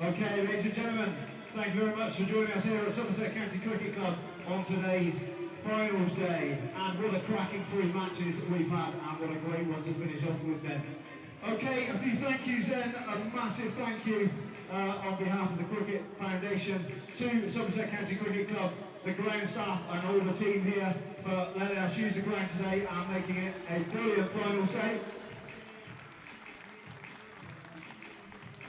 S1: Okay, ladies and gentlemen, thank you very much for joining us here at Somerset County Cricket Club on today's finals day. And what a cracking 3 matches we've had, and what a great one to finish off with then. Okay, a few thank yous then. A massive thank you on behalf of the Cricket Foundation to Somerset County Cricket Club, the ground staff and all the team here for letting us use the ground today and making it a brilliant finals day.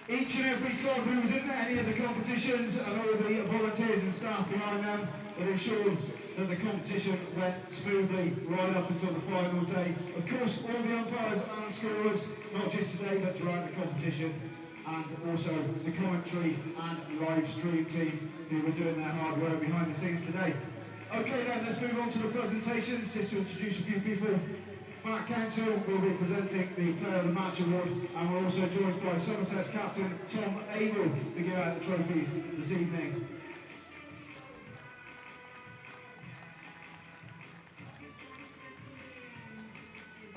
S1: Each and every club who was in any of the competitions and all the volunteers and staff behind them have ensured that the competition went smoothly right up until the final day. Of course, all the umpires and scorers, not just today but throughout the competition, and also the commentary and live stream team who were doing their hard work behind the scenes today. Okay then, let's move on to the presentations. Just to introduce a few people. Mark Council will be presenting the Player of the Match Award, and we're also joined by Somerset's captain Tom Abel to give out the trophies this evening.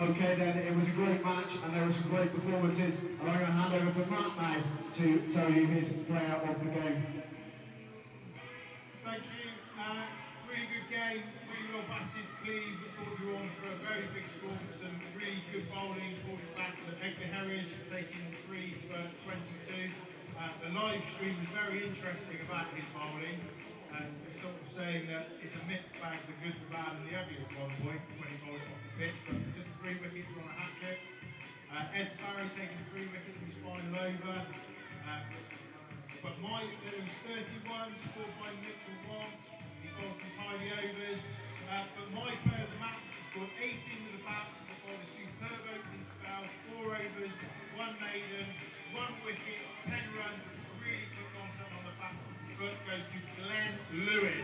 S1: Okay then, it was a great match and there were some great performances, and I'm going to hand over to Matt now to tell you his player of the game.
S8: Thank you. Really good game, really well batted. Cleve thought you were on for a very big score, some really good bowling. Brought it back to Edgar Herriage, taking 3 for 22. The live stream was very interesting about his bowling, and sort of saying that it's a mixed bag, the good, the bad and the ugly at one point when he bowled it off the pitch, but he took 3 wickets on a hat trick. Ed Sparrow taking 3 wickets in his final over. But there was 31, scored by Mitchell Wong. He bowled some tidy overs. But my player of the match scored 18 with the bat, bowled a superb opening spell, 4 overs, 1 maiden, 1 wicket, 10 runs, with a really good concept on the back foot, goes to Glenn Lewin.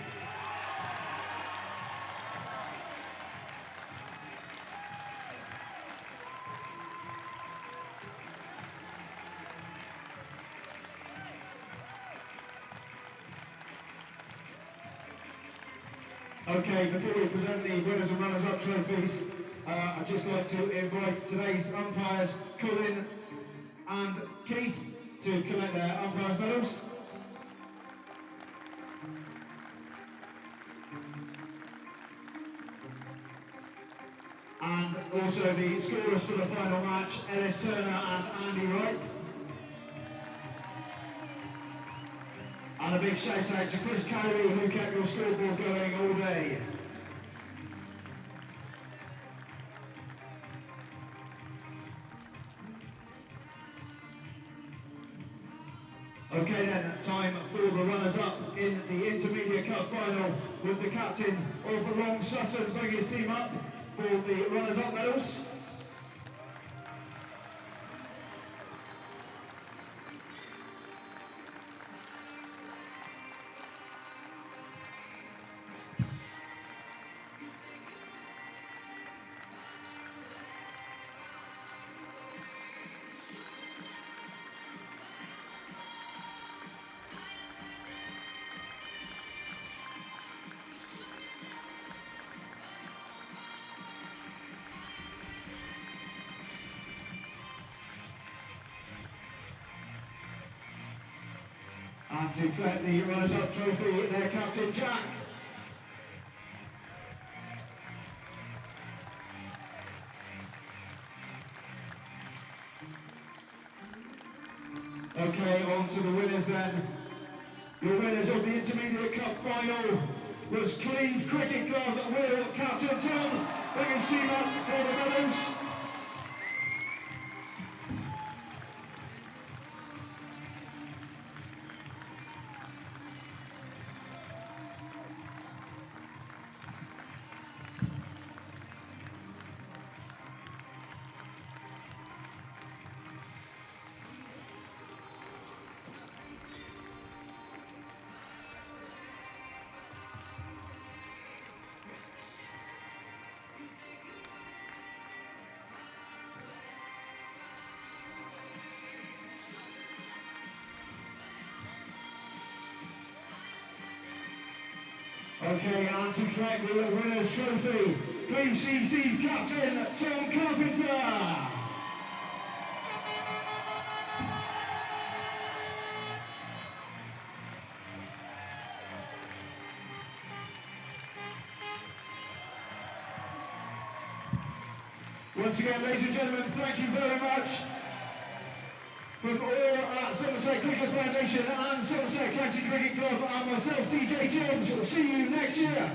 S1: Okay, before we present the winners and runners-up trophies, I'd just like to invite today's umpires, Colin and Keith, to collect their umpires' medals. And also the scorers for the final match, Ellis Turner and Andy Wright. And a big shout out to Chris Cowley, who kept your scoreboard going all day. Okay then, time for the runners-up in the Intermediate Cup final, with the captain of Long Sutton bringing his team up for the runners-up medals. And to collect the runners-up trophy, their captain Jack. Okay, on to the winners then. Your winners of the Intermediate Cup final was Cleve Cricket Club, Will, Captain Tom, bring his team up for the medals. Okay, and to collect the winner's trophy, Cleve CC's captain, Tom Carpenter. Once again, ladies and gentlemen, thank you very much. From all at Somerset Cricket Foundation and Somerset County Cricket Club and myself, DJ James, we'll see you next year.